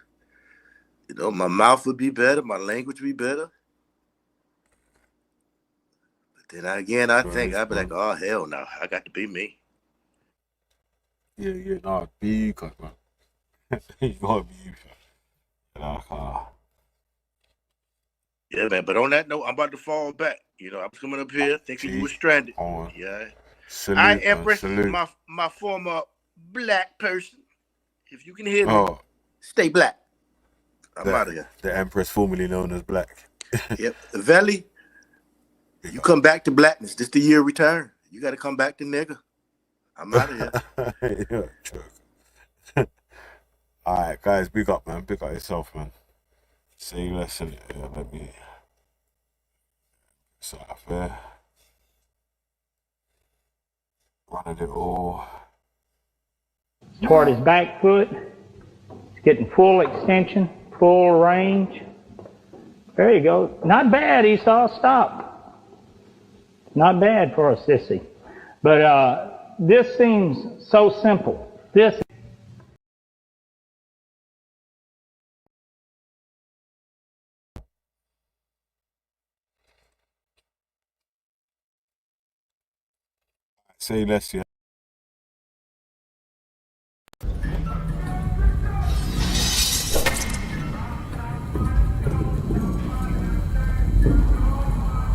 You know, my mouth would be better, my language would be better. But then again, I think I'd be like, oh, hell no, I got to be me. Yeah, no, be you, man. You gotta be you. Yeah, man, but on that note, I'm about to fall back. You know, I was coming up here thinking you were stranded. Yeah. Salute, I Empress, salute. my former black person. If you can hear me, stay black. I'm out of here. The Empress formerly known as Black. Yep. Valley, you come back to blackness. This the year of return. You got to come back to nigga. I'm out of here. Yeah, all right, guys, big up, man. Big up yourself, man. See you later. Let me start off there. Running it all. Toward his back foot. It's getting full extension, full range. There you go. Not bad, Esau. Stop. Not bad for a sissy. But this seems so simple. This Say less, yeah.